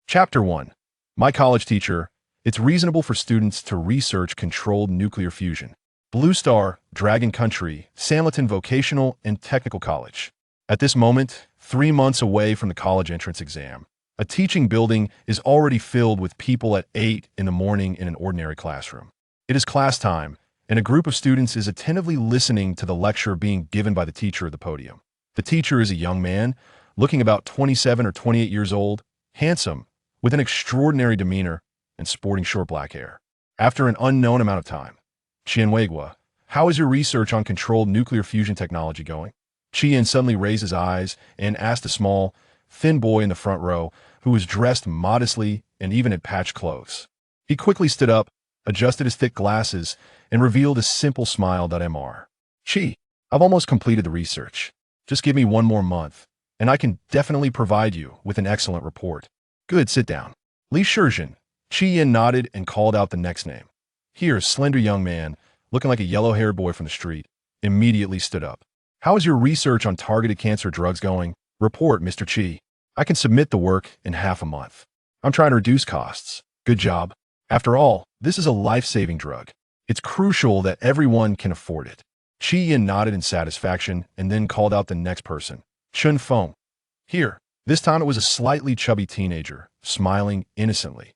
Chapter 1. My college teacher. It's reasonable for students to research controlled nuclear fusion. Blue Star, Dragon Country, Sanliton Vocational and Technical College. At this moment, 3 months away from the college entrance exam, a teaching building is already filled with people at 8 in the morning in an ordinary classroom. It is class time, and a group of students is attentively listening to the lecture being given by the teacher at the podium. The teacher is a young man, looking about 27 or 28 years old, handsome, with an extraordinary demeanor, and sporting short black hair. After an unknown amount of time, Chienwegwa, how is your research on controlled nuclear fusion technology going? Chien suddenly raised his eyes and asked a small, thin boy in the front row who was dressed modestly and even had patched clothes. He quickly stood up, adjusted his thick glasses, and revealed a simple smile. Mr. Chi, I've almost completed the research. Just give me 1 more month, and I can definitely provide you with an excellent report. Good, sit down. Li Shizhen. Chi-Yin nodded and called out the next name. Here, a slender young man, looking like a yellow-haired boy from the street, immediately stood up. How is your research on targeted cancer drugs going? Report, Mr. Chi. I can submit the work in half a month. I'm trying to reduce costs. Good job. After all, this is a life-saving drug. It's crucial that everyone can afford it. Chi-Yin nodded in satisfaction and then called out the next person, Chun Feng. Here, this time it was a slightly chubby teenager, smiling innocently.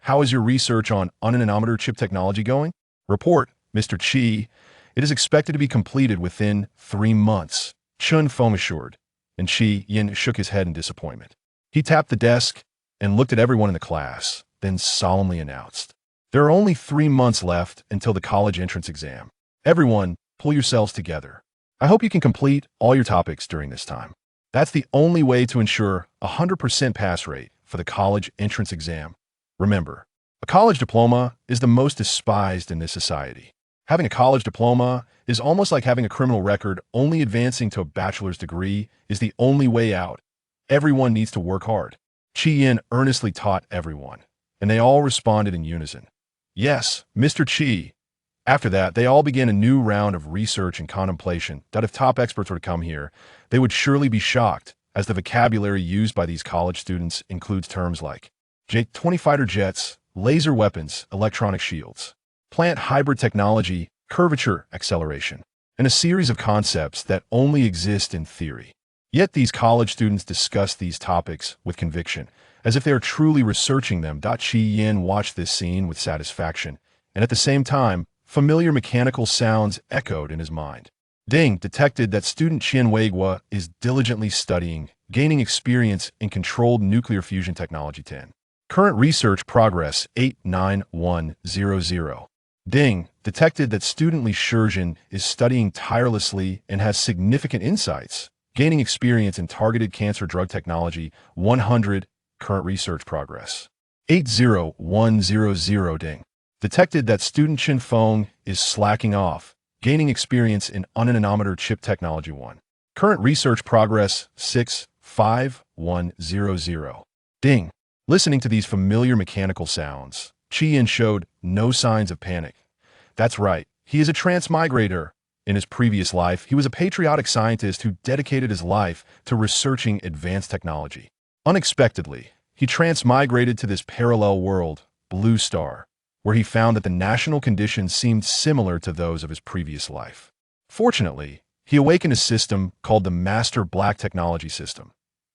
How is your research on unanometer chip technology going? Report, Mr. Chi. It is expected to be completed within 3 months, Chun Feng assured, and Chi-Yin shook his head in disappointment. He tapped the desk and looked at everyone in the class, then solemnly announced, there are only 3 months left until the college entrance exam. Everyone, pull yourselves together. I hope you can complete all your topics during this time. That's the only way to ensure a 100% pass rate for the college entrance exam. Remember, a college diploma is the most despised in this society. Having a college diploma is almost like having a criminal record. Only advancing to a bachelor's degree is the only way out. Everyone needs to work hard. Chi-Yin earnestly taught everyone, and they all responded in unison. Yes, Mr. Chi. After that, they all began a new round of research and contemplation that if top experts were to come here, they would surely be shocked, as the vocabulary used by these college students includes terms like J-20 fighter jets, laser weapons, electronic shields, plant hybrid technology, curvature acceleration, and a series of concepts that only exist in theory. Yet these college students discuss these topics with conviction, as if they are truly researching them. Chi-Yin watched this scene with satisfaction, and at the same time, familiar mechanical sounds echoed in his mind. Ding detected that student Chienwegwa is diligently studying, gaining experience in controlled nuclear fusion technology. 10. Current research progress 89100. Ding detected that student Li Shizhen is studying tirelessly and has significant insights, gaining experience in targeted cancer drug technology 100. Current research progress 80100. Ding detected that student Chin Feng is slacking off, gaining experience in unanometer chip technology 1. Current research progress 65100. Ding. Listening to these familiar mechanical sounds, Chi-Yin showed no signs of panic. That's right, he is a transmigrator. In his previous life, he was a patriotic scientist who dedicated his life to researching advanced technology. Unexpectedly, he transmigrated to this parallel world, Blue Star, where he found that the national conditions seemed similar to those of his previous life. Fortunately, he awakened a system called the Master Black Technology System.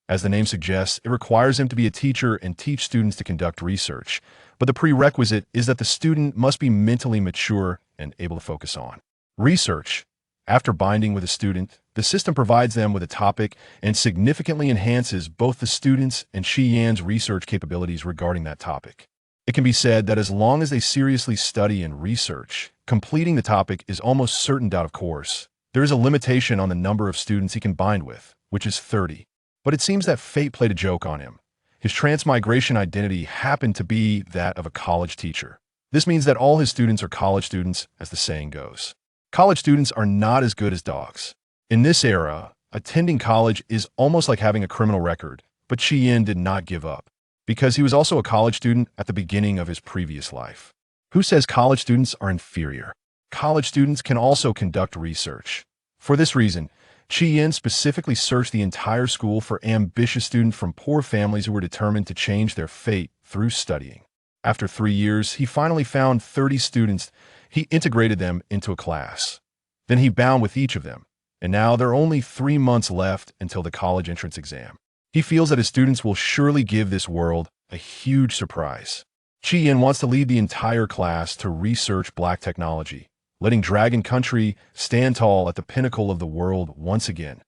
As the name suggests, it requires him to be a teacher and teach students to conduct research, but the prerequisite is that the student must be mentally mature and able to focus on research. After binding with a student, the system provides them with a topic and significantly enhances both the students' and Chi-Yin's research capabilities regarding that topic. It can be said that as long as they seriously study and research, completing the topic is almost certain. Of course, there is a limitation on the number of students he can bind with, which is 30. But it seems that fate played a joke on him. His transmigration identity happened to be that of a college teacher. This means that all his students are college students, as the saying goes. College students are not as good as dogs. In this era, attending college is almost like having a criminal record, but Chi-Yin did not give up, because he was also a college student at the beginning of his previous life. Who says college students are inferior? College students can also conduct research. For this reason, Chi Yin specifically searched the entire school for ambitious students from poor families who were determined to change their fate through studying. After 3 years, he finally found 30 students. He integrated them into a class. Then he bound with each of them, and now there are only 3 months left until the college entrance exam. He feels that his students will surely give this world a huge surprise. Chi Yin wants to lead the entire class to research black technology, letting Dragon Country stand tall at the pinnacle of the world once again.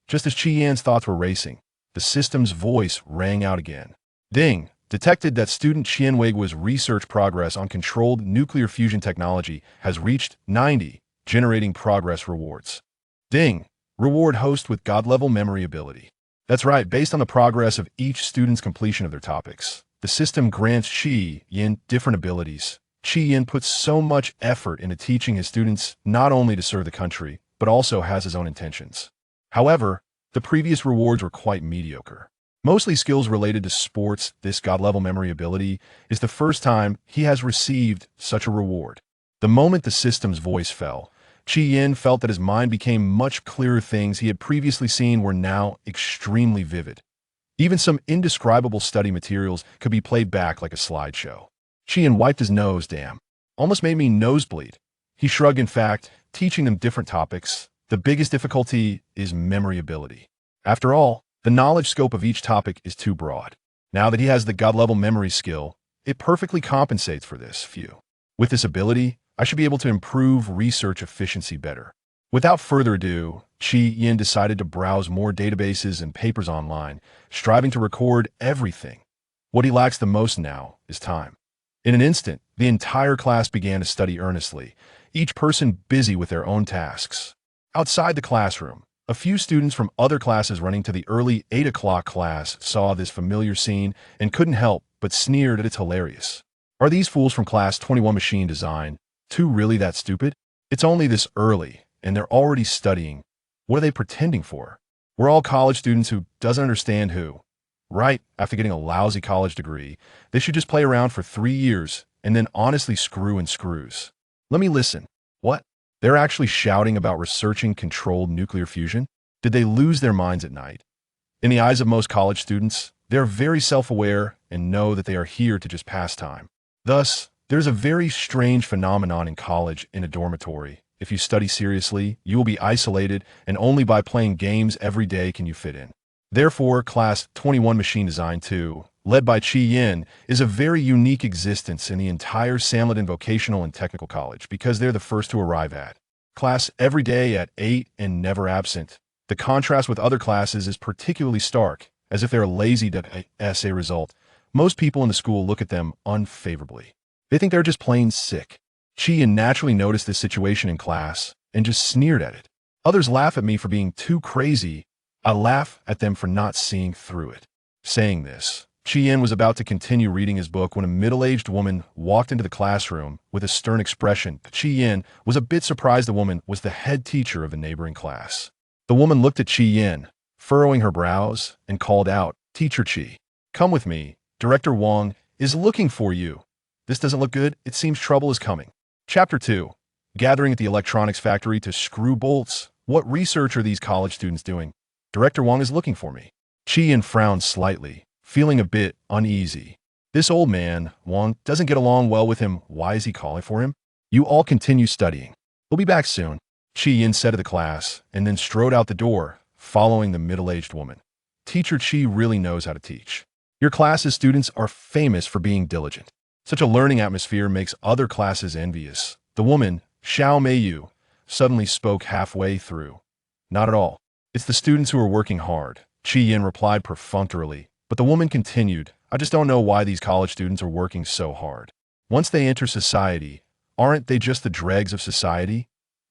Just as Chi Yin's thoughts were racing, the system's voice rang out again. Ding! Detected that student Qianweigu's research progress on controlled nuclear fusion technology has reached 90, generating progress rewards. Ding! Reward host with God-level memory ability. That's right, based on the progress of each student's completion of their topics, the system grants Chi Yin different abilities. Chi Yin puts so much effort into teaching his students not only to serve the country, but also has his own intentions. However, the previous rewards were quite mediocre. Mostly skills related to sports, this God-level memory ability is the first time he has received such a reward. The moment the system's voice fell, Chi Yin felt that his mind became much clearer. Things he had previously seen were now extremely vivid. Even some indescribable study materials could be played back like a slideshow. Chi Yin wiped his nose. Damn. Almost made me nosebleed. He shrugged. In fact, teaching them different topics, the biggest difficulty is memory ability. After all, the knowledge scope of each topic is too broad. Now that he has the God-level memory skill, it perfectly compensates for this. With this ability, I should be able to improve research efficiency better. Without further ado, Chi Yin decided to browse more databases and papers online, striving to record everything. What he lacks the most now is time. In an instant, the entire class began to study earnestly, each person busy with their own tasks. Outside the classroom, a few students from other classes running to the early 8 o'clock class saw this familiar scene and couldn't help but sneered at its hilarious. Are these fools from class 21 machine design too really that stupid? It's only this early, and they're already studying. What are they pretending for? We're all college students who doesn't understand who. Right, after getting a lousy college degree, they should just play around for 3 years and then honestly screw in screws. Let me listen. What? They're actually shouting about researching controlled nuclear fusion? Did they lose their minds at night? In the eyes of most college students, they're very self-aware and know that they are here to just pass time. Thus, there's a very strange phenomenon in college in a dormitory. If you study seriously, you will be isolated, and only by playing games every day can you fit in. Therefore, Class 21 Machine Design 2, led by Chi Yin, is a very unique existence in the entire Samlin Vocational and Technical College because they're the first to arrive at class every day at 8 and never absent. The contrast with other classes is particularly stark, as if they're lazy as a result. Most people in the school look at them unfavorably. They think they're just plain sick. Chi Yin naturally noticed this situation in class and just sneered at it. Others laugh at me for being too crazy. I laugh at them for not seeing through it. Saying this, Chi Yin was about to continue reading his book when a middle-aged woman walked into the classroom with a stern expression. Chi Yin was a bit surprised the woman was the head teacher of the neighboring class. The woman looked at Chi Yin, furrowing her brows, and called out, "Teacher Chi, come with me. Director Wang is looking for you." This doesn't look good. It seems trouble is coming. Chapter 2. Gathering at the electronics factory to screw bolts. What research are these college students doing? Director Wang is looking for me. Chi Yin frowned slightly, feeling a bit uneasy. This old man, Wang, doesn't get along well with him. Why is he calling for him? You all continue studying. We'll be back soon, Chi Yin said to the class, and then strode out the door, following the middle-aged woman. Teacher Chi really knows how to teach. Your class's students are famous for being diligent. Such a learning atmosphere makes other classes envious. The woman, Xiao Meiyu, suddenly spoke halfway through. Not at all. It's the students who are working hard, Chi Yin replied perfunctorily, but the woman continued, I just don't know why these college students are working so hard. Once they enter society, aren't they just the dregs of society?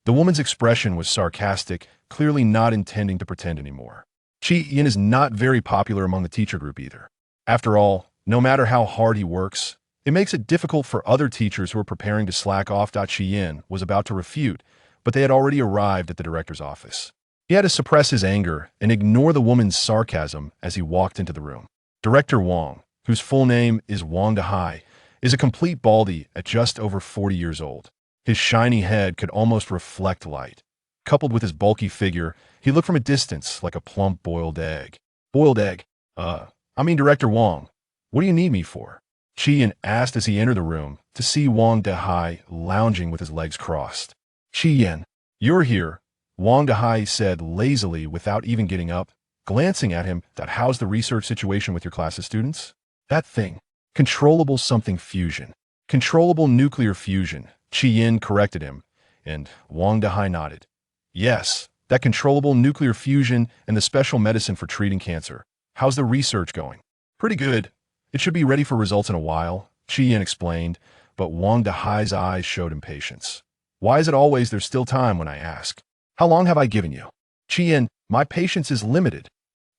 The woman's expression was sarcastic, clearly not intending to pretend anymore. Chi Yin is not very popular among the teacher group either. After all, no matter how hard he works, it makes it difficult for other teachers who are preparing to slack off. Chi Yin was about to refute, but they had already arrived at the director's office. He had to suppress his anger and ignore the woman's sarcasm as he walked into the room. Director Wang, whose full name is Wang Dehai, is a complete baldy at just over 40 years old. His shiny head could almost reflect light. Coupled with his bulky figure, he looked from a distance like a plump boiled egg. Boiled egg? I mean Director Wong. What do you need me for? Chi-Yin asked as he entered the room to see Wang Dehai lounging with his legs crossed. Chi-Yin, you're here, Wang Dehai said lazily without even getting up, glancing at him. That how's the research situation with your class's students? That thing. Controllable something fusion. Controllable nuclear fusion, Chi-Yin corrected him, and Wang Dehai nodded. Yes, that controllable nuclear fusion and the special medicine for treating cancer. How's the research going? Pretty good. It should be ready for results in a while, Chi-Yin explained, but Wang Dehai's eyes showed impatience. Why is it always there's still time when I ask? How long have I given you? Chi-Yin, my patience is limited.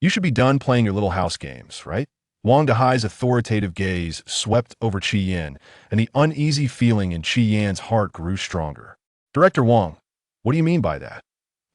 You should be done playing your little house games, right? Wang Dehai's authoritative gaze swept over Chi-Yin, and the uneasy feeling in Chi-Yin's heart grew stronger. Director Wang, what do you mean by that?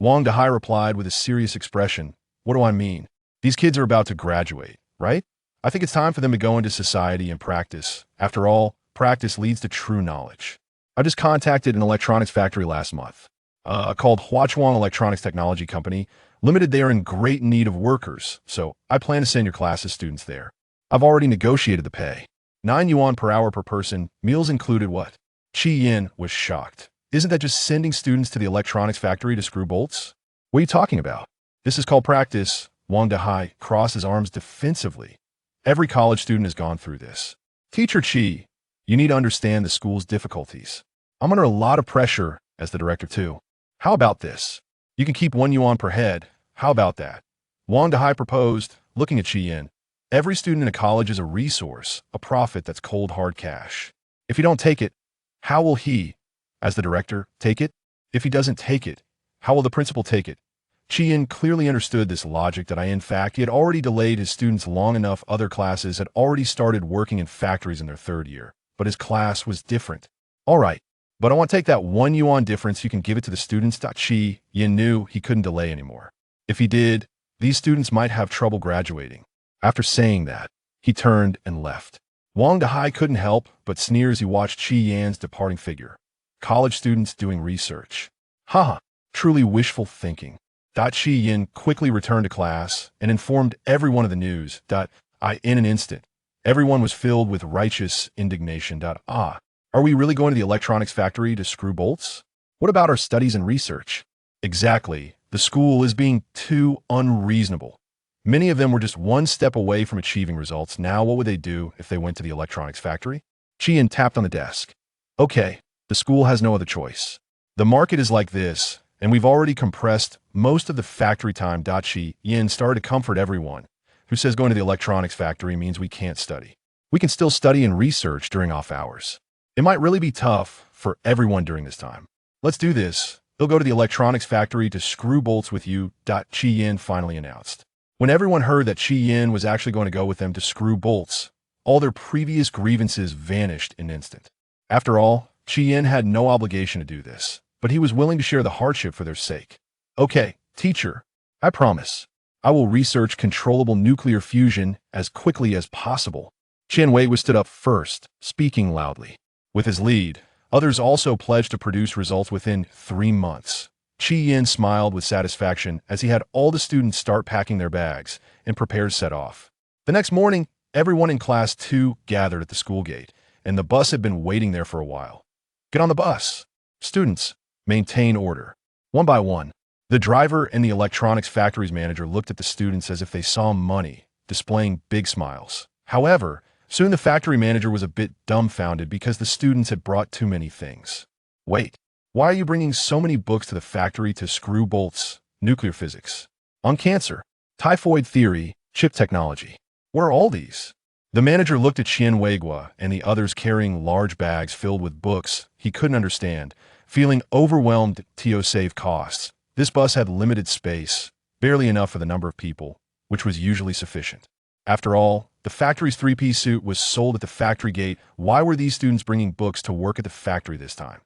Wang Dehai replied with a serious expression. What do I mean? These kids are about to graduate, right? I think it's time for them to go into society and practice. After all, practice leads to true knowledge. I just contacted an electronics factory last month, called Huachuang Electronics Technology Company. Limited, they are in great need of workers, so I plan to send your class's students there. I've already negotiated the pay. 9 yuan per hour per person, meals included. What? Chi-Yin was shocked. Isn't that just sending students to the electronics factory to screw bolts? What are you talking about? This is called practice. Wang Dehai crossed his arms defensively. Every college student has gone through this. Teacher Chi, you need to understand the school's difficulties. I'm under a lot of pressure as the director too. How about this? You can keep 1 yuan per head. How about that? Wang Dehai proposed, looking at Chi-Yin. Every student in a college is a resource, a profit that's cold hard cash. If you don't take it, how will he, as the director, take it? If he doesn't take it, how will the principal take it? Chi-Yin clearly understood this logic that in fact, he had already delayed his students long enough. Other classes had already started working in factories in their 3rd year, but his class was different. All right, but I want to take that 1 yuan difference. You can give it to the students. Chi-Yin knew he couldn't delay anymore. If he did, these students might have trouble graduating. After saying that, he turned and left. Wang Dehai couldn't help but sneer as he watched Chi-Yin's departing figure. College students doing research. Haha, truly wishful thinking. Chi-Yin quickly returned to class and informed everyone of the news. In an instant, everyone was filled with righteous indignation. Are we really going to the electronics factory to screw bolts? What about our studies and research? Exactly, the school is being too unreasonable. Many of them were just one step away from achieving results. Now what would they do if they went to the electronics factory? Chi-Yin tapped on the desk. Okay, the school has no other choice. The market is like this, and we've already compressed most of the factory time. Chi-Yin started to comfort everyone who says going to the electronics factory means we can't study. We can still study and research during off hours. It might really be tough for everyone during this time. Let's do this. They'll go to the electronics factory to screw bolts with you. Chi-Yin finally announced. When everyone heard that Chi-Yin was actually going to go with them to screw bolts, all their previous grievances vanished in an instant. After all, Chi-Yin had no obligation to do this, but he was willing to share the hardship for their sake. Okay, teacher, I promise. I will research controllable nuclear fusion as quickly as possible. Chen Wei was stood up first, speaking loudly. With his lead, others also pledged to produce results within 3 months. Chi-Yin smiled with satisfaction as he had all the students start packing their bags and prepare to set off. The next morning, everyone in Class 2 gathered at the school gate, and the bus had been waiting there for a while. Get on the bus. Students, maintain order. One by one, the driver and the electronics factory's manager looked at the students as if they saw money, displaying big smiles. However, soon the factory manager was a bit dumbfounded because the students had brought too many things. Wait. Why are you bringing so many books to the factory to screw bolts, nuclear physics, on cancer, typhoid theory, chip technology? Where are all these? The manager looked at Qian Weigua and the others carrying large bags filled with books he couldn't understand, feeling overwhelmed to save costs. This bus had limited space, barely enough for the number of people, which was usually sufficient. After all, the factory's 3-piece suit was sold at the factory gate. Why were these students bringing books to work at the factory this time?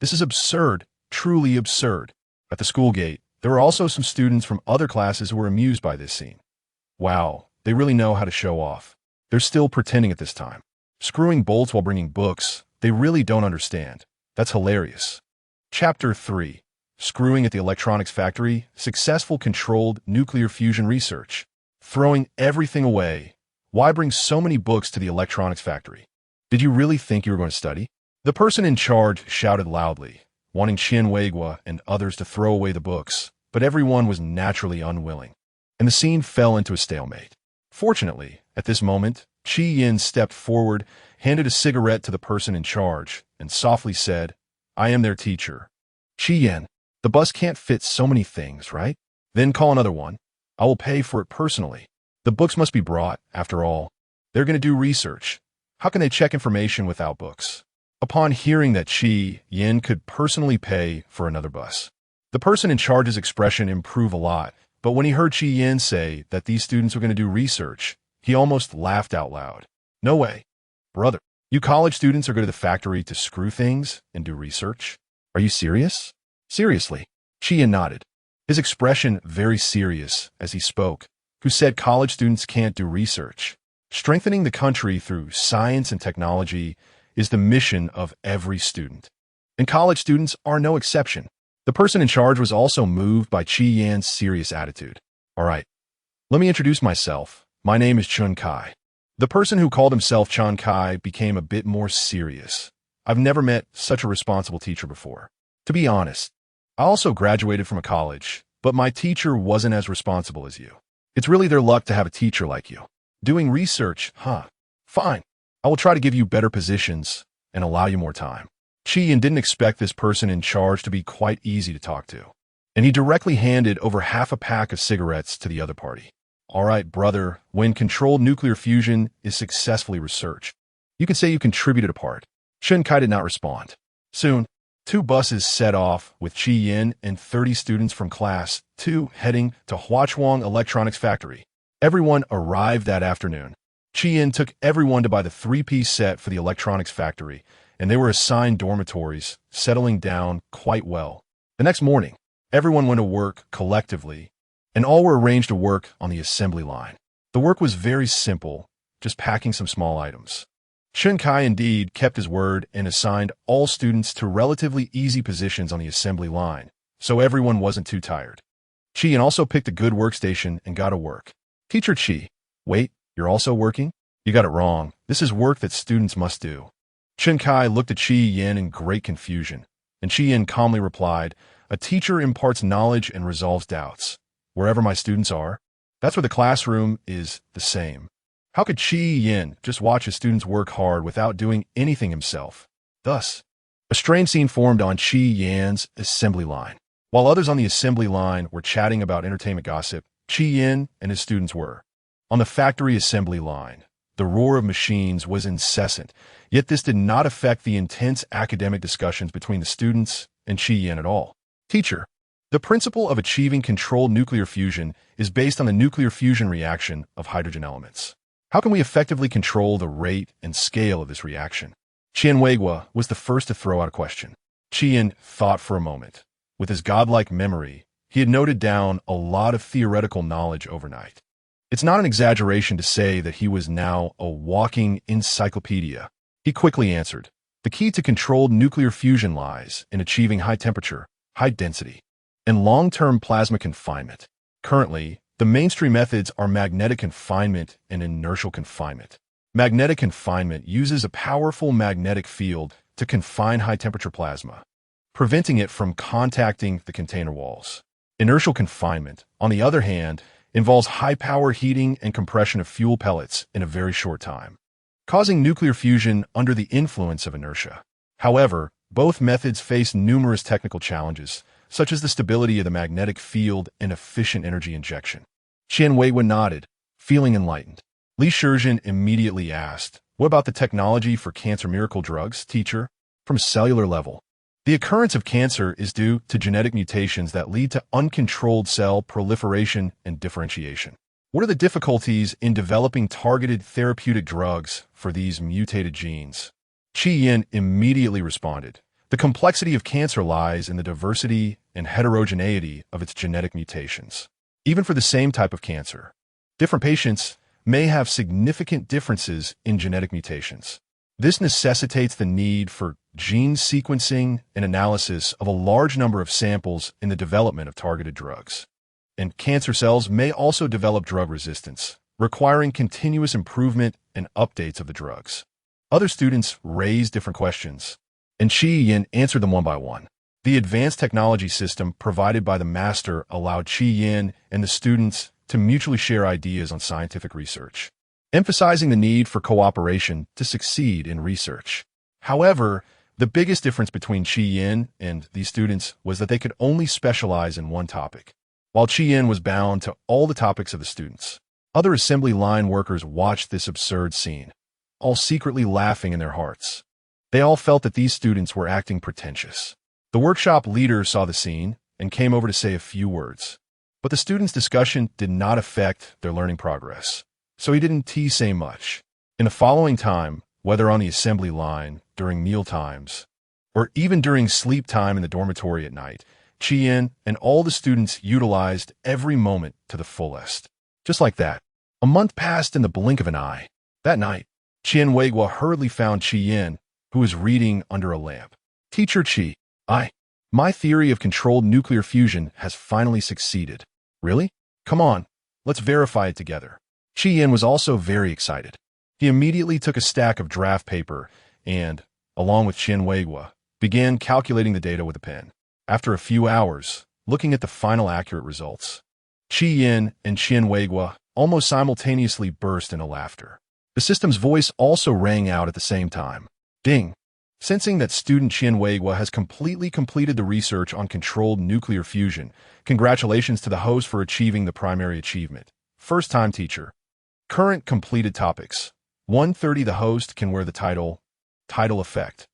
This is absurd, truly absurd. At the school gate, there were also some students from other classes who were amused by this scene. Wow, they really know how to show off. They're still pretending at this time. Screwing bolts while bringing books, they really don't understand. That's hilarious. Chapter 3. screwing at the electronics factory, successful controlled nuclear fusion research, throwing everything away. Why bring so many books to the electronics factory? Did you really think you were going to study? The person in charge shouted loudly, wanting Wei and others to throw away the books, but everyone was naturally unwilling, and the scene fell into a stalemate. Fortunately, at this moment, Yin stepped forward, handed a cigarette to the person in charge, and softly said, "I am their teacher." Yin, the bus can't fit so many things, right? Then call another one. I will pay for it personally. The books must be brought, after all. They're going to do research. How can they check information without books? Upon hearing that Yin could personally pay for another bus, the person in charge's expression improved a lot, but when he heard Yin say that these students were going to do research, he almost laughed out loud. No way. Brother, you college students are going to the factory to screw things and do research? Are you serious? Seriously. Yin nodded, his expression very serious as he spoke, who said college students can't do research. Strengthening the country through science and technology is the mission of every student. And college students are no exception. The person in charge was also moved by Yin's serious attitude. All right, let me introduce myself. My name is Chun Kai. The person who called himself Chun Kai became a bit more serious. I've never met such a responsible teacher before. To be honest, I also graduated from a college, but my teacher wasn't as responsible as you. It's really their luck to have a teacher like you. Doing research, huh? Fine. I will try to give you better positions and allow you more time. Yin didn't expect this person in charge to be quite easy to talk to, and he directly handed over half a pack of cigarettes to the other party. All right, brother, when controlled nuclear fusion is successfully researched, you can say you contributed a part. Chun Kai did not respond. Soon, 2 buses set off with Yin and 30 students from Class 2 heading to Huachuang Electronics Factory. Everyone arrived that afternoon. Yin took everyone to buy the 3-piece set for the electronics factory, and they were assigned dormitories, settling down quite well. The next morning, everyone went to work collectively, and all were arranged to work on the assembly line. The work was very simple, just packing some small items. Chun Kai indeed kept his word and assigned all students to relatively easy positions on the assembly line, so everyone wasn't too tired. Yin also picked a good workstation and got to work. Teacher Chi, wait, you're also working? You got it wrong. This is work that students must do. Chun Kai looked at Yin in great confusion, and Yin calmly replied, a teacher imparts knowledge and resolves doubts. Wherever my students are, that's where the classroom is the same. How could Yin just watch his students work hard without doing anything himself? Thus, a strange scene formed on Yin's assembly line. While others on the assembly line were chatting about entertainment gossip, Yin and his students were. On the factory assembly line, the roar of machines was incessant, yet this did not affect the intense academic discussions between the students and Yin at all. Teacher, the principle of achieving controlled nuclear fusion is based on the nuclear fusion reaction of hydrogen elements. How can we effectively control the rate and scale of this reaction? Wei was the first to throw out a question. Yin thought for a moment. With his godlike memory, he had noted down a lot of theoretical knowledge overnight. It's not an exaggeration to say that he was now a walking encyclopedia. He quickly answered, the key to controlled nuclear fusion lies in achieving high temperature, high density, and long-term plasma confinement. Currently, the mainstream methods are magnetic confinement and inertial confinement. Magnetic confinement uses a powerful magnetic field to confine high-temperature plasma, preventing it from contacting the container walls. Inertial confinement, on the other hand, involves high-power heating and compression of fuel pellets in a very short time, causing nuclear fusion under the influence of inertia. However, both methods face numerous technical challenges, such as the stability of the magnetic field and efficient energy injection. Wei nodded, feeling enlightened. Li Shizhen immediately asked, what about the technology for cancer miracle drugs, teacher? From a cellular level, the occurrence of cancer is due to genetic mutations that lead to uncontrolled cell proliferation and differentiation. What are the difficulties in developing targeted therapeutic drugs for these mutated genes? Yin immediately responded, the complexity of cancer lies in the diversity and heterogeneity of its genetic mutations. Even for the same type of cancer, different patients may have significant differences in genetic mutations. This necessitates the need for gene sequencing and analysis of a large number of samples in the development of targeted drugs. And cancer cells may also develop drug resistance, requiring continuous improvement and updates of the drugs. Other students raised different questions, and Chi Yin answered them one by one. The advanced technology system provided by the master allowed Chi Yin and the students to mutually share ideas on scientific research, emphasizing the need for cooperation to succeed in research. However, the biggest difference between Chi Yin and these students was that they could only specialize in one topic, while Chi Yin was bound to all the topics of the students. Other assembly line workers watched this absurd scene, all secretly laughing in their hearts. They all felt that these students were acting pretentious. The workshop leader saw the scene and came over to say a few words. But the students' discussion did not affect their learning progress, so he didn't say much. In the following time, whether on the assembly line, during meal times, or even during sleep time in the dormitory at night, Chi Yin and all the students utilized every moment to the fullest. Just like that, a month passed in the blink of an eye. That night, Qian Weigua hurriedly found Chi Yin, who was reading under a lamp. Teacher Qi, my theory of controlled nuclear fusion has finally succeeded. Really? Come on, let's verify it together. Chi Yin was also very excited. He immediately took a stack of draft paper and, along with Qian Weigua, began calculating the data with a pen. After a few hours, looking at the final accurate results, Chi Yin and Qian Weigua almost simultaneously burst into laughter. The system's voice also rang out at the same time. Ding! Sensing that student Qian Weigua has completely completed the research on controlled nuclear fusion, congratulations to the host for achieving the primary achievement. First-time teacher. Current completed topics. 130. The host can wear the title effect.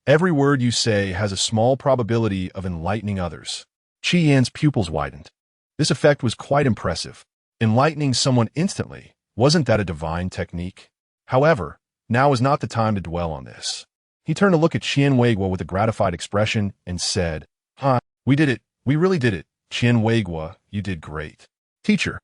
Every word you say has a small probability of enlightening others. Chi Yan's pupils widened. This effect was quite impressive. Enlightening someone instantly, wasn't that a divine technique? However, now is not the time to dwell on this. He turned to look at Qian Weigua with a gratified expression and said, We did it. We really did it. Qian Weigua, you did great. Teacher,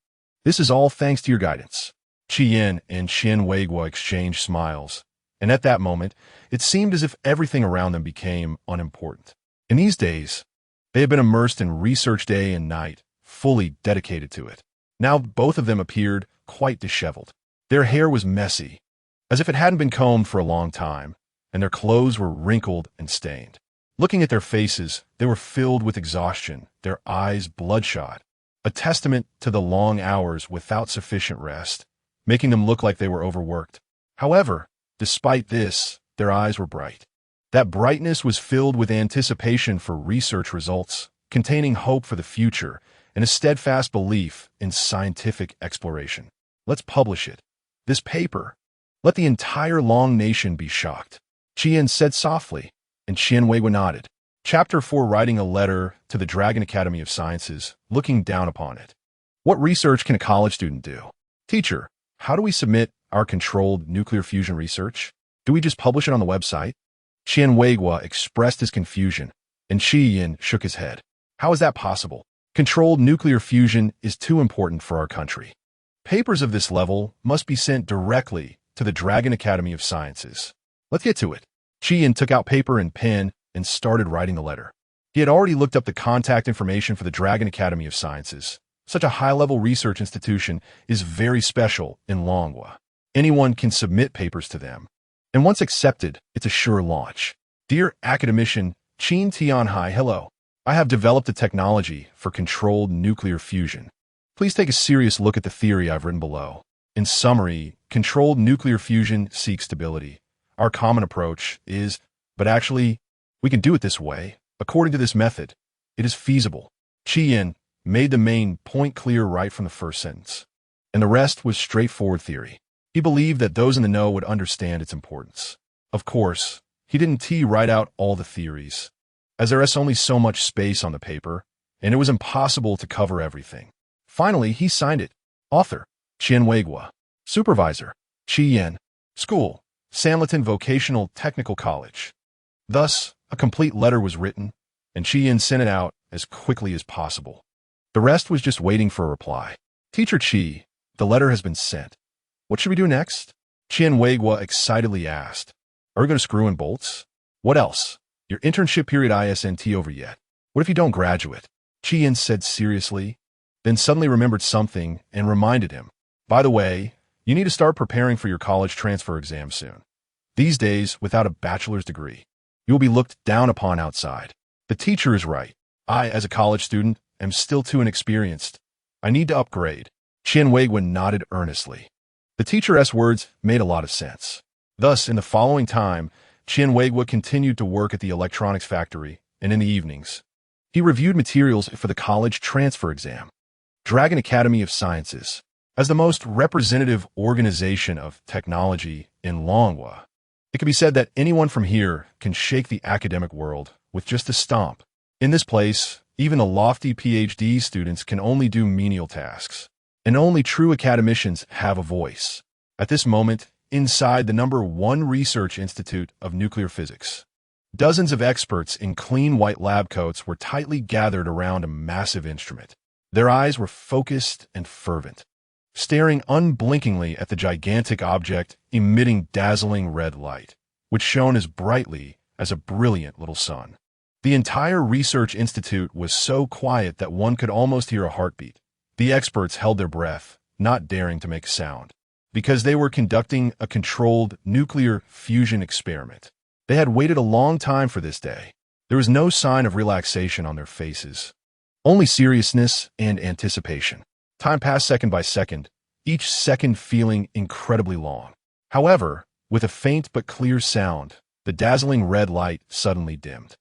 this is all thanks to your guidance. Chi Yin and Qian Weigua exchanged smiles, and at that moment, it seemed as if everything around them became unimportant. In these days, they had been immersed in research day and night, fully dedicated to it. Now both of them appeared quite disheveled. Their hair was messy, as if it hadn't been combed for a long time, and their clothes were wrinkled and stained. Looking at their faces, they were filled with exhaustion, their eyes bloodshot, a testament to the long hours without sufficient rest, making them look like they were overworked. However, despite this, their eyes were bright. That brightness was filled with anticipation for research results, containing hope for the future and a steadfast belief in scientific exploration. Let's publish it. This paper. Let the entire Long Nation be shocked. Qian said softly, and Qian Weigua nodded. Chapter 4. Writing a letter to the Dragon Academy of Sciences, looking down upon it. What research can a college student do? Teacher, how do we submit our controlled nuclear fusion research? Do we just publish it on the website? Qian Weigua expressed his confusion, and Chi Yin shook his head. How is that possible? Controlled nuclear fusion is too important for our country. Papers of this level must be sent directly to the Dragon Academy of Sciences. Let's get to it. Chi Yin took out paper and pen and started writing the letter. He had already looked up the contact information for the Dragon Academy of Sciences. Such a high-level research institution is very special in Longhua. Anyone can submit papers to them, and once accepted, it's a sure launch. Dear academician Qin Tianhai, hello. I have developed a technology for controlled nuclear fusion. Please take a serious look at the theory I've written below. In summary, controlled nuclear fusion seeks stability. Our common approach is, but actually, we can do it this way. According to this method, it is feasible. Chi Yin made the main point clear right from the first sentence, and the rest was straightforward theory. He believed that those in the know would understand its importance. Of course, he didn't write out all the theories, as there is only so much space on the paper, and it was impossible to cover everything. Finally, he signed it. Author, Qian Weigua. Supervisor, Chi Yin. School, Sanlitan Vocational Technical College. Thus, a complete letter was written, and Chi Yin sent it out as quickly as possible. The rest was just waiting for a reply. Teacher Chi, the letter has been sent. What should we do next? Qian Weigua excitedly asked. Are we going to screw in bolts? What else? Your internship period isn't over yet. What if you don't graduate? Chien said seriously, then suddenly remembered something and reminded him. By the way, you need to start preparing for your college transfer exam soon. These days, without a bachelor's degree, you will be looked down upon outside. The teacher is right. I, as a college student, am still too inexperienced. I need to upgrade. Chien Weiguan nodded earnestly. The teacher's words made a lot of sense. Thus, in the following time, Chien Weiguan continued to work at the electronics factory, and in the evenings, he reviewed materials for the college transfer exam. Dragon Academy of Sciences, as the most representative organization of technology in Longhua, it can be said that anyone from here can shake the academic world with just a stomp. In this place, even the lofty PhD students can only do menial tasks, and only true academicians have a voice. At this moment, inside the #1 research institute of nuclear physics, dozens of experts in clean white lab coats were tightly gathered around a massive instrument. Their eyes were focused and fervent, staring unblinkingly at the gigantic object emitting dazzling red light, which shone as brightly as a brilliant little sun. The entire research institute was so quiet that one could almost hear a heartbeat. The experts held their breath, not daring to make a sound, because they were conducting a controlled nuclear fusion experiment. They had waited a long time for this day. There was no sign of relaxation on their faces, only seriousness and anticipation. Time passed second by second, each second feeling incredibly long. However, with a faint but clear sound, the dazzling red light suddenly dimmed.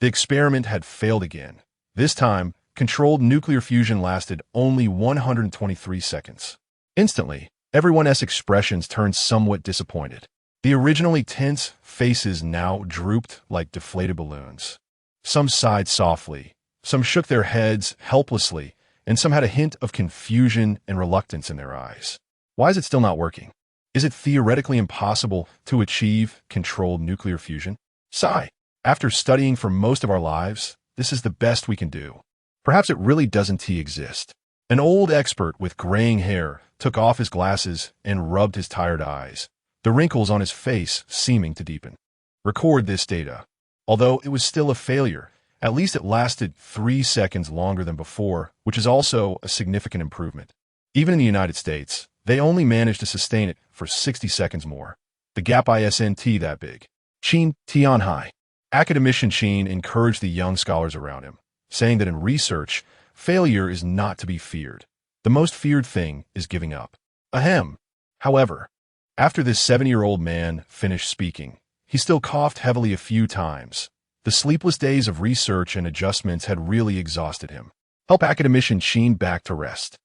The experiment had failed again. This time, controlled nuclear fusion lasted only 123 seconds. Instantly, everyone's expressions turned somewhat disappointed. The originally tense faces now drooped like deflated balloons. Some sighed softly, some shook their heads helplessly, and some had a hint of confusion and reluctance in their eyes. Why is it still not working? Is it theoretically impossible to achieve controlled nuclear fusion? Sigh. After studying for most of our lives, this is the best we can do. Perhaps it really doesn't exist. An old expert with graying hair took off his glasses and rubbed his tired eyes, the wrinkles on his face seeming to deepen. Record this data. Although it was still a failure, at least it lasted 3 seconds longer than before, which is also a significant improvement. Even in the United States, they only managed to sustain it for 60 seconds more. The gap isn't that big. Qin Tianhai. Academician Qin encouraged the young scholars around him, saying that in research, failure is not to be feared. The most feared thing is giving up. Ahem. However, after this 70-year-old man finished speaking, he still coughed heavily a few times. The sleepless days of research and adjustments had really exhausted him. Help academician Qin back to rest.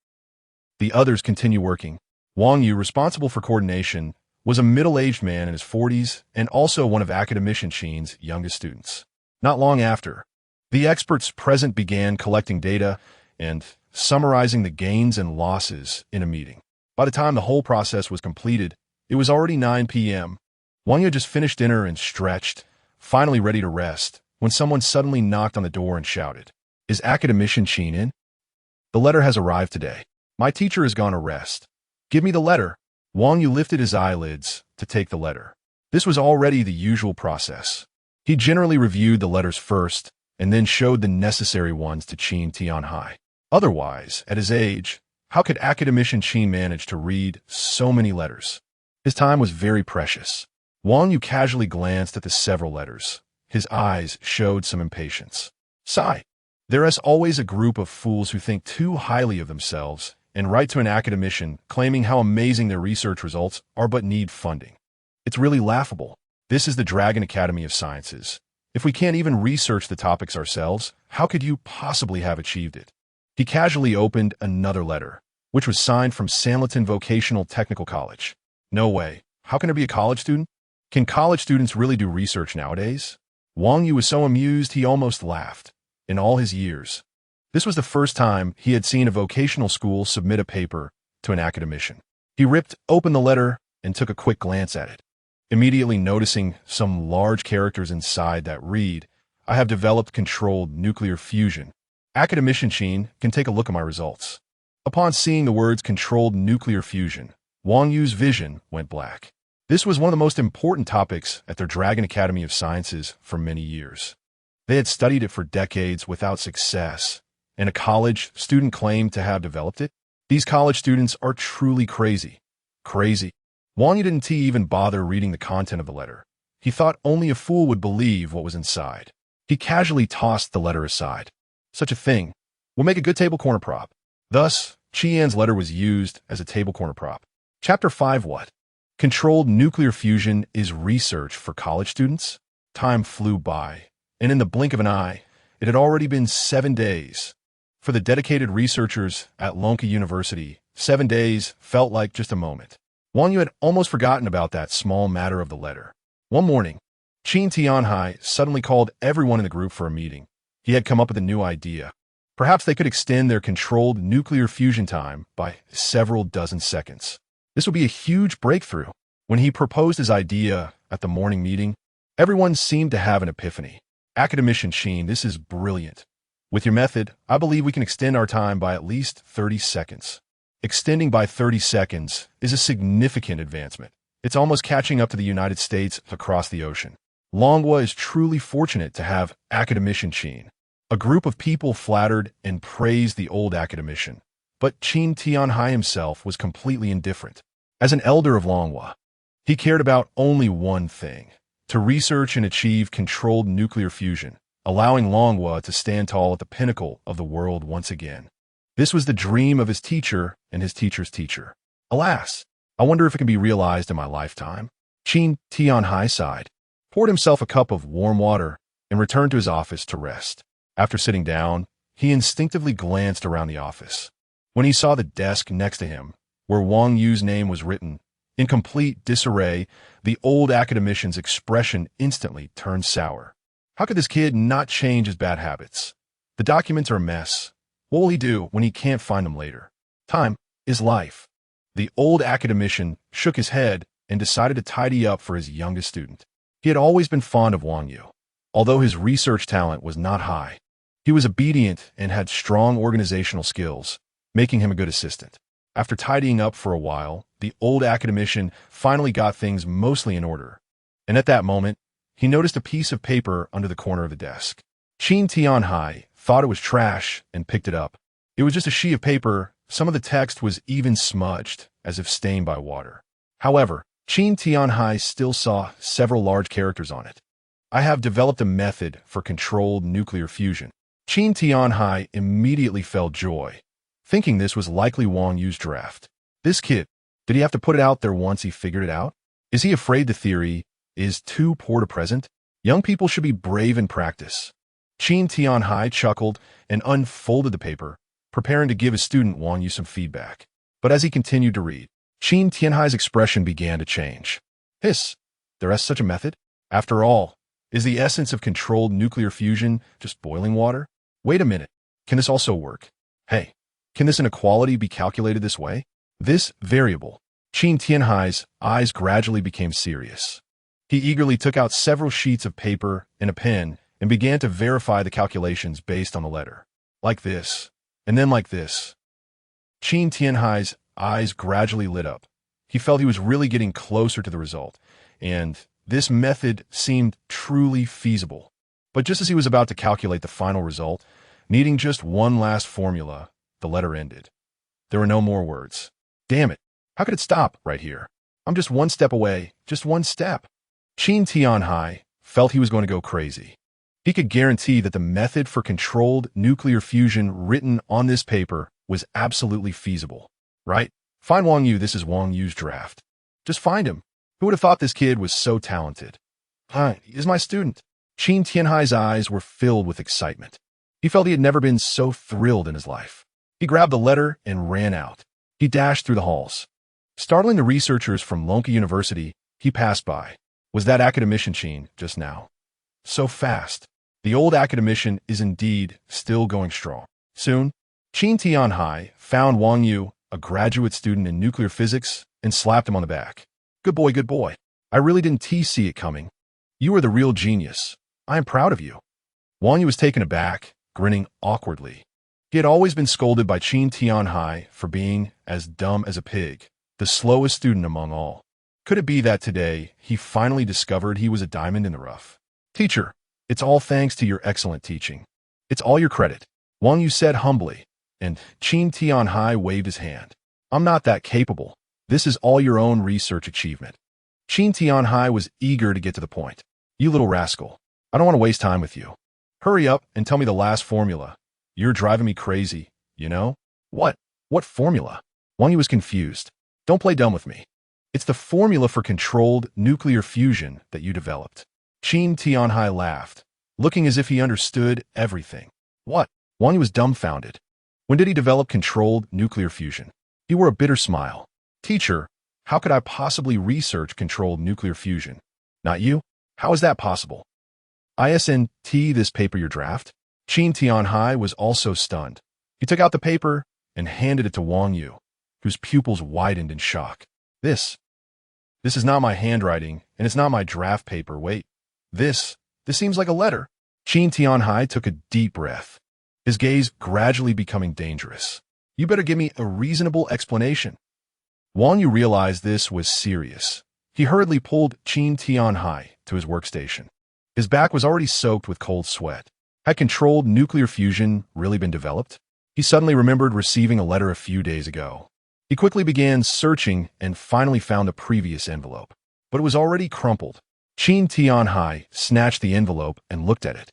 The others continue working. Wang Yu, responsible for coordination, was a middle-aged man in his 40s and also one of academician Qin's youngest students. Not long after, the experts present began collecting data and summarizing the gains and losses in a meeting. By the time the whole process was completed, it was already 9 p.m. Wang Yu just finished dinner and stretched, finally ready to rest, when someone suddenly knocked on the door and shouted, "Is academician Qin in? The letter has arrived today. My teacher has gone to rest. Give me the letter." Wang Yu lifted his eyelids to take the letter. This was already the usual process. He generally reviewed the letters first and then showed the necessary ones to Qin Tianhai. Otherwise, at his age, how could academician Qin manage to read so many letters? His time was very precious. Wang Yu casually glanced at the several letters. His eyes showed some impatience. Sigh. There is always a group of fools who think too highly of themselves and write to an academician claiming how amazing their research results are but need funding. It's really laughable. This is the Dragon Academy of Sciences. If we can't even research the topics ourselves, how could you possibly have achieved it? He casually opened another letter, which was signed from Sanliton Vocational Technical College. No way. How can there be a college student? Can college students really do research nowadays? Wang Yu was so amused he almost laughed. In all his years, this was the first time he had seen a vocational school submit a paper to an academician. He ripped open the letter and took a quick glance at it, immediately noticing some large characters inside that read, "I have developed controlled nuclear fusion. Academician Qin can take a look at my results." Upon seeing the words controlled nuclear fusion, Wang Yu's vision went black. This was one of the most important topics at their Dragon Academy of Sciences for many years. They had studied it for decades without success, and a college student claimed to have developed it. These college students are truly crazy. Crazy. Wang Yu didn't even bother reading the content of the letter. He thought only a fool would believe what was inside. He casually tossed the letter aside. Such a thing will make a good table corner prop. Thus, Qian's letter was used as a table corner prop. Chapter 5. What? Controlled nuclear fusion is research for college students? Time flew by, and in the blink of an eye, it had already been 7 days. For the dedicated researchers at Lonka University, 7 days felt like just a moment. Wang Yu had almost forgotten about that small matter of the letter. One morning, Qin Tianhai suddenly called everyone in the group for a meeting. He had come up with a new idea. Perhaps they could extend their controlled nuclear fusion time by several dozen seconds. This would be a huge breakthrough. When he proposed his idea at the morning meeting, everyone seemed to have an epiphany. Academician Qin, this is brilliant. With your method, I believe we can extend our time by at least 30 seconds. Extending by 30 seconds is a significant advancement. It's almost catching up to the United States across the ocean. Longhua is truly fortunate to have Academician Qin. A group of people flattered and praised the old academician, but Qin Tianhai himself was completely indifferent. As an elder of Longhua, he cared about only one thing: to research and achieve controlled nuclear fusion, allowing Longhua to stand tall at the pinnacle of the world once again. This was the dream of his teacher and his teacher's teacher. Alas, I wonder if it can be realized in my lifetime. Qin Tianhai sighed, poured himself a cup of warm water, and returned to his office to rest. After sitting down, he instinctively glanced around the office. When he saw the desk next to him, where Wang Yu's name was written, in complete disarray, the old academician's expression instantly turned sour. How could this kid not change his bad habits? The documents are a mess. What will he do when he can't find them later? Time is life. The old academician shook his head and decided to tidy up for his youngest student. He had always been fond of Wang Yu. Although his research talent was not high, he was obedient and had strong organizational skills, making him a good assistant. After tidying up for a while, the old academician finally got things mostly in order. And at that moment, he noticed a piece of paper under the corner of the desk. Qin Tianhai thought it was trash and picked it up. It was just a sheet of paper. Some of the text was even smudged, as if stained by water. However, Qin Tianhai still saw several large characters on it. I have developed a method for controlled nuclear fusion. Qin Tianhai immediately felt joy, thinking this was likely Wang Yu's draft. This kid, did he have to put it out there once he figured it out? Is he afraid the theory is too poor to present? Young people should be brave in practice. Qin Tianhai chuckled and unfolded the paper, preparing to give his student Wang Yu some feedback. But as he continued to read, Qin Tianhai's expression began to change. Hiss, there is such a method? After all, is the essence of controlled nuclear fusion just boiling water? Wait a minute, can this also work? Hey, can this inequality be calculated this way? This variable. Qin Tianhai's eyes gradually became serious. He eagerly took out several sheets of paper and a pen and began to verify the calculations based on the letter. Like this, and then like this. Qin Tianhai's eyes gradually lit up. He felt he was really getting closer to the result, and this method seemed truly feasible. But just as he was about to calculate the final result, needing just one last formula, the letter ended. There were no more words. Damn it, how could it stop right here? I'm just one step away, just one step. Qin Tianhai felt he was going to go crazy. He could guarantee that the method for controlled nuclear fusion written on this paper was absolutely feasible. Right? Find Wang Yu, this is Wang Yu's draft. Just find him. Who would have thought this kid was so talented? Hi, he's my student. Qin Tianhai's eyes were filled with excitement. He felt he had never been so thrilled in his life. He grabbed the letter and ran out. He dashed through the halls. Startling the researchers from Lonka University, he passed by. Was that academician Qin just now? So fast. The old academician is indeed still going strong. Soon, Qin Tianhai found Wang Yu, a graduate student in nuclear physics, and slapped him on the back. Good boy, good boy. I really didn't see it coming. You are the real genius. I am proud of you. Wang Yu was taken aback, grinning awkwardly. He had always been scolded by Qin Tianhai for being as dumb as a pig, the slowest student among all. Could it be that today he finally discovered he was a diamond in the rough? Teacher, it's all thanks to your excellent teaching. It's all your credit, Wang Yu said humbly, and Qin Tianhai waved his hand. I'm not that capable. This is all your own research achievement. Qin Tianhai was eager to get to the point. You little rascal. I don't want to waste time with you. Hurry up and tell me the last formula. You're driving me crazy, you know? What? What formula? Wang Yu was confused. Don't play dumb with me. It's the formula for controlled nuclear fusion that you developed. Qin Tianhai laughed, looking as if he understood everything. What? Wang Yu was dumbfounded. When did he develop controlled nuclear fusion? He wore a bitter smile. Teacher, how could I possibly research controlled nuclear fusion? Not you? How is that possible? ISNT this paper your draft? Qin Tianhai was also stunned. He took out the paper and handed it to Wang Yu, whose pupils widened in shock. This is not my handwriting, and it's not my draft paper. Wait, this seems like a letter. Qin Tianhai took a deep breath, his gaze gradually becoming dangerous. You better give me a reasonable explanation. Wang Yu realized this was serious. He hurriedly pulled Qin Tianhai to his workstation. His back was already soaked with cold sweat. Had controlled nuclear fusion really been developed? He suddenly remembered receiving a letter a few days ago. He quickly began searching and finally found the previous envelope, but it was already crumpled. Qin Tianhai snatched the envelope and looked at it.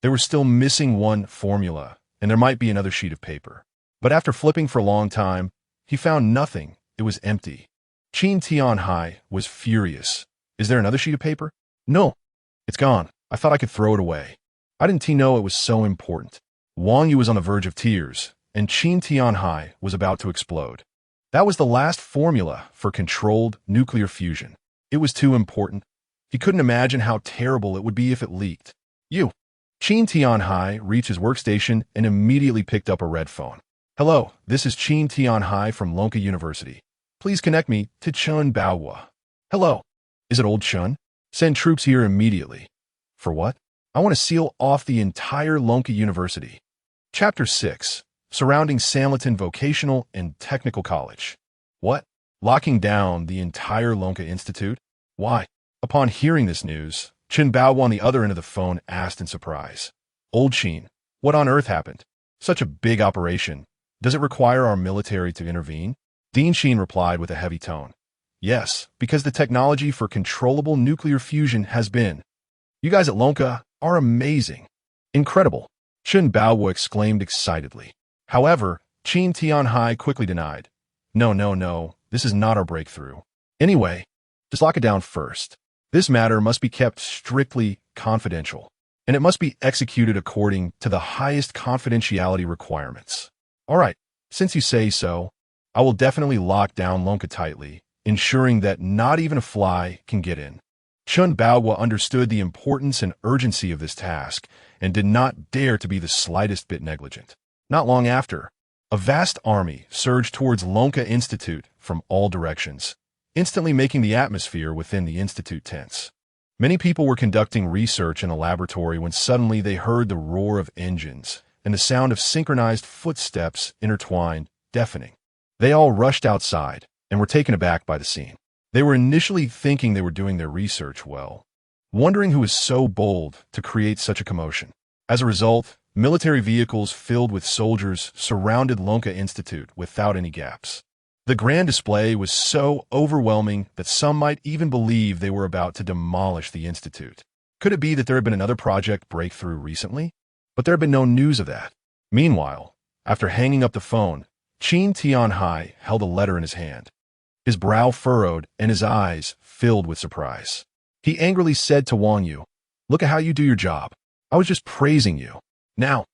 There was still missing one formula, and there might be another sheet of paper. But after flipping for a long time, he found nothing. It was empty. Qin Tianhai was furious. Is there another sheet of paper? No. It's gone. I thought I could throw it away. I didn't know it was so important. Wang Yu was on the verge of tears, and Qin Tianhai was about to explode. That was the last formula for controlled nuclear fusion. It was too important. He couldn't imagine how terrible it would be if it leaked. Qin Tianhai reached his workstation and immediately picked up a red phone. Hello, this is Qin Tianhai from Lonka University. Please connect me to Chun Baohua. Hello. Is it old Chun? Send troops here immediately. For what? I want to seal off the entire Lonka University. Chapter 6. Surrounding Sanlitun Vocational and Technical College. What? Locking down the entire Lonka Institute? Why? Upon hearing this news, Chun Baohua on the other end of the phone asked in surprise. Old Qin, what on earth happened? Such a big operation. Does it require our military to intervene? Dean Qin replied with a heavy tone. Yes, because the technology for controllable nuclear fusion has been. You guys at Lonka are amazing. Incredible. Chun Baohua exclaimed excitedly. However, Qin Tianhai quickly denied. No, this is not our breakthrough. Anyway, just lock it down first. This matter must be kept strictly confidential, and it must be executed according to the highest confidentiality requirements. All right, since you say so, I will definitely lock down Lonka tightly, ensuring that not even a fly can get in. Chun Baohua understood the importance and urgency of this task and did not dare to be the slightest bit negligent. Not long after, a vast army surged towards Lonka Institute from all directions, instantly making the atmosphere within the institute tense. Many people were conducting research in a laboratory when suddenly they heard the roar of engines and the sound of synchronized footsteps intertwined, deafening. They all rushed outside and were taken aback by the scene. They were initially thinking they were doing their research well, wondering who was so bold to create such a commotion. As a result, military vehicles filled with soldiers surrounded Lonka Institute without any gaps. The grand display was so overwhelming that some might even believe they were about to demolish the institute. Could it be that there had been another project breakthrough recently? But there had been no news of that. Meanwhile, after hanging up the phone, Qin Tianhai held a letter in his hand. His brow furrowed and his eyes filled with surprise. He angrily said to Wang Yu, "Look at how you do your job. I was just praising you. Now,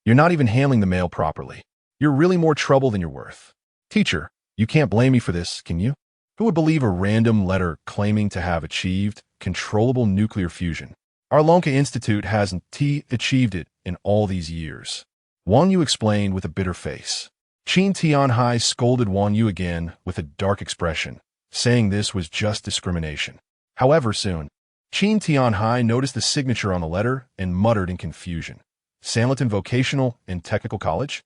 you're not even handling the mail properly. You're really more trouble than you're worth. Teacher, you can't blame me for this, can you? Who would believe a random letter claiming to have achieved controllable nuclear fusion? Our Lonka Institute hasn't achieved it in all these years." Wang Yu explained with a bitter face. Qin Tianhai scolded Wang Yu again with a dark expression, saying this was just discrimination. However, soon, Qin Tianhai noticed the signature on the letter and muttered in confusion. Sanlitun Vocational and Technical College?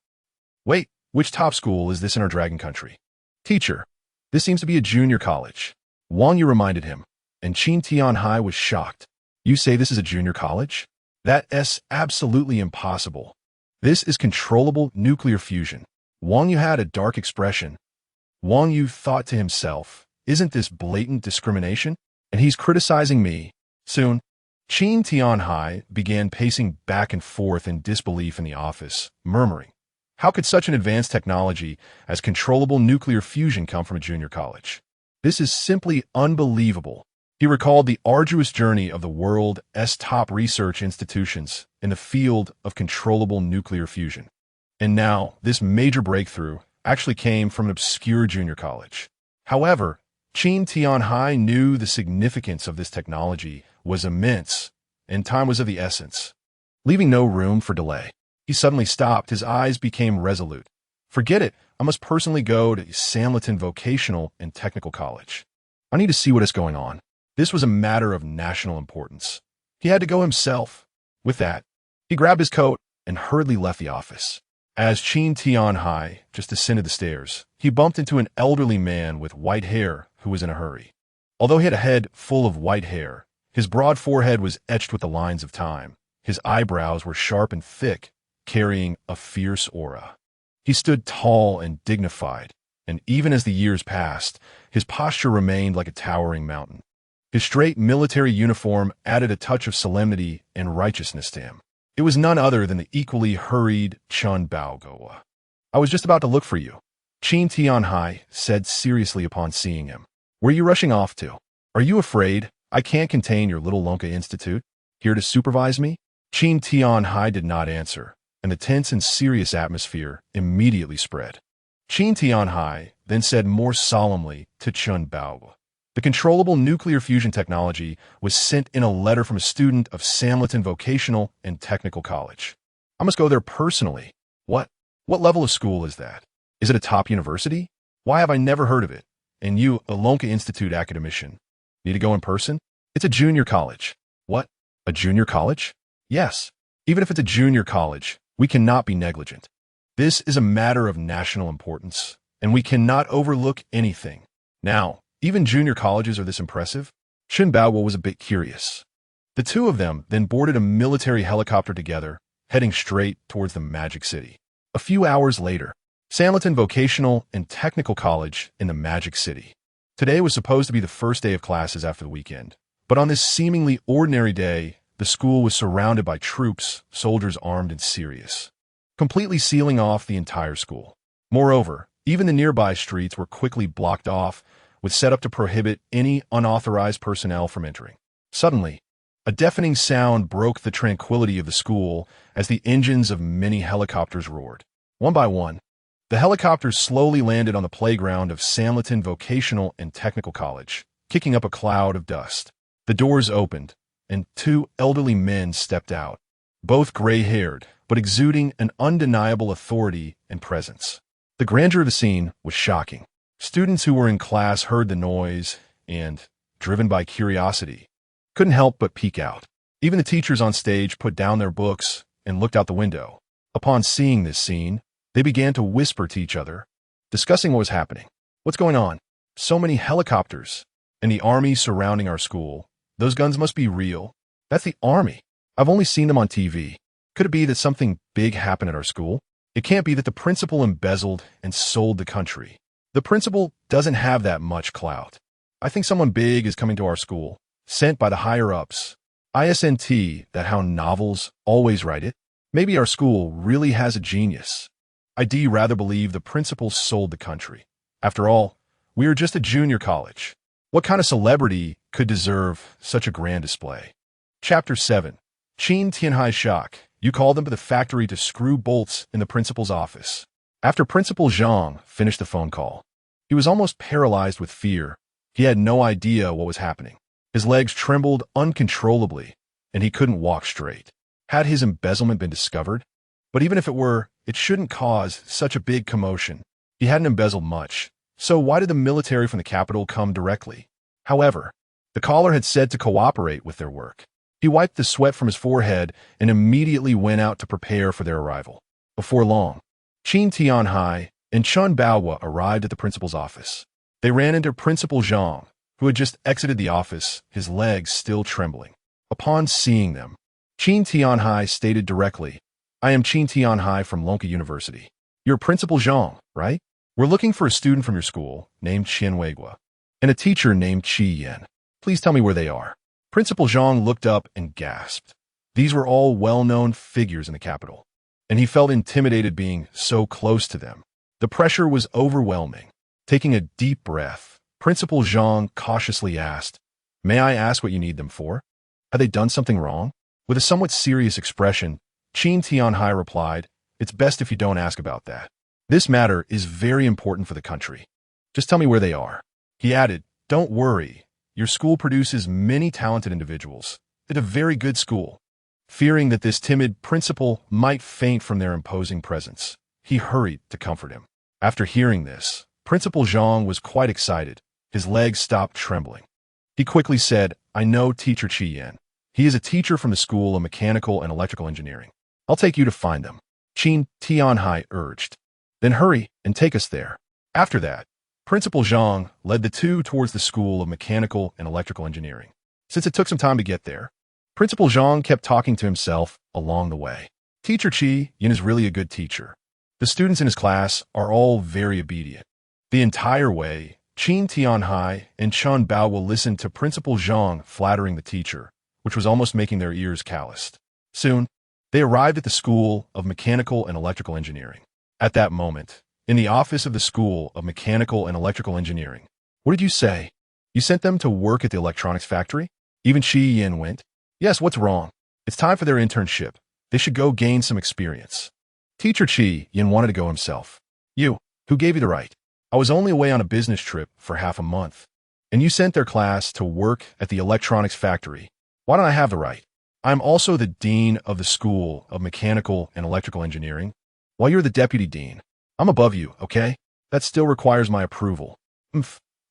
Wait, which top school is this in our dragon country? Teacher, this seems to be a junior college. Wang Yu reminded him, and Qin Tianhai was shocked. You say this is a junior college? That's absolutely impossible. This is controllable nuclear fusion. Wang Yu had a dark expression. Wang Yu thought to himself, isn't this blatant discrimination? And he's criticizing me. Soon, Qin Tianhai began pacing back and forth in disbelief in the office, murmuring, how could such an advanced technology as controllable nuclear fusion come from a junior college? This is simply unbelievable. He recalled the arduous journey of the world's top research institutions in the field of controllable nuclear fusion. And now, this major breakthrough actually came from an obscure junior college. However, Qin Tianhai knew the significance of this technology was immense, and time was of the essence. Leaving no room for delay, he suddenly stopped. His eyes became resolute. Forget it. I must personally go to Samleton Vocational and Technical College. I need to see what is going on. This was a matter of national importance. He had to go himself. With that, he grabbed his coat and hurriedly left the office. As Qin Tianhai just descended the stairs, he bumped into an elderly man with white hair who was in a hurry. Although he had a head full of white hair, his broad forehead was etched with the lines of time. His eyebrows were sharp and thick, carrying a fierce aura. He stood tall and dignified, and even as the years passed, his posture remained like a towering mountain. His straight military uniform added a touch of solemnity and righteousness to him. It was none other than the equally hurried Chun Baogo. I was just about to look for you, Qin Tianhai said seriously upon seeing him. Where are you rushing off to? Are you afraid I can't contain your little Lonka Institute? Here to supervise me? Qin Tianhai did not answer, and the tense and serious atmosphere immediately spread. Qin Tianhai then said more solemnly to Chun Bao, the controllable nuclear fusion technology was sent in a letter from a student of Samleton Vocational and Technical College. I must go there personally. What level of school is that? Is it a top university? Why have I never heard of it? And you, a Lonka Institute academician, need to go in person? It's a junior college. What? A junior college? Yes. Even if it's a junior college, we cannot be negligent. This is a matter of national importance, and we cannot overlook anything. Now, even junior colleges are this impressive? Chun Baoguo was a bit curious. The two of them then boarded a military helicopter together, heading straight towards the Magic City. A few hours later, Samleton Vocational and Technical College in the Magic City. Today was supposed to be the first day of classes after the weekend, but on this seemingly ordinary day, the school was surrounded by troops, soldiers armed and serious, completely sealing off the entire school. Moreover, even the nearby streets were quickly blocked off, was set up to prohibit any unauthorized personnel from entering. Suddenly, a deafening sound broke the tranquility of the school as the engines of many helicopters roared. One by one, the helicopters slowly landed on the playground of Samleton Vocational and Technical College, kicking up a cloud of dust. The doors opened, and two elderly men stepped out, both gray-haired, but exuding an undeniable authority and presence. The grandeur of the scene was shocking. Students who were in class heard the noise and, driven by curiosity, couldn't help but peek out. Even the teachers on stage put down their books and looked out the window. Upon seeing this scene, they began to whisper to each other, discussing what was happening. What's going on? So many helicopters. And the army surrounding our school. Those guns must be real. That's the army. I've only seen them on TV. Could it be that something big happened at our school? It can't be that the principal embezzled and sold the country. The principal doesn't have that much clout. I think someone big is coming to our school, sent by the higher-ups. ISNT, that how novels always write it. Maybe our school really has a genius. I'd rather believe the principal sold the country. After all, we are just a junior college. What kind of celebrity could deserve such a grand display? Chapter 7. Qin Tianhai shock. You called them to the factory to screw bolts in the principal's office. After Principal Zhang finished the phone call, he was almost paralyzed with fear. He had no idea what was happening. His legs trembled uncontrollably, and he couldn't walk straight. Had his embezzlement been discovered? But even if it were, it shouldn't cause such a big commotion. He hadn't embezzled much, so why did the military from the capital come directly? However, the caller had said to cooperate with their work. He wiped the sweat from his forehead and immediately went out to prepare for their arrival. Before long, Qin Tianhai and Chun Baohua arrived at the principal's office. They ran into Principal Zhang, who had just exited the office, his legs still trembling. Upon seeing them, Qin Tianhai stated directly, "I am Qin Tianhai from Lonka University. You're Principal Zhang, right? We're looking for a student from your school named Qian Weigua and a teacher named Qi Yan. Please tell me where they are." Principal Zhang looked up and gasped. These were all well-known figures in the capital, and he felt intimidated being so close to them. The pressure was overwhelming. Taking a deep breath, Principal Zhang cautiously asked, "May I ask what you need them for? Have they done something wrong?" With a somewhat serious expression, Qin Tianhai replied, "It's best if you don't ask about that. This matter is very important for the country. Just tell me where they are." He added, "Don't worry. Your school produces many talented individuals. It's a very good school." Fearing that this timid principal might faint from their imposing presence, he hurried to comfort him. After hearing this, Principal Zhang was quite excited. His legs stopped trembling. He quickly said, "I know Teacher Qi Yan. He is a teacher from the School of Mechanical and Electrical Engineering. I'll take you to find them." Qin Tianhai urged. "Then hurry and take us there." After that, Principal Zhang led the two towards the School of Mechanical and Electrical Engineering. Since it took some time to get there, Principal Zhang kept talking to himself along the way. Teacher Qi Yan is really a good teacher. The students in his class are all very obedient. The entire way, Qin Tianhai and Chun Bao will listen to Principal Zhang flattering the teacher, which was almost making their ears calloused. Soon, they arrived at the School of Mechanical and Electrical Engineering. At that moment, in the office of the School of Mechanical and Electrical Engineering, "What did you say? You sent them to work at the electronics factory?" Even Qi Yan went. "Yes, what's wrong? It's time for their internship. They should go gain some experience." Teacher Qi Yan wanted to go himself. "You, who gave you the right? I was only away on a business trip for half a month, and you sent their class to work at the electronics factory. Why don't I have the right? I'm also the dean of the School of Mechanical and Electrical Engineering, while you're the deputy dean. I'm above you, okay? That still requires my approval."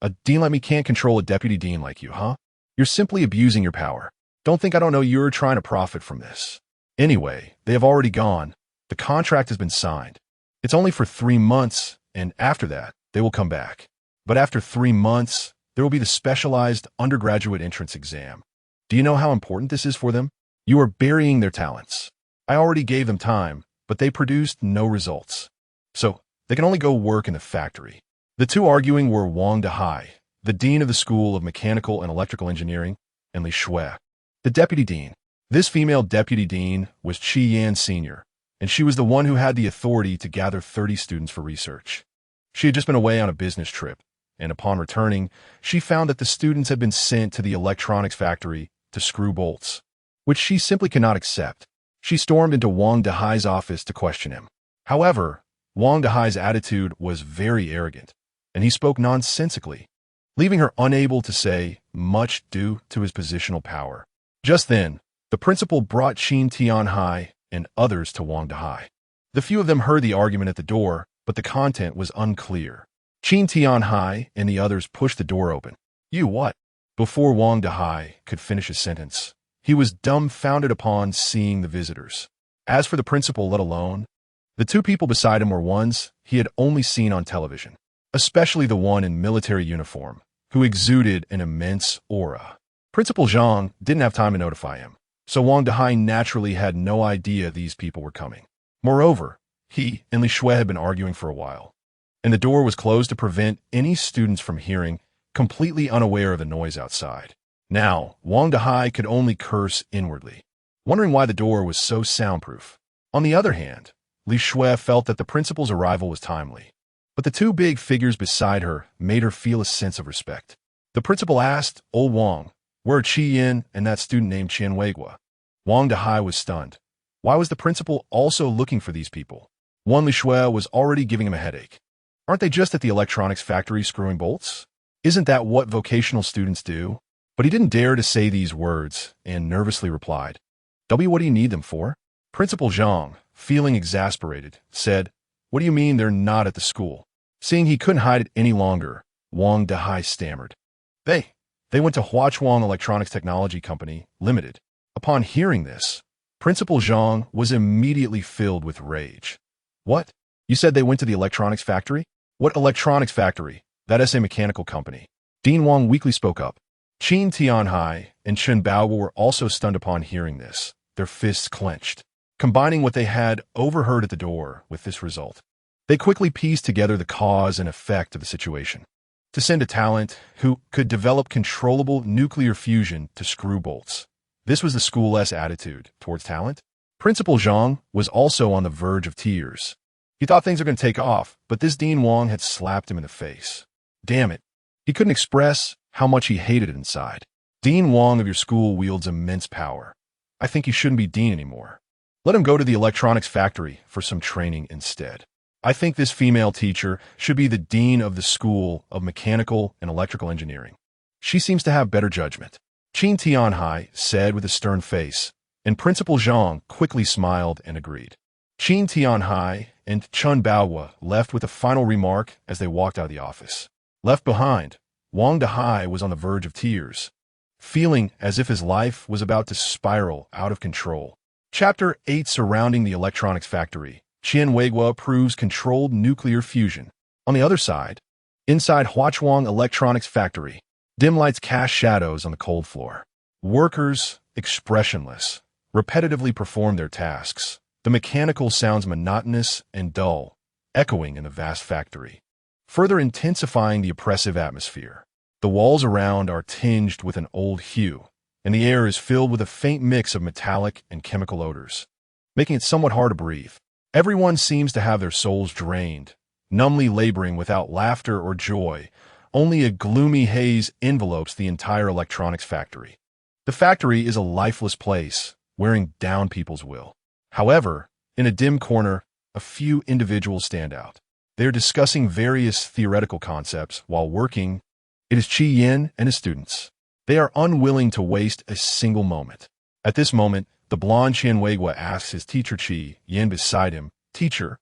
A dean like me can't control a deputy dean like you, huh? You're simply abusing your power. Don't think I don't know you're trying to profit from this. Anyway, they have already gone. The contract has been signed. It's only for 3 months, and after that, they will come back. But after 3 months, there will be the specialized undergraduate entrance exam. Do you know how important this is for them? You are burying their talents. I already gave them time, but they produced no results. So, they can only go work in the factory. The two arguing were Wang Dehai, the dean of the School of Mechanical and Electrical Engineering, and Li Shui, the deputy dean. This female deputy dean was Qi Yan Sr., and she was the one who had the authority to gather 30 students for research. She had just been away on a business trip, and upon returning, she found that the students had been sent to the electronics factory to screw bolts, which she simply could not accept. She stormed into Wang Dehai's office to question him. However, Wang Dehai's attitude was very arrogant, and he spoke nonsensically, leaving her unable to say much due to his positional power. Just then, the principal brought Qin Tianhai and others to Wang Dehai. The few of them heard the argument at the door, but the content was unclear. Qin Tianhai and the others pushed the door open. "You what?" Before Wang Dehai could finish his sentence, he was dumbfounded upon seeing the visitors. As for the principal, let alone, the two people beside him were ones he had only seen on television, especially the one in military uniform, who exuded an immense aura. Principal Zhang didn't have time to notify him, so Wang Dehai naturally had no idea these people were coming. Moreover, he and Li Shui had been arguing for a while, and the door was closed to prevent any students from hearing, completely unaware of the noise outside. Now, Wang Dehai could only curse inwardly, wondering why the door was so soundproof. On the other hand, Li Shui felt that the principal's arrival was timely, but the two big figures beside her made her feel a sense of respect. The principal asked, "Old Wang, where are Qi Yan and that student named Qian Weigua?" Wang Dehai was stunned. Why was the principal also looking for these people? One Li Shui was already giving him a headache. Aren't they just at the electronics factory screwing bolts? Isn't that what vocational students do? But he didn't dare to say these words and nervously replied, What do you need them for?" Principal Zhang, feeling exasperated, said, "What do you mean they're not at the school?" Seeing he couldn't hide it any longer, Wang Dehai stammered. They went to Huachuang Electronics Technology Company, Limited. Upon hearing this, Principal Zhang was immediately filled with rage. "What? You said they went to the electronics factory? What electronics factory? That is a mechanical company. Dean Wang weakly spoke up. Qin Tianhai and Chen Bao were also stunned upon hearing this, their fists clenched, combining what they had overheard at the door with this result. They quickly pieced together the cause and effect of the situation. To send a talent who could develop controllable nuclear fusion to screw bolts. This was the school's attitude towards talent. Principal Zhang was also on the verge of tears. He thought things were going to take off, but this Dean Wang had slapped him in the face. Damn it. He couldn't express how much he hated it inside. Dean Wang of your school wields immense power. I think he shouldn't be dean anymore. Let him go to the electronics factory for some training instead. I think this female teacher should be the dean of the School of Mechanical and Electrical Engineering. She seems to have better judgment. Qin Tianhai said with a stern face, and Principal Zhang quickly smiled and agreed. Qin Tianhai and Chen Baohua left with a final remark as they walked out of the office. Left behind, Wang Dehai was on the verge of tears, feeling as if his life was about to spiral out of control. Chapter 8 surrounding the electronics factory. Qian Weigua proves controlled nuclear fusion. On the other side, inside Huachuang Electronics Factory, dim lights cast shadows on the cold floor. Workers, expressionless, repetitively perform their tasks. The mechanical sounds monotonous and dull, echoing in the vast factory, further intensifying the oppressive atmosphere. The walls around are tinged with an old hue, and the air is filled with a faint mix of metallic and chemical odors, making it somewhat hard to breathe. Everyone seems to have their souls drained, numbly laboring without laughter or joy. Only a gloomy haze envelopes the entire electronics factory. The factory is a lifeless place, wearing down people's will. However, in a dim corner, a few individuals stand out. They are discussing various theoretical concepts while working. It is Qi Yin and his students. They are unwilling to waste a single moment. At this moment, the blonde Qian Weigua asks his teacher Qi Yin beside him, "Teacher,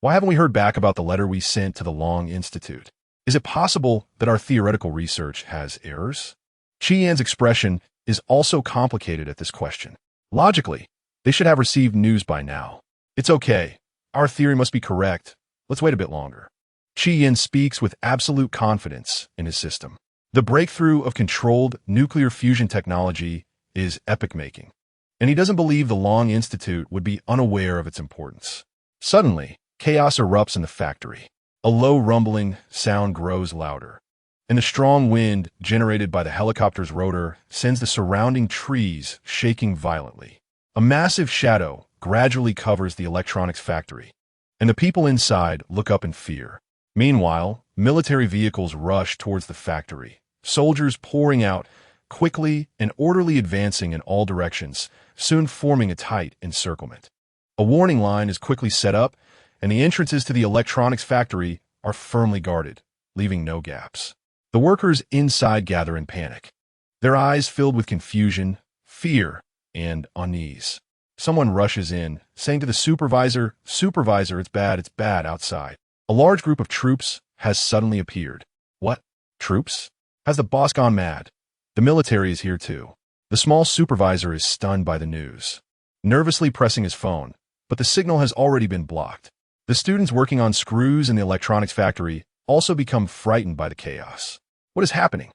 why haven't we heard back about the letter we sent to the Long Institute? Is it possible that our theoretical research has errors?" Qi Yin's expression is also complicated at this question. Logically, they should have received news by now. It's okay. Our theory must be correct. Let's wait a bit longer. Qi Yin speaks with absolute confidence in his system. The breakthrough of controlled nuclear fusion technology is epoch-making, and he doesn't believe the Long Institute would be unaware of its importance. Suddenly, chaos erupts in the factory. A low rumbling sound grows louder, and the strong wind generated by the helicopter's rotor sends the surrounding trees shaking violently. A massive shadow gradually covers the electronics factory, and the people inside look up in fear. Meanwhile, military vehicles rush towards the factory, soldiers pouring out, quickly and orderly advancing in all directions, soon forming a tight encirclement. A warning line is quickly set up, and the entrances to the electronics factory are firmly guarded, leaving no gaps. The workers inside gather in panic, their eyes filled with confusion, fear, and unease. Someone rushes in, saying to the supervisor, "Supervisor, it's bad outside." A large group of troops has suddenly appeared. What? Troops? Has the boss gone mad? The military is here too. The small supervisor is stunned by the news, nervously pressing his phone, but the signal has already been blocked. The students working on screws in the electronics factory also become frightened by the chaos. What is happening?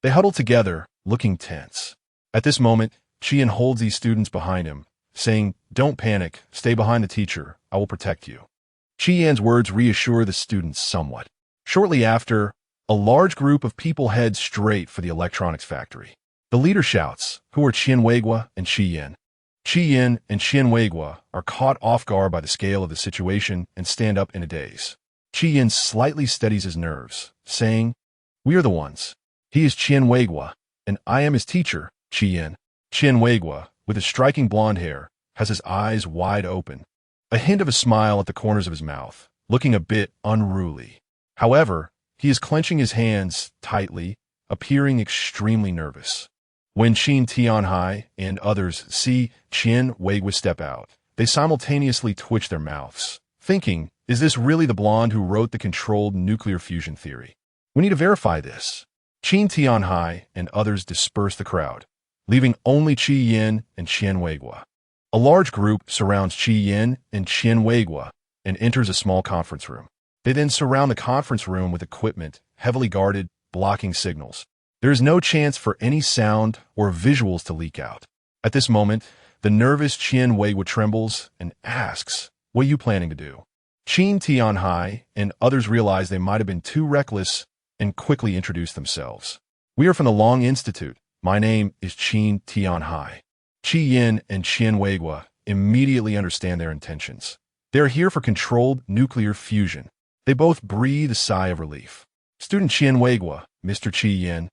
They huddle together, looking tense. At this moment, Qian holds these students behind him, saying, "Don't panic, stay behind the teacher, I will protect you." Qian's words reassure the students somewhat. Shortly after, a large group of people heads straight for the electronics factory. The leader shouts, "Who are Qian Weigua and Qi Yin?" Qi Yin and Qian Weigua are caught off guard by the scale of the situation and stand up in a daze. Qi Yin slightly steadies his nerves, saying, "We are the ones. He is Qian Weigua, and I am his teacher, Qi Yin." Qian Weigua, with his striking blonde hair, has his eyes wide open, a hint of a smile at the corners of his mouth, looking a bit unruly. However, he is clenching his hands tightly, appearing extremely nervous. When Qin Tianhai and others see Qian Weigua step out, they simultaneously twitch their mouths, thinking, "Is this really the blonde who wrote the controlled nuclear fusion theory? We need to verify this." Qin Tianhai and others disperse the crowd, leaving only Qi Yin and Qian Weigua. A large group surrounds Qi Yin and Qian Weigua and enters a small conference room. They then surround the conference room with equipment, heavily guarded, blocking signals. There is no chance for any sound or visuals to leak out. At this moment, the nervous Qian Weiwa trembles and asks, "What are you planning to do?" Qin Tianhai and others realize they might have been too reckless and quickly introduce themselves. "We are from the Long Institute. My name is Qin Tianhai." Qi Yin and Qian Weiwa immediately understand their intentions. They are here for controlled nuclear fusion. They both breathe a sigh of relief. "Student Qian Weiwa, Mr. Qi Yin,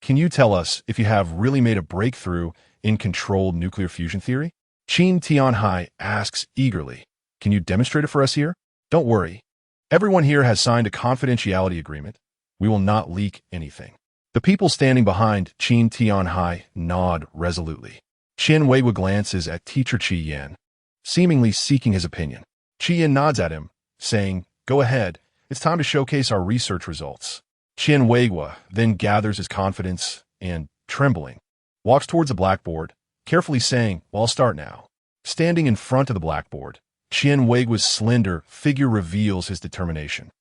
can you tell us if you have really made a breakthrough in controlled nuclear fusion theory?" Qin Tianhai asks eagerly. "Can you demonstrate it for us here?" "Don't worry. Everyone here has signed a confidentiality agreement. We will not leak anything." The people standing behind Qin Tianhai nod resolutely. Qian Weiwa glances at teacher Qi Yin, seemingly seeking his opinion. Qi Yin nods at him, saying, "Go ahead. It's time to showcase our research results." Qian Weiwa then gathers his confidence and, trembling, walks towards the blackboard, carefully saying, "Well, I'll start now." Standing in front of the blackboard, Qian Weiwa's slender figure reveals his determination.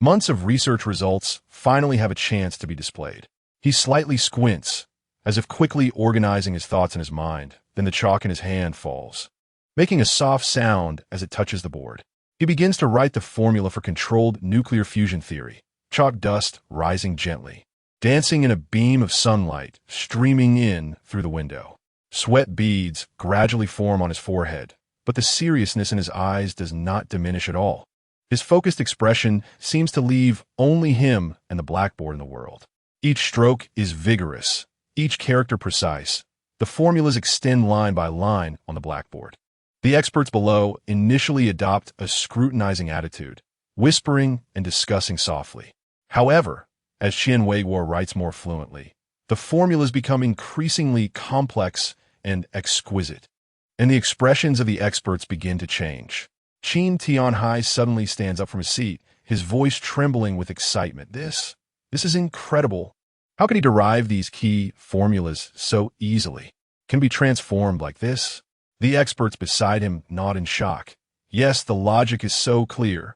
Months of research results finally have a chance to be displayed. He slightly squints, as if quickly organizing his thoughts in his mind. Then the chalk in his hand falls, making a soft sound as it touches the board. He begins to write the formula for controlled nuclear fusion theory, chalk dust rising gently, dancing in a beam of sunlight streaming in through the window. Sweat beads gradually form on his forehead, but the seriousness in his eyes does not diminish at all. His focused expression seems to leave only him and the blackboard in the world. Each stroke is vigorous, each character precise. The formulas extend line by line on the blackboard. The experts below initially adopt a scrutinizing attitude, whispering and discussing softly. However, as Qian Weiwa writes more fluently, the formulas become increasingly complex and exquisite, and the expressions of the experts begin to change. Qin Tianhai suddenly stands up from his seat, his voice trembling with excitement. This is incredible. How could he derive these key formulas so easily? Can be transformed like this? The experts beside him nod in shock. Yes, the logic is so clear,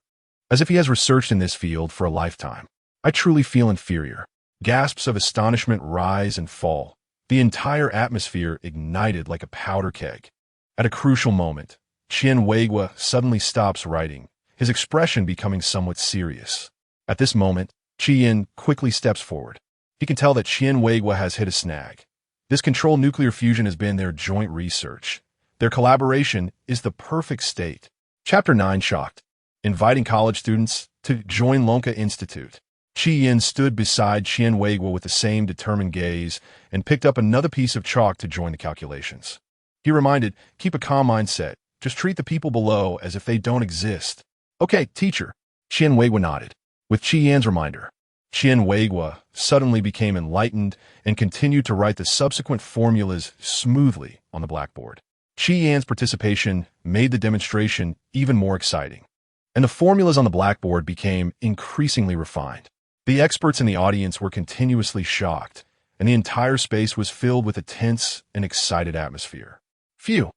as if he has researched in this field for a lifetime. "I truly feel inferior." Gasps of astonishment rise and fall, the entire atmosphere ignited like a powder keg. At a crucial moment, Qian Weiwa suddenly stops writing, his expression becoming somewhat serious. At this moment, Qi Yin quickly steps forward. He can tell that Qian Weiwa has hit a snag. This controlled nuclear fusion has been their joint research. Their collaboration is the perfect state. Chapter 9 Shocked. Inviting college students to join Lonka Institute. Qi Yin stood beside Qian Weiwa with the same determined gaze and picked up another piece of chalk to join the calculations. He reminded, "Keep a calm mindset. Just treat the people below as if they don't exist." "Okay, teacher." Qian Weiwa nodded. With Qi Yin's reminder, Qian Weiwa suddenly became enlightened and continued to write the subsequent formulas smoothly on the blackboard. Qi Yin's participation made the demonstration even more exciting, and the formulas on the blackboard became increasingly refined. The experts in the audience were continuously shocked, and the entire space was filled with a tense and excited atmosphere. Phew!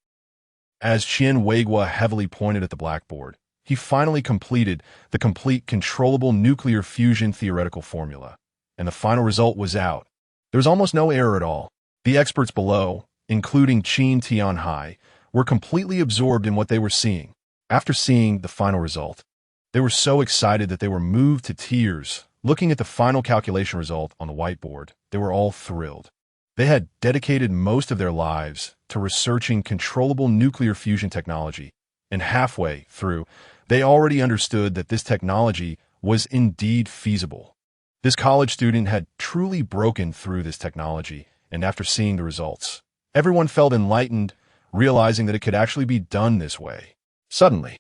As Qian Weiwa heavily pointed at the blackboard, he finally completed the complete controllable nuclear fusion theoretical formula, and the final result was out. There was almost no error at all. The experts below, including Qin Tianhai, were completely absorbed in what they were seeing. After seeing the final result, they were so excited that they were moved to tears. Looking at the final calculation result on the whiteboard, they were all thrilled. They had dedicated most of their lives to researching controllable nuclear fusion technology, and halfway through, they already understood that this technology was indeed feasible. This college student had truly broken through this technology, and after seeing the results, everyone felt enlightened, realizing that it could actually be done this way. Suddenly,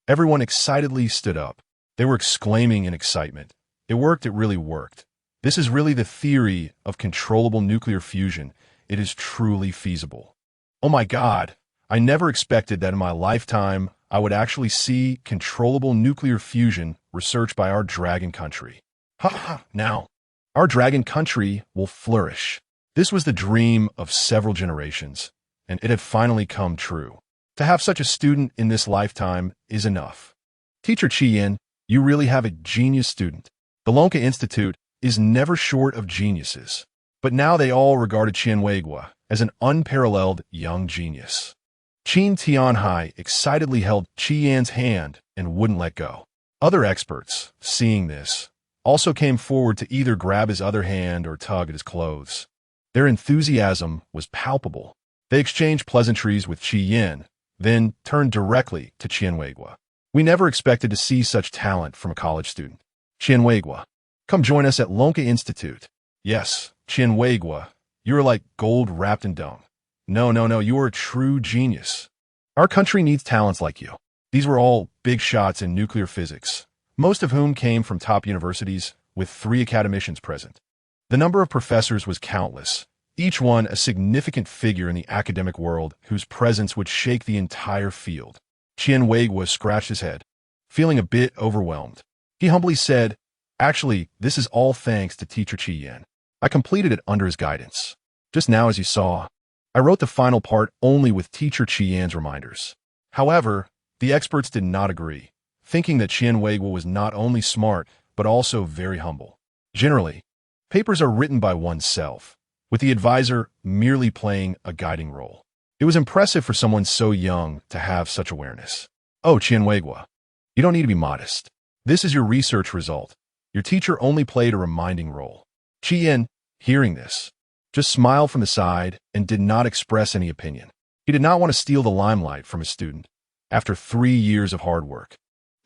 everyone excitedly stood up. They were exclaiming in excitement. "It worked, it really worked. This is really the theory of controllable nuclear fusion. It is truly feasible. Oh my God, I never expected that in my lifetime I would actually see controllable nuclear fusion researched by our dragon country. Ha ha, now, our dragon country will flourish." This was the dream of several generations, and it had finally come true. To have such a student in this lifetime is enough. Teacher Qi Yin, you really have a genius student. The Lonka Institute is never short of geniuses. But now they all regarded Qian as an unparalleled young genius. Qin Tianhai excitedly held Qi Yan's hand and wouldn't let go. Other experts, seeing this, also came forward to either grab his other hand or tug at his clothes. Their enthusiasm was palpable. They exchanged pleasantries with Qi Yan, then turned directly to Qian. We never expected to see such talent from a college student. Qian, come join us at Lonka Institute. Yes, Qian, you're like gold wrapped in dung. No, you are a true genius. Our country needs talents like you. These were all big shots in nuclear physics, most of whom came from top universities, with 3 academicians present. The number of professors was countless, each one a significant figure in the academic world whose presence would shake the entire field. Qian scratched his head, feeling a bit overwhelmed. He humbly said, "Actually, this is all thanks to Teacher Qi Yan. I completed it under his guidance. Just now, as you saw, I wrote the final part only with Teacher Qi Yan's reminders." However, the experts did not agree, thinking that Qian was not only smart, but also very humble. Generally, papers are written by oneself, with the advisor merely playing a guiding role. It was impressive for someone so young to have such awareness. Oh, Qian, you don't need to be modest. This is your research result. Your teacher only played a reminding role. Qi Yan, hearing this, just smiled from the side and did not express any opinion. He did not want to steal the limelight from his student. After 3 years of hard work,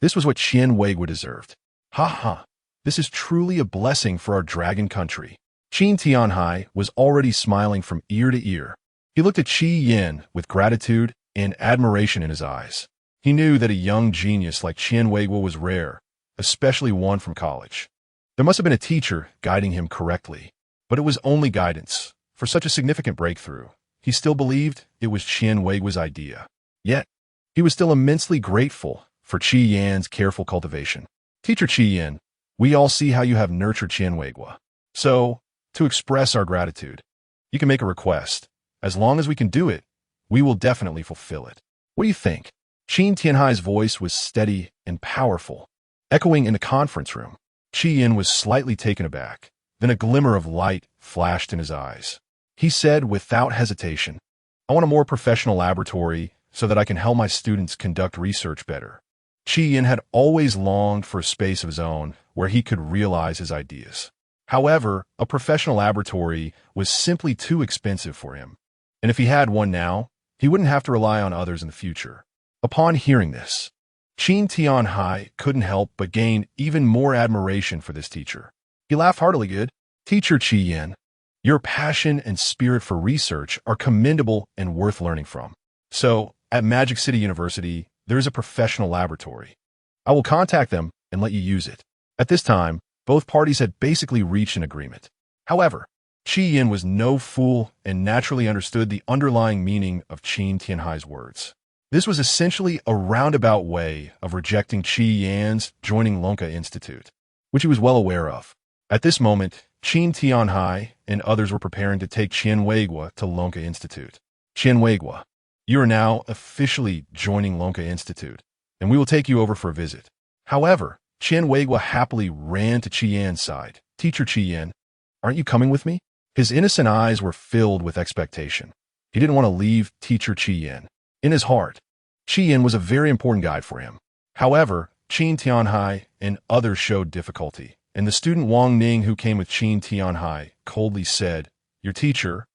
this was what Qian deserved. Ha! This is truly a blessing for our dragon country. Qin Tianhai was already smiling from ear to ear. He looked at Qi Yan with gratitude and admiration in his eyes. He knew that a young genius like Qian was rare, especially one from college. There must have been a teacher guiding him correctly, but it was only guidance. For such a significant breakthrough, he still believed it was Qian idea. Yet, he was still immensely grateful for Qi Yan's careful cultivation. Teacher Qi Yan, we all see how you have nurtured Qian. So, to express our gratitude, you can make a request. As long as we can do it, we will definitely fulfill it. What do you think? Qin Tianhai's voice was steady and powerful, echoing in the conference room. Qi Yan was slightly taken aback. Then a glimmer of light flashed in his eyes. He said without hesitation, "I want a more professional laboratory so that I can help my students conduct research better." Qi Yan had always longed for a space of his own where he could realize his ideas. However, a professional laboratory was simply too expensive for him. And if he had one now, he wouldn't have to rely on others in the future. Upon hearing this, Qin Tianhai couldn't help but gain even more admiration for this teacher. He laughed heartily. "Good. Teacher Qi Yan, your passion and spirit for research are commendable and worth learning from. So, at Magic City University, there is a professional laboratory. I will contact them and let you use it." At this time, both parties had basically reached an agreement. However, Qi Yan was no fool and naturally understood the underlying meaning of Qin Tianhai's words. This was essentially a roundabout way of rejecting Qi Yan's joining Lonka Institute, which he was well aware of. At this moment, Qin Tianhai and others were preparing to take Qian to Lonka Institute. "Qian, you are now officially joining Lonka Institute, and we will take you over for a visit." However, Qian happily ran to Qi Yan's side. "Teacher Qi Yan, aren't you coming with me?" His innocent eyes were filled with expectation. He didn't want to leave Teacher Qi Yan. In his heart, Qi Yan was a very important guide for him. However, Qin Tianhai and others showed difficulty, and the student Wang Ning who came with Qin Tianhai coldly said, "Your teacher,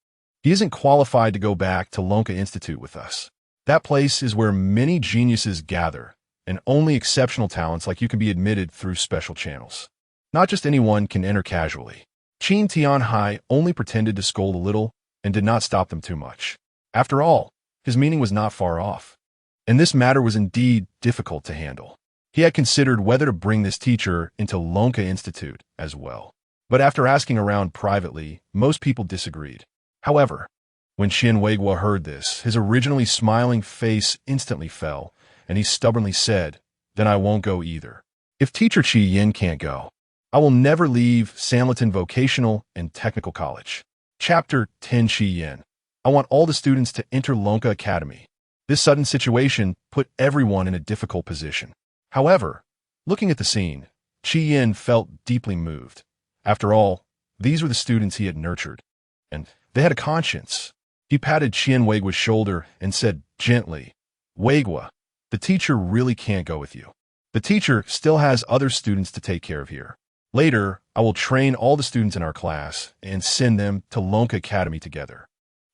he isn't qualified to go back to Lonka Institute with us. That place is where many geniuses gather, and only exceptional talents like you can be admitted through special channels. Not just anyone can enter casually." Qin Tianhai only pretended to scold a little and did not stop them too much. After all, his meaning was not far off, and this matter was indeed difficult to handle. He had considered whether to bring this teacher into Lonka Institute as well. But after asking around privately, most people disagreed. However, when Qian heard this, his originally smiling face instantly fell, and he stubbornly said, "Then I won't go either. If Teacher Qi Yan can't go, I will never leave Sanliton Vocational and Technical College." Chapter 10 Qi Yan. I want all the students to enter Lonka Academy. This sudden situation put everyone in a difficult position. However, looking at the scene, Qi Yan felt deeply moved. After all, these were the students he had nurtured. and they had a conscience. He patted Weigua's shoulder and said gently, "Weigua, the teacher really can't go with you. The teacher still has other students to take care of here. Later, I will train all the students in our class and send them to Lonka Academy together."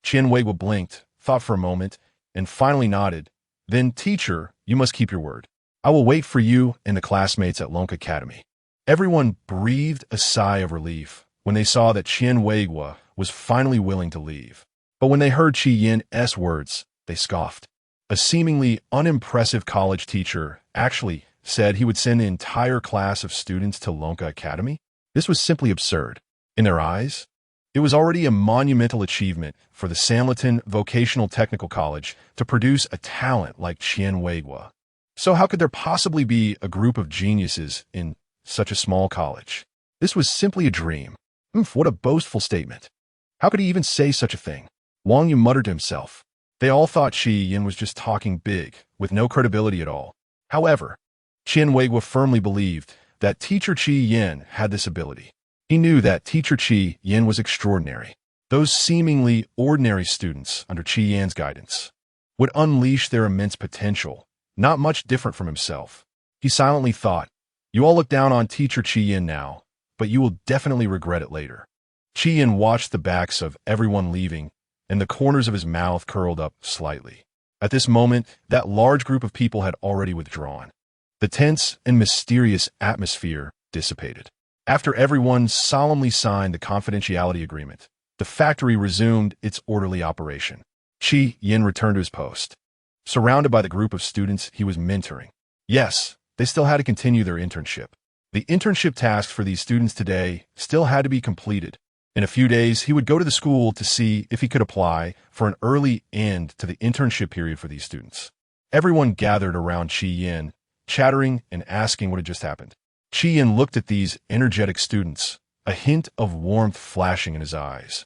Weigua blinked, thought for a moment, and finally nodded. "Then, teacher, you must keep your word. I will wait for you and the classmates at Lonka Academy." Everyone breathed a sigh of relief when they saw that Weigua was finally willing to leave. But when they heard Yin's words, they scoffed. A seemingly unimpressive college teacher actually said he would send the entire class of students to Lonka Academy? This was simply absurd. In their eyes, it was already a monumental achievement for the Sanlitun Vocational Technical College to produce a talent like Weigua. So how could there possibly be a group of geniuses in such a small college? This was simply a dream. What a boastful statement. How could he even say such a thing? Wang Yu muttered to himself. They all thought Yin was just talking big, with no credibility at all. However, Weigua firmly believed that Teacher Yin had this ability. He knew that Teacher Yin was extraordinary. Those seemingly ordinary students, under Yin's guidance, would unleash their immense potential, not much different from himself. He silently thought, "You all look down on Teacher Yin now, but you will definitely regret it later." Yin watched the backs of everyone leaving, and the corners of his mouth curled up slightly. At this moment, that large group of people had already withdrawn. The tense and mysterious atmosphere dissipated. After everyone solemnly signed the confidentiality agreement, the factory resumed its orderly operation. Yin returned to his post, surrounded by the group of students he was mentoring. Yes, they still had to continue their internship. The internship tasks for these students today still had to be completed. In a few days, he would go to the school to see if he could apply for an early end to the internship period for these students. Everyone gathered around Yin, chattering and asking what had just happened. Yin looked at these energetic students, a hint of warmth flashing in his eyes,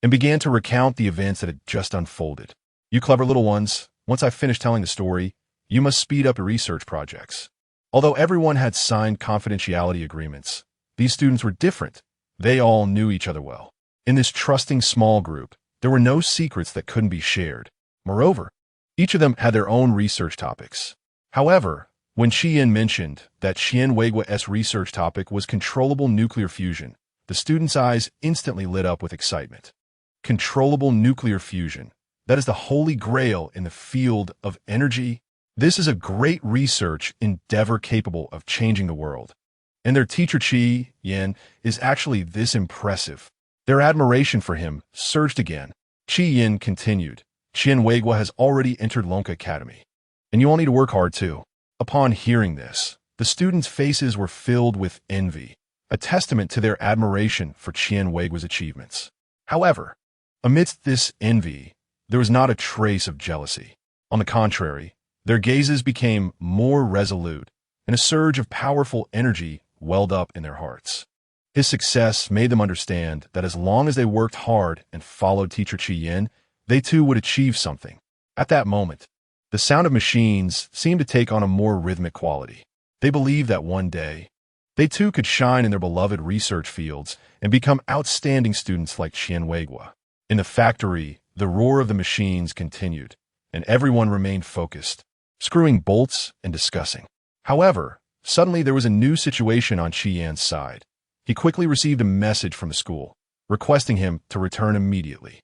and began to recount the events that had just unfolded. "You clever little ones, once I finish telling the story, you must speed up your research projects." Although everyone had signed confidentiality agreements, these students were different. They all knew each other well. In this trusting small group, there were no secrets that couldn't be shared. Moreover, each of them had their own research topics. However, when Yin mentioned that Weigua's research topic was controllable nuclear fusion, the students' eyes instantly lit up with excitement. Controllable nuclear fusion. That is the holy grail in the field of energy. This is a great research endeavor capable of changing the world. And their teacher Yin is actually this impressive. Their admiration for him surged again. Yin continued, "Weigua has already entered Lonka Academy. And you all need to work hard too." Upon hearing this, the students' faces were filled with envy, a testament to their admiration for Weigua's achievements. However, amidst this envy, there was not a trace of jealousy. On the contrary, their gazes became more resolute, and a surge of powerful energy welled up in their hearts. His success made them understand that as long as they worked hard and followed Teacher Yin, they too would achieve something. At that moment, the sound of machines seemed to take on a more rhythmic quality. They believed that one day, they too could shine in their beloved research fields and become outstanding students like Weigua. In the factory, the roar of the machines continued, and everyone remained focused, screwing bolts and discussing. However, suddenly there was a new situation on Yin's side. He quickly received a message from the school, requesting him to return immediately.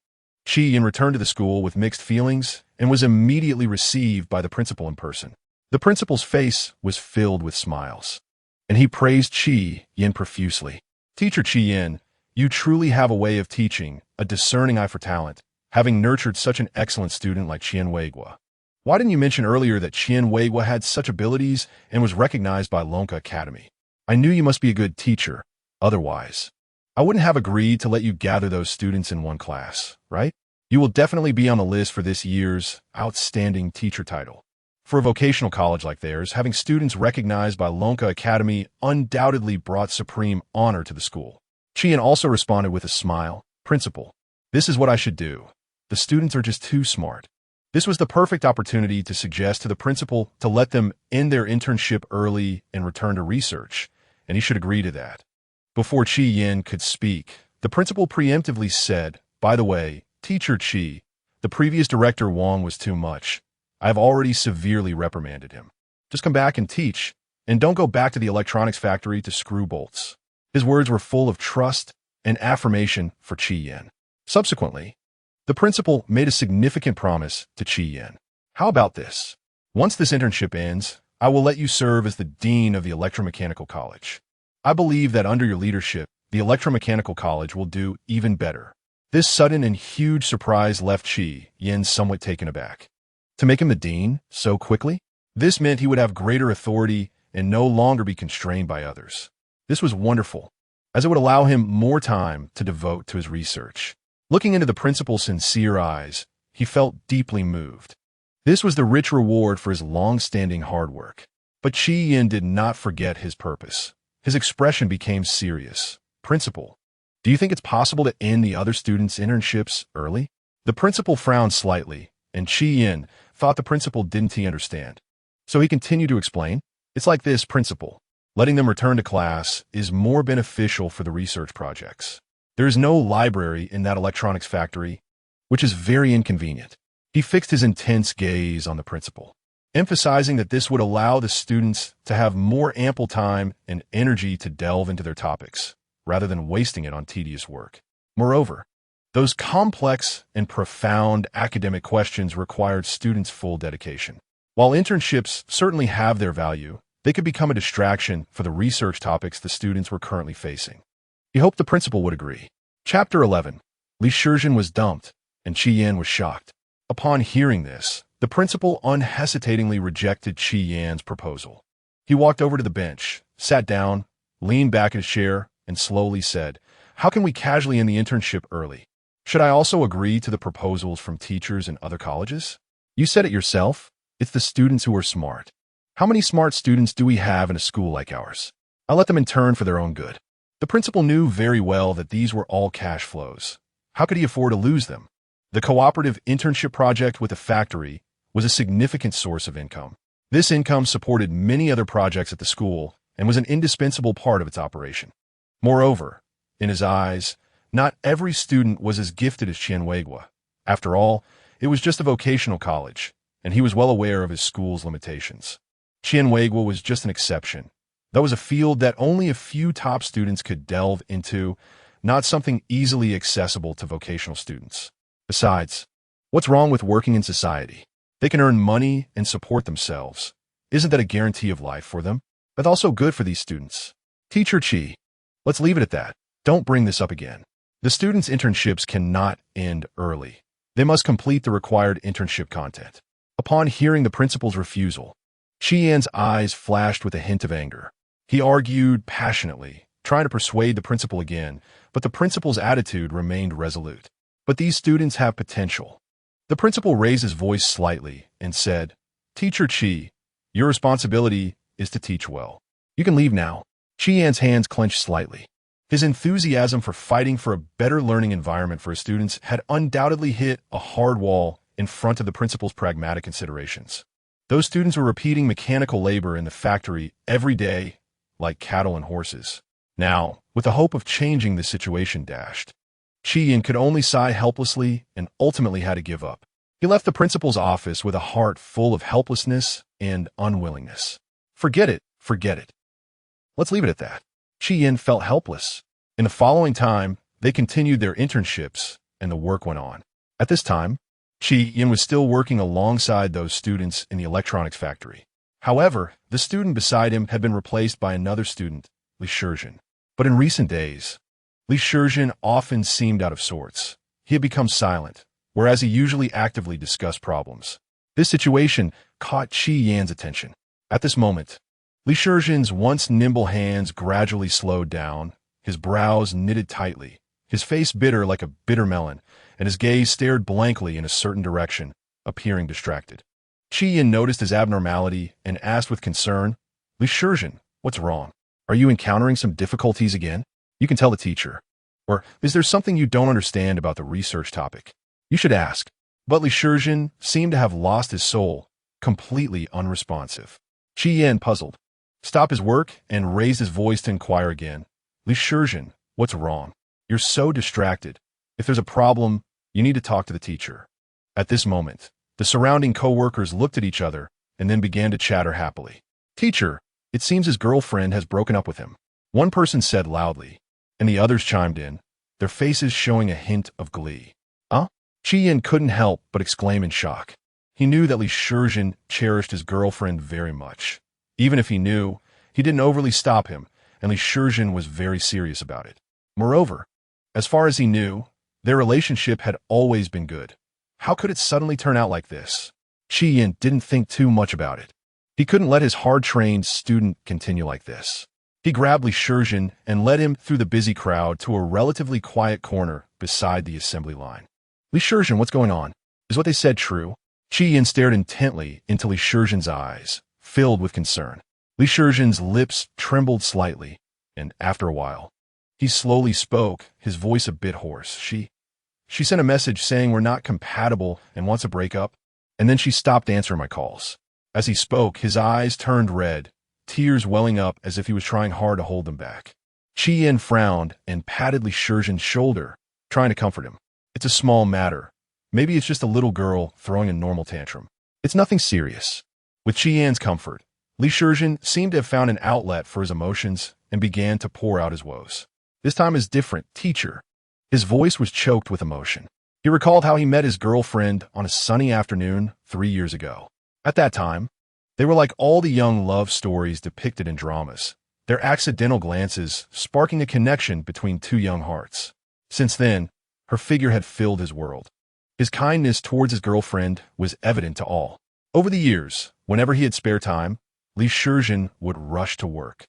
Yin returned to the school with mixed feelings and was immediately received by the principal in person. The principal's face was filled with smiles, and he praised Yin profusely. "Teacher Yin, you truly have a way of teaching, a discerning eye for talent, having nurtured such an excellent student like Weigua. Why didn't you mention earlier that Weigua had such abilities and was recognized by Lonka Academy? I knew you must be a good teacher. Otherwise, I wouldn't have agreed to let you gather those students in one class, right? You will definitely be on the list for this year's Outstanding Teacher title." For a vocational college like theirs, having students recognized by Lonka Academy undoubtedly brought supreme honor to the school. Yin also responded with a smile, "Principal, this is what I should do. The students are just too smart." This was the perfect opportunity to suggest to the principal to let them end their internship early and return to research, and he should agree to that. Before Yin could speak, the principal preemptively said, By the way, Teacher Chi, the previous director Wang was too much. I've already severely reprimanded him. Just come back and teach, and don't go back to the electronics factory to screw bolts." His words were full of trust and affirmation for Chi Yan. Subsequently, the principal made a significant promise to Chi Yan. "How about this? Once this internship ends, I will let you serve as the dean of the electromechanical college. I believe that under your leadership, the electromechanical college will do even better." This sudden and huge surprise left Chi Yan somewhat taken aback. To make him the dean so quickly? This meant he would have greater authority and no longer be constrained by others. This was wonderful, as it would allow him more time to devote to his research. Looking into the principal's sincere eyes, he felt deeply moved. This was the rich reward for his long-standing hard work. But Chi Yan did not forget his purpose. His expression became serious. "Principal, do you think it's possible to end the other students' internships early?" The principal frowned slightly, and Chi Yan thought the principal didn't understand. So he continued to explain, "It's like this, principal. Letting them return to class is more beneficial for the research projects. There is no library in that electronics factory, which is very inconvenient." He fixed his intense gaze on the principal, emphasizing that this would allow the students to have more ample time and energy to delve into their topics, rather than wasting it on tedious work. Moreover, those complex and profound academic questions required students' full dedication. While internships certainly have their value, they could become a distraction for the research topics the students were currently facing. He hoped the principal would agree. Chapter 11. Li Shizhen was dumped, and Chi Yan was shocked. Upon hearing this, the principal unhesitatingly rejected Chi Yan's proposal. He walked over to the bench, sat down, leaned back in his chair, and slowly said, "How can we casually end the internship early? Should I also agree to the proposals from teachers in other colleges? You said it yourself. It's the students who are smart. How many smart students do we have in a school like ours? I'll let them intern for their own good." The principal knew very well that these were all cash flows. How could he afford to lose them? The cooperative internship project with the factory was a significant source of income. This income supported many other projects at the school and was an indispensable part of its operation. Moreover, in his eyes, not every student was as gifted as Qianweigua. After all, it was just a vocational college, and he was well aware of his school's limitations. Qianweigua was just an exception. That was a field that only a few top students could delve into, not something easily accessible to vocational students. Besides, what's wrong with working in society? They can earn money and support themselves. Isn't that a guarantee of life for them? That's also good for these students. Teacher Chi, let's leave it at that. Don't bring this up again. The students' internships cannot end early. They must complete the required internship content. Upon hearing the principal's refusal, Chi Yan's eyes flashed with a hint of anger. He argued passionately, trying to persuade the principal again, but the principal's attitude remained resolute. "But these students have potential." The principal raised his voice slightly and said, "Teacher Chi, your responsibility is to teach well. You can leave now." Chi Yan's hands clenched slightly. His enthusiasm for fighting for a better learning environment for his students had undoubtedly hit a hard wall in front of the principal's pragmatic considerations. Those students were repeating mechanical labor in the factory every day, like cattle and horses. Now, with the hope of changing the situation dashed, Chi Yan could only sigh helplessly and ultimately had to give up. He left the principal's office with a heart full of helplessness and unwillingness. Forget it. Let's leave it at that. Chi Yan felt helpless. In the following time, they continued their internships, and the work went on. At this time, Chi Yan was still working alongside those students in the electronics factory. However, the student beside him had been replaced by another student, Li Shizhen. But in recent days, Li Shizhen often seemed out of sorts. He had become silent, whereas he usually actively discussed problems. This situation caught Chi Yan's attention. At this moment, Li Shizhen's once nimble hands gradually slowed down, his brows knitted tightly, his face bitter like a bitter melon, and his gaze stared blankly in a certain direction, appearing distracted. Chi Yan noticed his abnormality and asked with concern, "Li Shizhen, what's wrong? Are you encountering some difficulties again? You can tell the teacher. Or is there something you don't understand about the research topic? You should ask." But Li Shizhen seemed to have lost his soul, completely unresponsive. Chi Yan, puzzled, stopped his work and raised his voice to inquire again. "Li Shizhen, what's wrong? You're so distracted. If there's a problem, you need to talk to the teacher. At this moment, the surrounding co-workers looked at each other and then began to chatter happily. Teacher, it seems his girlfriend has broken up with him. One person said loudly, and the others chimed in, their faces showing a hint of glee. Huh? Chi-Yin couldn't help but exclaim in shock. He knew that Li Shizhen cherished his girlfriend very much. Even if he knew, he didn't overly stop him, and Li Shizhen was very serious about it. Moreover, as far as he knew, their relationship had always been good. How could it suddenly turn out like this? Chi-Yin didn't think too much about it. He couldn't let his hard-trained student continue like this. He grabbed Li Shizhen and led him through the busy crowd to a relatively quiet corner beside the assembly line. Li Shizhen, what's going on? Is what they said true? Chi-Yin stared intently into Li Shizhen's eyes, filled with concern. Li Shizhen's lips trembled slightly, and after a while, he slowly spoke, his voice a bit hoarse. She sent a message saying we're not compatible and wants a breakup, and then she stopped answering my calls. As he spoke, his eyes turned red, tears welling up as if he was trying hard to hold them back. Chi-Yin frowned and patted Li Shizhen's shoulder, trying to comfort him. It's a small matter. Maybe it's just a little girl throwing a normal tantrum. It's nothing serious. With Chi-Yin's comfort, Li Shizhen seemed to have found an outlet for his emotions and began to pour out his woes. This time is different, teacher. His voice was choked with emotion. He recalled how he met his girlfriend on a sunny afternoon 3 years ago. At that time, they were like all the young love stories depicted in dramas, their accidental glances sparking a connection between two young hearts. Since then, her figure had filled his world. His kindness towards his girlfriend was evident to all. Over the years, whenever he had spare time, Li Shizhen would rush to work.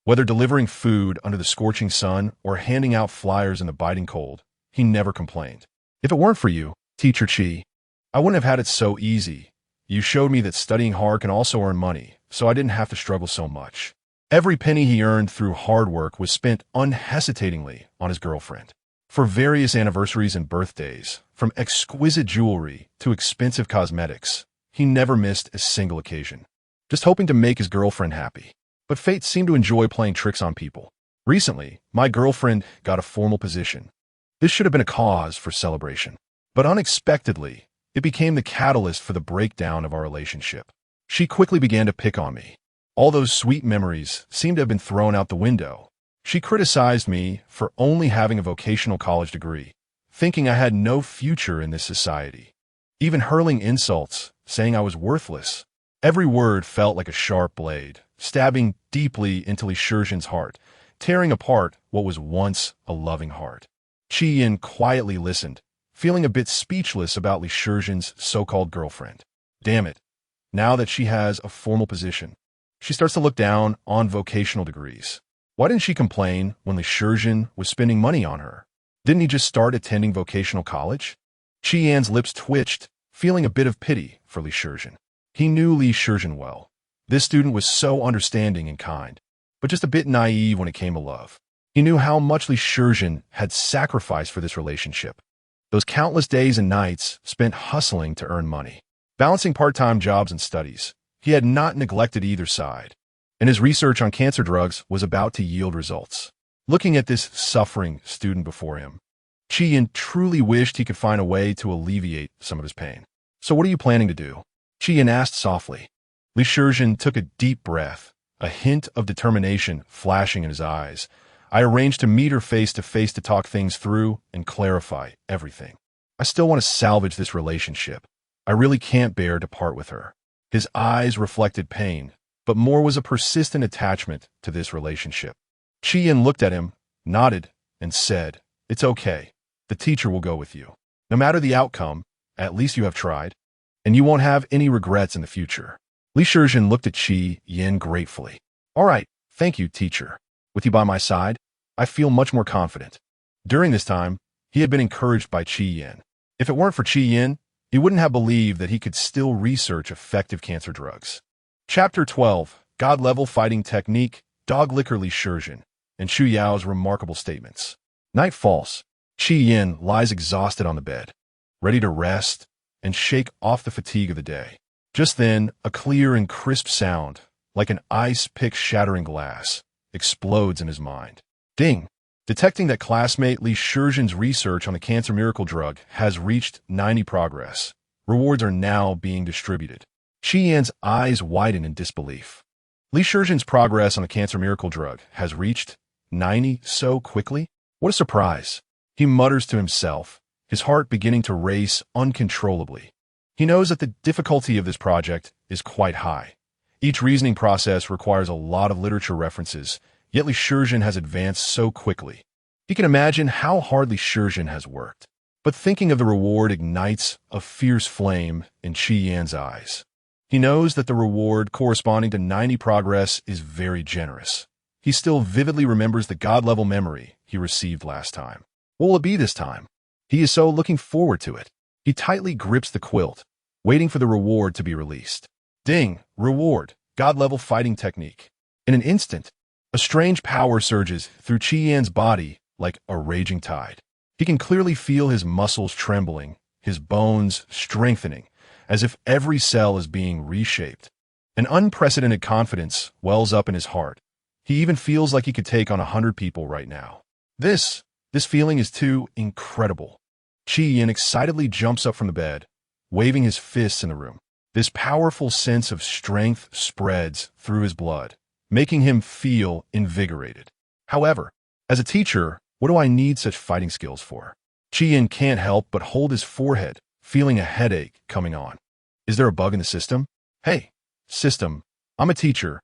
Whether delivering food under the scorching sun or handing out flyers in the biting cold, he never complained. If it weren't for you, Teacher Chi, I wouldn't have had it so easy. You showed me that studying hard can also earn money, so I didn't have to struggle so much. Every penny he earned through hard work was spent unhesitatingly on his girlfriend. For various anniversaries and birthdays, from exquisite jewelry to expensive cosmetics, he never missed a single occasion, just hoping to make his girlfriend happy. But fate seemed to enjoy playing tricks on people. Recently, my girlfriend got a formal position. This should have been a cause for celebration. But unexpectedly, it became the catalyst for the breakdown of our relationship. She quickly began to pick on me. All those sweet memories seemed to have been thrown out the window. She criticized me for only having a vocational college degree, thinking I had no future in this society. Even hurling insults, saying I was worthless. Every word felt like a sharp blade, stabbing deeply into Li Shizhen's heart, tearing apart what was once a loving heart. Chi-Yin quietly listened, feeling a bit speechless about Li Shizhen's so-called girlfriend. Damn it. Now that she has a formal position, she starts to look down on vocational degrees. Why didn't she complain when Li Shizhen was spending money on her? Didn't he just start attending vocational college? Chi-Yin's lips twitched, feeling a bit of pity for Li Shizhen. He knew Li Shizhen well. This student was so understanding and kind, but just a bit naive when it came to love. He knew how much Li Shizhen had sacrificed for this relationship. Those countless days and nights spent hustling to earn money, balancing part-time jobs and studies. He had not neglected either side, and his research on cancer drugs was about to yield results. Looking at this suffering student before him, Chi-Yin truly wished he could find a way to alleviate some of his pain. So what are you planning to do? Chi-Yin asked softly. Li Shizhen took a deep breath, a hint of determination flashing in his eyes. I arranged to meet her face to face to talk things through and clarify everything. I still want to salvage this relationship. I really can't bear to part with her. His eyes reflected pain, but more was a persistent attachment to this relationship. Chi-Yin looked at him, nodded, and said, "It's okay. The teacher will go with you. No matter the outcome, at least you have tried, and you won't have any regrets in the future." Li Shizhen looked at Chi-Yin gratefully. "All right, thank you, teacher. With you by my side, I feel much more confident." During this time, he had been encouraged by Chi-Yin. If it weren't for Chi-Yin, he wouldn't have believed that he could still research effective cancer drugs. Chapter 12, God-Level Fighting Technique, Dog Licker Li Shizhen, and Shu Yao's Remarkable Statements. Night falls. Chi-Yin lies exhausted on the bed, ready to rest and shake off the fatigue of the day. Just then, a clear and crisp sound, like an ice pick shattering glass, explodes in his mind. Ding! detecting that classmate Li Shizhen's research on the cancer miracle drug has reached 90 progress. Rewards are now being distributed. Qi Yan's eyes widen in disbelief. Li Shizhen's progress on the cancer miracle drug has reached 90 so quickly? What a surprise. He mutters to himself, his heart beginning to race uncontrollably. He knows that the difficulty of this project is quite high. Each reasoning process requires a lot of literature references, yet Li Shizhen has advanced so quickly. He can imagine how hard Li Shizhen has worked. But thinking of the reward ignites a fierce flame in Qi Yan's eyes. He knows that the reward corresponding to 90 progress is very generous. He still vividly remembers the God-level memory he received last time. What will it be this time? He is so looking forward to it. He tightly grips the quilt, waiting for the reward to be released. Ding! Reward! God-level fighting technique. In an instant, a strange power surges through Qi Yan's body like a raging tide. He can clearly feel his muscles trembling, his bones strengthening, as if every cell is being reshaped. An unprecedented confidence wells up in his heart. He even feels like he could take on 100 people right now. This feeling is too incredible. Qi Yan excitedly jumps up from the bed, waving his fists in the room. This powerful sense of strength spreads through his blood, making him feel invigorated. However, as a teacher, what do I need such fighting skills for? Qi Yan can't help but hold his forehead, feeling a headache coming on. Is there a bug in the system? Hey, system, I'm a teacher.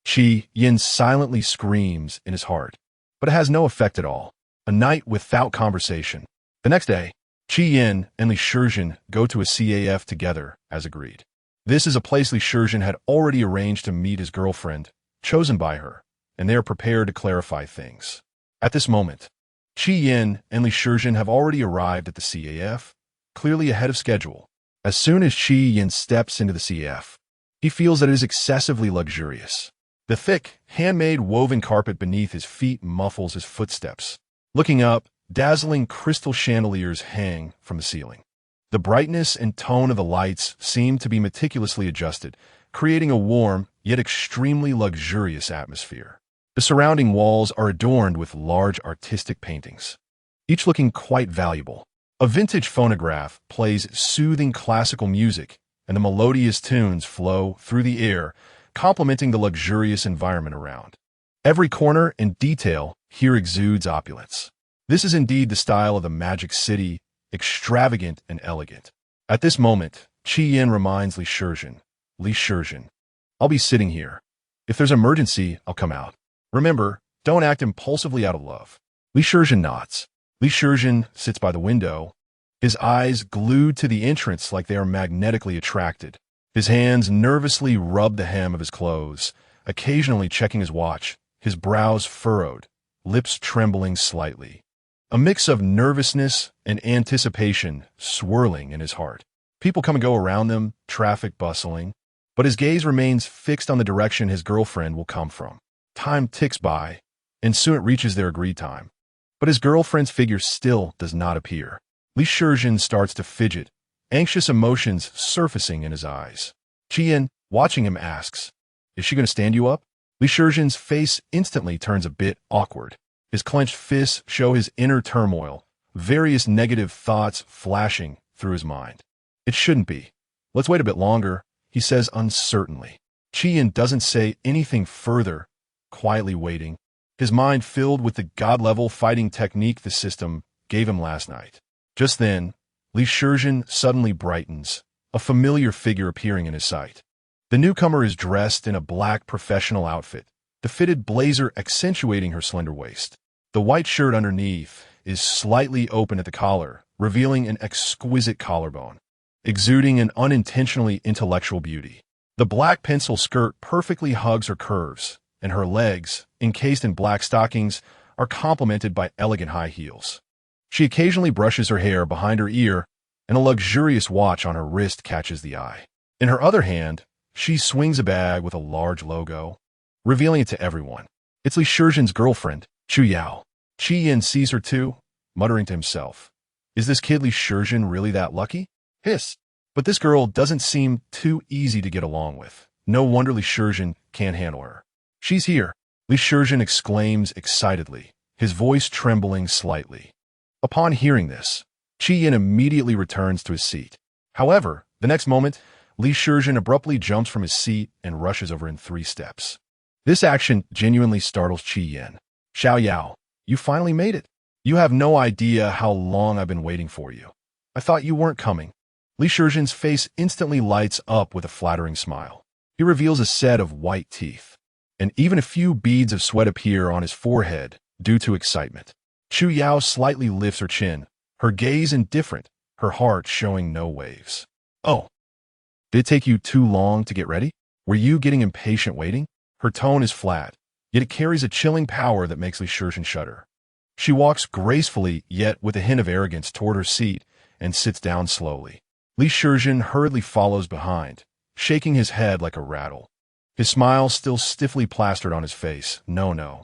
Qi Yan silently screams in his heart, but it has no effect at all. A night without conversation. The next day, Qi Yan and Li Shizhen go to a CAF together, as agreed. This is a place Li Shizhen had already arranged to meet his girlfriend, chosen by her, and they are prepared to clarify things. At this moment, Qi Yan and Li Shizhen have already arrived at the CAF, clearly ahead of schedule. As soon as Qi Yan steps into the CAF, he feels that it is excessively luxurious. The thick, handmade woven carpet beneath his feet muffles his footsteps. Looking up, dazzling crystal chandeliers hang from the ceiling. The brightness and tone of the lights seem to be meticulously adjusted, creating a warm, yet extremely luxurious atmosphere. The surrounding walls are adorned with large artistic paintings, each looking quite valuable. A vintage phonograph plays soothing classical music, and the melodious tunes flow through the air, complementing the luxurious environment around. Every corner and detail here exudes opulence. This is indeed the style of the Magic City, extravagant and elegant. At this moment, Qi Yan reminds Li Shizhen, I'll be sitting here. If there's an emergency, I'll come out. Remember, don't act impulsively out of love. Li Shizhen nods. Li Shizhen sits by the window, his eyes glued to the entrance like they are magnetically attracted. His hands nervously rub the hem of his clothes, occasionally checking his watch, his brows furrowed, lips trembling slightly. A mix of nervousness and anticipation swirling in his heart. People come and go around them, traffic bustling, but his gaze remains fixed on the direction his girlfriend will come from. Time ticks by, and soon it reaches their agreed time. But his girlfriend's figure still does not appear. Li Shizhen starts to fidget, anxious emotions surfacing in his eyes. Qi Yan, watching him, asks, Is she going to stand you up? Li Shizhen's face instantly turns a bit awkward. His clenched fists show his inner turmoil, various negative thoughts flashing through his mind. It shouldn't be. Let's wait a bit longer, he says uncertainly. Qi Yan doesn't say anything further, quietly waiting, his mind filled with the God-level fighting technique the system gave him last night. Just then, Li Shizhen suddenly brightens, a familiar figure appearing in his sight. The newcomer is dressed in a black professional outfit, the fitted blazer accentuating her slender waist. The white shirt underneath is slightly open at the collar, revealing an exquisite collarbone, exuding an unintentionally intellectual beauty. The black pencil skirt perfectly hugs her curves, and her legs, encased in black stockings, are complemented by elegant high heels. She occasionally brushes her hair behind her ear, and a luxurious watch on her wrist catches the eye. In her other hand, she swings a bag with a large logo, revealing it to everyone. It's Li Shizhen's girlfriend, Chu Yao. Qi Yan sees her too, muttering to himself, Is this kid Li Shizhen really that lucky? Hiss. But this girl doesn't seem too easy to get along with. No wonder Li Shizhen can't handle her. She's here, Li Shizhen exclaims excitedly, his voice trembling slightly. Upon hearing this, Qi Yin immediately returns to his seat. However, the next moment, Li Shizhen abruptly jumps from his seat and rushes over in 3 steps. This action genuinely startles Qi Yin. Xiao Yao, you finally made it. You have no idea how long I've been waiting for you. I thought you weren't coming. Li Shizhen's face instantly lights up with a flattering smile. He reveals a set of white teeth, and even a few beads of sweat appear on his forehead due to excitement. Chu Yao slightly lifts her chin, her gaze indifferent, her heart showing no waves. Oh, did it take you too long to get ready? Were you getting impatient waiting? Her tone is flat, yet it carries a chilling power that makes Li Shizhen shudder. She walks gracefully, yet with a hint of arrogance, toward her seat and sits down slowly. Li Shizhen hurriedly follows behind, shaking his head like a rattle. His smile still stiffly plastered on his face. No.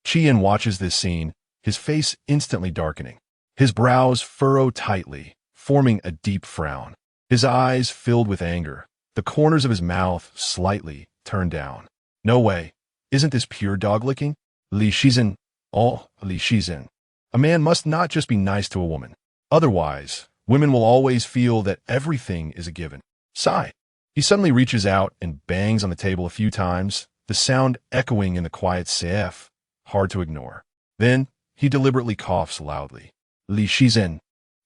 Qi Yin watches this scene, his face instantly darkening. His brows furrow tightly, forming a deep frown. His eyes filled with anger, the corners of his mouth slightly turned down. No way. Isn't this pure dog-licking? Li Shizhen. Oh, Li Shizhen. A man must not just be nice to a woman. Otherwise, women will always feel that everything is a given. Sigh. He suddenly reaches out and bangs on the table a few times, the sound echoing in the quiet CF, hard to ignore. Then, he deliberately coughs loudly. Li Shizhen,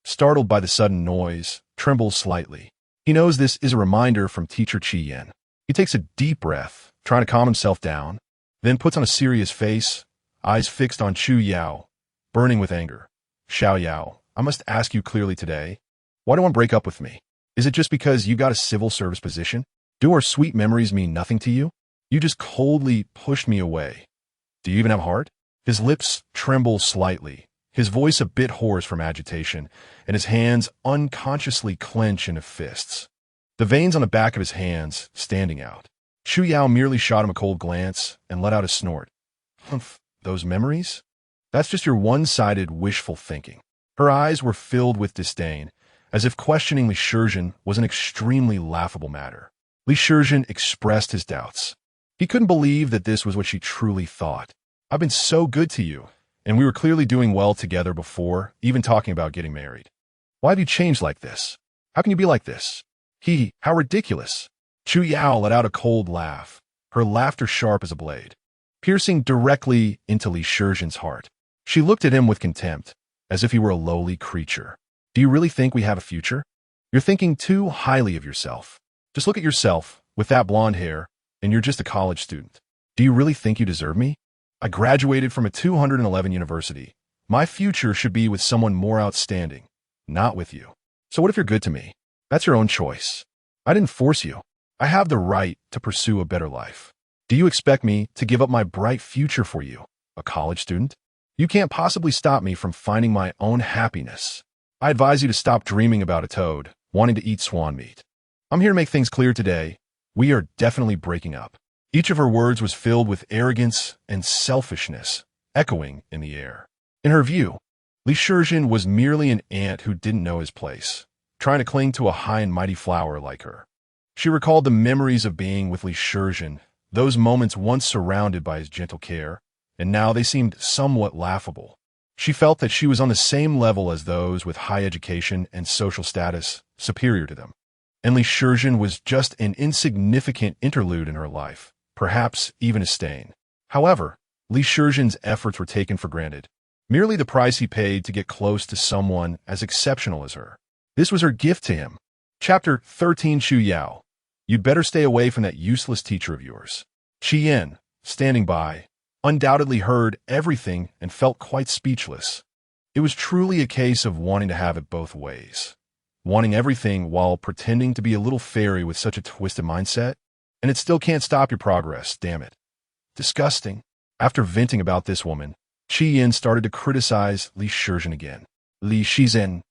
startled by the sudden noise, trembles slightly. He knows this is a reminder from teacher Qi Yin. He takes a deep breath, trying to calm himself down, then puts on a serious face, eyes fixed on Chu Yao, burning with anger. Xiao Yao, I must ask you clearly today, why do you want to break up with me? Is it just because you got a civil service position? Do our sweet memories mean nothing to you? You just coldly pushed me away. Do you even have a heart? His lips tremble slightly, his voice a bit hoarse from agitation, and his hands unconsciously clench into fists. The veins on the back of his hands standing out. Chu Yao merely shot him a cold glance and let out a snort. Humph, those memories? That's just your one-sided, wishful thinking. Her eyes were filled with disdain, as if questioning Li Shizhen was an extremely laughable matter. Li Shizhen expressed his doubts. He couldn't believe that this was what she truly thought. I've been so good to you, and we were clearly doing well together before, even talking about getting married. Why have you changed like this? How can you be like this? How ridiculous. Chu Yao let out a cold laugh, her laughter sharp as a blade, piercing directly into Li Shizhen's heart. She looked at him with contempt, as if he were a lowly creature. Do you really think we have a future? You're thinking too highly of yourself. Just look at yourself, with that blonde hair, and you're just a college student. Do you really think you deserve me? I graduated from a 211 university. My future should be with someone more outstanding, not with you. So what if you're good to me? That's your own choice. I didn't force you. I have the right to pursue a better life. Do you expect me to give up my bright future for you, a college student? You can't possibly stop me from finding my own happiness. I advise you to stop dreaming about a toad, wanting to eat swan meat. I'm here to make things clear today. We are definitely breaking up. Each of her words was filled with arrogance and selfishness, echoing in the air. In her view, Li Shizhen was merely an ant who didn't know his place, trying to cling to a high and mighty flower like her. She recalled the memories of being with Li Shizhen, those moments once surrounded by his gentle care, and now they seemed somewhat laughable. She felt that she was on the same level as those with high education and social status superior to them. And Li Shizhen was just an insignificant interlude in her life, perhaps even a stain. However, Li Shizhen's efforts were taken for granted, merely the price he paid to get close to someone as exceptional as her. This was her gift to him. Chapter 13. Chu Yao, you'd better stay away from that useless teacher of yours. Qi Yin, standing by, undoubtedly heard everything and felt quite speechless. It was truly a case of wanting to have it both ways. Wanting everything while pretending to be a little fairy with such a twisted mindset, and it still can't stop your progress, damn it. Disgusting. After venting about this woman, Qi Yin started to criticize Li Shizhen again. Li Shizhen.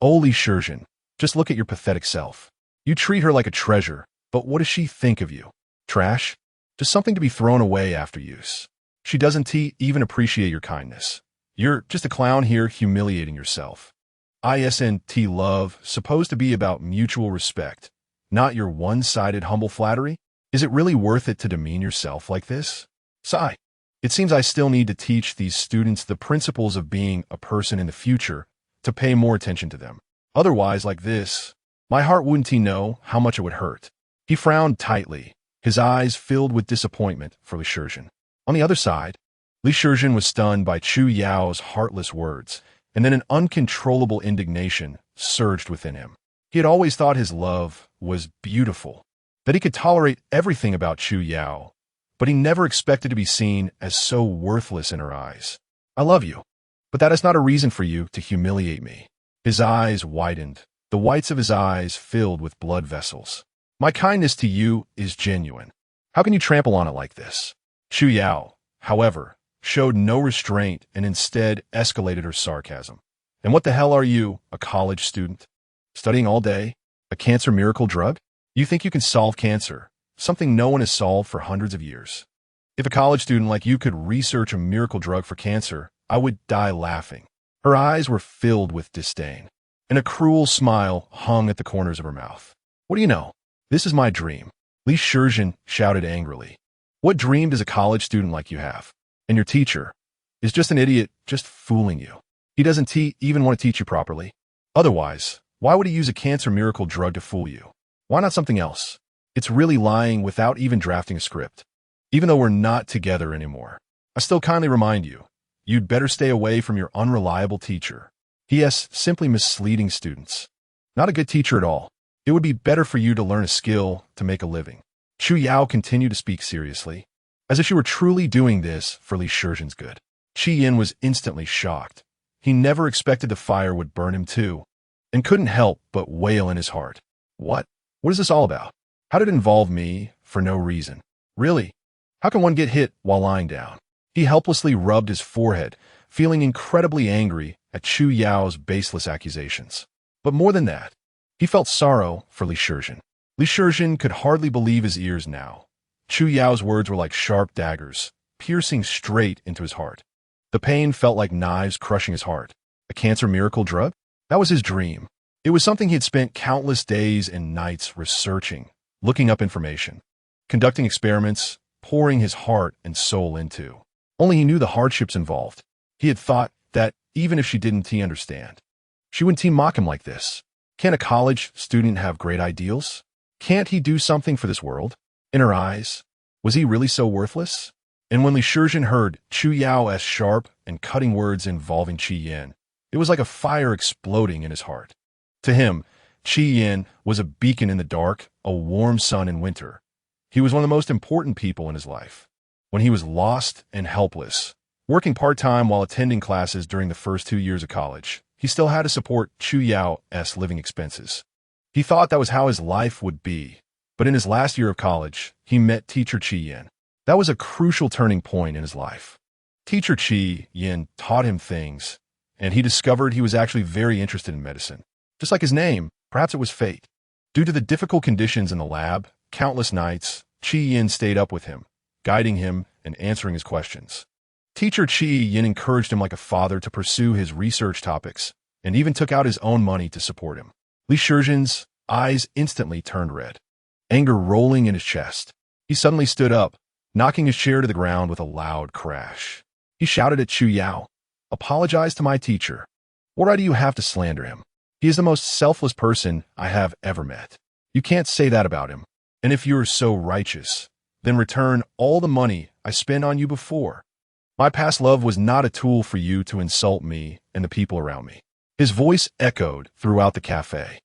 Oh, Li Shizhen, just look at your pathetic self. You treat her like a treasure, but what does she think of you? Trash? Just something to be thrown away after use. She doesn't even appreciate your kindness. You're just a clown here humiliating yourself. ISNT love, supposed to be about mutual respect, not your one-sided humble flattery? Is it really worth it to demean yourself like this? Sigh. It seems I still need to teach these students the principles of being a person in the future to pay more attention to them. Otherwise, like this, my heart wouldn't he know how much it would hurt. He frowned tightly, his eyes filled with disappointment for Li Shizhen. On the other side, Li Shizhen was stunned by Chu Yao's heartless words, and then an uncontrollable indignation surged within him. He had always thought his love was beautiful, that he could tolerate everything about Chu Yao, but he never expected to be seen as so worthless in her eyes. I love you, but that is not a reason for you to humiliate me. His eyes widened, the whites of his eyes filled with blood vessels. My kindness to you is genuine. How can you trample on it like this? Chu Yao, however, showed no restraint and instead escalated her sarcasm. And what the hell are you, a college student? Studying all day? A cancer miracle drug? You think you can solve cancer, something no one has solved for hundreds of years. If a college student like you could research a miracle drug for cancer, I would die laughing. Her eyes were filled with disdain, and a cruel smile hung at the corners of her mouth. What do you know? This is my dream. Li Shizhen shouted angrily. What dream does a college student like you have? And your teacher is just an idiot, just fooling you. He doesn't even want to teach you properly. Otherwise, why would he use a cancer miracle drug to fool you? Why not something else? It's really lying without even drafting a script. Even though we're not together anymore, I still kindly remind you, you'd better stay away from your unreliable teacher. He is simply misleading students. Not a good teacher at all. It would be better for you to learn a skill to make a living. Chu Yao continued to speak seriously, as if she were truly doing this for Li Shizhen's good. Qi Yin was instantly shocked. He never expected the fire would burn him too, and couldn't help but wail in his heart. What? What is this all about? How did it involve me for no reason? Really? How can one get hit while lying down? He helplessly rubbed his forehead, feeling incredibly angry at Chu Yao's baseless accusations. But more than that, he felt sorrow for Li Shizhen. Li Shizhen could hardly believe his ears now. Chu Yao's words were like sharp daggers, piercing straight into his heart. The pain felt like knives crushing his heart. A cancer miracle drug? That was his dream. It was something he had spent countless days and nights researching, looking up information, conducting experiments, pouring his heart and soul into. Only he knew the hardships involved. He had thought that even if she didn't understand, she wouldn't mock him like this. Can't a college student have great ideals? Can't he do something for this world? In her eyes, was he really so worthless? And when Li Shizhen heard Chu Yao's sharp and cutting words involving Qi Yin, it was like a fire exploding in his heart. To him, Qi Yin was a beacon in the dark, a warm sun in winter. He was one of the most important people in his life. When he was lost and helpless, working part-time while attending classes during the first 2 years of college, he still had to support Chu Yao's living expenses. He thought that was how his life would be, but in his last year of college, he met teacher Qi Yin. That was a crucial turning point in his life. Teacher Qi Yin taught him things, and he discovered he was actually very interested in medicine. Just like his name, perhaps it was fate. Due to the difficult conditions in the lab, countless nights, Qi Yin stayed up with him, guiding him and answering his questions. Teacher Qi Yin encouraged him like a father to pursue his research topics, and even took out his own money to support him. Li Shizhen's eyes instantly turned red, anger rolling in his chest. He suddenly stood up, knocking his chair to the ground with a loud crash. He shouted at Chu Yao, "Apologize to my teacher. What right do you have to slander him? He is the most selfless person I have ever met. You can't say that about him. And if you're so righteous, then return all the money I spent on you before. My past love was not a tool for you to insult me and the people around me." His voice echoed throughout the cafe,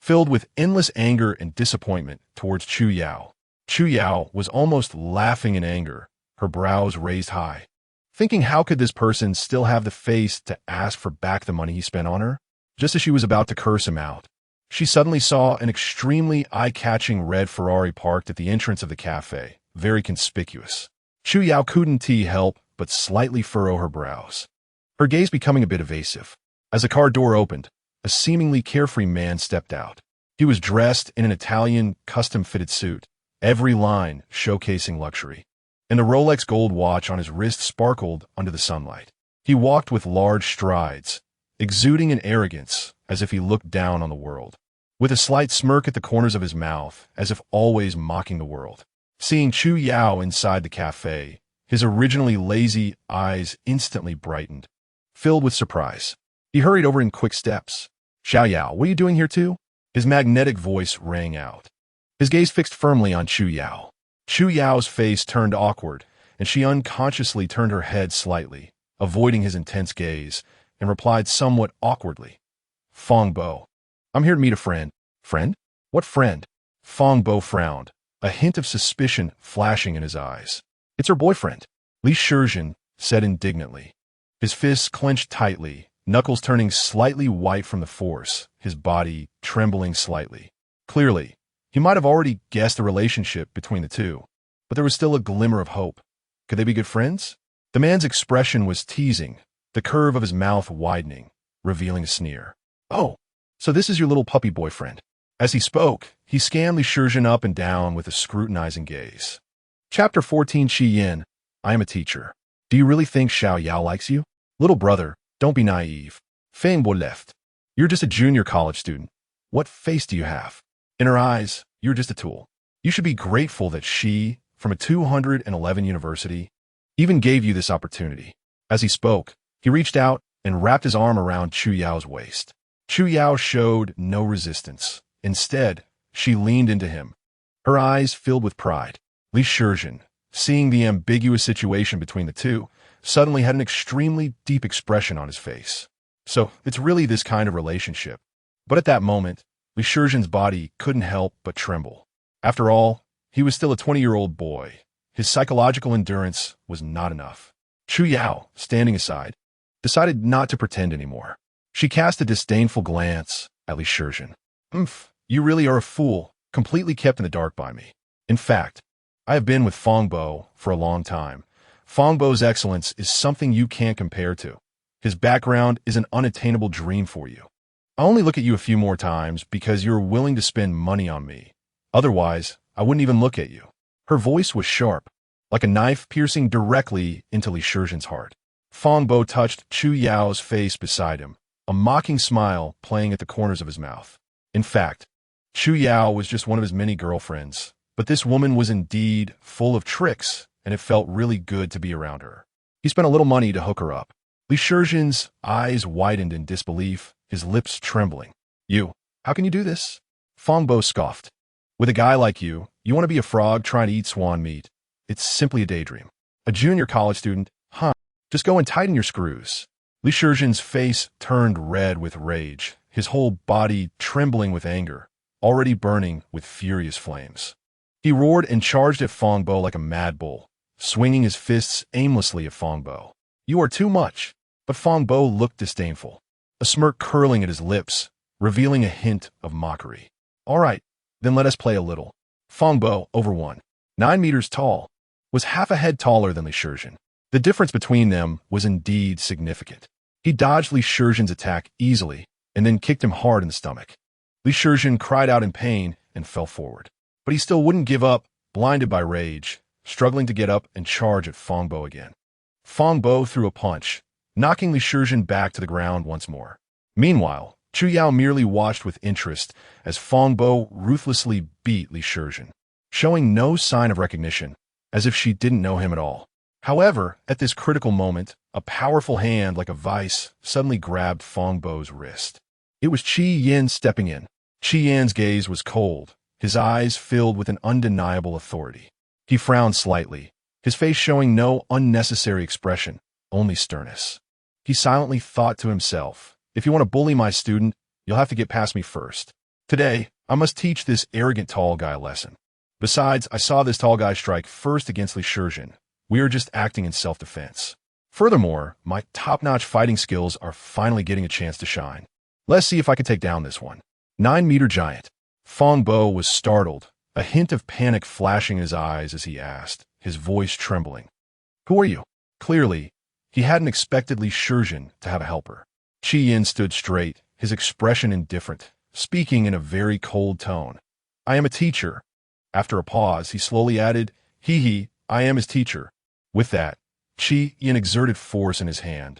filled with endless anger and disappointment towards Chu Yao. Chu Yao was almost laughing in anger, her brows raised high, thinking how could this person still have the face to ask for back the money he spent on her? Just as she was about to curse him out, she suddenly saw an extremely eye-catching red Ferrari parked at the entrance of the cafe, very conspicuous. Chu Yao couldn't help but slightly furrow her brows, her gaze becoming a bit evasive. As the car door opened, a seemingly carefree man stepped out. He was dressed in an Italian custom-fitted suit, every line showcasing luxury, and the Rolex gold watch on his wrist sparkled under the sunlight. He walked with large strides, exuding an arrogance as if he looked down on the world, with a slight smirk at the corners of his mouth as if always mocking the world. Seeing Chu Yao inside the cafe, His originally lazy eyes instantly brightened, filled with surprise. He hurried over in quick steps. Xiao Yao, what are you doing here too? His magnetic voice rang out. His gaze fixed firmly on Chu Yao. Chu Yao's face turned awkward, and she unconsciously turned her head slightly, avoiding his intense gaze, and replied somewhat awkwardly. Fong Bo. I'm here to meet a friend. Friend? What friend? Fong Bo frowned, a hint of suspicion flashing in his eyes. It's her boyfriend, Li Shizhen said indignantly. His fists clenched tightly, knuckles turning slightly white from the force, his body trembling slightly. Clearly, he might have already guessed the relationship between the two, but there was still a glimmer of hope. Could they be good friends? The man's expression was teasing, the curve of his mouth widening, revealing a sneer. Oh, so this is your little puppy boyfriend. As he spoke, he scanned Li Shizhen up and down with a scrutinizing gaze. Chapter 14 Shi Yin, I am a teacher. Do you really think Xiao Yao likes you? Little brother, don't be naive. Feng Bo left. You're just a junior college student. What face do you have? In her eyes, you're just a tool. You should be grateful that she, from a 211 university, even gave you this opportunity. As he spoke, he reached out and wrapped his arm around Chu Yao's waist. Chu Yao showed no resistance. Instead, she leaned into him, her eyes filled with pride. Li Shizhen, seeing the ambiguous situation between the two, suddenly had an extremely deep expression on his face. So, it's really this kind of relationship. But at that moment, Li Shizhen's body couldn't help but tremble. After all, he was still a 20-year-old boy. His psychological endurance was not enough. Chu Yao, standing aside, decided not to pretend anymore. She cast a disdainful glance at Li Shizhen. You really are a fool, completely kept in the dark by me. In fact, I have been with Fong Bo for a long time. Fong Bo's excellence is something you can't compare to. His background is an unattainable dream for you. I only look at you a few more times because you're willing to spend money on me. Otherwise, I wouldn't even look at you. Her voice was sharp, like a knife piercing directly into Li Shizhen's heart. Fong Bo touched Chu Yao's face beside him, a mocking smile playing at the corners of his mouth. In fact, Chu Yao was just one of his many girlfriends, but this woman was indeed full of tricks, and it felt really good to be around her. He spent a little money to hook her up. Li Shizhen's eyes widened in disbelief, his lips trembling. How can you do this? Fong Bo scoffed. With a guy like you want to be a frog trying to eat swan meat. It's simply a daydream. A junior college student, huh? Just go and tighten your screws. Li Shizhen's face turned red with rage, his whole body trembling with anger, already burning with furious flames. He roared and charged at Fong Bo like a mad bull, swinging his fists aimlessly at Fong Bo. You are too much. But Fong Bo looked disdainful, a smirk curling at his lips, revealing a hint of mockery. All right, then let us play a little. Fong Bo, over 9 meters tall, was half a head taller than Li Shizhen. The difference between them was indeed significant. He dodged Li Shizhen's attack easily and then kicked him hard in the stomach. Li Shizhen cried out in pain and fell forward. But he still wouldn't give up, blinded by rage, struggling to get up and charge at Fong Bo again. Fong Bo threw a punch, knocking Li Shizhen back to the ground once more. Meanwhile, Chu Yao merely watched with interest as Fong Bo ruthlessly beat Li Shizhen, showing no sign of recognition, as if she didn't know him at all. However, at this critical moment, a powerful hand like a vice suddenly grabbed Fong Bo's wrist. It was Qi Yin stepping in. Qi Yin's gaze was cold, his eyes filled with an undeniable authority. He frowned slightly, his face showing no unnecessary expression, only sternness. He silently thought to himself, if you want to bully my student, you'll have to get past me first. Today, I must teach this arrogant tall guy a lesson. Besides, I saw this tall guy strike first against Li Shizhen. We are just acting in self-defense. Furthermore, my top-notch fighting skills are finally getting a chance to shine. Let's see if I can take down this 9-meter giant. Fong Bo was startled, a hint of panic flashing in his eyes as he asked, his voice trembling. Who are you? Clearly, he hadn't expected Li Shizhen to have a helper. Qi Yin stood straight, his expression indifferent, speaking in a very cold tone. I am a teacher. After a pause, he slowly added, I am his teacher. With that, Qi Yin exerted force in his hand,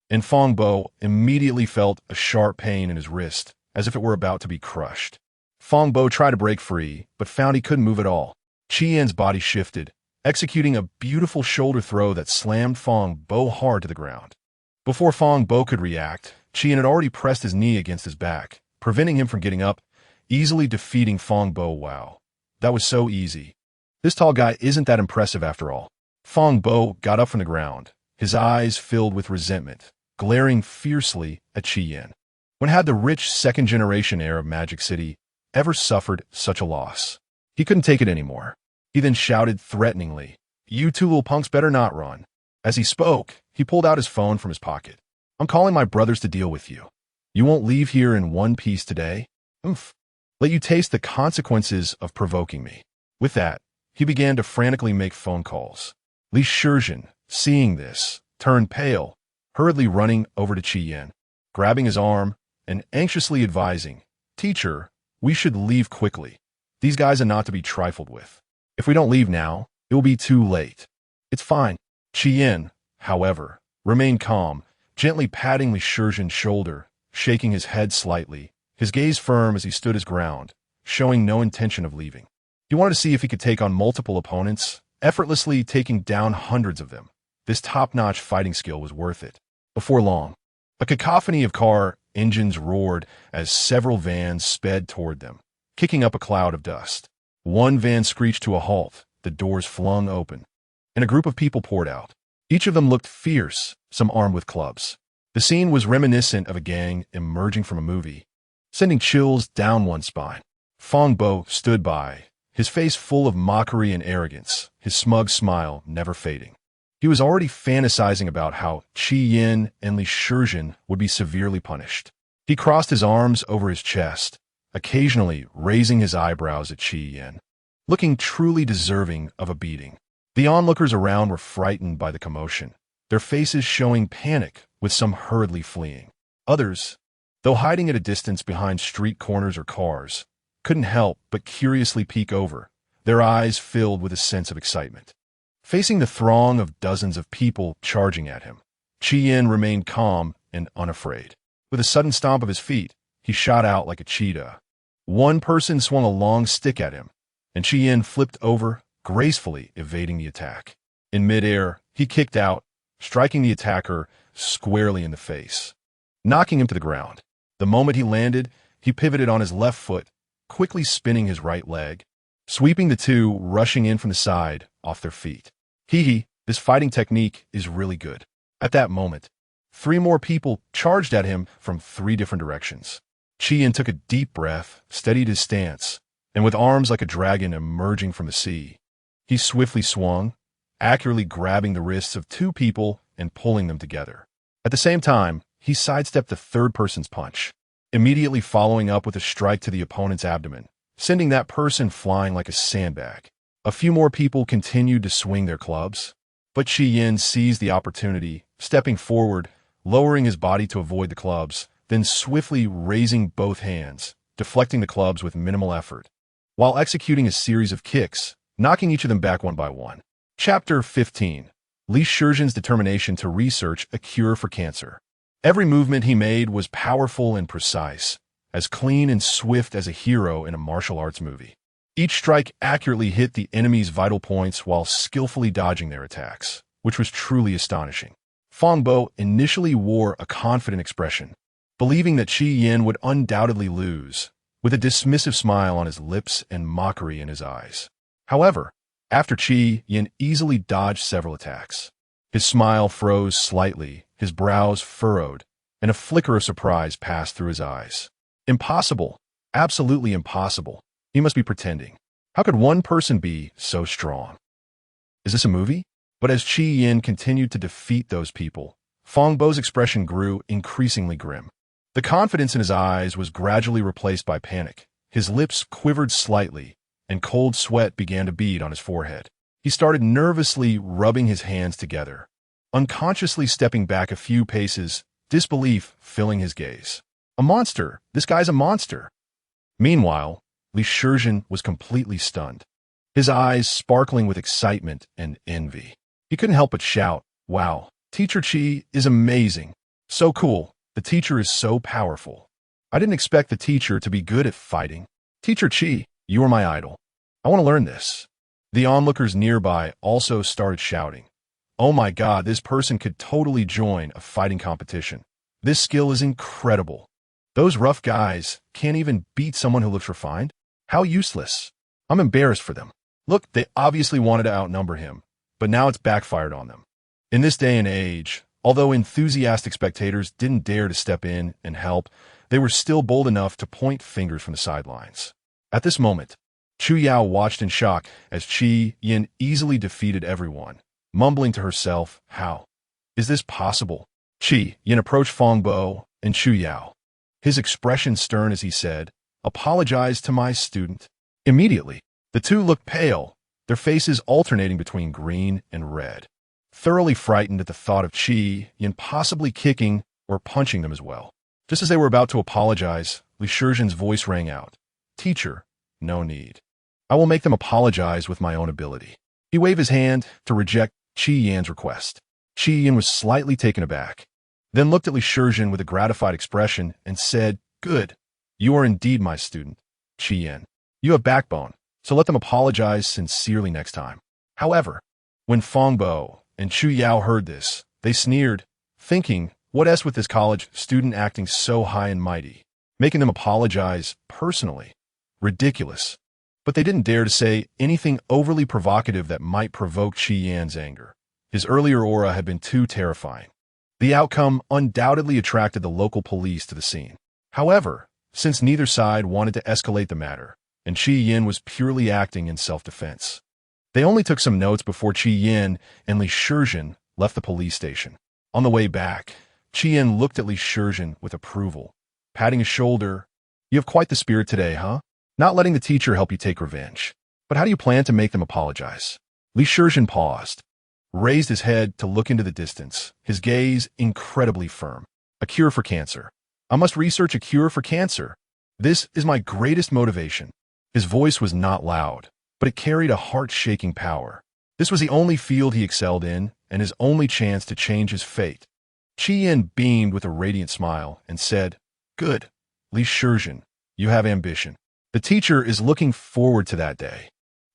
and Fong Bo immediately felt a sharp pain in his wrist, as if it were about to be crushed. Fong Bo tried to break free, but found he couldn't move at all. Qi Yin's body shifted, executing a beautiful shoulder throw that slammed Fong Bo hard to the ground. Before Fong Bo could react, Qian had already pressed his knee against his back, preventing him from getting up, easily defeating Fong Bo. Wow, that was so easy. This tall guy isn't that impressive after all. Fong Bo got up from the ground, his eyes filled with resentment, glaring fiercely at Qian. When had the rich second-generation heir of Magic City ever suffered such a loss? He couldn't take it anymore. He then shouted threateningly, "You two little punks better not run." As he spoke, he pulled out his phone from his pocket. "I'm calling my brothers to deal with you. You won't leave here in one piece today? Oomph. Let you taste the consequences of provoking me." With that, he began to frantically make phone calls. Li Shizhen, seeing this, turned pale, hurriedly running over to Qian, grabbing his arm, and anxiously advising, "Teacher, we should leave quickly. These guys are not to be trifled with. If we don't leave now, it will be too late." "It's fine." Qian, however, remained calm, gently patting Li Shizhen's shoulder, shaking his head slightly, his gaze firm as he stood his ground, showing no intention of leaving. He wanted to see if he could take on multiple opponents, effortlessly taking down hundreds of them. This top-notch fighting skill was worth it. Before long, a cacophony of car engines roared as several vans sped toward them, kicking up a cloud of dust. One van screeched to a halt, the doors flung open, and a group of people poured out. Each of them looked fierce, some armed with clubs. The scene was reminiscent of a gang emerging from a movie, sending chills down one's spine. Fong Bo stood by, his face full of mockery and arrogance, his smug smile never fading. He was already fantasizing about how Qian and Li Shizhen would be severely punished. He crossed his arms over his chest, occasionally raising his eyebrows at Qian, looking truly deserving of a beating. The onlookers around were frightened by the commotion, their faces showing panic, with some hurriedly fleeing. Others, though hiding at a distance behind street corners or cars, couldn't help but curiously peek over, their eyes filled with a sense of excitement. Facing the throng of dozens of people charging at him, Qian remained calm and unafraid. With a sudden stomp of his feet, he shot out like a cheetah. One person swung a long stick at him, and Qian flipped over, gracefully evading the attack. In midair, he kicked out, striking the attacker squarely in the face, knocking him to the ground. The moment he landed, he pivoted on his left foot, quickly spinning his right leg, sweeping the two rushing in from the side off their feet. This fighting technique is really good. At that moment, 3 more people charged at him from 3 different directions. Qian took a deep breath, steadied his stance, and with arms like a dragon emerging from the sea, he swiftly swung, accurately grabbing the wrists of 2 people and pulling them together. At the same time, he sidestepped the third person's punch, immediately following up with a strike to the opponent's abdomen, sending that person flying like a sandbag. A few more people continued to swing their clubs, but Qian seized the opportunity, stepping forward, lowering his body to avoid the clubs, then swiftly raising both hands, deflecting the clubs with minimal effort, while executing a series of kicks, knocking each of them back one by one. Chapter 15. Li Shizhen's determination to research a cure for cancer. Every movement he made was powerful and precise, as clean and swift as a hero in a martial arts movie. Each strike accurately hit the enemy's vital points while skillfully dodging their attacks, which was truly astonishing. Fong Bo initially wore a confident expression, believing that Qian would undoubtedly lose, with a dismissive smile on his lips and mockery in his eyes. However, after Qian easily dodged several attacks, his smile froze slightly, his brows furrowed, and a flicker of surprise passed through his eyes. Impossible. Absolutely impossible. He must be pretending. How could one person be so strong? Is this a movie? But as Qian continued to defeat those people, Fong Bo's expression grew increasingly grim. The confidence in his eyes was gradually replaced by panic. His lips quivered slightly, and cold sweat began to bead on his forehead. He started nervously rubbing his hands together, unconsciously stepping back a few paces, disbelief filling his gaze. A monster! This guy's a monster! Meanwhile, Li Shizhen was completely stunned, his eyes sparkling with excitement and envy. He couldn't help but shout, "Wow, Teacher Qi is amazing! So cool! The teacher is so powerful! I didn't expect the teacher to be good at fighting. Teacher Qi, you are my idol. I want to learn this." The onlookers nearby also started shouting, "Oh my God, this person could totally join a fighting competition. This skill is incredible. Those rough guys can't even beat someone who looks refined? How useless. I'm embarrassed for them." Look, they obviously wanted to outnumber him, but now it's backfired on them. In this day and age, although enthusiastic spectators didn't dare to step in and help, they were still bold enough to point fingers from the sidelines. At this moment, Chu Yao watched in shock as Qi Yin easily defeated everyone, mumbling to herself, "How is this possible?" Qi Yin approached Feng Bo and Chu Yao, his expression stern as he said, "Apologize to my student." Immediately, the two looked pale, their faces alternating between green and red, thoroughly frightened at the thought of Qi Yin possibly kicking or punching them as well. Just as they were about to apologize, Li Shizhen's voice rang out, "Teacher, no need. I will make them apologize with my own ability." He waved his hand to reject Qi Yan's request. Qi Yan was slightly taken aback, then looked at Li Shizhen with a gratified expression and said, "Good. You are indeed my student, Qi Yan. You have backbone, so let them apologize sincerely next time." However, when Feng Bo and Chu Yao heard this, they sneered, thinking, what else with this college student acting so high and mighty, making them apologize personally? Ridiculous. But they didn't dare to say anything overly provocative that might provoke Qi Yan's anger. His earlier aura had been too terrifying. The outcome undoubtedly attracted the local police to the scene. However, since neither side wanted to escalate the matter, and Qi Yin was purely acting in self-defense, they only took some notes before Qi Yin and Li Shizhen left the police station. On the way back, Qi Yin looked at Li Shizhen with approval, patting his shoulder. "You have quite the spirit today, huh? Not letting the teacher help you take revenge. But how do you plan to make them apologize?" Li Shizhen paused, raised his head to look into the distance, his gaze incredibly firm. "A cure for cancer. I must research a cure for cancer. This is my greatest motivation." His voice was not loud, but it carried a heart-shaking power. This was the only field he excelled in, and his only chance to change his fate. Qi Yin beamed with a radiant smile and said, "Good, Li Shizhen, you have ambition. The teacher is looking forward to that day.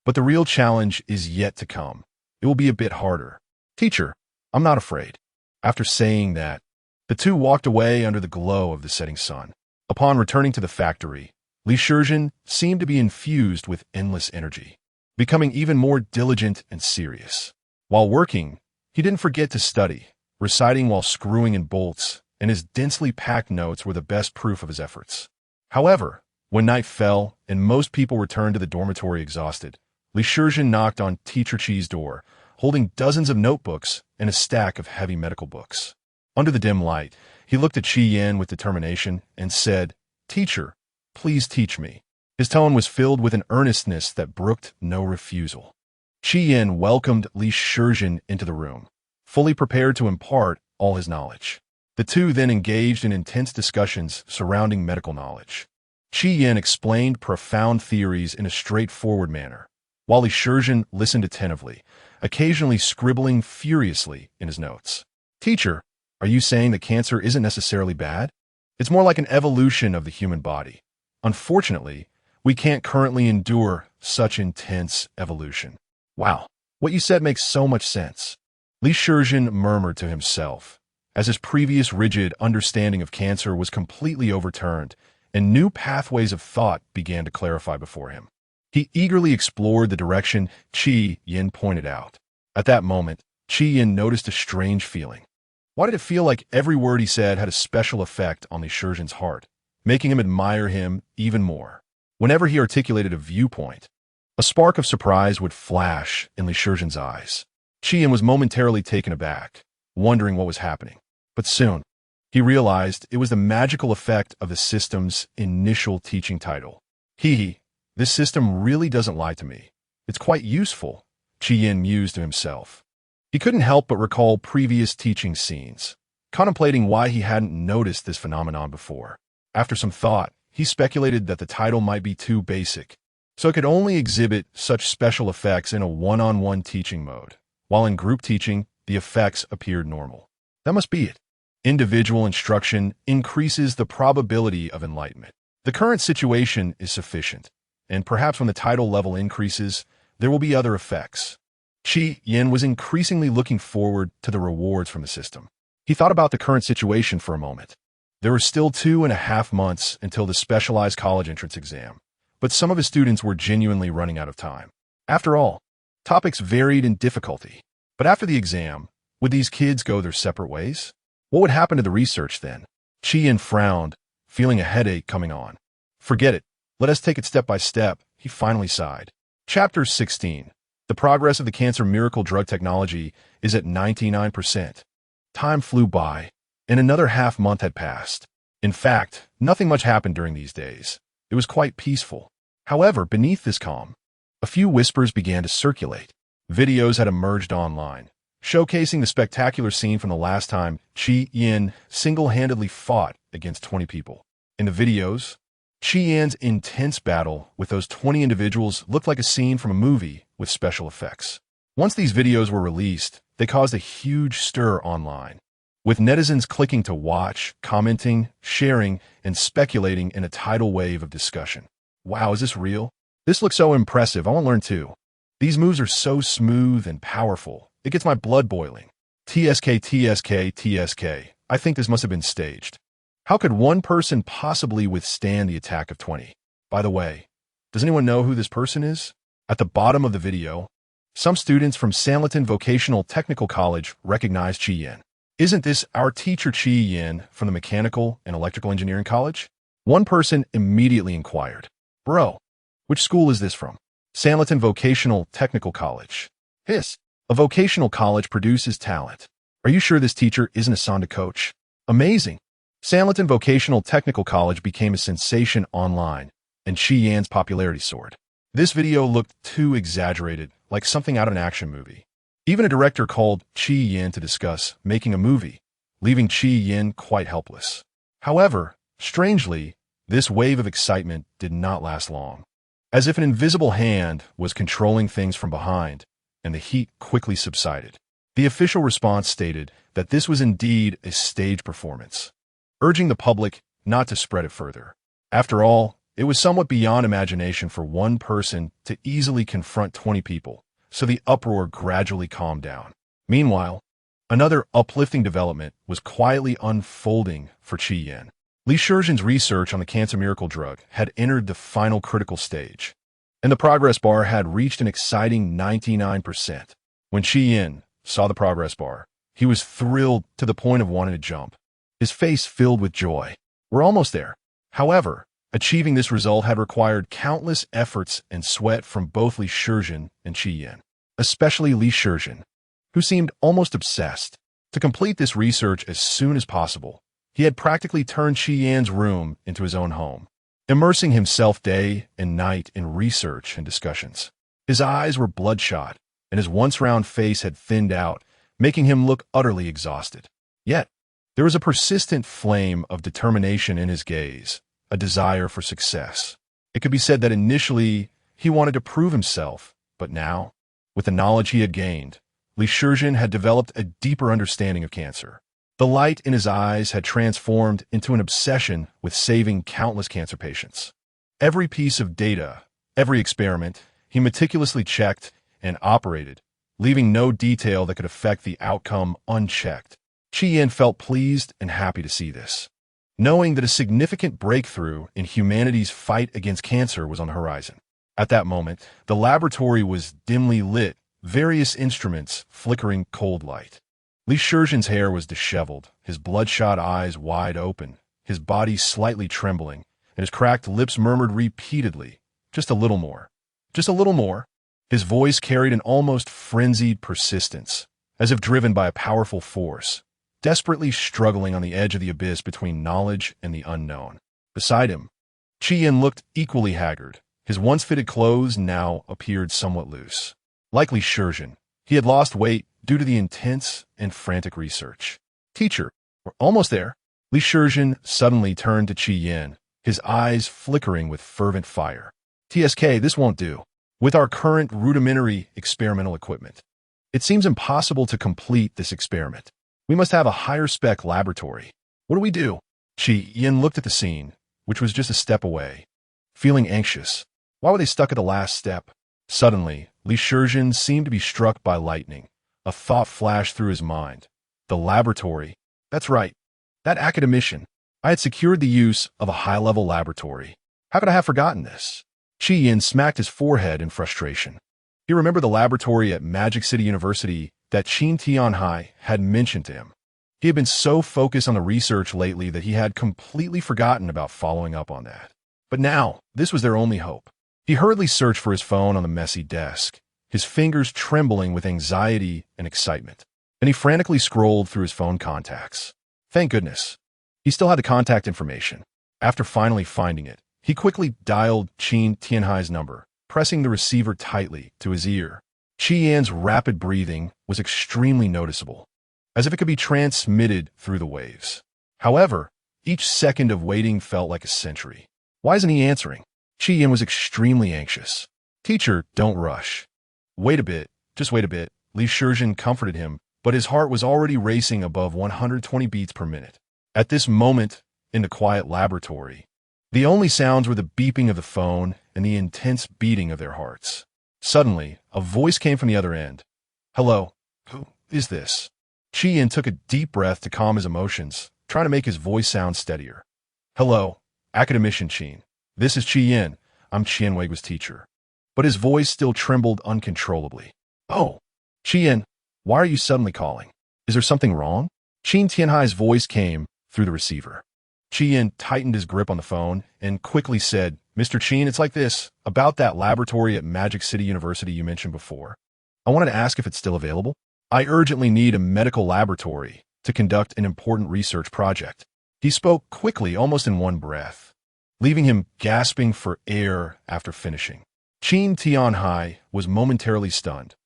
But the real challenge is yet to come. It will be a bit harder. Teacher, I'm not afraid." After saying that, the two walked away under the glow of the setting sun. Upon returning to the factory, Li Shizhen seemed to be infused with endless energy, becoming even more diligent and serious. While working, he didn't forget to study, reciting while screwing in bolts, and his densely packed notes were the best proof of his efforts. However, when night fell and most people returned to the dormitory exhausted, Li Shizhen knocked on Teacher Qi's door, holding dozens of notebooks and a stack of heavy medical books. Under the dim light, he looked at Qi Yin with determination and said, "Teacher, please teach me." His tone was filled with an earnestness that brooked no refusal. Qi Yin welcomed Li Shizhen into the room, fully prepared to impart all his knowledge. The two then engaged in intense discussions surrounding medical knowledge. Qi Yin explained profound theories in a straightforward manner, while Li Shizhen listened attentively, occasionally scribbling furiously in his notes. "Teacher, are you saying that cancer isn't necessarily bad? It's more like an evolution of the human body. Unfortunately, we can't currently endure such intense evolution." "Wow, what you said makes so much sense." Li Shizhen murmured to himself, as his previous rigid understanding of cancer was completely overturned, and new pathways of thought began to clarify before him. He eagerly explored the direction Qi Yin pointed out. At that moment, Qi Yin noticed a strange feeling. Why did it feel like every word he said had a special effect on Li Shizhen's heart, making him admire him even more? Whenever he articulated a viewpoint, a spark of surprise would flash in Li Shizhen's eyes. Qi Yin was momentarily taken aback, wondering what was happening. But soon, he realized it was the magical effect of the system's initial teaching title. This system really doesn't lie to me. It's quite useful," Qi Yin mused to himself. He couldn't help but recall previous teaching scenes, contemplating why he hadn't noticed this phenomenon before. After some thought, he speculated that the title might be too basic, so it could only exhibit such special effects in a one-on-one teaching mode, while in group teaching, the effects appeared normal. That must be it. Individual instruction increases the probability of enlightenment. The current situation is sufficient, and perhaps when the title level increases, there will be other effects. Chi Yin was increasingly looking forward to the rewards from the system. He thought about the current situation for a moment. There were still 2.5 months until the specialized college entrance exam, but some of his students were genuinely running out of time. After all, topics varied in difficulty. But after the exam, would these kids go their separate ways? What would happen to the research then? Chi Yin frowned, feeling a headache coming on. Forget it. Let us take it step by step, he finally sighed. Chapter 16. The progress of the cancer miracle drug technology is at 99%. Time flew by, and another half-month had passed. In fact, nothing much happened during these days. It was quite peaceful. However, beneath this calm, a few whispers began to circulate. Videos had emerged online, showcasing the spectacular scene from the last time Chi Yin single-handedly fought against 20 people. In the videos, Chi Yin's intense battle with those 20 individuals looked like a scene from a movie with special effects. Once these videos were released, they caused a huge stir online, with netizens clicking to watch, commenting, sharing, and speculating in a tidal wave of discussion. Wow, is this real? This looks so impressive, I want to learn too. These moves are so smooth and powerful, it gets my blood boiling. TSK. I think this must have been staged. How could one person possibly withstand the attack of 20? By the way, does anyone know who this person is? At the bottom of the video, some students from Sanliton Vocational Technical College recognize Chi Yin. Isn't this our teacher Chi Yin from the Mechanical and Electrical Engineering College? One person immediately inquired, "Bro, which school is this from?" Sanliton Vocational Technical College. Hiss. A vocational college produces talent. Are you sure this teacher isn't a Sonda coach? Amazing. Sanliton Vocational Technical College became a sensation online, and Chi Yin's popularity soared. This video looked too exaggerated, like something out of an action movie. Even a director called Chi Yin to discuss making a movie, leaving Chi Yin quite helpless. However, strangely, this wave of excitement did not last long. As if an invisible hand was controlling things from behind, and the heat quickly subsided. The official response stated that this was indeed a stage performance, urging the public not to spread it further. After all, it was somewhat beyond imagination for one person to easily confront 20 people, so the uproar gradually calmed down. Meanwhile, another uplifting development was quietly unfolding for Chi Yin. Li Shizhen's research on the cancer miracle drug had entered the final critical stage, and the progress bar had reached an exciting 99%. When Chi Yin saw the progress bar, he was thrilled to the point of wanting to jump. His face filled with joy. We're almost there. However, achieving this result had required countless efforts and sweat from both Li Shizhen and Chi Yin, especially Li Shizhen, who seemed almost obsessed. To complete this research as soon as possible, he had practically turned Chi Yin's room into his own home, immersing himself day and night in research and discussions. His eyes were bloodshot, and his once round face had thinned out, making him look utterly exhausted. Yet, there was a persistent flame of determination in his gaze, a desire for success. It could be said that initially he wanted to prove himself, but now, with the knowledge he had gained, Li Shizhen had developed a deeper understanding of cancer. The light in his eyes had transformed into an obsession with saving countless cancer patients. Every piece of data, every experiment, he meticulously checked and operated, leaving no detail that could affect the outcome unchecked. Chi Yin felt pleased and happy to see this, knowing that a significant breakthrough in humanity's fight against cancer was on the horizon. At that moment, the laboratory was dimly lit, various instruments flickering cold light. Li Shizhen's hair was disheveled, his bloodshot eyes wide open, his body slightly trembling, and his cracked lips murmured repeatedly, "Just a little more. Just a little more." His voice carried an almost frenzied persistence, as if driven by a powerful force, desperately struggling on the edge of the abyss between knowledge and the unknown. Beside him, Chi Yin looked equally haggard. His once-fitted clothes now appeared somewhat loose. Like Li Shizhen, he had lost weight due to the intense and frantic research. "Teacher, we're almost there." Li Shizhen suddenly turned to Chi Yin, his eyes flickering with fervent fire. "TSK, this won't do. With our current rudimentary experimental equipment, it seems impossible to complete this experiment. We must have a higher-spec laboratory. What do we do?" Chi Yin looked at the scene, which was just a step away, feeling anxious. Why were they stuck at the last step? Suddenly, Li Shizhen seemed to be struck by lightning. A thought flashed through his mind. The laboratory. That's right. That academician. I had secured the use of a high-level laboratory. How could I have forgotten this? Qi Yin smacked his forehead in frustration. He remembered the laboratory at Magic City University that Qin Tianhai had mentioned to him. He had been so focused on the research lately that he had completely forgotten about following up on that. But now, this was their only hope. He hurriedly searched for his phone on the messy desk, his fingers trembling with anxiety and excitement. Then he frantically scrolled through his phone contacts. Thank goodness. He still had the contact information. After finally finding it, he quickly dialed Qin Tianhai's number, pressing the receiver tightly to his ear. Qi Yan's rapid breathing was extremely noticeable, as if it could be transmitted through the waves. However, each second of waiting felt like a century. Why isn't he answering? Qi Yan was extremely anxious. Teacher, don't rush. Wait a bit, just wait a bit. Li Shizhen comforted him, but his heart was already racing above 120 beats per minute. At this moment, in the quiet laboratory, the only sounds were the beeping of the phone and the intense beating of their hearts. Suddenly, a voice came from the other end. Hello, who is this? Qi Yan took a deep breath to calm his emotions, trying to make his voice sound steadier. Hello, academician Qin. This is Qi Yan. I'm Qian Weigu's teacher. But his voice still trembled uncontrollably. Oh, Qi Yan, why are you suddenly calling? Is there something wrong? Qin Tianhai's voice came through the receiver. Qi Yan tightened his grip on the phone and quickly said, Mr. Qin, it's like this, about that laboratory at Magic City University you mentioned before. I wanted to ask if it's still available. I urgently need a medical laboratory to conduct an important research project. He spoke quickly, almost in one breath, leaving him gasping for air after finishing. Qin Tianhai was momentarily stunned.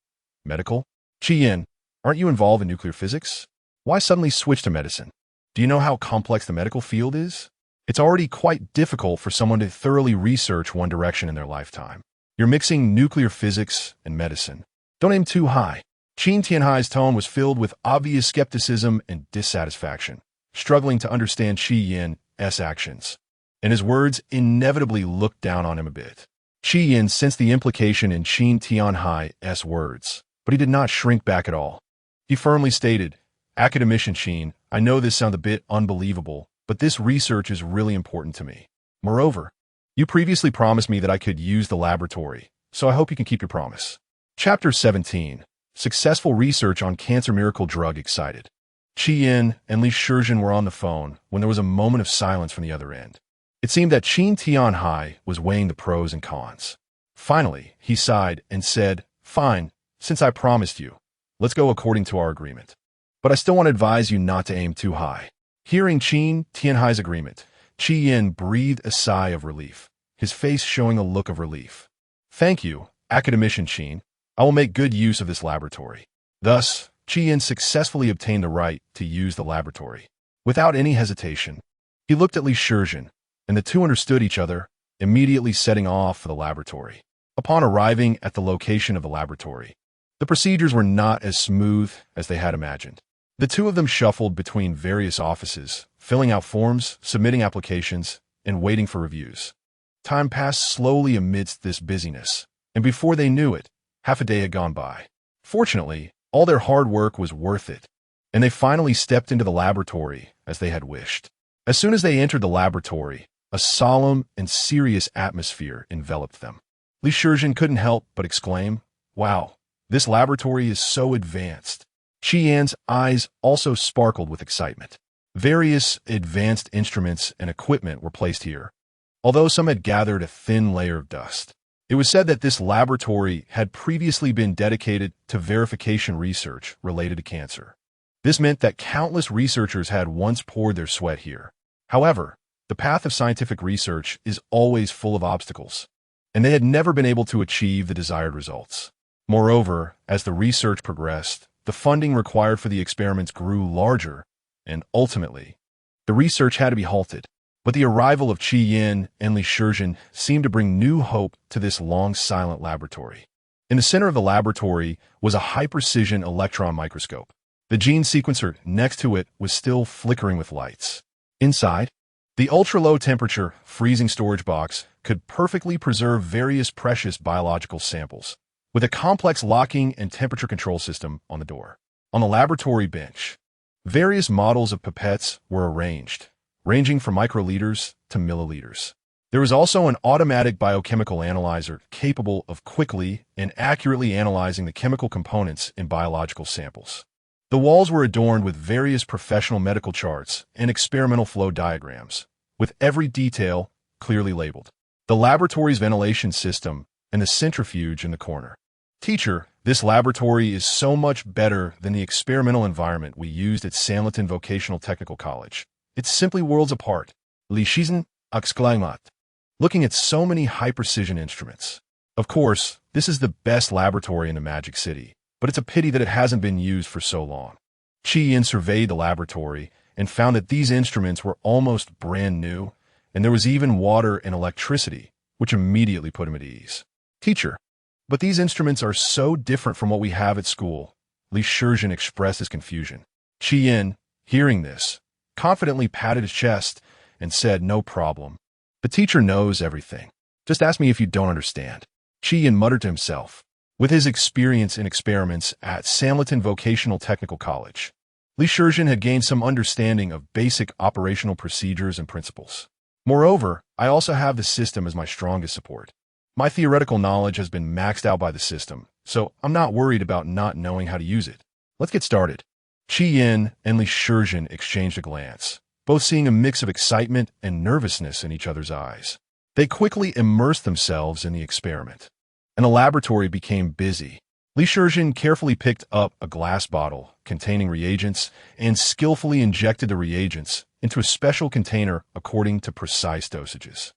Medical? Qi Yan, aren't you involved in nuclear physics? Why suddenly switch to medicine? Do you know how complex the medical field is? It's already quite difficult for someone to thoroughly research one direction in their lifetime. You're mixing nuclear physics and medicine. Don't aim too high. Qin Tianhai's tone was filled with obvious skepticism and dissatisfaction, struggling to understand Qi Yan's actions. And his words inevitably looked down on him a bit. Qi Yan sensed the implication in Qin Tianhai's words, but he did not shrink back at all. He firmly stated, Academician Qin, I know this sounds a bit unbelievable, but this research is really important to me. Moreover, you previously promised me that I could use the laboratory, so I hope you can keep your promise. Chapter 17. Successful research on cancer miracle drug excited. Qi Yan and Li Shizhen were on the phone when there was a moment of silence from the other end. It seemed that Qin Tianhai was weighing the pros and cons. Finally, he sighed and said, Fine, since I promised you, let's go according to our agreement. But I still want to advise you not to aim too high. Hearing Qin Tianhai's agreement, Qi Yan breathed a sigh of relief, his face showing a look of relief. Thank you, academician Qin. I will make good use of this laboratory. Thus, Qi Yan successfully obtained the right to use the laboratory. Without any hesitation, he looked at Li Shizhen, and the two understood each other, immediately setting off for the laboratory. Upon arriving at the location of the laboratory, the procedures were not as smooth as they had imagined. The two of them shuffled between various offices, filling out forms, submitting applications, and waiting for reviews. Time passed slowly amidst this busyness, and before they knew it, half a day had gone by. Fortunately, all their hard work was worth it, and they finally stepped into the laboratory as they had wished. As soon as they entered the laboratory, a solemn and serious atmosphere enveloped them. Li Shizhen couldn't help but exclaim, Wow, this laboratory is so advanced. Qi Yan's eyes also sparkled with excitement. Various advanced instruments and equipment were placed here, although some had gathered a thin layer of dust. It was said that this laboratory had previously been dedicated to verification research related to cancer. This meant that countless researchers had once poured their sweat here. However, the path of scientific research is always full of obstacles, and they had never been able to achieve the desired results. Moreover, as the research progressed, the funding required for the experiments grew larger, and ultimately, the research had to be halted. But the arrival of Qi Yan and Li Shizhen seemed to bring new hope to this long-silent laboratory. In the center of the laboratory was a high-precision electron microscope. The gene sequencer next to it was still flickering with lights. Inside, the ultra-low-temperature, freezing storage box could perfectly preserve various precious biological samples. with a complex locking and temperature control system on the door. On the laboratory bench, various models of pipettes were arranged, ranging from microliters to milliliters. There was also an automatic biochemical analyzer capable of quickly and accurately analyzing the chemical components in biological samples. The walls were adorned with various professional medical charts and experimental flow diagrams, with every detail clearly labeled. The laboratory's ventilation system and the centrifuge in the corner. Teacher, this laboratory is so much better than the experimental environment we used at Sanliton Vocational Technical College. It's simply worlds apart. Lyshizn exclaimed, looking at so many high-precision instruments. Of course, this is the best laboratory in the Magic City, but it's a pity that it hasn't been used for so long. Chi-Yin surveyed the laboratory and found that these instruments were almost brand new, and there was even water and electricity, which immediately put him at ease. Teacher, but these instruments are so different from what we have at school. Li Shizhen expressed his confusion. Chi-Yin, hearing this, confidently patted his chest and said, "No problem. The teacher knows everything. Just ask me if you don't understand." Chi-Yin muttered to himself. With his experience in experiments at Sanliton Vocational Technical College, Li Shizhen had gained some understanding of basic operational procedures and principles. Moreover, I also have the system as my strongest support. My theoretical knowledge has been maxed out by the system, so I'm not worried about not knowing how to use it. Let's get started. Chi-Yin and Li Shizhen exchanged a glance, both seeing a mix of excitement and nervousness in each other's eyes. They quickly immersed themselves in the experiment, and the laboratory became busy. Li Shizhen carefully picked up a glass bottle containing reagents and skillfully injected the reagents into a special container according to precise dosages.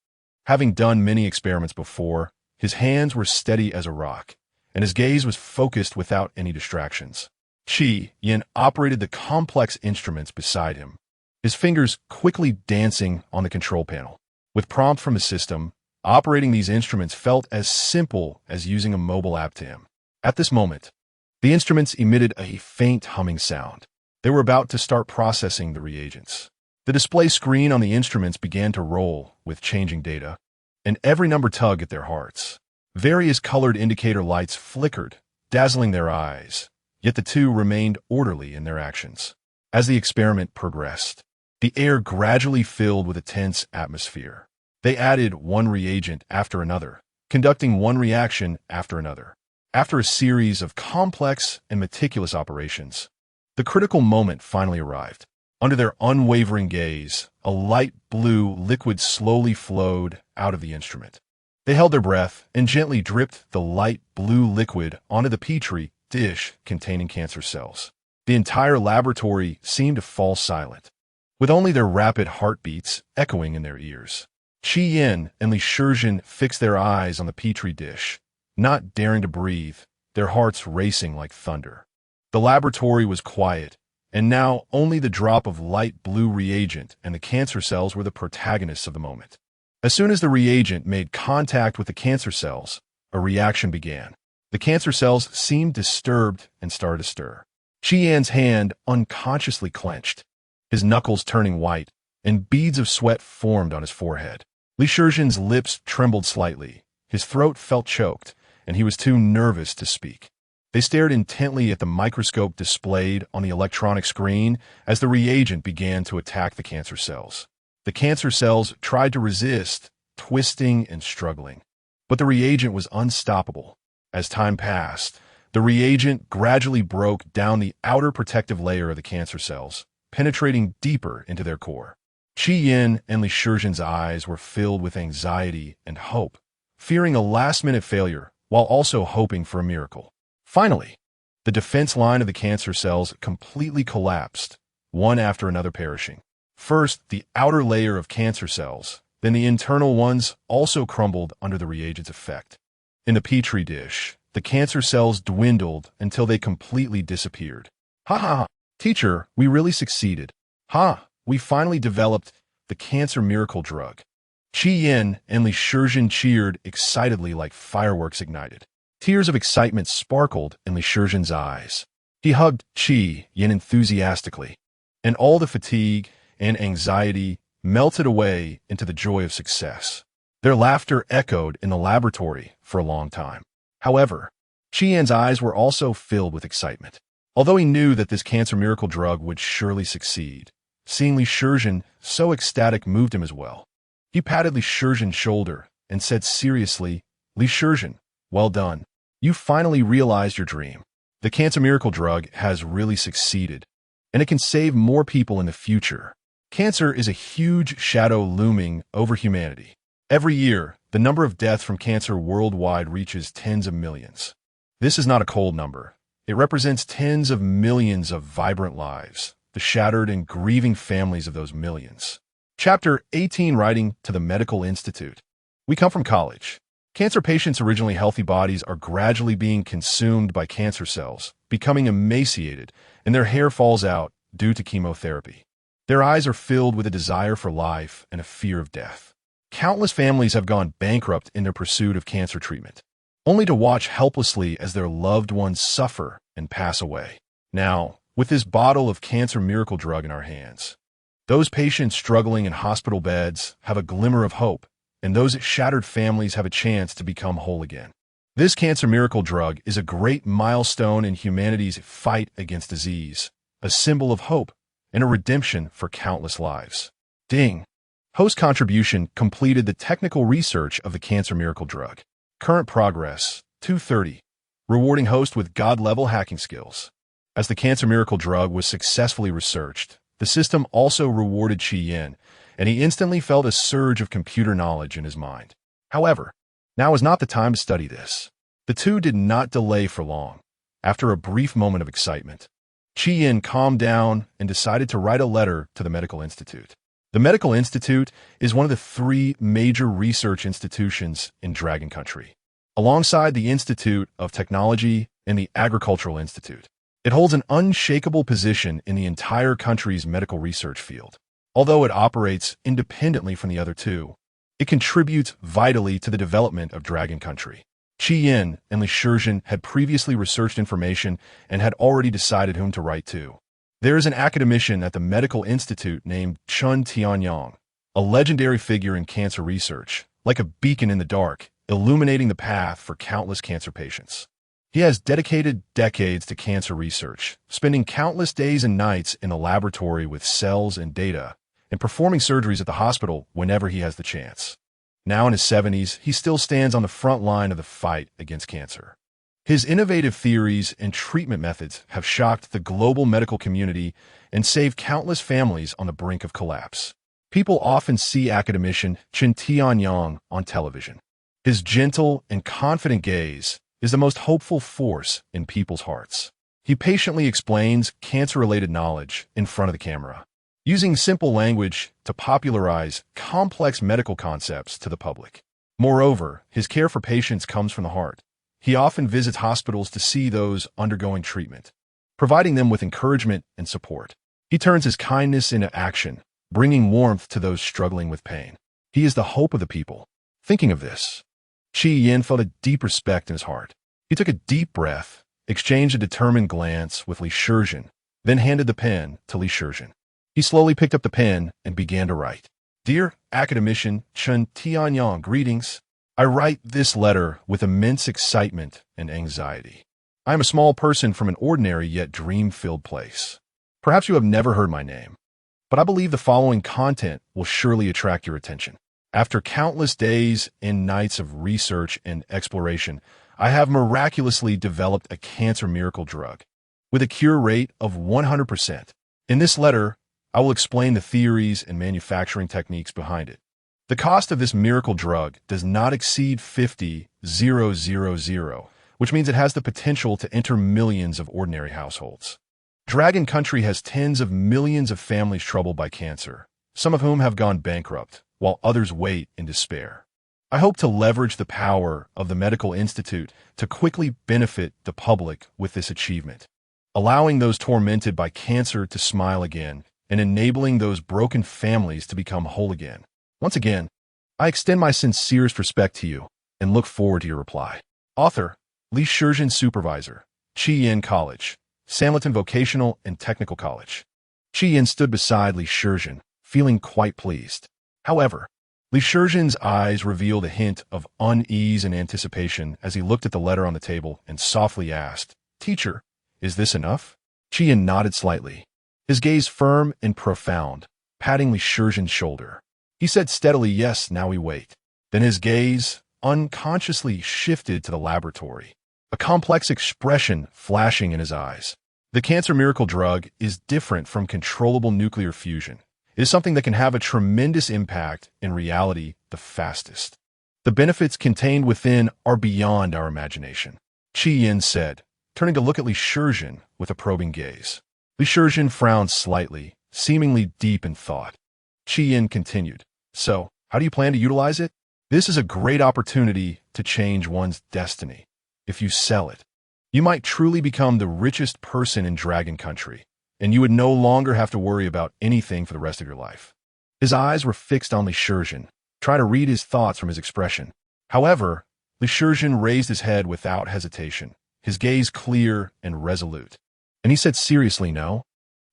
Having done many experiments before, his hands were steady as a rock, and his gaze was focused without any distractions. Chi-Yin operated the complex instruments beside him, his fingers quickly dancing on the control panel. With prompt from the system, operating these instruments felt as simple as using a mobile app to him. At this moment, the instruments emitted a faint humming sound. They were about to start processing the reagents. The display screen on the instruments began to roll with changing data, and every number tugged at their hearts. Various colored indicator lights flickered, dazzling their eyes, yet the two remained orderly in their actions. As the experiment progressed, the air gradually filled with a tense atmosphere. They added one reagent after another, conducting one reaction after another. After a series of complex and meticulous operations, the critical moment finally arrived. Under their unwavering gaze, a light blue liquid slowly flowed out of the instrument. They held their breath and gently dripped the light blue liquid onto the petri dish containing cancer cells. The entire laboratory seemed to fall silent, with only their rapid heartbeats echoing in their ears. Chi-Yin and Li Shizhen fixed their eyes on the petri dish, not daring to breathe, their hearts racing like thunder. The laboratory was quiet, and now only the drop of light blue reagent and the cancer cells were the protagonists of the moment. As soon as the reagent made contact with the cancer cells, a reaction began. The cancer cells seemed disturbed and started to stir. Chi-Yin's hand unconsciously clenched, his knuckles turning white, and beads of sweat formed on his forehead. Li Shizhen's lips trembled slightly, his throat felt choked, and he was too nervous to speak. They stared intently at the microscope displayed on the electronic screen as the reagent began to attack the cancer cells. The cancer cells tried to resist, twisting and struggling, but the reagent was unstoppable. As time passed, the reagent gradually broke down the outer protective layer of the cancer cells, penetrating deeper into their core. Chi-Yin and Li Shizhen's eyes were filled with anxiety and hope, fearing a last-minute failure while also hoping for a miracle. Finally, the defense line of the cancer cells completely collapsed, one after another perishing. First, the outer layer of cancer cells, then the internal ones also crumbled under the reagent's effect. In the petri dish, the cancer cells dwindled until they completely disappeared. Ha ha ha! Teacher, we really succeeded. Ha! We finally developed the cancer miracle drug. Chi-Yin and Li Shizhen cheered excitedly like fireworks ignited. Tears of excitement sparkled in Li Shizhen's eyes. He hugged Chi-Yin enthusiastically, and all the fatigue and anxiety melted away into the joy of success. Their laughter echoed in the laboratory for a long time. However, Qian's eyes were also filled with excitement. Although he knew that this cancer miracle drug would surely succeed, seeing Li Shizhen so ecstatic moved him as well. He patted Li Shizhen's shoulder and said seriously, "Li Shizhen, well done. You finally realized your dream. The cancer miracle drug has really succeeded, and it can save more people in the future." Cancer is a huge shadow looming over humanity. Every year, the number of deaths from cancer worldwide reaches tens of millions. This is not a cold number. It represents tens of millions of vibrant lives, the shattered and grieving families of those millions. Chapter 18, Writing to the Medical Institute. We come from college. Cancer patients' originally healthy bodies are gradually being consumed by cancer cells, becoming emaciated, and their hair falls out due to chemotherapy. Their eyes are filled with a desire for life and a fear of death. Countless families have gone bankrupt in their pursuit of cancer treatment, only to watch helplessly as their loved ones suffer and pass away. Now, with this bottle of cancer miracle drug in our hands, those patients struggling in hospital beds have a glimmer of hope, and those shattered families have a chance to become whole again. This cancer miracle drug is a great milestone in humanity's fight against disease, a symbol of hope, and a redemption for countless lives. Ding! Host contribution completed the technical research of the cancer miracle drug. Current progress, 230. Rewarding host with God-level hacking skills. As the cancer miracle drug was successfully researched, the system also rewarded Qian, and he instantly felt a surge of computer knowledge in his mind. However, now is not the time to study this. The two did not delay for long. After a brief moment of excitement, Qian calmed down and decided to write a letter to the medical institute. The Medical Institute is one of the 3 major research institutions in Dragon Country, alongside the Institute of Technology and the Agricultural Institute. It holds an unshakable position in the entire country's medical research field. Although it operates independently from the other 2, it contributes vitally to the development of Dragon Country. Qian and Li Shizhen had previously researched information and had already decided whom to write to. There is an academician at the Medical Institute named Chun Tianyang, a legendary figure in cancer research, like a beacon in the dark, illuminating the path for countless cancer patients. He has dedicated decades to cancer research, spending countless days and nights in the laboratory with cells and data, and performing surgeries at the hospital whenever he has the chance. Now in his 70s, he still stands on the front line of the fight against cancer. His innovative theories and treatment methods have shocked the global medical community and saved countless families on the brink of collapse. People often see academician Chen Tianyang on television. His gentle and confident gaze is the most hopeful force in people's hearts. He patiently explains cancer-related knowledge in front of the camera, using simple language to popularize complex medical concepts to the public. Moreover, his care for patients comes from the heart. He often visits hospitals to see those undergoing treatment, providing them with encouragement and support. He turns his kindness into action, bringing warmth to those struggling with pain. He is the hope of the people. Thinking of this, Qian felt a deep respect in his heart. He took a deep breath, exchanged a determined glance with Li Shizhen, then handed the pen to Li Shizhen. He slowly picked up the pen and began to write. Dear academician Chen Tianyang, greetings. I write this letter with immense excitement and anxiety. I am a small person from an ordinary yet dream-filled place. Perhaps you have never heard my name, but I believe the following content will surely attract your attention. After countless days and nights of research and exploration, I have miraculously developed a cancer miracle drug with a cure rate of 100%. In this letter, I will explain the theories and manufacturing techniques behind it. The cost of this miracle drug does not exceed 50,000, which means it has the potential to enter millions of ordinary households. Dragon Country has tens of millions of families troubled by cancer, some of whom have gone bankrupt, while others wait in despair. I hope to leverage the power of the Medical Institute to quickly benefit the public with this achievement, allowing those tormented by cancer to smile again and enabling those broken families to become whole again. Once again, I extend my sincerest respect to you and look forward to your reply. Author, Li Shizhen, Supervisor, Qian College, Sanlitan Vocational and Technical College. Qian stood beside Li Shizhen, feeling quite pleased. However, Li Shizhen's eyes revealed a hint of unease and anticipation as he looked at the letter on the table and softly asked, "Teacher, is this enough?" Qian nodded slightly, his gaze firm and profound, patting Li Shizhen's shoulder. He said steadily, "Yes, now we wait." Then his gaze unconsciously shifted to the laboratory, a complex expression flashing in his eyes. The cancer miracle drug is different from controllable nuclear fusion. It is something that can have a tremendous impact in reality the fastest. The benefits contained within are beyond our imagination, Qi Yin said, turning to look at Li Shizhen with a probing gaze. Li Shizhen frowned slightly, seemingly deep in thought. Qi Yin continued, "So, how do you plan to utilize it? This is a great opportunity to change one's destiny. If you sell it, you might truly become the richest person in Dragon Country, and you would no longer have to worry about anything for the rest of your life." His eyes were fixed on Li Shizhen, trying to read his thoughts from his expression. However, Li Shizhen raised his head without hesitation, his gaze clear and resolute. And he said seriously, "No.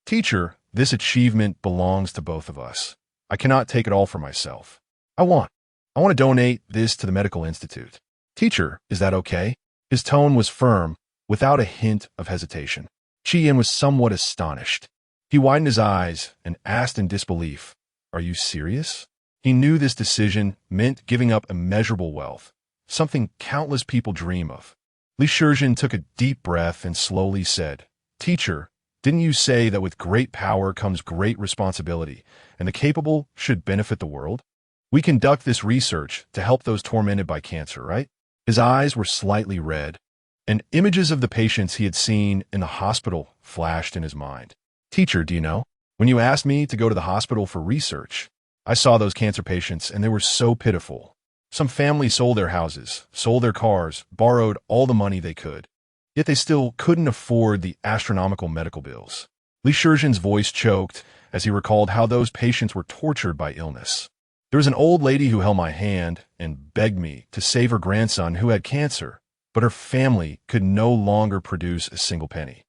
Teacher, this achievement belongs to both of us. I cannot take it all for myself. I want to donate this to the medical institute. Teacher, is that okay?" His tone was firm, without a hint of hesitation. Qi Yin was somewhat astonished. He widened his eyes and asked in disbelief, "Are you serious?" He knew this decision meant giving up immeasurable wealth, something countless people dream of. Li Shizhen took a deep breath and slowly said, "Teacher, didn't you say that with great power comes great responsibility, and the capable should benefit the world? We conduct this research to help those tormented by cancer, right?" His eyes were slightly red, and images of the patients he had seen in the hospital flashed in his mind. "Teacher, do you know, when you asked me to go to the hospital for research, I saw those cancer patients and they were so pitiful. Some families sold their houses, sold their cars, borrowed all the money they could, yet they still couldn't afford the astronomical medical bills." Li Shizhen's voice choked as he recalled how those patients were tortured by illness. "There was an old lady who held my hand and begged me to save her grandson who had cancer, but her family could no longer produce a single penny.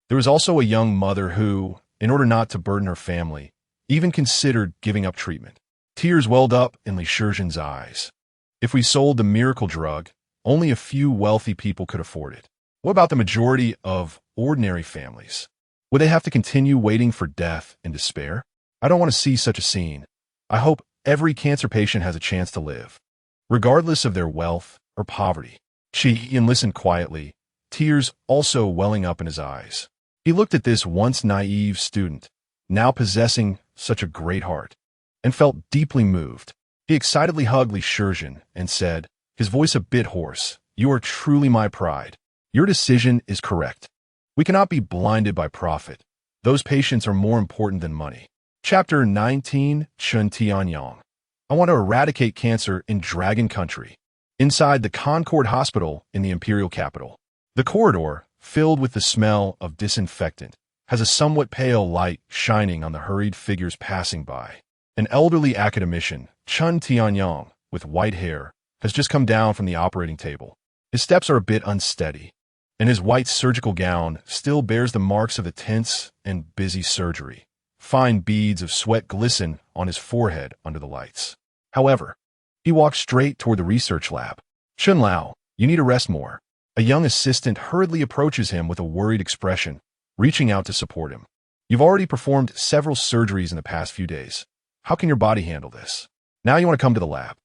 There was also a young mother who, in order not to burden her family, even considered giving up treatment." Tears welled up in Li Shizhen's eyes. "If we sold the miracle drug, only a few wealthy people could afford it. What about the majority of ordinary families? Would they have to continue waiting for death in despair? I don't want to see such a scene. I hope every cancer patient has a chance to live, regardless of their wealth or poverty." Qi Yin listened quietly, tears also welling up in his eyes. He looked at this once naive student, now possessing such a great heart, and felt deeply moved. He excitedly hugged Li Shizhen and said, his voice a bit hoarse, "You are truly my pride. Your decision is correct. We cannot be blinded by profit. Those patients are more important than money." Chapter 19, Chun Tianyang. I want to eradicate cancer in Dragon Country. Inside the Concord Hospital in the imperial capital, the corridor, filled with the smell of disinfectant, has a somewhat pale light shining on the hurried figures passing by. An elderly academician, Chun Tianyang, with white hair, has just come down from the operating table. His steps are a bit unsteady, and his white surgical gown still bears the marks of the tense and busy surgery. Fine beads of sweat glisten on his forehead under the lights. However, he walks straight toward the research lab. "Chun Lao, you need to rest more." A young assistant hurriedly approaches him with a worried expression, reaching out to support him. "You've already performed several surgeries in the past few days. How can your body handle this? Now you want to come to the lab.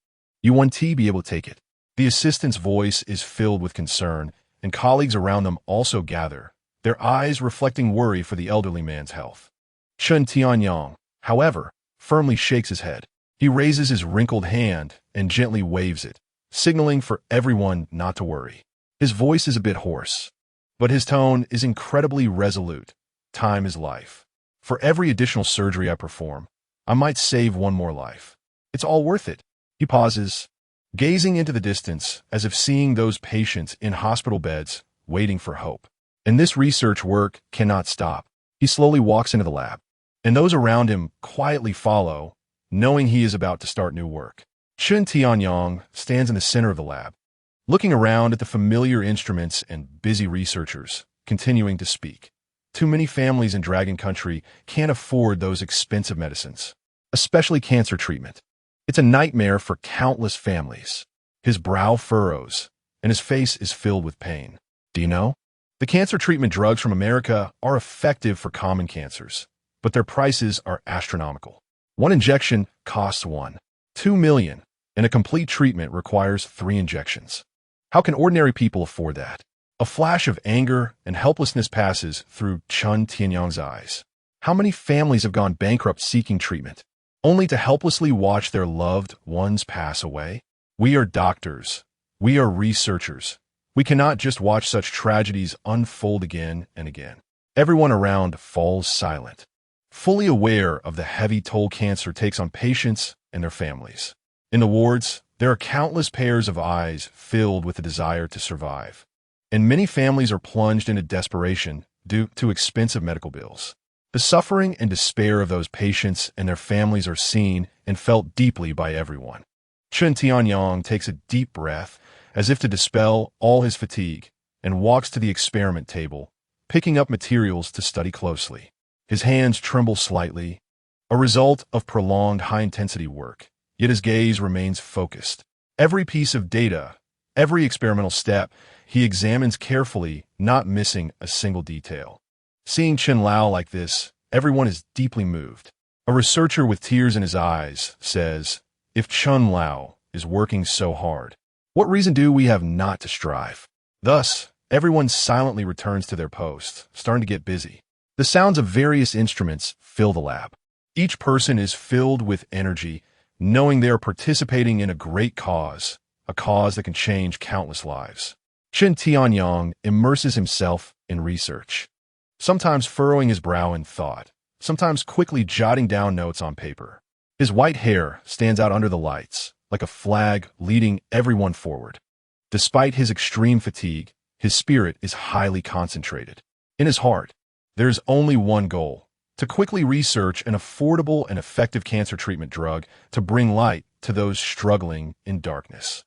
You won't be able to take it." The assistant's voice is filled with concern, and colleagues around them also gather, their eyes reflecting worry for the elderly man's health. Chun Tianyang, however, firmly shakes his head. He raises his wrinkled hand and gently waves it, signaling for everyone not to worry. His voice is a bit hoarse, but his tone is incredibly resolute. "Time is life. For every additional surgery I perform, I might save one more life. It's all worth it." He pauses, gazing into the distance as if seeing those patients in hospital beds waiting for hope. And this research work cannot stop. He slowly walks into the lab, and those around him quietly follow, knowing he is about to start new work. Chun Tianyang stands in the center of the lab, looking around at the familiar instruments and busy researchers, continuing to speak. Too many families in Dragon Country can't afford those expensive medicines, especially cancer treatment. It's a nightmare for countless families. His brow furrows, and his face is filled with pain. Do you know? The cancer treatment drugs from America are effective for common cancers, but their prices are astronomical. One injection costs $2 million, and a complete treatment requires 3 injections. How can ordinary people afford that? A flash of anger and helplessness passes through Chun Tianyang's eyes. How many families have gone bankrupt seeking treatment, only to helplessly watch their loved ones pass away? We are doctors. We are researchers. We cannot just watch such tragedies unfold again and again. Everyone around falls silent, fully aware of the heavy toll cancer takes on patients and their families. In the wards, there are countless pairs of eyes filled with the desire to survive, and many families are plunged into desperation due to expensive medical bills. The suffering and despair of those patients and their families are seen and felt deeply by everyone. Chun Tianyang takes a deep breath, as if to dispel all his fatigue, and walks to the experiment table, picking up materials to study closely. His hands tremble slightly, a result of prolonged high-intensity work, yet his gaze remains focused. Every piece of data, every experimental step, he examines carefully, not missing a single detail. Seeing Chen Lao like this, everyone is deeply moved. A researcher with tears in his eyes says, "If Chen Lao is working so hard, what reason do we have not to strive?" Thus, everyone silently returns to their posts, starting to get busy. The sounds of various instruments fill the lab. Each person is filled with energy, knowing they are participating in a great cause, a cause that can change countless lives. Chen Tianyang immerses himself in research, sometimes furrowing his brow in thought, sometimes quickly jotting down notes on paper. His white hair stands out under the lights, like a flag leading everyone forward. Despite his extreme fatigue, his spirit is highly concentrated. In his heart, there is only one goal: to quickly research an affordable and effective cancer treatment drug to bring light to those struggling in darkness.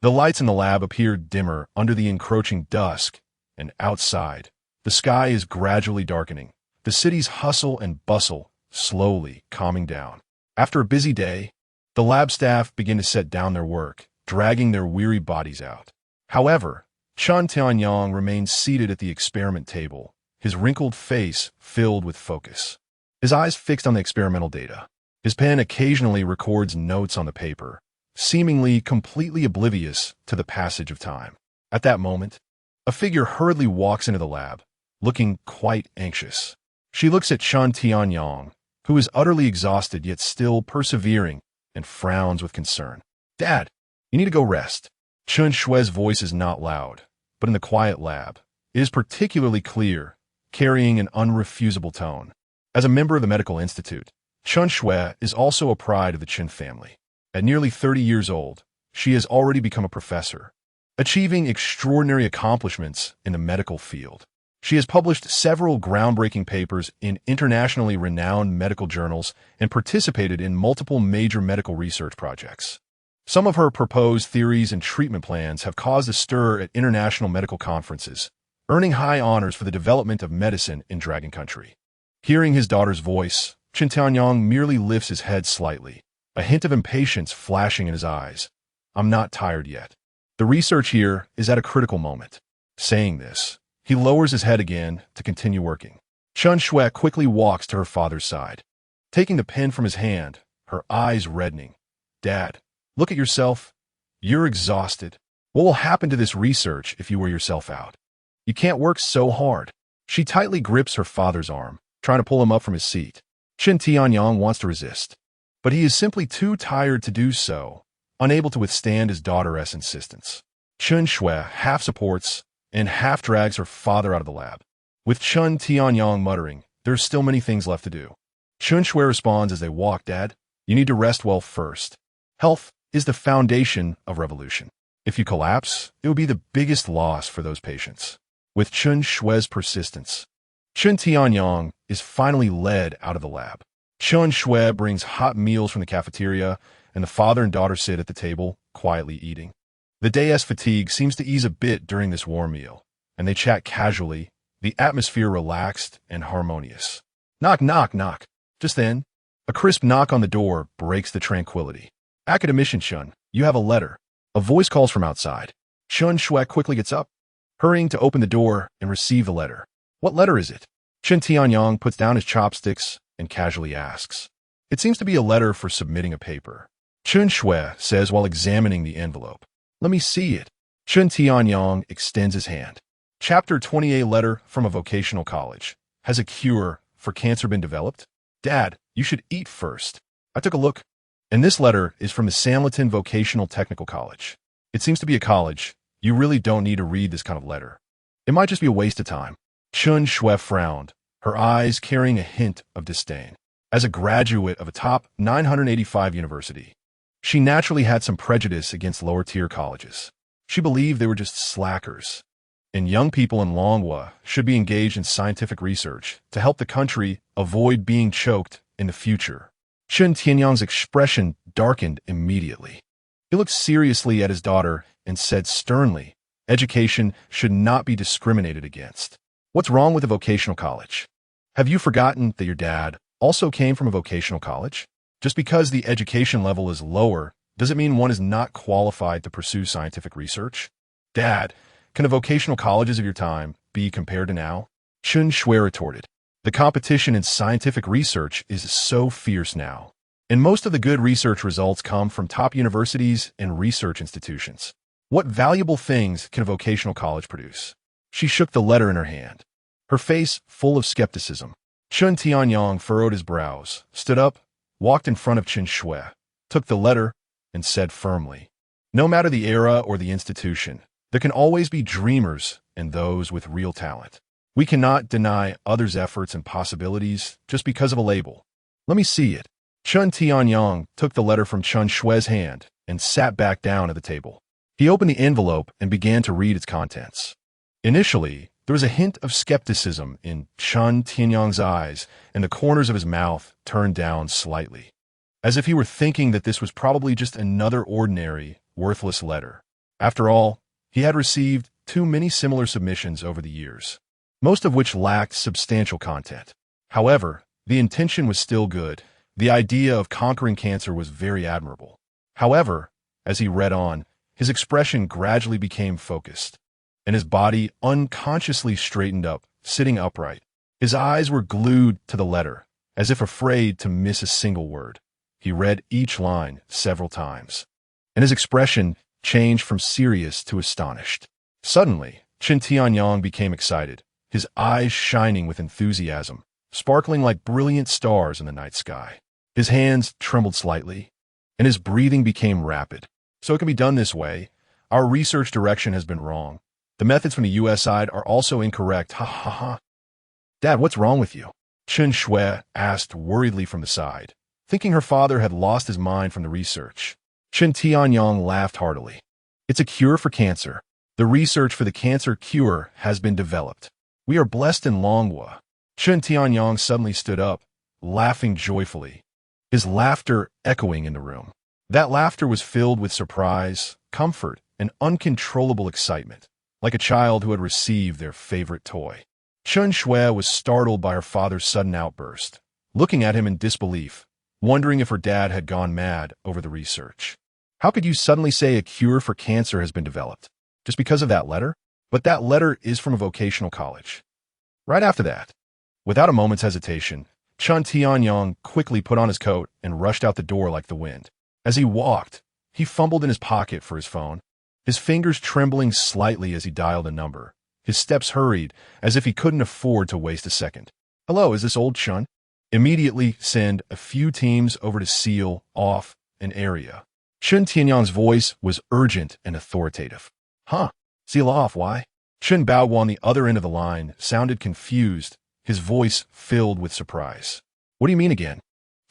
The lights in the lab appear dimmer under the encroaching dusk, and outside, the sky is gradually darkening, the city's hustle and bustle slowly calming down. After a busy day, the lab staff begin to set down their work, dragging their weary bodies out. However, Chun Tianyang remains seated at the experiment table, his wrinkled face filled with focus. His eyes fixed on the experimental data. His pen occasionally records notes on the paper, seemingly completely oblivious to the passage of time. At that moment, a figure hurriedly walks into the lab, looking quite anxious. She looks at Chun Tianyang, who is utterly exhausted yet still persevering, and frowns with concern. "Dad, you need to go rest." Chun Shue's voice is not loud, but in the quiet lab, it is particularly clear, carrying an unrefusable tone. As a member of the medical institute, Chun Shue is also a pride of the Chen family. At nearly 30 years old, she has already become a professor, achieving extraordinary accomplishments in the medical field. She has published several groundbreaking papers in internationally renowned medical journals and participated in multiple major medical research projects. Some of her proposed theories and treatment plans have caused a stir at international medical conferences, earning high honors for the development of medicine in Dragon Country. Hearing his daughter's voice, Chen Tianyang merely lifts his head slightly, a hint of impatience flashing in his eyes. "I'm not tired yet. The research here is at a critical moment." Saying this, he lowers his head again to continue working. Chun Shue quickly walks to her father's side. Taking the pen from his hand, her eyes reddening. "Dad, look at yourself. You're exhausted. What will happen to this research if you wear yourself out? You can't work so hard." She tightly grips her father's arm, trying to pull him up from his seat. Chen Tianyang wants to resist, but he is simply too tired to do so, unable to withstand his daughter's insistence. Chun Shue half supports and half drags her father out of the lab. With Chun Tianyang muttering, "There's still many things left to do." Chun Shue responds as they walk, "Dad, you need to rest well first. Health is the foundation of revolution. If you collapse, it would be the biggest loss for those patients." With Chun Shue's persistence, Chun Tianyang is finally led out of the lab. Chun Shue brings hot meals from the cafeteria, and the father and daughter sit at the table, quietly eating. The day's fatigue seems to ease a bit during this warm meal, and they chat casually, the atmosphere relaxed and harmonious. Knock, knock, knock. Just then, a crisp knock on the door breaks the tranquility. Academician Chun, you have a letter. A voice calls from outside. Chun Shui quickly gets up, hurrying to open the door and receive the letter. What letter is it? Chen Tianyang puts down his chopsticks and casually asks. It seems to be a letter for submitting a paper. Chun Shui says while examining the envelope. Let me see it. Chen Tianyang extends his hand. Chapter 28 letter from a vocational college. Has a cure for cancer been developed? Dad, you should eat first. I took a look, and this letter is from the Samleton Vocational Technical College. It seems to be a college. You really don't need to read this kind of letter. It might just be a waste of time. Chun Shui frowned, her eyes carrying a hint of disdain. As a graduate of a top 985 university, she naturally had some prejudice against lower-tier colleges. She believed they were just slackers, and young people in Longhua should be engaged in scientific research to help the country avoid being choked in the future. Chen Tianyang's expression darkened immediately. He looked seriously at his daughter and said sternly, education should not be discriminated against. What's wrong with a vocational college? Have you forgotten that your dad also came from a vocational college? Just because the education level is lower, does it mean one is not qualified to pursue scientific research? Dad, can the vocational colleges of your time be compared to now? Chun Shui retorted. The competition in scientific research is so fierce now, and most of the good research results come from top universities and research institutions. What valuable things can a vocational college produce? She shook the letter in her hand, her face full of skepticism. Chun Tianyang furrowed his brows, stood up, walked in front of Chen Shui, took the letter, and said firmly, no matter the era or the institution, there can always be dreamers and those with real talent. We cannot deny others' efforts and possibilities just because of a label. Let me see it. Chun Tianyang took the letter from Chun Shui's hand and sat back down at the table. He opened the envelope and began to read its contents. Initially, there was a hint of skepticism in Chun Tianyang's eyes, and the corners of his mouth turned down slightly, as if he were thinking that this was probably just another ordinary, worthless letter. After all, he had received too many similar submissions over the years, most of which lacked substantial content. However, the intention was still good. The idea of conquering cancer was very admirable. However, as he read on, his expression gradually became focused, and his body unconsciously straightened up, sitting upright. His eyes were glued to the letter, as if afraid to miss a single word. He read each line several times, and his expression changed from serious to astonished. Suddenly, Chen Tianyang became excited, his eyes shining with enthusiasm, sparkling like brilliant stars in the night sky. His hands trembled slightly, and his breathing became rapid. So it can be done this way. Our research direction has been wrong. The methods from the U.S. side are also incorrect. Ha ha ha. Dad, what's wrong with you? Chen Shui asked worriedly from the side, thinking her father had lost his mind from the research. Chen Tianyang laughed heartily. It's a cure for cancer. The research for the cancer cure has been developed. We are blessed in Longhua. Chen Tianyang suddenly stood up, laughing joyfully, his laughter echoing in the room. That laughter was filled with surprise, comfort, and uncontrollable excitement, like a child who had received their favorite toy. Chun Shui was startled by her father's sudden outburst, looking at him in disbelief, wondering if her dad had gone mad over the research. How could you suddenly say a cure for cancer has been developed? Just because of that letter? But that letter is from a vocational college. Right after that, without a moment's hesitation, Chun Tianyang quickly put on his coat and rushed out the door like the wind. As he walked, he fumbled in his pocket for his phone, his fingers trembling slightly as he dialed a number. His steps hurried, as if he couldn't afford to waste a second. Hello, is this old Chun? Immediately send a few teams over to seal off an area. Chun Tianyang's voice was urgent and authoritative. Huh? Seal off, why? Chen Baoguo on the other end of the line sounded confused, his voice filled with surprise. What do you mean again?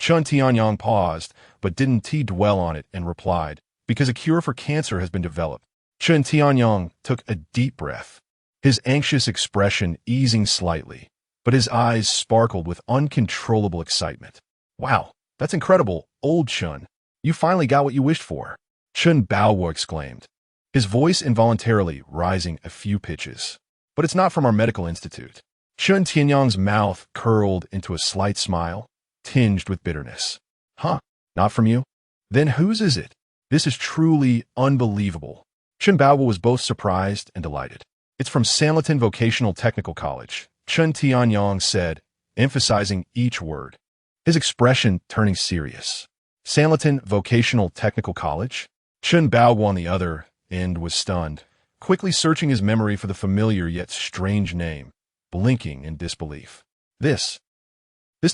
Chun Tianyang paused, but didn't dwell on it and replied, because a cure for cancer has been developed. Chen Tianyang took a deep breath, his anxious expression easing slightly, but his eyes sparkled with uncontrollable excitement. Wow, that's incredible, old Chun. You finally got what you wished for. Chen Baoguo exclaimed, his voice involuntarily rising a few pitches. But it's not from our medical institute. Chun Tianyang's mouth curled into a slight smile, tinged with bitterness. Huh? Not from you? Then whose is it? This is truly unbelievable. Chun Baowu was both surprised and delighted. It's from Sanlitun Vocational Technical College, Chun Tianyong said, emphasizing each word, his expression turning serious. Sanlitun Vocational Technical College? Chun Baowu on the other end was stunned, quickly searching his memory for the familiar yet strange name, blinking in disbelief. This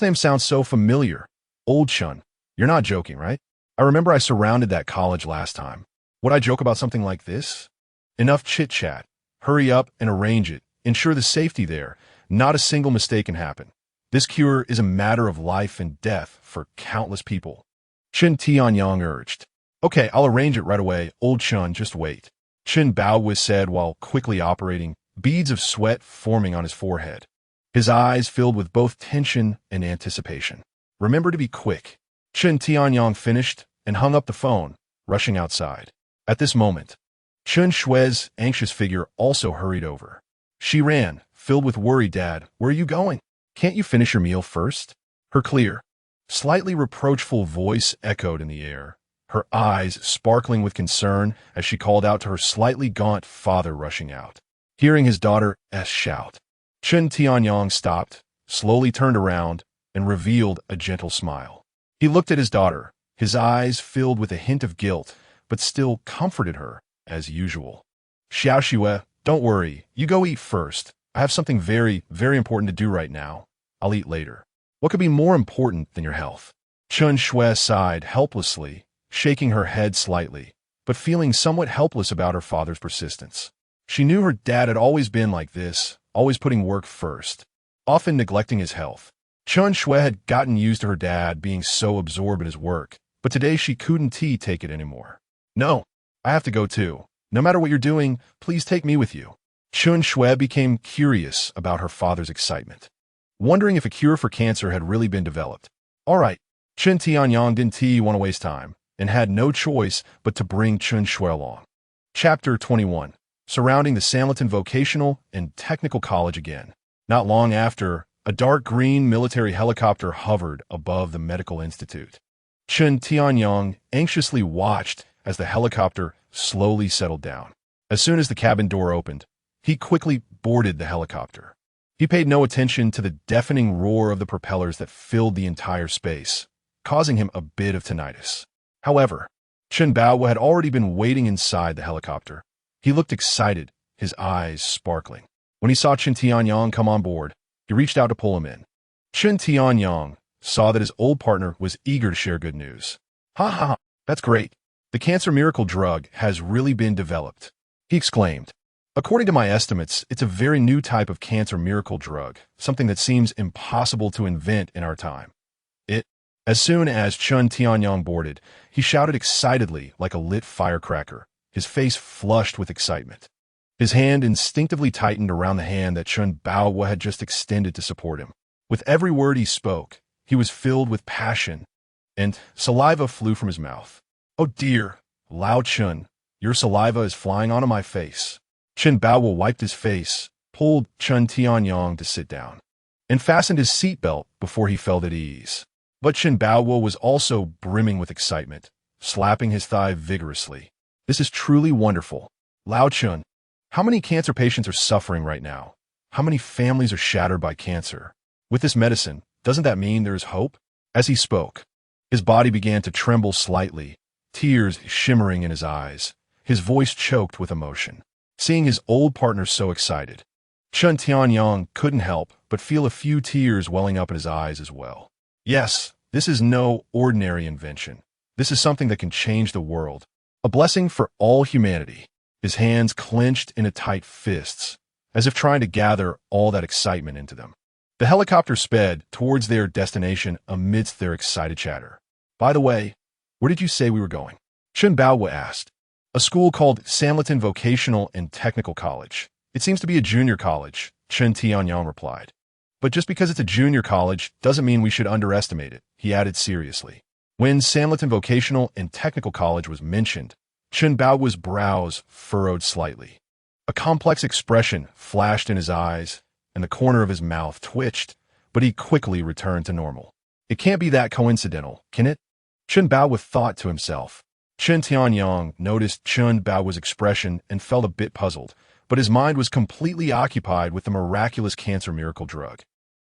name sounds so familiar. Old Chun, you're not joking, right? I remember I surrounded that college last time. Would I joke about something like this? Enough chit-chat. Hurry up and arrange it. Ensure the safety there. Not a single mistake can happen. This cure is a matter of life and death for countless people. Chun Tianyong urged. Okay, I'll arrange it right away. Old Chun, just wait. Chun Baowu said while quickly operating, beads of sweat forming on his forehead. His eyes filled with both tension and anticipation. Remember to be quick. Chun Tianyong finished and hung up the phone, rushing outside. At this moment, Chun Shue's anxious figure also hurried over. She ran, filled with worry. Dad, where are you going? Can't you finish your meal first? Her clear, slightly reproachful voice echoed in the air, her eyes sparkling with concern as she called out to her slightly gaunt father rushing out. Hearing his daughter's shout, Chun Tianyong stopped, slowly turned around, and revealed a gentle smile. He looked at his daughter, his eyes filled with a hint of guilt, but still comforted her, as usual. Xiao Xue, don't worry, you go eat first. I have something very, very important to do right now. I'll eat later. What could be more important than your health? Chun Shui sighed helplessly, shaking her head slightly, but feeling somewhat helpless about her father's persistence. She knew her dad had always been like this, always putting work first, often neglecting his health. Chun Shui had gotten used to her dad being so absorbed in his work, but today she couldn't take it anymore. No, I have to go too. No matter what you're doing, please take me with you. Chun Shui became curious about her father's excitement, wondering if a cure for cancer had really been developed. All right, Chun Tianyong didn't want to waste time, and had no choice but to bring Chun Shui along. Chapter 21. Surrounding the Sanlitun Vocational and Technical College again. Not long after, a dark green military helicopter hovered above the medical institute. Chun Tianyong anxiously watched as the helicopter slowly settled down. As soon as the cabin door opened, he quickly boarded the helicopter. He paid no attention to the deafening roar of the propellers that filled the entire space, causing him a bit of tinnitus. However, Chun Baowu had already been waiting inside the helicopter. He looked excited, his eyes sparkling. When he saw Chun Tianyong come on board, he reached out to pull him in. Chun Tianyong saw that his old partner was eager to share good news. Ha ha, that's great. The cancer miracle drug has really been developed, he exclaimed. According to my estimates, it's a very new type of cancer miracle drug, something that seems impossible to invent in our time. As soon as Chun Tianyong boarded, he shouted excitedly like a lit firecracker, his face flushed with excitement. His hand instinctively tightened around the hand that Chun Baowu had just extended to support him. With every word he spoke, he was filled with passion, and saliva flew from his mouth. Oh dear, Lao Chun, your saliva is flying onto my face. Chun Baowu wiped his face, pulled Chun Tianyong to sit down, and fastened his seatbelt before he felt at ease. But Chun Baowu was also brimming with excitement, slapping his thigh vigorously. This is truly wonderful. Lao Chun, how many cancer patients are suffering right now? How many families are shattered by cancer? With this medicine, doesn't that mean there is hope? As he spoke, his body began to tremble slightly, tears shimmering in his eyes, his voice choked with emotion. Seeing his old partner so excited, Chun Tianyong couldn't help but feel a few tears welling up in his eyes as well. Yes, this is no ordinary invention. This is something that can change the world. A blessing for all humanity. His hands clenched into tight fists, as if trying to gather all that excitement into them. The helicopter sped towards their destination amidst their excited chatter. By the way, where did you say we were going? Chun Baowu asked. A school called Sanlitun Vocational and Technical College. It seems to be a junior college, Chun Tianyong replied. But just because it's a junior college doesn't mean we should underestimate it, he added seriously. When Sanlitun Vocational and Technical College was mentioned, Chun Baowu's brows furrowed slightly. A complex expression flashed in his eyes, and the corner of his mouth twitched, but he quickly returned to normal. It can't be that coincidental, can it? Chen Baowu thought to himself. Chen Tianyong noticed Chen Baowu's expression and felt a bit puzzled, but his mind was completely occupied with the miraculous cancer miracle drug.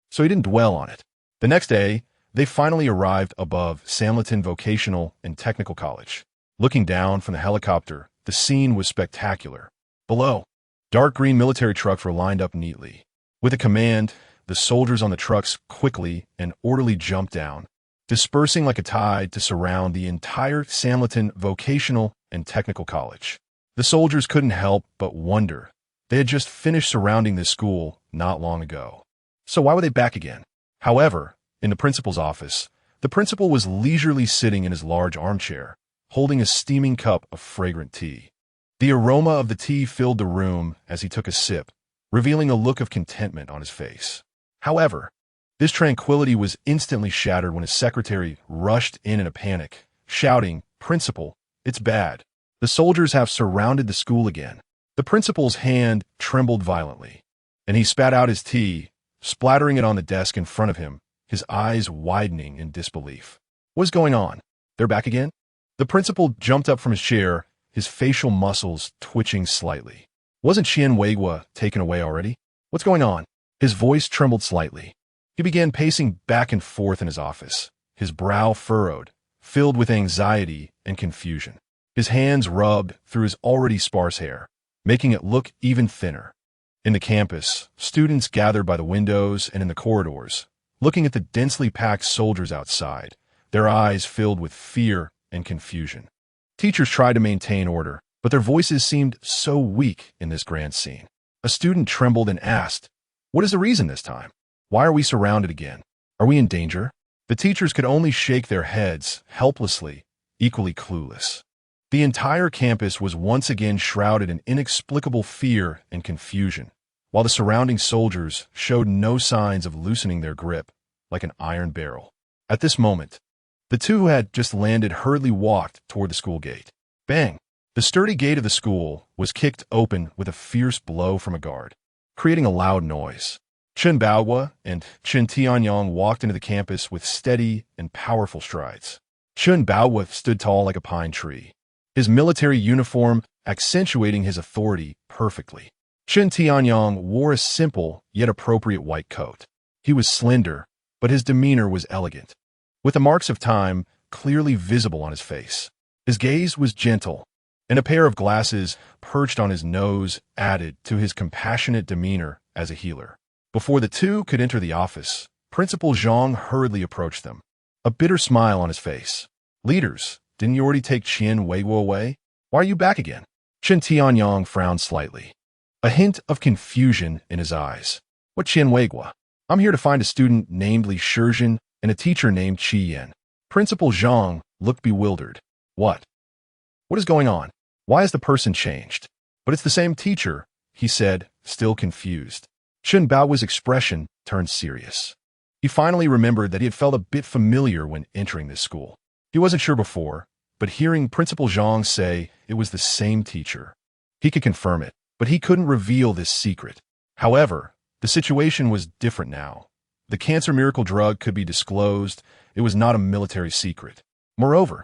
So he didn't dwell on it. The next day, they finally arrived above Samleton Vocational and Technical College. Looking down from the helicopter, the scene was spectacular. Below, dark green military trucks were lined up neatly. With a command, the soldiers on the trucks quickly and orderly jumped down, dispersing like a tide to surround the entire Samleton Vocational and Technical College. The soldiers couldn't help but wonder. They had just finished surrounding this school not long ago. So why were they back again? However, in the principal's office, the principal was leisurely sitting in his large armchair, holding a steaming cup of fragrant tea. The aroma of the tea filled the room as he took a sip, revealing a look of contentment on his face. However, this tranquility was instantly shattered when his secretary rushed in a panic, shouting, "Principal, it's bad. The soldiers have surrounded the school again." The principal's hand trembled violently, and he spat out his tea, splattering it on the desk in front of him, his eyes widening in disbelief. "What's going on? They're back again?" The principal jumped up from his chair, his facial muscles twitching slightly. "Wasn't Qian Weigua taken away already? What's going on?" His voice trembled slightly. He began pacing back and forth in his office, his brow furrowed, filled with anxiety and confusion. His hands rubbed through his already sparse hair, making it look even thinner. In the campus, students gathered by the windows and in the corridors, looking at the densely packed soldiers outside, their eyes filled with fear and confusion. Teachers tried to maintain order, but their voices seemed so weak in this grand scene. A student trembled and asked, "What is the reason this time? Why are we surrounded again? Are we in danger?" The teachers could only shake their heads, helplessly, equally clueless. The entire campus was once again shrouded in inexplicable fear and confusion, while the surrounding soldiers showed no signs of loosening their grip, like an iron barrel. At this moment, the two who had just landed hurriedly walked toward the school gate. Bang! The sturdy gate of the school was kicked open with a fierce blow from a guard, creating a loud noise. Chen Baowu and Chen Tianyong walked into the campus with steady and powerful strides. Chen Baowu stood tall like a pine tree, his military uniform accentuating his authority perfectly. Chen Tianyong wore a simple yet appropriate white coat. He was slender, but his demeanor was elegant, with the marks of time clearly visible on his face. His gaze was gentle, and a pair of glasses perched on his nose added to his compassionate demeanor as a healer. Before the two could enter the office, Principal Zhang hurriedly approached them, a bitter smile on his face. "Leaders, didn't you already take Qian Weigua away? Why are you back again?" Chen Tianyong frowned slightly, a hint of confusion in his eyes. "What Qian Weigua? I'm here to find a student named Li Shizhen and a teacher named Qi Yan." Principal Zhang looked bewildered. What is going on? Why has the person changed?" "But it's the same teacher," he said, still confused. Chen Baowu's expression turned serious. He finally remembered that he had felt a bit familiar when entering this school. He wasn't sure before, but hearing Principal Zhang say it was the same teacher, he could confirm it, but he couldn't reveal this secret. However, the situation was different now. The cancer miracle drug could be disclosed. It was not a military secret. Moreover,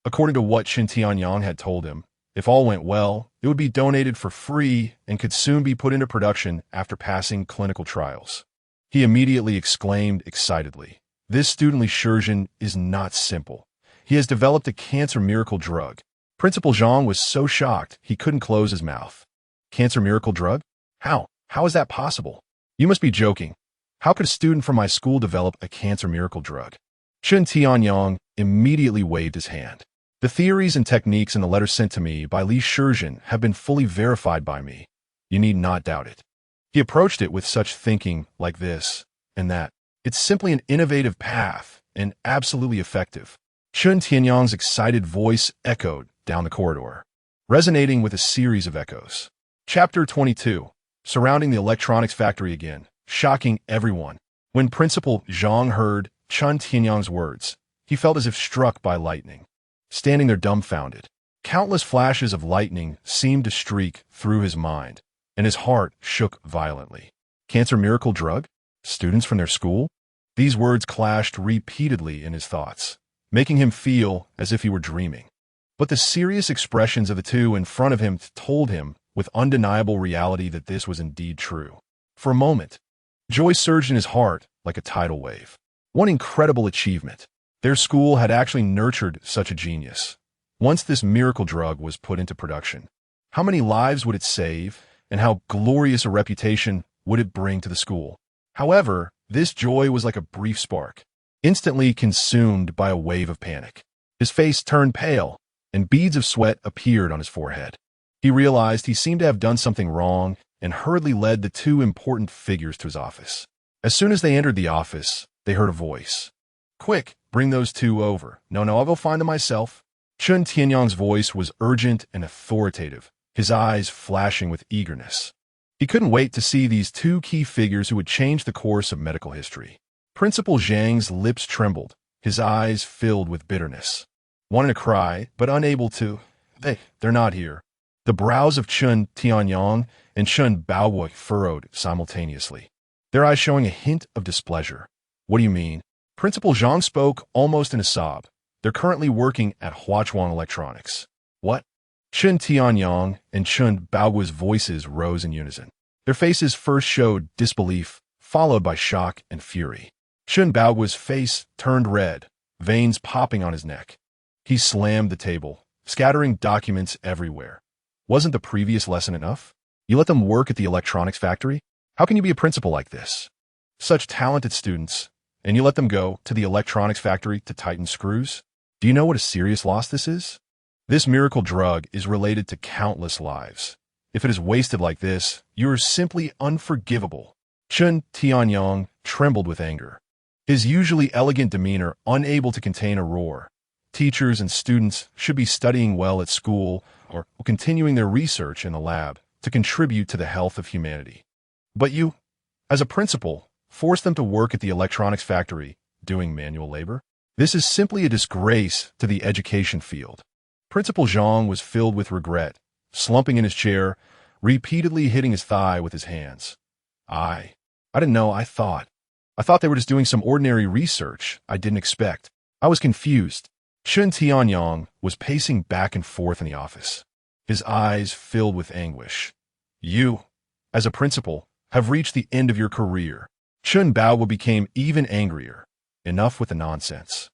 according to what Chen Tianyong had told him, if all went well, it would be donated for free and could soon be put into production after passing clinical trials. He immediately exclaimed excitedly, "This student Li Shizhen is not simple. He has developed a cancer miracle drug." Principal Zhang was so shocked he couldn't close his mouth. "Cancer miracle drug? How? How is that possible? You must be joking. How could a student from my school develop a cancer miracle drug?" Chen Tianyong immediately waved his hand. "The theories and techniques in the letter sent to me by Li Shizhen have been fully verified by me. You need not doubt it." He approached it with such thinking like this and that. It's simply an innovative path and absolutely effective. Chen Tianyong's excited voice echoed down the corridor, resonating with a series of echoes. Chapter 22. Surrounding the electronics factory again, shocking everyone. When Principal Zhang heard Chen Tianyong's words, he felt as if struck by lightning. Standing there dumbfounded, countless flashes of lightning seemed to streak through his mind, and his heart shook violently. Cancer miracle drug? Students from their school? These words clashed repeatedly in his thoughts, making him feel as if he were dreaming. But the serious expressions of the two in front of him told him with undeniable reality that this was indeed true. For a moment, joy surged in his heart like a tidal wave. One incredible achievement. Their school had actually nurtured such a genius. Once this miracle drug was put into production, how many lives would it save, and how glorious a reputation would it bring to the school? However, this joy was like a brief spark, instantly consumed by a wave of panic. His face turned pale, and beads of sweat appeared on his forehead. He realized he seemed to have done something wrong and hurriedly led the two important figures to his office. As soon as they entered the office, they heard a voice. "Quick, bring those two over." No, I'll go find them myself." Chun Tianyang's voice was urgent and authoritative, his eyes flashing with eagerness. He couldn't wait to see these two key figures who would change the course of medical history. Principal Zhang's lips trembled, his eyes filled with bitterness. Wanting to cry, but unable to. They're not here. The brows of Chun Tianyang and Chun Baowu furrowed simultaneously, their eyes showing a hint of displeasure. "What do you mean?" Principal Zhang spoke almost in a sob. "They're currently working at Huachuang Electronics." "What?" Chun Tianyang and Chun Baogu's voices rose in unison. Their faces first showed disbelief, followed by shock and fury. Chun Baogu's face turned red, veins popping on his neck. He slammed the table, scattering documents everywhere. Wasn't the previous lesson enough? You let them work at the electronics factory? How can you be a principal like this? Such talented students, and you let them go to the electronics factory to tighten screws? Do you know what a serious loss this is? This miracle drug is related to countless lives. If it is wasted like this, you are simply unforgivable. Chun Tianyang trembled with anger, his usually elegant demeanor unable to contain a roar. Teachers and students should be studying well at school or continuing their research in the lab to contribute to the health of humanity. But you, as a principal, force them to work at the electronics factory doing manual labor? This is simply a disgrace to the education field. Principal Zhang was filled with regret, slumping in his chair, repeatedly hitting his thigh with his hands. I didn't know. I thought they were just doing some ordinary research I didn't expect. I was confused. Chun Tianyang was pacing back and forth in the office, his eyes filled with anguish. You, as a principal, have reached the end of your career. Chun Baowu became even angrier. Enough with the nonsense.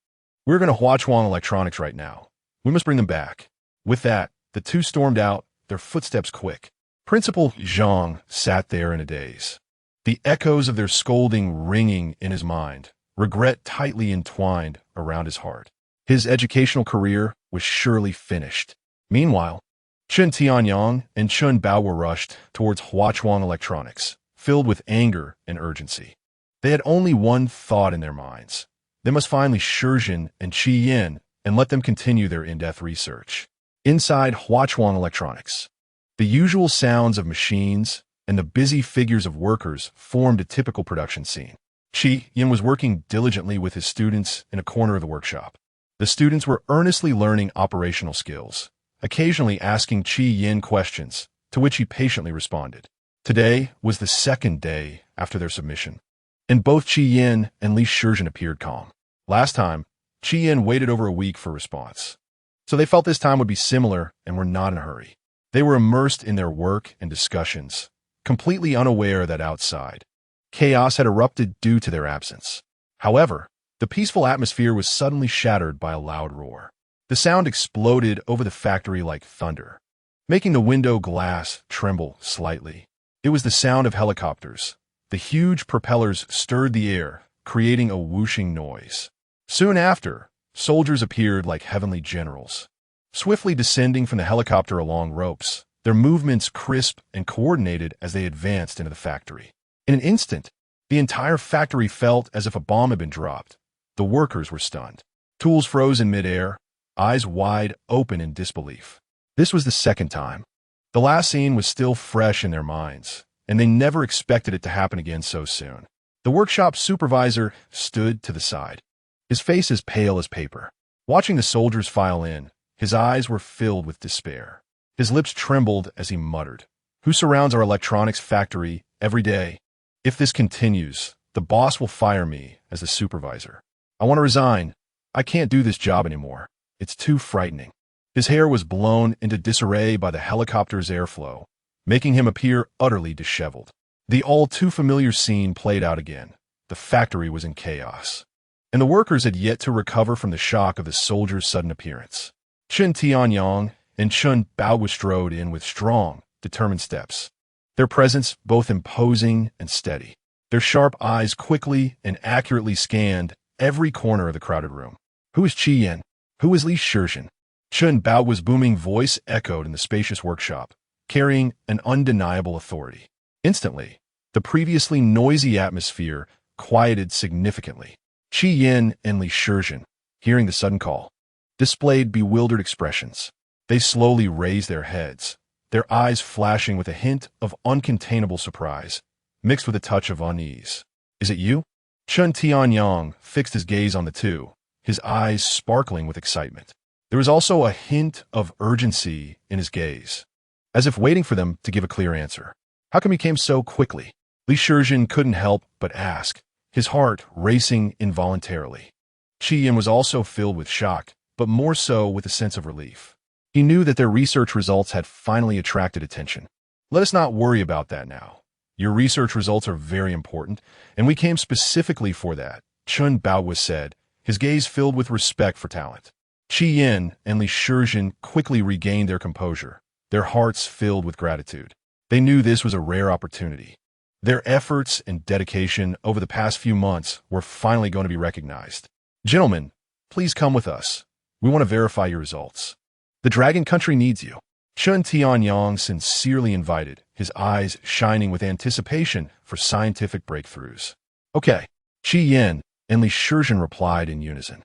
We're going to Huachuang Electronics right now. We must bring them back. With that, the two stormed out, their footsteps quick. Principal Zhang sat there in a daze, the echoes of their scolding ringing in his mind, regret tightly entwined around his heart. His educational career was surely finished. Meanwhile, Chun Tianyang and Chun Baowu rushed towards Huachuang Electronics, filled with anger and urgency. They had only one thought in their minds. They must find Li Shizhen and Qi Yin and let them continue their in-depth research. Inside Huachuang Electronics, the usual sounds of machines and the busy figures of workers formed a typical production scene. Qi Yin was working diligently with his students in a corner of the workshop. The students were earnestly learning operational skills, occasionally asking Qi Yin questions, to which he patiently responded. Today was the second day after their submission, and both Qi Yin and Li Shizhen appeared calm. Last time, Qi Yin waited over a week for a response, so they felt this time would be similar and were not in a hurry. They were immersed in their work and discussions, completely unaware that outside, chaos had erupted due to their absence. However, the peaceful atmosphere was suddenly shattered by a loud roar. The sound exploded over the factory like thunder, making the window glass tremble slightly. It was the sound of helicopters. The huge propellers stirred the air, creating a whooshing noise. Soon after, soldiers appeared like heavenly generals, swiftly descending from the helicopter along ropes, their movements crisp and coordinated as they advanced into the factory. In an instant, the entire factory felt as if a bomb had been dropped. The workers were stunned. Tools froze in midair, eyes wide open in disbelief. This was the second time. The last scene was still fresh in their minds, and they never expected it to happen again so soon. The workshop supervisor stood to the side, his face as pale as paper. Watching the soldiers file in, his eyes were filled with despair. His lips trembled as he muttered, "Who surrounds our electronics factory every day? If this continues, the boss will fire me as the supervisor. I want to resign." I can't do this job anymore. It's too frightening. His hair was blown into disarray by the helicopter's airflow, making him appear utterly disheveled. The all-too-familiar scene played out again. The factory was in chaos, and the workers had yet to recover from the shock of the soldier's sudden appearance. Chen Tianyong and Chun Bao strode in with strong, determined steps, their presence both imposing and steady. Their sharp eyes quickly and accurately scanned every corner of the crowded room. Who is Qi Yin? Who is Li Shizhen? Chun Bao's booming voice echoed in the spacious workshop, carrying an undeniable authority. Instantly, the previously noisy atmosphere quieted significantly. Qi Yin and Li Shizhen, hearing the sudden call, displayed bewildered expressions. They slowly raised their heads, their eyes flashing with a hint of uncontainable surprise, mixed with a touch of unease. Is it you? Chun Tianyong fixed his gaze on the two, his eyes sparkling with excitement. There was also a hint of urgency in his gaze, as if waiting for them to give a clear answer. How come he came so quickly? Li Shizhen couldn't help but ask, his heart racing involuntarily. Qi Yin was also filled with shock, but more so with a sense of relief. He knew that their research results had finally attracted attention. Let us not worry about that now. Your research results are very important, and we came specifically for that, Chun Bao said, his gaze filled with respect for talent. Qi Yin and Li Shizhen quickly regained their composure, their hearts filled with gratitude. They knew this was a rare opportunity. Their efforts and dedication over the past few months were finally going to be recognized. Gentlemen, please come with us. We want to verify your results. The Dragon Country needs you. Chun Tianyong sincerely invited, his eyes shining with anticipation for scientific breakthroughs. Okay, Qi Yin and Li Shizhen replied in unison.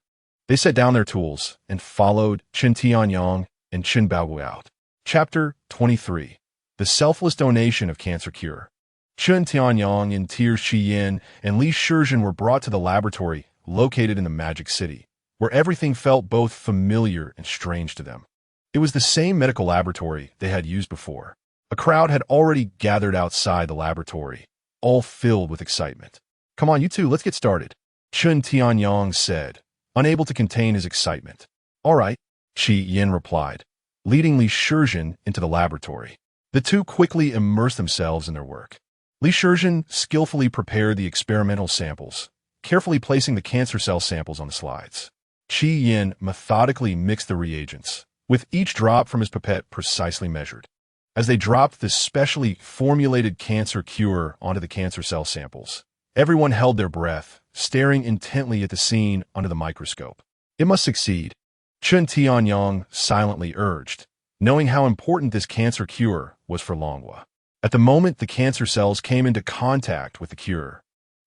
They set down their tools and followed Chen Tianyong and Chen Bao out. Chapter 23. The Selfless Donation of Cancer Cure. Chen Tianyong in tears, Qi Yin and Li Shizhen were brought to the laboratory located in the Magic City, where everything felt both familiar and strange to them. It was the same medical laboratory they had used before. A crowd had already gathered outside the laboratory, all filled with excitement. Come on, you two, let's get started, Chen Tianyong said, unable to contain his excitement. All right, Qi Yin replied, leading Li Shizhen into the laboratory. The two quickly immersed themselves in their work. Li Shizhen skillfully prepared the experimental samples, carefully placing the cancer cell samples on the slides. Qi Yin methodically mixed the reagents, with each drop from his pipette precisely measured. As they dropped this specially formulated cancer cure onto the cancer cell samples, everyone held their breath, staring intently at the scene under the microscope. It must succeed, Chen Tianyong silently urged, knowing how important this cancer cure was for Longhua. At the moment the cancer cells came into contact with the cure,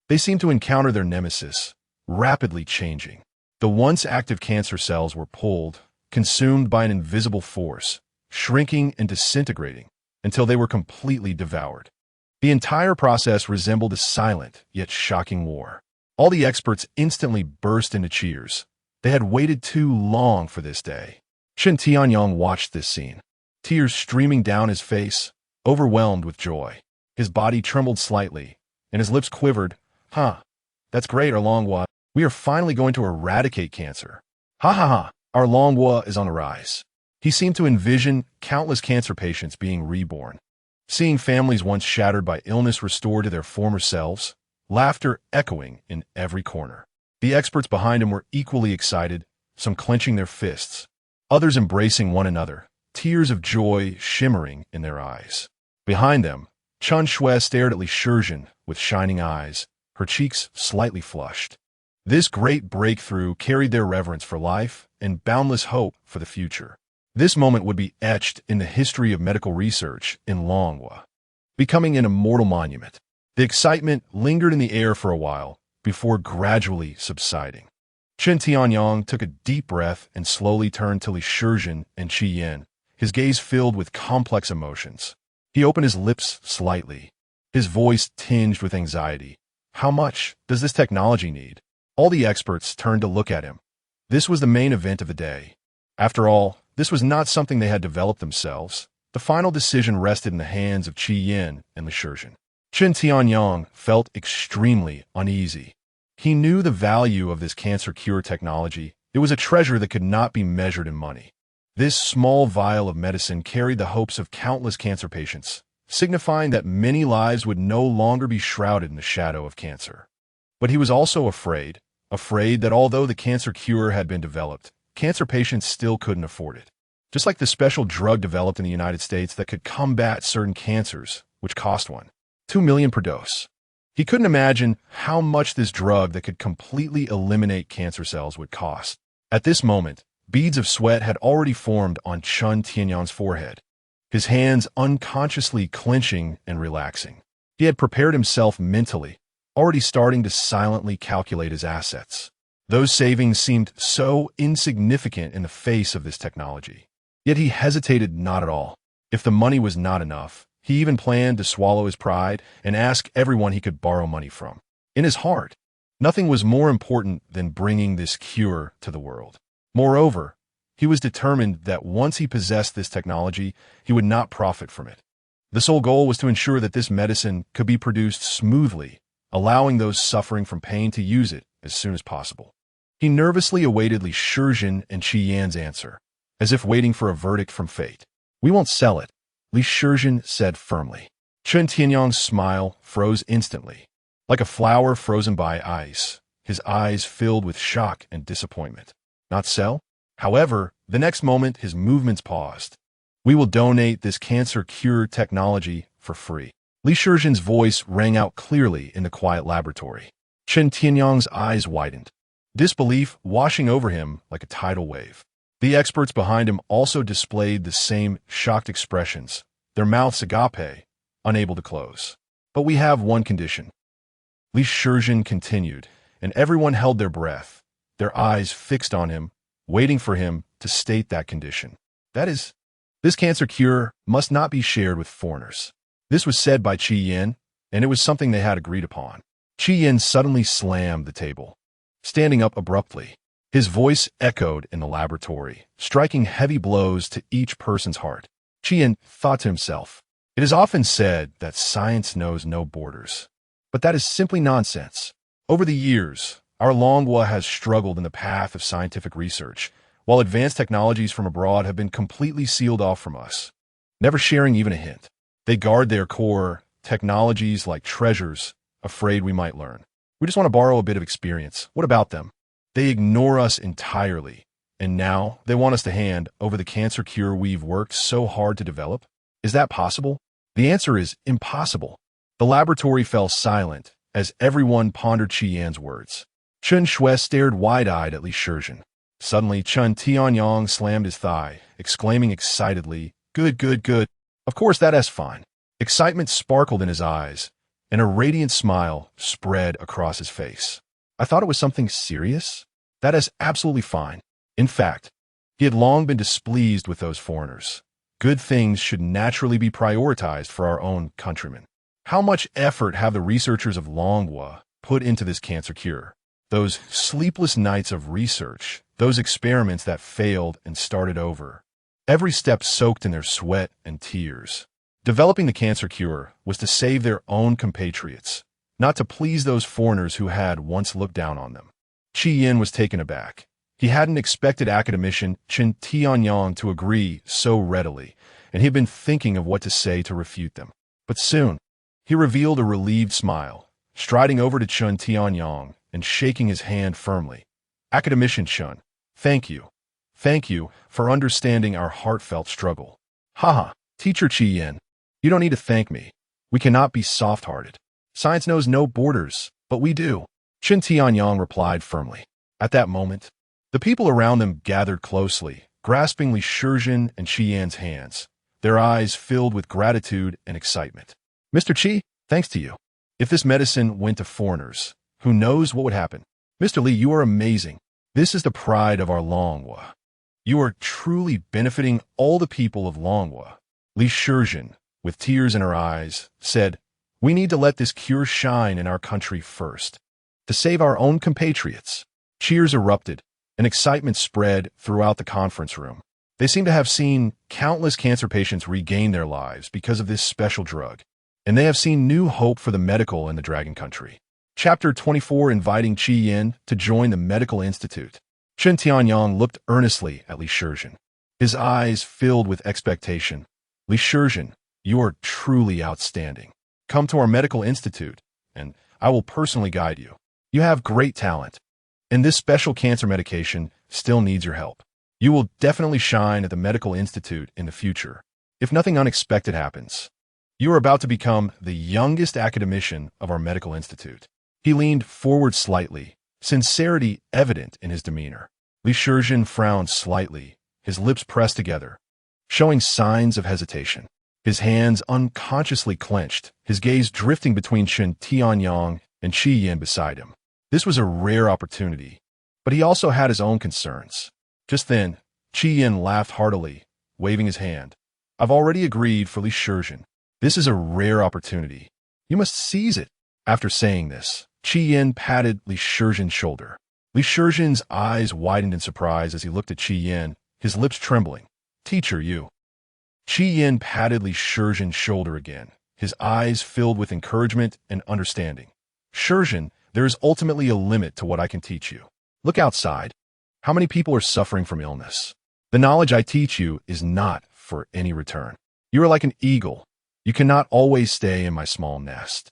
they seemed to encounter their nemesis, rapidly changing. The once active cancer cells were pulled, consumed by an invisible force, shrinking and disintegrating until they were completely devoured. The entire process resembled a silent yet shocking war. All the experts instantly burst into cheers. They had waited too long for this day. Chen Tianyong watched this scene, tears streaming down his face, overwhelmed with joy. His body trembled slightly, and his lips quivered. That's great, our Longhua. We are finally going to eradicate cancer. Ha, our Longhua is on the rise. He seemed to envision countless cancer patients being reborn, seeing families once shattered by illness restored to their former selves, laughter echoing in every corner. The experts behind him were equally excited, some clenching their fists, others embracing one another, tears of joy shimmering in their eyes. Behind them, Chun Shui stared at Li Shizhen with shining eyes, her cheeks slightly flushed. This great breakthrough carried their reverence for life and boundless hope for the future. This moment would be etched in the history of medical research in Longhua, becoming an immortal monument. The excitement lingered in the air for a while before gradually subsiding. Chen Tianyong took a deep breath and slowly turned to Li Shizhen and Qi Yin, his gaze filled with complex emotions. He opened his lips slightly, his voice tinged with anxiety. How much does this technology need? All the experts turned to look at him. This was the main event of the day. After all, this was not something they had developed themselves. The final decision rested in the hands of Qi Yin and Li Shizhen. Chen Tianyong felt extremely uneasy. He knew the value of this cancer cure technology It was a treasure that could not be measured in money. This small vial of medicine carried the hopes of countless cancer patients, signifying that many lives would no longer be shrouded in the shadow of cancer. But he was also afraid that although the cancer cure had been developed, cancer patients still couldn't afford it. Just like the special drug developed in the United States that could combat certain cancers, which cost $2 million per dose. He couldn't imagine how much this drug that could completely eliminate cancer cells would cost. At this moment, beads of sweat had already formed on Chun Tianyang's forehead, his hands unconsciously clenching and relaxing. He had prepared himself mentally, already starting to silently calculate his assets. Those savings seemed so insignificant in the face of this technology. Yet he hesitated not at all. If the money was not enough, he even planned to swallow his pride and ask everyone he could borrow money from. In his heart, nothing was more important than bringing this cure to the world. Moreover, he was determined that once he possessed this technology, he would not profit from it. The sole goal was to ensure that this medicine could be produced smoothly, allowing those suffering from pain to use it as soon as possible. He nervously awaited Li Shizhen and Qi Yan's answer, as if waiting for a verdict from fate. "We won't sell it," Li Shizhen said firmly. Chun Tianyang's smile froze instantly, like a flower frozen by ice, his eyes filled with shock and disappointment. Not sell? However, the next moment his movements paused. "We will donate this cancer cure technology for free." Li Shizhen's voice rang out clearly in the quiet laboratory. Chun Tianyang's eyes widened, disbelief washing over him like a tidal wave. The experts behind him also displayed the same shocked expressions, their mouths agape, unable to close. "But we have one condition," Li Shizhen continued, and everyone held their breath, their eyes fixed on him, waiting for him to state that condition. "That is, this cancer cure must not be shared with foreigners." This was said by Qi Yan, and it was something they had agreed upon. Qi Yan suddenly slammed the table, standing up abruptly. His voice echoed in the laboratory, striking heavy blows to each person's heart. Qi Yan thought to himself, "It is often said that science knows no borders. But that is simply nonsense. Over the years, our Longhua has struggled in the path of scientific research, while advanced technologies from abroad have been completely sealed off from us, never sharing even a hint. They guard their core technologies like treasures, afraid we might learn. We just want to borrow a bit of experience. What about them? They ignore us entirely, and now they want us to hand over the cancer cure we've worked so hard to develop? Is that possible?" The answer is impossible. The laboratory fell silent as everyone pondered Qi Yan's words. Chun Shui stared wide-eyed at Li Shizhen. Suddenly, Chun Tianyang slammed his thigh, exclaiming excitedly, "Good, good, good. Of course, that's fine." Excitement sparkled in his eyes, and a radiant smile spread across his face. "I thought it was something serious? That is absolutely fine." In fact, he had long been displeased with those foreigners. Good things should naturally be prioritized for our own countrymen. How much effort have the researchers of Longhua put into this cancer cure? Those sleepless nights of research, those experiments that failed and started over. Every step soaked in their sweat and tears. Developing the cancer cure was to save their own compatriots, not to please those foreigners who had once looked down on them. Qi Yan was taken aback. He hadn't expected academician Chun Tianyang to agree so readily, and he had been thinking of what to say to refute them. But soon, he revealed a relieved smile, striding over to Chun Tianyang and shaking his hand firmly. "Academician Chun, thank you. Thank you for understanding our heartfelt struggle." "Haha, Teacher Qi Yan, you don't need to thank me. We cannot be soft-hearted. Science knows no borders, but we do," Chun Tianyang replied firmly. At that moment, the people around them gathered closely, grasping Li Shizhen and Qi Yan's hands, their eyes filled with gratitude and excitement. "Mr. Qi, thanks to you. If this medicine went to foreigners, who knows what would happen? Mr. Li, you are amazing. This is the pride of our Longhua. You are truly benefiting all the people of Longhua." Li Shizhen, with tears in her eyes, said, "We need to let this cure shine in our country first, to save our own compatriots." Cheers erupted, and excitement spread throughout the conference room. They seemed to have seen countless cancer patients regain their lives because of this special drug, and they have seen new hope for the medical in the Dragon Country. Chapter 24, inviting Qi Yan to join the Medical Institute. Chen Tianyong looked earnestly at Li Shizhen. His eyes filled with expectation. Li Shizhen, you are truly outstanding. Come to our medical institute, and I will personally guide you. You have great talent, and this special cancer medication still needs your help. You will definitely shine at the medical institute in the future, if nothing unexpected happens. You are about to become the youngest academician of our medical institute. He leaned forward slightly, sincerity evident in his demeanor. Li Shizhen frowned slightly, his lips pressed together, showing signs of hesitation. His hands unconsciously clenched, his gaze drifting between Chen Tianyong and Qi Yin beside him. This was a rare opportunity, but he also had his own concerns. Just then, Qi Yin laughed heartily, waving his hand. I've already agreed for Li Shizhen. This is a rare opportunity. You must seize it. After saying this, Qi Yin patted Li Shizhen's shoulder. Li Shizhen's eyes widened in surprise as he looked at Qi Yin, his lips trembling. Teacher, you. Qi Yin patted Li Shizhen's shoulder again, his eyes filled with encouragement and understanding. Shizhen, there is ultimately a limit to what I can teach you. Look outside. How many people are suffering from illness? The knowledge I teach you is not for any return. You are like an eagle. You cannot always stay in my small nest,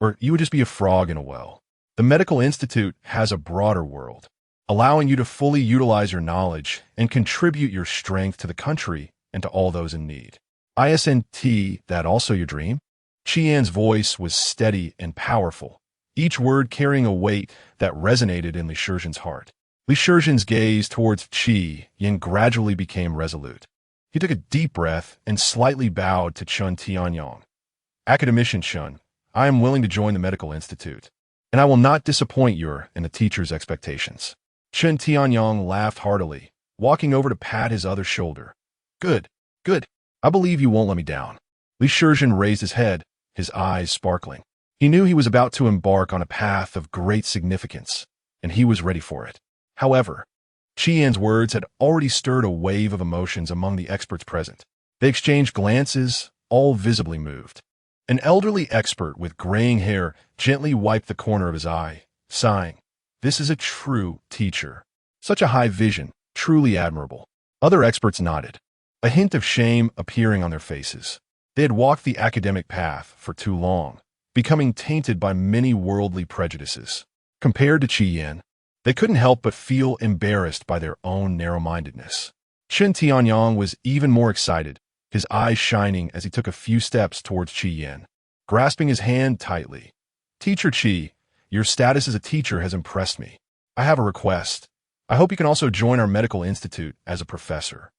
or you would just be a frog in a well. The medical institute has a broader world, allowing you to fully utilize your knowledge and contribute your strength to the country and to all those in need. Isn't that also your dream? Qi Yin's voice was steady and powerful, each word carrying a weight that resonated in Li Shizhen's heart. Li Shizhen's gaze towards Qi Yin gradually became resolute. He took a deep breath and slightly bowed to Chen Tianyong. Academician Chen, I am willing to join the medical institute, and I will not disappoint your and the teacher's expectations. Chen Tianyong laughed heartily, walking over to pat his other shoulder. Good, good. I believe you won't let me down. Li Shizhen raised his head, his eyes sparkling. He knew he was about to embark on a path of great significance, and he was ready for it. However, Qi Yin's words had already stirred a wave of emotions among the experts present. They exchanged glances, all visibly moved. An elderly expert with graying hair gently wiped the corner of his eye, sighing, "This is a true teacher. Such a high vision, truly admirable." Other experts nodded, a hint of shame appearing on their faces. They had walked the academic path for too long, becoming tainted by many worldly prejudices. Compared to Qi Yin, they couldn't help but feel embarrassed by their own narrow-mindedness. Chen Tianyong was even more excited, his eyes shining as he took a few steps towards Qi Yin, grasping his hand tightly. Teacher Qi, your status as a teacher has impressed me. I have a request. I hope you can also join our medical institute as a professor.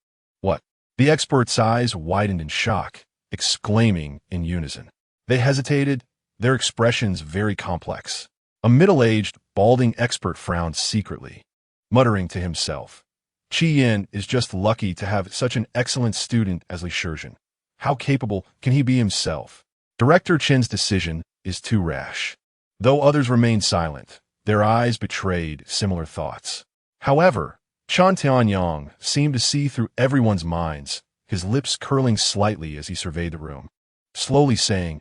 What? The experts' eyes widened in shock, exclaiming in unison. They hesitated, their expressions very complex. A middle-aged, balding expert frowned secretly, muttering to himself, Qi Yin is just lucky to have such an excellent student as Li Shizhen. How capable can he be himself? Director Chen's decision is too rash. Though others remained silent, their eyes betrayed similar thoughts. However, Chen Tianyong seemed to see through everyone's minds, his lips curling slightly as he surveyed the room, slowly saying,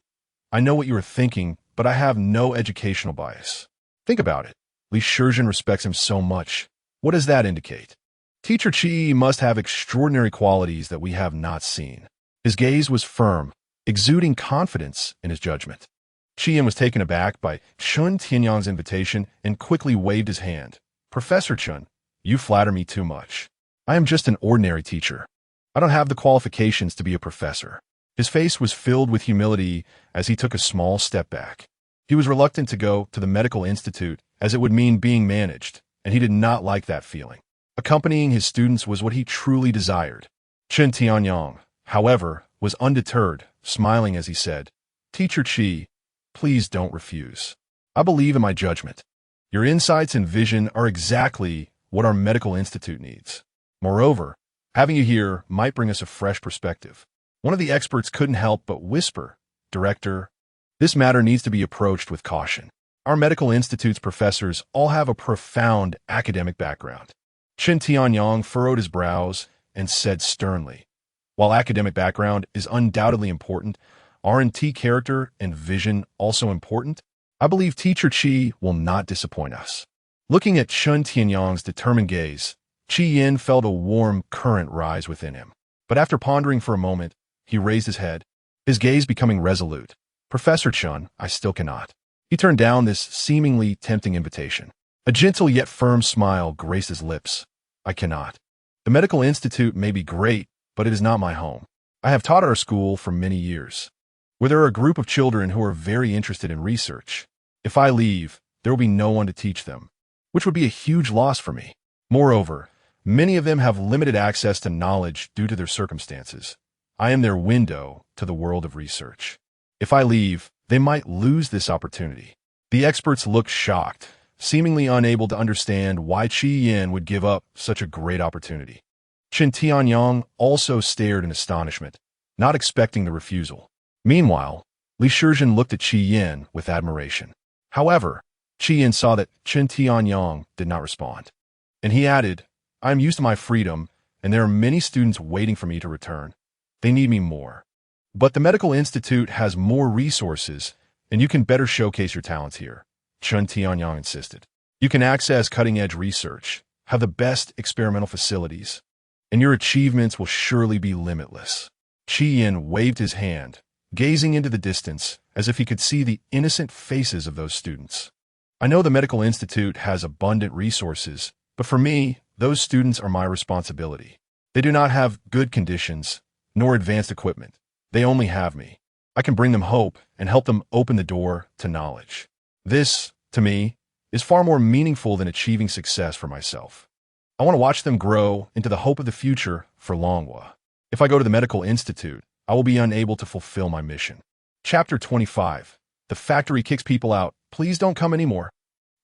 I know what you are thinking, but I have no educational bias. Think about it. Li Shizhen respects him so much. What does that indicate? Teacher Qi must have extraordinary qualities that we have not seen. His gaze was firm, exuding confidence in his judgment. Qi Yin was taken aback by Chen Tianyong's invitation and quickly waved his hand. Professor Chen, you flatter me too much. I am just an ordinary teacher. I don't have the qualifications to be a professor. His face was filled with humility as he took a small step back. He was reluctant to go to the medical institute as it would mean being managed, and he did not like that feeling. Accompanying his students was what he truly desired. Chen Tianyong, however, was undeterred, smiling as he said, Teacher Qi, please don't refuse. I believe in my judgment. Your insights and vision are exactly what our medical institute needs. Moreover, having you here might bring us a fresh perspective. One of the experts couldn't help but whisper, Director, this matter needs to be approached with caution. Our medical institute's professors all have a profound academic background. Chen Tianyong furrowed his brows and said sternly, while academic background is undoubtedly important, R&T character and vision also important? I believe Teacher Qi will not disappoint us. Looking at Chun Tianyang's determined gaze, Qi Yin felt a warm current rise within him. But after pondering for a moment, he raised his head, his gaze becoming resolute. Professor Chun, I still cannot. He turned down this seemingly tempting invitation. A gentle yet firm smile graced his lips. I cannot. The medical institute may be great, but it is not my home. I have taught at our school for many years, where there are a group of children who are very interested in research. If I leave, there will be no one to teach them, which would be a huge loss for me. Moreover, many of them have limited access to knowledge due to their circumstances. I am their window to the world of research. If I leave, they might lose this opportunity. The experts looked shocked, seemingly unable to understand why Qi Yin would give up such a great opportunity. Chen Tianyang also stared in astonishment, not expecting the refusal. Meanwhile, Li Shizhen looked at Qi Yin with admiration. However, Qi Yin saw that Chen Tianyang did not respond. And he added, I am used to my freedom, and there are many students waiting for me to return. They need me more. But the medical institute has more resources, and you can better showcase your talents here, Chen Tianyang insisted. You can access cutting-edge research, have the best experimental facilities, and your achievements will surely be limitless. Qi Yin waved his hand, gazing into the distance as if he could see the innocent faces of those students. I know the medical institute has abundant resources, but for me, those students are my responsibility. They do not have good conditions, nor advanced equipment. They only have me. I can bring them hope and help them open the door to knowledge. This, to me, is far more meaningful than achieving success for myself. I want to watch them grow into the hope of the future for Longhua. If I go to the medical institute, I will be unable to fulfill my mission. Chapter 25. The factory kicks people out. Please don't come anymore.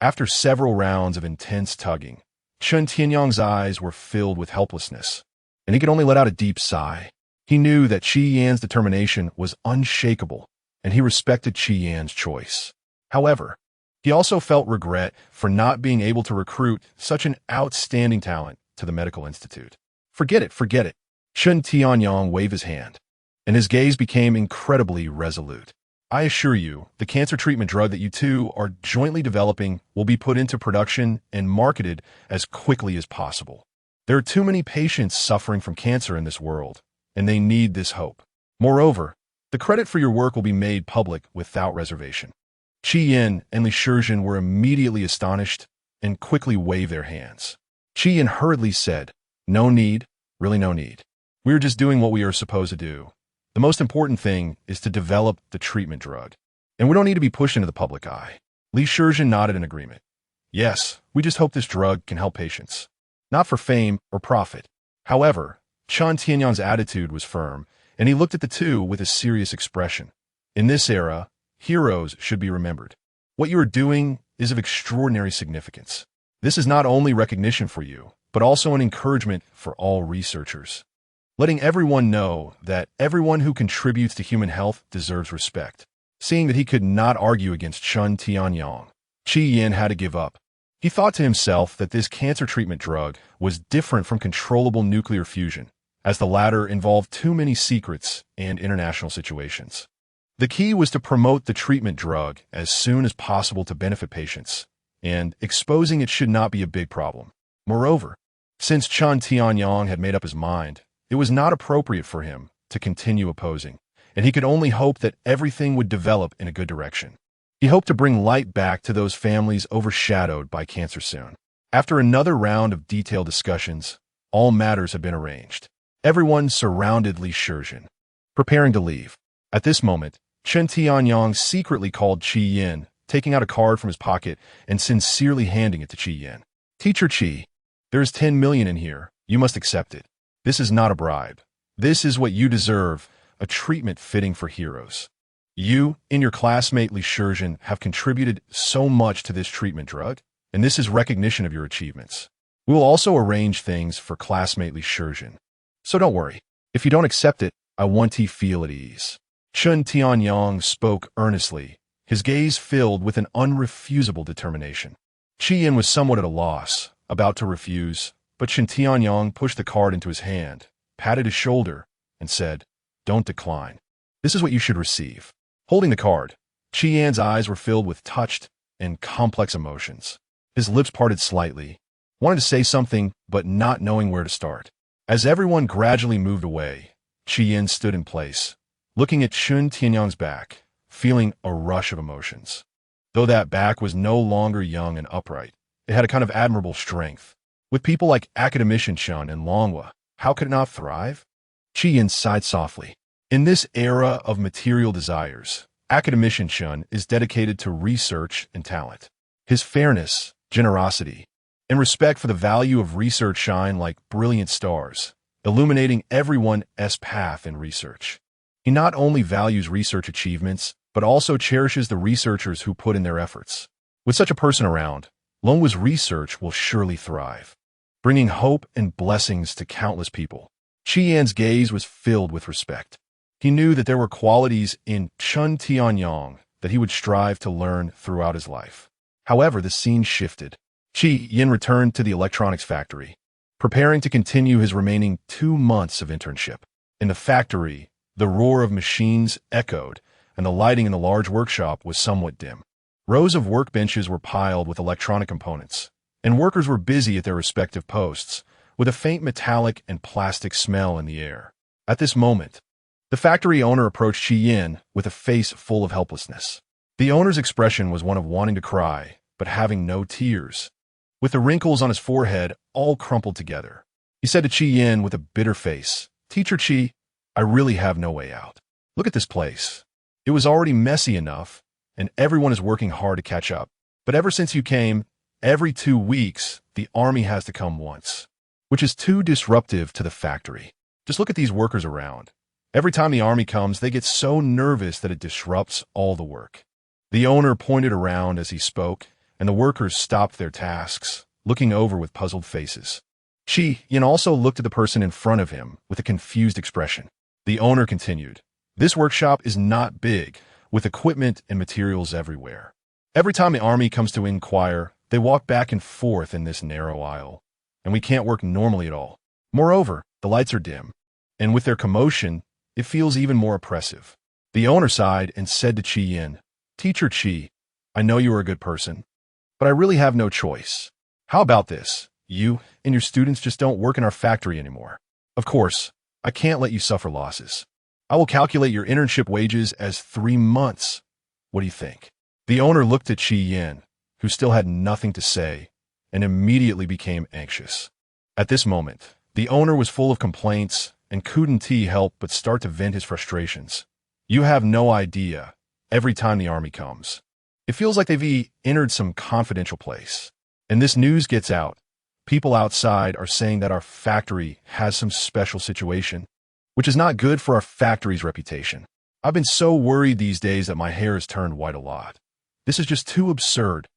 After several rounds of intense tugging, Chen Tianyang's eyes were filled with helplessness, and he could only let out a deep sigh. He knew that Qi Yan's determination was unshakable, and he respected Qi Yan's choice. However, he also felt regret for not being able to recruit such an outstanding talent to the medical institute. Forget it. Chen Tianyang waved his hand, and his gaze became incredibly resolute. I assure you, the cancer treatment drug that you two are jointly developing will be put into production and marketed as quickly as possible. There are too many patients suffering from cancer in this world, and they need this hope. Moreover, the credit for your work will be made public without reservation. Qi Yin and Li Shizhen were immediately astonished and quickly waved their hands. Qi Yin hurriedly said, No need, really no need. We are just doing what we are supposed to do. The most important thing is to develop the treatment drug, and we don't need to be pushed into the public eye. Li Shizhen nodded in agreement. Yes, we just hope this drug can help patients, not for fame or profit. However, Chen Tianyang's attitude was firm, and he looked at the two with a serious expression. In this era, heroes should be remembered. What you are doing is of extraordinary significance. This is not only recognition for you, but also an encouragement for all researchers. Letting everyone know that everyone who contributes to human health deserves respect. Seeing that he could not argue against Chen Tianyang, Qi Yin had to give up. He thought to himself that this cancer treatment drug was different from controllable nuclear fusion, as the latter involved too many secrets and international situations. The key was to promote the treatment drug as soon as possible to benefit patients, and exposing it should not be a big problem. Moreover, since Chen Tianyang had made up his mind, it was not appropriate for him to continue opposing, and he could only hope that everything would develop in a good direction. He hoped to bring light back to those families overshadowed by cancer soon. After another round of detailed discussions, all matters had been arranged. Everyone surrounded Li Shizhen, preparing to leave. At this moment, Chen Tianyang secretly called Qi Yin, taking out a card from his pocket and sincerely handing it to Qi Yin. Teacher Qi, there is 10 million in here. You must accept it. This is not a bribe. This is what you deserve, a treatment fitting for heroes. You and your classmate Li Shizhen have contributed so much to this treatment drug, and this is recognition of your achievements. We will also arrange things for classmate Li Shizhen. So don't worry. If you don't accept it, I want you to feel at ease. Chen Tianyang spoke earnestly, his gaze filled with an unrefusable determination. Qi Yin was somewhat at a loss, about to refuse, but Chen Tianyang pushed the card into his hand, patted his shoulder, and said, Don't decline. This is what you should receive. Holding the card, Qi Yan's eyes were filled with touched and complex emotions. His lips parted slightly, wanted to say something, but not knowing where to start. As everyone gradually moved away, Qian stood in place, looking at Chun Tianyang's back, feeling a rush of emotions. Though that back was no longer young and upright, it had a kind of admirable strength. With people like academician Chun and Longhua, how could it not thrive? Qian sighed softly. In this era of material desires, academician Chun is dedicated to research and talent. His fairness, generosity, and respect for the value of research shine like brilliant stars, illuminating everyone's path in research. He not only values research achievements, but also cherishes the researchers who put in their efforts. With such a person around, Longwa's research will surely thrive, bringing hope and blessings to countless people. Qian's gaze was filled with respect. He knew that there were qualities in Chun Tianyang that he would strive to learn throughout his life. However, the scene shifted. Qian returned to the electronics factory, preparing to continue his remaining 2 months of internship. In the factory, the roar of machines echoed, and the lighting in the large workshop was somewhat dim. Rows of workbenches were piled with electronic components, and workers were busy at their respective posts, with a faint metallic and plastic smell in the air. At this moment, the factory owner approached Qian with a face full of helplessness. The owner's expression was one of wanting to cry, but having no tears. With the wrinkles on his forehead all crumpled together, he said to Qian with a bitter face, "Teacher Qi, I really have no way out. Look at this place. It was already messy enough, and everyone is working hard to catch up. But ever since you came, every 2 weeks, the army has to come once, which is too disruptive to the factory. Just look at these workers around. Every time the army comes, they get so nervous that it disrupts all the work." The owner pointed around as he spoke, and the workers stopped their tasks, looking over with puzzled faces. Qian also looked at the person in front of him with a confused expression. The owner continued, "This workshop is not big, with equipment and materials everywhere. Every time the army comes to inquire, they walk back and forth in this narrow aisle, and we can't work normally at all. Moreover, the lights are dim, and with their commotion, it feels even more oppressive." The owner sighed and said to Qian, "Teacher Qi, I know you are a good person, but I really have no choice. How about this? You and your students just don't work in our factory anymore. Of course, I can't let you suffer losses. I will calculate your internship wages as 3 months. What do you think?" The owner looked at Qian, who still had nothing to say, and immediately became anxious. At this moment, the owner was full of complaints and couldn't help but start to vent his frustrations. "You have no idea. Every time the army comes, it feels like they've entered some confidential place. And this news gets out. People outside are saying that our factory has some special situation, which is not good for our factory's reputation. I've been so worried these days that my hair has turned white a lot. This is just too absurd.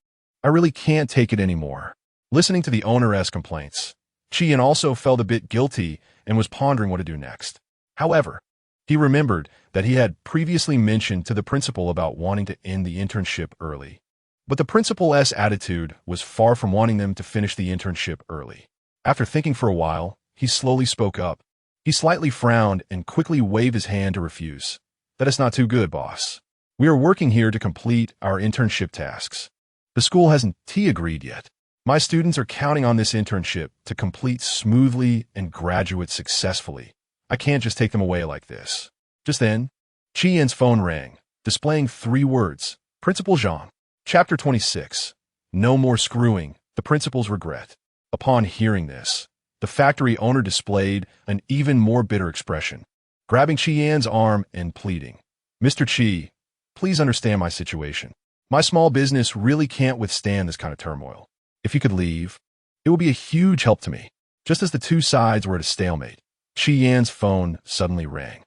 I really can't take it anymore." Listening to the owner's complaints, Qian also felt a bit guilty and was pondering what to do next. However, he remembered that he had previously mentioned to the principal about wanting to end the internship early. But the principal's attitude was far from wanting them to finish the internship early. After thinking for a while, he slowly spoke up. He slightly frowned and quickly waved his hand to refuse. "That is not too good, boss. We are working here to complete our internship tasks. The school hasn't agreed yet. My students are counting on this internship to complete smoothly and graduate successfully. I can't just take them away like this." Just then, Qian's phone rang, displaying 3 words, "Principal Zhang." Chapter 26. No more screwing, the principal's regret. Upon hearing this, the factory owner displayed an even more bitter expression, grabbing Qian's arm and pleading, "Mr. Qi, please understand my situation. My small business really can't withstand this kind of turmoil. If you could leave, it would be a huge help to me." Just as the 2 sides were at a stalemate, Qian's phone suddenly rang.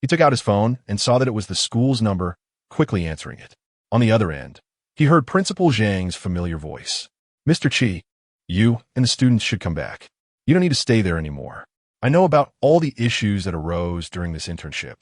He took out his phone and saw that it was the school's number, quickly answering it. On the other end, he heard Principal Zhang's familiar voice. "Mr. Qi, you and the students should come back. You don't need to stay there anymore. I know about all the issues that arose during this internship.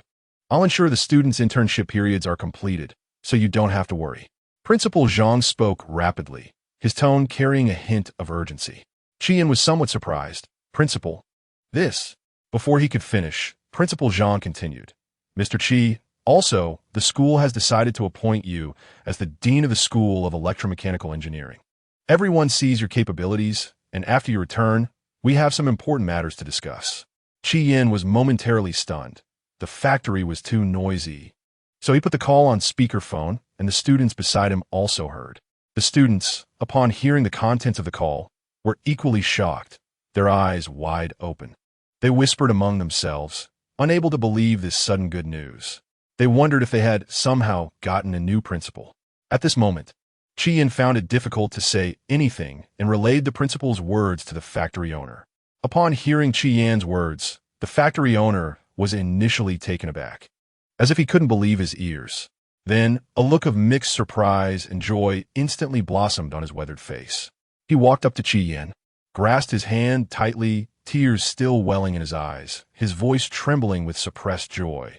I'll ensure the students' internship periods are completed, so you don't have to worry." Principal Zhang spoke rapidly, his tone carrying a hint of urgency. Qian was somewhat surprised. "Principal, this..." Before he could finish, Principal Zhang continued, "Mr. Qi, also, the school has decided to appoint you as the Dean of the School of Electromechanical Engineering. Everyone sees your capabilities, and after you return, we have some important matters to discuss. Chi Yin was momentarily stunned. The factory was too noisy. So he put the call on speakerphone, and the students beside him also heard. The students, upon hearing the contents of the call, were equally shocked, their eyes wide open. They whispered among themselves, unable to believe this sudden good news. They wondered if they had somehow gotten a new principal. At this moment, Chi Yin found it difficult to say anything and relayed the principal's words to the factory owner. Upon hearing Chi Yin's words, the factory owner was initially taken aback, as if he couldn't believe his ears. Then, a look of mixed surprise and joy instantly blossomed on his weathered face. He walked up to Chi Yin, grasped his hand tightly, tears still welling in his eyes, his voice trembling with suppressed joy.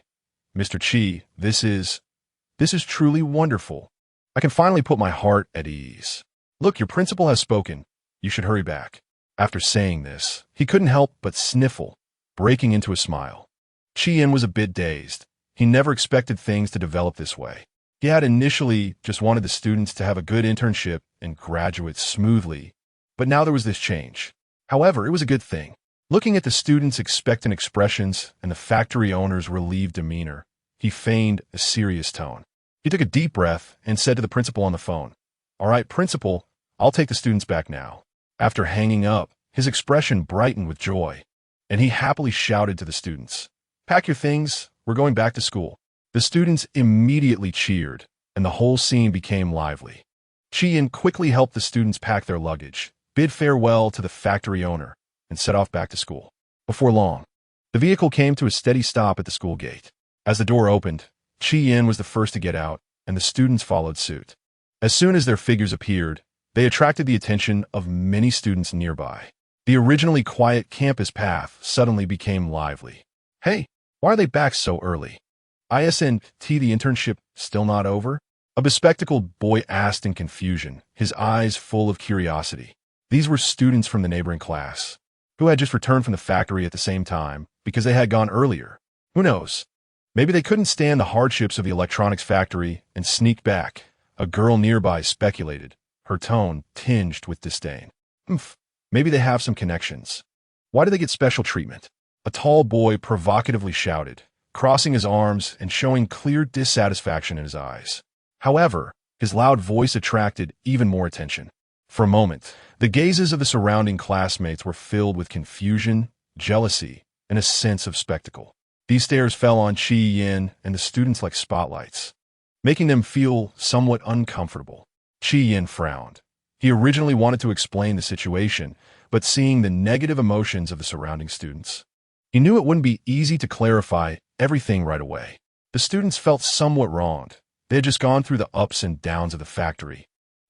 "Mr. Chi, this is truly wonderful. I can finally put my heart at ease. Look, your principal has spoken. You should hurry back." After saying this, he couldn't help but sniffle, breaking into a smile. Chi Yin was a bit dazed. He never expected things to develop this way. He had initially just wanted the students to have a good internship and graduate smoothly, but now there was this change. However, it was a good thing. Looking at the students' expectant expressions and the factory owner's relieved demeanor, he feigned a serious tone. He took a deep breath and said to the principal on the phone, "All right, principal, I'll take the students back now." After hanging up, his expression brightened with joy, and he happily shouted to the students, "Pack your things, we're going back to school." The students immediately cheered, and the whole scene became lively. Chi Yin quickly helped the students pack their luggage, bid farewell to the factory owner, and set off back to school. Before long, the vehicle came to a steady stop at the school gate. As the door opened, Chi Yin was the first to get out, and the students followed suit. As soon as their figures appeared, they attracted the attention of many students nearby. The originally quiet campus path suddenly became lively. "Hey, why are they back so early? Isn't the internship still not over?" A bespectacled boy asked in confusion, his eyes full of curiosity. These were students from the neighboring class, who had just returned from the factory at the same time because they had gone earlier. Who knows? Maybe they couldn't stand the hardships of the electronics factory and sneaked back, a girl nearby speculated, her tone tinged with disdain. Maybe they have some connections. Why do they get special treatment? A tall boy provocatively shouted, crossing his arms and showing clear dissatisfaction in his eyes. However, his loud voice attracted even more attention. For a moment, the gazes of the surrounding classmates were filled with confusion, jealousy, and a sense of spectacle. These stares fell on Chi Yin and the students like spotlights, making them feel somewhat uncomfortable. Chi Yin frowned. He originally wanted to explain the situation, but seeing the negative emotions of the surrounding students, he knew it wouldn't be easy to clarify everything right away. The students felt somewhat wronged. They had just gone through the ups and downs of the factory,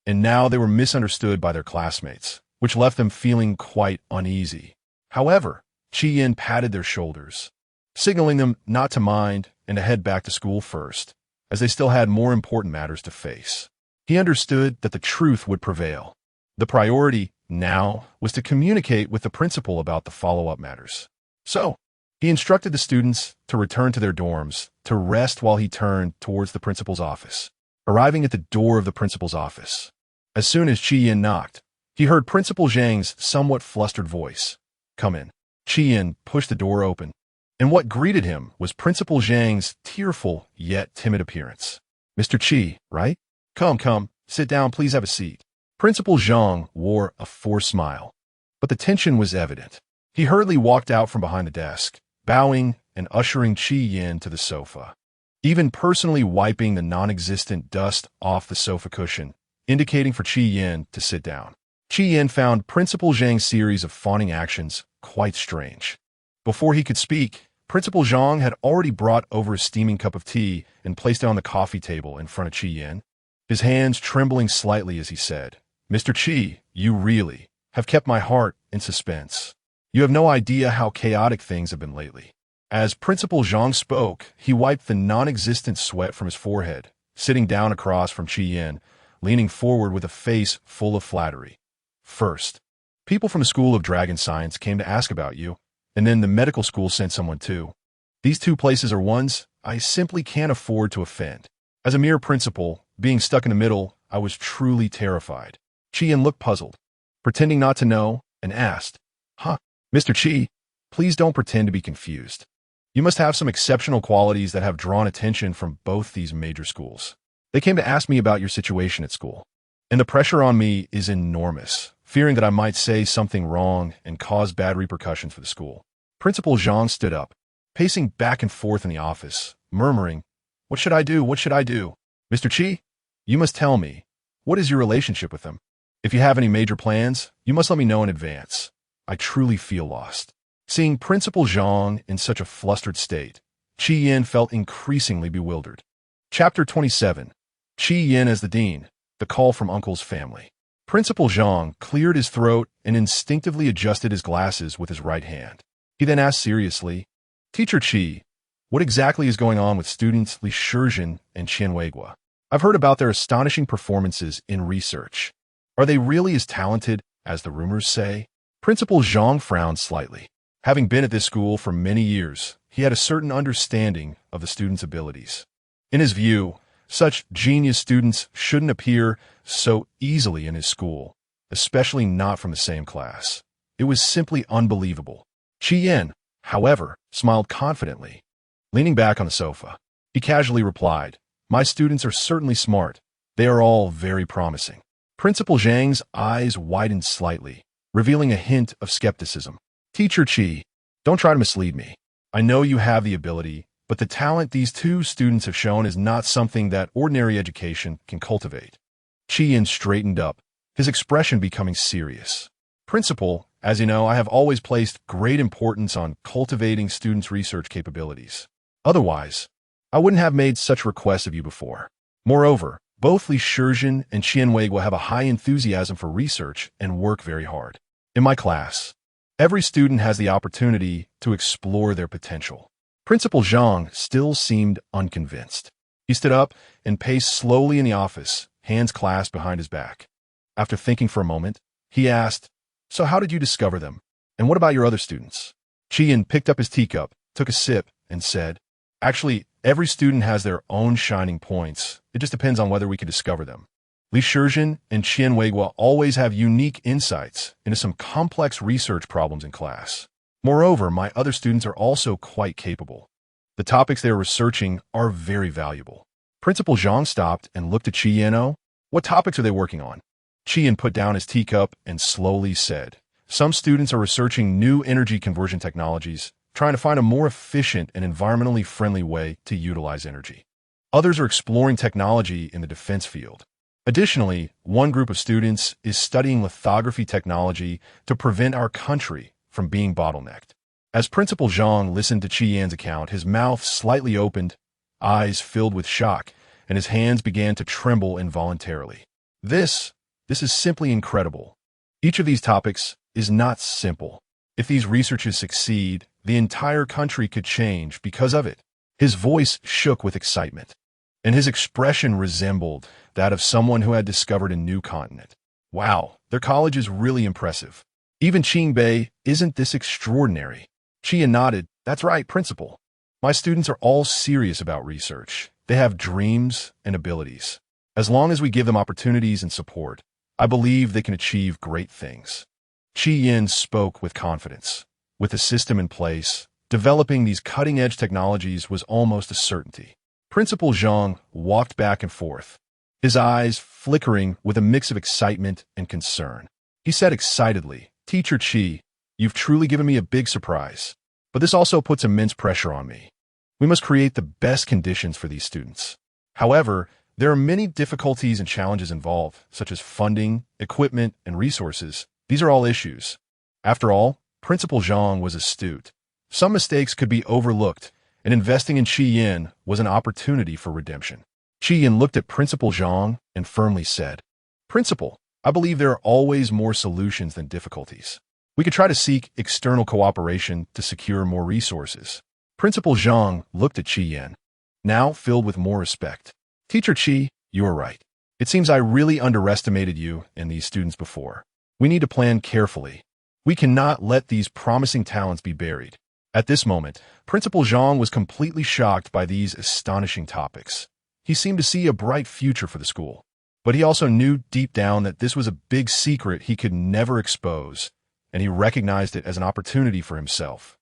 and now they were misunderstood by their classmates, which left them feeling quite uneasy. However, Chi Yin patted their shoulders, signaling them not to mind and to head back to school first, as they still had more important matters to face. He understood that the truth would prevail. The priority now was to communicate with the principal about the follow-up matters. So, he instructed the students to return to their dorms to rest while he turned towards the principal's office. Arriving at the door of the principal's office, as soon as Chi Yin knocked, he heard Principal Zhang's somewhat flustered voice. "Come in." Chi Yin pushed the door open, and what greeted him was Principal Zhang's tearful yet timid appearance. "Mr. Chi, right? Come, sit down, please have a seat." Principal Zhang wore a forced smile, but the tension was evident. He hurriedly walked out from behind the desk, bowing and ushering Chi Yin to the sofa, even personally wiping the non-existent dust off the sofa cushion, indicating for Chi Yin to sit down. Chi Yin found Principal Zhang's series of fawning actions quite strange. Before he could speak, Principal Zhang had already brought over a steaming cup of tea and placed it on the coffee table in front of Chi Yin, his hands trembling slightly as he said, "Mr. Chi, you really have kept my heart in suspense. You have no idea how chaotic things have been lately." As Principal Zhang spoke, he wiped the non-existent sweat from his forehead, sitting down across from Chi Yin, leaning forward with a face full of flattery. "First, people from the School of Dragon Science came to ask about you, and then the medical school sent someone too. These two places are ones I simply can't afford to offend. As a mere principal, being stuck in the middle, I was truly terrified." Chi-Yin looked puzzled, pretending not to know, and asked, "Huh, Mr. Chi, please don't pretend to be confused. You must have some exceptional qualities that have drawn attention from both these major schools. They came to ask me about your situation at school, and the pressure on me is enormous, fearing that I might say something wrong and cause bad repercussions for the school." Principal Zhang stood up, pacing back and forth in the office, murmuring, "What should I do? What should I do? Mr. Chi, you must tell me, what is your relationship with them? If you have any major plans, you must let me know in advance. I truly feel lost." Seeing Principal Zhang in such a flustered state, Chi-Yin felt increasingly bewildered. Chapter 27. Chi-Yin as the Dean, the call from Uncle's family. Principal Zhang cleared his throat and instinctively adjusted his glasses with his right hand. He then asked seriously, "Teacher Chi, what exactly is going on with students Li Shizhen and Qianweigua? I've heard about their astonishing performances in research. Are they really as talented as the rumors say?" Principal Zhang frowned slightly. Having been at this school for many years, he had a certain understanding of the students' abilities. In his view, such genius students shouldn't appear so easily in his school, especially not from the same class. It was simply unbelievable. Chi-Yin, however, smiled confidently. Leaning back on the sofa, he casually replied, "My students are certainly smart. They are all very promising." Principal Zhang's eyes widened slightly, revealing a hint of skepticism. "Teacher Chi, don't try to mislead me. I know you have the ability, but the talent these two students have shown is not something that ordinary education can cultivate." Chi-Yin straightened up, his expression becoming serious. "Principal, as you know, I have always placed great importance on cultivating students' research capabilities. Otherwise, I wouldn't have made such requests of you before. Moreover, both Li Shizhen and Qianweigua have a high enthusiasm for research and work very hard. In my class, every student has the opportunity to explore their potential." Principal Zhang still seemed unconvinced. He stood up and paced slowly in the office, hands clasped behind his back. After thinking for a moment, he asked, "So how did you discover them? And what about your other students?" Chi-Yin picked up his teacup, took a sip, and said, "Actually, every student has their own shining points. It just depends on whether we can discover them. Li Shizhen and Qianweigua always have unique insights into some complex research problems in class. Moreover, my other students are also quite capable. The topics they are researching are very valuable." Principal Zhang stopped and looked at Chi-Yin. "What topics are they working on?" Chi-Yin put down his teacup and slowly said, "Some students are researching new energy conversion technologies, trying to find a more efficient and environmentally friendly way to utilize energy. Others are exploring technology in the defense field. Additionally, one group of students is studying lithography technology to prevent our country from being bottlenecked." As Principal Zhang listened to Chi-Yin's account, his mouth slightly opened, eyes filled with shock, and his hands began to tremble involuntarily. This is simply incredible. Each of these topics is not simple. If these researches succeed, the entire country could change because of it." His voice shook with excitement, and his expression resembled that of someone who had discovered a new continent. "Wow, their college is really impressive. Even Qingbei, isn't this extraordinary?" Chi-Yin nodded. "That's right, Principal. My students are all serious about research. They have dreams and abilities. As long as we give them opportunities and support, I believe they can achieve great things." Chi-Yin spoke with confidence. With the system in place, developing these cutting-edge technologies was almost a certainty. Principal Zhang walked back and forth, his eyes flickering with a mix of excitement and concern. He said excitedly, "Teacher Chi, you've truly given me a big surprise, but this also puts immense pressure on me. We must create the best conditions for these students. However, there are many difficulties and challenges involved, such as funding, equipment, and resources. These are all issues." After all, Principal Zhang was astute. Some mistakes could be overlooked, and investing in Chi-Yin was an opportunity for redemption. Chi-Yin looked at Principal Zhang and firmly said, "Principal, I believe there are always more solutions than difficulties. We could try to seek external cooperation to secure more resources." Principal Zhang looked at Chi-Yin, now filled with more respect. "Teacher Chi, you are right. It seems I really underestimated you and these students before. We need to plan carefully. We cannot let these promising talents be buried." At this moment, Principal Zhang was completely shocked by these astonishing topics. He seemed to see a bright future for the school. But he also knew deep down that this was a big secret he could never expose, and he recognized it as an opportunity for himself.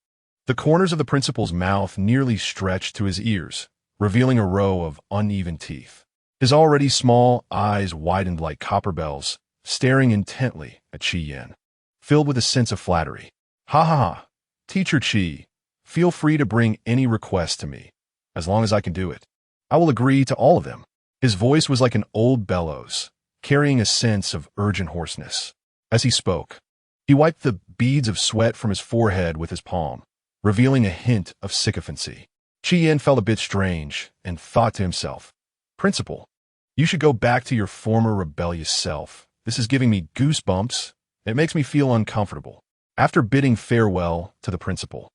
The corners of the principal's mouth nearly stretched to his ears, revealing a row of uneven teeth. His already small eyes widened like copper bells, staring intently at Chi Yan, filled with a sense of flattery. Ha ha ha, Teacher Chi, feel free to bring any request to me, as long as I can do it. I will agree to all of them. His voice was like an old bellows, carrying a sense of urgent hoarseness. As he spoke, he wiped the beads of sweat from his forehead with his palm, revealing a hint of sycophancy. Chi Yan felt a bit strange and thought to himself, Principal, you should go back to your former rebellious self. This is giving me goosebumps. It makes me feel uncomfortable. After bidding farewell to the principal,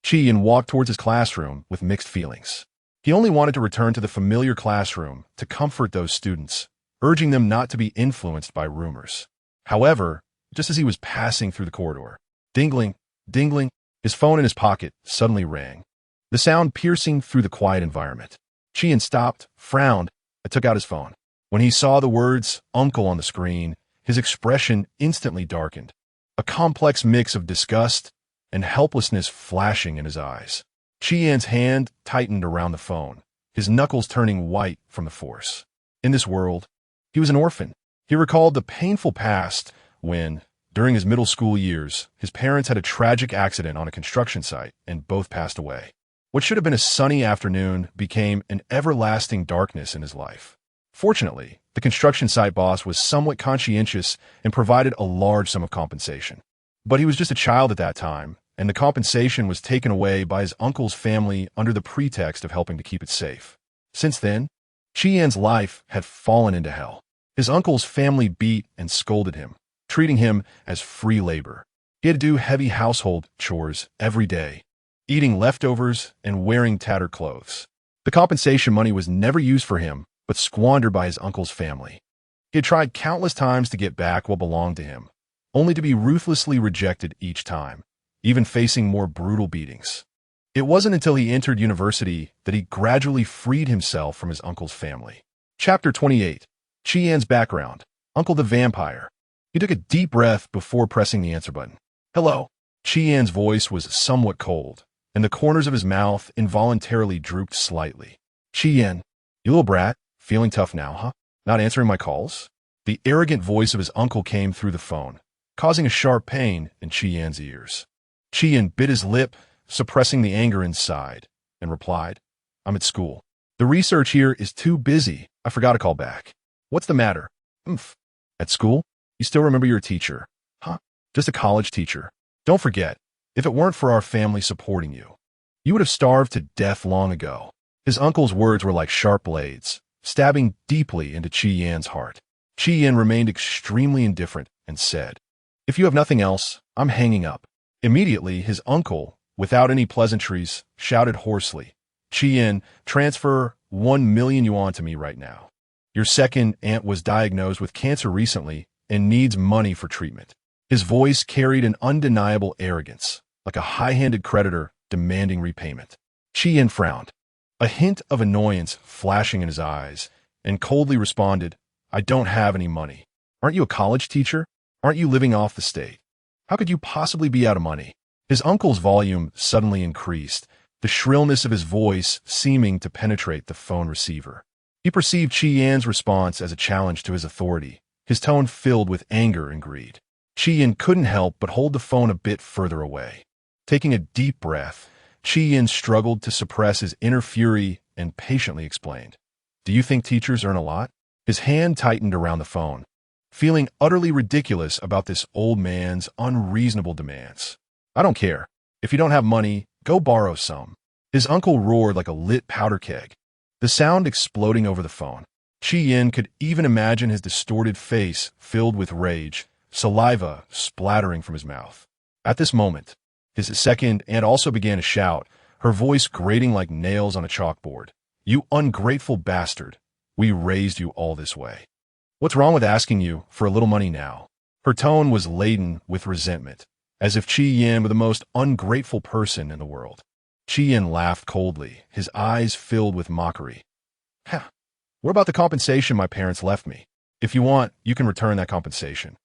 Chi Yan walked towards his classroom with mixed feelings. He only wanted to return to the familiar classroom to comfort those students, urging them not to be influenced by rumors. However, just as he was passing through the corridor, dingling, dingling, his phone in his pocket suddenly rang, the sound piercing through the quiet environment. Chi Yan stopped, frowned, and took out his phone. When he saw the words "uncle" on the screen, his expression instantly darkened, a complex mix of disgust and helplessness flashing in his eyes. Chi Yan's hand tightened around the phone, his knuckles turning white from the force. In this world, he was an orphan. He recalled the painful past when, during his middle school years, his parents had a tragic accident on a construction site and both passed away. What should have been a sunny afternoon became an everlasting darkness in his life. Fortunately, the construction site boss was somewhat conscientious and provided a large sum of compensation. But he was just a child at that time, and the compensation was taken away by his uncle's family under the pretext of helping to keep it safe. Since then, Chi Yan's life had fallen into hell. His uncle's family beat and scolded him, treating him as free labor. He had to do heavy household chores every day, eating leftovers and wearing tattered clothes. The compensation money was never used for him, but squandered by his uncle's family. He had tried countless times to get back what belonged to him, only to be ruthlessly rejected each time, even facing more brutal beatings. It wasn't until he entered university that he gradually freed himself from his uncle's family. Chapter 28. Chi Yan's background. Uncle the Vampire. He took a deep breath before pressing the answer button. Hello. Chi Yan's voice was somewhat cold, and the corners of his mouth involuntarily drooped slightly. Chi Yan, you little brat, feeling tough now, huh? Not answering my calls? The arrogant voice of his uncle came through the phone, causing a sharp pain in Chi Yan's ears. Chi Yan bit his lip, suppressing the anger inside, and replied, I'm at school. The research here is too busy. I forgot to call back. What's the matter? At school? You still remember your teacher? Huh? Just a college teacher. Don't forget, if it weren't for our family supporting you, you would have starved to death long ago. His uncle's words were like sharp blades, stabbing deeply into Chi Yan's heart. Chi Yan remained extremely indifferent and said, If you have nothing else, I'm hanging up. Immediately, his uncle, without any pleasantries, shouted hoarsely, Chi Yan, transfer 1 million yuan to me right now. Your second aunt was diagnosed with cancer recently and needs money for treatment. His voice carried an undeniable arrogance, like a high-handed creditor demanding repayment. Chi Yan frowned, a hint of annoyance flashing in his eyes, and coldly responded, I don't have any money. Aren't you a college teacher? Aren't you living off the state? How could you possibly be out of money? His uncle's volume suddenly increased, the shrillness of his voice seeming to penetrate the phone receiver. He perceived Chi Yan's response as a challenge to his authority, his tone filled with anger and greed. Chi Yan couldn't help but hold the phone a bit further away. Taking a deep breath, Chi Yan struggled to suppress his inner fury and patiently explained, Do you think teachers earn a lot? His hand tightened around the phone, feeling utterly ridiculous about this old man's unreasonable demands. I don't care. If you don't have money, go borrow some. His uncle roared like a lit powder keg, the sound exploding over the phone. Chi Yan could even imagine his distorted face filled with rage, saliva splattering from his mouth. At this moment, his second aunt also began to shout, her voice grating like nails on a chalkboard. You ungrateful bastard. We raised you all this way. What's wrong with asking you for a little money now? Her tone was laden with resentment, as if Chi Yan were the most ungrateful person in the world. Chi Yan laughed coldly, his eyes filled with mockery. What about the compensation my parents left me? If you want, you can return that compensation.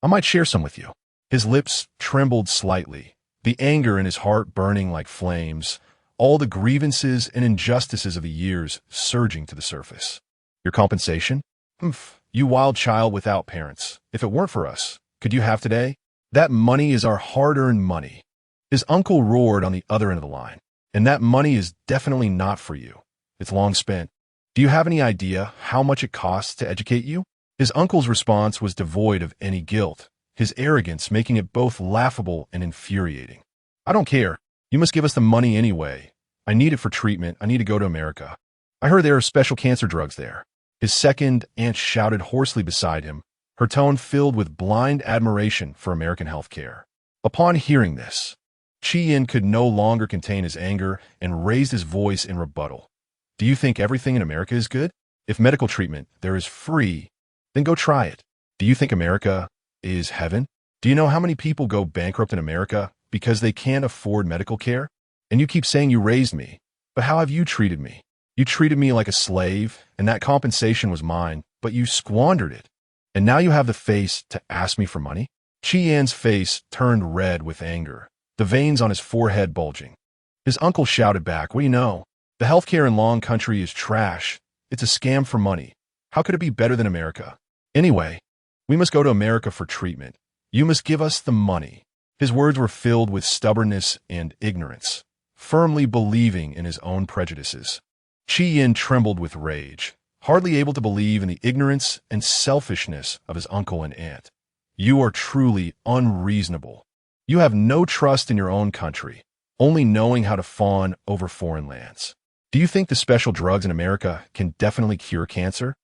I might share some with you. His lips trembled slightly, the anger in his heart burning like flames, all the grievances and injustices of the years surging to the surface. Your compensation? Humph, you wild child without parents. If it weren't for us, could you have today? That money is our hard-earned money. His uncle roared on the other end of the line. And that money is definitely not for you. It's long spent. Do you have any idea how much it costs to educate you? His uncle's response was devoid of any guilt, his arrogance making it both laughable and infuriating. I don't care. You must give us the money anyway. I need it for treatment. I need to go to America. I heard there are special cancer drugs there. His second aunt shouted hoarsely beside him, her tone filled with blind admiration for American healthcare. Upon hearing this, Chi-Yin could no longer contain his anger and raised his voice in rebuttal. Do you think everything in America is good? If medical treatment there is free, then go try it. Do you think America is heaven? Do you know how many people go bankrupt in America because they can't afford medical care? And you keep saying you raised me, but how have you treated me? You treated me like a slave, and that compensation was mine, but you squandered it. And now you have the face to ask me for money? Chi-Yan's face turned red with anger, the veins on his forehead bulging. His uncle shouted back, "What do you know? The healthcare in Long Country is trash. It's a scam for money. How could it be better than America? Anyway, we must go to America for treatment. You must give us the money." His words were filled with stubbornness and ignorance, firmly believing in his own prejudices. Chi-Yin trembled with rage, hardly able to believe in the ignorance and selfishness of his uncle and aunt. You are truly unreasonable. You have no trust in your own country, only knowing how to fawn over foreign lands. Do you think the special drugs in America can definitely cure cancer?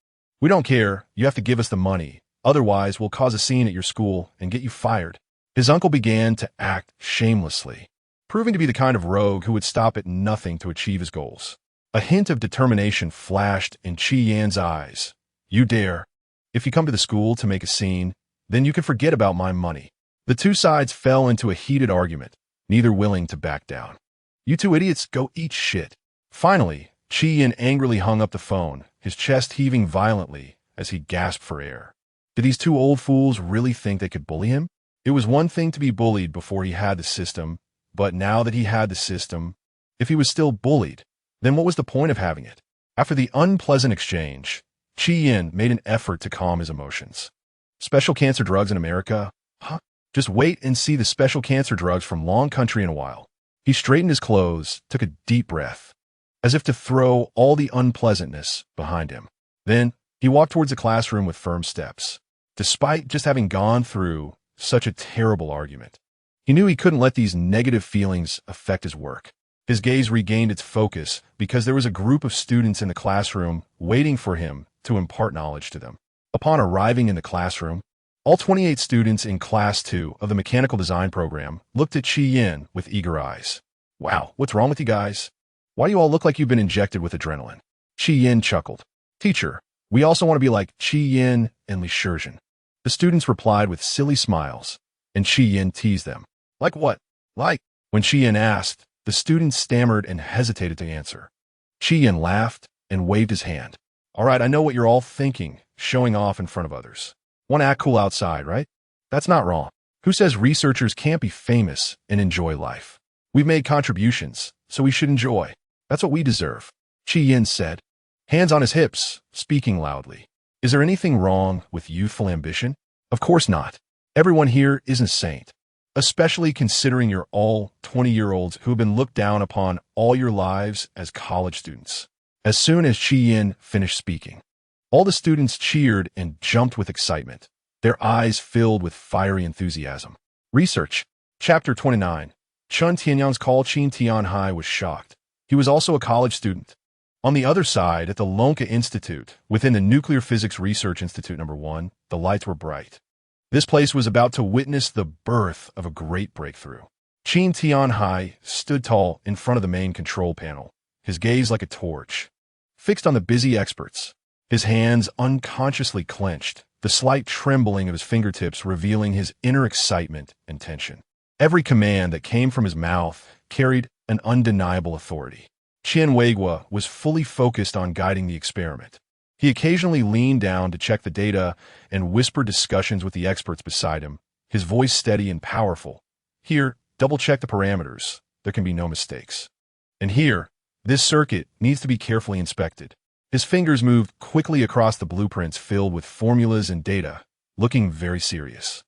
We don't care. You have to give us the money. Otherwise, we'll cause a scene at your school and get you fired. His uncle began to act shamelessly, proving to be the kind of rogue who would stop at nothing to achieve his goals. A hint of determination flashed in Chi-Yan's eyes. You dare. If you come to the school to make a scene, then you can forget about my money. The two sides fell into a heated argument, neither willing to back down. You two idiots, go eat shit. Finally, Chi-Yin angrily hung up the phone, his chest heaving violently as he gasped for air. Did these two old fools really think they could bully him? It was one thing to be bullied before he had the system, but now that he had the system, if he was still bullied, then what was the point of having it? After the unpleasant exchange, Chi-Yin made an effort to calm his emotions. Special cancer drugs in America? Huh? Just wait and see the special cancer drugs from Long Country in a while. He straightened his clothes, took a deep breath, as if to throw all the unpleasantness behind him. Then he walked towards the classroom with firm steps. Despite just having gone through such a terrible argument, he knew he couldn't let these negative feelings affect his work. His gaze regained its focus because there was a group of students in the classroom waiting for him to impart knowledge to them. Upon arriving in the classroom, all 28 students in Class 2 of the Mechanical Design program looked at Chi-Yin with eager eyes. Wow, what's wrong with you guys? Why do you all look like you've been injected with adrenaline? Chi-Yin chuckled. Teacher, we also want to be like Chi-Yin and Li Shizhen. The students replied with silly smiles, and Chi-Yin teased them. Like what? Like? When Chi-Yin asked, the students stammered and hesitated to answer. Chi-Yin laughed and waved his hand. All right, I know what you're all thinking, showing off in front of others. Want to act cool outside, right? That's not wrong. Who says researchers can't be famous and enjoy life? We've made contributions, so we should enjoy. That's what we deserve, Chi-Yin said, hands on his hips, speaking loudly. Is there anything wrong with youthful ambition? Of course not. Everyone here isn't a saint, especially considering you're all 20-year-olds who have been looked down upon all your lives as college students. As soon as Chi-Yin finished speaking, all the students cheered and jumped with excitement, their eyes filled with fiery enthusiasm. Research. Chapter 29. Chun Tianyang's call. Qin Tianhai was shocked. He was also a college student. On the other side, at the Lonka Institute, within the Nuclear Physics Research Institute No. 1, the lights were bright. This place was about to witness the birth of a great breakthrough. Qin Tianhai stood tall in front of the main control panel, his gaze like a torch, fixed on the busy experts. His hands unconsciously clenched, the slight trembling of his fingertips revealing his inner excitement and tension. Every command that came from his mouth carried an undeniable authority. Qian Weigua was fully focused on guiding the experiment. He occasionally leaned down to check the data and whisper discussions with the experts beside him, his voice steady and powerful. Here, double-check the parameters. There can be no mistakes. And here, this circuit needs to be carefully inspected. His fingers moved quickly across the blueprints filled with formulas and data, looking very serious.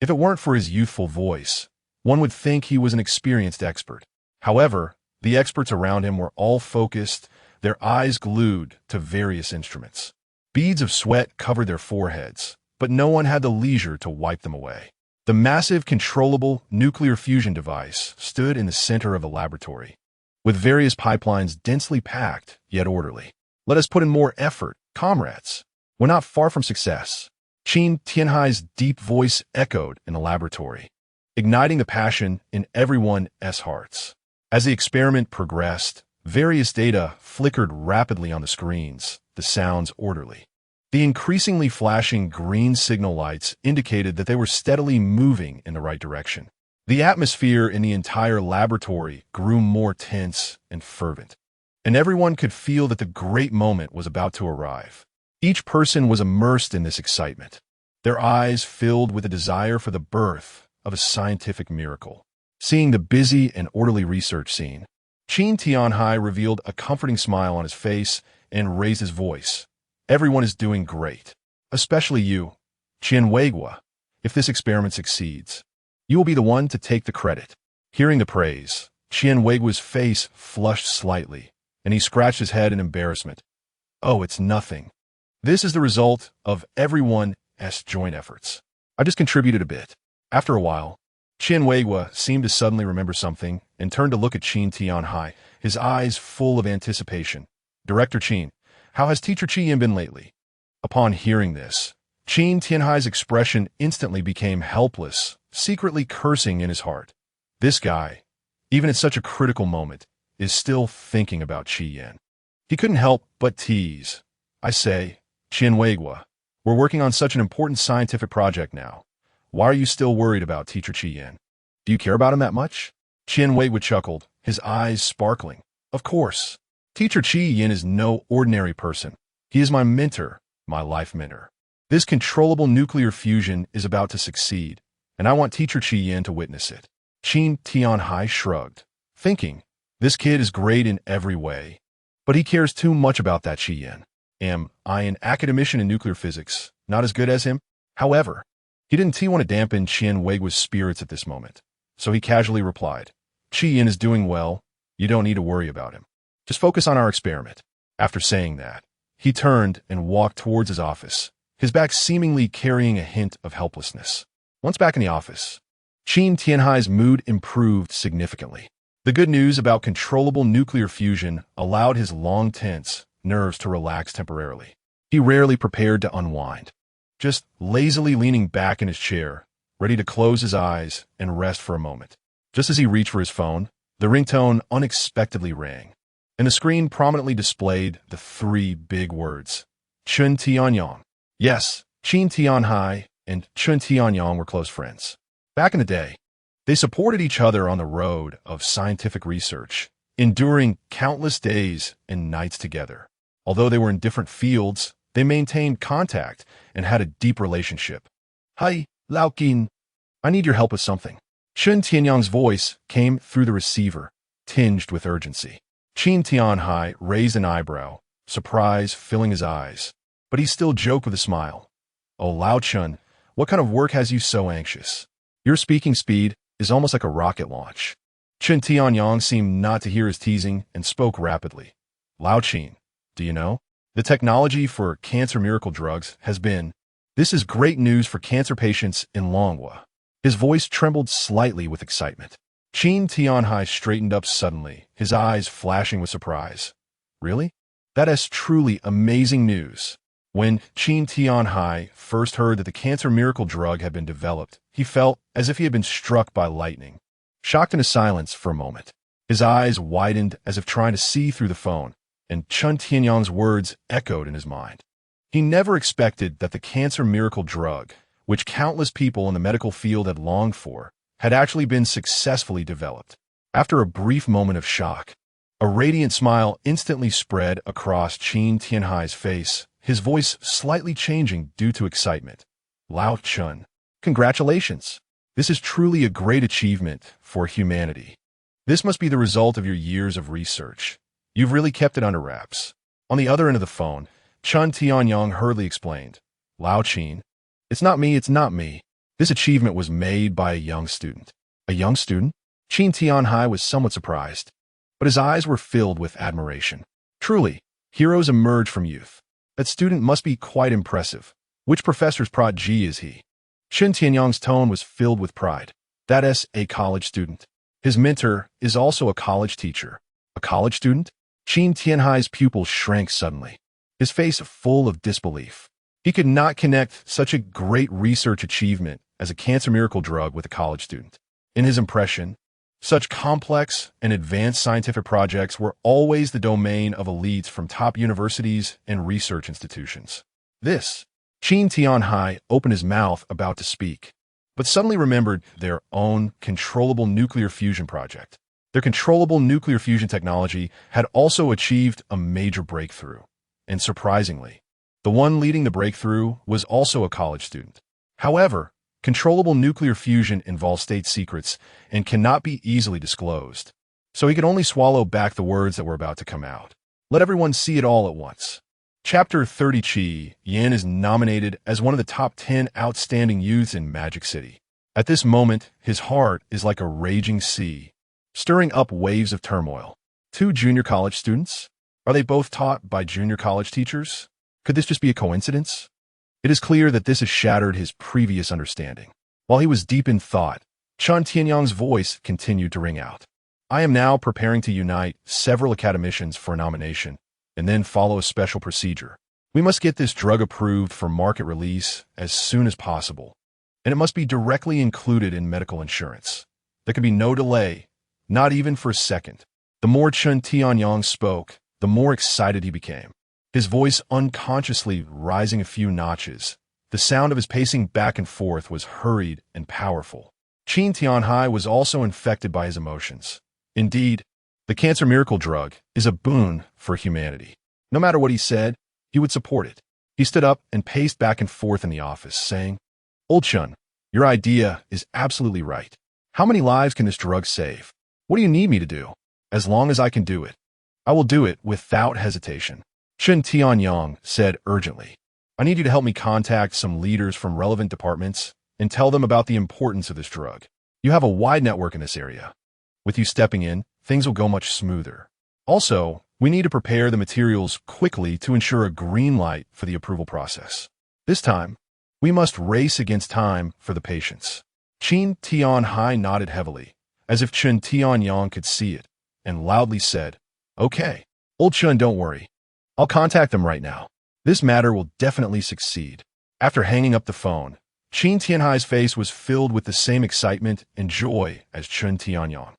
If it weren't for his youthful voice, one would think he was an experienced expert. However, the experts around him were all focused, their eyes glued to various instruments. Beads of sweat covered their foreheads, but no one had the leisure to wipe them away. The massive controllable nuclear fusion device stood in the center of the laboratory, with various pipelines densely packed yet orderly. Let us put in more effort, comrades. We're not far from success. Qin Tianhai's deep voice echoed in the laboratory, igniting the passion in everyone's hearts. As the experiment progressed, various data flickered rapidly on the screens, the sounds orderly. The increasingly flashing green signal lights indicated that they were steadily moving in the right direction. The atmosphere in the entire laboratory grew more tense and fervent, and everyone could feel that the great moment was about to arrive. Each person was immersed in this excitement, their eyes filled with a desire for the birth of a scientific miracle. Seeing the busy and orderly research scene, Qin Tianhai revealed a comforting smile on his face and raised his voice. Everyone is doing great, especially you, Qian Weigua. If this experiment succeeds, you will be the one to take the credit. Hearing the praise, Qian Weigua's face flushed slightly, and he scratched his head in embarrassment. Oh, it's nothing. This is the result of everyone's joint efforts. I just contributed a bit. After a while, Qian Weigua seemed to suddenly remember something and turned to look at Qin Tianhai, his eyes full of anticipation. Director Qin, how has Teacher Qian been lately? Upon hearing this, Qin Tianhai's expression instantly became helpless, secretly cursing in his heart. This guy, even at such a critical moment, is still thinking about Qian. He couldn't help but tease. I say, Qian Weigua, we're working on such an important scientific project now. Why are you still worried about Teacher Qian? Do you care about him that much? Qian Weigua chuckled, his eyes sparkling. Of course. Teacher Qian is no ordinary person. He is my mentor, my life mentor. This controllable nuclear fusion is about to succeed, and I want Teacher Qian to witness it. Qin Tianhai shrugged, thinking, this kid is great in every way, but he cares too much about that Qian. Am I an academician in nuclear physics, not as good as him? However, he didn't want to dampen Qian Weigua's spirits at this moment, so he casually replied, Qian is doing well. You don't need to worry about him. Just focus on our experiment. After saying that, he turned and walked towards his office, his back seemingly carrying a hint of helplessness. Once back in the office, Qin Tianhai's mood improved significantly. The good news about controllable nuclear fusion allowed his long tense nerves to relax temporarily. He rarely prepared to unwind, just lazily leaning back in his chair, ready to close his eyes and rest for a moment. Just as he reached for his phone, the ringtone unexpectedly rang, and the screen prominently displayed the three big words, Chun Tianyang. Yes, Qin Tianhai and Chun Tianyang were close friends. Back in the day, they supported each other on the road of scientific research, enduring countless days and nights together. Although they were in different fields, they maintained contact and had a deep relationship. Hi, Lao Qin. I need your help with something. Chun Tianyang's voice came through the receiver, tinged with urgency. Qin Tianhai raised an eyebrow, surprise filling his eyes, but he still joked with a smile. Oh, Lao Chun, what kind of work has you so anxious? Your speaking speed is almost like a rocket launch. Chun Tianyang seemed not to hear his teasing and spoke rapidly. Lao Qin, do you know? The technology for cancer miracle drugs has been. This is great news for cancer patients in Longhua. His voice trembled slightly with excitement. Qin Tianhai straightened up suddenly, his eyes flashing with surprise. Really? That is truly amazing news. When Qin Tianhai first heard that the cancer miracle drug had been developed, he felt as if he had been struck by lightning. Shocked into silence for a moment, his eyes widened as if trying to see through the phone, and Chun Tianyang's words echoed in his mind. He never expected that the cancer miracle drug, which countless people in the medical field had longed for, had actually been successfully developed. After a brief moment of shock, a radiant smile instantly spread across Qin Tianhai's face his voice slightly changing due to excitement. Lao Chun, congratulations. This is truly a great achievement for humanity. This must be the result of your years of research. You've really kept it under wraps. On the other end of the phone, Chun Tianyong hurriedly explained. Lao Chin, it's not me. This achievement was made by a young student. A young student? Chin Tianhai was somewhat surprised, but his eyes were filled with admiration. Truly, heroes emerge from youth. That student must be quite impressive. Which professor's prodigy is he? Chin Tianyong's tone was filled with pride. That is a college student. His mentor is also a college teacher. A college student? Chin Tianhai's pupil shrank suddenly, his face full of disbelief. He could not connect such a great research achievement as a cancer miracle drug with a college student. In his impression, such complex and advanced scientific projects were always the domain of elites from top universities and research institutions. Chin Tianhai opened his mouth about to speak, but suddenly remembered their own controllable nuclear fusion project. Their controllable nuclear fusion technology had also achieved a major breakthrough. And surprisingly, the one leading the breakthrough was also a college student. However, controllable nuclear fusion involves state secrets and cannot be easily disclosed, so he could only swallow back the words that were about to come out. Let everyone see it all at once. Chapter 30 Chi Yan is nominated as one of the top 10 outstanding youths in Magic City. At this moment, his heart is like a raging sea, stirring up waves of turmoil. 2 junior college students? Are they both taught by junior college teachers? Could this just be a coincidence? It is clear that this has shattered his previous understanding. While he was deep in thought, Chun Tianyong's voice continued to ring out. I am now preparing to unite several academicians for a nomination, and then follow a special procedure. We must get this drug approved for market release as soon as possible, and it must be directly included in medical insurance. There can be no delay, not even for a second. The more Chun Tianyong spoke, the more excited he became. His voice unconsciously rising a few notches. The sound of his pacing back and forth was hurried and powerful. Chin Tianhai was also infected by his emotions. Indeed, the cancer miracle drug is a boon for humanity. No matter what he said, he would support it. He stood up and paced back and forth in the office, saying, Old Chun, your idea is absolutely right. How many lives can this drug save? What do you need me to do? As long as I can do it, I will do it without hesitation. Chun Tianyong said urgently, I need you to help me contact some leaders from relevant departments and tell them about the importance of this drug. You have a wide network in this area. With you stepping in, things will go much smoother. Also, we need to prepare the materials quickly to ensure a green light for the approval process. This time, we must race against time for the patients. Chin Tianhai nodded heavily, as if Chun Tianyong could see it, and loudly said, Okay, Old Chun, don't worry. I'll contact them right now. This matter will definitely succeed. After hanging up the phone, Chin Tianhai's face was filled with the same excitement and joy as Chun Tianyong.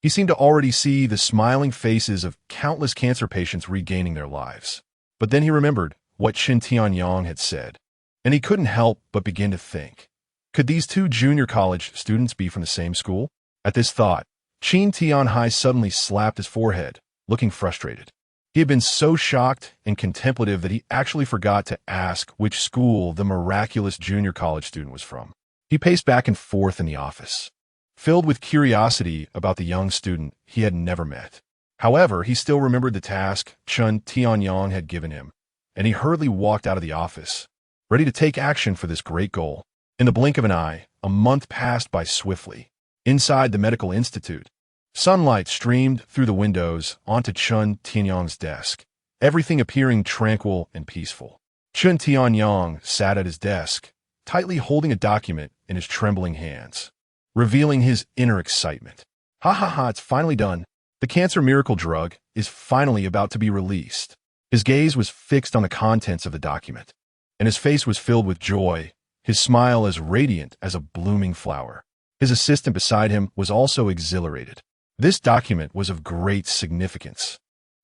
He seemed to already see the smiling faces of countless cancer patients regaining their lives. But then he remembered what Chin Tianyong had said, and he couldn't help but begin to think. Could these 2 junior college students be from the same school? At this thought, Chin Tianhai suddenly slapped his forehead, looking frustrated. He had been so shocked and contemplative that he actually forgot to ask which school the miraculous junior college student was from. He paced back and forth in the office, filled with curiosity about the young student he had never met. However, he still remembered the task Chun Tianyong had given him, and he hurriedly walked out of the office, ready to take action for this great goal. In the blink of an eye, a month passed by swiftly. Inside the medical institute, sunlight streamed through the windows onto Chun Tianyong's desk, everything appearing tranquil and peaceful. Chun Tianyong sat at his desk, tightly holding a document in his trembling hands, revealing his inner excitement. Ha ha ha, it's finally done. The cancer miracle drug is finally about to be released. His gaze was fixed on the contents of the document, and his face was filled with joy, his smile as radiant as a blooming flower. His assistant beside him was also exhilarated. This document was of great significance.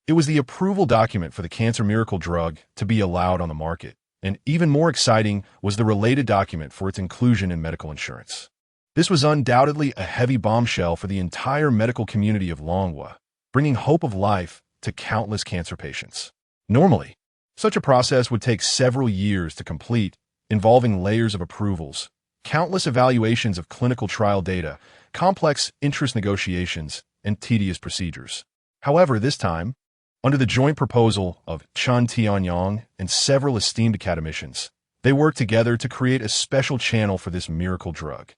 It was the approval document for the cancer miracle drug to be allowed on the market, and even more exciting was the related document for its inclusion in medical insurance. This was undoubtedly a heavy bombshell for the entire medical community of Longhua, bringing hope of life to countless cancer patients. Normally, Such a process would take several years to complete, involving layers of approvals, countless evaluations of clinical trial data, complex interest negotiations, and tedious procedures. However, this time, under the joint proposal of Chen Tianyong and several esteemed academicians, they worked together to create a special channel for this miracle drug.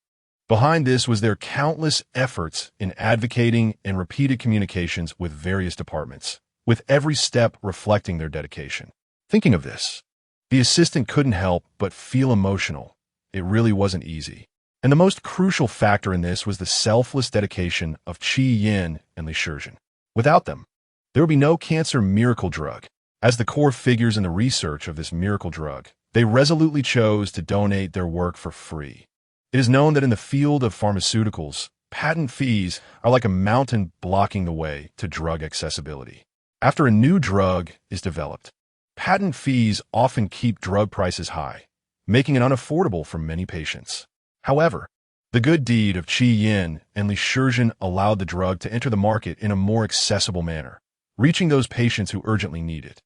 Behind this was their countless efforts in advocating and repeated communications with various departments, with every step reflecting their dedication. Thinking of this, the assistant couldn't help but feel emotional. It really wasn't easy. And the most crucial factor in this was the selfless dedication of Qi Yin and Li Shizhen. Without them, there would be no cancer miracle drug. As the core figures in the research of this miracle drug, they resolutely chose to donate their work for free. It is known that in the field of pharmaceuticals, patent fees are like a mountain blocking the way to drug accessibility. After a new drug is developed, patent fees often keep drug prices high, making it unaffordable for many patients. However, the good deed of Qi Yin and Li Shizhen allowed the drug to enter the market in a more accessible manner, reaching those patients who urgently need it.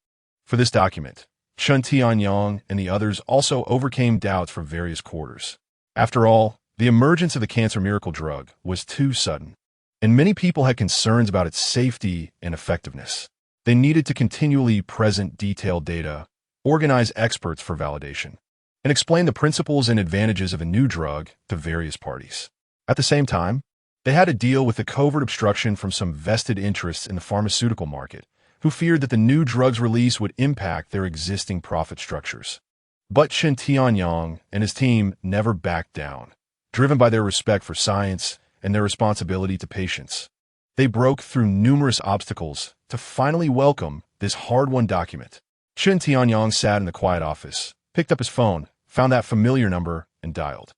For this document, Chen Tianyong and the others also overcame doubts from various quarters. After all, the emergence of the cancer miracle drug was too sudden, and many people had concerns about its safety and effectiveness. They needed to continually present detailed data, organize experts for validation, and explain the principles and advantages of a new drug to various parties. At the same time, they had to deal with the covert obstruction from some vested interests in the pharmaceutical market, who feared that the new drug's release would impact their existing profit structures. But Chen Tianyong and his team never backed down, driven by their respect for science and their responsibility to patients. They broke through numerous obstacles to finally welcome this hard-won document. Chen Tianyong sat in the quiet office, picked up his phone, found that familiar number, and dialed.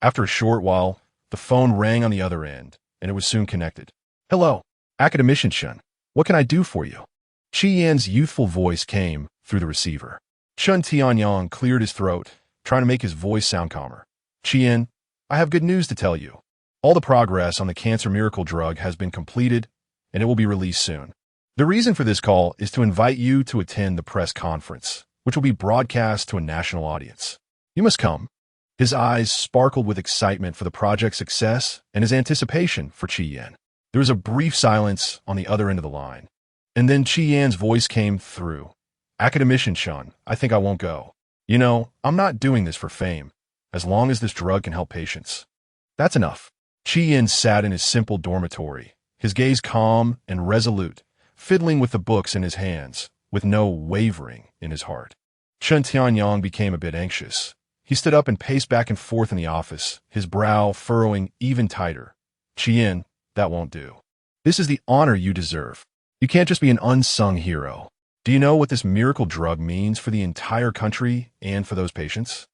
After a short while, the phone rang on the other end, and it was soon connected. "Hello, Academician Chen. What can I do for you?" Qi Yan's youthful voice came through the receiver. Chen Tianyong cleared his throat, trying to make his voice sound calmer. "Qi Yan, I have good news to tell you. All the progress on the cancer miracle drug has been completed, and it will be released soon. The reason for this call is to invite you to attend the press conference, which will be broadcast to a national audience. You must come." His eyes sparkled with excitement for the project's success and his anticipation for Qi Yan. There was a brief silence on the other end of the line, and then Qi Yan's voice came through. "Academician Chen, I think I won't go. You know, I'm not doing this for fame, as long as this drug can help patients." "That's enough." Qi Yan sat in his simple dormitory, his gaze calm and resolute, fiddling with the books in his hands, with no wavering in his heart. Chen Tianyong became a bit anxious. He stood up and paced back and forth in the office, his brow furrowing even tighter. "Qi Yan, that won't do. This is the honor you deserve. You can't just be an unsung hero. Do you know what this miracle drug means for the entire country and for those patients?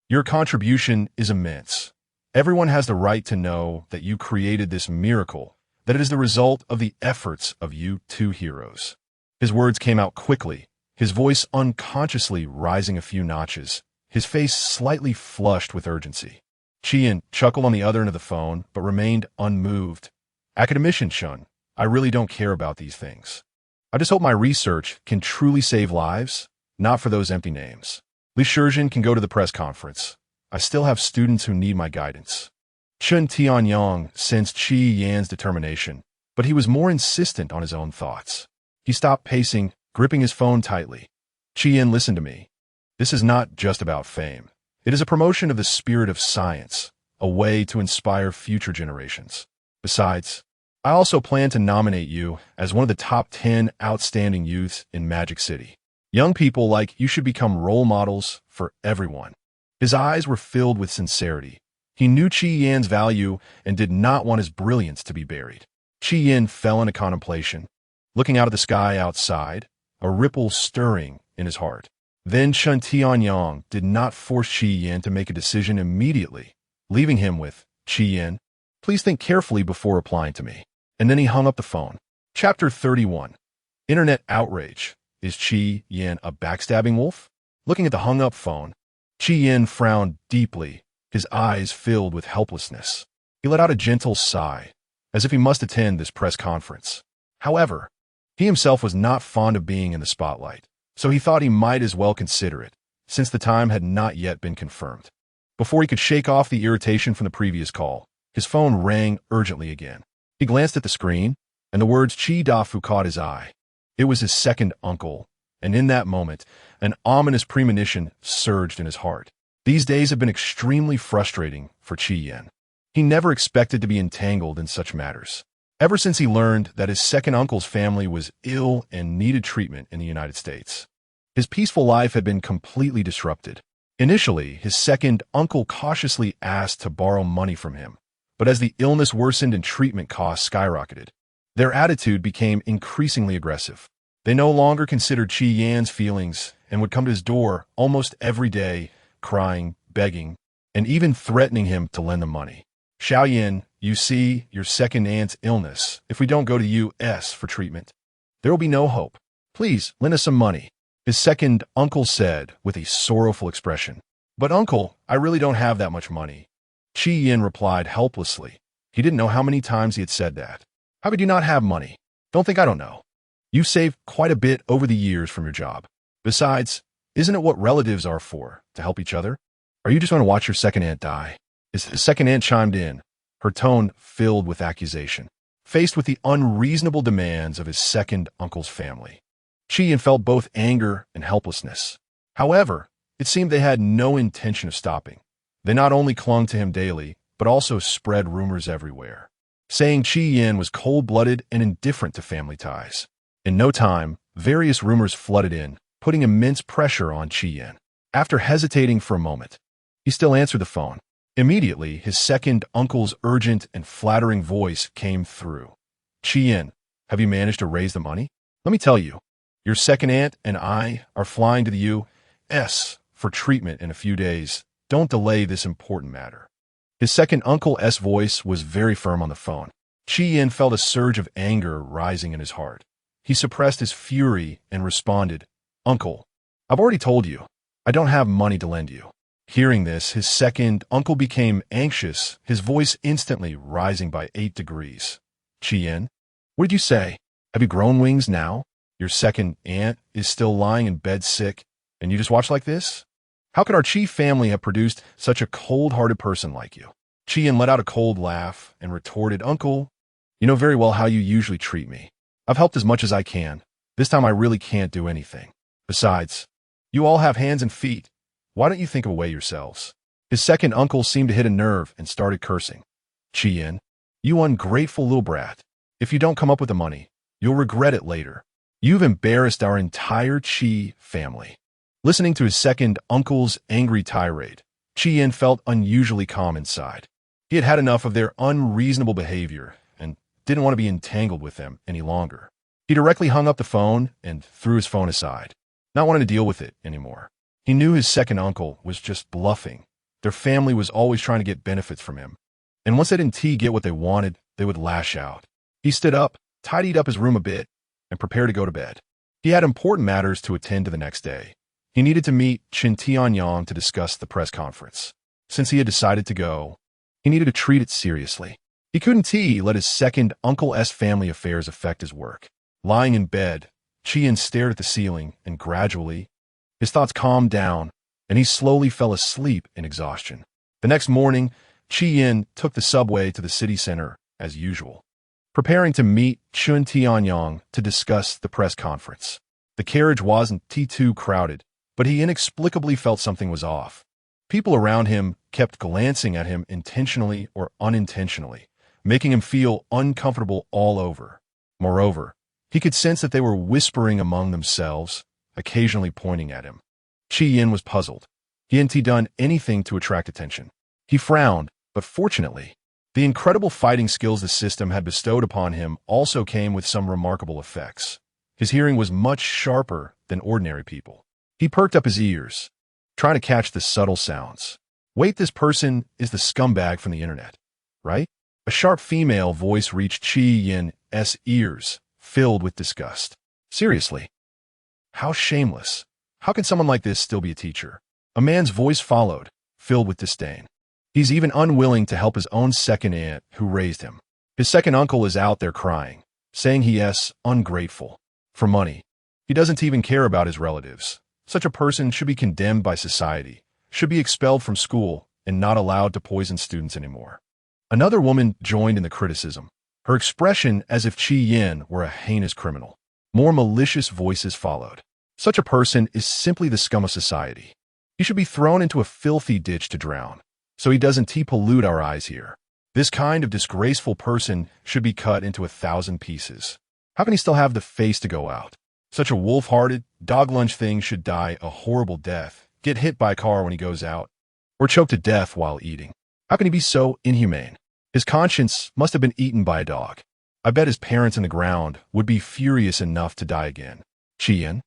Your contribution is immense. Everyone has the right to know that you created this miracle, that it is the result of the efforts of you two heroes." His words came out quickly, his voice unconsciously rising a few notches, his face slightly flushed with urgency. Qi Yan chuckled on the other end of the phone, but remained unmoved. "Academician Chen, I really don't care about these things. I just hope my research can truly save lives, not for those empty names. Li Shizhen can go to the press conference. I still have students who need my guidance." Chen Tianyong sensed Qi Yan's determination, but he was more insistent on his own thoughts. He stopped pacing, gripping his phone tightly. "Qi Yan, listen to me. This is not just about fame. It is a promotion of the spirit of science, a way to inspire future generations. Besides, I also plan to nominate you as one of the top 10 outstanding youths in Magic City. Young people like you should become role models for everyone." His eyes were filled with sincerity. He knew Qi Yan's value and did not want his brilliance to be buried. Qi Yan fell into contemplation, looking out at the sky outside, a ripple stirring in his heart. Then Chen Tianyong did not force Qi Yan to make a decision immediately, leaving him with, "Qi Yan, please think carefully before replying to me." And then he hung up the phone. Chapter 31. Internet Outrage. Is Qi Yan a backstabbing wolf? Looking at the hung-up phone, Qi Yan frowned deeply, his eyes filled with helplessness. He let out a gentle sigh, as if he must attend this press conference. However, he himself was not fond of being in the spotlight. so he thought he might as well consider it, since the time had not yet been confirmed. Before he could shake off the irritation from the previous call, his phone rang urgently again. He glanced at the screen, and the words Chi Dafu caught his eye. It was his second uncle, and in that moment, an ominous premonition surged in his heart. These days have been extremely frustrating for Chi Yen. He never expected to be entangled in such matters. Ever since he learned that his second uncle's family was ill and needed treatment in the United States, his peaceful life had been completely disrupted. Initially, his second uncle cautiously asked to borrow money from him, but as the illness worsened and treatment costs skyrocketed, their attitude became increasingly aggressive. They no longer considered Chi Yan's feelings and would come to his door almost every day, crying, begging, and even threatening him to lend them money. Xiao Yin, you see, your second aunt's illness. If we don't go to U.S. for treatment, there will be no hope. Please, lend us some money, his second uncle said with a sorrowful expression. But uncle, I really don't have that much money. Chi Yin replied helplessly. He didn't know how many times he had said that. How could you not have money? Don't think I don't know. You've saved quite a bit over the years from your job. Besides, isn't it what relatives are for, to help each other? Are you just going to watch your second aunt die? His second aunt chimed in, her tone filled with accusation. Faced with the unreasonable demands of his second uncle's family, Chi Yin felt both anger and helplessness. However, it seemed they had no intention of stopping. They not only clung to him daily, but also spread rumors everywhere, saying Chi Yin was cold-blooded and indifferent to family ties. In no time, various rumors flooded in, putting immense pressure on Chi Yin. After hesitating for a moment, he still answered the phone. Immediately, his second uncle's urgent and flattering voice came through. Chi Yin, have you managed to raise the money? Let me tell you, your second aunt and I are flying to the U.S. for treatment in a few days. Don't delay this important matter. His second uncle's voice was very firm on the phone. Chi Yin felt a surge of anger rising in his heart. He suppressed his fury and responded, Uncle, I've already told you, I don't have money to lend you. Hearing this, his second uncle became anxious, his voice instantly rising by 8 degrees. Chi Yin, what did you say? Have you grown wings now? Your second aunt is still lying in bed sick, and you just watch like this? How could our Chi family have produced such a cold-hearted person like you? Chi Yin let out a cold laugh and retorted, Uncle, you know very well how you usually treat me. I've helped as much as I can. This time I really can't do anything. Besides, you all have hands and feet. Why don't you think of a way yourselves? His second uncle seemed to hit a nerve and started cursing. Chi Yin, you ungrateful little brat. If you don't come up with the money, you'll regret it later. You've embarrassed our entire Chi family. Listening to his second uncle's angry tirade, Chi Yin felt unusually calm inside. He had had enough of their unreasonable behavior and didn't want to be entangled with them any longer. He directly hung up the phone and threw his phone aside, not wanting to deal with it anymore. He knew his second uncle was just bluffing. Their family was always trying to get benefits from him, and once they didn't get what they wanted, they would lash out. He stood up, tidied up his room a bit, and prepared to go to bed. He had important matters to attend to the next day. He needed to meet Chen Tianyang to discuss the press conference. Since he had decided to go, he needed to treat it seriously. He couldn't let his second uncle's family affairs affect his work. Lying in bed, Chi Yin stared at the ceiling, and gradually, his thoughts calmed down, and he slowly fell asleep in exhaustion. The next morning, Chi Yin took the subway to the city center, as usual, preparing to meet Chen Tianyang to discuss the press conference. The carriage wasn't too crowded, but he inexplicably felt something was off. People around him kept glancing at him intentionally or unintentionally, making him feel uncomfortable all over. Moreover, he could sense that they were whispering among themselves, occasionally pointing at him. Chi Yin was puzzled. He hadn't done anything to attract attention. He frowned, but fortunately, the incredible fighting skills the system had bestowed upon him also came with some remarkable effects. His hearing was much sharper than ordinary people. He perked up his ears, trying to catch the subtle sounds. Wait, this person is the scumbag from the internet, right? A sharp female voice reached Chi Yin's ears, filled with disgust. Seriously? How shameless. How can someone like this still be a teacher? A man's voice followed, filled with disdain. He's even unwilling to help his own second aunt who raised him. His second uncle is out there crying, saying he is ungrateful. For money. He doesn't even care about his relatives. Such a person should be condemned by society, should be expelled from school, and not allowed to poison students anymore. Another woman joined in the criticism, her expression as if Chi Yin were a heinous criminal. More malicious voices followed. Such a person is simply the scum of society. He should be thrown into a filthy ditch to drown, so he doesn't pollute our eyes here. This kind of disgraceful person should be cut into 1,000 pieces. How can he still have the face to go out? Such a wolf-hearted, dog-lunch thing should die a horrible death, get hit by a car when he goes out, or choke to death while eating. How can he be so inhumane? His conscience must have been eaten by a dog. I bet his parents in the ground would be furious enough to die again. Chi Yin?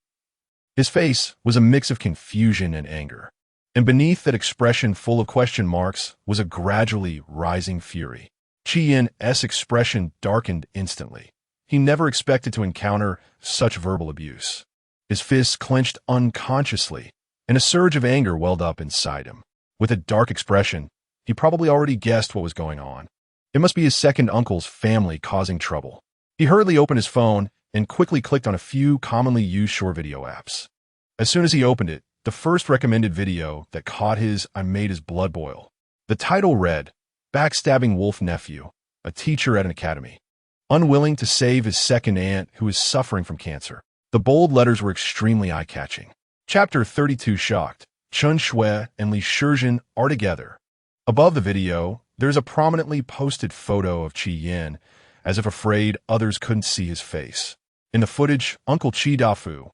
His face was a mix of confusion and anger, and beneath that expression full of question marks was a gradually rising fury. Chi Yin's expression darkened instantly. He never expected to encounter such verbal abuse. His fists clenched unconsciously, and a surge of anger welled up inside him. With a dark expression, he probably already guessed what was going on. It must be his second uncle's family causing trouble. He hurriedly opened his phone and quickly clicked on a few commonly used short video apps. As soon as he opened it, the first recommended video that caught his eye made his blood boil. The title read, "Backstabbing Wolf Nephew, a Teacher at an Academy. Unwilling to save his second aunt who is suffering from cancer." The bold letters were extremely eye-catching. Chapter 32 shocked. Chun Shui and Li Shizhen are together. Above the video, there's a prominently posted photo of Chi Yin, as if afraid others couldn't see his face. In the footage, Uncle Chi Dafu,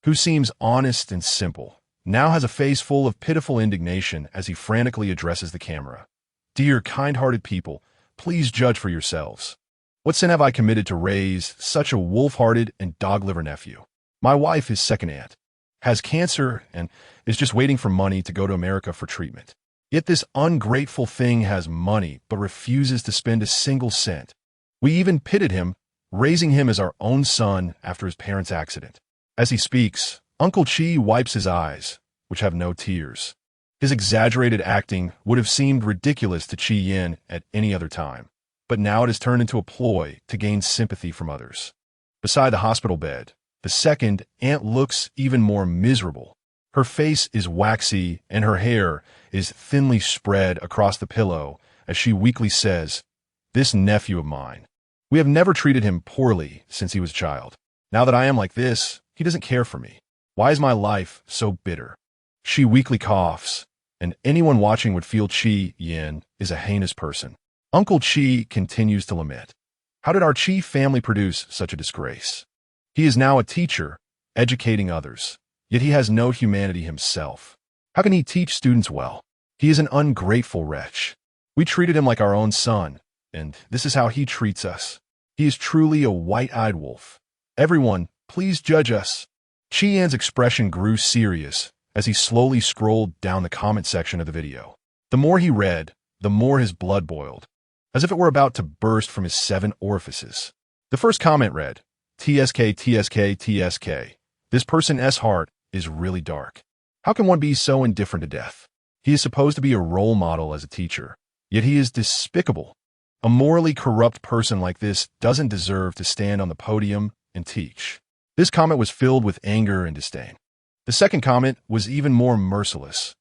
who seems honest and simple, now has a face full of pitiful indignation as he frantically addresses the camera. "Dear kind-hearted people, please judge for yourselves. What sin have I committed to raise such a wolf-hearted and dog-liver nephew? My wife, his second aunt, has cancer and is just waiting for money to go to America for treatment. Yet this ungrateful thing has money but refuses to spend a single cent. We even pitied him, raising him as our own son after his parents' accident." As he speaks, Uncle Chi wipes his eyes, which have no tears. His exaggerated acting would have seemed ridiculous to Chi Yin at any other time, but now it has turned into a ploy to gain sympathy from others. Beside the hospital bed, the second aunt looks even more miserable. Her face is waxy and her hair is thinly spread across the pillow as she weakly says, "This nephew of mine. We have never treated him poorly since he was a child. Now that I am like this, he doesn't care for me. Why is my life so bitter?" She weakly coughs, and anyone watching would feel Chi Yin is a heinous person. Uncle Chi continues to lament. How did our Chi family produce such a disgrace? He is now a teacher, educating others, yet he has no humanity himself. How can he teach students well? He is an ungrateful wretch. We treated him like our own son, and this is how he treats us. He is truly a white-eyed wolf. Everyone, please judge us. Chi Yin's expression grew serious as he slowly scrolled down the comment section of the video. The more he read, the more his blood boiled, as if it were about to burst from his 7 orifices. The first comment read, "TSK, TSK, TSK. This person's heart is really dark. How can one be so indifferent to death? He is supposed to be a role model as a teacher, yet he is despicable. A morally corrupt person like this doesn't deserve to stand on the podium and teach." This comment was filled with anger and disdain. The second comment was even more merciless.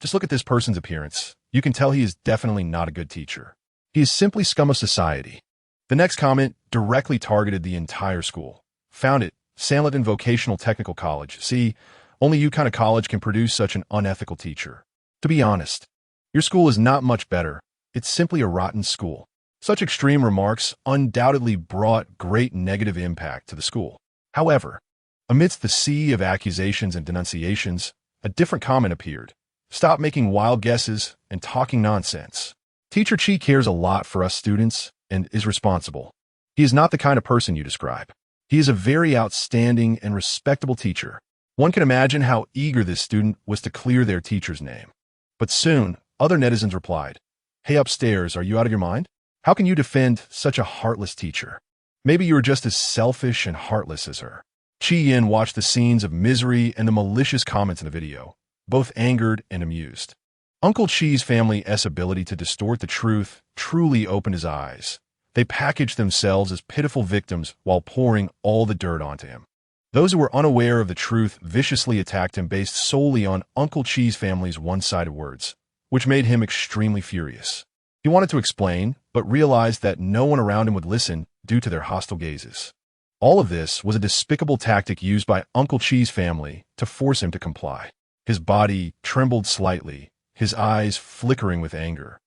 Just look at this person's appearance. You can tell he is definitely not a good teacher. He is simply scum of society. The next comment directly targeted the entire school. Found it, Sanliton Vocational Technical College. See, only you kind of college can produce such an unethical teacher. To be honest, your school is not much better. It's simply a rotten school. Such extreme remarks undoubtedly brought great negative impact to the school. However, amidst the sea of accusations and denunciations, a different comment appeared. Stop making wild guesses and talking nonsense. Teacher Chi cares a lot for us students and is responsible. He is not the kind of person you describe. He is a very outstanding and respectable teacher. One can imagine how eager this student was to clear their teacher's name. But soon, other netizens replied, "Hey upstairs, are you out of your mind? How can you defend such a heartless teacher? Maybe you are just as selfish and heartless as her." Chi Yin watched the scenes of misery and the malicious comments in the video, both angered and amused. Uncle Chi's family's ability to distort the truth truly opened his eyes. They packaged themselves as pitiful victims while pouring all the dirt onto him. Those who were unaware of the truth viciously attacked him based solely on Uncle Chi's family's one-sided words, which made him extremely furious. He wanted to explain, but realized that no one around him would listen due to their hostile gazes. All of this was a despicable tactic used by Uncle Chi's family to force him to comply. His body trembled slightly, his eyes flickering with anger,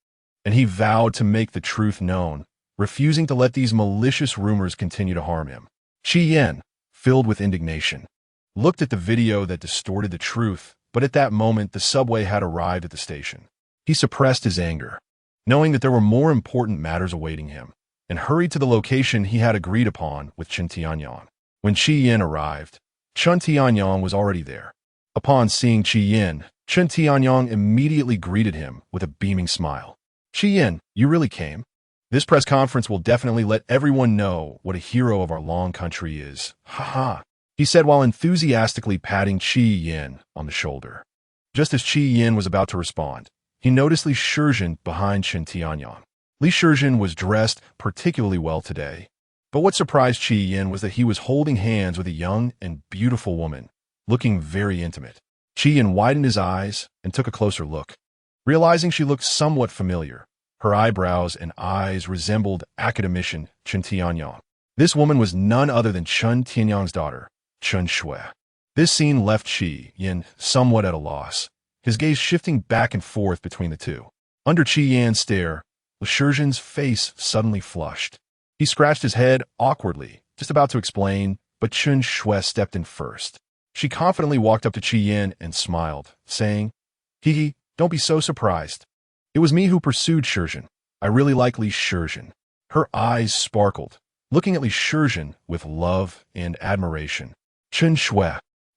and he vowed to make the truth known, refusing to let these malicious rumors continue to harm him. Chi Yin, filled with indignation, looked at the video that distorted the truth, but at that moment the subway had arrived at the station. He suppressed his anger, knowing that there were more important matters awaiting him, and hurried to the location he had agreed upon with Chen Tianyang. When Chi Yin arrived, Chen Tianyang was already there. Upon seeing Chi Yin, Chen Tianyang immediately greeted him with a beaming smile. Chi Yin, you really came? This press conference will definitely let everyone know what a hero of our long country is. Ha ha, he said while enthusiastically patting Chi Yin on the shoulder. Just as Chi Yin was about to respond, he noticed Li Shizhen behind Chen Tianyang. Li Shizhen was dressed particularly well today, but what surprised Chi Yin was that he was holding hands with a young and beautiful woman, looking very intimate. Chi Yin widened his eyes and took a closer look. Realizing she looked somewhat familiar, her eyebrows and eyes resembled academician Chen Tianyang. This woman was none other than Chen Tianyang's daughter, Chen Shui. This scene left Chi Yin somewhat at a loss, his gaze shifting back and forth between the two. Under Chi Yin's stare, Li Shizhen's face suddenly flushed. He scratched his head awkwardly, just about to explain, but Chen Shui stepped in first. She confidently walked up to Chi Yin and smiled, saying, "Hee, don't be so surprised. It was me who pursued Shizhen. I really like Li Shizhen." Her eyes sparkled, looking at Li Shizhen with love and admiration. Chen Shui,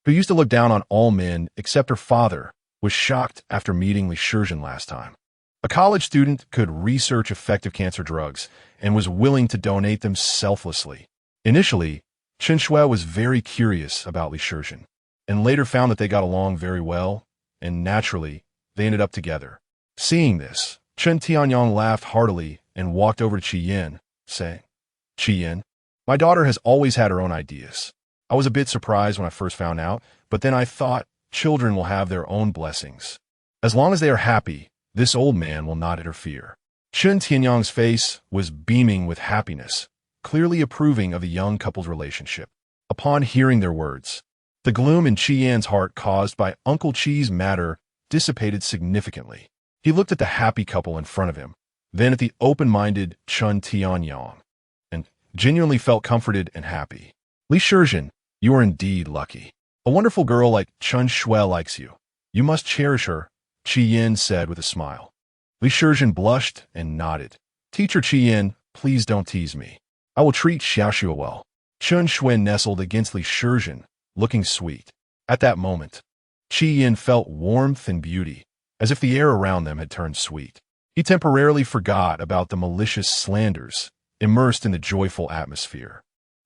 who used to look down on all men except her father, was shocked after meeting Li Shizhen last time. A college student could research effective cancer drugs and was willing to donate them selflessly. Initially, Chen Shui was very curious about Li Shizhen, and later found that they got along very well, and naturally, they ended up together. Seeing this, Chen Tianyang laughed heartily and walked over to Chi Yin, saying, "Chi Yin, my daughter has always had her own ideas. I was a bit surprised when I first found out, but then I thought children will have their own blessings. As long as they are happy, this old man will not interfere." Chen Tianyang's face was beaming with happiness, clearly approving of the young couple's relationship. Upon hearing their words, the gloom in Chi Yin's heart caused by Uncle Chi's matter dissipated significantly. He looked at the happy couple in front of him, then at the open-minded Chen Tianyang, and genuinely felt comforted and happy. "Li Shizhen, you are indeed lucky. A wonderful girl like Chen Shui likes you. You must cherish her," Chi Yin said with a smile. Li Shizhen blushed and nodded. "Teacher Chi Yin, please don't tease me. I will treat Xiaoxue well." Chen Shui nestled against Li Shizhen, looking sweet. At that moment, Chi Yin felt warmth and beauty, as if the air around them had turned sweet. He temporarily forgot about the malicious slanders, immersed in the joyful atmosphere,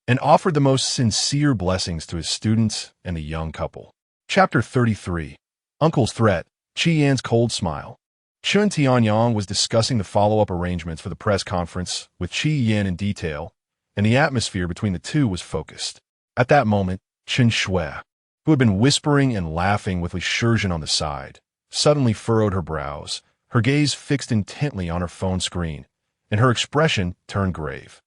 and offered the most sincere blessings to his students and the young couple. Chapter 33. Uncle's Threat, Chi Yin's Cold Smile. Chen Tianyang was discussing the follow-up arrangements for the press conference with Chi Yin in detail, and the atmosphere between the two was focused. At that moment, Chen Shui, who had been whispering and laughing with Li Shizhen on the side, suddenly furrowed her brows, her gaze fixed intently on her phone screen, and her expression turned grave.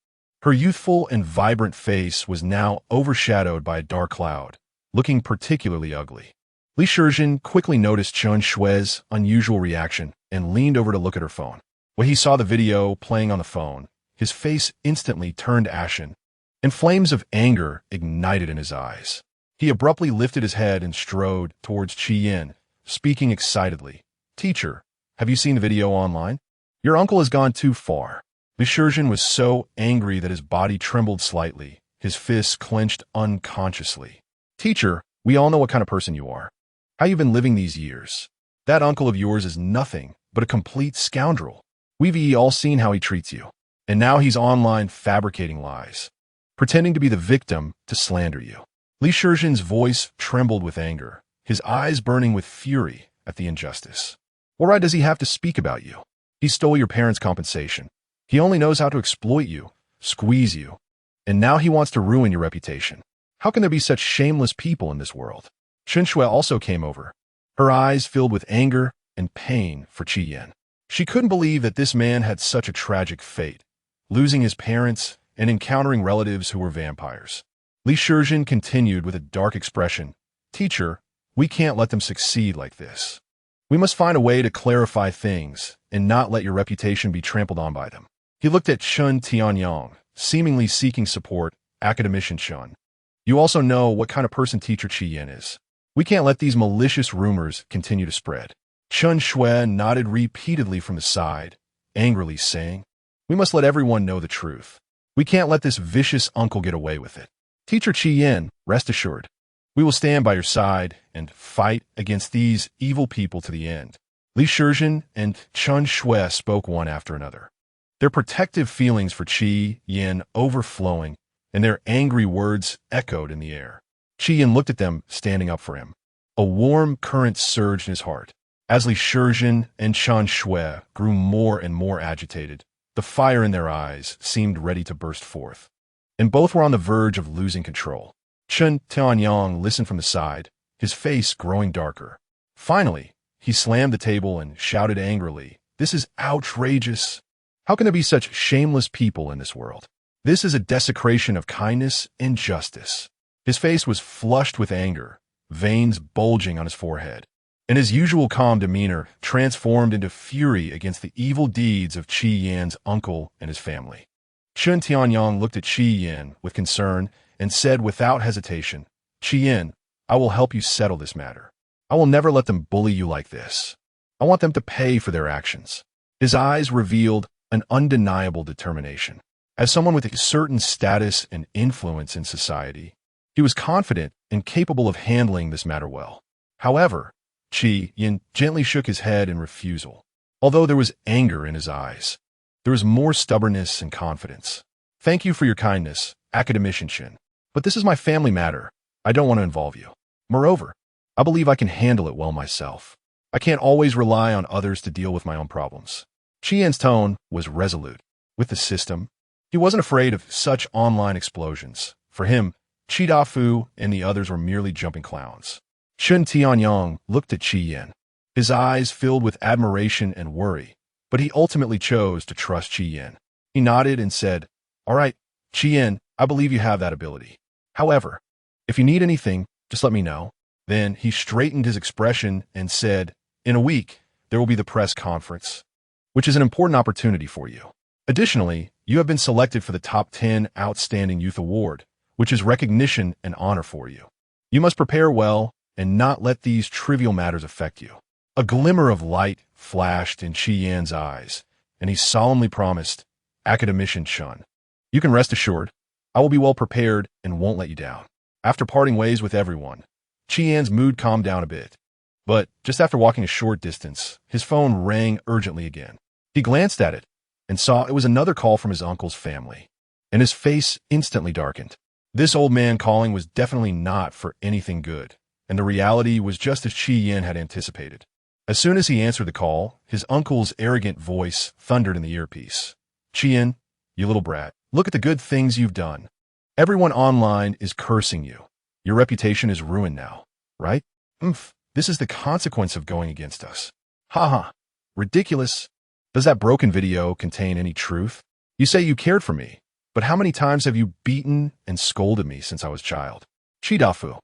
Her youthful and vibrant face was now overshadowed by a dark cloud, looking particularly ugly. Li Shizhen quickly noticed Chen Shui's unusual reaction and leaned over to look at her phone. When he saw the video playing on the phone, his face instantly turned ashen, and flames of anger ignited in his eyes. He abruptly lifted his head and strode towards Chi Yin, speaking excitedly. "Teacher, have you seen the video online? Your uncle has gone too far." Li Shizhen was so angry that his body trembled slightly, his fists clenched unconsciously. "Teacher, we all know what kind of person you are. How you've been living these years. That uncle of yours is nothing but a complete scoundrel. We've all seen how he treats you. And now he's online fabricating lies, pretending to be the victim to slander you." Li Shizhen's voice trembled with anger, his eyes burning with fury at the injustice. "What right does he have to speak about you? He stole your parents' compensation. He only knows how to exploit you, squeeze you, and now he wants to ruin your reputation. How can there be such shameless people in this world? Chen Shui also came over, her eyes filled with anger and pain for Qi Yan. She couldn't believe that this man had such a tragic fate, losing his parents and encountering relatives who were vampires. Li Shizhen continued with a dark expression, "Teacher, we can't let them succeed like this. We must find a way to clarify things and not let your reputation be trampled on by them." He looked at Chun Tianyong, seemingly seeking support. "Academician Chun, you also know what kind of person Teacher Qi Yan is. We can't let these malicious rumors continue to spread." Chun Shui nodded repeatedly from the side, angrily saying, "We must let everyone know the truth. We can't let this vicious uncle get away with it. Teacher Qi Yan, rest assured, we will stand by your side and fight against these evil people to the end." Li Shizhen and Chun Shui spoke one after another, their protective feelings for Qi Yan overflowing, and their angry words echoed in the air. Qi Yan looked at them, standing up for him. A warm current surged in his heart. As Li Shizhen and Chun Shui grew more and more agitated, the fire in their eyes seemed ready to burst forth, and both were on the verge of losing control. Chun Tianyong listened from the side, his face growing darker. Finally, he slammed the table and shouted angrily, "This is outrageous! How can there be such shameless people in this world? This is a desecration of kindness and justice." His face was flushed with anger, veins bulging on his forehead, and his usual calm demeanor transformed into fury against the evil deeds of Qi Yan's uncle and his family. Chun Tianyong looked at Qi Yan with concern and said without hesitation, "Qi Yan, I will help you settle this matter. I will never let them bully you like this. I want them to pay for their actions." His eyes revealed an undeniable determination. As someone with a certain status and influence in society, he was confident and capable of handling this matter well. However, Qi Yan gently shook his head in refusal. Although there was anger in his eyes, there was more stubbornness and confidence. "Thank you for your kindness, Academician Shin, but this is my family matter. I don't want to involve you. Moreover, I believe I can handle it well myself. I can't always rely on others to deal with my own problems." Qi Yan's tone was resolute. With the system, he wasn't afraid of such online explosions. For him, Qi Dafu and the others were merely jumping clowns. Chun Tianyong looked at Qi Yan, his eyes filled with admiration and worry, but he ultimately chose to trust Qi Yan. He nodded and said, "All right, Qi Yan, I believe you have that ability. However, if you need anything, just let me know." Then he straightened his expression and said, "In a week, there will be the press conference, which is an important opportunity for you. Additionally, you have been selected for the Top 10 Outstanding Youth Award, which is recognition and honor for you. You must prepare well and not let these trivial matters affect you." A glimmer of light flashed in Qi Yan's eyes, and he solemnly promised, "Academician Chun, you can rest assured, I will be well prepared and won't let you down." After parting ways with everyone, Qi Yan's mood calmed down a bit. But just after walking a short distance, his phone rang urgently again. He glanced at it and saw it was another call from his uncle's family, and his face instantly darkened. This old man calling was definitely not for anything good, and the reality was just as Qi Yan had anticipated. As soon as he answered the call, his uncle's arrogant voice thundered in the earpiece. "Qi Yan, you little brat, look at the good things you've done. Everyone online is cursing you. Your reputation is ruined now, right? This is the consequence of going against us. Haha, ridiculous. Does that broken video contain any truth? You say you cared for me, but how many times have you beaten and scolded me since I was a child? Chidafu,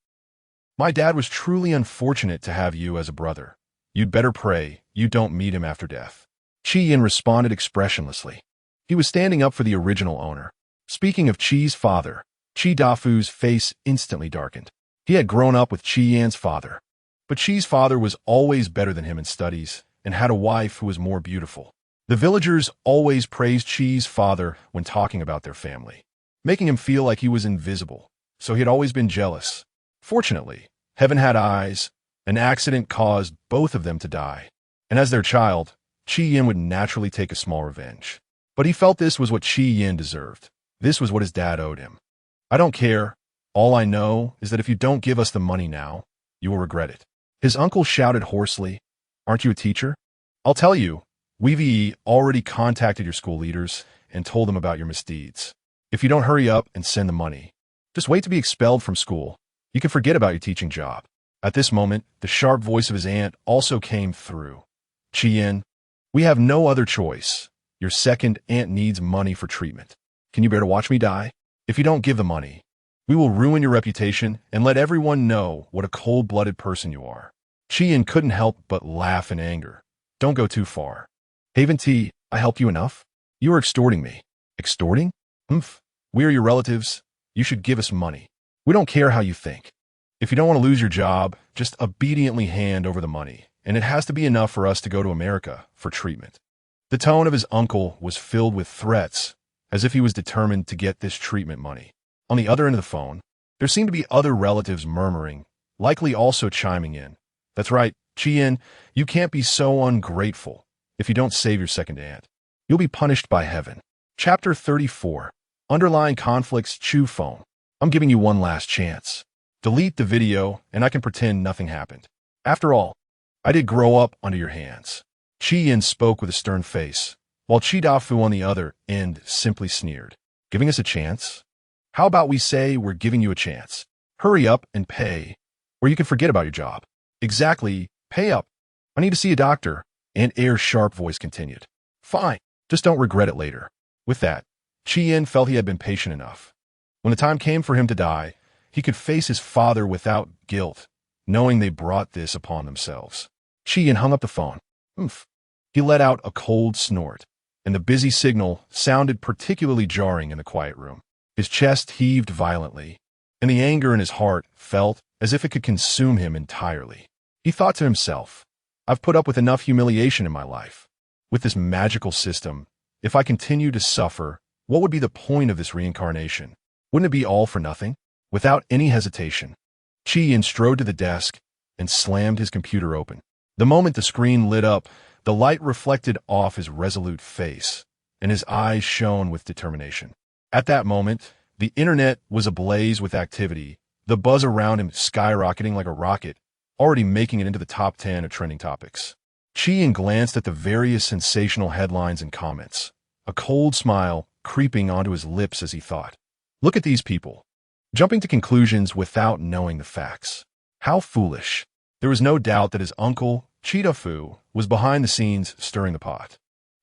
my dad was truly unfortunate to have you as a brother. You'd better pray you don't meet him after death." Qi Yan responded expressionlessly. He was standing up for the original owner. Speaking of Qi's father, Qi Dafu's face instantly darkened. He had grown up with Qi Yan's father, but Qi's father was always better than him in studies and had a wife who was more beautiful. The villagers always praised Qi's father when talking about their family, making him feel like he was invisible, so he had always been jealous. Fortunately, heaven had eyes. An accident caused both of them to die, and as their child, Qi Yan would naturally take a small revenge. But he felt this was what Qi Yan deserved. This was what his dad owed him. "I don't care. All I know is that if you don't give us the money now, you will regret it." His uncle shouted hoarsely, "Aren't you a teacher? I'll tell you, we've already contacted your school leaders and told them about your misdeeds. If you don't hurry up and send the money, Just wait to be expelled from school. You can forget about your teaching job. At this moment, the sharp voice of his aunt also came through. Chien, we have no other choice. Your second aunt needs money for treatment. Can you bear to watch me die? If you don't give the money, we will ruin your reputation and let everyone know what a cold-blooded person you are. Chien couldn't help but laugh in anger. Don't go too far. Haven T, I helped you enough? You are extorting me. Extorting? Humph. We are your relatives. You should give us money. We don't care how you think. If you don't want to lose your job, just obediently hand over the money, and it has to be enough for us to go to America for treatment. The tone of his uncle was filled with threats, as if he was determined to get this treatment money. On the other end of the phone, there seemed to be other relatives murmuring, likely also chiming in. That's right, Chien, you can't be so ungrateful. If you don't save your second aunt, you'll be punished by heaven. Chapter 34. Underlying Conflicts. Chew phone. I'm giving you one last chance. Delete the video, and I can pretend nothing happened. After all, I did grow up under your hands. Chien spoke with a stern face, while Chidafu on the other end simply sneered. Giving us a chance? How about we say we're giving you a chance? Hurry up and pay, or you can forget about your job. Exactly, pay up. I need to see a doctor, Aunt Air's sharp voice continued. Fine, just don't regret it later. With that, Chien felt he had been patient enough. When the time came for him to die, he could face his father without guilt, knowing they brought this upon themselves. Chien hung up the phone. Oomph. He let out a cold snort, and the busy signal sounded particularly jarring in the quiet room. His chest heaved violently, and the anger in his heart felt as if it could consume him entirely. He thought to himself, I've put up with enough humiliation in my life. With this magical system, if I continue to suffer, what would be the point of this reincarnation? Wouldn't it be all for nothing? Without any hesitation, Chien strode to the desk and slammed his computer open. The moment the screen lit up, the light reflected off his resolute face, and his eyes shone with determination. At that moment, the internet was ablaze with activity, the buzz around him skyrocketing like a rocket, already making it into the top 10 of trending topics. Chien glanced at the various sensational headlines and comments, a cold smile creeping onto his lips as he thought, look at these people, jumping to conclusions without knowing the facts. How foolish. There was no doubt that his uncle, Chidafu, was behind the scenes stirring the pot.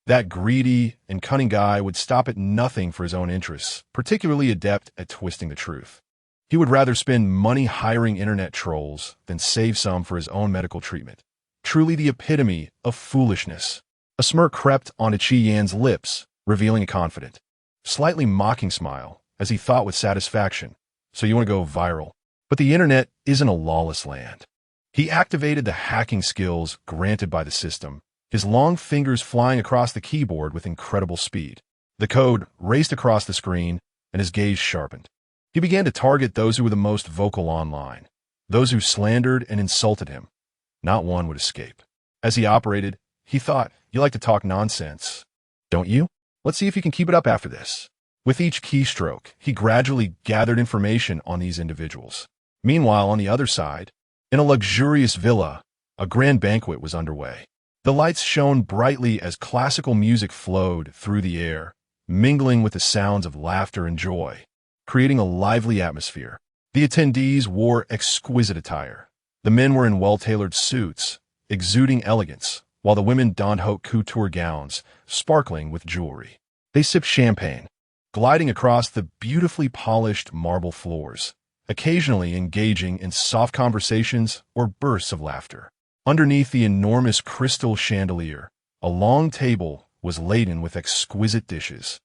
That greedy and cunning guy would stop at nothing for his own interests, particularly adept at twisting the truth. He would rather spend money hiring internet trolls than save some for his own medical treatment. Truly the epitome of foolishness. A smirk crept onto Chien's lips, revealing a confident, slightly mocking smile, as he thought with satisfaction. So you want to go viral? But the internet isn't a lawless land. He activated the hacking skills granted by the system, his long fingers flying across the keyboard with incredible speed. The code raced across the screen, and his gaze sharpened. He began to target those who were the most vocal online, those who slandered and insulted him. Not one would escape. As he operated, he thought, you like to talk nonsense, don't you? Let's see if you can keep it up after this. With each keystroke, he gradually gathered information on these individuals. Meanwhile, on the other side, in a luxurious villa, a grand banquet was underway. The lights shone brightly as classical music flowed through the air, mingling with the sounds of laughter and joy, creating a lively atmosphere. The attendees wore exquisite attire. The men were in well-tailored suits, exuding elegance, while the women donned haute couture gowns, sparkling with jewelry. They sipped champagne, gliding across the beautifully polished marble floors, occasionally engaging in soft conversations or bursts of laughter. Underneath the enormous crystal chandelier, a long table was laden with exquisite dishes,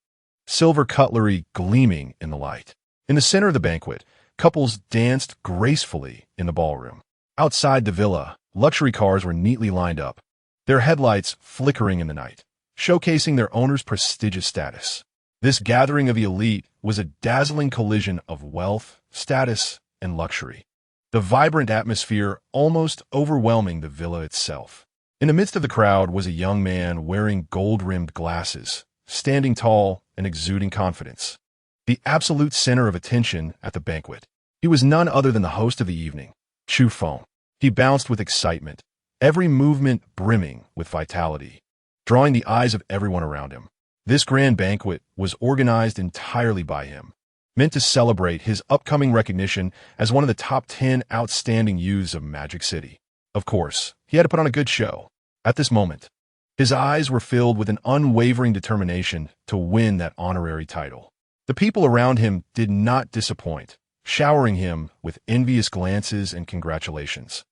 silver cutlery gleaming in the light. In the center of the banquet, couples danced gracefully in the ballroom. Outside the villa, luxury cars were neatly lined up, their headlights flickering in the night, showcasing their owner's prestigious status. This gathering of the elite was a dazzling collision of wealth, status, and luxury. The vibrant atmosphere almost overwhelming the villa itself. In the midst of the crowd was a young man wearing gold-rimmed glasses, standing tall and exuding confidence. The absolute center of attention at the banquet. He was none other than the host of the evening, Chu Feng. He bounced with excitement, every movement brimming with vitality, drawing the eyes of everyone around him. This grand banquet was organized entirely by him, meant to celebrate his upcoming recognition as one of the top 10 outstanding youths of Magic City. Of course, he had to put on a good show. At this moment, his eyes were filled with an unwavering determination to win that honorary title. The people around him did not disappoint, showering him with envious glances and congratulations,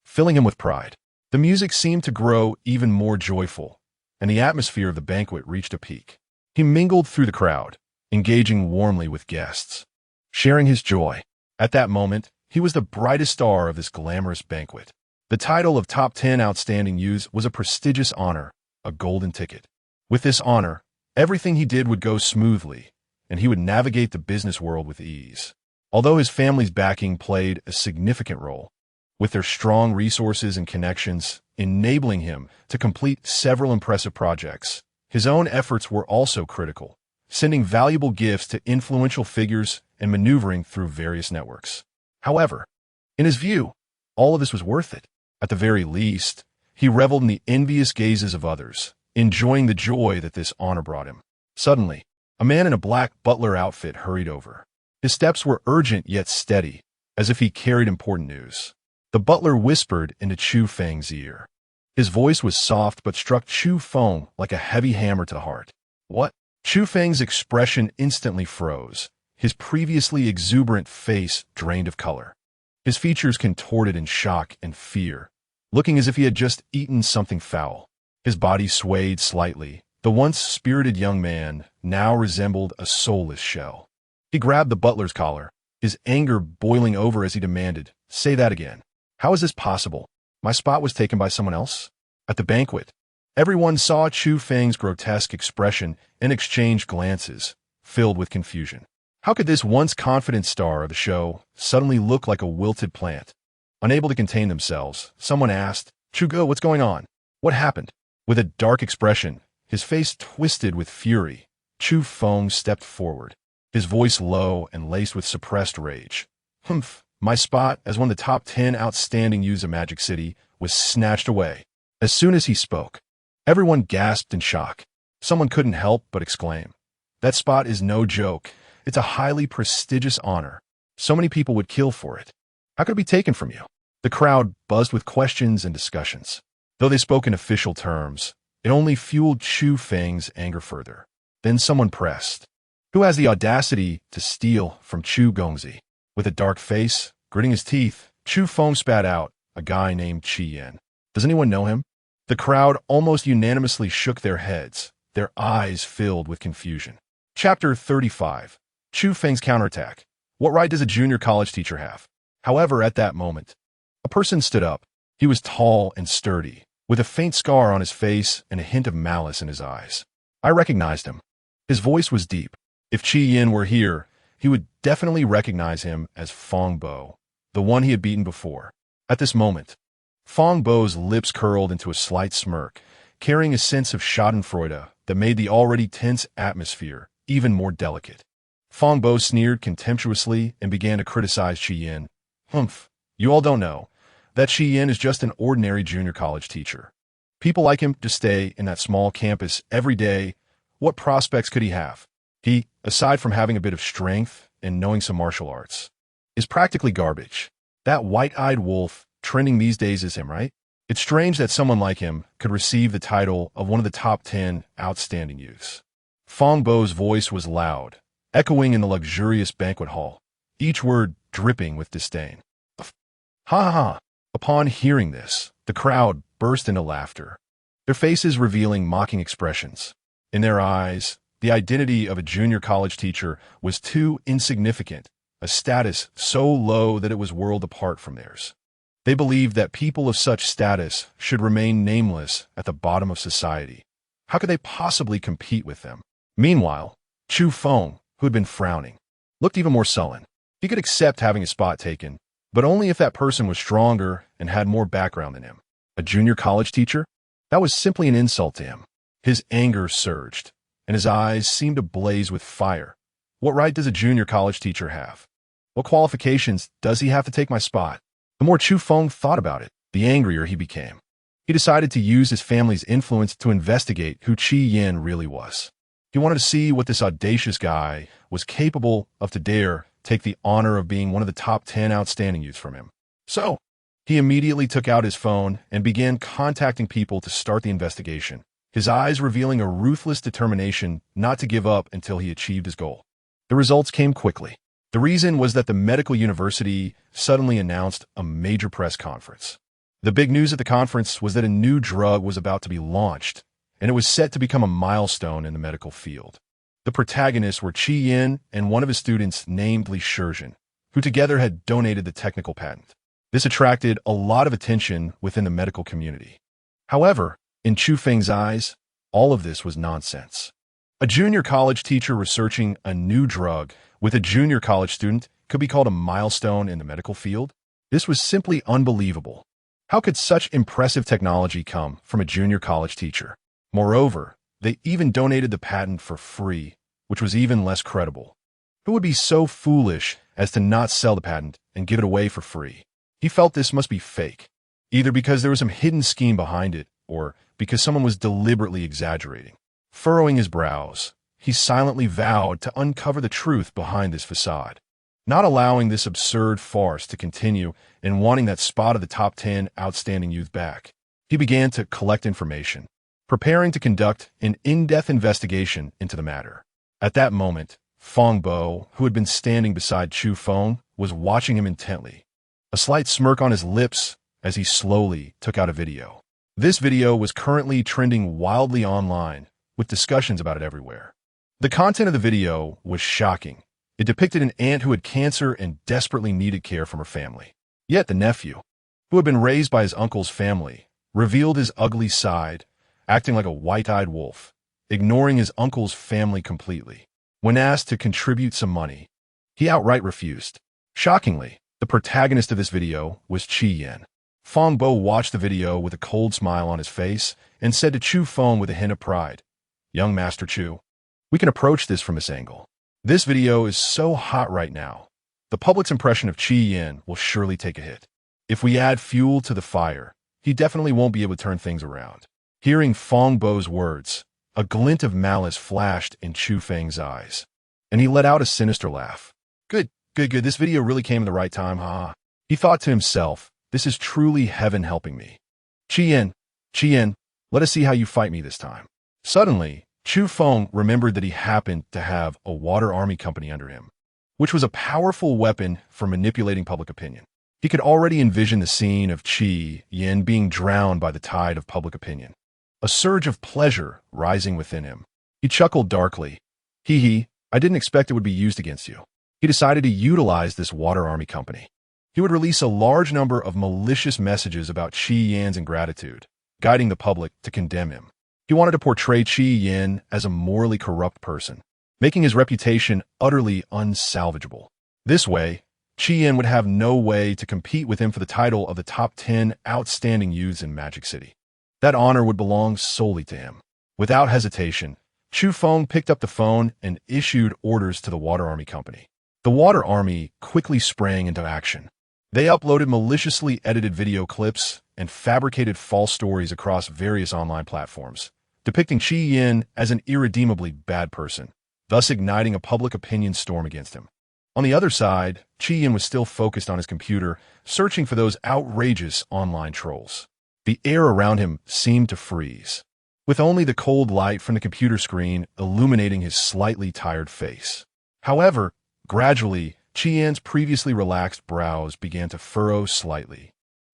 filling him with pride. The music seemed to grow even more joyful, and the atmosphere of the banquet reached a peak. He mingled through the crowd, engaging warmly with guests, sharing his joy. At that moment, he was the brightest star of this glamorous banquet. The title of Top 10 Outstanding Youths was a prestigious honor, a golden ticket. With this honor, everything he did would go smoothly, and he would navigate the business world with ease. Although his family's backing played a significant role, with their strong resources and connections enabling him to complete several impressive projects, his own efforts were also critical, sending valuable gifts to influential figures and maneuvering through various networks. However, in his view, all of this was worth it. At the very least, he reveled in the envious gazes of others, enjoying the joy that this honor brought him. Suddenly, a man in a black butler outfit hurried over. His steps were urgent yet steady, as if he carried important news. The butler whispered into Chu Feng's ear. His voice was soft but struck Chu Feng like a heavy hammer to the heart. What? Chu Feng's expression instantly froze. His previously exuberant face drained of color. His features contorted in shock and fear, looking as if he had just eaten something foul. His body swayed slightly. The once spirited young man now resembled a soulless shell. He grabbed the butler's collar, his anger boiling over as he demanded, "Say that again. How is this possible? My spot was taken by someone else?" At the banquet, everyone saw Chu Feng's grotesque expression and exchanged glances, filled with confusion. How could this once confident star of the show suddenly look like a wilted plant? Unable to contain themselves, someone asked, "Chugo, what's going on? What happened?" With a dark expression, his face twisted with fury, Chu Feng stepped forward, his voice low and laced with suppressed rage. "Humph, my spot as one of the top 10 outstanding youths of Magic City was snatched away." As soon as he spoke, everyone gasped in shock. Someone couldn't help but exclaim, "That spot is no joke. It's a highly prestigious honor. So many people would kill for it. How could it be taken from you?" The crowd buzzed with questions and discussions. Though they spoke in official terms, it only fueled Chu Feng's anger further. Then someone pressed, "Who has the audacity to steal from Chu Gongzi?" With a dark face, gritting his teeth, Chu Feng spat out, "A guy named Qi Yan. Does anyone know him?" The crowd almost unanimously shook their heads, their eyes filled with confusion. Chapter 35. Chu Feng's counterattack. What right does a junior college teacher have? However, at that moment, a person stood up. He was tall and sturdy, with a faint scar on his face and a hint of malice in his eyes. I recognized him. His voice was deep. If Qi Yin were here, he would definitely recognize him as Fong Bo, the one he had beaten before. At this moment, Fong Bo's lips curled into a slight smirk, carrying a sense of schadenfreude that made the already tense atmosphere even more delicate. Fong Bo sneered contemptuously and began to criticize Qi Yin. "Humph, you all don't know. That Qi Yin is just an ordinary junior college teacher. People like him to stay in that small campus every day. What prospects could he have? He, aside from having a bit of strength and knowing some martial arts, is practically garbage. That white-eyed wolf trending these days is him, right? It's strange that someone like him could receive the title of one of the top 10 outstanding youths." Fong Bo's voice was loud, echoing in the luxurious banquet hall, each word dripping with disdain. Ha ha ha. Upon hearing this, the crowd burst into laughter, their faces revealing mocking expressions. In their eyes, the identity of a junior college teacher was too insignificant, a status so low that it was worlds apart from theirs. They believed that people of such status should remain nameless at the bottom of society. How could they possibly compete with them? Meanwhile, Chu Feng, who had been frowning, looked even more sullen. He could accept having his spot taken, but only if that person was stronger and had more background than him. A junior college teacher? That was simply an insult to him. His anger surged, and his eyes seemed to blaze with fire. What right does a junior college teacher have? What qualifications does he have to take my spot? The more Chu Feng thought about it, the angrier he became. He decided to use his family's influence to investigate who Qi Yin really was. He wanted to see what this audacious guy was capable of to dare take the honor of being one of the top 10 outstanding youths from him. So, he immediately took out his phone and began contacting people to start the investigation, his eyes revealing a ruthless determination not to give up until he achieved his goal. The results came quickly. The reason was that the medical university suddenly announced a major press conference. The big news at the conference was that a new drug was about to be launched, and it was set to become a milestone in the medical field. The protagonists were Qi Yin and one of his students named Li Shizhen, who together had donated the technical patent. This attracted a lot of attention within the medical community. However, in Chu Feng's eyes, all of this was nonsense. A junior college teacher researching a new drug with a junior college student could be called a milestone in the medical field? This was simply unbelievable. How could such impressive technology come from a junior college teacher? Moreover, they even donated the patent for free, which was even less credible. Who would be so foolish as to not sell the patent and give it away for free? He felt this must be fake, either because there was some hidden scheme behind it or because someone was deliberately exaggerating. Furrowing his brows, he silently vowed to uncover the truth behind this facade, not allowing this absurd farce to continue and wanting that spot of the top 10 outstanding youth back. He began to collect information, preparing to conduct an in-depth investigation into the matter. At that moment, Fong Bo, who had been standing beside Chu Feng, was watching him intently, a slight smirk on his lips as he slowly took out a video. This video was currently trending wildly online, with discussions about it everywhere. The content of the video was shocking. It depicted an aunt who had cancer and desperately needed care from her family. Yet the nephew, who had been raised by his uncle's family, revealed his ugly side, acting like a white-eyed wolf, ignoring his uncle's family completely. When asked to contribute some money, he outright refused. Shockingly, the protagonist of this video was Qi Yin. Fong Bo watched the video with a cold smile on his face and said to Chu Feng with a hint of pride, "Young Master Chu, we can approach this from this angle. This video is so hot right now. The public's impression of Qi Yin will surely take a hit. If we add fuel to the fire, he definitely won't be able to turn things around." Hearing Fong Bo's words, a glint of malice flashed in Chu Feng's eyes, and he let out a sinister laugh. Good. This video really came at the right time, huh? He thought to himself, this is truly heaven helping me. Qi Yin, let us see how you fight me this time. Suddenly, Chu Feng remembered that he happened to have a water army company under him, which was a powerful weapon for manipulating public opinion. He could already envision the scene of Qi Yin being drowned by the tide of public opinion, a surge of pleasure rising within him. He chuckled darkly. I didn't expect it would be used against you. He decided to utilize this water army company. He would release a large number of malicious messages about Qi Yin's ingratitude, guiding the public to condemn him. He wanted to portray Qi Yin as a morally corrupt person, making his reputation utterly unsalvageable. This way, Qi Yin would have no way to compete with him for the title of the top 10 outstanding youths in Magic City. That honor would belong solely to him. Without hesitation, Chu Feng picked up the phone and issued orders to the Water Army Company. The Water Army quickly sprang into action. They uploaded maliciously edited video clips and fabricated false stories across various online platforms, depicting Qi Yin as an irredeemably bad person, thus igniting a public opinion storm against him. On the other side, Qi Yin was still focused on his computer, searching for those outrageous online trolls. The air around him seemed to freeze, with only the cold light from the computer screen illuminating his slightly tired face. However, gradually, Qi Yin's previously relaxed brows began to furrow slightly,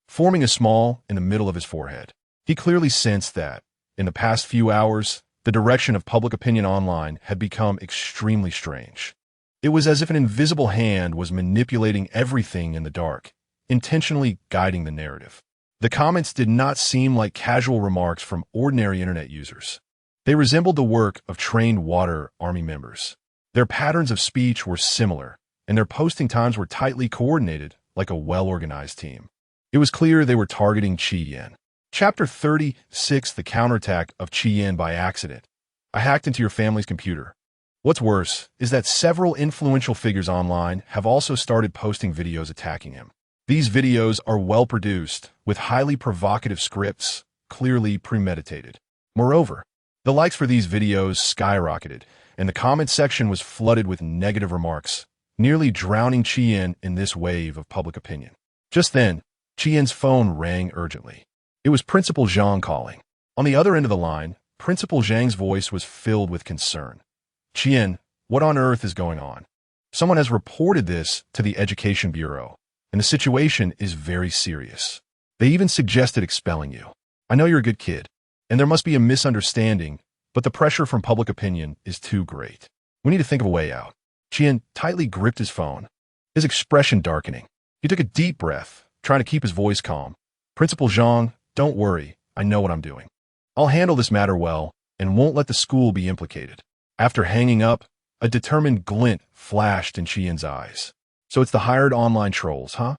forming a small in the middle of his forehead. He clearly sensed that, in the past few hours, the direction of public opinion online had become extremely strange. It was as if an invisible hand was manipulating everything in the dark, intentionally guiding the narrative. The comments did not seem like casual remarks from ordinary internet users. They resembled the work of trained Water Army members. Their patterns of speech were similar, and their posting times were tightly coordinated like a well-organized team. It was clear they were targeting Qi Yin. Chapter 36, The Counterattack of Qi Yin by Accident. I hacked into your family's computer. What's worse is that several influential figures online have also started posting videos attacking him. These videos are well-produced, with highly provocative scripts, clearly premeditated. Moreover, The likes for these videos skyrocketed, and the comment section was flooded with negative remarks, nearly drowning Qian in this wave of public opinion. Just then, Qian's phone rang urgently. It was Principal Zhang calling. On the other end of the line, Principal Zhang's voice was filled with concern. "Qian, what on earth is going on? Someone has reported this to the Education Bureau, and the situation is very serious. They even suggested expelling you. I know you're a good kid, and there must be a misunderstanding, but the pressure from public opinion is too great. We need to think of a way out." Qian tightly gripped his phone, his expression darkening. He took a deep breath, trying to keep his voice calm. "Principal Zhang, don't worry. I know what I'm doing. I'll handle this matter well and won't let the school be implicated." After hanging up, a determined glint flashed in Qian's eyes. "So it's the hired online trolls, huh?"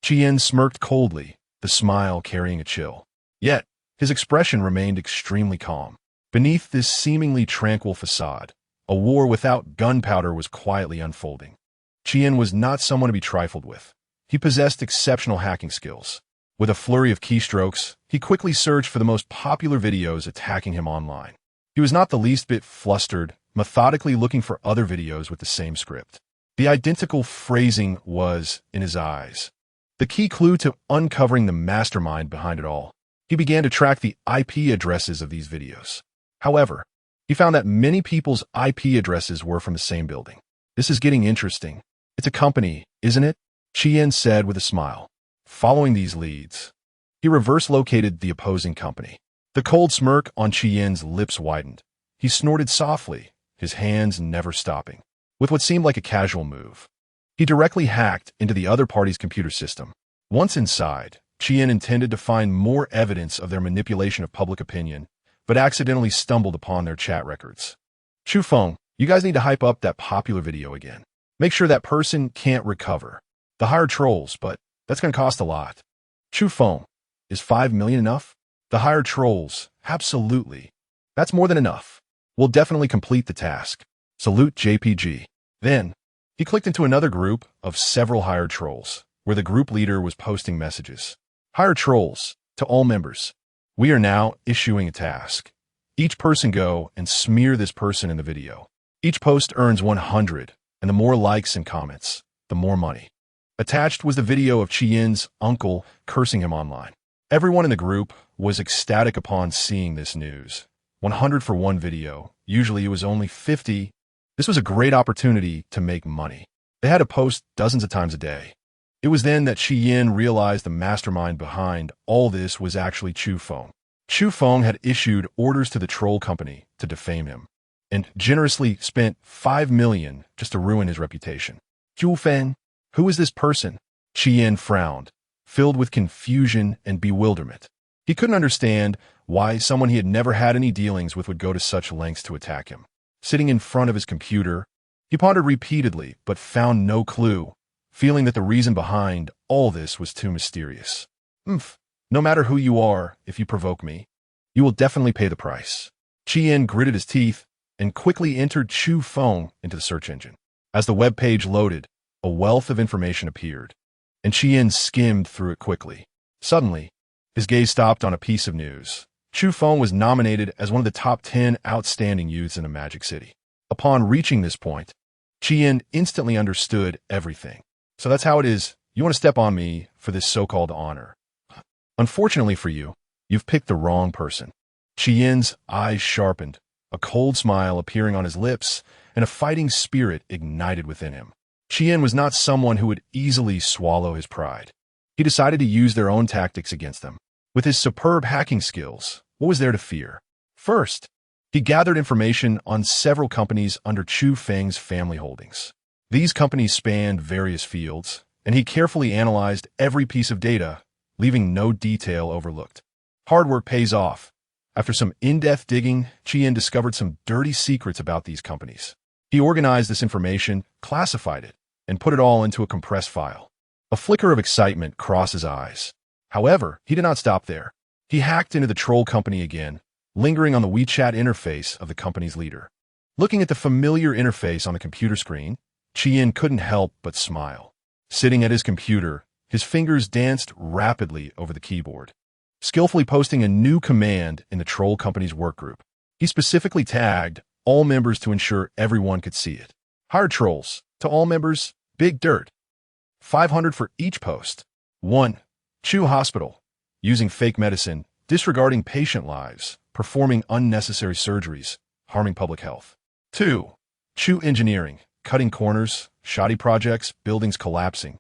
Qian smirked coldly, the smile carrying a chill. Yet, his expression remained extremely calm. Beneath this seemingly tranquil facade, a war without gunpowder was quietly unfolding. Qian was not someone to be trifled with. He possessed exceptional hacking skills. With a flurry of keystrokes, he quickly searched for the most popular videos attacking him online. He was not the least bit flustered, methodically looking for other videos with the same script. The identical phrasing was in his eyes, the key clue to uncovering the mastermind behind it all. He began to track the IP addresses of these videos. However, he found that many people's IP addresses were from the same building. "This is getting interesting. It's a company, isn't it?" Qian said with a smile. Following these leads, he reverse-located the opposing company. The cold smirk on Qian's lips widened. He snorted softly, his hands never stopping. With what seemed like a casual move, he directly hacked into the other party's computer system. Once inside, Qian intended to find more evidence of their manipulation of public opinion, but accidentally stumbled upon their chat records. "Chu Feng, you guys need to hype up that popular video again. Make sure that person can't recover. The hired trolls, but that's going to cost a lot." "Chu Feng, is 5 million enough?" "The hired trolls, absolutely. That's more than enough. We'll definitely complete the task. Salute JPG." Then, he clicked into another group of several hired trolls, where the group leader was posting messages. "Hired trolls, to all members. We are now issuing a task. Each person go and smear this person in the video. Each post earns 100, and the more likes and comments, the more money." Attached was the video of Qian's uncle cursing him online. Everyone in the group was ecstatic upon seeing this news. 100 for one video. Usually it was only 50. This was a great opportunity to make money. They had to post dozens of times a day. It was then that Qian realized the mastermind behind all this was actually Chu Feng. Chu Feng had issued orders to the troll company to defame him, and generously spent 5 million just to ruin his reputation. "Chu Feng, who is this person?" Qian frowned, filled with confusion and bewilderment. He couldn't understand why someone he had never had any dealings with would go to such lengths to attack him. Sitting in front of his computer, he pondered repeatedly but found no clue, feeling that the reason behind all this was too mysterious. No matter who you are, if you provoke me, you will definitely pay the price." Qian gritted his teeth and quickly entered Chu Feng into the search engine. As the web page loaded, a wealth of information appeared, and Qian skimmed through it quickly. Suddenly, his gaze stopped on a piece of news. Chu Feng was nominated as one of the top 10 outstanding youths in the Magic City. Upon reaching this point, Qian instantly understood everything. "So that's how it is. You want to step on me for this so-called honor. Unfortunately for you, you've picked the wrong person." Qian's eyes sharpened, a cold smile appearing on his lips, and a fighting spirit ignited within him. Qian was not someone who would easily swallow his pride. He decided to use their own tactics against them. With his superb hacking skills, what was there to fear? First, he gathered information on several companies under Chu Feng's family holdings. These companies spanned various fields, and he carefully analyzed every piece of data, leaving no detail overlooked. Hard work pays off. After some in-depth digging, Qian discovered some dirty secrets about these companies. He organized this information, classified it, and put it all into a compressed file. A flicker of excitement crossed his eyes. However, he did not stop there. He hacked into the troll company again, lingering on the WeChat interface of the company's leader. Looking at the familiar interface on the computer screen, Qian couldn't help but smile. Sitting at his computer, his fingers danced rapidly over the keyboard, skillfully posting a new command in the troll company's workgroup. He specifically tagged all members to ensure everyone could see it. Hired trolls. To all members, big dirt. 500 for each post. 1. Chew Hospital. Using fake medicine, disregarding patient lives, performing unnecessary surgeries, harming public health. 2. Chew Engineering. Cutting corners, shoddy projects, buildings collapsing,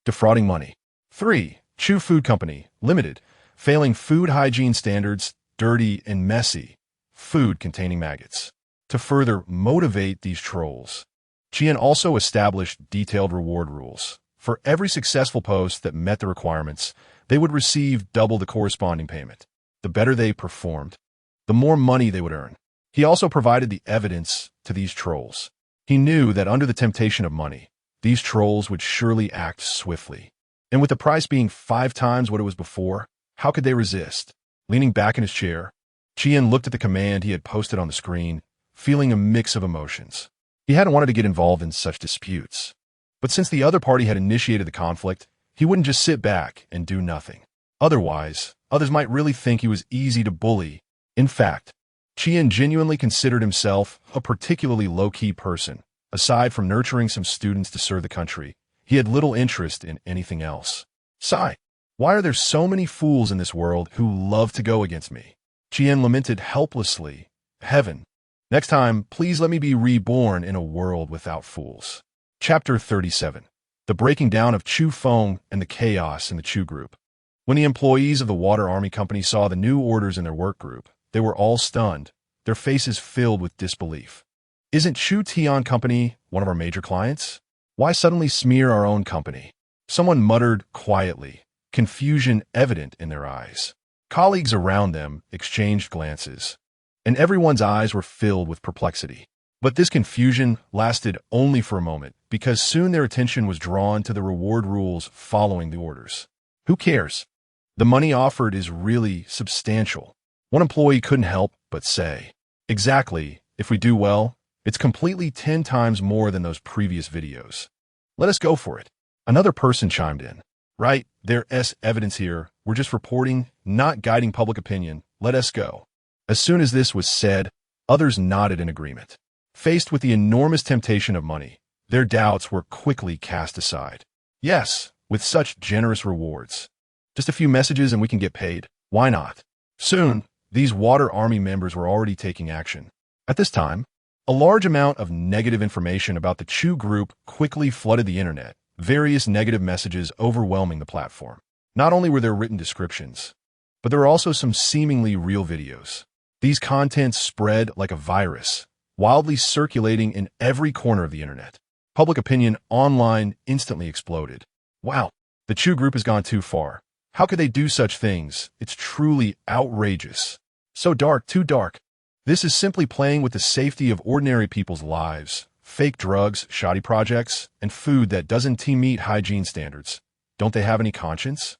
defrauding money. 3. Chew Food Company, Limited. Failing food hygiene standards, dirty and messy, food containing maggots. To further motivate these trolls, Chien also established detailed reward rules. For every successful post that met the requirements, they would receive double the corresponding payment. The better they performed, the more money they would earn. He also provided the evidence to these trolls. He knew that under the temptation of money, these trolls would surely act swiftly. And with the price being 5 times what it was before, how could they resist? Leaning back in his chair, Chien looked at the command he had posted on the screen, feeling a mix of emotions. He hadn't wanted to get involved in such disputes. But since the other party had initiated the conflict, he wouldn't just sit back and do nothing. Otherwise, others might really think he was easy to bully. In fact, Chien genuinely considered himself a particularly low-key person. Aside from nurturing some students to serve the country, he had little interest in anything else. Sigh. Why are there so many fools in this world who love to go against me? Chien lamented helplessly. Heaven, next time, please let me be reborn in a world without fools. Chapter 37. The breaking down of Chew Foam and the chaos in the Chew group. When the employees of the Water Army Company saw the new orders in their work group, they were all stunned, their faces filled with disbelief. Isn't Chew Tion Company one of our major clients? Why suddenly smear our own company? Someone muttered quietly, confusion evident in their eyes. Colleagues around them exchanged glances, and everyone's eyes were filled with perplexity. But this confusion lasted only for a moment, because soon their attention was drawn to the reward rules following the orders. Who cares? The money offered is really substantial. One employee couldn't help but say, exactly, if we do well, it's completely 10 times more than those previous videos. Let us go for it. Another person chimed in. Right, there's evidence here. We're just reporting, not guiding public opinion. Let us go. As soon as this was said, others nodded in agreement. Faced with the enormous temptation of money, their doubts were quickly cast aside. Yes, with such generous rewards. Just a few messages and we can get paid. Why not? Soon, these Water Army members were already taking action. At this time, a large amount of negative information about the Chew group quickly flooded the internet, various negative messages overwhelming the platform. Not only were there written descriptions, but there were also some seemingly real videos. These contents spread like a virus, wildly circulating in every corner of the internet. Public opinion online instantly exploded. Wow, the Chew group has gone too far. How could they do such things? It's truly outrageous. So dark, too dark. This is simply playing with the safety of ordinary people's lives. Fake drugs, shoddy projects, and food that doesn't meet hygiene standards. Don't they have any conscience?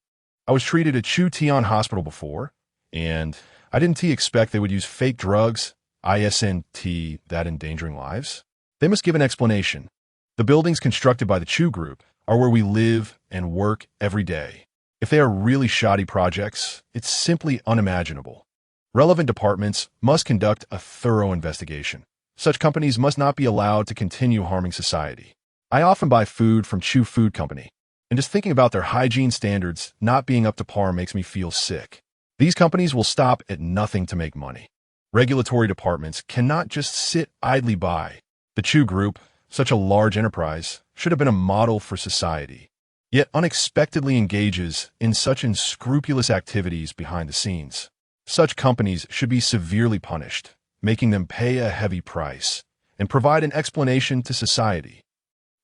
I was treated at Chew Tion Hospital before, and I didn't expect they would use fake drugs, ISNT, that endangering lives. They must give an explanation. The buildings constructed by the Chew group are where we live and work every day. If they are really shoddy projects, it's simply unimaginable. Relevant departments must conduct a thorough investigation. Such companies must not be allowed to continue harming society. I often buy food from Chew Food Company, and just thinking about their hygiene standards not being up to par makes me feel sick. These companies will stop at nothing to make money. Regulatory departments cannot just sit idly by. The Chew Group, such a large enterprise, should have been a model for society, yet unexpectedly engages in such unscrupulous activities behind the scenes. Such companies should be severely punished, making them pay a heavy price, and provide an explanation to society.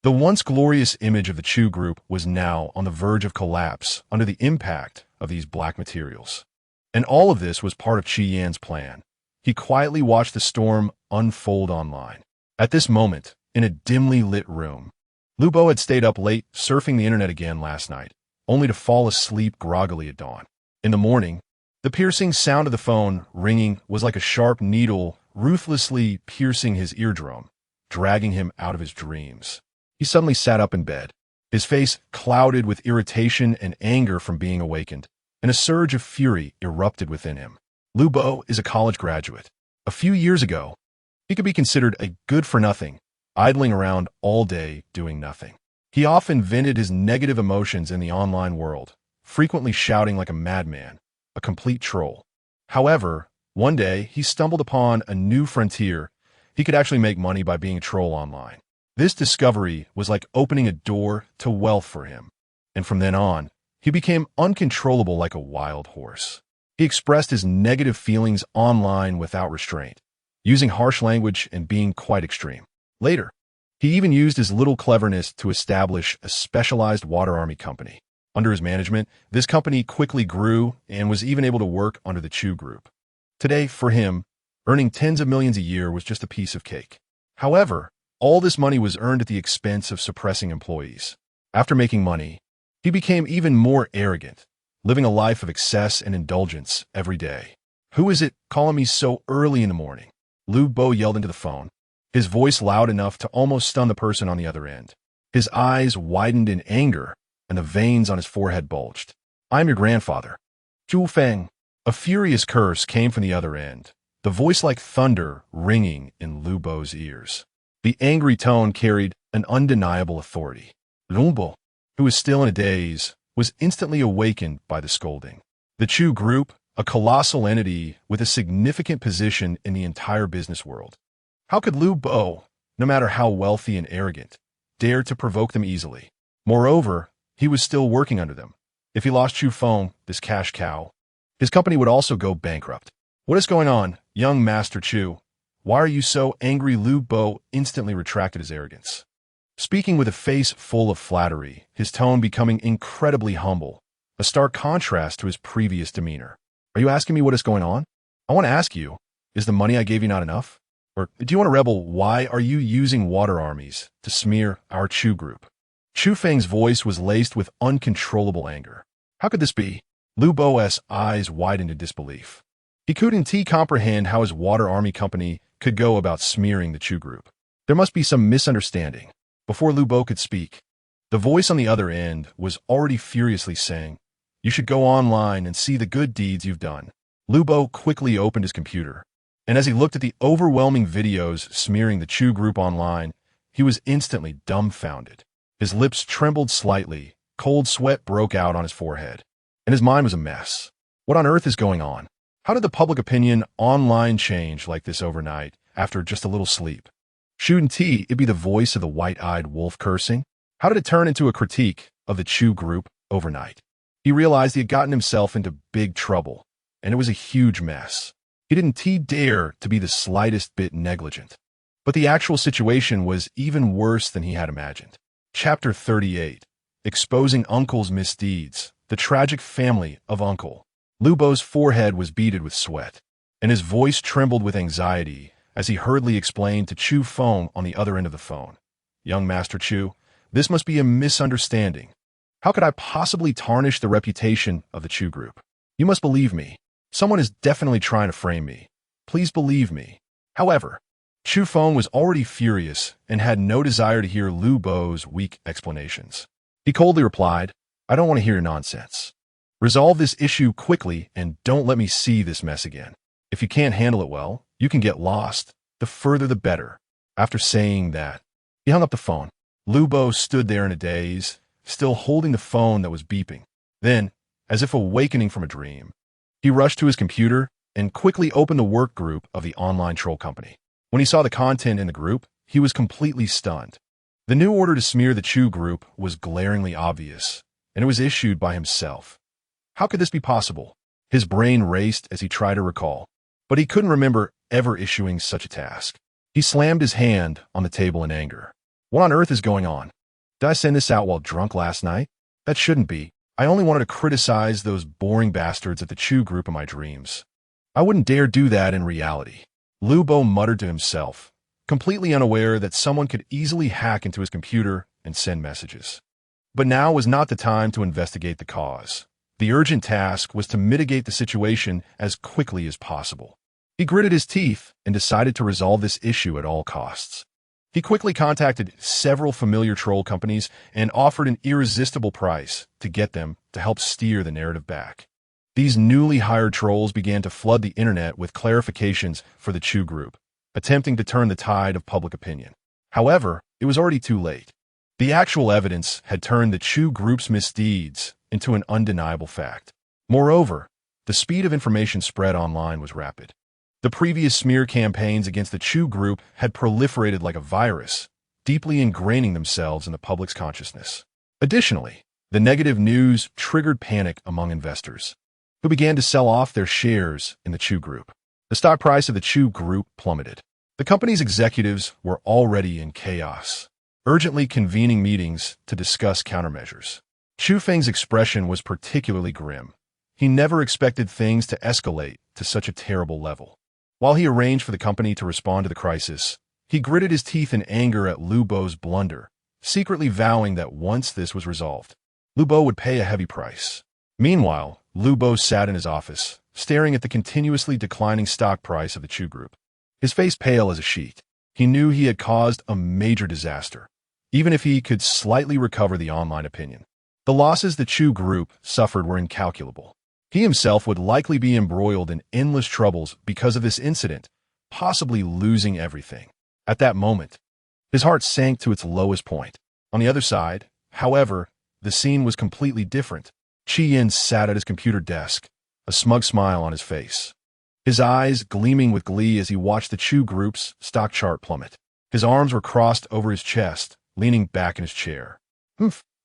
The once glorious image of the Chew Group was now on the verge of collapse under the impact of these black materials. And all of this was part of Chien's plan. He quietly watched the storm unfold online. At this moment, in a dimly lit room, Lubo had stayed up late surfing the internet again last night, only to fall asleep groggily at dawn. In the morning, the piercing sound of the phone ringing was like a sharp needle ruthlessly piercing his eardrum, dragging him out of his dreams. He suddenly sat up in bed, his face clouded with irritation and anger from being awakened, and a surge of fury erupted within him. Lubo is a college graduate. A few years ago, he could be considered a good-for-nothing, idling around all day doing nothing. He often vented his negative emotions in the online world, frequently shouting like a madman, a complete troll. However, one day he stumbled upon a new frontier. He could actually make money by being a troll online. This discovery was like opening a door to wealth for him. And from then on, he became uncontrollable like a wild horse. He expressed his negative feelings online without restraint, using harsh language and being quite extreme. Later, he even used his little cleverness to establish a specialized water army company. Under his management, this company quickly grew and was even able to work under the Chew Group. Today, for him, earning tens of millions a year was just a piece of cake. However, all this money was earned at the expense of suppressing employees. After making money, he became even more arrogant, living a life of excess and indulgence every day. "Who is it calling me so early in the morning?" Lu Bo yelled into the phone, his voice loud enough to almost stun the person on the other end. His eyes widened in anger, and the veins on his forehead bulged. "I'm your grandfather." "Zhu Feng." A furious curse came from the other end, the voice like thunder ringing in Lu Bo's ears. The angry tone carried an undeniable authority. Lu Bo, who was still in a daze, was instantly awakened by the scolding. The Chew Group, a colossal entity with a significant position in the entire business world. How could Lu Bo, no matter how wealthy and arrogant, dare to provoke them easily? Moreover, he was still working under them. If he lost Chu Feng, this cash cow, his company would also go bankrupt. "What is going on, young Master Chu? Why are you so angry?" Lu Bo instantly retracted his arrogance, speaking with a face full of flattery, his tone becoming incredibly humble, a stark contrast to his previous demeanor. "Are you asking me what is going on? I want to ask you, is the money I gave you not enough? Or do you want to rebel? Why are you using water armies to smear our Chew Group?" Chu Feng's voice was laced with uncontrollable anger. How could this be? Lu Bo's eyes widened in disbelief. He couldn't comprehend how his water army company could go about smearing the Chew Group. There must be some misunderstanding. Before Lu Bo could speak, the voice on the other end was already furiously saying, "You should go online and see the good deeds you've done." Lu Bo quickly opened his computer, and as he looked at the overwhelming videos smearing the Chew Group online, he was instantly dumbfounded. His lips trembled slightly, cold sweat broke out on his forehead, and his mind was a mess. What on earth is going on? How did the public opinion online change like this overnight after just a little sleep? Shouldn't it be the voice of the white-eyed wolf cursing? How did it turn into a critique of the Chew Group overnight? He realized he had gotten himself into big trouble, and it was a huge mess. He didn't dare to be the slightest bit negligent. But the actual situation was even worse than he had imagined. Chapter 38. Exposing Uncle's Misdeeds, the Tragic Family of Uncle. Lu Bo's forehead was beaded with sweat, and his voice trembled with anxiety as he hurriedly explained to Chu Feng on the other end of the phone. "Young Master Chu, this must be a misunderstanding. How could I possibly tarnish the reputation of the Chew Group? You must believe me. Someone is definitely trying to frame me. Please believe me." However, Chu Feng was already furious and had no desire to hear Lu Bo's weak explanations. He coldly replied, "I don't want to hear your nonsense. Resolve this issue quickly and don't let me see this mess again. If you can't handle it well, you can get lost. The further the better." After saying that, he hung up the phone. Lu Bo stood there in a daze, still holding the phone that was beeping. Then, as if awakening from a dream, he rushed to his computer and quickly opened the work group of the online troll company. When he saw the content in the group, he was completely stunned. The new order to smear the Chew Group was glaringly obvious, and it was issued by himself. How could this be possible? His brain raced as he tried to recall, but he couldn't remember ever issuing such a task. He slammed his hand on the table in anger. What on earth is going on? Did I send this out while drunk last night? That shouldn't be. I only wanted to criticize those boring bastards at the Chew Group in my dreams. I wouldn't dare do that in reality. Lu Bo muttered to himself, completely unaware that someone could easily hack into his computer and send messages. But now was not the time to investigate the cause. The urgent task was to mitigate the situation as quickly as possible. He gritted his teeth and decided to resolve this issue at all costs. He quickly contacted several familiar troll companies and offered an irresistible price to get them to help steer the narrative back. These newly hired trolls began to flood the internet with clarifications for the Chu group, attempting to turn the tide of public opinion. However, it was already too late. The actual evidence had turned the Chu group's misdeeds into an undeniable fact. Moreover, the speed of information spread online was rapid. The previous smear campaigns against the Chu group had proliferated like a virus, deeply ingraining themselves in the public's consciousness. Additionally, the negative news triggered panic among investors, who began to sell off their shares in the Chu group. The stock price of the Chu group plummeted. The company's executives were already in chaos, urgently convening meetings to discuss countermeasures. Chu Feng's expression was particularly grim. He never expected things to escalate to such a terrible level. While he arranged for the company to respond to the crisis, he gritted his teeth in anger at Lu Bo's blunder, secretly vowing that once this was resolved, Lu Bo would pay a heavy price. Meanwhile, Lu Bo sat in his office, staring at the continuously declining stock price of the Chu group. His face pale as a sheet. He knew he had caused a major disaster, even if he could slightly recover the online opinion. The losses the Chu group suffered were incalculable. He himself would likely be embroiled in endless troubles because of this incident, possibly losing everything. At that moment, his heart sank to its lowest point. On the other side, however, the scene was completely different. Chi Yin sat at his computer desk, a smug smile on his face, his eyes gleaming with glee as he watched the Chu group's stock chart plummet. His arms were crossed over his chest, leaning back in his chair.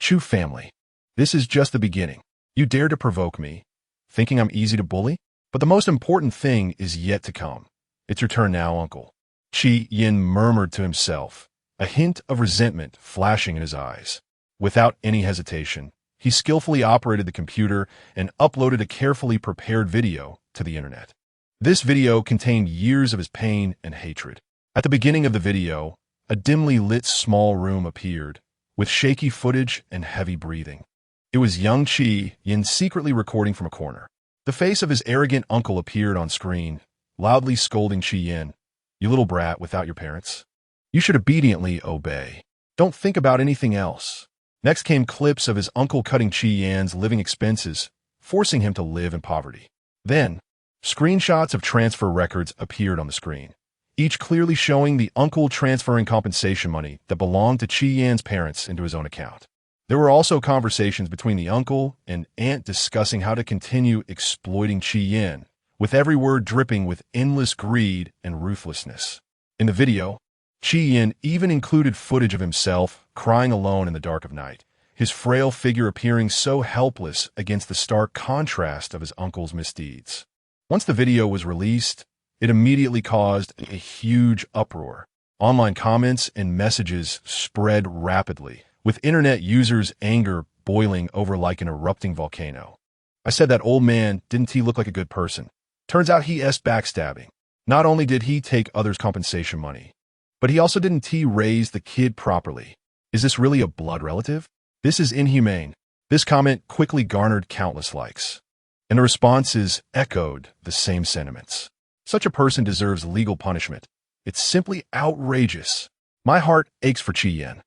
Chu family. This is just the beginning. You dare to provoke me, thinking I'm easy to bully? But the most important thing is yet to come. It's your turn now, uncle. Chi Yin murmured to himself, a hint of resentment flashing in his eyes. Without any hesitation, he skillfully operated the computer and uploaded a carefully prepared video to the internet. This video contained years of his pain and hatred. At the beginning of the video, a dimly lit small room appeared, with shaky footage and heavy breathing. It was young Chi Yin secretly recording from a corner. The face of his arrogant uncle appeared on screen, loudly scolding Chi Yin. You little brat without your parents. You should obediently obey. Don't think about anything else. Next came clips of his uncle cutting Chi Yin's living expenses, forcing him to live in poverty. Then, screenshots of transfer records appeared on the screen, each clearly showing the uncle transferring compensation money that belonged to Chi Yin's parents into his own account. There were also conversations between the uncle and aunt discussing how to continue exploiting Chi Yin, with every word dripping with endless greed and ruthlessness. In the video, Chi Yin even included footage of himself crying alone in the dark of night, his frail figure appearing so helpless against the stark contrast of his uncle's misdeeds. Once the video was released, it immediately caused a huge uproar. Online comments and messages spread rapidly, with internet users' anger boiling over like an erupting volcano. I said that old man, didn't he look like a good person? Turns out he's backstabbing. Not only did he take others' compensation money, but he also didn't raise the kid properly. Is this really a blood relative? This is inhumane. This comment quickly garnered countless likes, and the responses echoed the same sentiments. Such a person deserves legal punishment. It's simply outrageous. My heart aches for Chi Yin.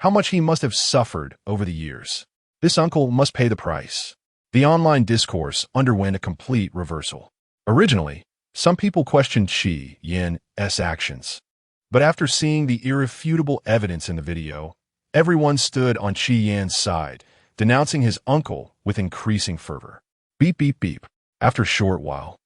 How much he must have suffered over the years. This uncle must pay the price. The online discourse underwent a complete reversal. Originally, some people questioned Chi Yin's actions. But after seeing the irrefutable evidence in the video, everyone stood on Chi Yin's side, denouncing his uncle with increasing fervor. Beep, beep, beep. After a short while,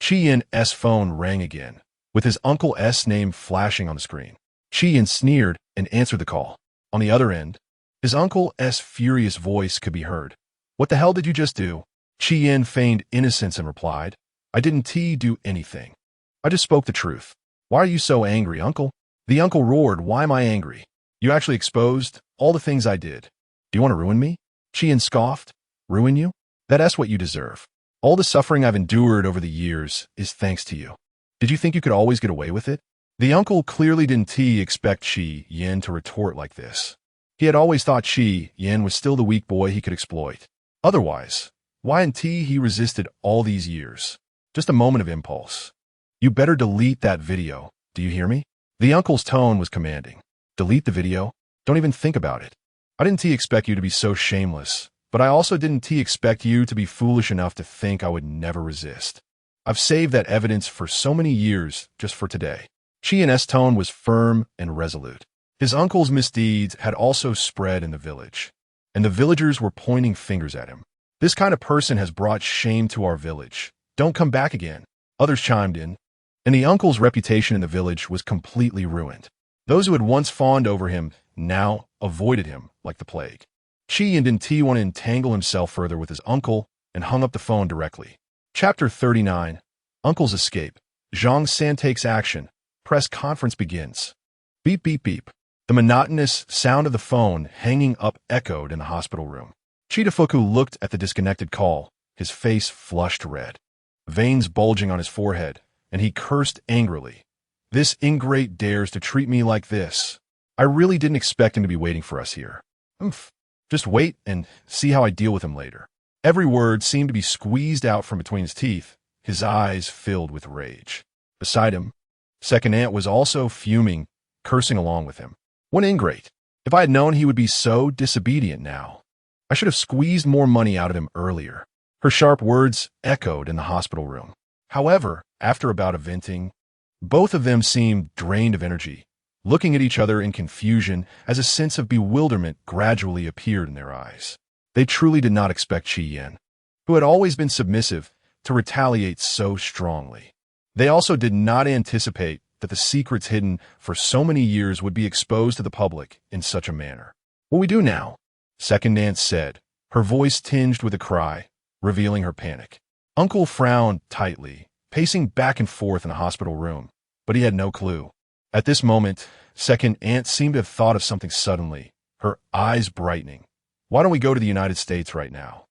Chi Yin's phone rang again, with his uncle's name flashing on the screen. Chi Yin sneered and answered the call. On the other end, his uncle's furious voice could be heard. What the hell did you just do? Chi Yin feigned innocence and replied, I didn't do anything. I just spoke the truth. Why are you so angry, uncle? The uncle roared, why am I angry? You actually exposed all the things I did. Do you want to ruin me? Chi Yin scoffed. Ruin you? That's what you deserve. All the suffering I've endured over the years is thanks to you. Did you think you could always get away with it? The uncle clearly didn't expect Chi Yin to retort like this. He had always thought Chi Yin was still the weak boy he could exploit. Otherwise, why hadn't he resisted all these years? Just a moment of impulse. You better delete that video. Do you hear me? The uncle's tone was commanding. Delete the video? Don't even think about it. I didn't expect you to be so shameless, But I also didn't expect you to be foolish enough to think I would never resist. I've saved that evidence for so many years just for today. Chian's tone was firm and resolute. His uncle's misdeeds had also spread in the village, and the villagers were pointing fingers at him. This kind of person has brought shame to our village. Don't come back again. Others chimed in, and the uncle's reputation in the village was completely ruined. Those who had once fawned over him now avoided him like the plague. Qian didn't want to entangle himself further with his uncle and hung up the phone directly. Chapter 39. Uncle's Escape. Zhang San takes action. Press conference begins. Beep, beep, beep. The monotonous sound of the phone hanging up echoed in the hospital room. Chidafuku looked at the disconnected call, his face flushed red, veins bulging on his forehead, and he cursed angrily. This ingrate dares to treat me like this. I really didn't expect him to be waiting for us here. Just wait and see how I deal with him later. Every word seemed to be squeezed out from between his teeth, his eyes filled with rage. Beside him, Second Aunt was also fuming, cursing along with him. What ingrate! If I had known he would be so disobedient now, I should have squeezed more money out of him earlier. Her sharp words echoed in the hospital room. However, after a bout of venting, both of them seemed drained of energy, looking at each other in confusion as a sense of bewilderment gradually appeared in their eyes. They truly did not expect Qian, who had always been submissive, to retaliate so strongly. They also did not anticipate that the secrets hidden for so many years would be exposed to the public in such a manner. What we do now? Second Aunt said, her voice tinged with a cry, revealing her panic. Uncle frowned tightly, pacing back and forth in the hospital room, but he had no clue. At this moment, Second Aunt seemed to have thought of something suddenly, her eyes brightening. Why don't we go to the United States right now?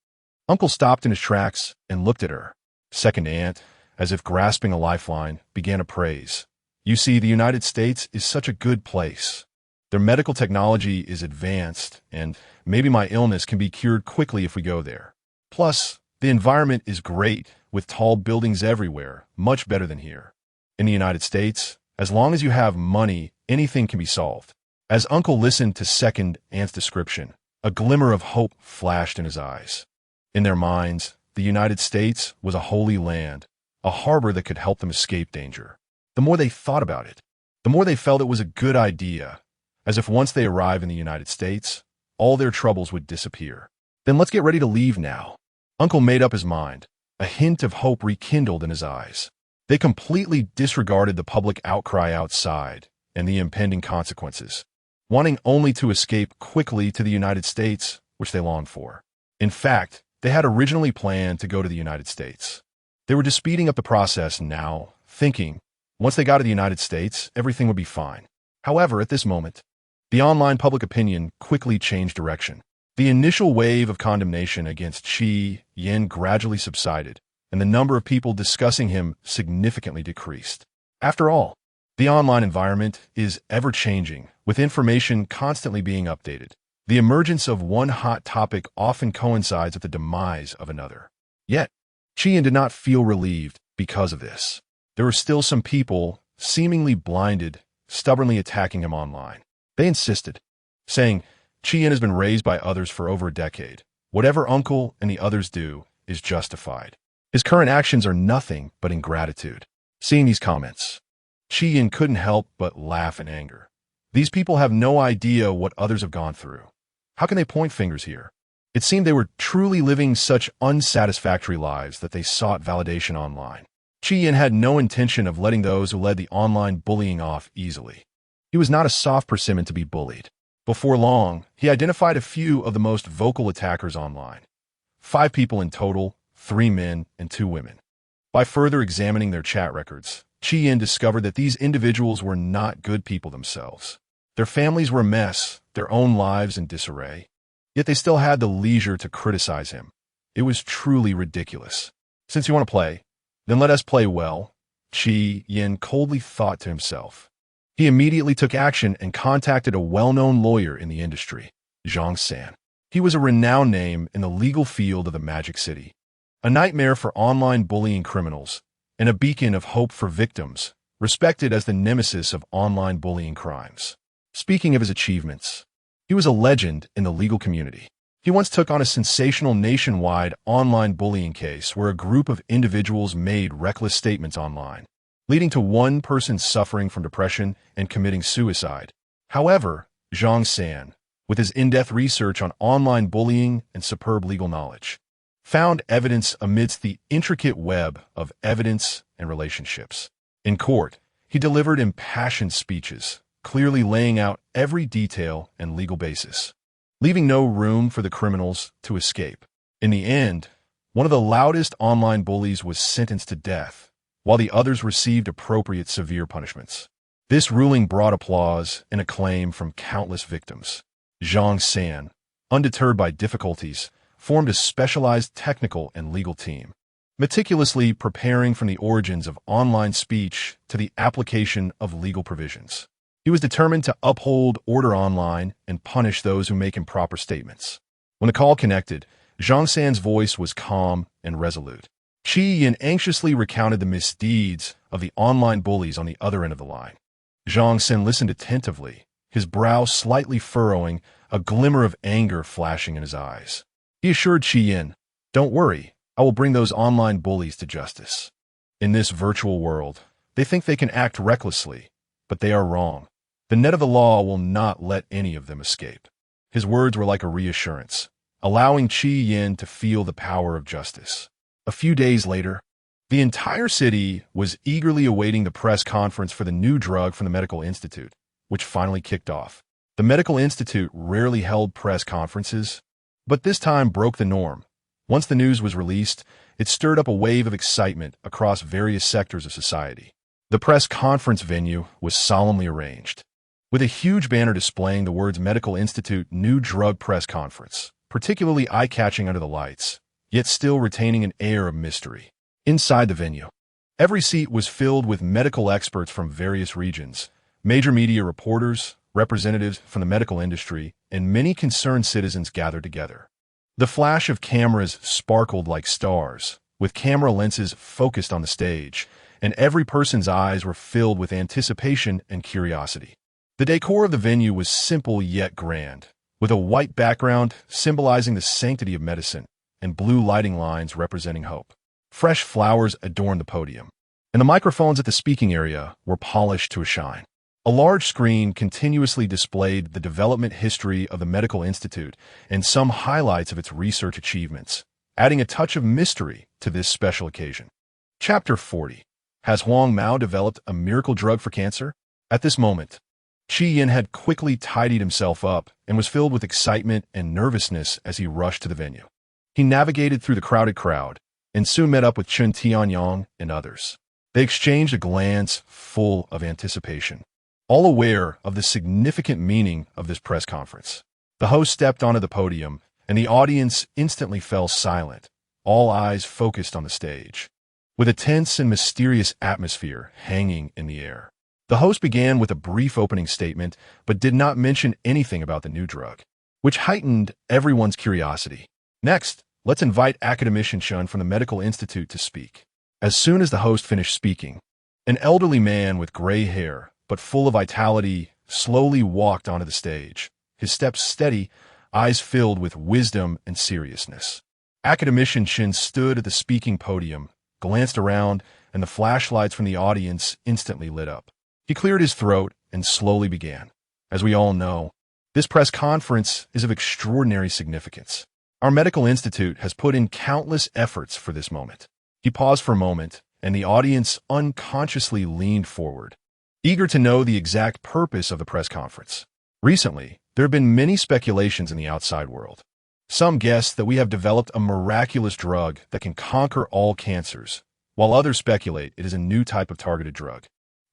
Uncle stopped in his tracks and looked at her. Second Aunt, as if grasping a lifeline, began a praise. You see, the United States is such a good place. Their medical technology is advanced, and maybe my illness can be cured quickly if we go there. Plus, the environment is great, with tall buildings everywhere, much better than here. In the United States, as long as you have money, anything can be solved. As Uncle listened to Second Aunt's description, a glimmer of hope flashed in his eyes. In their minds, the United States was a holy land, a harbor that could help them escape danger. The more they thought about it, the more they felt it was a good idea, as if once they arrive in the United States, all their troubles would disappear. Then let's get ready to leave now. Uncle made up his mind, a hint of hope rekindled in his eyes. They completely disregarded the public outcry outside and the impending consequences, wanting only to escape quickly to the United States, which they longed for. In fact, they had originally planned to go to the United States. They were just speeding up the process now, thinking, once they got to the United States, everything would be fine. However, at this moment, the online public opinion quickly changed direction. The initial wave of condemnation against Qian gradually subsided, and the number of people discussing him significantly decreased. After all, the online environment is ever-changing, with information constantly being updated. The emergence of one hot topic often coincides with the demise of another. Yet, Qian did not feel relieved because of this. There were still some people, seemingly blinded, stubbornly attacking him online. They insisted, saying, Qian has been raised by others for over a decade. Whatever Uncle and the others do is justified. His current actions are nothing but ingratitude. Seeing these comments, Qian couldn't help but laugh in anger. These people have no idea what others have gone through. How can they point fingers here? It seemed they were truly living such unsatisfactory lives that they sought validation online. Qian had no intention of letting those who led the online bullying off easily. He was not a soft persimmon to be bullied. Before long, he identified a few of the most vocal attackers online. 5 people in total, 3 men and 2 women. By further examining their chat records, Qian discovered that these individuals were not good people themselves. Their families were a mess, their own lives in disarray. Yet they still had the leisure to criticize him. It was truly ridiculous. Since you want to play, then let us play well, Qian coldly thought to himself. He immediately took action and contacted a well-known lawyer in the industry, Zhang San. He was a renowned name in the legal field of the Magic City, a nightmare for online bullying criminals, and a beacon of hope for victims, respected as the nemesis of online bullying crimes. Speaking of his achievements, he was a legend in the legal community. He once took on a sensational nationwide online bullying case where a group of individuals made reckless statements online, leading to one person suffering from depression and committing suicide. However, Zhang San, with his in-depth research on online bullying and superb legal knowledge, found evidence amidst the intricate web of evidence and relationships. In court, he delivered impassioned speeches, clearly laying out every detail and legal basis, leaving no room for the criminals to escape. In the end, one of the loudest online bullies was sentenced to death, while the others received appropriate severe punishments. This ruling brought applause and acclaim from countless victims. Zhang San, undeterred by difficulties, formed a specialized technical and legal team, meticulously preparing from the origins of online speech to the application of legal provisions. He was determined to uphold order online and punish those who make improper statements. When the call connected, Zhang San's voice was calm and resolute. Qi Yin anxiously recounted the misdeeds of the online bullies on the other end of the line. Zhang San listened attentively, his brow slightly furrowing, a glimmer of anger flashing in his eyes. He assured Qi Yin, "Don't worry, I will bring those online bullies to justice. In this virtual world, they think they can act recklessly, but they are wrong. The net of the law will not let any of them escape." His words were like a reassurance, allowing Qi Yin to feel the power of justice. A few days later, the entire city was eagerly awaiting the press conference for the new drug from the Medical Institute, which finally kicked off. The Medical Institute rarely held press conferences, but this time broke the norm. Once the news was released, it stirred up a wave of excitement across various sectors of society. The press conference venue was solemnly arranged, with a huge banner displaying the words Medical Institute New Drug Press Conference, particularly eye-catching under the lights, yet still retaining an air of mystery. Inside the venue, every seat was filled with medical experts from various regions, major media reporters, representatives from the medical industry, and many concerned citizens gathered together. The flash of cameras sparkled like stars, with camera lenses focused on the stage, and every person's eyes were filled with anticipation and curiosity. The decor of the venue was simple yet grand, with a white background symbolizing the sanctity of medicine and blue lighting lines representing hope. Fresh flowers adorned the podium, and the microphones at the speaking area were polished to a shine. A large screen continuously displayed the development history of the Medical Institute and some highlights of its research achievements, adding a touch of mystery to this special occasion. Chapter 40. Has Huang Mao developed a miracle drug for cancer? At this moment, Qi Yin had quickly tidied himself up and was filled with excitement and nervousness as he rushed to the venue. He navigated through the crowded crowd and soon met up with Chun Tianyang and others. They exchanged a glance full of anticipation, all aware of the significant meaning of this press conference. The host stepped onto the podium, and the audience instantly fell silent, all eyes focused on the stage, with a tense and mysterious atmosphere hanging in the air. The host began with a brief opening statement, but did not mention anything about the new drug, which heightened everyone's curiosity. Next, let's invite Academician Shun from the Medical Institute to speak. As soon as the host finished speaking, an elderly man with gray hair, but full of vitality, slowly walked onto the stage, his steps steady, eyes filled with wisdom and seriousness. Academician Shin stood at the speaking podium, glanced around, and the flashlights from the audience instantly lit up. He cleared his throat and slowly began. As we all know, this press conference is of extraordinary significance. Our Medical Institute has put in countless efforts for this moment. He paused for a moment, and the audience unconsciously leaned forward, eager to know the exact purpose of the press conference. Recently, there have been many speculations in the outside world. Some guess that we have developed a miraculous drug that can conquer all cancers, while others speculate it is a new type of targeted drug.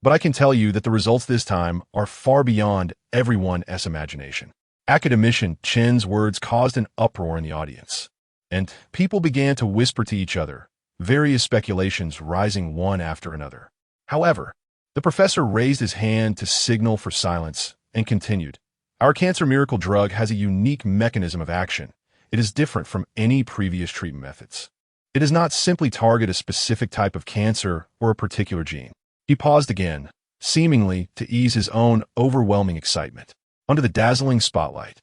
But I can tell you that the results this time are far beyond everyone's imagination. Academician Chen's words caused an uproar in the audience, and people began to whisper to each other, various speculations rising one after another. However, the professor raised his hand to signal for silence and continued, "Our cancer miracle drug has a unique mechanism of action. It is different from any previous treatment methods. It does not simply target a specific type of cancer or a particular gene." He paused again, seemingly to ease his own overwhelming excitement. Under the dazzling spotlight,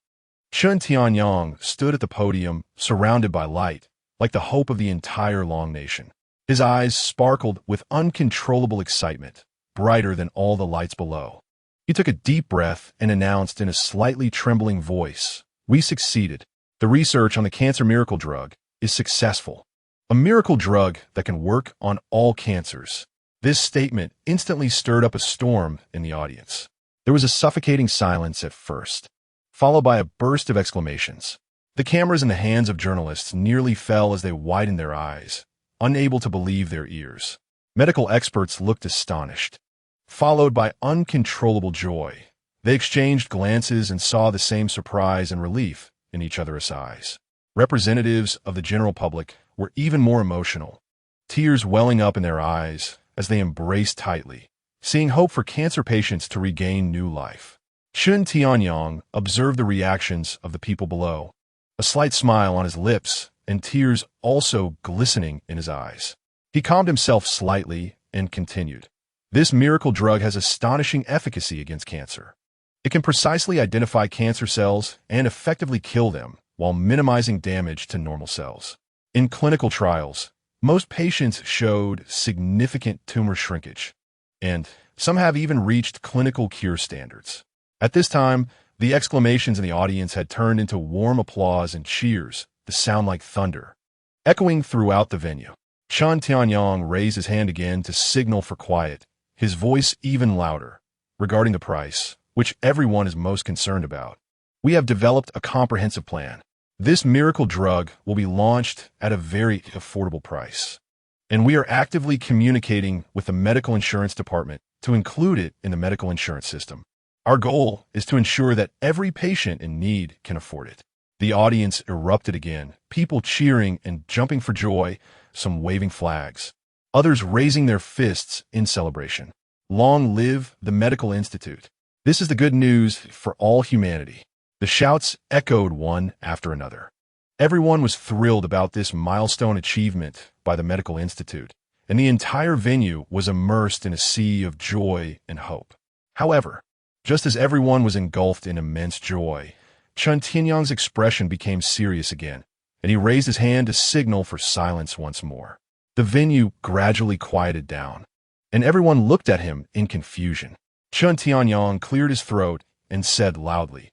Chen Tianyong stood at the podium, surrounded by light, like the hope of the entire Long Nation. His eyes sparkled with uncontrollable excitement, brighter than all the lights below. He took a deep breath and announced in a slightly trembling voice, "We succeeded. The research on the cancer miracle drug is successful. A miracle drug that can work on all cancers." This statement instantly stirred up a storm in the audience. There was a suffocating silence at first, followed by a burst of exclamations. The cameras in the hands of journalists nearly fell as they widened their eyes, unable to believe their ears. Medical experts looked astonished, followed by uncontrollable joy. They exchanged glances and saw the same surprise and relief in each other's eyes. Representatives of the general public were even more emotional, tears welling up in their eyes as they embraced tightly, seeing hope for cancer patients to regain new life. Chen Tianyong observed the reactions of the people below, a slight smile on his lips and tears also glistening in his eyes. He calmed himself slightly and continued. This miracle drug has astonishing efficacy against cancer. It can precisely identify cancer cells and effectively kill them while minimizing damage to normal cells. In clinical trials, most patients showed significant tumor shrinkage, and some have even reached clinical cure standards. At this time, the exclamations in the audience had turned into warm applause and cheers that sound like thunder, echoing throughout the venue. Chen Tianyong raised his hand again to signal for quiet, his voice even louder, regarding the price, which everyone is most concerned about. "We have developed a comprehensive plan. This miracle drug will be launched at a very affordable price, and we are actively communicating with the medical insurance department to include it in the medical insurance system. Our goal is to ensure that every patient in need can afford it." The audience erupted again, people cheering and jumping for joy, some waving flags, others raising their fists in celebration. Long live the Medical Institute. This is the good news for all humanity. The shouts echoed one after another. Everyone was thrilled about this milestone achievement by the Medical Institute, and the entire venue was immersed in a sea of joy and hope. However, just as everyone was engulfed in immense joy, Chen Tianyong's expression became serious again, and he raised his hand to signal for silence once more. The venue gradually quieted down, and everyone looked at him in confusion. Chen Tianyong cleared his throat and said loudly,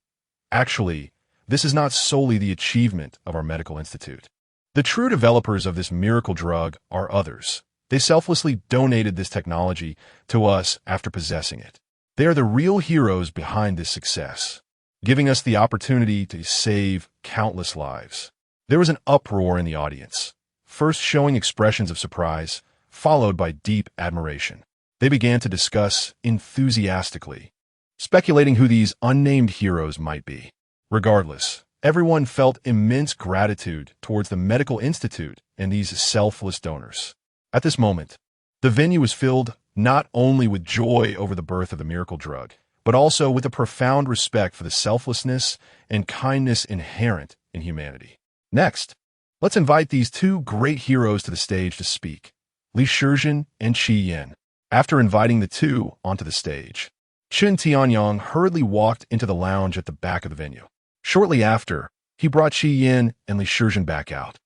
"Actually, this is not solely the achievement of our medical institute. The true developers of this miracle drug are others. They selflessly donated this technology to us after possessing it. They are the real heroes behind this success, giving us the opportunity to save countless lives." There was an uproar in the audience, first showing expressions of surprise, followed by deep admiration. They began to discuss enthusiastically, speculating who these unnamed heroes might be. Regardless, everyone felt immense gratitude towards the Medical Institute and these selfless donors. At this moment, the venue was filled not only with joy over the birth of the miracle drug, but also with a profound respect for the selflessness and kindness inherent in humanity. Next, let's invite these two great heroes to the stage to speak, Li Shizhen and Qi Yin. After inviting the two onto the stage, Chen Tianyong hurriedly walked into the lounge at the back of the venue. Shortly after, he brought Qi Yin and Li Shizhen back out.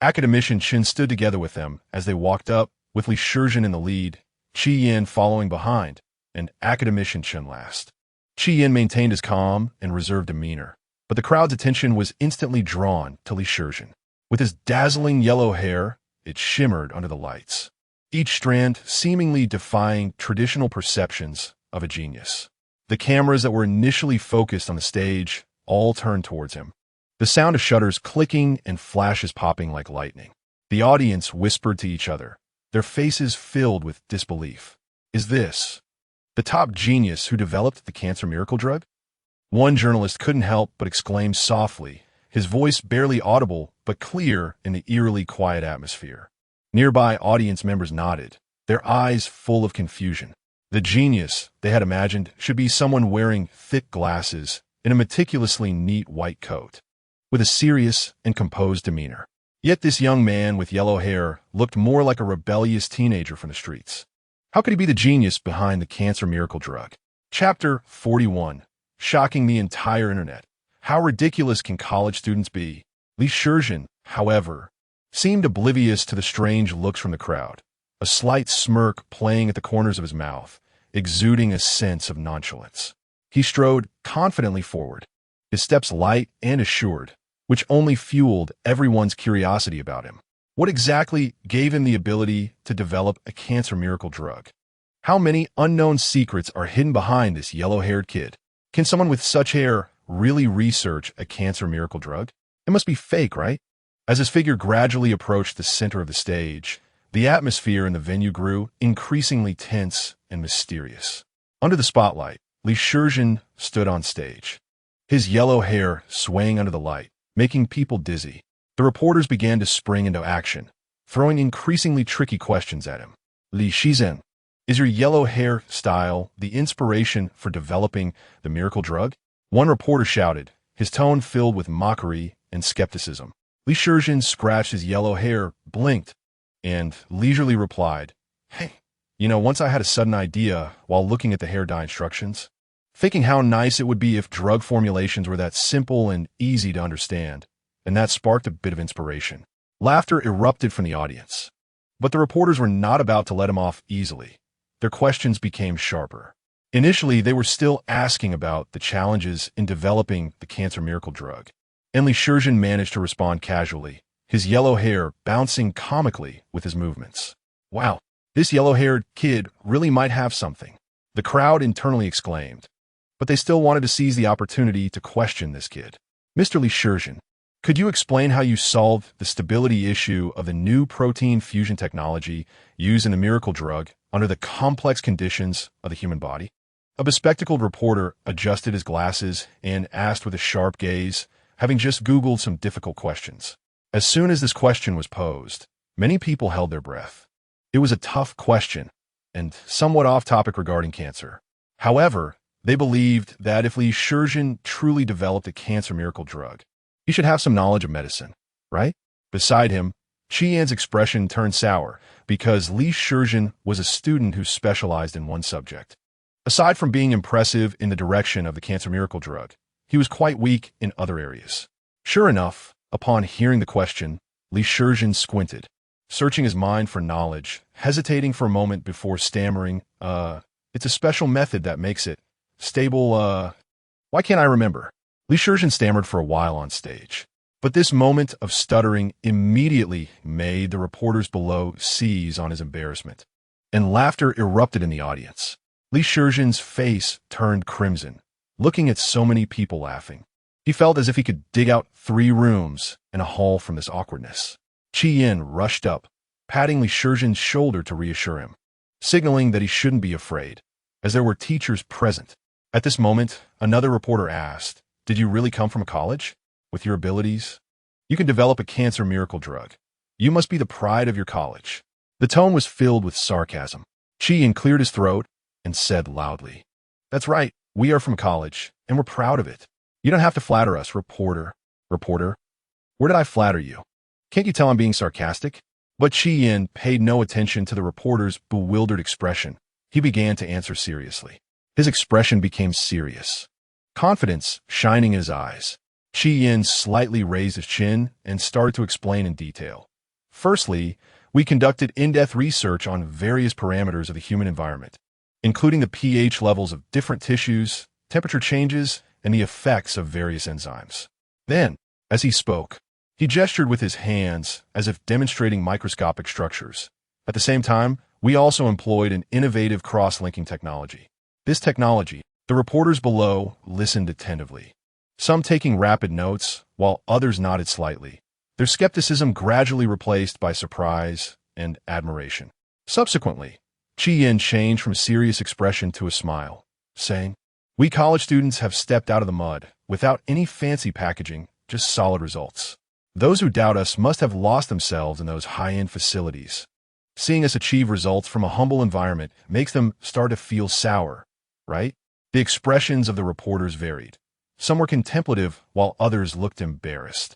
Academician Chen stood together with them as they walked up, with Li Shizhen in the lead, Qi Yin following behind, and Academician Chen last. Qi Yin maintained his calm and reserved demeanor, but the crowd's attention was instantly drawn to Li Shizhen. With his dazzling yellow hair, it shimmered under the lights, each strand seemingly defying traditional perceptions of a genius. The cameras that were initially focused on the stage all turned towards him, the sound of shutters clicking and flashes popping like lightning. The audience whispered to each other, their faces filled with disbelief. "Is this the top genius who developed the cancer miracle drug?" One journalist couldn't help but exclaim softly, his voice barely audible but clear in the eerily quiet atmosphere. Nearby audience members nodded, their eyes full of confusion. The genius, they had imagined, should be someone wearing thick glasses in a meticulously neat white coat, with a serious and composed demeanor. Yet this young man with yellow hair looked more like a rebellious teenager from the streets. How could he be the genius behind the cancer miracle drug? Chapter 41. Shocking the entire internet. How ridiculous can college students be? Li Shizhen, however, seemed oblivious to the strange looks from the crowd, a slight smirk playing at the corners of his mouth, exuding a sense of nonchalance. He strode confidently forward, his steps light and assured, which only fueled everyone's curiosity about him. What exactly gave him the ability to develop a cancer miracle drug? How many unknown secrets are hidden behind this yellow-haired kid? Can someone with such hair really research a cancer miracle drug? It must be fake, right? As his figure gradually approached the center of the stage, the atmosphere in the venue grew increasingly tense and mysterious. Under the spotlight, Li Shizhen stood on stage, his yellow hair swaying under the light, making people dizzy. The reporters began to spring into action, throwing increasingly tricky questions at him. Li Shizhen, is your yellow hair style the inspiration for developing the miracle drug? One reporter shouted, his tone filled with mockery and skepticism. Li Shizhen scratched his yellow hair, blinked, and leisurely replied, "Hey, once I had a sudden idea while looking at the hair dye instructions, thinking how nice it would be if drug formulations were that simple and easy to understand, and that sparked a bit of inspiration." Laughter erupted from the audience, but the reporters were not about to let him off easily. Their questions became sharper. Initially, they were still asking about the challenges in developing the cancer miracle drug, and Li Shizhen managed to respond casually, his yellow hair bouncing comically with his movements. "Wow, this yellow-haired kid really might have something," the crowd internally exclaimed, but they still wanted to seize the opportunity to question this kid. "Mr. Li Shizhen, could you explain how you solved the stability issue of the new protein fusion technology used in the miracle drug under the complex conditions of the human body?" A bespectacled reporter adjusted his glasses and asked with a sharp gaze, having just Googled some difficult questions. As soon as this question was posed, many people held their breath. It was a tough question, and somewhat off-topic regarding cancer. However, they believed that if Li Shizhen truly developed a cancer miracle drug, he should have some knowledge of medicine, right? Beside him, Qian's expression turned sour because Li Shizhen was a student who specialized in one subject. Aside from being impressive in the direction of the cancer miracle drug, he was quite weak in other areas. Sure enough, upon hearing the question, Li Shizhen squinted, searching his mind for knowledge, hesitating for a moment before stammering, it's a special method that makes it stable, why can't I remember?" Li Shizhen stammered for a while on stage, but this moment of stuttering immediately made the reporters below seize on his embarrassment, and laughter erupted in the audience. Li Shizhen's face turned crimson, looking at so many people laughing. He felt as if he could dig out 3 rooms and a hall from this awkwardness. Qian rushed up, patting Li Shizhen's shoulder to reassure him, signaling that he shouldn't be afraid, as there were teachers present. At this moment, another reporter asked, "Did you really come from a college? With your abilities, you can develop a cancer miracle drug. You must be the pride of your college." The tone was filled with sarcasm. Qian cleared his throat and said loudly, "That's right, we are from college, and we're proud of it. You don't have to flatter us, reporter." "Reporter? Where did I flatter you? Can't you tell I'm being sarcastic?" But Qian paid no attention to the reporter's bewildered expression. He began to answer seriously. His expression became serious, confidence shining in his eyes. Qian slightly raised his chin and started to explain in detail. "Firstly, we conducted in-depth research on various parameters of the human environment, including the pH levels of different tissues, temperature changes, and the effects of various enzymes." Then, as he spoke, he gestured with his hands as if demonstrating microscopic structures. At the same time, we also employed an innovative cross-linking technology. This technology, the reporters below listened attentively, some taking rapid notes, while others nodded slightly, their skepticism gradually replaced by surprise and admiration. Subsequently, Qian changed from serious expression to a smile, saying, "We college students have stepped out of the mud without any fancy packaging, just solid results. Those who doubt us must have lost themselves in those high-end facilities. Seeing us achieve results from a humble environment makes them start to feel sour, right?" The expressions of the reporters varied. Some were contemplative, while others looked embarrassed.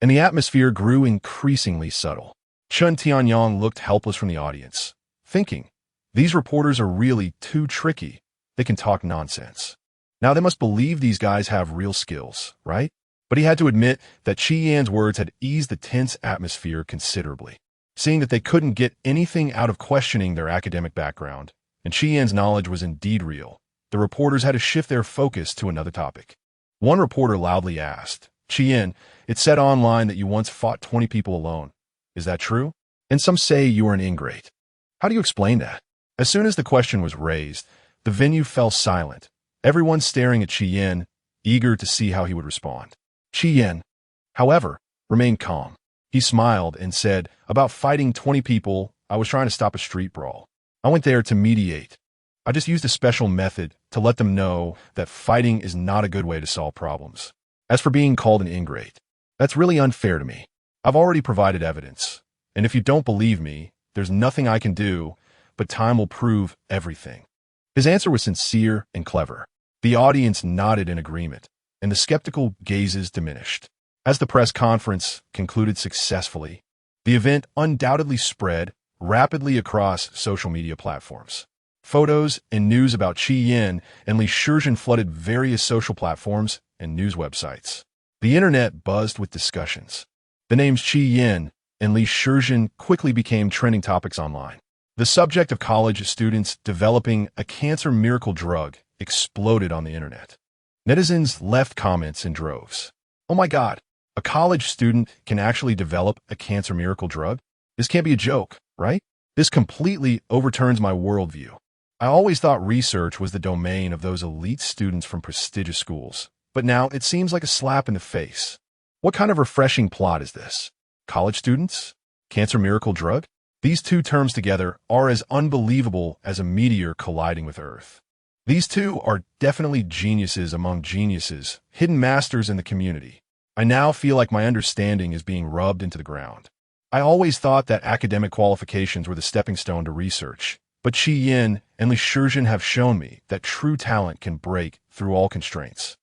And the atmosphere grew increasingly subtle. Chun Tianyong looked helpless from the audience, thinking, these reporters are really too tricky. They can talk nonsense. Now they must believe these guys have real skills, right? But he had to admit that Chi Yan's words had eased the tense atmosphere considerably. Seeing that they couldn't get anything out of questioning their academic background, and Chi Yan's knowledge was indeed real, the reporters had to shift their focus to another topic. One reporter loudly asked, "Chi Yan, it said online that you once fought 20 people alone. Is that true? And some say you are an ingrate. How do you explain that?" As soon as the question was raised, the venue fell silent, everyone staring at Chi Yan, eager to see how he would respond. Chi Yan, however, remained calm. He smiled and said, "About fighting 20 people, I was trying to stop a street brawl. I went there to mediate. I just used a special method to let them know that fighting is not a good way to solve problems. As for being called an ingrate, that's really unfair to me. I've already provided evidence, and if you don't believe me, there's nothing I can do, but time will prove everything." His answer was sincere and clever. The audience nodded in agreement, and the skeptical gazes diminished. As the press conference concluded successfully, the event undoubtedly spread rapidly across social media platforms. Photos and news about Chi Yan and Li Shizhen flooded various social platforms and news websites. The internet buzzed with discussions. The names Chi Yan and Li Shizhen quickly became trending topics online. The subject of college students developing a cancer miracle drug exploded on the internet. Netizens left comments in droves. "Oh my God, a college student can actually develop a cancer miracle drug? This can't be a joke, right? This completely overturns my worldview. I always thought research was the domain of those elite students from prestigious schools, but now it seems like a slap in the face. What kind of refreshing plot is this? College students? Cancer miracle drug? These two terms together are as unbelievable as a meteor colliding with Earth. These two are definitely geniuses among geniuses, hidden masters in the community. I now feel like my understanding is being rubbed into the ground. I always thought that academic qualifications were the stepping stone to research, but Chi Yan and Li Shizhen have shown me that true talent can break through all constraints.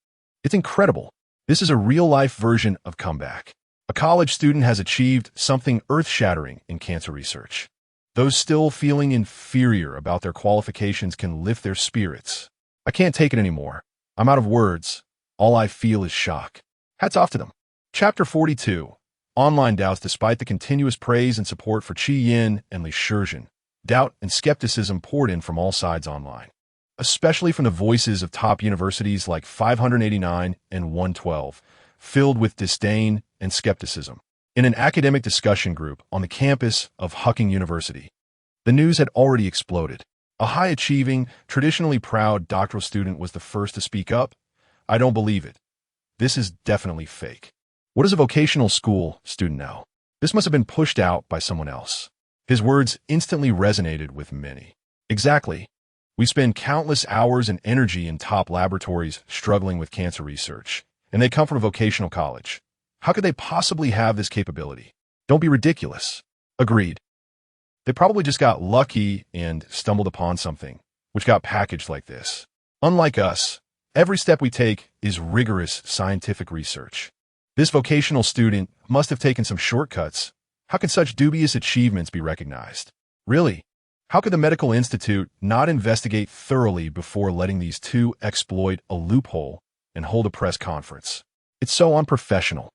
It's incredible. This is a real-life version of comeback. A college student has achieved something earth-shattering in cancer research. Those still feeling inferior about their qualifications can lift their spirits. I can't take it anymore. I'm out of words. All I feel is shock. Hats off to them." Chapter 42. Online doubts. Despite the continuous praise and support for Chi Yan and Li Shizhen, doubt and skepticism poured in from all sides online, especially from the voices of top universities like 589 and 112, filled with disdain and skepticism. In an academic discussion group on the campus of Hucking University, the news had already exploded. A high-achieving, traditionally proud doctoral student was the first to speak up. "I don't believe it. This is definitely fake. What does a vocational school student know? This must have been pushed out by someone else." His words instantly resonated with many. Exactly. We spend countless hours and energy in top laboratories struggling with cancer research, and they come from a vocational college. How could they possibly have this capability? Don't be ridiculous. Agreed. They probably just got lucky and stumbled upon something, which got packaged like this. Unlike us, every step we take is rigorous scientific research. This vocational student must have taken some shortcuts. How can such dubious achievements be recognized? Really? How could the medical institute not investigate thoroughly before letting these two exploit a loophole and hold a press conference? It's so unprofessional.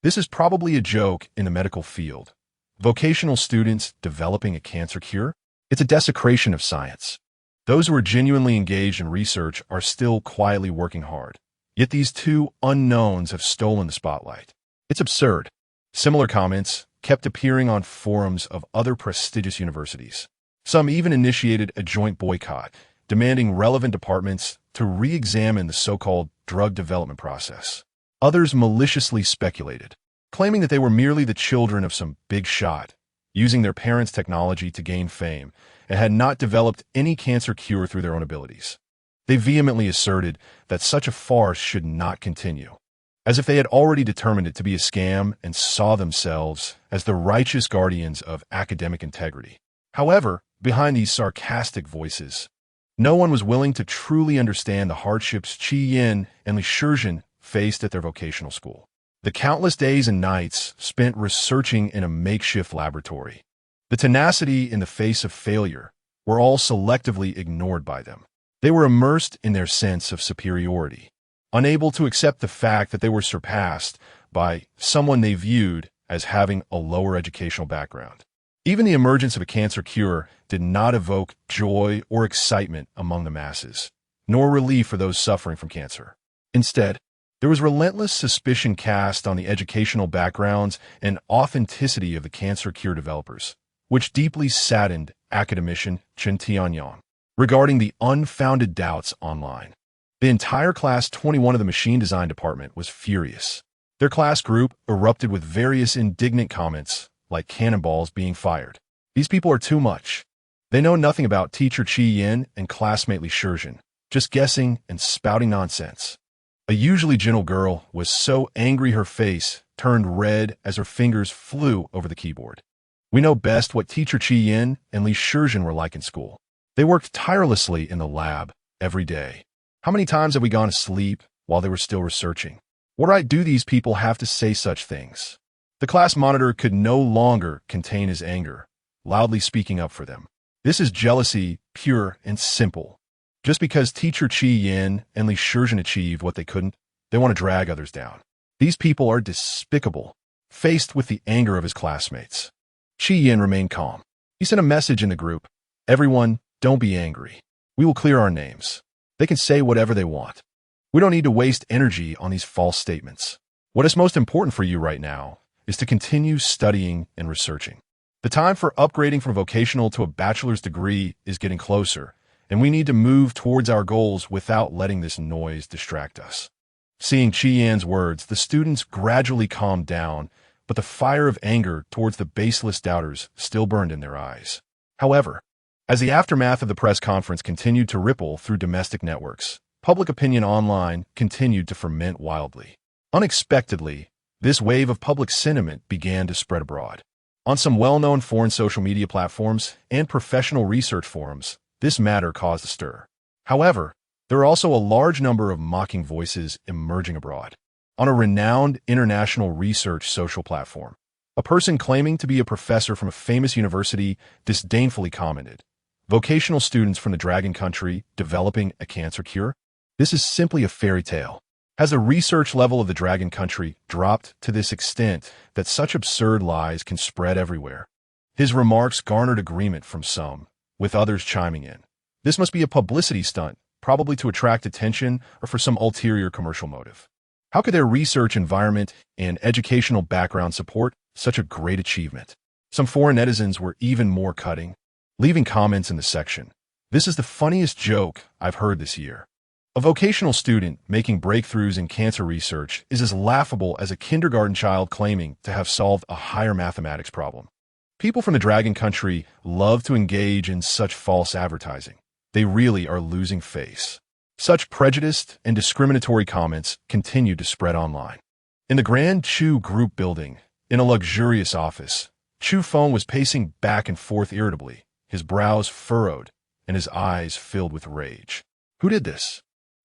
This is probably a joke in the medical field. Vocational students developing a cancer cure? It's a desecration of science. Those who are genuinely engaged in research are still quietly working hard. Yet these two unknowns have stolen the spotlight. It's absurd. Similar comments kept appearing on forums of other prestigious universities. Some even initiated a joint boycott, demanding relevant departments to re-examine the so-called drug development process. Others maliciously speculated, claiming that they were merely the children of some big shot, using their parents' technology to gain fame, and had not developed any cancer cure through their own abilities. They vehemently asserted that such a farce should not continue, as if they had already determined it to be a scam and saw themselves as the righteous guardians of academic integrity. However, behind these sarcastic voices, no one was willing to truly understand the hardships Chi Yan and Li Shizhen faced at their vocational school. The countless days and nights spent researching in a makeshift laboratory, the tenacity in the face of failure, were all selectively ignored by them. They were immersed in their sense of superiority, unable to accept the fact that they were surpassed by someone they viewed as having a lower educational background. Even the emergence of a cancer cure did not evoke joy or excitement among the masses, nor relief for those suffering from cancer. Instead, there was relentless suspicion cast on the educational backgrounds and authenticity of the cancer cure developers, which deeply saddened academician Chen Tianyong regarding the unfounded doubts online. The entire Class 21 of the machine design department was furious. Their class group erupted with various indignant comments, like cannonballs being fired. These people are too much. They know nothing about teacher Chi Yin and classmate Li Shizhen, just guessing and spouting nonsense. A usually gentle girl was so angry her face turned red as her fingers flew over the keyboard. We know best what teacher Chi Yin and Li Shizhen were like in school. They worked tirelessly in the lab every day. How many times have we gone to sleep while they were still researching? What right do these people have to say such things? The class monitor could no longer contain his anger, loudly speaking up for them. This is jealousy, pure and simple. Just because teacher Chi Yin and Li Shizhen achieved what they couldn't, they want to drag others down. These people are despicable, faced with the anger of his classmates. Chi Yin remained calm. He sent a message in the group. Everyone, don't be angry. We will clear our names. They can say whatever they want. We don't need to waste energy on these false statements. What is most important for you right now is to continue studying and researching. The time for upgrading from vocational to a bachelor's degree is getting closer, and we need to move towards our goals without letting this noise distract us. Seeing Chi Yan's words, the students gradually calmed down, but the fire of anger towards the baseless doubters still burned in their eyes. However, as the aftermath of the press conference continued to ripple through domestic networks, public opinion online continued to ferment wildly. Unexpectedly, this wave of public sentiment began to spread abroad. On some well-known foreign social media platforms and professional research forums, this matter caused a stir. However, there are also a large number of mocking voices emerging abroad. On a renowned international research social platform, a person claiming to be a professor from a famous university disdainfully commented, "Vocational students from the Dragon Country developing a cancer cure? This is simply a fairy tale." Has the research level of the Dragon Country dropped to this extent that such absurd lies can spread everywhere? His remarks garnered agreement from some, with others chiming in. This must be a publicity stunt, probably to attract attention or for some ulterior commercial motive. How could their research environment and educational background support such a great achievement? Some foreign netizens were even more cutting, leaving comments in the section. "This is the funniest joke I've heard this year." A vocational student making breakthroughs in cancer research is as laughable as a kindergarten child claiming to have solved a higher mathematics problem. People from the Dragon Country love to engage in such false advertising. They really are losing face. Such prejudiced and discriminatory comments continued to spread online. In the Grand Chu Group building, in a luxurious office, Chu Feng was pacing back and forth irritably, his brows furrowed and his eyes filled with rage. "Who did this?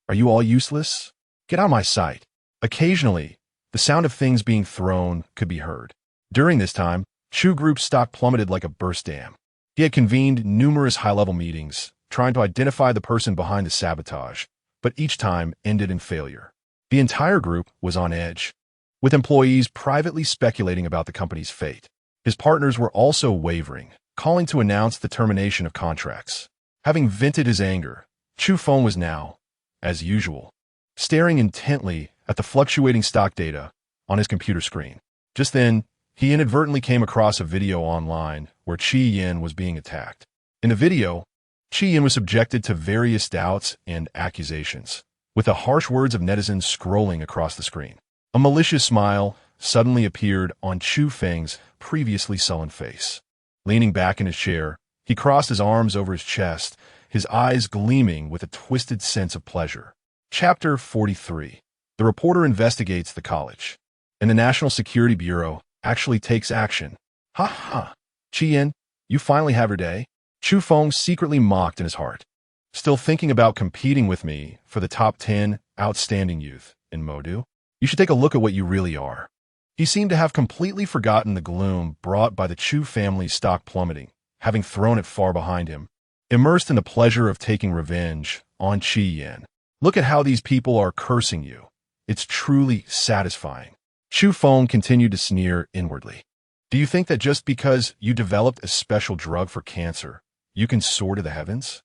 Are you all useless? Get out of my sight." Occasionally, the sound of things being thrown could be heard. During this time, Chu Group's stock plummeted like a burst dam. He had convened numerous high-level meetings, trying to identify the person behind the sabotage, but each time ended in failure. The entire group was on edge, with employees privately speculating about the company's fate. His partners were also wavering, calling to announce the termination of contracts. Having vented his anger, Chu Feng was now, as usual, staring intently at the fluctuating stock data on his computer screen. Just then, he inadvertently came across a video online where Chi Yin was being attacked. In the video, Chi Yin was subjected to various doubts and accusations, with the harsh words of netizens scrolling across the screen. A malicious smile suddenly appeared on Chu Feng's previously sullen face. Leaning back in his chair, he crossed his arms over his chest, his eyes gleaming with a twisted sense of pleasure. Chapter 43. The reporter investigates the college, and the National Security Bureau actually takes action. "Ha ha! Chi Yin, you finally have your day?" Chu Feng secretly mocked in his heart. "Still thinking about competing with me for the top 10 outstanding youth in Modu? You should take a look at what you really are." He seemed to have completely forgotten the gloom brought by the Chu family's stock plummeting, having thrown it far behind him. immersed in the pleasure of taking revenge on Qi Yin. Look at how these people are cursing you. It's truly satisfying. Xu Feng continued to sneer inwardly. Do you think that just because you developed a special drug for cancer, you can soar to the heavens?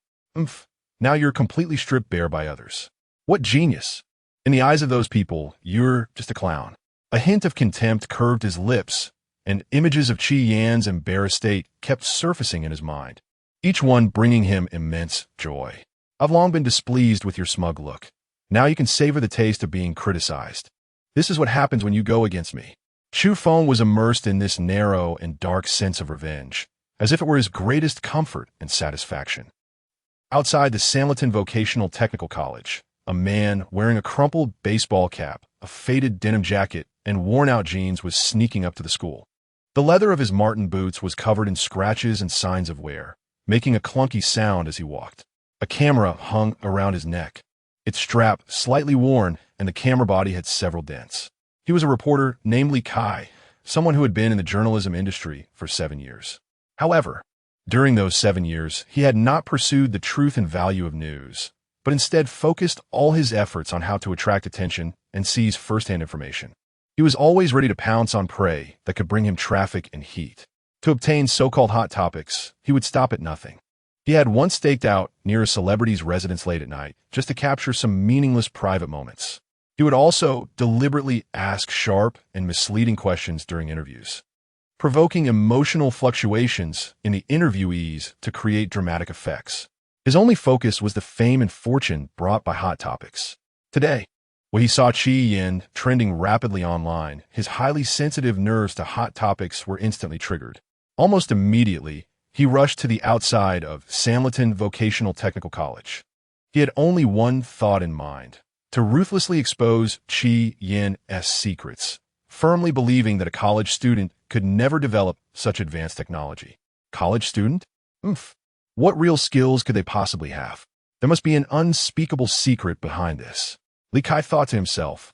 Now you're completely stripped bare by others. What genius! In the eyes of those people, you're just a clown. A hint of contempt curved his lips, and images of Qi Yan's embarrassed state kept surfacing in his mind, each one bringing him immense joy. I've long been displeased with your smug look. Now you can savor the taste of being criticized. This is what happens when you go against me. Xu Feng was immersed in this narrow and dark sense of revenge, as if it were his greatest comfort and satisfaction. Outside the Sanliton Vocational Technical College, a man wearing a crumpled baseball cap, a faded denim jacket, and worn-out jeans was sneaking up to the school. The leather of his Martin boots was covered in scratches and signs of wear, making a clunky sound as he walked. A camera hung around his neck, its strap slightly worn, and the camera body had several dents. He was a reporter named Li Kai, someone who had been in the journalism industry for 7 years. However, during those 7 years, he had not pursued the truth and value of news, but instead focused all his efforts on how to attract attention and seize first-hand information. He was always ready to pounce on prey that could bring him traffic and heat. To obtain so-called hot topics, he would stop at nothing. He had once staked out near a celebrity's residence late at night just to capture some meaningless private moments. He would also deliberately ask sharp and misleading questions during interviews, provoking emotional fluctuations in the interviewees to create dramatic effects. His only focus was the fame and fortune brought by hot topics. Today, when he saw Qi Yin trending rapidly online, his highly sensitive nerves to hot topics were instantly triggered. Almost immediately, he rushed to the outside of Sanliton Vocational Technical College. He had only one thought in mind: to ruthlessly expose Qi Yin's secrets, firmly believing that a college student could never develop such advanced technology. College student? What real skills could they possibly have? There must be an unspeakable secret behind this. Li Kai thought to himself,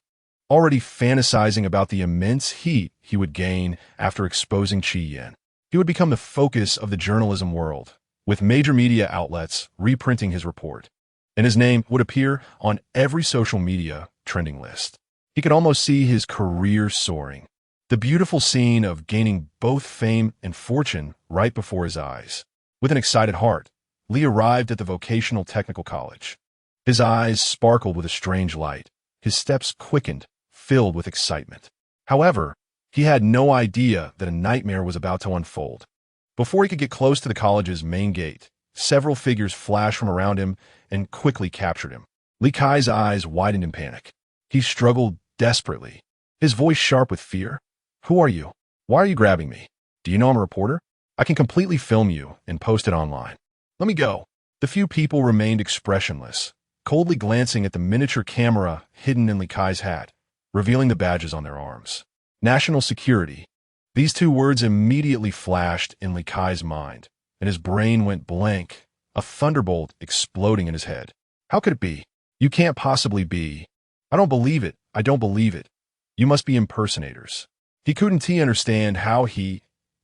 already fantasizing about the immense heat he would gain after exposing Qi Yin. He would become the focus of the journalism world, with major media outlets reprinting his report, and his name would appear on every social media trending list. He could almost see his career soaring, the beautiful scene of gaining both fame and fortune right before his eyes. With an excited heart, Li arrived at the Vocational Technical College. His eyes sparkled with a strange light. His steps quickened, filled with excitement. However, he had no idea that a nightmare was about to unfold. Before he could get close to the college's main gate, several figures flashed from around him and quickly captured him. Li Kai's eyes widened in panic. He struggled desperately, his voice sharp with fear. Who are you? Why are you grabbing me? Do you know I'm a reporter? I can completely film you and post it online. Let me go. The few people remained expressionless, coldly glancing at the miniature camera hidden in Li Kai's hat, revealing the badges on their arms. National security. These two words immediately flashed in Li Kai's mind, and his brain went blank, a thunderbolt exploding in his head. How could it be? You can't possibly be. I don't believe it. I don't believe it. You must be impersonators. He couldn't understand how he,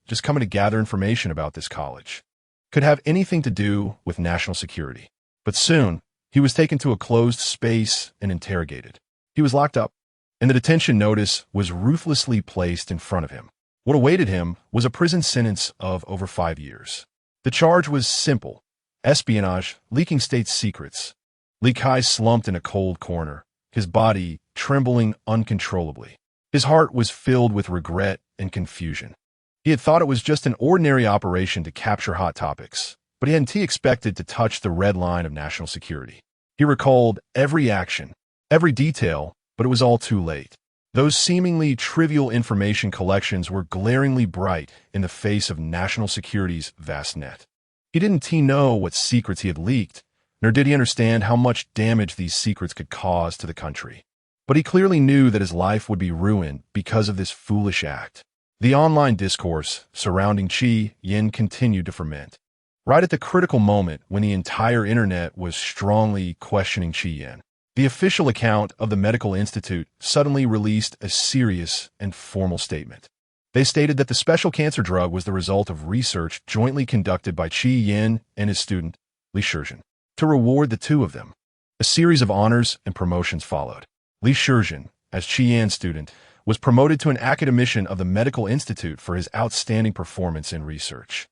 just coming to gather information about this college, could have anything to do with national security. But soon, he was taken to a closed space and interrogated. He was locked up, and the detention notice was ruthlessly placed in front of him. What awaited him was a prison sentence of over 5 years. The charge was simple: espionage, leaking state secrets. Li Kai slumped in a cold corner, his body trembling uncontrollably. His heart was filled with regret and confusion. He had thought it was just an ordinary operation to capture hot topics, but he hadn't expected to touch the red line of national security. He recalled every action, every detail, but it was all too late. Those seemingly trivial information collections were glaringly bright in the face of national security's vast net. He didn't know what secrets he had leaked, nor did he understand how much damage these secrets could cause to the country. But he clearly knew that his life would be ruined because of this foolish act. The online discourse surrounding Qi Yin continued to ferment. Right at the critical moment when the entire internet was strongly questioning Qi Yin, the official account of the Medical Institute suddenly released a serious and formal statement. They stated that the special cancer drug was the result of research jointly conducted by Qi Yin and his student, Li Shizhen, to reward the two of them. A series of honors and promotions followed. Li Shizhen, as Qian student, was promoted to an academician of the Medical Institute for his outstanding performance in research.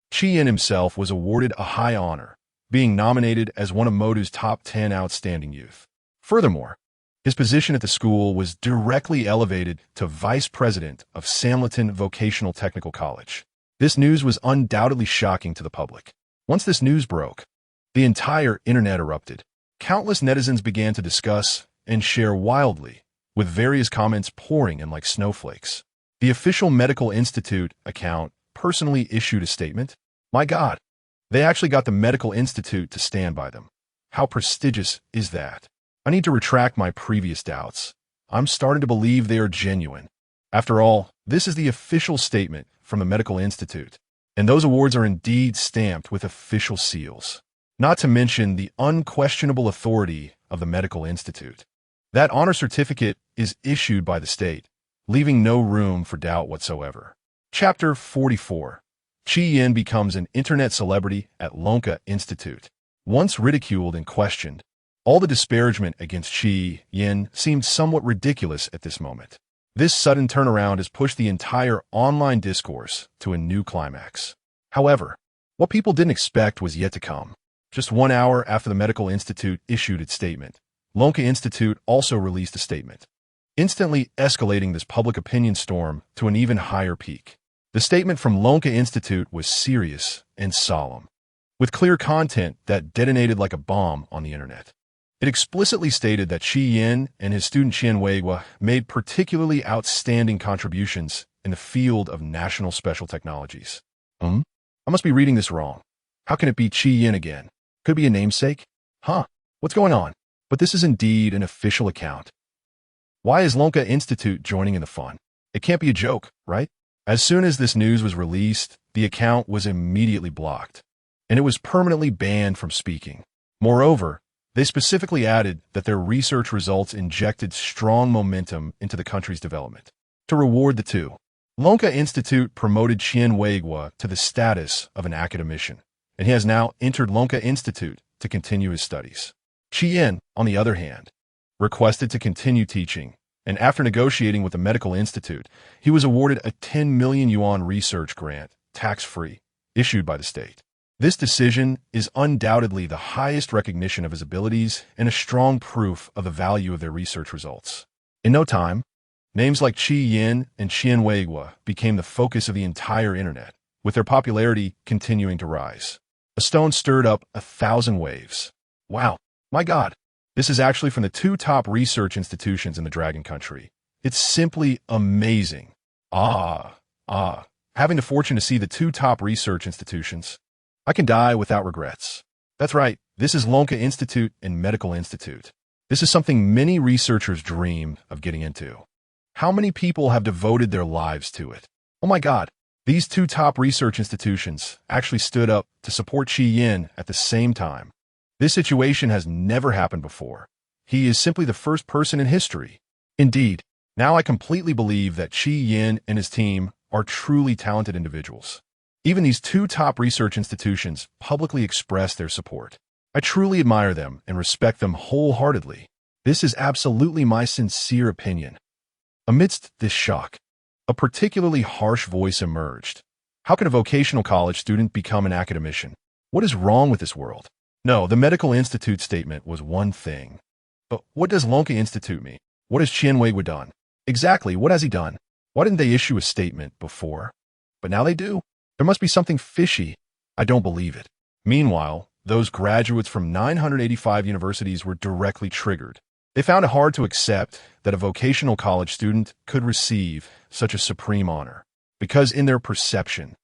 Qian himself was awarded a high honor, being nominated as one of Modu's top 10 outstanding youth. Furthermore, his position at the school was directly elevated to vice president of Sanlitun Vocational Technical College. This news was undoubtedly shocking to the public. Once this news broke, the entire internet erupted. Countless netizens began to discuss and share wildly, with various comments pouring in like snowflakes. The official Medical Institute account personally issued a statement. My God, they actually got the Medical Institute to stand by them. How prestigious is that? I need to retract my previous doubts. I'm starting to believe they are genuine. After all, this is the official statement from the Medical Institute, and those awards are indeed stamped with official seals. Not to mention the unquestionable authority of the Medical Institute. That honor certificate is issued by the state, leaving no room for doubt whatsoever. Chapter 44. Qi Yin becomes an internet celebrity at Lonka Institute. Once ridiculed and questioned, all the disparagement against Qi Yin seemed somewhat ridiculous at this moment. This sudden turnaround has pushed the entire online discourse to a new climax. However, what people didn't expect was yet to come. Just 1 hour after the Medical Institute issued its statement, Lonka Institute also released a statement, instantly escalating this public opinion storm to an even higher peak. The statement from Lonka Institute was serious and solemn, with clear content that detonated like a bomb on the internet. It explicitly stated that Qi Yin and his student Qian Weigua made particularly outstanding contributions in the field of national special technologies. I must be reading this wrong. How can it be Qi Yin again? Could it be a namesake? What's going on? But this is indeed an official account. Why is Lonka Institute joining in the fun? It can't be a joke, right? As soon as this news was released, the account was immediately blocked, and it was permanently banned from speaking. Moreover, they specifically added that their research results injected strong momentum into the country's development. To reward the two, Lonka Institute promoted Qian Weigua to the status of an academician, and he has now entered Lonka Institute to continue his studies. Qian, on the other hand, requested to continue teaching, and after negotiating with the Medical Institute, he was awarded a 10 million yuan research grant, tax-free, issued by the state. This decision is undoubtedly the highest recognition of his abilities and a strong proof of the value of their research results. In no time, names like Qi Yin and Qian Weigua became the focus of the entire internet, with their popularity continuing to rise. A stone stirred up 1,000 waves. Wow, my God, this is actually from the two top research institutions in the Dragon Country. It's simply amazing. Having the fortune to see the two top research institutions, I can die without regrets. That's right, this is Lonka Institute and Medical Institute. This is something many researchers dream of getting into. How many people have devoted their lives to it? Oh my God, these two top research institutions actually stood up to support Qi Yin at the same time. This situation has never happened before. He is simply the first person in history. Indeed, now I completely believe that Qi Yin and his team are truly talented individuals. Even these two top research institutions publicly express their support. I truly admire them and respect them wholeheartedly. This is absolutely my sincere opinion. Amidst this shock, a particularly harsh voice emerged. How can a vocational college student become an academician? What is wrong with this world? No, the Medical Institute statement was one thing. But what does Lonka Institute mean? What has Qian Weigua done? Exactly, what has he done? Why didn't they issue a statement before? But now they do. There must be something fishy. I don't believe it. Meanwhile, those graduates from 985 universities were directly triggered. They found it hard to accept that a vocational college student could receive such a supreme honor, because in their perception,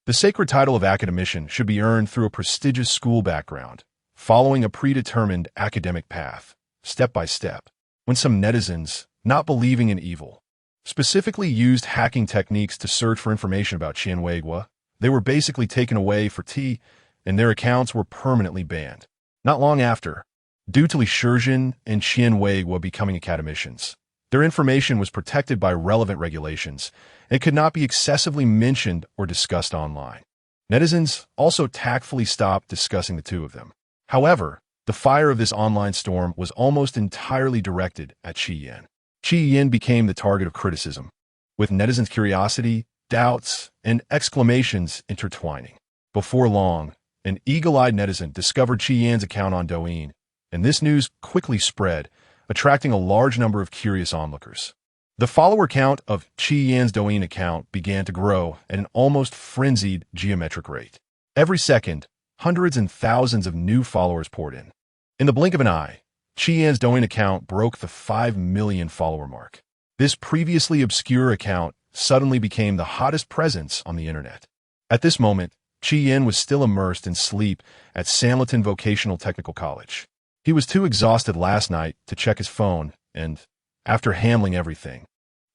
the sacred title of academician should be earned through a prestigious school background, following a predetermined academic path, step by step. When some netizens, not believing in evil, specifically used hacking techniques to search for information about Qian Weigua, they were basically taken away for tea, and their accounts were permanently banned. Not long after, due to Li Shizhen and Qian Weigua becoming academicians, their information was protected by relevant regulations and could not be excessively mentioned or discussed online. Netizens also tactfully stopped discussing the two of them. However, the fire of this online storm was almost entirely directed at Qi Yan. Qi Yan became the target of criticism, with netizens' curiosity, doubts, and exclamations intertwining. Before long, an eagle-eyed netizen discovered Qi Yan's account on Douyin, and this news quickly spread, attracting a large number of curious onlookers. The follower count of Qi Yan's Douyin account began to grow at an almost frenzied geometric rate. Every second, hundreds and thousands of new followers poured in. In the blink of an eye, Qi Yan's Douyin account broke the 5 million follower mark. This previously obscure account suddenly became the hottest presence on the internet. At this moment, Qi Yan was still immersed in sleep at Sanliton Vocational Technical College. He was too exhausted last night to check his phone, and, after handling everything,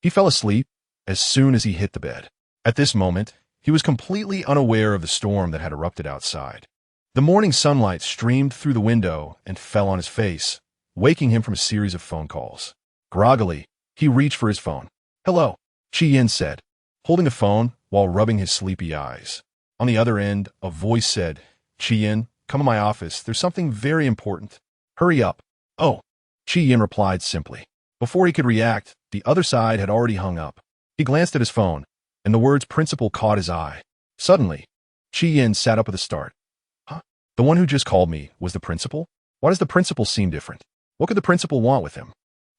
he fell asleep as soon as he hit the bed. At this moment, he was completely unaware of the storm that had erupted outside. The morning sunlight streamed through the window and fell on his face, waking him from a series of phone calls. Groggily, he reached for his phone. "Hello," Qi Yan said, holding the phone while rubbing his sleepy eyes. On the other end, a voice said, "Qi Yan, come to my office. There's something very important. Hurry up." "Oh," Qi Yan replied simply. Before he could react, the other side had already hung up. He glanced at his phone, and the words principal caught his eye. Suddenly, Qi Yan sat up with a start. "Huh? The one who just called me was the principal? Why does the principal seem different? What could the principal want with him?"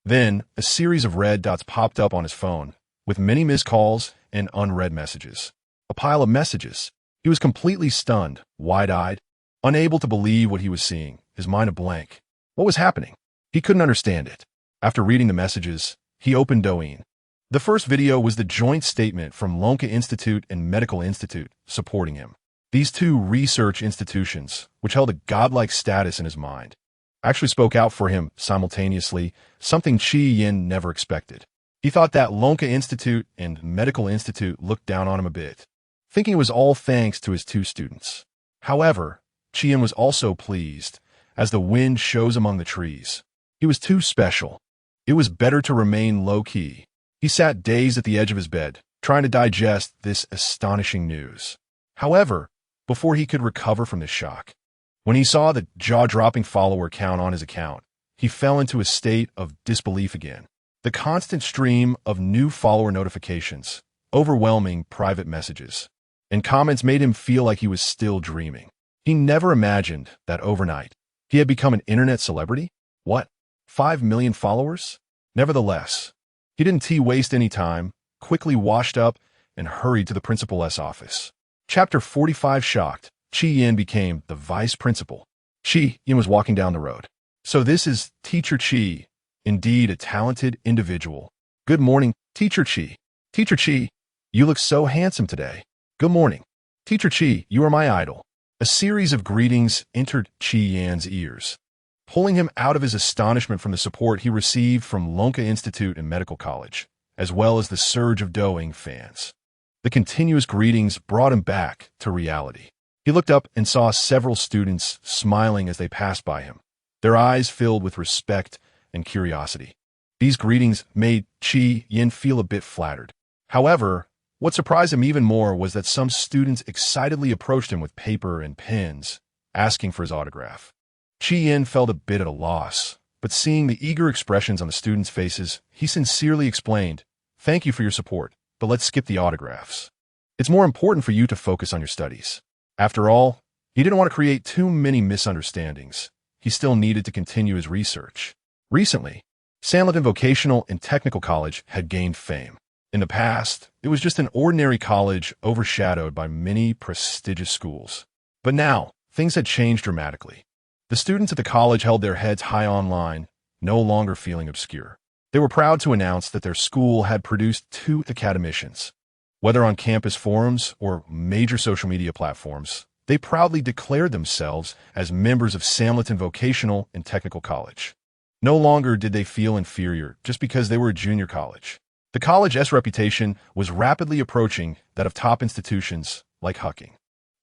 Then, a series of red dots popped up on his phone, with many missed calls and unread messages. A pile of messages. He was completely stunned, wide-eyed, unable to believe what he was seeing, his mind a blank. What was happening? He couldn't understand it. After reading the messages, he opened Douyin. The first video was the joint statement from Lonka Institute and Medical Institute supporting him. These two research institutions, which held a godlike status in his mind, actually spoke out for him simultaneously, something Qi Yan never expected. He thought that Lonka Institute and Medical Institute looked down on him a bit, thinking it was all thanks to his two students. However, Qi Yan was also pleased, as the wind shows among the trees. He was too special. It was better to remain low-key. He sat dazed at the edge of his bed, trying to digest this astonishing news. However, before he could recover from this shock, when he saw the jaw-dropping follower count on his account, he fell into a state of disbelief again. The constant stream of new follower notifications, overwhelming private messages, and comments made him feel like he was still dreaming. He never imagined that overnight he had become an internet celebrity. What? 5 million followers? Nevertheless, he didn't waste any time, quickly washed up, and hurried to the principal's office. Chapter 45. Shocked, Qi Yan became the vice principal. Qi Yan was walking down the road. "So this is Teacher Qi, indeed a talented individual. Good morning, Teacher Qi. Teacher Qi, you look so handsome today. Good morning. Teacher Qi, you are my idol." A series of greetings entered Qi Yan's ears, pulling him out of his astonishment from the support he received from Lonka Institute and Medical College, as well as the surge of Douyin fans. The continuous greetings brought him back to reality. He looked up and saw several students smiling as they passed by him, their eyes filled with respect and curiosity. These greetings made Qi Yan feel a bit flattered. However, what surprised him even more was that some students excitedly approached him with paper and pens, asking for his autograph. Qi Yan felt a bit at a loss, but seeing the eager expressions on the students' faces, he sincerely explained, "Thank you for your support, but let's skip the autographs. It's more important for you to focus on your studies." After all, he didn't want to create too many misunderstandings. He still needed to continue his research. Recently, Sanliton Vocational and Technical College had gained fame. In the past, it was just an ordinary college overshadowed by many prestigious schools. But now, things had changed dramatically. The students at the college held their heads high online, no longer feeling obscure. They were proud to announce that their school had produced 2 academicians. Whether on campus forums or major social media platforms, they proudly declared themselves as members of Sanliton Vocational and Technical College. No longer did they feel inferior just because they were a junior college. The college's reputation was rapidly approaching that of top institutions like Hucking.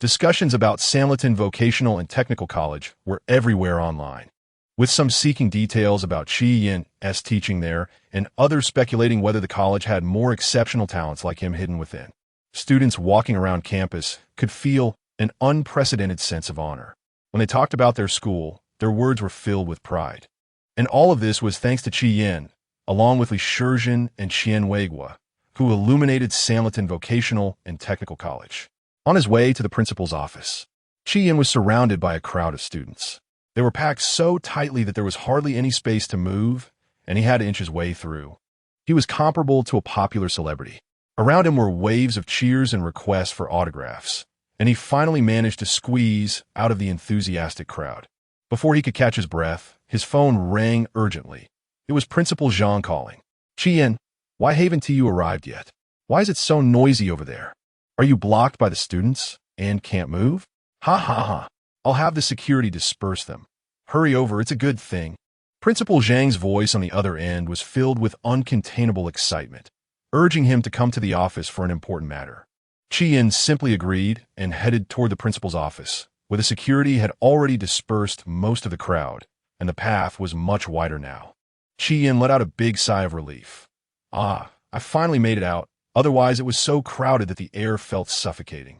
Discussions about Sanliton Vocational and Technical College were everywhere online, with some seeking details about Qi Yan's teaching there and others speculating whether the college had more exceptional talents like him hidden within. Students walking around campus could feel an unprecedented sense of honor. When they talked about their school, their words were filled with pride. And all of this was thanks to Chi Yin, along with Li Shizhen and Qian Weigua, who illuminated Sanlitan Vocational and Technical College. On his way to the principal's office, Chi Yin was surrounded by a crowd of students. They were packed so tightly that there was hardly any space to move, and he had to inch his way through. He was comparable to a popular celebrity. Around him were waves of cheers and requests for autographs, and he finally managed to squeeze out of the enthusiastic crowd. Before he could catch his breath, his phone rang urgently. It was Principal Zhang calling. Chi Yin, why haven't you arrived yet? Why is it so noisy over there? Are you blocked by the students and can't move? Ha ha ha. I'll have the security disperse them. Hurry over, it's a good thing. Principal Zhang's voice on the other end was filled with uncontainable excitement, urging him to come to the office for an important matter. Chi Yin simply agreed and headed toward the principal's office, where the security had already dispersed most of the crowd, and the path was much wider now. Chi Yin let out a big sigh of relief. I finally made it out. Otherwise, it was so crowded that the air felt suffocating.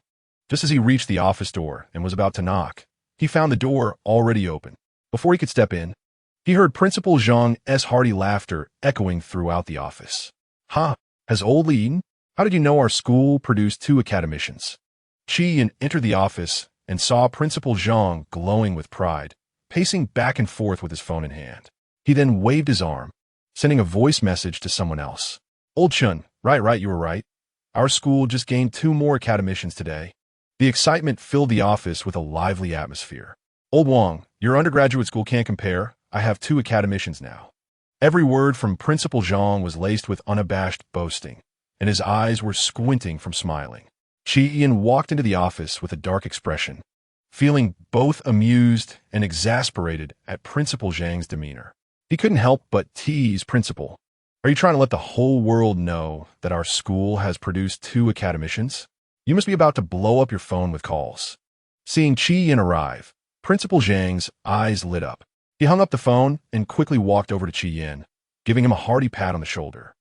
Just as he reached the office door and was about to knock, he found the door already open. Before he could step in, he heard Principal Zhang's hearty laughter echoing throughout the office. Ha! Has old Li eaten? How did you know our school produced 2 academicians? Chi Yin entered the office and saw Principal Zhang glowing with pride, pacing back and forth with his phone in hand. He then waved his arm, sending a voice message to someone else. Old Chun, right, you were right. Our school just gained 2 more academicians today. The excitement filled the office with a lively atmosphere. Old Wang, your undergraduate school can't compare. I have 2 academicians now. Every word from Principal Zhang was laced with unabashed boasting, and his eyes were squinting from smiling. Chi Yin walked into the office with a dark expression, feeling both amused and exasperated at Principal Zhang's demeanor. He couldn't help but tease Principal. Are you trying to let the whole world know that our school has produced 2 academicians? You must be about to blow up your phone with calls. Seeing Chi Yin arrive, Principal Zhang's eyes lit up. He hung up the phone and quickly walked over to Chi Yin, giving him a hearty pat on the shoulder.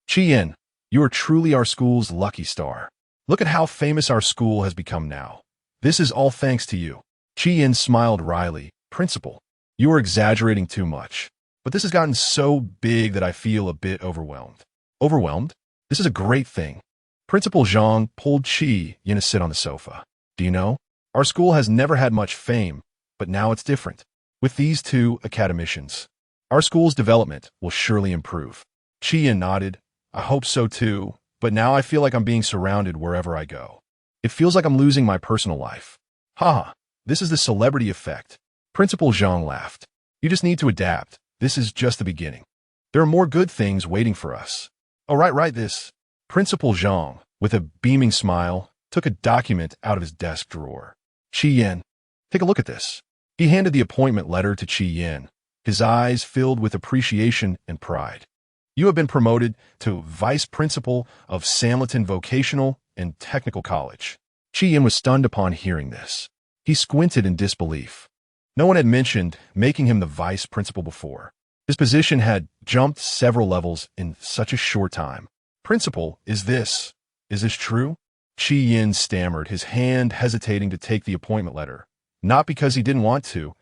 Chi Yin, you are truly our school's lucky star. Look at how famous our school has become now. This is all thanks to you. Chi Yin smiled wryly. Principal, you are exaggerating too much. But this has gotten so big that I feel a bit overwhelmed. Overwhelmed? This is a great thing. Principal Zhang pulled Chi Yin to sit on the sofa. Do you know, our school has never had much fame, but now it's different. With these 2 academicians, our school's development will surely improve. Chi Yin nodded. I hope so too, but now I feel like I'm being surrounded wherever I go. It feels like I'm losing my personal life. Ha! This is the celebrity effect. Principal Zhang laughed. You just need to adapt. This is just the beginning. There are more good things waiting for us. Oh, right, this. Principal Zhang, with a beaming smile, took a document out of his desk drawer. Chi Yin, take a look at this. He handed the appointment letter to Chi Yin, his eyes filled with appreciation and pride. You have been promoted to Vice Principal of Sanlitan Vocational and Technical College. Chi Yin was stunned upon hearing this. He squinted in disbelief. No one had mentioned making him the vice principal before. His position had jumped several levels in such a short time. Principal, is this true? Chi Yin stammered, his hand hesitating to take the appointment letter, not because he didn't want to,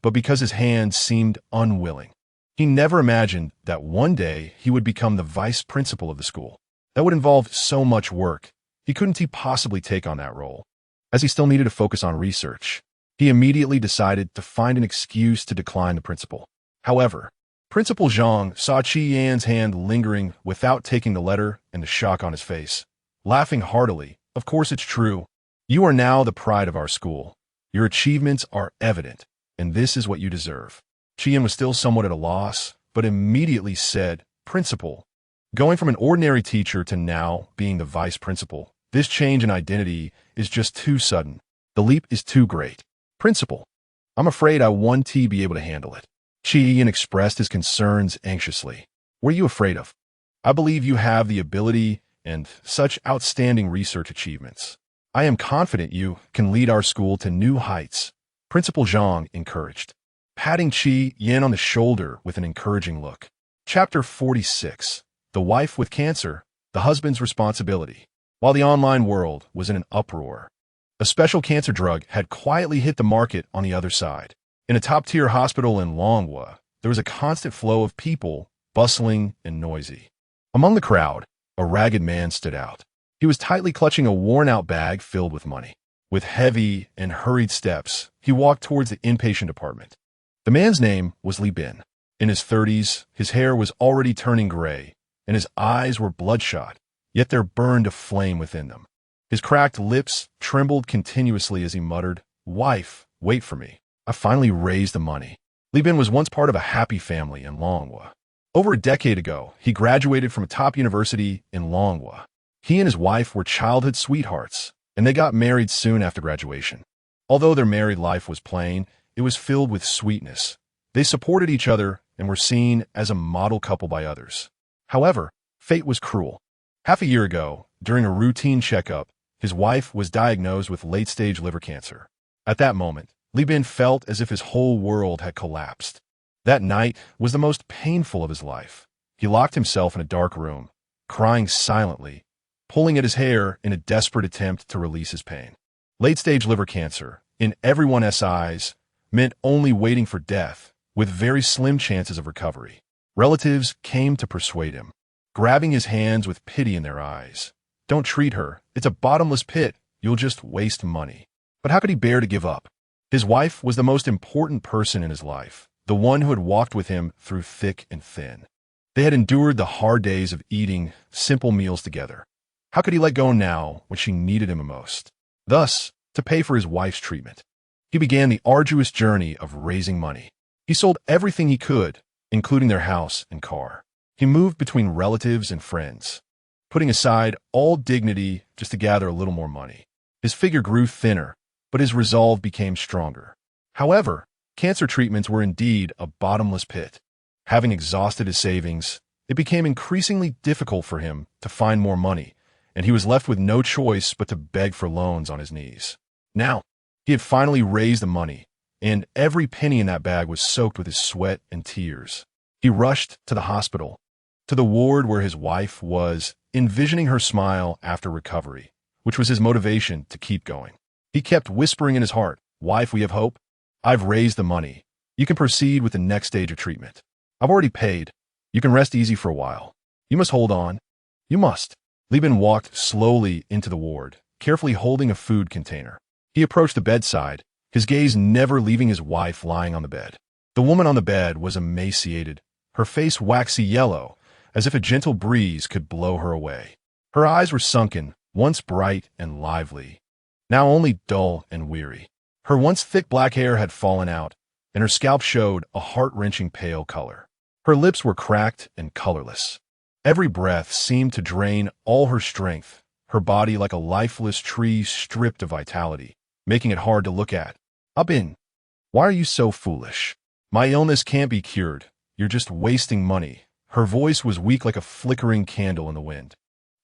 but because his hand seemed unwilling. He never imagined that one day he would become the vice principal of the school. That would involve so much work. He couldn't possibly take on that role. As he still needed to focus on research, he immediately decided to find an excuse to decline the principal. However, Principal Zhang saw Chi Yin's hand lingering without taking the letter and the shock on his face. Laughing heartily, of course it's true. You are now the pride of our school. Your achievements are evident, and this is what you deserve. Chi Yin was still somewhat at a loss, but immediately said, Principal, going from an ordinary teacher to now being the vice principal, this change in identity is just too sudden. The leap is too great. Principal, I'm afraid I won't be able to handle it. Chi Yin expressed his concerns anxiously. What are you afraid of? I believe you have the ability and such outstanding research achievements. I am confident you can lead our school to new heights. Principal Zhang encouraged, patting Chi Yin on the shoulder with an encouraging look. Chapter 46. The Wife with Cancer, the Husband's Responsibility. While the online world was in an uproar, A special cancer drug had quietly hit the market on the other side. In a top-tier hospital in Longwa, there was a constant flow of people, bustling and noisy. Among the crowd, a ragged man stood out. He was tightly clutching a worn-out bag filled with money. With heavy and hurried steps, he walked towards the inpatient department. The man's name was Li Bin. In his 30s, his hair was already turning gray, and his eyes were bloodshot, yet there burned a flame within them. His cracked lips trembled continuously as he muttered, "Wife, wait for me. I finally raised the money." Li Bin was once part of a happy family in Longwa. Over a decade ago, he graduated from a top university in Longwa. He and his wife were childhood sweethearts, and they got married soon after graduation. Although their married life was plain, it was filled with sweetness. They supported each other and were seen as a model couple by others. However, fate was cruel. Half a year ago, during a routine checkup, his wife was diagnosed with late-stage liver cancer. At that moment, Li Bin felt as if his whole world had collapsed. That night was the most painful of his life. He locked himself in a dark room, crying silently, pulling at his hair in a desperate attempt to release his pain. Late-stage liver cancer, in everyone's eyes, meant only waiting for death, with very slim chances of recovery. Relatives came to persuade him, grabbing his hands with pity in their eyes. "Don't treat her. It's a bottomless pit. You'll just waste money." But how could he bear to give up? His wife was the most important person in his life, the one who had walked with him through thick and thin. They had endured the hard days of eating simple meals together. How could he let go now when she needed him the most? Thus, to pay for his wife's treatment, he began the arduous journey of raising money. He sold everything he could, including their house and car. He moved between relatives and friends, putting aside all dignity just to gather a little more money. His figure grew thinner, but his resolve became stronger. However, cancer treatments were indeed a bottomless pit. Having exhausted his savings, it became increasingly difficult for him to find more money, and he was left with no choice but to beg for loans on his knees. Now, he had finally raised the money, and every penny in that bag was soaked with his sweat and tears. He rushed to the hospital, to the ward where his wife was, envisioning her smile after recovery, which was his motivation to keep going. He kept whispering in his heart, "Wife, we have hope. I've raised the money. You can proceed with the next stage of treatment. I've already paid. You can rest easy for a while. You must hold on. You must." Li Bin walked slowly into the ward, carefully holding a food container. He approached the bedside, his gaze never leaving his wife lying on the bed. The woman on the bed was emaciated, her face waxy yellow, as if a gentle breeze could blow her away. Her eyes were sunken, once bright and lively, now only dull and weary. Her once thick black hair had fallen out, and her scalp showed a heart-wrenching pale color. Her lips were cracked and colorless. Every breath seemed to drain all her strength, her body like a lifeless tree stripped of vitality, making it hard to look at. "Bin, why are you so foolish? My illness can't be cured. You're just wasting money." Her voice was weak like a flickering candle in the wind.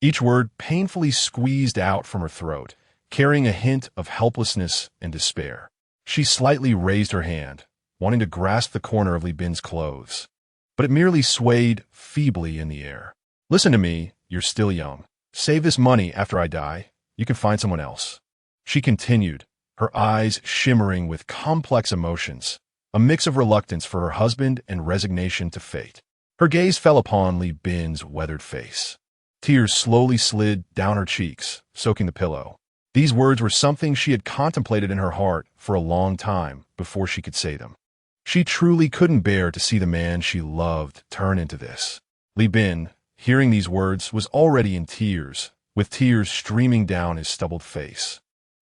Each word painfully squeezed out from her throat, carrying a hint of helplessness and despair. She slightly raised her hand, wanting to grasp the corner of Li Bin's clothes, but it merely swayed feebly in the air. "Listen to me, you're still young. Save this money after I die. You can find someone else." She continued, her eyes shimmering with complex emotions, a mix of reluctance for her husband and resignation to fate. Her gaze fell upon Li Bin's weathered face. Tears slowly slid down her cheeks, soaking the pillow. These words were something she had contemplated in her heart for a long time before she could say them. She truly couldn't bear to see the man she loved turn into this. Li Bin, hearing these words, was already in tears, with tears streaming down his stubbled face,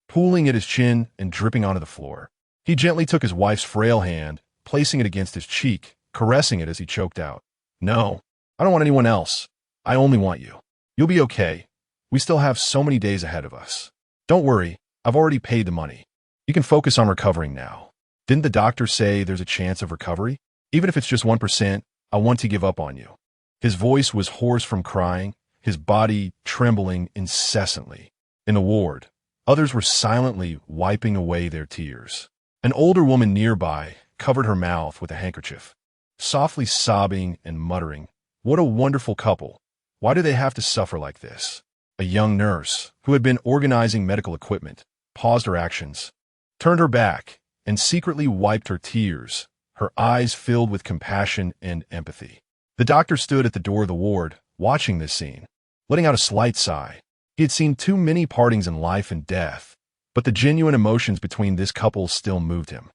pooling at his chin and dripping onto the floor. He gently took his wife's frail hand, placing it against his cheek, caressing it as he choked out, "No, I don't want anyone else. I only want you. You'll be okay. We still have so many days ahead of us. Don't worry, I've already paid the money. You can focus on recovering now. Didn't the doctor say there's a chance of recovery? Even if it's just 1%, I want to give up on you." His voice was hoarse from crying, his body trembling incessantly. In the ward, others were silently wiping away their tears. An older woman nearby covered her mouth with a handkerchief, softly sobbing and muttering, "What a wonderful couple. Why do they have to suffer like this?" A young nurse, who had been organizing medical equipment, paused her actions, turned her back, and secretly wiped her tears, her eyes filled with compassion and empathy. The doctor stood at the door of the ward, watching this scene, letting out a slight sigh. He had seen too many partings in life and death, but the genuine emotions between this couple still moved him.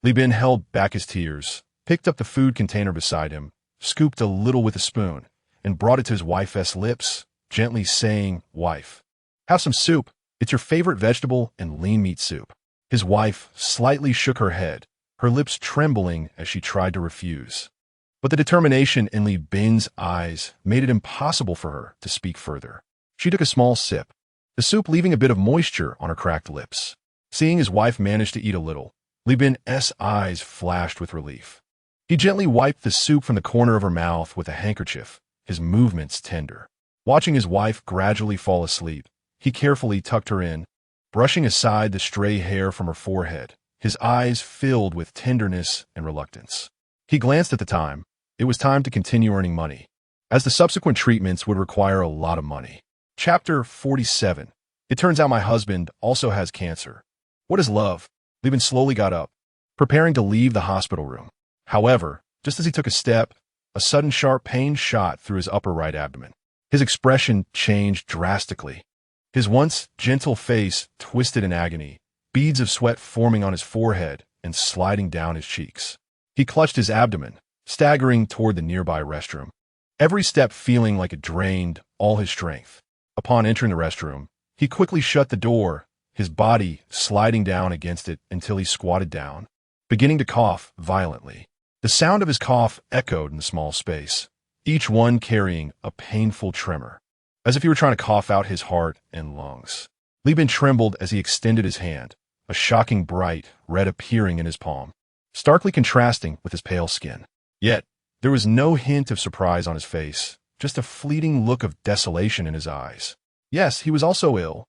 Li Bin held back his tears, picked up the food container beside him, scooped a little with a spoon, and brought it to his wife's lips, gently saying, "Wife, have some soup. It's your favorite vegetable and lean meat soup." His wife slightly shook her head, her lips trembling as she tried to refuse. But the determination in Li Bin's eyes made it impossible for her to speak further. She took a small sip, the soup leaving a bit of moisture on her cracked lips. Seeing his wife manage to eat a little, Li Bin's eyes flashed with relief. He gently wiped the soup from the corner of her mouth with a handkerchief, his movements tender. Watching his wife gradually fall asleep, he carefully tucked her in, brushing aside the stray hair from her forehead, his eyes filled with tenderness and reluctance. He glanced at the time. It was time to continue earning money, as the subsequent treatments would require a lot of money. Chapter 47. It turns out my husband also has cancer. What is love? Li Bin slowly got up, preparing to leave the hospital room. However, just as he took a step, a sudden sharp pain shot through his upper right abdomen. His expression changed drastically. His once gentle face twisted in agony, beads of sweat forming on his forehead and sliding down his cheeks. He clutched his abdomen, staggering toward the nearby restroom, every step feeling like it drained all his strength. Upon entering the restroom, he quickly shut the door, his body sliding down against it until he squatted down, beginning to cough violently. The sound of his cough echoed in the small space, each one carrying a painful tremor, as if he were trying to cough out his heart and lungs. Li Bin trembled as he extended his hand, a shocking bright red appearing in his palm, starkly contrasting with his pale skin. Yet, there was no hint of surprise on his face, just a fleeting look of desolation in his eyes. Yes, he was also ill,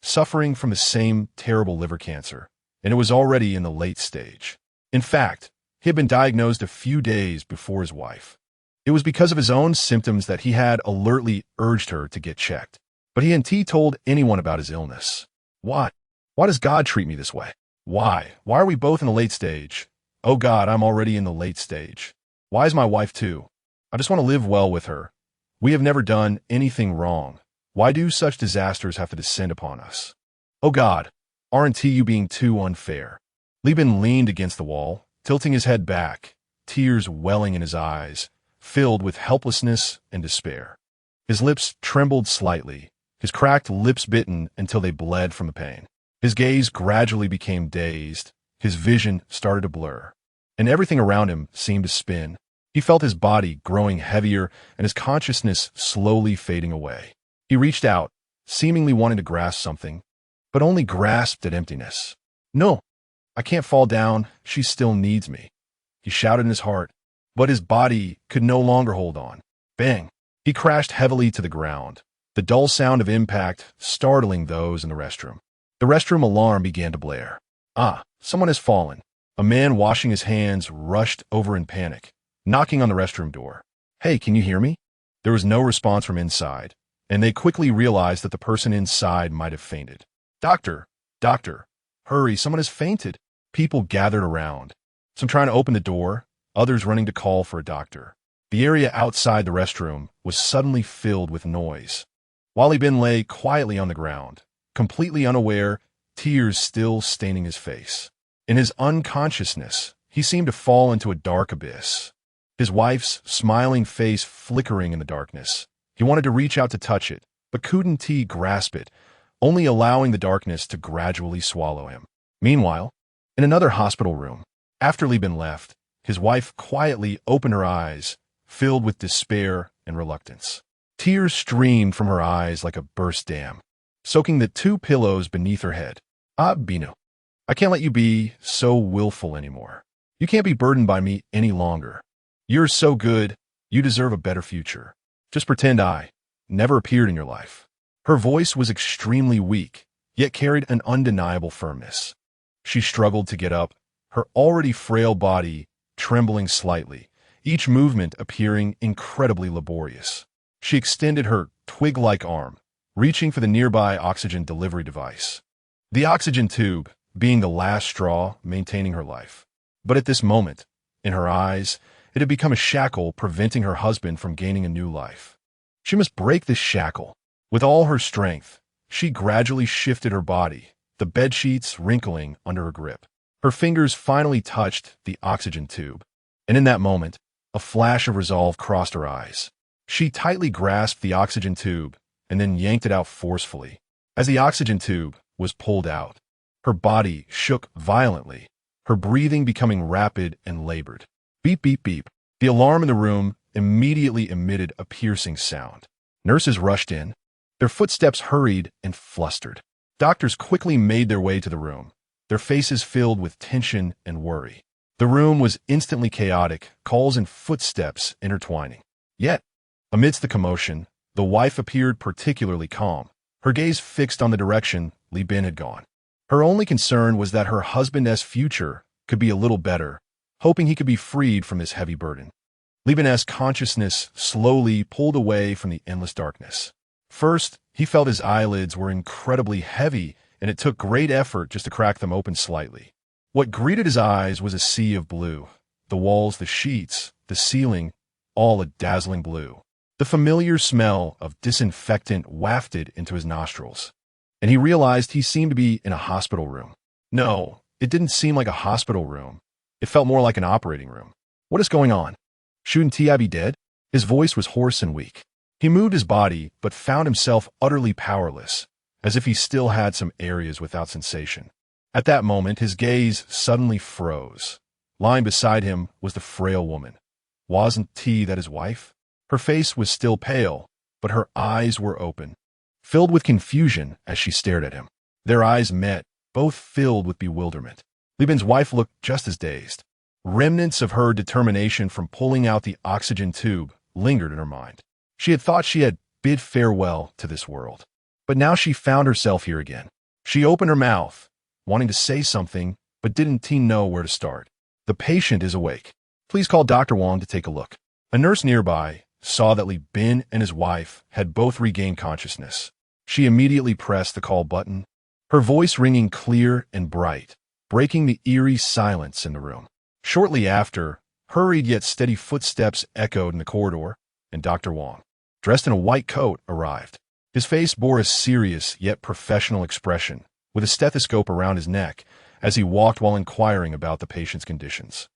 suffering from the same terrible liver cancer, and it was already in the late stage. In fact, he had been diagnosed a few days before his wife. It was because of his own symptoms that he had alertly urged her to get checked. But he hadn't told anyone about his illness. Why? Why does God treat me this way? Why? Why are we both in the late stage? Oh God, I'm already in the late stage. Why is my wife too? I just want to live well with her. We have never done anything wrong. Why do such disasters have to descend upon us? Oh God, aren't you being too unfair? Li Bin leaned against the wall, tilting his head back, tears welling in his eyes, filled with helplessness and despair. His lips trembled slightly, his cracked lips bitten until they bled from the pain. His gaze gradually became dazed, his vision started to blur, and everything around him seemed to spin. He felt his body growing heavier and his consciousness slowly fading away. He reached out, seemingly wanting to grasp something, but only grasped at emptiness. No, I can't fall down, she still needs me, he shouted in his heart, but his body could no longer hold on. Bang! He crashed heavily to the ground, the dull sound of impact startling those in the restroom. The restroom alarm began to blare. Ah, someone has fallen. A man washing his hands rushed over in panic, knocking on the restroom door. Hey, can you hear me? There was no response from inside, and they quickly realized that the person inside might have fainted. Doctor! Doctor! Hurry, someone has fainted! People gathered around, some trying to open the door, others running to call for a doctor. The area outside the restroom was suddenly filled with noise. While Li Bin lay quietly on the ground, completely unaware, tears still staining his face. In his unconsciousness, he seemed to fall into a dark abyss, his wife's smiling face flickering in the darkness. He wanted to reach out to touch it, but couldn't grasp it, only allowing the darkness to gradually swallow him. Meanwhile, in another hospital room, after Li Bin left, his wife quietly opened her eyes, filled with despair and reluctance. Tears streamed from her eyes like a burst dam, soaking the two pillows beneath her head. Ah, Bino, I can't let you be so willful anymore. You can't be burdened by me any longer. You're so good, you deserve a better future. Just pretend I never appeared in your life. Her voice was extremely weak, yet carried an undeniable firmness. She struggled to get up, her already frail body trembling slightly, each movement appearing incredibly laborious. She extended her twig-like arm, reaching for the nearby oxygen delivery device. the oxygen tube being the last straw maintaining her life. But at this moment, in her eyes, it had become a shackle preventing her husband from gaining a new life. She must break this shackle. With all her strength, she gradually shifted her body, the bedsheets wrinkling under her grip. Her fingers finally touched the oxygen tube, and in that moment, a flash of resolve crossed her eyes. She tightly grasped the oxygen tube and then yanked it out forcefully. As the oxygen tube was pulled out, her body shook violently, her breathing becoming rapid and labored. Beep, beep, beep. The alarm in the room immediately emitted a piercing sound. Nurses rushed in, their footsteps hurried and flustered. Doctors quickly made their way to the room, their faces filled with tension and worry. The room was instantly chaotic, calls and footsteps intertwining. Yet, amidst the commotion, the wife appeared particularly calm, her gaze fixed on the direction Li Bin had gone. Her only concern was that her husband's future could be a little better, hoping he could be freed from this heavy burden. Li Bin's consciousness slowly pulled away from the endless darkness. First, he felt his eyelids were incredibly heavy, and it took great effort just to crack them open slightly. What greeted his eyes was a sea of blue. The walls, the sheets, the ceiling, all a dazzling blue. The familiar smell of disinfectant wafted into his nostrils, and he realized he seemed to be in a hospital room. No, it didn't seem like a hospital room. It felt more like an operating room. What is going on? Shouldn't Ti be dead? His voice was hoarse and weak. He moved his body, but found himself utterly powerless, as if he still had some areas without sensation. At that moment, his gaze suddenly froze. Lying beside him was the frail woman. Wasn't T that his wife? Her face was still pale, but her eyes were open, filled with confusion as she stared at him. Their eyes met, both filled with bewilderment. Li Bin's wife looked just as dazed. Remnants of her determination from pulling out the oxygen tube lingered in her mind. She had thought she had bid farewell to this world, but now she found herself here again. She opened her mouth, wanting to say something, but didn't know where to start. The patient is awake. Please call Dr. Wang to take a look. A nurse nearby saw that Li Bin and his wife had both regained consciousness. She immediately pressed the call button, her voice ringing clear and bright, breaking the eerie silence in the room. Shortly after, hurried yet steady footsteps echoed in the corridor, and Dr. Wang, dressed in a white coat, arrived. His face bore a serious yet professional expression, with a stethoscope around his neck as he walked while inquiring about the patient's conditions.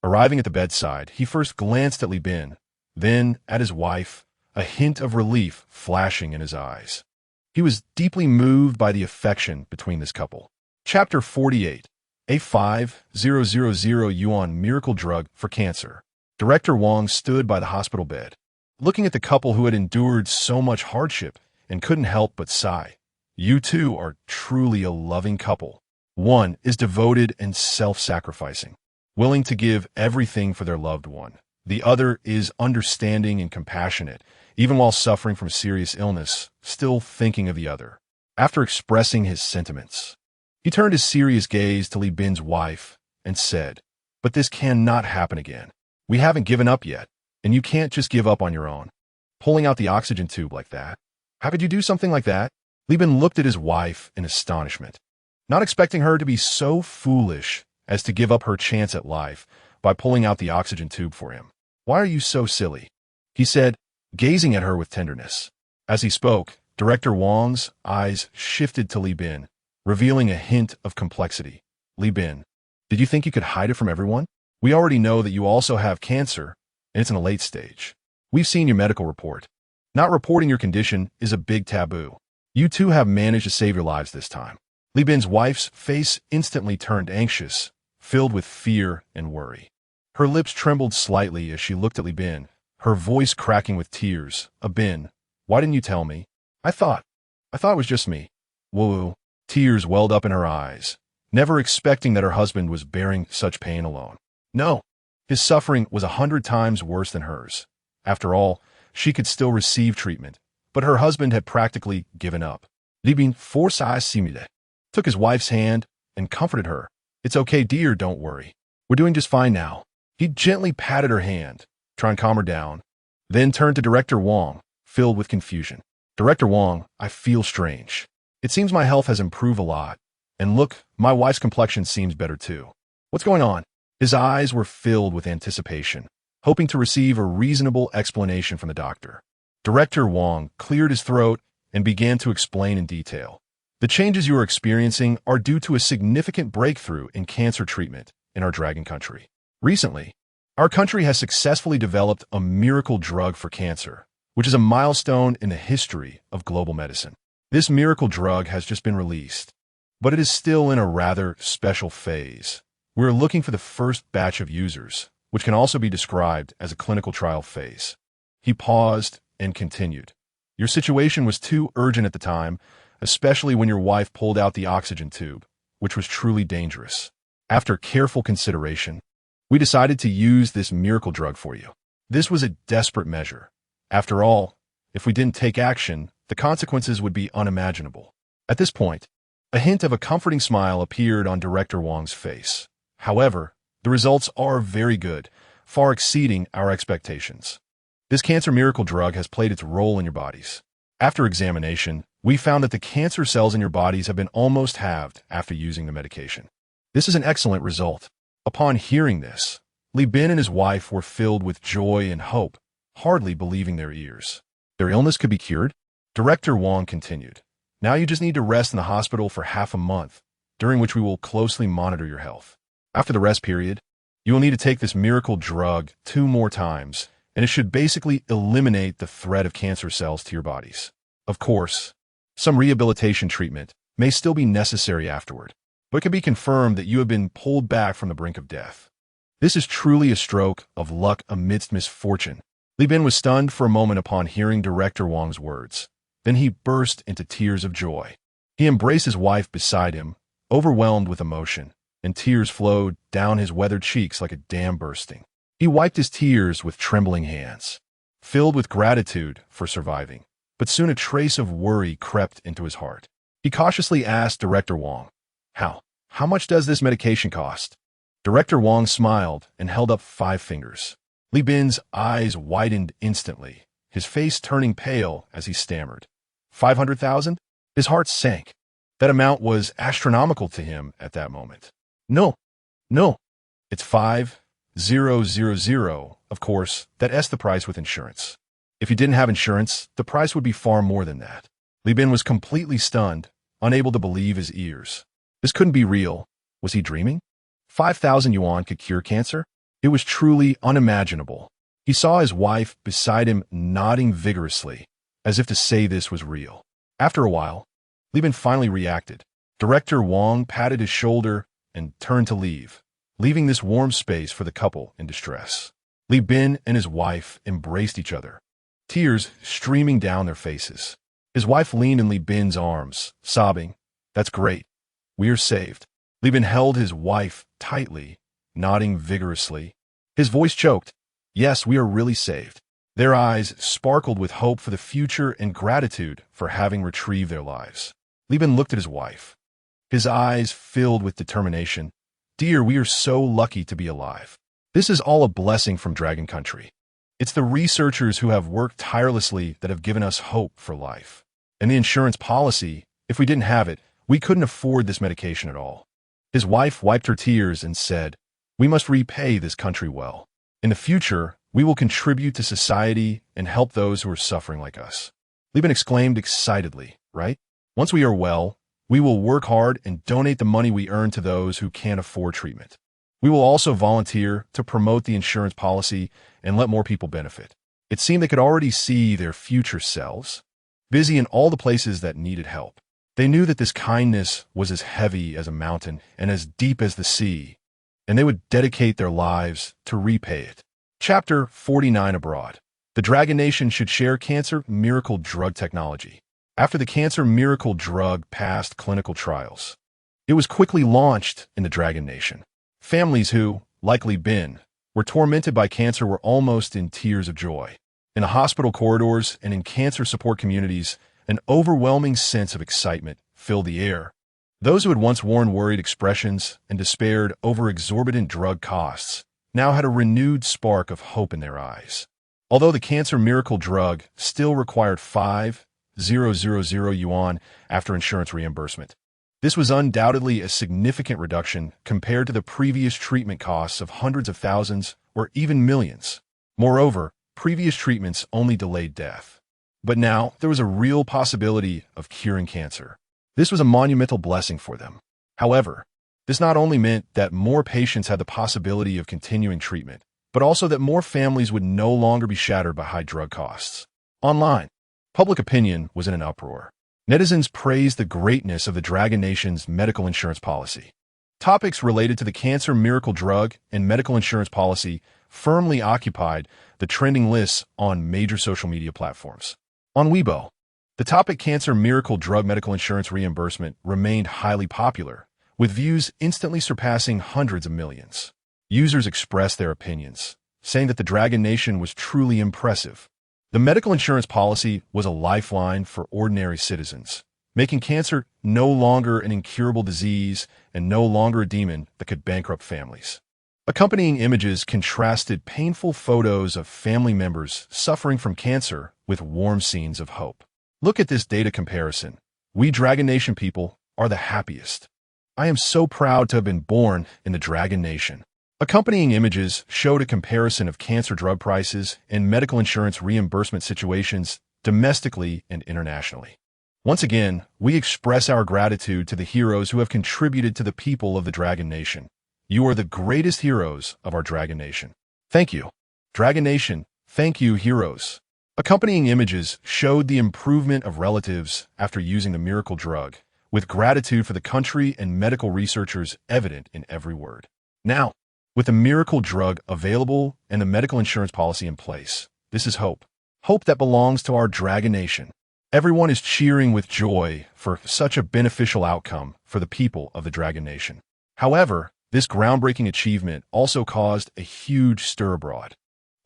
Arriving at the bedside, he first glanced at Li Bin, then at his wife, a hint of relief flashing in his eyes. He was deeply moved by the affection between this couple. Chapter 48. A 5,000 yuan miracle drug for cancer. Director Wang stood by the hospital bed, looking at the couple who had endured so much hardship and couldn't help but sigh. You two are truly a loving couple. One is devoted and self-sacrificing, willing to give everything for their loved one. The other is understanding and compassionate, even while suffering from serious illness, still thinking of the other. After expressing his sentiments, he turned his serious gaze to Li Bin's wife and said, "But this cannot happen again. We haven't given up yet, and you can't just give up on your own. Pulling out the oxygen tube like that. How could you do something like that?" Li Bin looked at his wife in astonishment, not expecting her to be so foolish as to give up her chance at life by pulling out the oxygen tube for him. "Why are you so silly?" he said, gazing at her with tenderness. As he spoke, Director Wang's eyes shifted to Li Bin, revealing a hint of complexity. "Li Bin, did you think you could hide it from everyone? We already know that you also have cancer, and it's in a late stage. We've seen your medical report. Not reporting your condition is a big taboo. You two have managed to save your lives this time." Li Bin's wife's face instantly turned anxious, filled with fear and worry. Her lips trembled slightly as she looked at Li Bin, her voice cracking with tears. "Bin, why didn't you tell me? I thought it was just me." Woo. Tears welled up in her eyes, never expecting that her husband was bearing such pain alone. No, his suffering was 100 times worse than hers. After all, she could still receive treatment, but her husband had practically given up. Li Bin took his wife's hand and comforted her. "It's okay, dear, don't worry. We're doing just fine now." He gently patted her hand, trying to calm her down, then turned to Director Wang, filled with confusion. "Director Wang, I feel strange. It seems my health has improved a lot, And look, my wife's complexion seems better too. What's going on? His eyes were filled with anticipation, hoping to receive a reasonable explanation from the doctor. Director Wong cleared his throat and began to explain in detail. The changes you are experiencing are due to a significant breakthrough in cancer treatment in our dragon country. Recently, our country has successfully developed a miracle drug for cancer, which is a milestone in the history of global medicine. This miracle drug has just been released, but it is still in a rather special phase. We're looking for the first batch of users, which can also be described as a clinical trial phase. He paused and continued. Your situation was too urgent at the time, especially when your wife pulled out the oxygen tube, which was truly dangerous. After careful consideration, we decided to use this miracle drug for you. This was a desperate measure. After all, if we didn't take action, the consequences would be unimaginable. At this point, a hint of a comforting smile appeared on Director Wong's face. However, the results are very good, far exceeding our expectations. This cancer miracle drug has played its role in your bodies. After examination, we found that the cancer cells in your bodies have been almost halved after using the medication. This is an excellent result. Upon hearing this, Li Bin and his wife were filled with joy and hope, hardly believing their ears. Their illness could be cured? Director Wong continued. Now you just need to rest in the hospital for half a month, during which we will closely monitor your health. After the rest period, you will need to take this miracle drug 2 more times, and it should basically eliminate the threat of cancer cells to your bodies. Of course, some rehabilitation treatment may still be necessary afterward, but it can be confirmed that you have been pulled back from the brink of death. This is truly a stroke of luck amidst misfortune. Li Bin was stunned for a moment upon hearing Director Wong's words. Then he burst into tears of joy. He embraced his wife beside him, overwhelmed with emotion, and tears flowed down his weathered cheeks like a dam bursting. He wiped his tears with trembling hands, filled with gratitude for surviving, but soon a trace of worry crept into his heart. He cautiously asked Director Wong, How much does this medication cost? Director Wong smiled and held up 5 fingers. Li Bin's eyes widened instantly, his face turning pale as he stammered. 500,000? His heart sank. That amount was astronomical to him at that moment. No, it's 5,000. Of course, that's the price with insurance. If you didn't have insurance, the price would be far more than that. Li Bin was completely stunned, unable to believe his ears. This couldn't be real. Was he dreaming? 5,000 yuan could cure cancer? It was truly unimaginable. He saw his wife beside him nodding vigorously, as if to say this was real. After a while, Li Bin finally reacted. Director Wong patted his shoulder and turned to leave, leaving this warm space for the couple in distress. Li Bin and his wife embraced each other, tears streaming down their faces. His wife leaned in Li Bin's arms, sobbing, "That's great. We are saved." Li Bin held his wife tightly, nodding vigorously. His voice choked. "Yes, we are really saved." Their eyes sparkled with hope for the future and gratitude for having retrieved their lives. Li Bin looked at his wife, his eyes filled with determination. "Dear, we are so lucky to be alive. This is all a blessing from Dragon Country. It's the researchers who have worked tirelessly that have given us hope for life. And the insurance policy, if we didn't have it, we couldn't afford this medication at all." His wife wiped her tears and said, "We must repay this country well. In the future, we will contribute to society and help those who are suffering like us." Li Bin exclaimed excitedly, "Right? Once we are well, we will work hard and donate the money we earn to those who can't afford treatment. We will also volunteer to promote the insurance policy and let more people benefit." It seemed they could already see their future selves, busy in all the places that needed help. They knew that this kindness was as heavy as a mountain and as deep as the sea, and they would dedicate their lives to repay it. Chapter 49 Abroad. The Dragon Nation should share cancer miracle drug technology. After the cancer miracle drug passed clinical trials, it was quickly launched in the Dragon Nation. Families who, like Li Bin, were tormented by cancer were almost in tears of joy. In the hospital corridors and in cancer support communities, an overwhelming sense of excitement filled the air. Those who had once worn worried expressions and despaired over exorbitant drug costs now had a renewed spark of hope in their eyes. Although the cancer miracle drug still required 5,000 yuan after insurance reimbursement, This was undoubtedly a significant reduction compared to the previous treatment costs of hundreds of thousands or even millions. Moreover, previous treatments only delayed death. But now, there was a real possibility of curing cancer. This was a monumental blessing for them. However, this not only meant that more patients had the possibility of continuing treatment, but also that more families would no longer be shattered by high drug costs. Online, public opinion was in an uproar. Netizens praised the greatness of the Dragon Nation's medical insurance policy. Topics related to the cancer miracle drug and medical insurance policy firmly occupied the trending lists on major social media platforms. On Weibo, the topic cancer miracle drug medical insurance reimbursement remained highly popular, with views instantly surpassing hundreds of millions. Users expressed their opinions, saying that the Dragon Nation was truly impressive. The medical insurance policy was a lifeline for ordinary citizens, making cancer no longer an incurable disease and no longer a demon that could bankrupt families. Accompanying images contrasted painful photos of family members suffering from cancer with warm scenes of hope. Look at this data comparison. We Dragon Nation people are the happiest. I am so proud to have been born in the Dragon Nation. Accompanying images showed a comparison of cancer drug prices and medical insurance reimbursement situations domestically and internationally. Once again, we express our gratitude to the heroes who have contributed to the people of the Dragon Nation. You are the greatest heroes of our Dragon Nation. Thank you. Dragon Nation, thank you, heroes. Accompanying images showed the improvement of relatives after using the miracle drug, with gratitude for the country and medical researchers evident in every word. Now, with the miracle drug available and the medical insurance policy in place, this is hope. Hope that belongs to our Dragon Nation. Everyone is cheering with joy for such a beneficial outcome for the people of the Dragon Nation. However, this groundbreaking achievement also caused a huge stir abroad.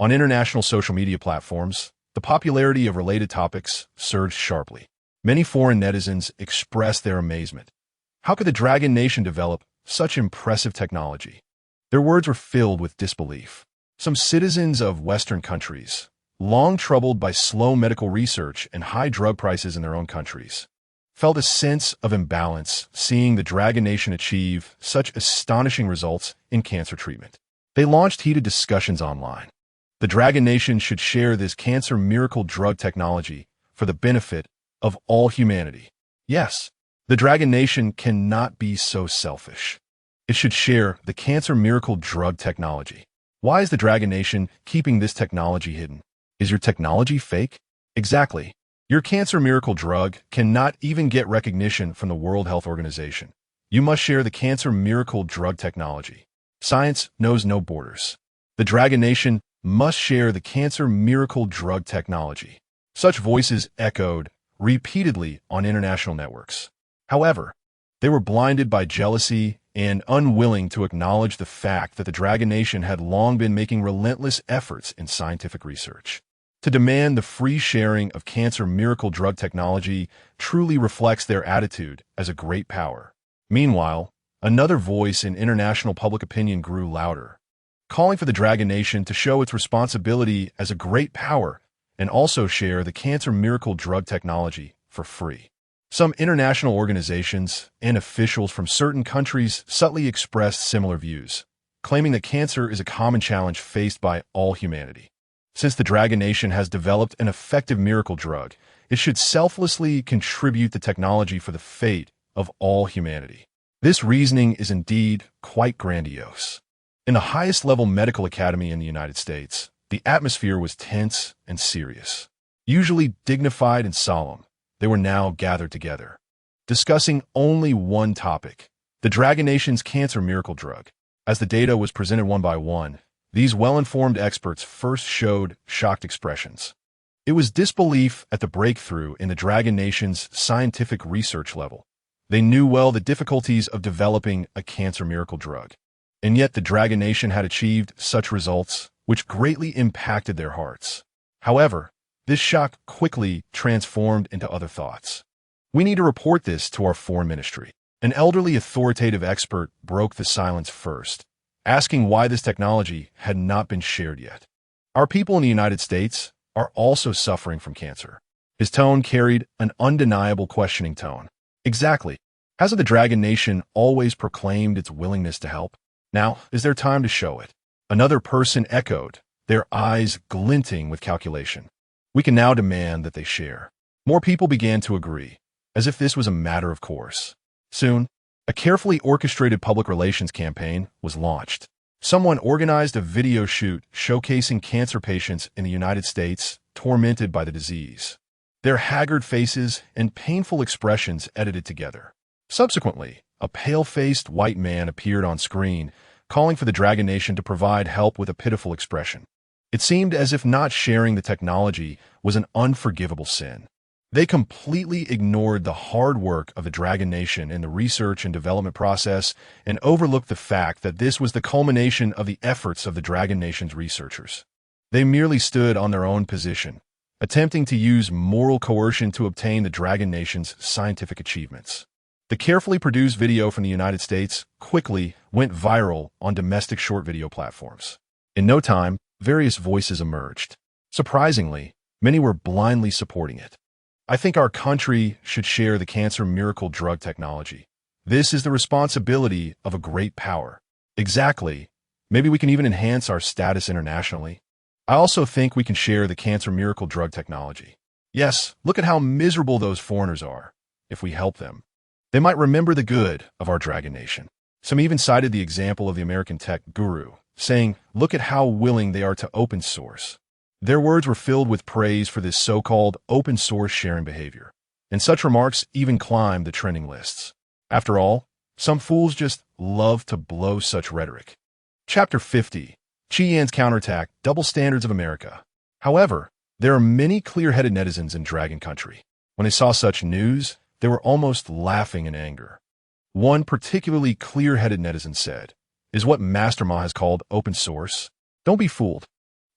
On international social media platforms, the popularity of related topics surged sharply. Many foreign netizens expressed their amazement. How could the Dragon Nation develop such impressive technology? Their words were filled with disbelief. Some citizens of Western countries, long troubled by slow medical research and high drug prices in their own countries, felt a sense of imbalance seeing the Dragon Nation achieve such astonishing results in cancer treatment. They launched heated discussions online. The Dragon Nation should share this cancer miracle drug technology for the benefit of all humanity. Yes, the Dragon Nation cannot be so selfish. It should share the cancer miracle drug technology. Why is the Dragon Nation keeping this technology hidden? Is your technology fake? Exactly. Your cancer miracle drug cannot even get recognition from the World Health Organization. You must share the cancer miracle drug technology. Science knows no borders. The Dragon Nation must share the cancer miracle drug technology. Such voices echoed repeatedly on international networks. However, they were blinded by jealousy and unwilling to acknowledge the fact that the Dragon Nation had long been making relentless efforts in scientific research. To demand the free sharing of cancer miracle drug technology truly reflects their attitude as a great power. Meanwhile, another voice in international public opinion grew louder, calling for the Dragon Nation to show its responsibility as a great power and also share the cancer miracle drug technology for free. Some international organizations and officials from certain countries subtly expressed similar views, claiming that cancer is a common challenge faced by all humanity. Since the Dragon Nation has developed an effective miracle drug, it should selflessly contribute the technology for the fate of all humanity. This reasoning is indeed quite grandiose. In the highest level medical academy in the United States, the atmosphere was tense and serious. Usually dignified and solemn, they were now gathered together, discussing only one topic, the Dragon Nation's cancer miracle drug. As the data was presented one by one, these well-informed experts first showed shocked expressions. It was disbelief at the breakthrough in the Dragon Nation's scientific research level. They knew well the difficulties of developing a cancer miracle drug, and yet the Dragon Nation had achieved such results, which greatly impacted their hearts. However, this shock quickly transformed into other thoughts. We need to report this to our foreign ministry. An elderly authoritative expert broke the silence first, asking why this technology had not been shared yet. Our people in the United States are also suffering from cancer. His tone carried an undeniable questioning tone. Exactly. Hasn't the Dragon Nation always proclaimed its willingness to help? Now is their time to show it. Another person echoed, their eyes glinting with calculation. We can now demand that they share. More people began to agree, as if this was a matter of course. Soon, a carefully orchestrated public relations campaign was launched. Someone organized a video shoot showcasing cancer patients in the United States tormented by the disease. Their haggard faces and painful expressions edited together. Subsequently, a pale-faced white man appeared on screen, calling for the Dragon Nation to provide help with a pitiful expression. It seemed as if not sharing the technology was an unforgivable sin. They completely ignored the hard work of the Dragon Nation in the research and development process and overlooked the fact that this was the culmination of the efforts of the Dragon Nation's researchers. They merely stood on their own position, attempting to use moral coercion to obtain the Dragon Nation's scientific achievements. The carefully produced video from the United States quickly went viral on domestic short video platforms. In no time, various voices emerged. Surprisingly, many were blindly supporting it. I think our country should share the cancer miracle drug technology. This is the responsibility of a great power. Exactly. Maybe we can even enhance our status internationally. I also think we can share the cancer miracle drug technology. Yes, look at how miserable those foreigners are. If we help them, they might remember the good of our Dragon Nation. Some even cited the example of the American tech guru, saying, look at how willing they are to open source. Their words were filled with praise for this so-called open source sharing behavior, and such remarks even climbed the trending lists. After all, some fools just love to blow such rhetoric. Chapter 50. Chi Yan's Counterattack, Double Standards of America. However, there are many clear-headed netizens in Dragon Country. When they saw such news, they were almost laughing in anger. One particularly clear-headed netizen said, is what Master Ma has called open source? Don't be fooled.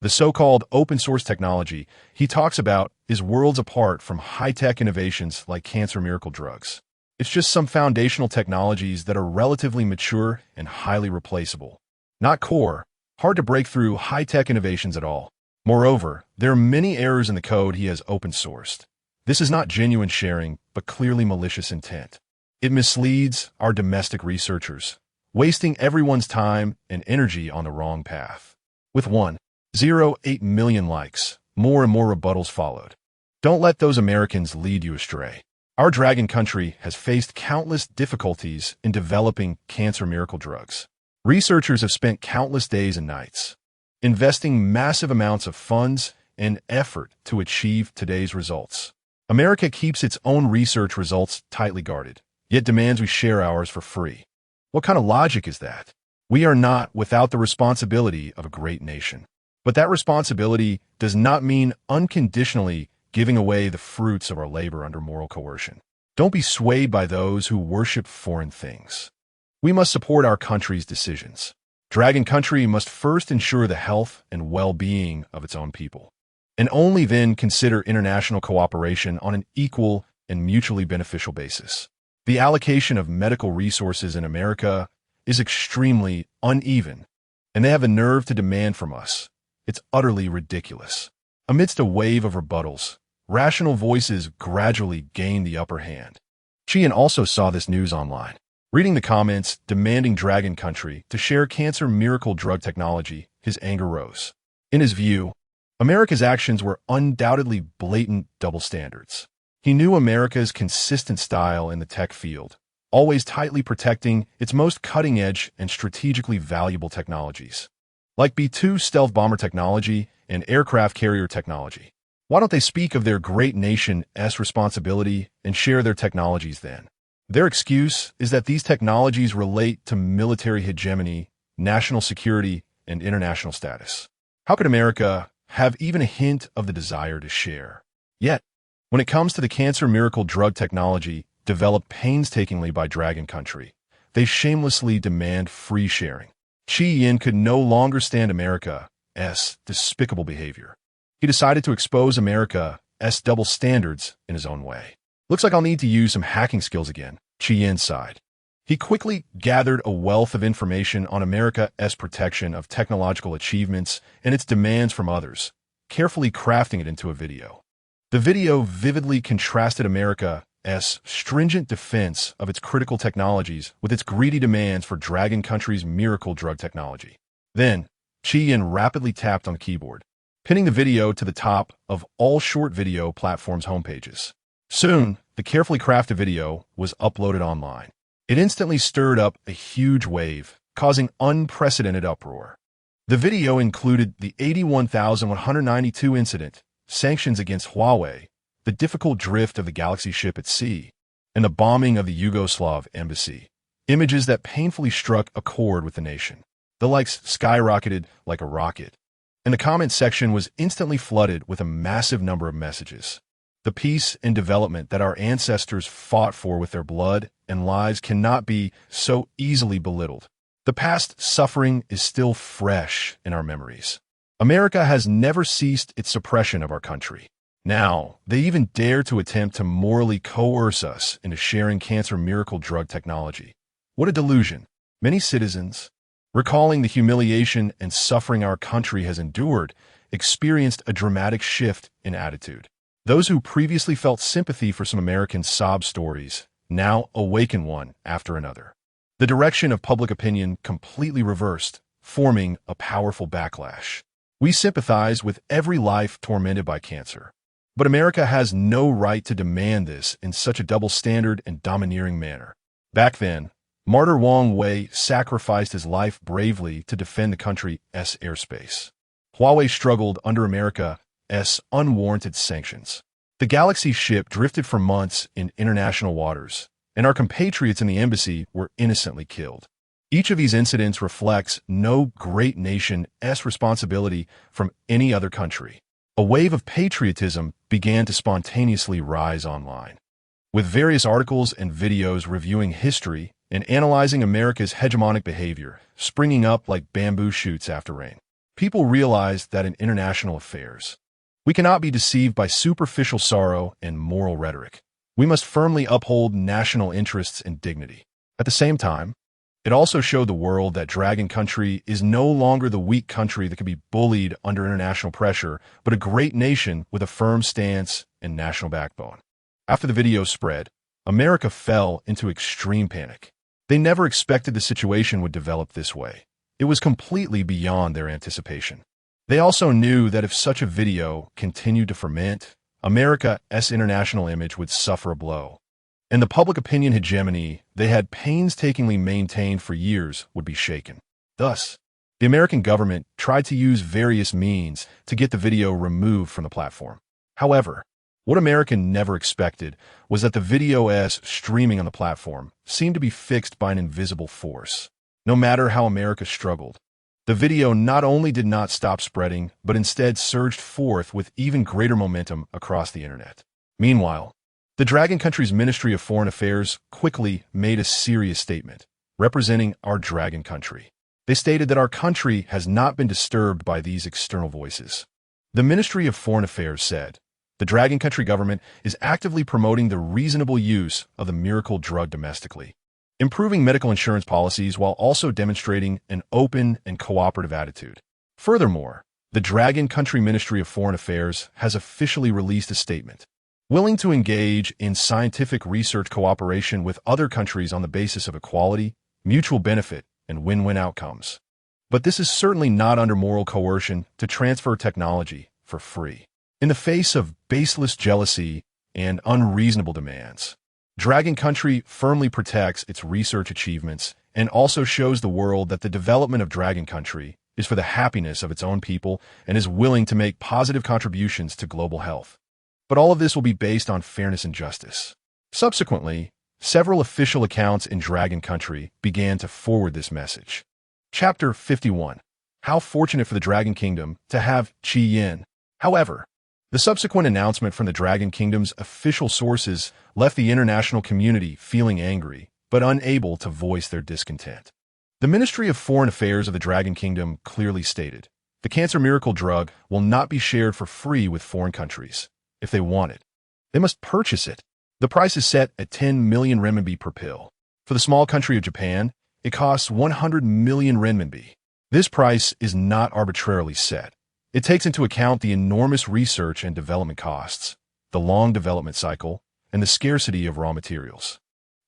The so-called open source technology he talks about is worlds apart from high-tech innovations like cancer miracle drugs. It's just some foundational technologies that are relatively mature and highly replaceable. Not core, hard to break through high-tech innovations at all. Moreover, there are many errors in the code he has open-sourced. This is not genuine sharing, but clearly malicious intent. It misleads our domestic researchers, wasting everyone's time and energy on the wrong path. With 1.08 million likes, more and more rebuttals followed. Don't let those Americans lead you astray. Our Dragon Country has faced countless difficulties in developing cancer miracle drugs. Researchers have spent countless days and nights, investing massive amounts of funds and effort to achieve today's results. America keeps its own research results tightly guarded, yet demands we share ours for free. What kind of logic is that? We are not without the responsibility of a great nation. But that responsibility does not mean unconditionally giving away the fruits of our labor under moral coercion. Don't be swayed by those who worship foreign things. We must support our country's decisions. Dragon Country must first ensure the health and well-being of its own people, and only then consider international cooperation on an equal and mutually beneficial basis. The allocation of medical resources in America is extremely uneven, and they have the nerve to demand from us. It's utterly ridiculous. Amidst a wave of rebuttals, rational voices gradually gained the upper hand. Chian also saw this news online. Reading the comments demanding Dragon Country to share cancer miracle drug technology, his anger rose. In his view, America's actions were undoubtedly blatant double standards. He knew America's consistent style in the tech field, always tightly protecting its most cutting-edge and strategically valuable technologies, like B-2 stealth bomber technology and aircraft carrier technology. Why don't they speak of their great nation's responsibility and share their technologies then? Their excuse is that these technologies relate to military hegemony, national security, and international status. How could America have even a hint of the desire to share? Yet, when it comes to the cancer miracle drug technology developed painstakingly by Dragon Country, they shamelessly demand free sharing. Chi Yin could no longer stand America's despicable behavior. He decided to expose America's double standards in his own way. Looks like I'll need to use some hacking skills again, Chi Yin sighed. He quickly gathered a wealth of information on America's protection of technological achievements and its demands from others, carefully crafting it into a video. The video vividly contrasted America's America's stringent defense of its critical technologies with its greedy demands for Dragon Country's miracle drug technology. Then, Chi-Yin rapidly tapped on the keyboard, pinning the video to the top of all short video platforms' homepages. Soon, the carefully crafted video was uploaded online. It instantly stirred up a huge wave, causing unprecedented uproar. The video included the 81,192 incident, sanctions against Huawei, the difficult drift of the Galaxy ship at sea, and the bombing of the Yugoslav embassy, images that painfully struck a chord with the nation. The likes skyrocketed like a rocket, and the comment section was instantly flooded with a massive number of messages. The peace and development that our ancestors fought for with their blood and lives cannot be so easily belittled. The past suffering is still fresh in our memories. America has never ceased its suppression of our country. Now, they even dare to attempt to morally coerce us into sharing cancer miracle drug technology. What a delusion. Many citizens, recalling the humiliation and suffering our country has endured, experienced a dramatic shift in attitude. Those who previously felt sympathy for some American sob stories now awaken one after another. The direction of public opinion completely reversed, forming a powerful backlash. We sympathize with every life tormented by cancer. But America has no right to demand this in such a double standard and domineering manner. Back then, Martyr Wang Wei sacrificed his life bravely to defend the country's airspace. Huawei struggled under America's unwarranted sanctions. The Galaxy ship drifted for months in international waters, and our compatriots in the embassy were innocently killed. Each of these incidents reflects no great nation's responsibility from any other country. A wave of patriotism began to spontaneously rise online, with various articles and videos reviewing history and analyzing America's hegemonic behavior springing up like bamboo shoots after rain. People realized that in international affairs, we cannot be deceived by superficial sorrow and moral rhetoric. We must firmly uphold national interests and dignity. At the same time, it also showed the world that Dragon Country is no longer the weak country that can be bullied under international pressure, but a great nation with a firm stance and national backbone. After the video spread, America fell into extreme panic. They never expected the situation would develop this way. It was completely beyond their anticipation. They also knew that if such a video continued to ferment, America's international image would suffer a blow. And the public opinion hegemony they had painstakingly maintained for years would be shaken. Thus, the American government tried to use various means to get the video removed from the platform. However, what America never expected was that the video's streaming on the platform seemed to be fixed by an invisible force. No matter how America struggled, the video not only did not stop spreading, but instead surged forth with even greater momentum across the internet. Meanwhile, the Dragon Country's Ministry of Foreign Affairs quickly made a serious statement, representing our Dragon Country. They stated that our country has not been disturbed by these external voices. The Ministry of Foreign Affairs said, the Dragon Country government is actively promoting the reasonable use of the miracle drug domestically, improving medical insurance policies while also demonstrating an open and cooperative attitude. Furthermore, the Dragon Country Ministry of Foreign Affairs has officially released a statement, willing to engage in scientific research cooperation with other countries on the basis of equality, mutual benefit, and win-win outcomes. But this is certainly not under moral coercion to transfer technology for free. In the face of baseless jealousy and unreasonable demands, Dragon Country firmly protects its research achievements and also shows the world that the development of Dragon Country is for the happiness of its own people and is willing to make positive contributions to global health. But all of this will be based on fairness and justice. Subsequently, several official accounts in Dragon Country began to forward this message. Chapter 51. How fortunate for the Dragon Kingdom to have Chi-Yin. However, the subsequent announcement from the Dragon Kingdom's official sources left the international community feeling angry, but unable to voice their discontent. The Ministry of Foreign Affairs of the Dragon Kingdom clearly stated, the cancer miracle drug will not be shared for free with foreign countries. If they want it, they must purchase it. The price is set at 10 million renminbi per pill. For the small country of Japan, it costs 100 million renminbi. This price is not arbitrarily set. It takes into account the enormous research and development costs, the long development cycle, and the scarcity of raw materials.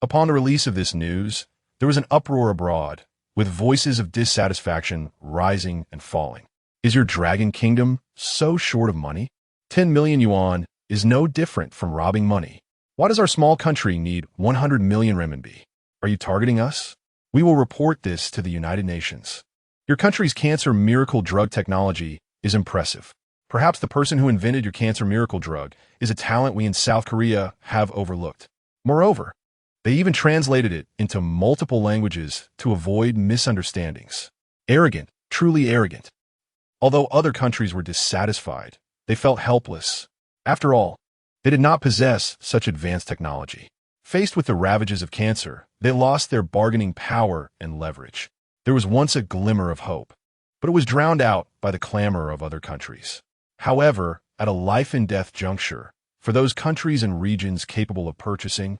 Upon the release of this news, there was an uproar abroad, with voices of dissatisfaction rising and falling. Is your dragon kingdom so short of money? 10 million yuan is no different from robbing money. Why does our small country need 100 million renminbi? Are you targeting us? We will report this to the United Nations. Your country's cancer miracle drug technology is impressive. Perhaps the person who invented your cancer miracle drug is a talent we in South Korea have overlooked. Moreover, they even translated it into multiple languages to avoid misunderstandings. Arrogant, truly arrogant. Although other countries were dissatisfied, they felt helpless. After all, they did not possess such advanced technology. Faced with the ravages of cancer, they lost their bargaining power and leverage. There was once a glimmer of hope, but it was drowned out by the clamor of other countries. However, at a life-and-death juncture, for those countries and regions capable of purchasing,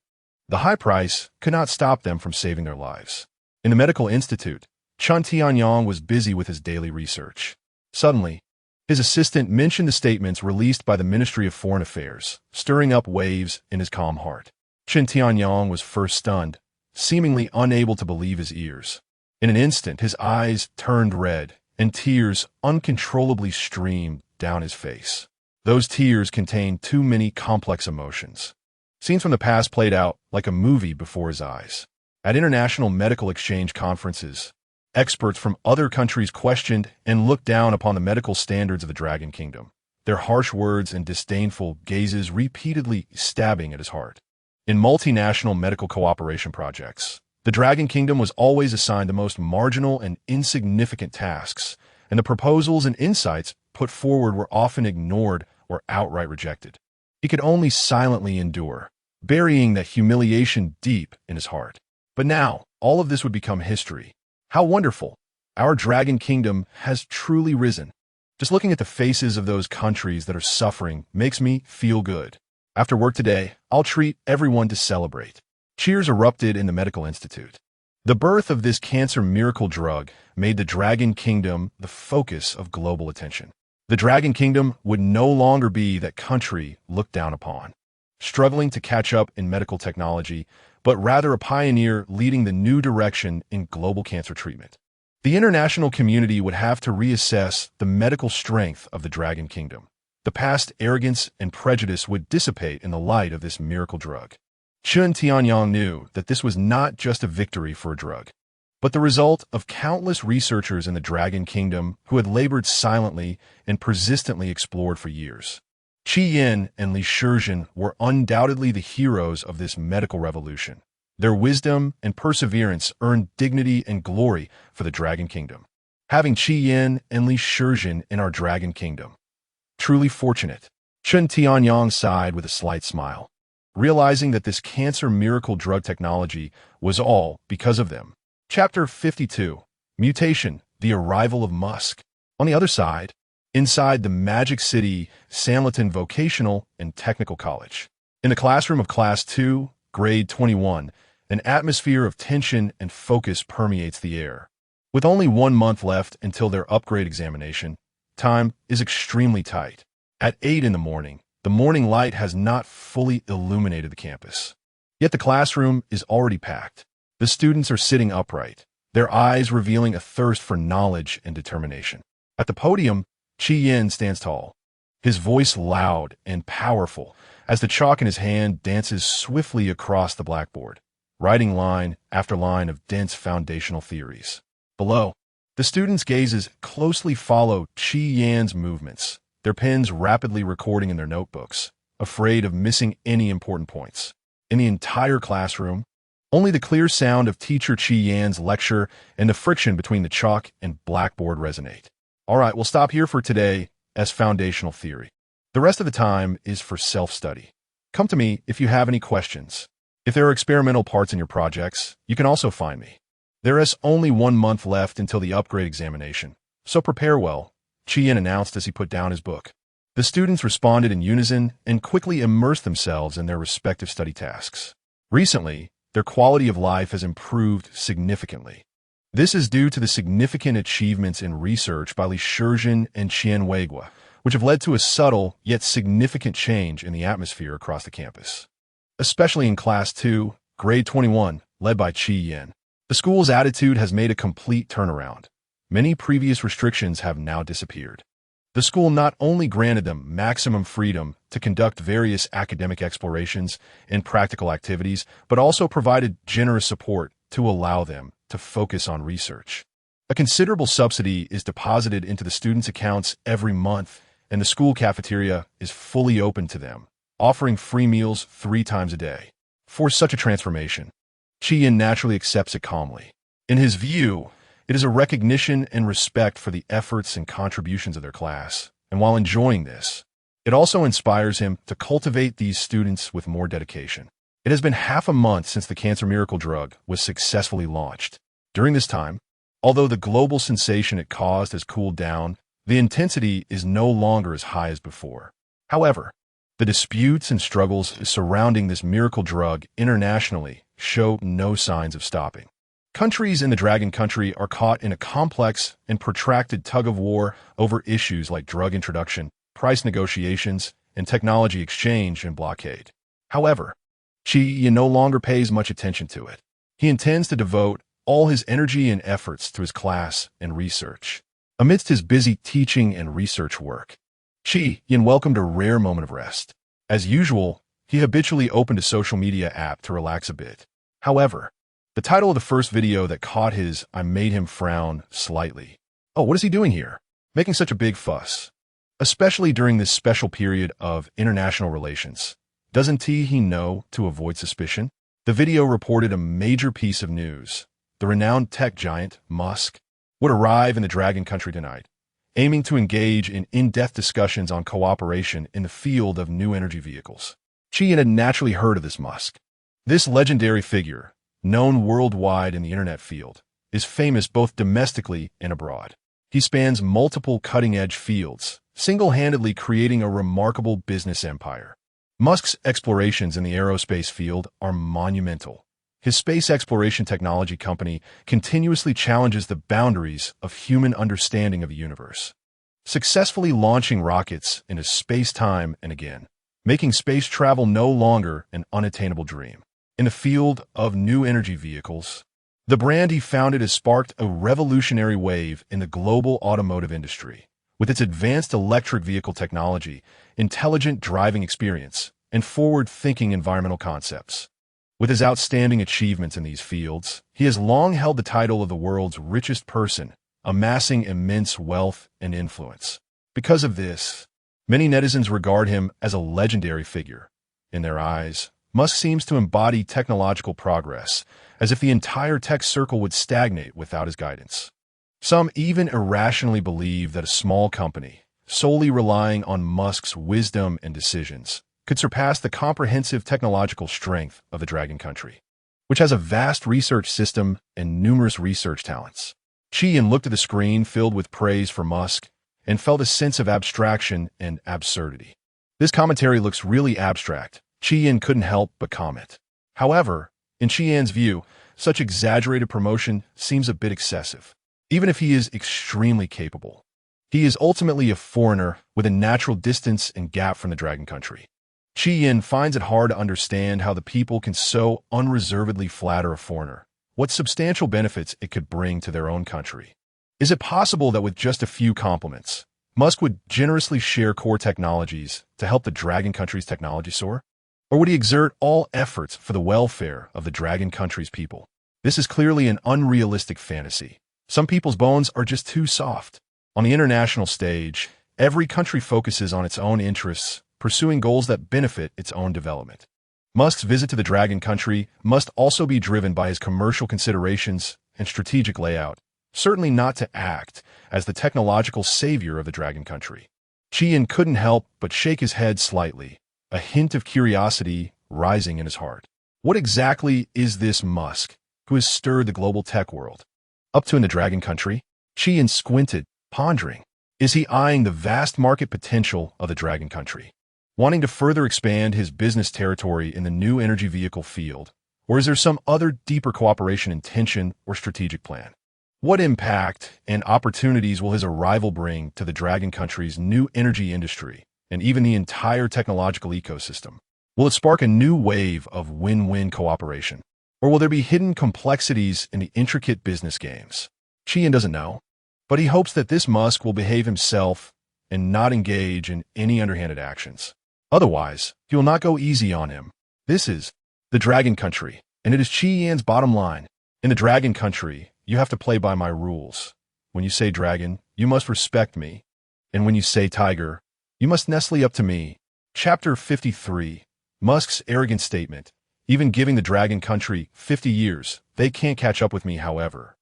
the high price could not stop them from saving their lives. In the medical institute, Chun Tianyong was busy with his daily research. Suddenly, his assistant mentioned the statements released by the Ministry of Foreign Affairs, stirring up waves in his calm heart. Chun Tianyong was first stunned, seemingly unable to believe his ears. In an instant, his eyes turned red, and tears uncontrollably streamed down his face. Those tears contained too many complex emotions. Scenes from the past played out like a movie before his eyes. At international medical exchange conferences, experts from other countries questioned and looked down upon the medical standards of the Dragon Kingdom, their harsh words and disdainful gazes repeatedly stabbing at his heart. In multinational medical cooperation projects, the Dragon Kingdom was always assigned the most marginal and insignificant tasks, and the proposals and insights put forward were often ignored or outright rejected. He could only silently endure, burying that humiliation deep in his heart. But now, all of this would become history. How wonderful! Our Dragon Kingdom has truly risen. Just looking at the faces of those countries that are suffering makes me feel good. After work today, I'll treat everyone to celebrate. Cheers erupted in the medical institute. The birth of this cancer miracle drug made the Dragon Kingdom the focus of global attention. The Dragon Kingdom would no longer be that country looked down upon, struggling to catch up in medical technology, but rather a pioneer leading the new direction in global cancer treatment. The international community would have to reassess the medical strength of the Dragon Kingdom. The past arrogance and prejudice would dissipate in the light of this miracle drug. Chun Tianyong knew that this was not just a victory for a drug, but the result of countless researchers in the Dragon Kingdom who had labored silently and persistently explored for years. Qi Yin and Li Shizhen were undoubtedly the heroes of this medical revolution. Their wisdom and perseverance earned dignity and glory for the Dragon Kingdom. Having Qi Yin and Li Shizhen in our Dragon Kingdom. Truly fortunate. Chun Tianyong sighed with a slight smile, realizing that this cancer miracle drug technology was all because of them. Chapter 52. Mutation, the arrival of Musk. On the other side, inside the Magic City Sanlitun Vocational and Technical College. In the classroom of Class 2, Grade 21, an atmosphere of tension and focus permeates the air. With only 1 month left until their upgrade examination, time is extremely tight. At 8 in the morning light has not fully illuminated the campus. Yet the classroom is already packed. The students are sitting upright, their eyes revealing a thirst for knowledge and determination. At the podium, Qi Yin stands tall, his voice loud and powerful as the chalk in his hand dances swiftly across the blackboard, writing line after line of dense foundational theories. Below, the students' gazes closely follow Qi Yin's movements, their pens rapidly recording in their notebooks, afraid of missing any important points. In the entire classroom, only the clear sound of teacher Qi Yan's lecture and the friction between the chalk and blackboard resonate. All right, we'll stop here for today as foundational theory. The rest of the time is for self-study. Come to me if you have any questions. If there are experimental parts in your projects, you can also find me. There is only 1 month left until the upgrade examination, so prepare well, Qi Yin announced as he put down his book. The students responded in unison and quickly immersed themselves in their respective study tasks. Recently, their quality of life has improved significantly. This is due to the significant achievements in research by Li Shizhen and Qian Weigua, which have led to a subtle yet significant change in the atmosphere across the campus. especially in Class 2, Grade 21, led by Chi Yin. The school's attitude has made a complete turnaround. Many previous restrictions have now disappeared. The school not only granted them maximum freedom to conduct various academic explorations and practical activities, but also provided generous support to allow them to focus on research. A considerable subsidy is deposited into the students' accounts every month, and the school cafeteria is fully open to them, offering free meals 3 times a day. For such a transformation, Chi Yin naturally accepts it calmly. In his view, it is a recognition and respect for the efforts and contributions of their class, and while enjoying this, it also inspires him to cultivate these students with more dedication. It has been half a month since the cancer miracle drug was successfully launched. During this time, although the global sensation it caused has cooled down, the intensity is no longer as high as before. However, the disputes and struggles surrounding this miracle drug internationally show no signs of stopping. Countries in the Dragon Country are caught in a complex and protracted tug-of-war over issues like drug introduction, price negotiations, and technology exchange and blockade. However, Chi Yin no longer pays much attention to it. He intends to devote all his energy and efforts to his class and research. Amidst his busy teaching and research work, Chi Yin welcomed a rare moment of rest. As usual, he habitually opened a social media app to relax a bit. However, the title of the first video that caught his eye made him frown slightly. Oh, what is he doing here? Making such a big fuss. Especially during this special period of international relations. Doesn't he know to avoid suspicion? The video reported a major piece of news. The renowned tech giant, Musk, would arrive in the Dragon Country tonight, aiming to engage in in-depth discussions on cooperation in the field of new energy vehicles. Chi Yin had naturally heard of this Musk. This legendary figure, known worldwide in the internet field, is famous both domestically and abroad. He spans multiple cutting-edge fields, single-handedly creating a remarkable business empire. Musk's explorations in the aerospace field are monumental. His space exploration technology company continuously challenges the boundaries of human understanding of the universe, successfully launching rockets into space time and again, making space travel no longer an unattainable dream. In the field of new energy vehicles, the brand he founded has sparked a revolutionary wave in the global automotive industry. With its advanced electric vehicle technology, intelligent driving experience, and forward-thinking environmental concepts. With his outstanding achievements in these fields, he has long held the title of the world's richest person, amassing immense wealth and influence. Because of this, many netizens regard him as a legendary figure. In their eyes, Musk seems to embody technological progress, as if the entire tech circle would stagnate without his guidance. Some even irrationally believe that a small company, solely relying on Musk's wisdom and decisions, could surpass the comprehensive technological strength of the Dragon Country, which has a vast research system and numerous research talents. Chi Yin looked at the screen filled with praise for Musk and felt a sense of abstraction and absurdity. This commentary looks really abstract. Chi Yin couldn't help but comment. However, in Chi Yin's view, such exaggerated promotion seems a bit excessive. Even if he is extremely capable, he is ultimately a foreigner with a natural distance and gap from the Dragon Country. Chi Yin finds it hard to understand how the people can so unreservedly flatter a foreigner, what substantial benefits it could bring to their own country. Is it possible that with just a few compliments, Musk would generously share core technologies to help the Dragon Country's technology soar? Or would he exert all efforts for the welfare of the Dragon Country's people? This is clearly an unrealistic fantasy. Some people's bones are just too soft. On the international stage, every country focuses on its own interests, pursuing goals that benefit its own development. Musk's visit to the Dragon Country must also be driven by his commercial considerations and strategic layout, certainly not to act as the technological savior of the Dragon Country. Chi Yin couldn't help but shake his head slightly, a hint of curiosity rising in his heart. What exactly is this Musk who has stirred the global tech world? Up to in the Dragon Country? Chi Yin squinted, pondering. Is he eyeing the vast market potential of the Dragon Country, wanting to further expand his business territory in the new energy vehicle field? Or is there some other deeper cooperation intention or strategic plan? What impact and opportunities will his arrival bring to the Dragon Country's new energy industry and even the entire technological ecosystem? Will it spark a new wave of win-win cooperation? Or will there be hidden complexities in the intricate business games? Qian doesn't know, but he hopes that this Musk will behave himself and not engage in any underhanded actions. Otherwise, he will not go easy on him. This is the Dragon Country, and it is Qian's bottom line. In the Dragon Country, you have to play by my rules. When you say dragon, you must respect me. And when you say tiger, you must nestle up to me. Chapter 53. Musk's arrogant statement. Even giving the Dragon Country 50 years, they can't catch up with me, however.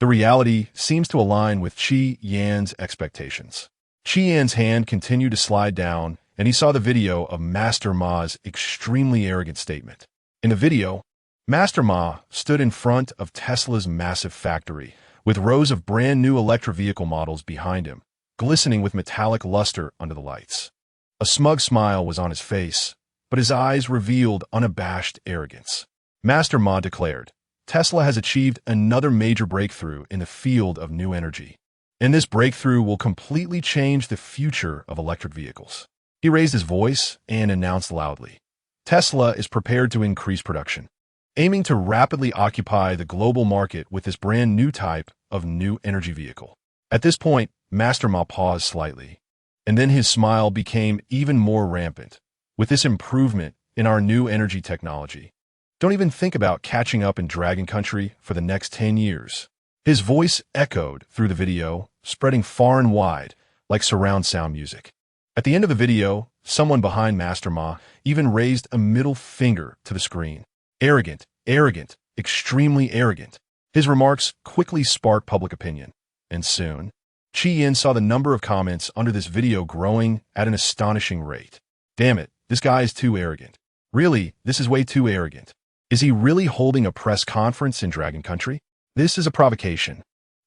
The reality seems to align with Qian's expectations. Qian's hand continued to slide down, and he saw the video of Master Ma's extremely arrogant statement. In the video, Master Ma stood in front of Tesla's massive factory, with rows of brand-new electric vehicle models behind him, glistening with metallic luster under the lights. A smug smile was on his face, but his eyes revealed unabashed arrogance. Master Ma declared, Tesla has achieved another major breakthrough in the field of new energy, and this breakthrough will completely change the future of electric vehicles. He raised his voice and announced loudly, Tesla is prepared to increase production, aiming to rapidly occupy the global market with this brand new type of new energy vehicle. At this point, Master Ma paused slightly, and then his smile became even more rampant. With this improvement in our new energy technology, don't even think about catching up in Dragon Country for the next 10 years. His voice echoed through the video, spreading far and wide like surround sound music. At the end of the video, someone behind Master Ma even raised a middle finger to the screen. Arrogant, arrogant, extremely arrogant. His remarks quickly sparked public opinion, and soon, Qian saw the number of comments under this video growing at an astonishing rate. Damn it, this guy is too arrogant. Really, this is way too arrogant. Is he really holding a press conference in Dragon Country? This is a provocation.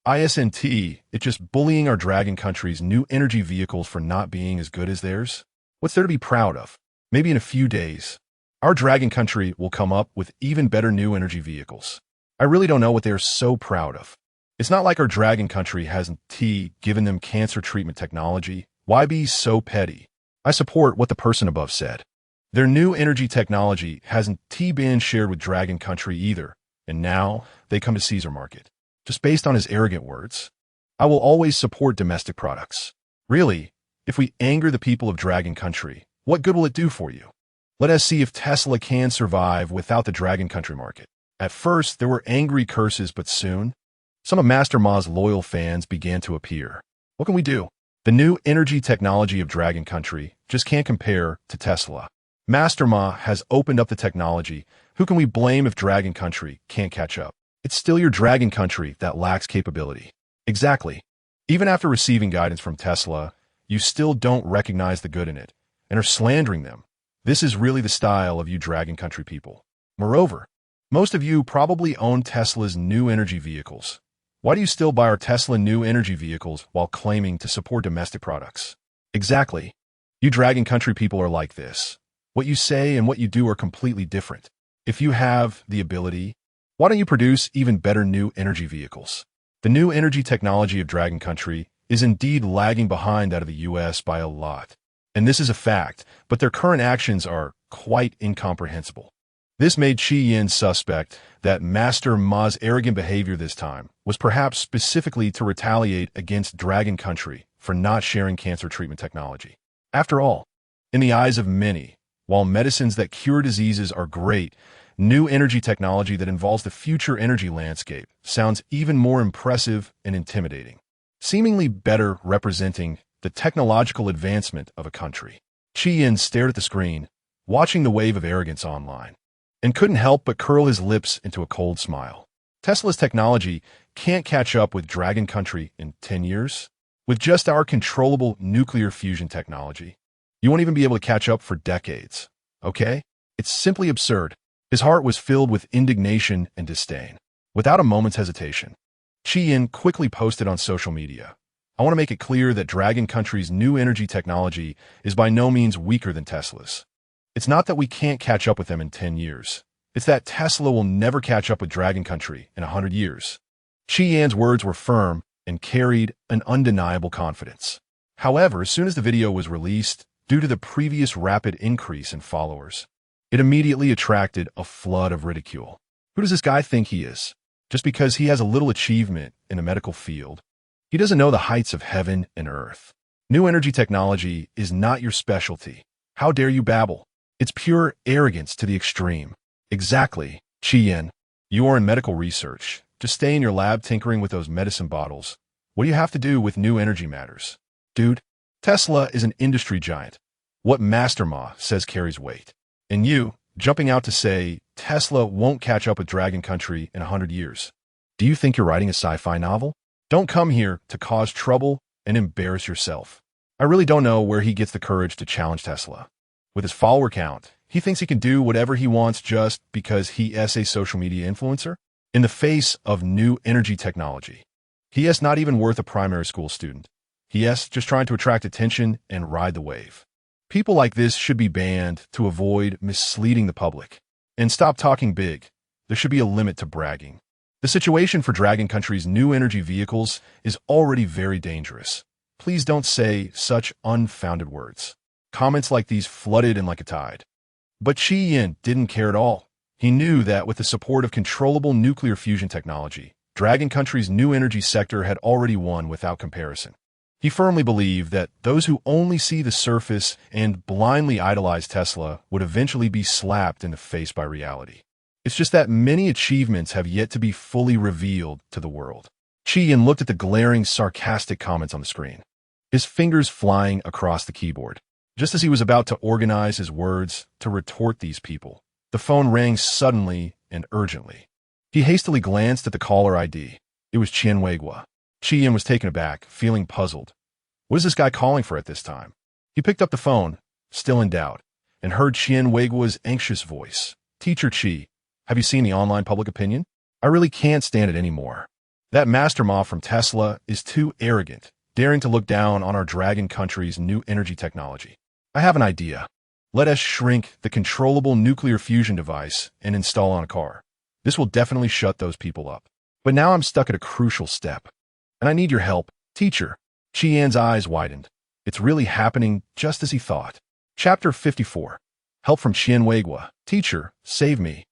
Isn't it just bullying our Dragon Country's new energy vehicles for not being as good as theirs? What's there to be proud of? Maybe in a few days, our Dragon Country will come up with even better new energy vehicles. I really don't know what they are so proud of. It's not like our Dragon Country hasn't given them cancer treatment technology. Why be so petty? I support what the person above said. Their new energy technology hasn't been shared with Dragon Country either, and now they come to Caesar Market. Just based on his arrogant words, I will always support domestic products. Really, if we anger the people of Dragon Country, what good will it do for you? Let us see if Tesla can survive without the Dragon Country market. At first, there were angry curses, but soon, some of Master Ma's loyal fans began to appear. What can we do? The new energy technology of Dragon Country just can't compare to Tesla. Master Ma has opened up the technology. Who can we blame if Dragon Country can't catch up? It's still your Dragon Country that lacks capability. Exactly. Even after receiving guidance from Tesla, you still don't recognize the good in it and are slandering them. This is really the style of you Dragon Country people. Moreover, most of you probably own Tesla's new energy vehicles. Why do you still buy our Tesla new energy vehicles while claiming to support domestic products? Exactly. You Dragon Country people are like this. What you say and what you do are completely different. If you have the ability, why don't you produce even better new energy vehicles? The new energy technology of Dragon Country is indeed lagging behind that of the US by a lot. And this is a fact, but their current actions are quite incomprehensible. This made Qian suspect that Master Ma's arrogant behavior this time was perhaps specifically to retaliate against Dragon Country for not sharing cancer treatment technology. After all, in the eyes of many, while medicines that cure diseases are great, new energy technology that involves the future energy landscape sounds even more impressive and intimidating, seemingly better representing the technological advancement of a country. Qian stared at the screen, watching the wave of arrogance online, and couldn't help but curl his lips into a cold smile. Tesla's technology can't catch up with Dragon Country in 10 years. With just our controllable nuclear fusion technology, you won't even be able to catch up for decades. Okay? It's simply absurd. His heart was filled with indignation and disdain. Without a moment's hesitation, Qian quickly posted on social media, I want to make it clear that Dragon Country's new energy technology is by no means weaker than Tesla's. It's not that we can't catch up with them in 10 years. It's that Tesla will never catch up with Dragon Country in 100 years. Qian's words were firm and carried an undeniable confidence. However, as soon as the video was released, due to the previous rapid increase in followers, It immediately attracted a flood of ridicule. Who does this guy think he is? Just because he has a little achievement in the medical field, he doesn't know the heights of heaven and earth. New energy technology is not your specialty. How dare you babble? It's pure arrogance to the extreme. Exactly, Chi-Yin. You are in medical research. Just stay in your lab tinkering with those medicine bottles. What do you have to do with new energy matters? Dude, Tesla is an industry giant. What masterma says carries weight. And you, jumping out to say Tesla won't catch up with Dragon Country in 100 years. Do you think you're writing a sci-fi novel? Don't come here to cause trouble and embarrass yourself. I really don't know where he gets the courage to challenge Tesla. With his follower count, he thinks he can do whatever he wants just because he is a social media influencer? In the face of new energy technology, he is not even worth a primary school student. He is just trying to attract attention and ride the wave. People like this should be banned to avoid misleading the public. And stop talking big. There should be a limit to bragging. The situation for Dragon Country's new energy vehicles is already very dangerous. Please don't say such unfounded words. Comments like these flooded in like a tide. But Chi-Yin didn't care at all. He knew that with the support of controllable nuclear fusion technology, Dragon Country's new energy sector had already won without comparison. He firmly believed that those who only see the surface and blindly idolize Tesla would eventually be slapped in the face by reality. It's just that many achievements have yet to be fully revealed to the world. Chi-Yin looked at the glaring, sarcastic comments on the screen, his fingers flying across the keyboard. Just as he was about to organize his words to retort these people, the phone rang suddenly and urgently. He hastily glanced at the caller ID. It was Qian Weigua. Chi-Yin was taken aback, feeling puzzled. What is this guy calling for at this time? He picked up the phone, still in doubt, and heard Qian Weigua's anxious voice. Teacher Qi, have you seen the online public opinion? I really can't stand it anymore. That masterma from Tesla is too arrogant, daring to look down on our Dragon Country's new energy technology. I have an idea. Let us shrink the controllable nuclear fusion device and install on a car. This will definitely shut those people up. But now I'm stuck at a crucial step, and I need your help. Teacher. Chi-Yan's eyes widened. It's really happening just as he thought. Chapter 54. Help from Qian Weigua. Teacher, save me.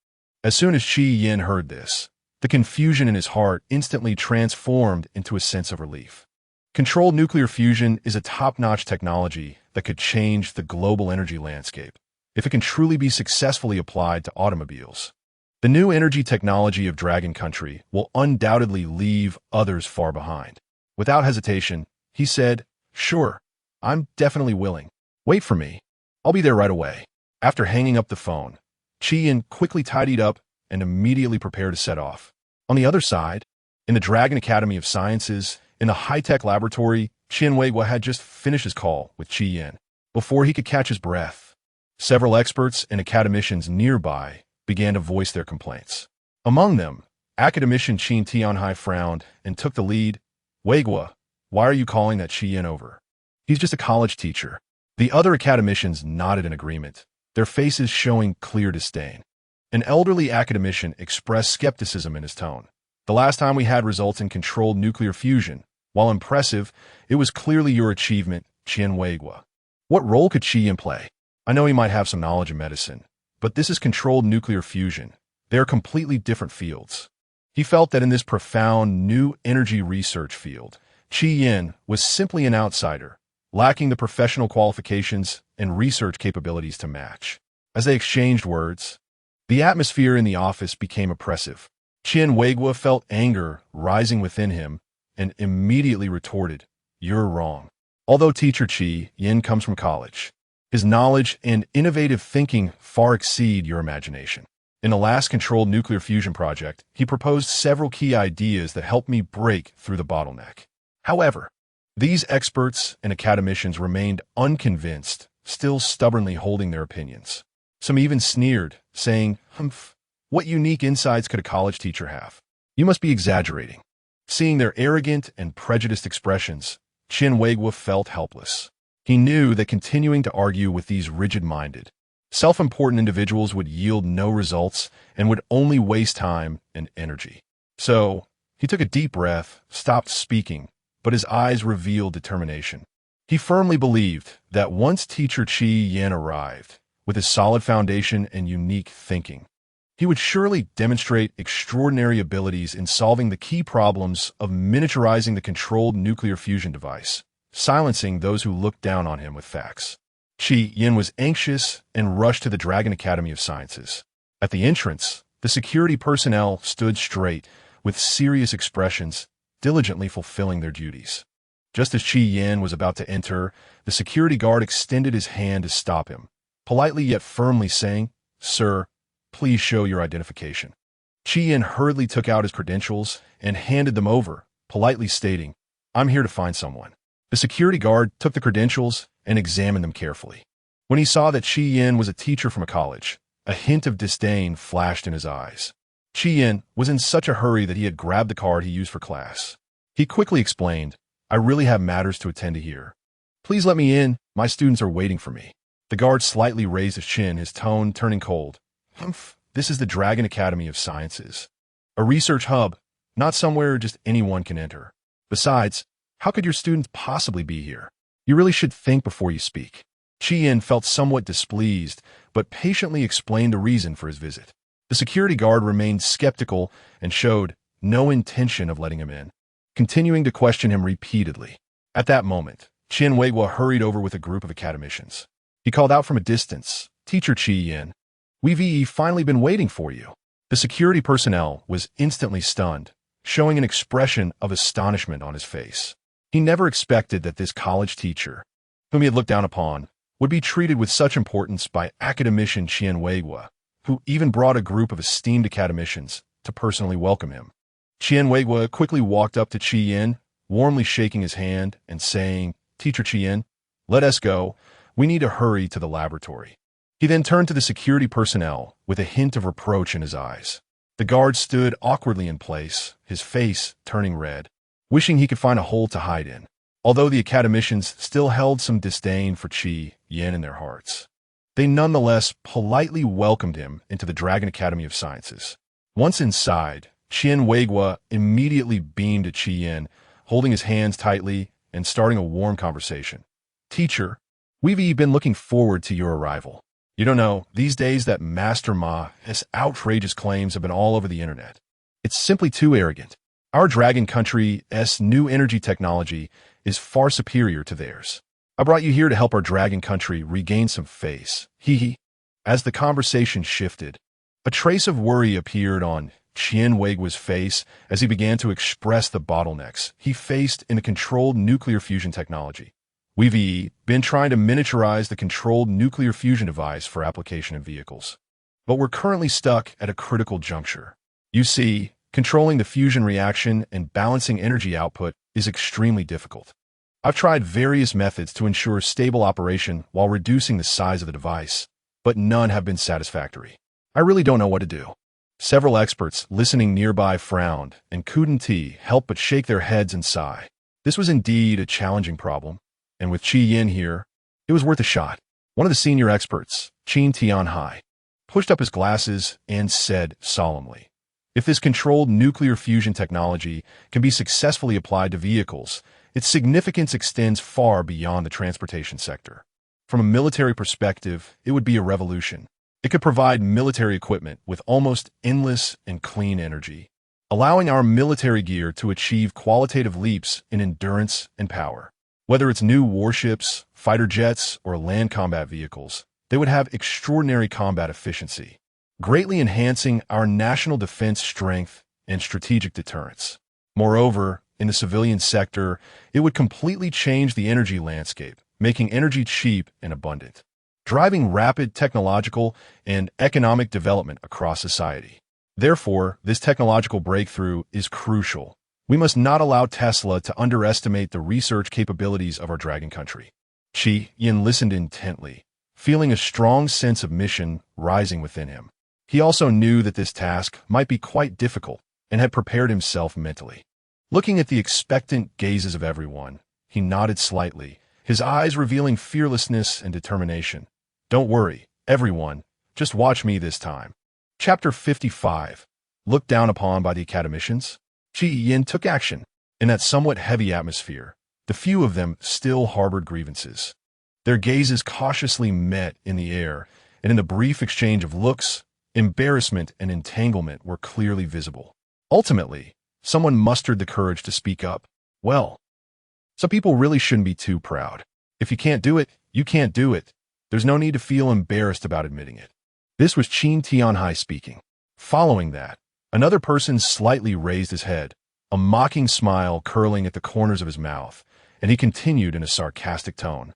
As soon as Chi-Yin heard this, the confusion in his heart instantly transformed into a sense of relief. Controlled nuclear fusion is a top-notch technology that could change the global energy landscape if it can truly be successfully applied to automobiles. The new energy technology of Dragon Country will undoubtedly leave others far behind. Without hesitation, he said, Sure, I'm definitely willing. Wait for me. I'll be there right away. After hanging up the phone, Chi-Yin quickly tidied up and immediately prepared to set off. On the other side, in the Dragon Academy of Sciences, in the high-tech laboratory, Qian Weigua had just finished his call with Chi-Yin. Before he could catch his breath, several experts and academicians nearby began to voice their complaints. Among them, academician Qin Tianhai frowned and took the lead. Weigua, why are you calling that Chi-Yin over? He's just a college teacher. The other academicians nodded in agreement, their faces showing clear disdain. An elderly academician expressed skepticism in his tone. The last time we had results in controlled nuclear fusion, while impressive, it was clearly your achievement, Qian Weigua. What role could Chi-Yin play? I know he might have some knowledge of medicine, but this is controlled nuclear fusion. They are completely different fields. He felt that in this profound new energy research field, Chi-Yin was simply an outsider, lacking the professional qualifications and research capabilities to match. As they exchanged words, the atmosphere in the office became oppressive. Qian Weigua felt anger rising within him and immediately retorted, You're wrong. Although Teacher Chi-Yin comes from college, his knowledge and innovative thinking far exceed your imagination. In the last controlled nuclear fusion project, he proposed several key ideas that helped me break through the bottleneck. However, these experts and academicians remained unconvinced, still stubbornly holding their opinions. Some even sneered, saying, Humph, what unique insights could a college teacher have? You must be exaggerating. Seeing their arrogant and prejudiced expressions, Qian Weigua felt helpless. He knew that continuing to argue with these rigid-minded, self-important individuals would yield no results and would only waste time and energy. So, he took a deep breath, stopped speaking, but his eyes revealed determination. He firmly believed that once Teacher Chi-Yin arrived, with his solid foundation and unique thinking. He would surely demonstrate extraordinary abilities in solving the key problems of miniaturizing the controlled nuclear fusion device, silencing those who looked down on him with facts. Qi Yin was anxious and rushed to the Dragon Academy of Sciences. At the entrance, the security personnel stood straight, with serious expressions, diligently fulfilling their duties. Just as Qi Yin was about to enter, the security guard extended his hand to stop him, politely yet firmly saying, "Sir, please show your identification." Qi Yin hurriedly took out his credentials and handed them over, politely stating, "I'm here to find someone." The security guard took the credentials and examined them carefully. When he saw that Qi Yin was a teacher from a college, a hint of disdain flashed in his eyes. Qi Yin was in such a hurry that he had grabbed the card he used for class. He quickly explained, "I really have matters to attend to here. Please let me in, my students are waiting for me." The guard slightly raised his chin, his tone turning cold. "Humph, this is the Dragon Academy of Sciences. A research hub, not somewhere just anyone can enter. Besides, how could your students possibly be here? You really should think before you speak." Qi Yin felt somewhat displeased, but patiently explained the reason for his visit. The security guard remained skeptical and showed no intention of letting him in, continuing to question him repeatedly. At that moment, Qian Weihua hurried over with a group of academicians. He called out from a distance, "Teacher Qi Yin, we've finally been waiting for you." The security personnel was instantly stunned, showing an expression of astonishment on his face. He never expected that this college teacher, whom he had looked down upon, would be treated with such importance by academician Qian Weihua, who even brought a group of esteemed academicians to personally welcome him. Qian Weihua quickly walked up to Qi Yin, warmly shaking his hand and saying, "Teacher Qi Yin, let us go. We need to hurry to the laboratory." He then turned to the security personnel with a hint of reproach in his eyes. The guard stood awkwardly in place, his face turning red, wishing he could find a hole to hide in, although the academicians still held some disdain for Qi Yin in their hearts. They nonetheless politely welcomed him into the Dragon Academy of Sciences. Once inside, Qian Weihua immediately beamed at Qi Yin, holding his hands tightly and starting a warm conversation. "Teacher, we've been looking forward to your arrival. You don't know, these days that Master Ma's outrageous claims have been all over the internet. It's simply too arrogant. Our Dragon Country's new energy technology is far superior to theirs. I brought you here to help our Dragon Country regain some face. Hee." As the conversation shifted, a trace of worry appeared on Qian Weihua's face as he began to express the bottlenecks he faced in the controlled nuclear fusion technology. "We've been trying to miniaturize the controlled nuclear fusion device for application in vehicles, but we're currently stuck at a critical juncture. You see, controlling the fusion reaction and balancing energy output is extremely difficult. I've tried various methods to ensure stable operation while reducing the size of the device, but none have been satisfactory. I really don't know what to do." Several experts listening nearby frowned and couldn't help but shake their heads and sigh. This was indeed a challenging problem, and with Qi Yin here, it was worth a shot. One of the senior experts, Qin Tianhai, pushed up his glasses and said solemnly, "If this controlled nuclear fusion technology can be successfully applied to vehicles, its significance extends far beyond the transportation sector. From a military perspective, it would be a revolution. It could provide military equipment with almost endless and clean energy, allowing our military gear to achieve qualitative leaps in endurance and power. Whether it's new warships, fighter jets, or land combat vehicles, they would have extraordinary combat efficiency, greatly enhancing our national defense strength and strategic deterrence. Moreover, in the civilian sector, it would completely change the energy landscape, making energy cheap and abundant, driving rapid technological and economic development across society. Therefore, this technological breakthrough is crucial. We must not allow Tesla to underestimate the research capabilities of our Dragon Country." Qi Yin listened intently, feeling a strong sense of mission rising within him. He also knew that this task might be quite difficult and had prepared himself mentally. Looking at the expectant gazes of everyone, he nodded slightly, his eyes revealing fearlessness and determination. "Don't worry, everyone, just watch me this time." Chapter 55. Looked down upon by the academicians? Qi Yin took action. In that somewhat heavy atmosphere, the few of them still harbored grievances. Their gazes cautiously met in the air, and in the brief exchange of looks, embarrassment and entanglement were clearly visible. Ultimately, someone mustered the courage to speak up. Well, some people really shouldn't be too proud. If you can't do it, you can't do it. There's no need to feel embarrassed about admitting it. This was Qin Tianhai speaking. Following that, another person slightly raised his head, a mocking smile curling at the corners of his mouth, and he continued in a sarcastic tone.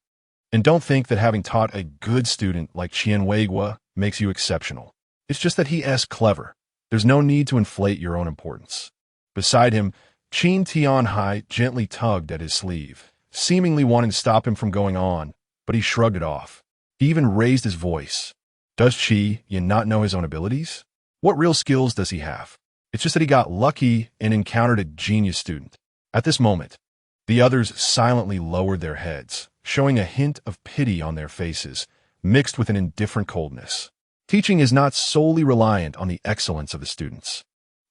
And don't think that having taught a good student like Qian Weigua makes you exceptional. It's just that he's clever. There's no need to inflate your own importance. Beside him, Qin Tianhai gently tugged at his sleeve, seemingly wanting to stop him from going on, but he shrugged it off. He even raised his voice. Does Qi Yin not know his own abilities? What real skills does he have? It's just that he got lucky and encountered a genius student. At this moment, the others silently lowered their heads, showing a hint of pity on their faces, mixed with an indifferent coldness. Teaching is not solely reliant on the excellence of the students.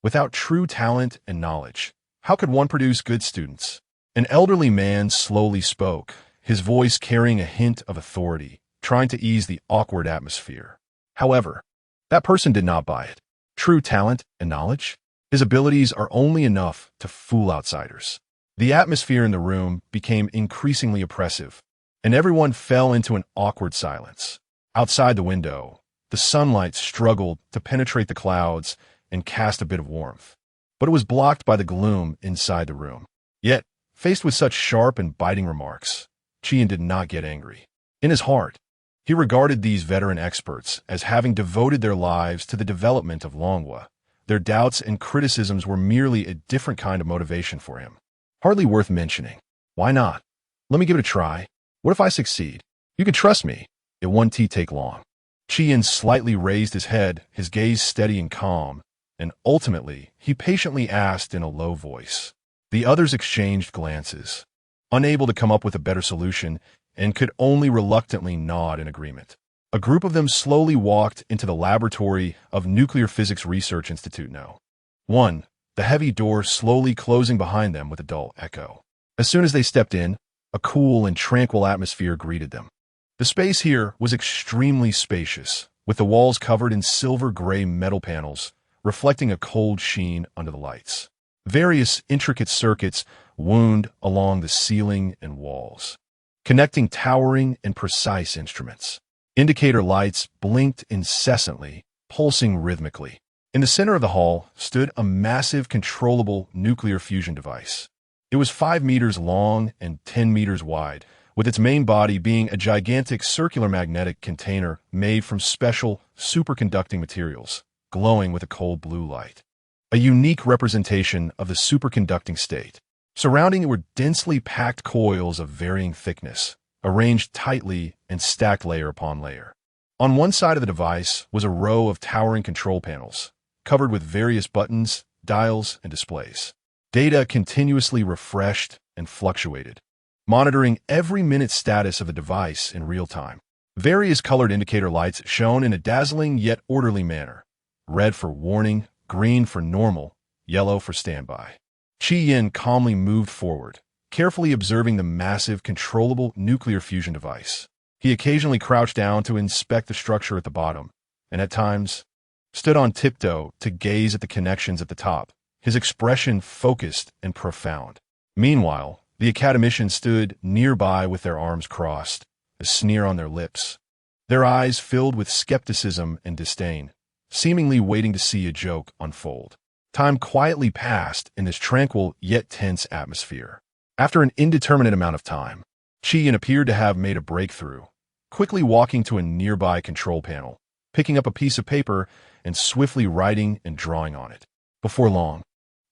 Without true talent and knowledge, how could one produce good students? An elderly man slowly spoke, his voice carrying a hint of authority, trying to ease the awkward atmosphere. However, that person did not buy it. True talent and knowledge? His abilities are only enough to fool outsiders. The atmosphere in the room became increasingly oppressive, and everyone fell into an awkward silence. Outside the window, the sunlight struggled to penetrate the clouds and cast a bit of warmth, but it was blocked by the gloom inside the room. Yet, faced with such sharp and biting remarks, Qian did not get angry. In his heart, he regarded these veteran experts as having devoted their lives to the development of Longhua. Their doubts and criticisms were merely a different kind of motivation for him. Hardly worth mentioning. Why not? Let me give it a try. What if I succeed? You can trust me. It won't take long. Qian slightly raised his head, his gaze steady and calm, and ultimately, he patiently asked in a low voice. The others exchanged glances, unable to come up with a better solution, and could only reluctantly nod in agreement. A group of them slowly walked into the laboratory of Nuclear Physics Research Institute No. 1, the heavy door slowly closing behind them with a dull echo. As soon as they stepped in, a cool and tranquil atmosphere greeted them. The space here was extremely spacious, with the walls covered in silver-gray metal panels, reflecting a cold sheen under the lights. Various intricate circuits wound along the ceiling and walls, connecting towering and precise instruments. Indicator lights blinked incessantly, pulsing rhythmically. In the center of the hall stood a massive controllable nuclear fusion device. It was 5 meters long and 10 meters wide, with its main body being a gigantic circular magnetic container made from special superconducting materials, glowing with a cold blue light. A unique representation of the superconducting state. Surrounding it were densely packed coils of varying thickness, arranged tightly and stacked layer upon layer. On one side of the device was a row of towering control panels, covered with various buttons, dials, and displays. Data continuously refreshed and fluctuated, monitoring every minute status of the device in real time. Various colored indicator lights shone in a dazzling yet orderly manner. Red for warning, green for normal, yellow for standby. Qi Yin calmly moved forward, carefully observing the massive controllable nuclear fusion device. He occasionally crouched down to inspect the structure at the bottom, and at times stood on tiptoe to gaze at the connections at the top, his expression focused and profound. Meanwhile, the academicians stood nearby with their arms crossed, a sneer on their lips, their eyes filled with skepticism and disdain, seemingly waiting to see a joke unfold. Time quietly passed in this tranquil yet tense atmosphere. After an indeterminate amount of time, Qi Yin appeared to have made a breakthrough, quickly walking to a nearby control panel, picking up a piece of paper and swiftly writing and drawing on it. Before long,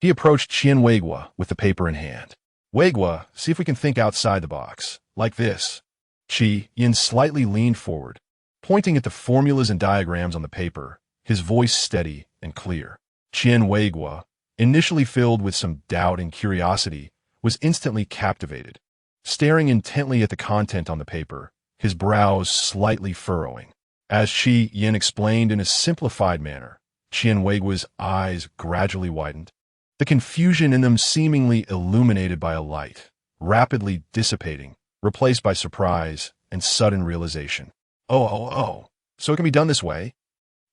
he approached Qian Weigua with the paper in hand. Weigua, see if we can think outside the box, like this. Qi Yin slightly leaned forward, pointing at the formulas and diagrams on the paper, his voice steady and clear. Qian Weigua, initially filled with some doubt and curiosity, was instantly captivated, staring intently at the content on the paper, his brows slightly furrowing. As Qi Yin explained in a simplified manner, Qian Weigua's eyes gradually widened, the confusion in them seemingly illuminated by a light, rapidly dissipating, replaced by surprise and sudden realization. Oh. So it can be done this way?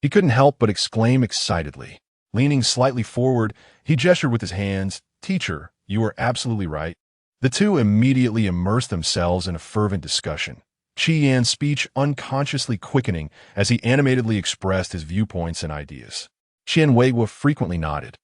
He couldn't help but exclaim excitedly. Leaning slightly forward, he gestured with his hands. Teacher, you are absolutely right. The two immediately immersed themselves in a fervent discussion, Chi Yan's speech unconsciously quickening as he animatedly expressed his viewpoints and ideas. Qian Weiguo frequently nodded,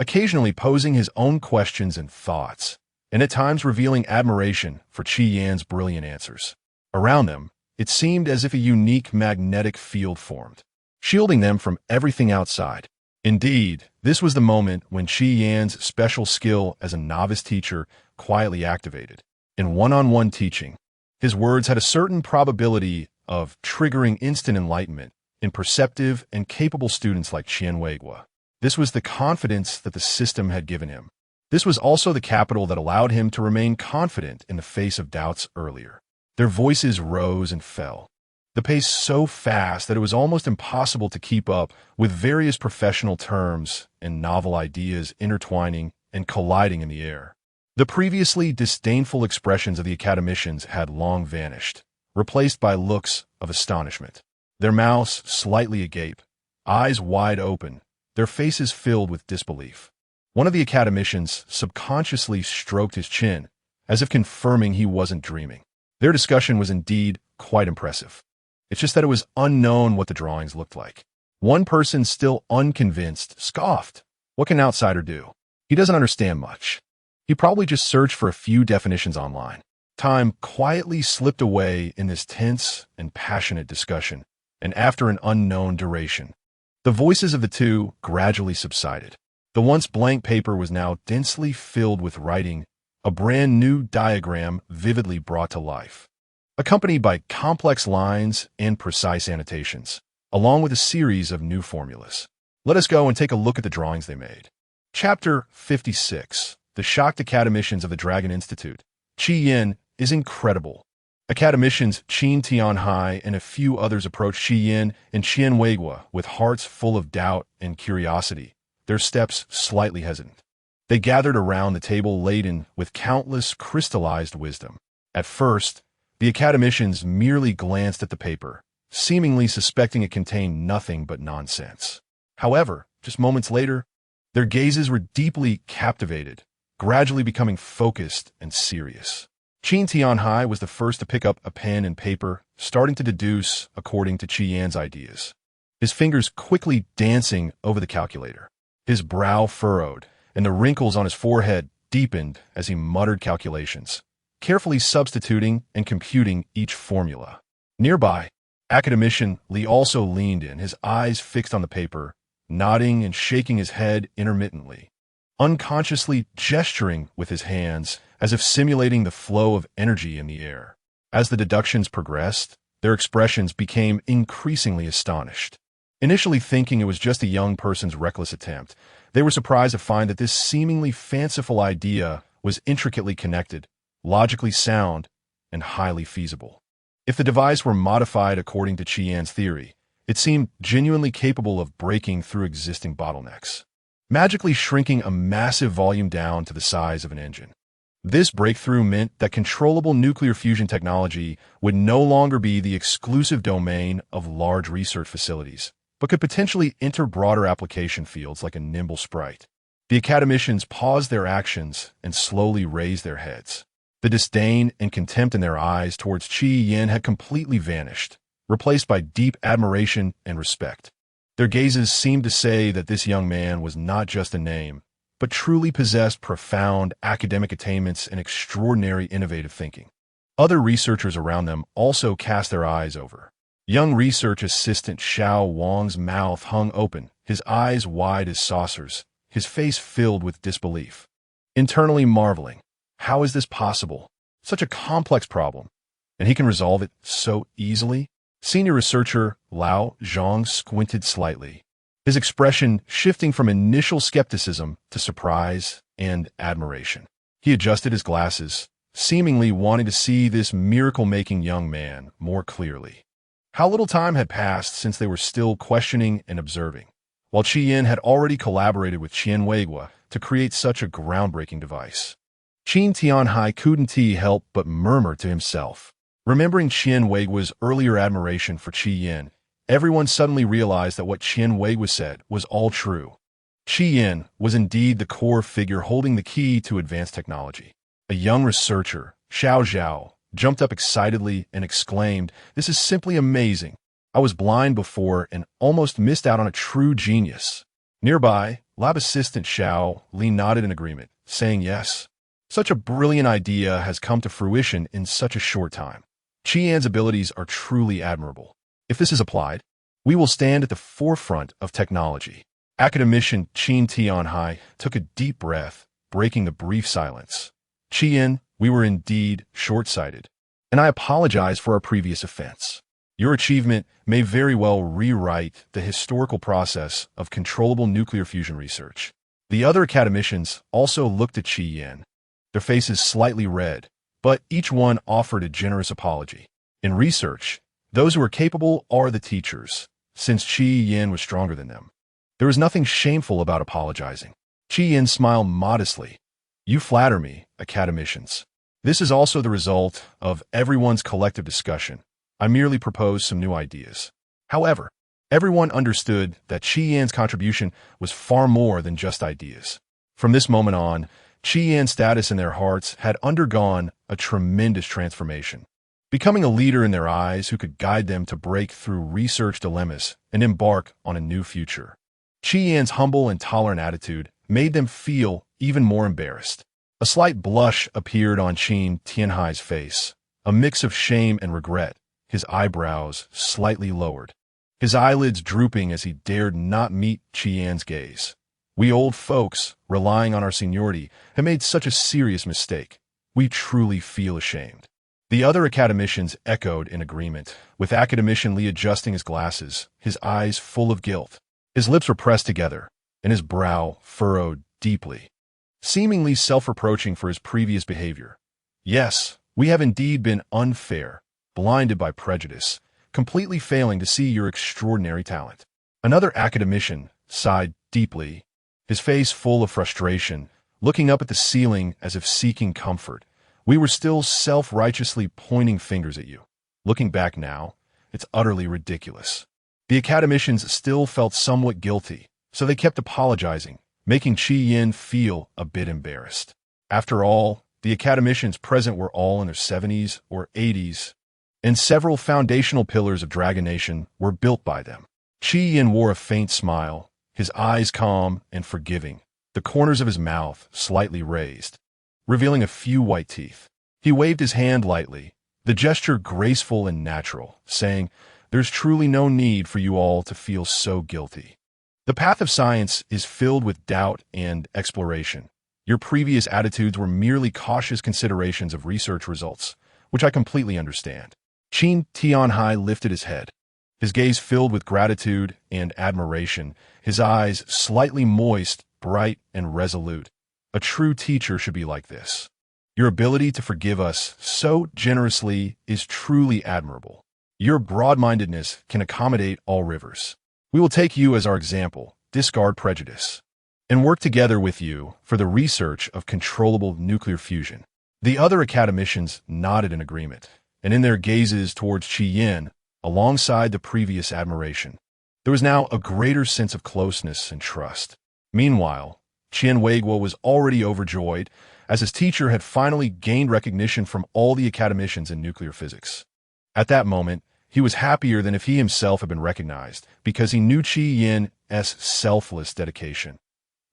occasionally posing his own questions and thoughts, and at times revealing admiration for Chi Yan's brilliant answers. Around them, it seemed as if a unique magnetic field formed, shielding them from everything outside. Indeed, this was the moment when Chi Yan's special skill as a novice teacher quietly activated. In one-on-one teaching, his words had a certain probability of triggering instant enlightenment in perceptive and capable students like Qian Weiguo. This was the confidence that the system had given him. This was also the capital that allowed him to remain confident in the face of doubts earlier. Their voices rose and fell, the pace so fast that it was almost impossible to keep up, with various professional terms and novel ideas intertwining and colliding in the air. The previously disdainful expressions of the academicians had long vanished, replaced by looks of astonishment. Their mouths slightly agape, eyes wide open, their faces filled with disbelief. One of the academicians subconsciously stroked his chin, as if confirming he wasn't dreaming. Their discussion was indeed quite impressive. It's just that it was unknown what the drawings looked like. One person, still unconvinced, scoffed. What can an outsider do? He doesn't understand much. He probably just searched for a few definitions online. Time quietly slipped away in this tense and passionate discussion, and after an unknown duration, the voices of the two gradually subsided. The once blank paper was now densely filled with writing, a brand new diagram vividly brought to life, accompanied by complex lines and precise annotations, along with a series of new formulas. Let us go and take a look at the drawings they made. Chapter 56. The shocked academicians of the Dragon Institute. Chi Yin is incredible. Academicians Qin Tianhai and a few others approached Chi Yin and Qian Weiguo with hearts full of doubt and curiosity, their steps slightly hesitant. They gathered around the table laden with countless crystallized wisdom. At first, the academicians merely glanced at the paper, seemingly suspecting it contained nothing but nonsense. However, just moments later, their gazes were deeply captivated, gradually becoming focused and serious. Qin Tianhai was the first to pick up a pen and paper, starting to deduce according to Chi Yan's ideas, his fingers quickly dancing over the calculator. His brow furrowed, and the wrinkles on his forehead deepened as he muttered calculations, carefully substituting and computing each formula. Nearby, academician Li also leaned in, his eyes fixed on the paper, nodding and shaking his head intermittently, unconsciously gesturing with his hands as if simulating the flow of energy in the air. As the deductions progressed, their expressions became increasingly astonished. Initially thinking it was just a young person's reckless attempt, they were surprised to find that this seemingly fanciful idea was intricately connected, logically sound, and highly feasible. If the device were modified according to Chi Yan's theory, it seemed genuinely capable of breaking through existing bottlenecks, magically shrinking a massive volume down to the size of an engine. This breakthrough meant that controllable nuclear fusion technology would no longer be the exclusive domain of large research facilities, but could potentially enter broader application fields like a nimble sprite. The academicians paused their actions and slowly raised their heads. The disdain and contempt in their eyes towards Chi Yin had completely vanished, replaced by deep admiration and respect. Their gazes seemed to say that this young man was not just a name, but truly possessed profound academic attainments and extraordinary innovative thinking. Other researchers around them also cast their eyes over. Young research assistant Xiao Wang's mouth hung open, his eyes wide as saucers, his face filled with disbelief. Internally marveling, how is this possible? Such a complex problem, and he can resolve it so easily? Senior researcher Lao Zhang squinted slightly, his expression shifting from initial skepticism to surprise and admiration. He adjusted his glasses, seemingly wanting to see this miracle-making young man more clearly. How little time had passed since they were still questioning and observing, while Chi Yin had already collaborated with Qian Weiguo to create such a groundbreaking device. Qin Tianhai couldn't help but murmur to himself. Remembering Qian Weiguo's earlier admiration for Chi Yin, everyone suddenly realized that what Qian Wei was said was all true. Qi Yin was indeed the core figure holding the key to advanced technology. A young researcher, Xiao Zhao, jumped up excitedly and exclaimed, "This is simply amazing. I was blind before and almost missed out on a true genius." Nearby, lab assistant Xiao Li nodded in agreement, saying yes. Such a brilliant idea has come to fruition in such a short time. Qi Yan's abilities are truly admirable. If this is applied, we will stand at the forefront of technology. Academician Qin Tianhai took a deep breath, breaking the brief silence. Qian, we were indeed short-sighted, and I apologize for our previous offense. Your achievement may very well rewrite the historical process of controllable nuclear fusion research. The other academicians also looked at Qi Yan, their faces slightly red, but each one offered a generous apology. In research, those who are capable are the teachers, since Qi Yan was stronger than them. There is nothing shameful about apologizing. Qi Yan smiled modestly. You flatter me, academicians. This is also the result of everyone's collective discussion. I merely proposed some new ideas. However, everyone understood that Qi Yan's contribution was far more than just ideas. From this moment on, Qi Yan's status in their hearts had undergone a tremendous transformation, becoming a leader in their eyes who could guide them to break through research dilemmas and embark on a new future. Qi Yan's humble and tolerant attitude made them feel even more embarrassed. A slight blush appeared on Qin Tianhai's face, a mix of shame and regret, his eyebrows slightly lowered, his eyelids drooping as he dared not meet Qi Yan's gaze. We old folks, relying on our seniority, have made such a serious mistake. We truly feel ashamed. The other academicians echoed in agreement, with academician Li adjusting his glasses, his eyes full of guilt. His lips were pressed together, and his brow furrowed deeply, seemingly self-reproaching for his previous behavior. Yes, we have indeed been unfair, blinded by prejudice, completely failing to see your extraordinary talent. Another academician sighed deeply, his face full of frustration, looking up at the ceiling as if seeking comfort. We were still self-righteously pointing fingers at you. Looking back now, it's utterly ridiculous. The academicians still felt somewhat guilty, so they kept apologizing, making Qi Yan feel a bit embarrassed. After all, the academicians present were all in their 70s or 80s, and several foundational pillars of Dragon Nation were built by them. Qi Yan wore a faint smile, his eyes calm and forgiving, the corners of his mouth slightly raised, revealing a few white teeth. He waved his hand lightly, the gesture graceful and natural, saying, "There's truly no need for you all to feel so guilty. The path of science is filled with doubt and exploration. Your previous attitudes were merely cautious considerations of research results, which I completely understand." Qin Tianhai lifted his head, his gaze filled with gratitude and admiration, his eyes slightly moist, bright, and resolute. A true teacher should be like this. Your ability to forgive us so generously is truly admirable. Your broad-mindedness can accommodate all rivers. We will take you as our example, discard prejudice, and work together with you for the research of controllable nuclear fusion. The other academicians nodded in agreement, and in their gazes towards Qi Yan, alongside the previous admiration, there was now a greater sense of closeness and trust. Meanwhile, Qian Weiguo was already overjoyed, as his teacher had finally gained recognition from all the academicians in nuclear physics. At that moment, he was happier than if he himself had been recognized, because he knew Qi Yan's selfless dedication,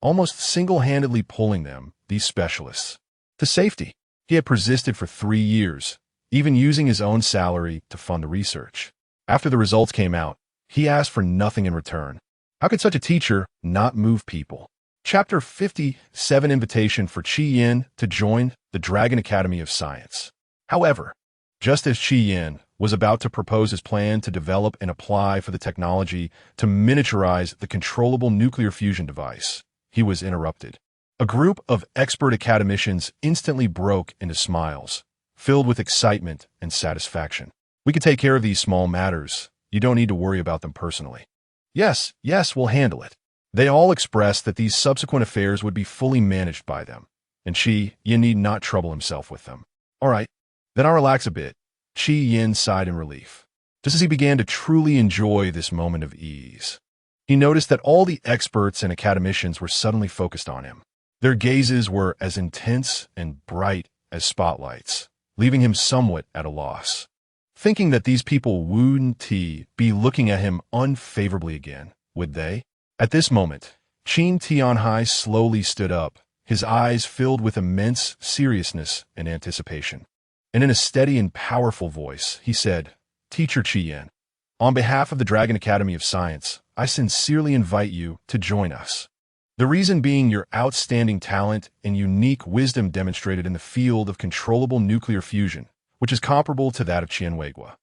almost single-handedly pulling them, these specialists, to safety. He had persisted for 3 years, even using his own salary to fund the research. After the results came out, he asked for nothing in return. How could such a teacher not move people? Chapter 57: Invitation for Qi Yan to join the Dragon Academy of Science. However, just as Qi Yan was about to propose his plan to develop and apply for the technology to miniaturize the controllable nuclear fusion device, he was interrupted. A group of expert academicians instantly broke into smiles, filled with excitement and satisfaction. "We can take care of these small matters. You don't need to worry about them personally." Yes, we'll handle it." They all expressed that these subsequent affairs would be fully managed by them, and Qi Yan need not trouble himself with them. "All right, then I'll relax a bit." Qi Yan sighed in relief. just as he began to truly enjoy this moment of ease. He noticed that all the experts and academicians were suddenly focused on him. Their gazes were as intense and bright as spotlights, leaving him somewhat at a loss. Thinking that these people wouldn't be looking at him unfavorably again, would they? At this moment, Qin Tianhai slowly stood up, his eyes filled with immense seriousness and anticipation. And in a steady and powerful voice, he said, "Teacher Qian, on behalf of the Dragon Academy of Science, I sincerely invite you to join us. The reason being your outstanding talent and unique wisdom demonstrated in the field of controllable nuclear fusion, which is comparable to that of Qianweigua.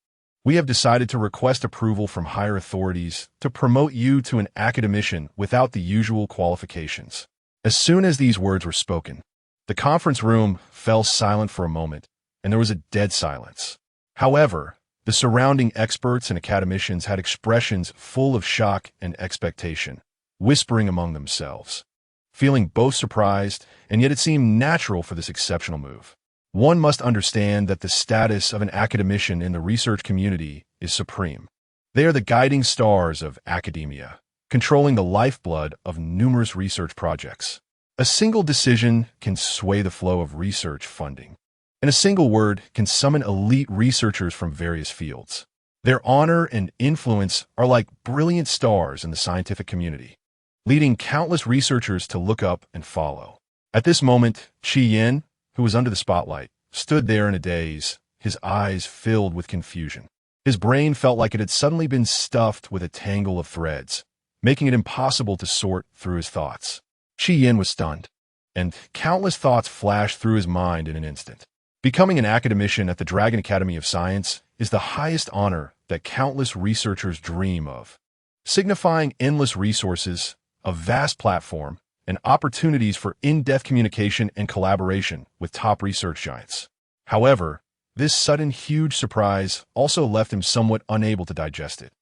We have decided to request approval from higher authorities to promote you to an academician without the usual qualifications." As soon as these words were spoken, the conference room fell silent for a moment, and there was a dead silence. However, the surrounding experts and academicians had expressions full of shock and expectation, whispering among themselves, feeling both surprised, and yet it seemed natural for this exceptional move. One must understand that the status of an academician in the research community is supreme. They are the guiding stars of academia, controlling the lifeblood of numerous research projects. A single decision can sway the flow of research funding, and a single word can summon elite researchers from various fields. Their honor and influence are like brilliant stars in the scientific community, leading countless researchers to look up and follow. At this moment, Qi Yin, who was under the spotlight, stood there in a daze, his eyes filled with confusion. His brain felt like it had suddenly been stuffed with a tangle of threads, making it impossible to sort through his thoughts. Qi Yin was stunned, and countless thoughts flashed through his mind in an instant. Becoming an academician at the Dragon Academy of Science is the highest honor that countless researchers dream of, signifying endless resources, a vast platform, and opportunities for in-depth communication and collaboration with top research giants. However, this sudden huge surprise also left him somewhat unable to digest it.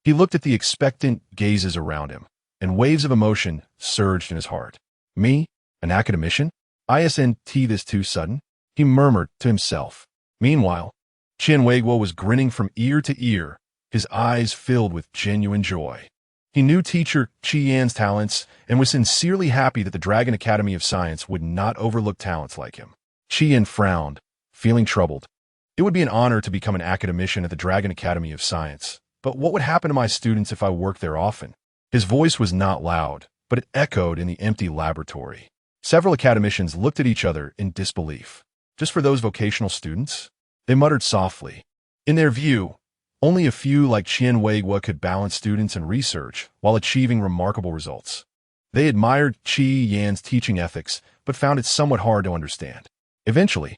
He looked at the expectant gazes around him, and waves of emotion surged in his heart. "Me? An academician? Isn't this too sudden?" he murmured to himself. Meanwhile, Qianweigua was grinning from ear to ear, his eyes filled with genuine joy. He knew teacher Qi Yan's talents and was sincerely happy that the Dragon Academy of Science would not overlook talents like him. Qi Yan frowned, feeling troubled. It would be an honor to become an academician at the Dragon Academy of Science, but what would happen to my students if I worked there often? His voice was not loud, but it echoed in the empty laboratory. Several academicians looked at each other in disbelief. Just for those vocational students? They muttered softly. In their view, only a few like Qianweigua could balance students and research while achieving remarkable results. They admired Qi Yan's teaching ethics, but found it somewhat hard to understand. Eventually,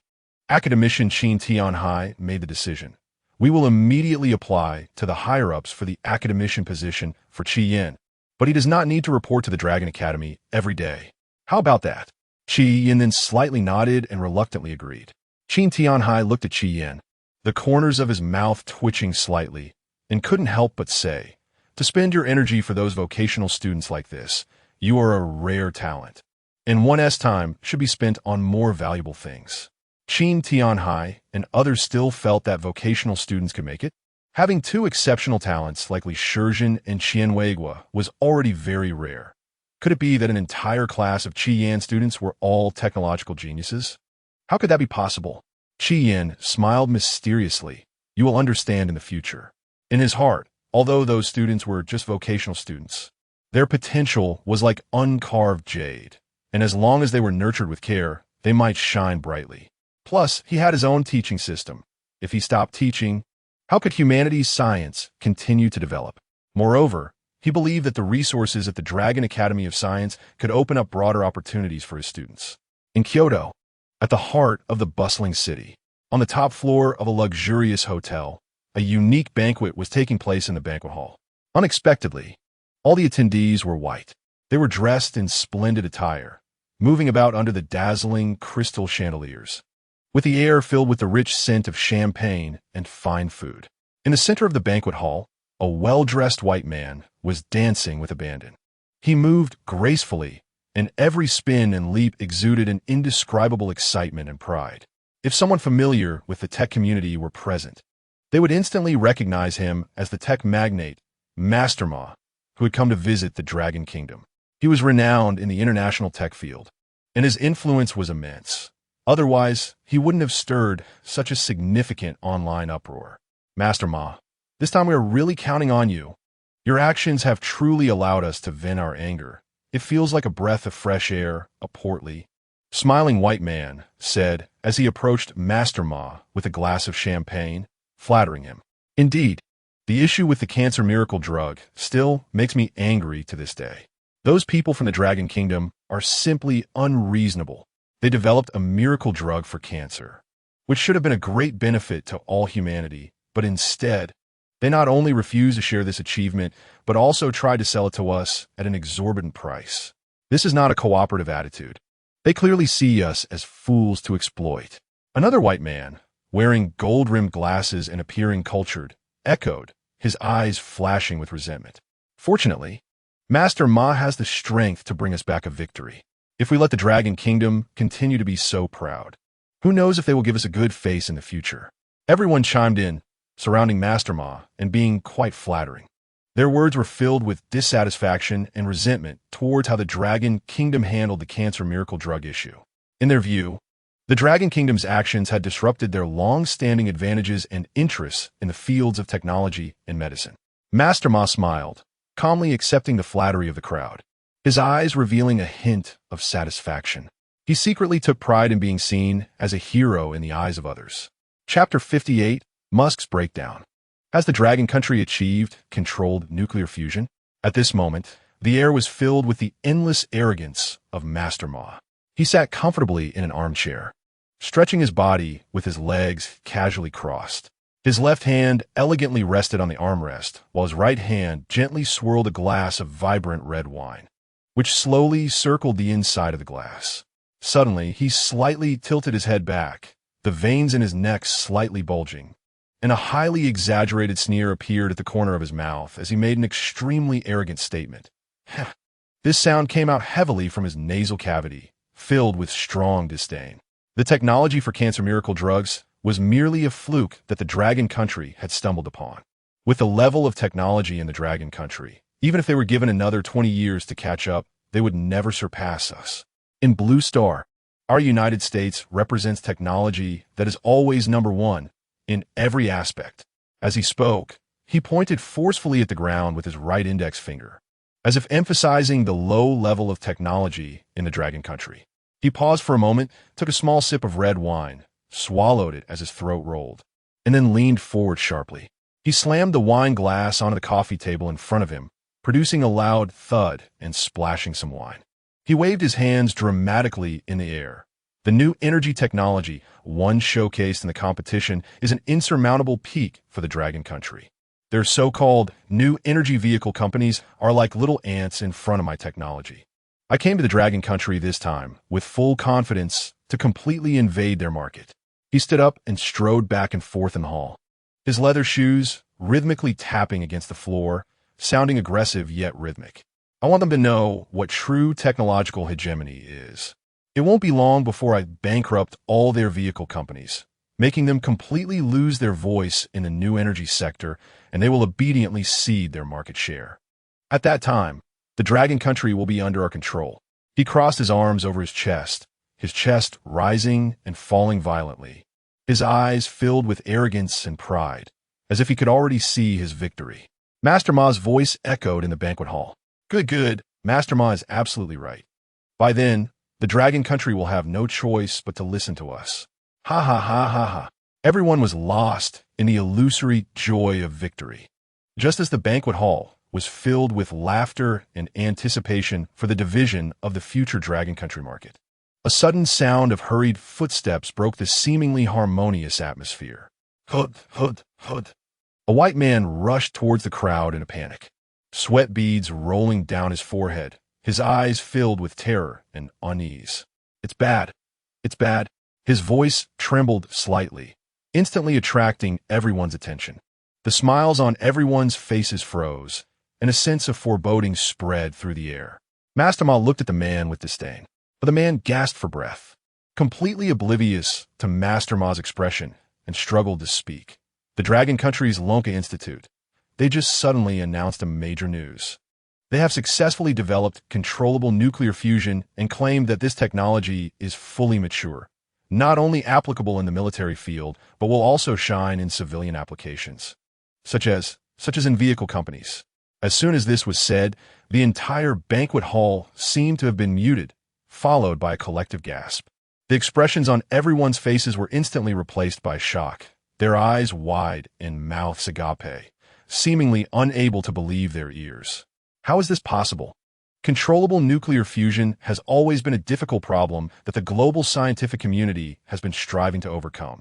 academician Qin Tianhai made the decision. We will immediately apply to the higher-ups for the academician position for Qi Yan, but he does not need to report to the Dragon Academy every day. How about that? Qi Yan then slightly nodded and reluctantly agreed. Qin Tianhai looked at Qi Yan, the corners of his mouth twitching slightly, and couldn't help but say, "To spend your energy for those vocational students like this, you are a rare talent, and one's time should be spent on more valuable things." Qin Tianhai and others still felt that vocational students could make it. Having two exceptional talents like Li Shizhen and Qianweigua was already very rare. Could it be that an entire class of Qi Yan students were all technological geniuses? How could that be possible? Qi Yan smiled mysteriously. "You will understand in the future." In his heart, although those students were just vocational students, their potential was like uncarved jade, and as long as they were nurtured with care, they might shine brightly. Plus, he had his own teaching system. If he stopped teaching, how could humanities science continue to develop? Moreover, he believed that the resources at the Dragon Academy of Science could open up broader opportunities for his students. In Kyoto, at the heart of the bustling city, on the top floor of a luxurious hotel, a unique banquet was taking place in the banquet hall. Unexpectedly, all the attendees were white. They were dressed in splendid attire, moving about under the dazzling crystal chandeliers, with the air filled with the rich scent of champagne and fine food. In the center of the banquet hall, a well-dressed white man was dancing with abandon. He moved gracefully, and every spin and leap exuded an indescribable excitement and pride. If someone familiar with the tech community were present, They would instantly recognize him as the tech magnate, Master Ma, who had come to visit the Dragon Kingdom. He was renowned in the international tech field, and his influence was immense. Otherwise, he wouldn't have stirred such a significant online uproar. Master Ma, this time we are really counting on you. Your actions have truly allowed us to vent our anger. It feels like a breath of fresh air, a portly, smiling white man said as he approached Master Ma with a glass of champagne, flattering him. Indeed, the issue with the cancer miracle drug still makes me angry to this day. Those people from the Dragon Kingdom are simply unreasonable. They developed a miracle drug for cancer, which should have been a great benefit to all humanity, but instead, they not only refused to share this achievement, but also tried to sell it to us at an exorbitant price. This is not a cooperative attitude. They clearly see us as fools to exploit. Another white man, wearing gold-rimmed glasses and appearing cultured, echoed, his eyes flashing with resentment. Fortunately, Master Ma has the strength to bring us back a victory. If we let the Dragon Kingdom continue to be so proud, who knows if they will give us a good face in the future? Everyone chimed in, surrounding Master Ma and being quite flattering. Their words were filled with dissatisfaction and resentment towards how the Dragon Kingdom handled the cancer miracle drug issue. In their view, the Dragon Kingdom's actions had disrupted their long-standing advantages and interests in the fields of technology and medicine. Master Ma smiled, calmly accepting the flattery of the crowd, his eyes revealing a hint of satisfaction. He secretly took pride in being seen as a hero in the eyes of others. Chapter 58, Musk's Breakdown. Has the Dragon Country achieved controlled nuclear fusion? At this moment, the air was filled with the endless arrogance of Master Ma. He sat comfortably in an armchair, stretching his body with his legs casually crossed. His left hand elegantly rested on the armrest, while his right hand gently swirled a glass of vibrant red wine, which slowly circled the inside of the glass. Suddenly, he slightly tilted his head back, the veins in his neck slightly bulging, and a highly exaggerated sneer appeared at the corner of his mouth as he made an extremely arrogant statement. This sound came out heavily from his nasal cavity, filled with strong disdain. The technology for cancer miracle drugs was merely a fluke that the Dragon Country had stumbled upon. With the level of technology in the Dragon Country, even if they were given another 20 years to catch up, they would never surpass us. In Blue Star, our United States represents technology that is always number one in every aspect. As he spoke, he pointed forcefully at the ground with his right index finger, as if emphasizing the low level of technology in the Dragon Country. He paused for a moment, took a small sip of red wine, swallowed it as his throat rolled, and then leaned forward sharply. He slammed the wine glass onto the coffee table in front of him, producing a loud thud and splashing some wine. He waved his hands dramatically in the air. The new energy technology, one showcased in the competition, is an insurmountable peak for the Dragon Country. Their so-called new energy vehicle companies are like little ants in front of my technology. I came to the Dragon Country this time with full confidence to completely invade their market. He stood up and strode back and forth in the hall, his leather shoes rhythmically tapping against the floor, sounding aggressive yet rhythmic. I want them to know what true technological hegemony is. It won't be long before I bankrupt all their vehicle companies, making them completely lose their voice in the new energy sector, and they will obediently cede their market share. At that time, the Dragon Country will be under our control. He crossed his arms over his chest rising and falling violently, his eyes filled with arrogance and pride, as if he could already see his victory. Master Ma's voice echoed in the banquet hall. Good. Master Ma is absolutely right. By then, the Dragon Country will have no choice but to listen to us. Ha ha ha ha ha. Everyone was lost in the illusory joy of victory. Just as the banquet hall was filled with laughter and anticipation for the division of the future Dragon Country market, a sudden sound of hurried footsteps broke the seemingly harmonious atmosphere. Hud. A white man rushed towards the crowd in a panic, sweat beads rolling down his forehead, his eyes filled with terror and unease. It's bad. His voice trembled slightly, instantly attracting everyone's attention. The smiles on everyone's faces froze, and a sense of foreboding spread through the air. Master Ma looked at the man with disdain, but the man gasped for breath, completely oblivious to Master Ma's expression, and struggled to speak. The Dragon Country's Lonka Institute. They just suddenly announced a major news. They have successfully developed controllable nuclear fusion and claim that this technology is fully mature, not only applicable in the military field, but will also shine in civilian applications, such as in vehicle companies. As soon as this was said, the entire banquet hall seemed to have been muted, followed by a collective gasp. The expressions on everyone's faces were instantly replaced by shock, their eyes wide and mouths agape, seemingly unable to believe their ears. How is this possible? Controllable nuclear fusion has always been a difficult problem that the global scientific community has been striving to overcome.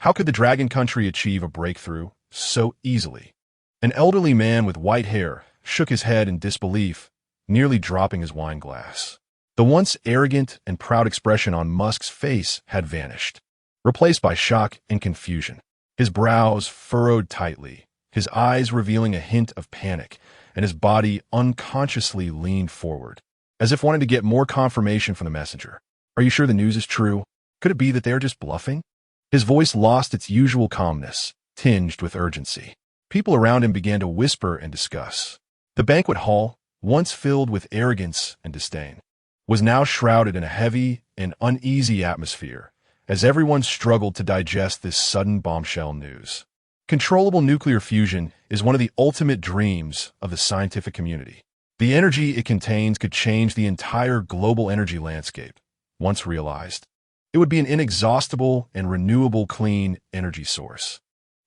How could the Dragon Country achieve a breakthrough so easily? An elderly man with white hair shook his head in disbelief, nearly dropping his wine glass. The once arrogant and proud expression on Musk's face had vanished, replaced by shock and confusion. His brows furrowed tightly, his eyes revealing a hint of panic, and his body unconsciously leaned forward, as if wanting to get more confirmation from the messenger. Are you sure the news is true? Could it be that they are just bluffing? His voice lost its usual calmness, tinged with urgency. People around him began to whisper and discuss. The banquet hall, once filled with arrogance and disdain, was now shrouded in a heavy and uneasy atmosphere, as everyone struggled to digest this sudden bombshell news. Controllable nuclear fusion is one of the ultimate dreams of the scientific community. The energy it contains could change the entire global energy landscape. Once realized, it would be an inexhaustible and renewable clean energy source.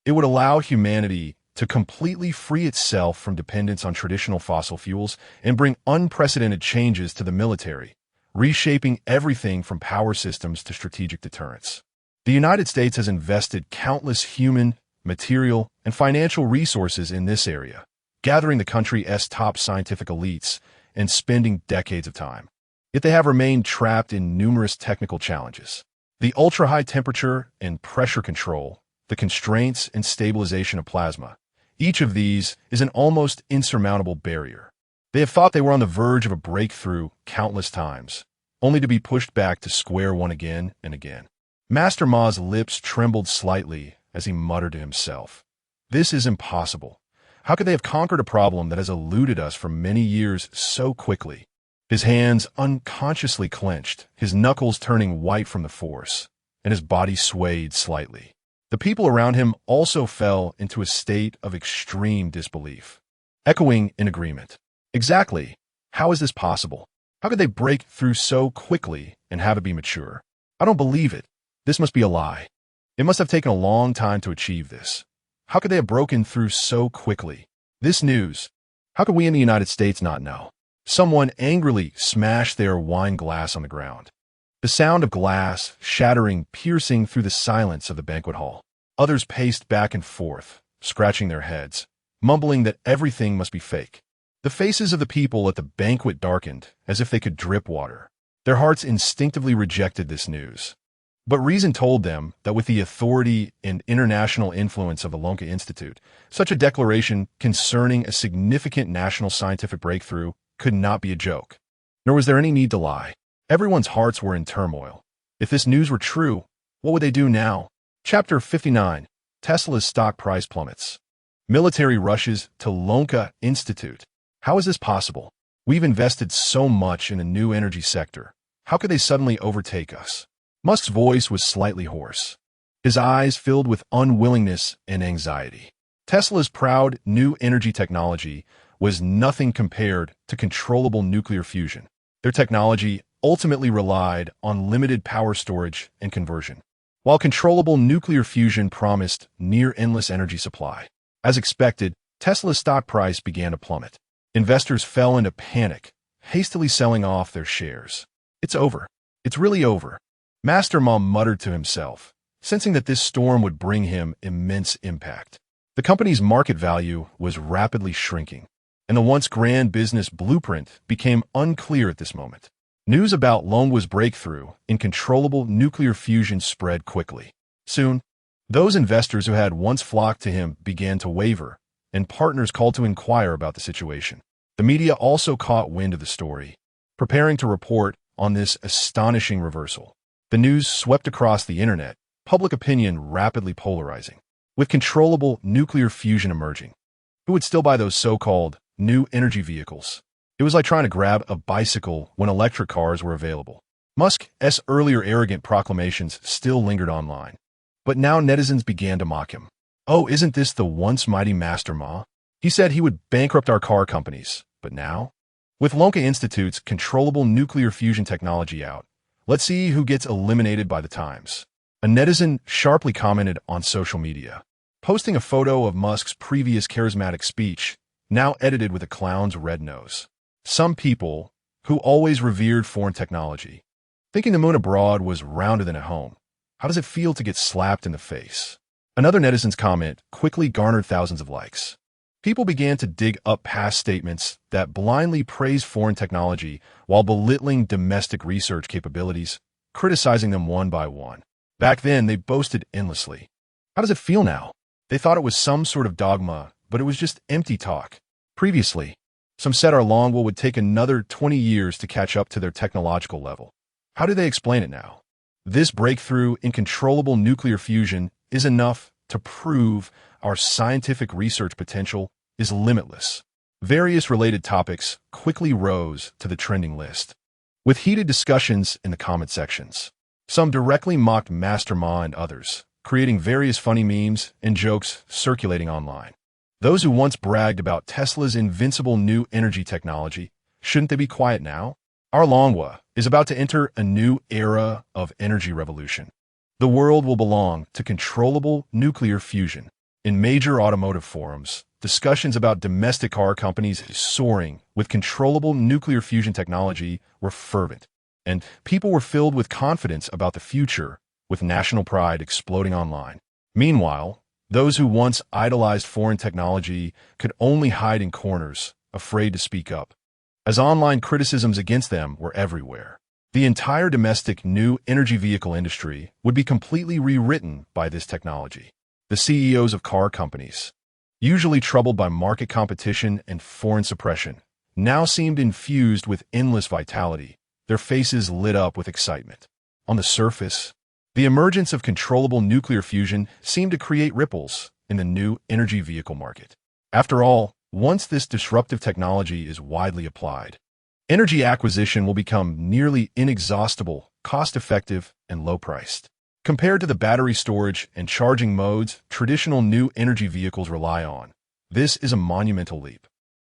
It would allow humanity to completely free itself from dependence on traditional fossil fuels and bring unprecedented changes to the military, reshaping everything from power systems to strategic deterrence. The United States has invested countless human, material, and financial resources in this area, gathering the country's top scientific elites and spending decades of time. Yet they have remained trapped in numerous technical challenges. The ultra-high temperature and pressure control, the constraints and stabilization of plasma, each of these is an almost insurmountable barrier. They have thought they were on the verge of a breakthrough countless times, only to be pushed back to square one again and again. Master Ma's lips trembled slightly as he muttered to himself, "This is impossible. How could they have conquered a problem that has eluded us for many years so quickly?" His hands unconsciously clenched, his knuckles turning white from the force, and his body swayed slightly. The people around him also fell into a state of extreme disbelief, echoing in agreement. Exactly. How is this possible? How could they break through so quickly and have it be mature? I don't believe it. This must be a lie. It must have taken a long time to achieve this. How could they have broken through so quickly? This news, how could we in the United States not know? Someone angrily smashed their wine glass on the ground. The sound of glass shattering piercing through the silence of the banquet hall. Others paced back and forth, scratching their heads, mumbling that everything must be fake. The faces of the people at the banquet darkened, as if they could drip water. Their hearts instinctively rejected this news. But reason told them that with the authority and international influence of the Lonka Institute, such a declaration concerning a significant national scientific breakthrough could not be a joke. Nor was there any need to lie. Everyone's hearts were in turmoil. If this news were true, what would they do now? Chapter 59. Tesla's stock price plummets. Military rushes to Lonka Institute. How is this possible? We've invested so much in a new energy sector. How could they suddenly overtake us? Musk's voice was slightly hoarse, his eyes filled with unwillingness and anxiety. Tesla's proud new energy technology was nothing compared to controllable nuclear fusion. Their technology ultimately relied on limited power storage and conversion, while controllable nuclear fusion promised near-endless energy supply. As expected, Tesla's stock price began to plummet. Investors fell into panic, hastily selling off their shares. It's over. It's really over. Master Mom muttered to himself, sensing that this storm would bring him immense impact. The company's market value was rapidly shrinking, and the once grand business blueprint became unclear at this moment. News about Lonka's breakthrough in controllable nuclear fusion spread quickly. Soon, those investors who had once flocked to him began to waver, and partners called to inquire about the situation. The media also caught wind of the story, preparing to report on this astonishing reversal. The news swept across the internet, public opinion rapidly polarizing. With controllable nuclear fusion emerging, who would still buy those so-called new energy vehicles? It was like trying to grab a bicycle when electric cars were available. Musk's earlier arrogant proclamations still lingered online. But now netizens began to mock him. Oh, isn't this the once mighty Master Ma? He said he would bankrupt our car companies. But now? With Lonka Institute's controllable nuclear fusion technology out, let's see who gets eliminated by the times. A netizen sharply commented on social media, posting a photo of Musk's previous charismatic speech, now edited with a clown's red nose. Some people, who always revered foreign technology, thinking the moon abroad was rounder than at home. How does it feel to get slapped in the face? Another netizen's comment quickly garnered thousands of likes. People began to dig up past statements that blindly praised foreign technology while belittling domestic research capabilities, criticizing them one by one. Back then, they boasted endlessly. How does it feel now? They thought it was some sort of dogma, but it was just empty talk. Previously, some said our Longwa would take another 20 years to catch up to their technological level. How do they explain it now? This breakthrough in controllable nuclear fusion is enough to prove our scientific research potential is limitless. Various related topics quickly rose to the trending list, with heated discussions in the comment sections. Some directly mocked Master Ma and others, creating various funny memes and jokes circulating online. Those who once bragged about Tesla's invincible new energy technology, shouldn't they be quiet now? Our Longwa is about to enter a new era of energy revolution. The world will belong to controllable nuclear fusion. In major automotive forums, discussions about domestic car companies soaring with controllable nuclear fusion technology were fervent, and people were filled with confidence about the future, with national pride exploding online. Meanwhile, those who once idolized foreign technology could only hide in corners, afraid to speak up, as online criticisms against them were everywhere. The entire domestic new energy vehicle industry would be completely rewritten by this technology. The CEOs of car companies, usually troubled by market competition and foreign suppression, now seemed infused with endless vitality, their faces lit up with excitement. On the surface, the emergence of controllable nuclear fusion seemed to create ripples in the new energy vehicle market. After all, once this disruptive technology is widely applied, energy acquisition will become nearly inexhaustible, cost-effective, and low-priced. Compared to the battery storage and charging modes traditional new energy vehicles rely on, this is a monumental leap.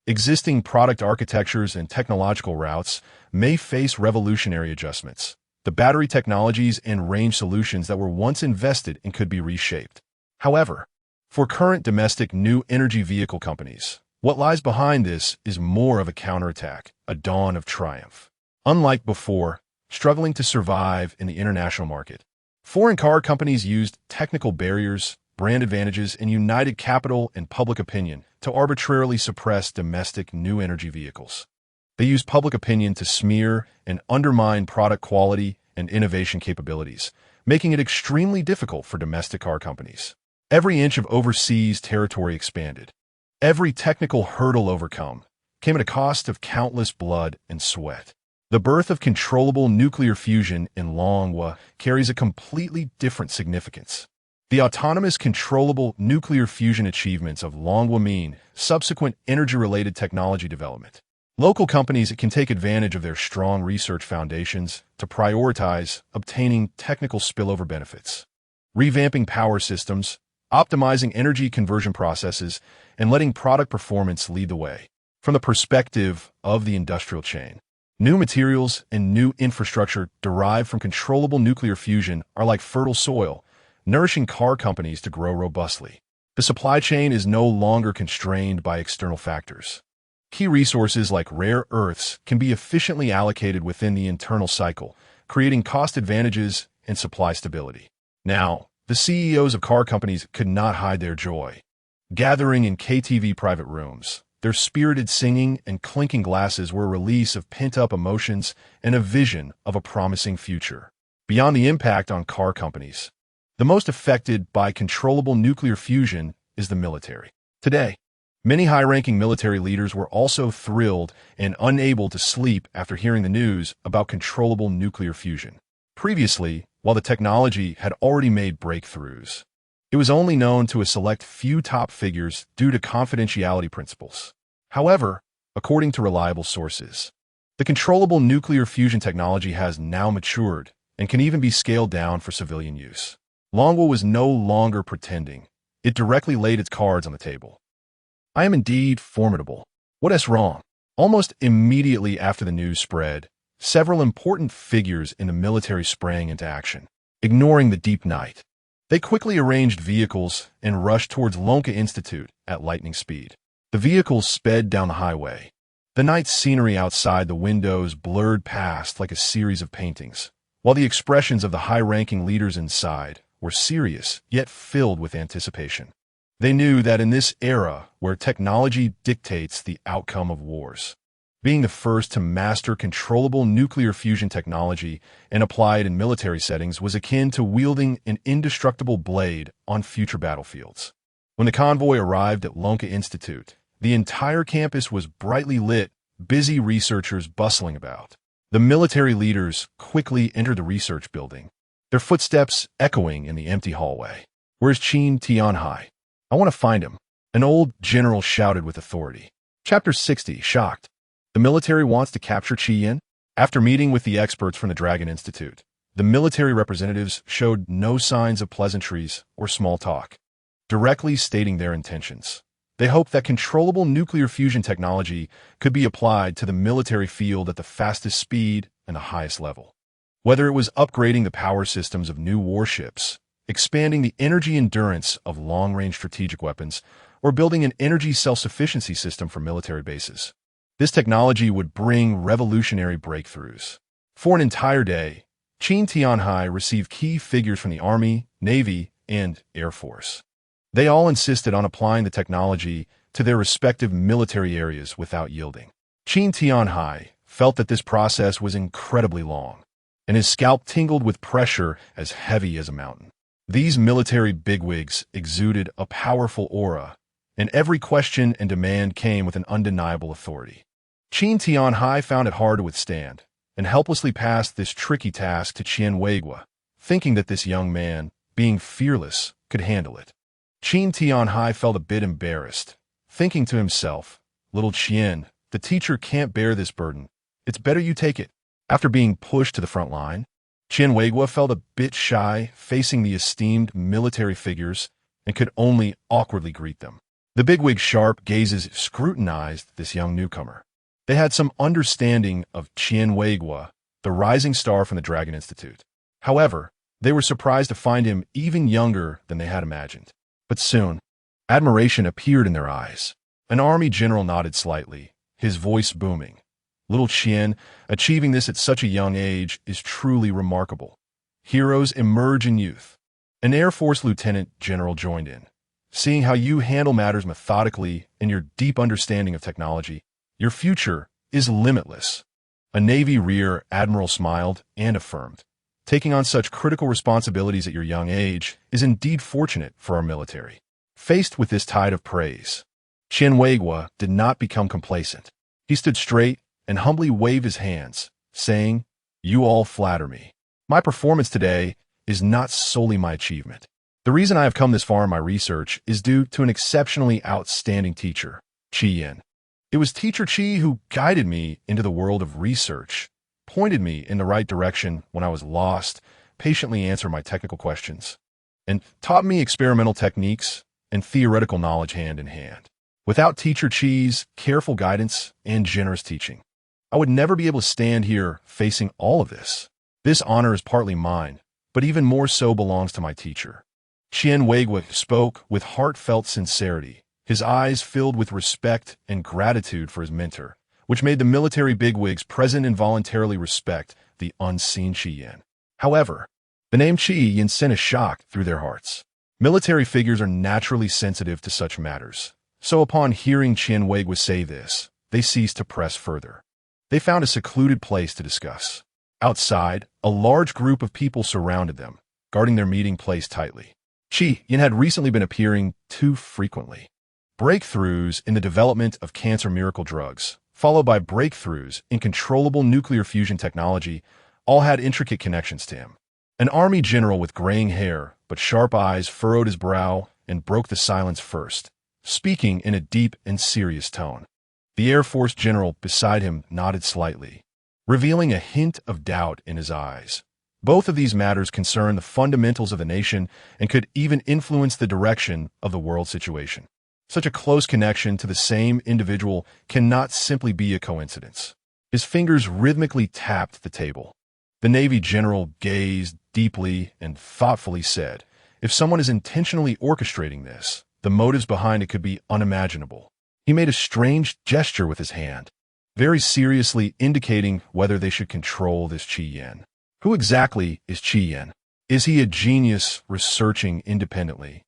Existing product architectures and technological routes may face revolutionary adjustments. The battery technologies and range solutions that were once invested in could be reshaped. However, for current domestic new energy vehicle companies, what lies behind this is more of a counterattack, a dawn of triumph. Unlike before, struggling to survive in the international market, foreign car companies used technical barriers, brand advantages, and united capital and public opinion to arbitrarily suppress domestic new energy vehicles. They used public opinion to smear and undermine product quality and innovation capabilities, making it extremely difficult for domestic car companies. Every inch of overseas territory expanded. Every technical hurdle overcome came at a cost of countless blood and sweat. The birth of controllable nuclear fusion in Longwa carries a completely different significance. The autonomous controllable nuclear fusion achievements of Longwa mean subsequent energy-related technology development. Local companies can take advantage of their strong research foundations to prioritize obtaining technical spillover benefits, revamping power systems, optimizing energy conversion processes, and letting product performance lead the way. From the perspective of the industrial chain, new materials and new infrastructure derived from controllable nuclear fusion are like fertile soil, nourishing car companies to grow robustly. The supply chain is no longer constrained by external factors. Key resources like rare earths can be efficiently allocated within the internal cycle, creating cost advantages and supply stability. Now, the CEOs of car companies could not hide their joy. Gathering in KTV private rooms, their spirited singing and clinking glasses were a release of pent-up emotions and a vision of a promising future. Beyond the impact on car companies, the most affected by controllable nuclear fusion is the military. Today, many high-ranking military leaders were also thrilled and unable to sleep after hearing the news about controllable nuclear fusion. Previously, while the technology had already made breakthroughs, It was only known to a select few top figures due to confidentiality principles. However, according to reliable sources, the controllable nuclear fusion technology has now matured and can even be scaled down for civilian use. Longwell was no longer pretending. It directly laid its cards on the table. I am indeed formidable. What is wrong? Almost immediately after the news spread, several important figures in the military sprang into action, ignoring the deep night. They quickly arranged vehicles and rushed towards Lonka Institute at lightning speed. The vehicles sped down the highway. The night scenery outside the windows blurred past like a series of paintings, while the expressions of the high-ranking leaders inside were serious, yet filled with anticipation. They knew that in this era where technology dictates the outcome of wars, being the first to master controllable nuclear fusion technology and apply it in military settings was akin to wielding an indestructible blade on future battlefields. When the convoy arrived at Lonka Institute, the entire campus was brightly lit, busy researchers bustling about. The military leaders quickly entered the research building, their footsteps echoing in the empty hallway. "Where's Qin Tianhai? I want to find him," an old general shouted with authority. Chapter 60, Shocked. The military wants to capture Qian? After meeting with the experts from the Dragon Institute, the military representatives showed no signs of pleasantries or small talk, directly stating their intentions. They hoped that controllable nuclear fusion technology could be applied to the military field at the fastest speed and the highest level. Whether it was upgrading the power systems of new warships, expanding the energy endurance of long-range strategic weapons, or building an energy self-sufficiency system for military bases. This technology would bring revolutionary breakthroughs. For an entire day, Qin Tianhai received key figures from the Army, Navy, and Air Force. They all insisted on applying the technology to their respective military areas without yielding. Qin Tianhai felt that this process was incredibly long, and his scalp tingled with pressure as heavy as a mountain. These military bigwigs exuded a powerful aura, and every question and demand came with an undeniable authority. Qin Tianhai found it hard to withstand, and helplessly passed this tricky task to Qian Weigua, thinking that this young man, being fearless, could handle it. Qin Tianhai felt a bit embarrassed, thinking to himself, "Little Qian, the teacher can't bear this burden. It's better you take it." After being pushed to the front line, Qian Weigua felt a bit shy facing the esteemed military figures and could only awkwardly greet them. The bigwig's sharp gazes scrutinized this young newcomer. They had some understanding of Qian Weigua, the rising star from the Dragon Institute. However, they were surprised to find him even younger than they had imagined. But soon, admiration appeared in their eyes. An army general nodded slightly, his voice booming. "Little Qian, achieving this at such a young age is truly remarkable. Heroes emerge in youth." An Air Force lieutenant general joined in. "Seeing how you handle matters methodically and your deep understanding of technology, your future is limitless." A Navy Rear Admiral smiled and affirmed, "Taking on such critical responsibilities at your young age is indeed fortunate for our military." Faced with this tide of praise, Qian Weigua did not become complacent. He stood straight and humbly waved his hands, saying, "You all flatter me. My performance today is not solely my achievement. The reason I have come this far in my research is due to an exceptionally outstanding teacher, Qian. It was Teacher Qi who guided me into the world of research, pointed me in the right direction when I was lost, patiently answered my technical questions, and taught me experimental techniques and theoretical knowledge hand in hand. Without Teacher Qi's careful guidance and generous teaching, I would never be able to stand here facing all of this. This honor is partly mine, but even more so belongs to my teacher." Qian Weigua spoke with heartfelt sincerity, his eyes filled with respect and gratitude for his mentor, which made the military bigwigs present involuntarily respect the unseen Qian. However, the name Qian sent a shock through their hearts. Military figures are naturally sensitive to such matters, so upon hearing Qian Weigua say this, they ceased to press further. They found a secluded place to discuss. Outside, a large group of people surrounded them, guarding their meeting place tightly. Qian had recently been appearing too frequently. Breakthroughs in the development of cancer miracle drugs, followed by breakthroughs in controllable nuclear fusion technology, all had intricate connections to him. An army general with graying hair but sharp eyes furrowed his brow and broke the silence first, speaking in a deep and serious tone. The Air Force general beside him nodded slightly, revealing a hint of doubt in his eyes. Both of these matters concern the fundamentals of the nation and could even influence the direction of the world situation. Such a close connection to the same individual cannot simply be a coincidence. His fingers rhythmically tapped the table. The Navy general gazed deeply and thoughtfully said, "If someone is intentionally orchestrating this, the motives behind it could be unimaginable." He made a strange gesture with his hand, very seriously indicating whether they should control this Chi Yen. Who exactly is Chi Yen? Is he a genius researching independently,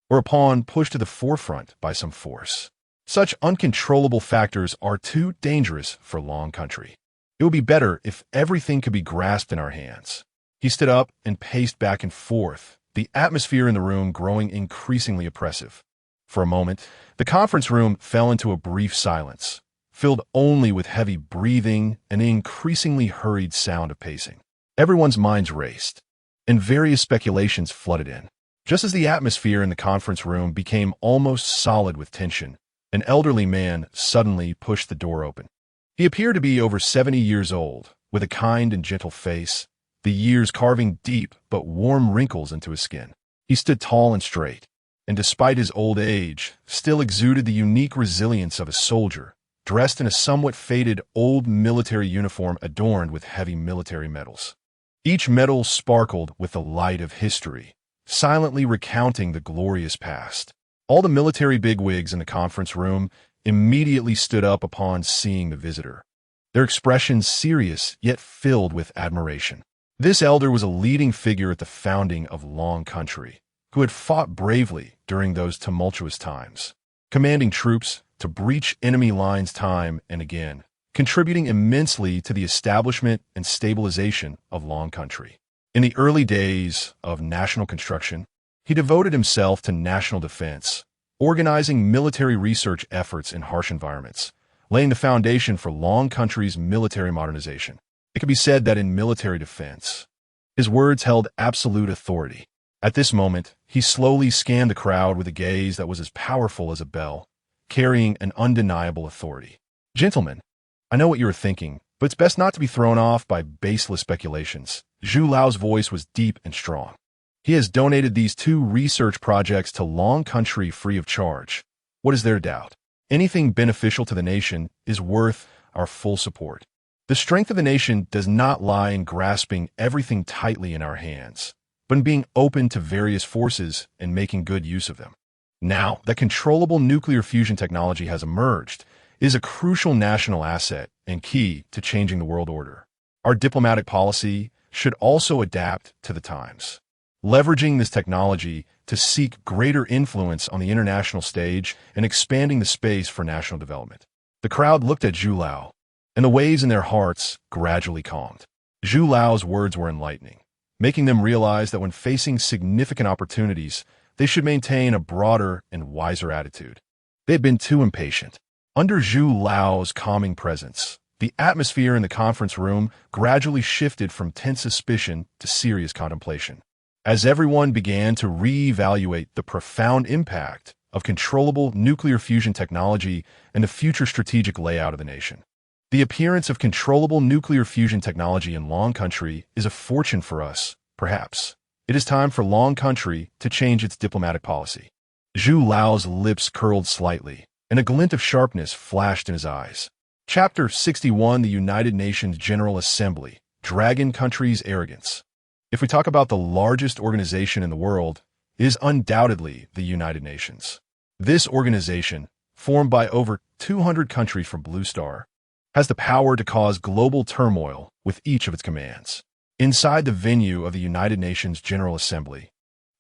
or a pawn pushed to the forefront by some force? Such uncontrollable factors are too dangerous for Long Country. It would be better if everything could be grasped in our hands. He stood up and paced back and forth, the atmosphere in the room growing increasingly oppressive. For a moment, the conference room fell into a brief silence, filled only with heavy breathing and an increasingly hurried sound of pacing. Everyone's minds raced, and various speculations flooded in. Just as the atmosphere in the conference room became almost solid with tension, an elderly man suddenly pushed the door open. He appeared to be over 70 years old, with a kind and gentle face, the years carving deep but warm wrinkles into his skin. He stood tall and straight, and despite his old age, still exuded the unique resilience of a soldier, dressed in a somewhat faded old military uniform adorned with heavy military medals. Each medal sparkled with the light of history, silently recounting the glorious past. All the military bigwigs in the conference room immediately stood up upon seeing the visitor, their expressions serious yet filled with admiration. This elder was a leading figure at the founding of Long Country, who had fought bravely during those tumultuous times, commanding troops to breach enemy lines time and again, contributing immensely to the establishment and stabilization of Long Country. In the early days of national construction, he devoted himself to national defense, organizing military research efforts in harsh environments, laying the foundation for Long Country's military modernization. It could be said that in military defense, his words held absolute authority. At this moment, he slowly scanned the crowd with a gaze that was as powerful as a bell, carrying an undeniable authority. "Gentlemen, I know what you are thinking, but it's best not to be thrown off by baseless speculations." Zhu Lao's voice was deep and strong. "He has donated these 2 research projects to Long Country free of charge. What is their doubt? Anything beneficial to the nation is worth our full support. The strength of the nation does not lie in grasping everything tightly in our hands, but in being open to various forces and making good use of them. Now that controllable nuclear fusion technology has emerged, it is a crucial national asset and key to changing the world order. Our diplomatic policy should also adapt to the times, leveraging this technology to seek greater influence on the international stage and expanding the space for national development." The crowd looked at Zhu Lao, and the waves in their hearts gradually calmed. Zhu Lao's words were enlightening, making them realize that when facing significant opportunities, they should maintain a broader and wiser attitude. They had been too impatient. Under Zhu Lao's calming presence, the atmosphere in the conference room gradually shifted from tense suspicion to serious contemplation, as everyone began to reevaluate the profound impact of controllable nuclear fusion technology and the future strategic layout of the nation. The appearance of controllable nuclear fusion technology in Long Country is a fortune for us, perhaps. It is time for Long Country to change its diplomatic policy. Zhu Lao's lips curled slightly, and a glint of sharpness flashed in his eyes. Chapter 61: The United Nations General Assembly, Dragon Country's Arrogance. If we talk about the largest organization in the world, it is undoubtedly the United Nations. This organization, formed by over 200 countries from Blue Star, has the power to cause global turmoil with each of its commands. Inside the venue of the United Nations General Assembly,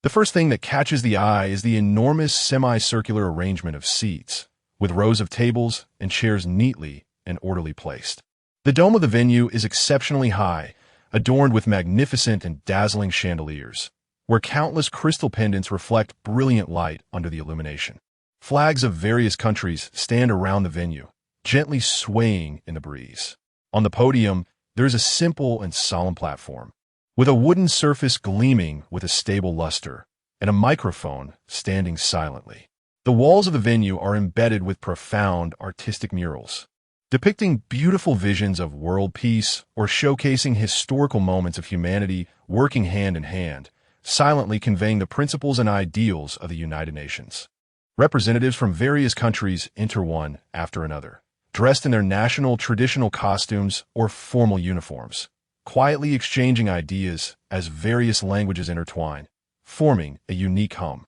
the first thing that catches the eye is the enormous semicircular arrangement of seats, with rows of tables and chairs neatly and orderly placed. The dome of the venue is exceptionally high, adorned with magnificent and dazzling chandeliers, where countless crystal pendants reflect brilliant light under the illumination. Flags of various countries stand around the venue, gently swaying in the breeze. On the podium, there is a simple and solemn platform, with a wooden surface gleaming with a stable luster, and a microphone standing silently. The walls of the venue are embedded with profound artistic murals, depicting beautiful visions of world peace or showcasing historical moments of humanity working hand in hand, silently conveying the principles and ideals of the United Nations. Representatives from various countries enter one after another, dressed in their national traditional costumes or formal uniforms, quietly exchanging ideas as various languages intertwine, forming a unique hum.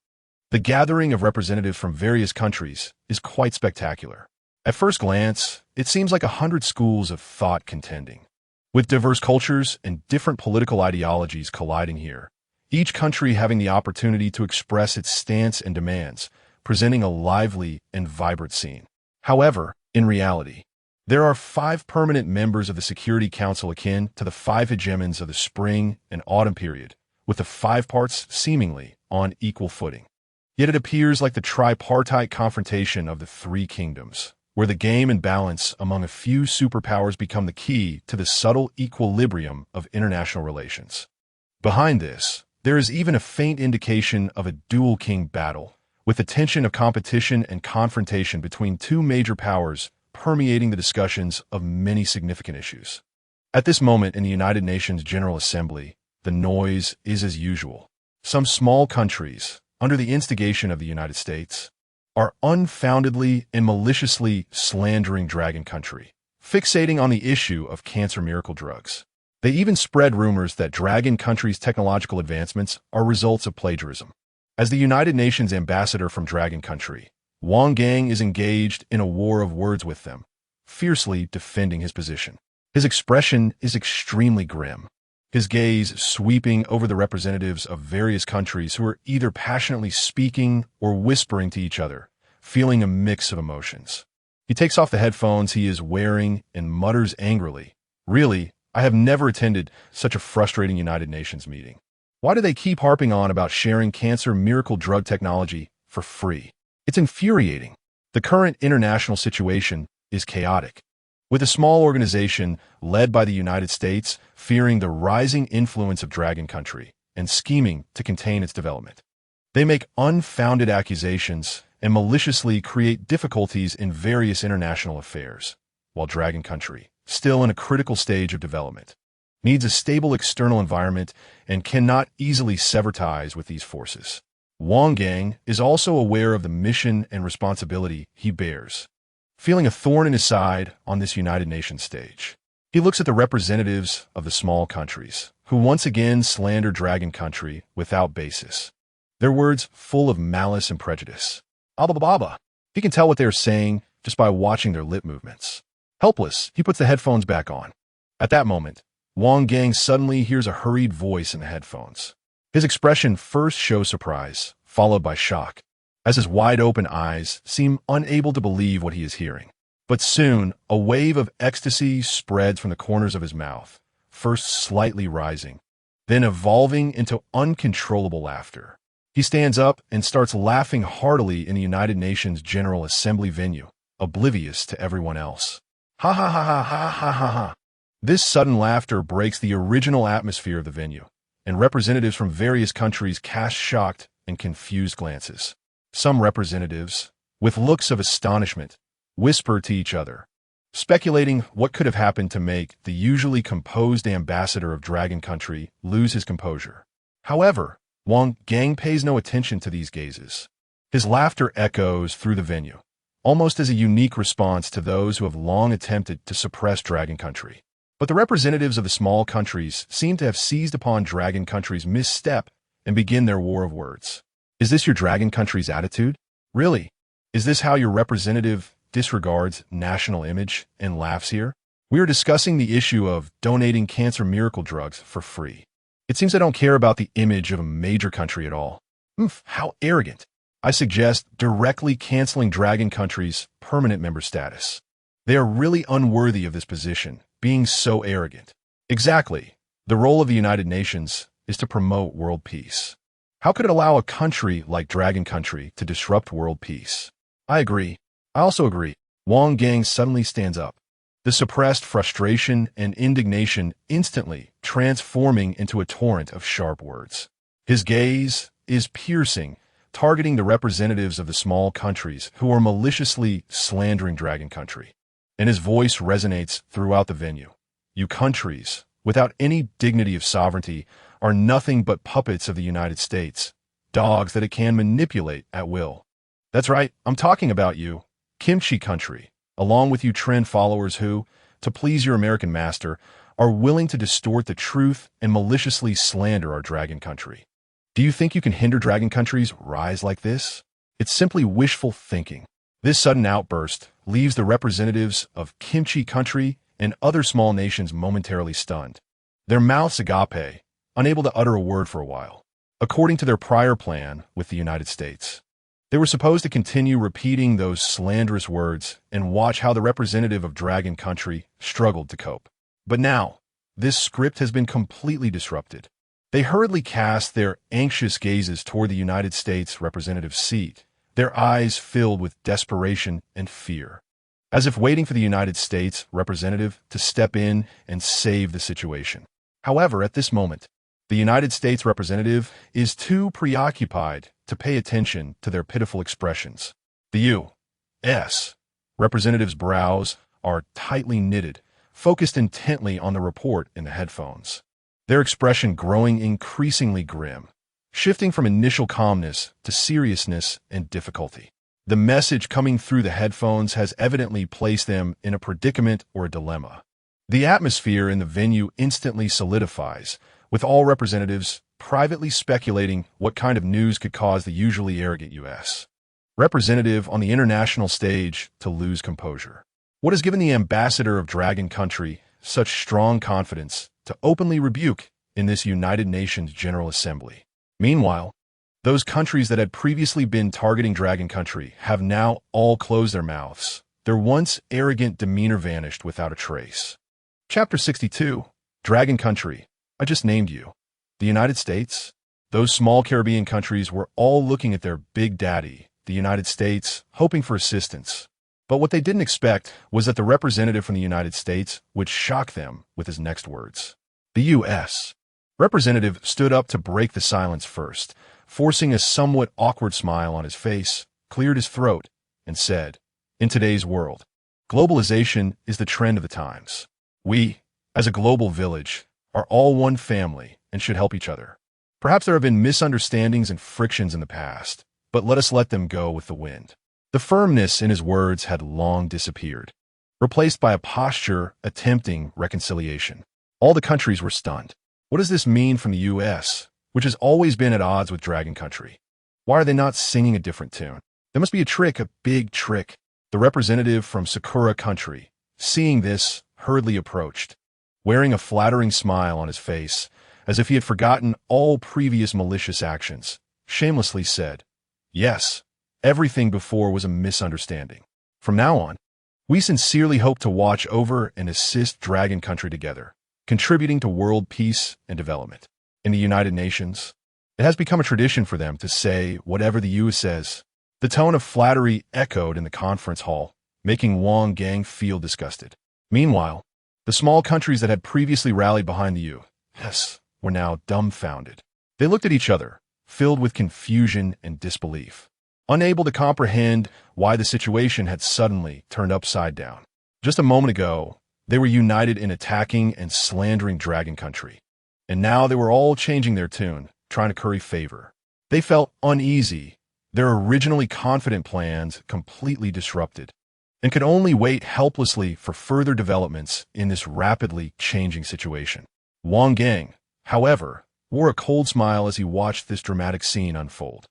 The gathering of representatives from various countries is quite spectacular. At first glance, it seems like 100 schools of thought contending, with diverse cultures and different political ideologies colliding here, each country having the opportunity to express its stance and demands, presenting a lively and vibrant scene. However, in reality, there are 5 permanent members of the Security Council akin to the 5 hegemons of the spring and autumn period, with the 5 parts seemingly on equal footing. Yet it appears like the tripartite confrontation of the 3 kingdoms, where the game and balance among a few superpowers become the key to the subtle equilibrium of international relations. Behind this, there is even a faint indication of a dual king battle, with the tension of competition and confrontation between 2 major powers permeating the discussions of many significant issues. At this moment in the United Nations General Assembly, the noise is as usual. Some small countries, under the instigation of the United States, are unfoundedly and maliciously slandering Dragon Country, fixating on the issue of cancer miracle drugs. They even spread rumors that Dragon Country's technological advancements are results of plagiarism. As the United Nations ambassador from Dragon Country, Wang Gang is engaged in a war of words with them, fiercely defending his position. His expression is extremely grim, his gaze sweeping over the representatives of various countries who are either passionately speaking or whispering to each other, feeling a mix of emotions. He takes off the headphones he is wearing and mutters angrily, "Really, I have never attended such a frustrating United Nations meeting. Why do they keep harping on about sharing cancer miracle drug technology for free? It's infuriating. The current international situation is chaotic, with a small organization led by the United States fearing the rising influence of Dragon Country and scheming to contain its development. They make unfounded accusations and maliciously create difficulties in various international affairs, while Dragon Country, still in a critical stage of development, needs a stable external environment and cannot easily sever ties with these forces. Wang Gang is also aware of the mission and responsibility he bears, feeling a thorn in his side on this United Nations stage. He looks at the representatives of the small countries, who once again slander Dragon Country without basis, their words full of malice and prejudice. Abba. He can tell what they are saying just by watching their lip movements. Helpless, he puts the headphones back on. At that moment, Wang Gang suddenly hears a hurried voice in the headphones. His expression first shows surprise, followed by shock, as his wide-open eyes seem unable to believe what he is hearing. But soon, a wave of ecstasy spreads from the corners of his mouth, first slightly rising, then evolving into uncontrollable laughter. He stands up and starts laughing heartily in the United Nations General Assembly venue, oblivious to everyone else. Ha ha ha ha ha ha ha ha. This sudden laughter breaks the original atmosphere of the venue, and representatives from various countries cast shocked and confused glances. Some representatives, with looks of astonishment, whisper to each other, speculating what could have happened to make the usually composed ambassador of Dragon Country lose his composure. However, Wang Gang pays no attention to these gazes. His laughter echoes through the venue, almost as a unique response to those who have long attempted to suppress Dragon Country. But the representatives of the small countries seem to have seized upon Dragon Country's misstep and begin their war of words. Is this your Dragon Country's attitude? Really? Is this how your representative disregards national image and laughs here? We are discussing the issue of donating cancer miracle drugs for free. It seems I don't care about the image of a major country at all. How arrogant. I suggest directly canceling Dragon Country's permanent member status. They are really unworthy of this position, being so arrogant. Exactly. The role of the United Nations is to promote world peace. How could it allow a country like Dragon Country to disrupt world peace? I agree. I also agree. Wang Gang suddenly stands up, the suppressed frustration and indignation instantly transforming into a torrent of sharp words. His gaze is piercing, targeting the representatives of the small countries who are maliciously slandering Dragon Country. And his voice resonates throughout the venue. You countries, without any dignity of sovereignty, are nothing but puppets of the United States, dogs that it can manipulate at will. That's right, I'm talking about you, Kimchi Country, along with you trend followers who, to please your American master, are willing to distort the truth and maliciously slander our Dragon Country. Do you think you can hinder Dragon Country's rise like this? It's simply wishful thinking. This sudden outburst leaves the representatives of Kimchi Country and other small nations momentarily stunned. Their mouths agape, unable to utter a word for a while. According to their prior plan with the United States, they were supposed to continue repeating those slanderous words and watch how the representative of Dragon Country struggled to cope. But now, this script has been completely disrupted. They hurriedly cast their anxious gazes toward the United States representative's seat, their eyes filled with desperation and fear, as if waiting for the United States representative to step in and save the situation. However, at this moment, the United States representative is too preoccupied to pay attention to their pitiful expressions. The U.S. representative's brows are tightly knitted, focused intently on the report in the headphones, their expression growing increasingly grim, shifting from initial calmness to seriousness and difficulty. The message coming through the headphones has evidently placed them in a predicament or a dilemma. The atmosphere in the venue instantly solidifies, with all representatives privately speculating what kind of news could cause the usually arrogant U.S. representative on the international stage to lose composure. What has given the ambassador of Dragon Country such strong confidence to openly rebuke in this United Nations General Assembly? Meanwhile, those countries that had previously been targeting Dragon Country have now all closed their mouths. Their once arrogant demeanor vanished without a trace. Chapter 62. Dragon Country. I just named you. The United States? Those small Caribbean countries were all looking at their big daddy, the United States, hoping for assistance. But what they didn't expect was that the representative from the United States would shock them with his next words. The U.S. representative stood up to break the silence first, forcing a somewhat awkward smile on his face, cleared his throat, and said, "In today's world, globalization is the trend of the times. We, as a global village, are all one family and should help each other. Perhaps there have been misunderstandings and frictions in the past, but let us let them go with the wind." The firmness in his words had long disappeared, replaced by a posture attempting reconciliation. All the countries were stunned. What does this mean from the U.S., which has always been at odds with Dragon Country? Why are they not singing a different tune? There must be a trick, a big trick. The representative from Sakura Country, seeing this, hurriedly approached, wearing a flattering smile on his face, as if he had forgotten all previous malicious actions, shamelessly said, "Yes, everything before was a misunderstanding. From now on, we sincerely hope to watch over and assist Dragon Country together, contributing to world peace and development." In the United Nations, it has become a tradition for them to say whatever the U.S. says. The tone of flattery echoed in the conference hall, making Wang Gang feel disgusted. Meanwhile, the small countries that had previously rallied behind the U.S. were now dumbfounded. They looked at each other, filled with confusion and disbelief, unable to comprehend why the situation had suddenly turned upside down. Just a moment ago, they were united in attacking and slandering Dragon Country, and now they were all changing their tune, trying to curry favor. They felt uneasy, their originally confident plans completely disrupted, and could only wait helplessly for further developments in this rapidly changing situation. Wang Gang, however, wore a cold smile as he watched this dramatic scene unfold.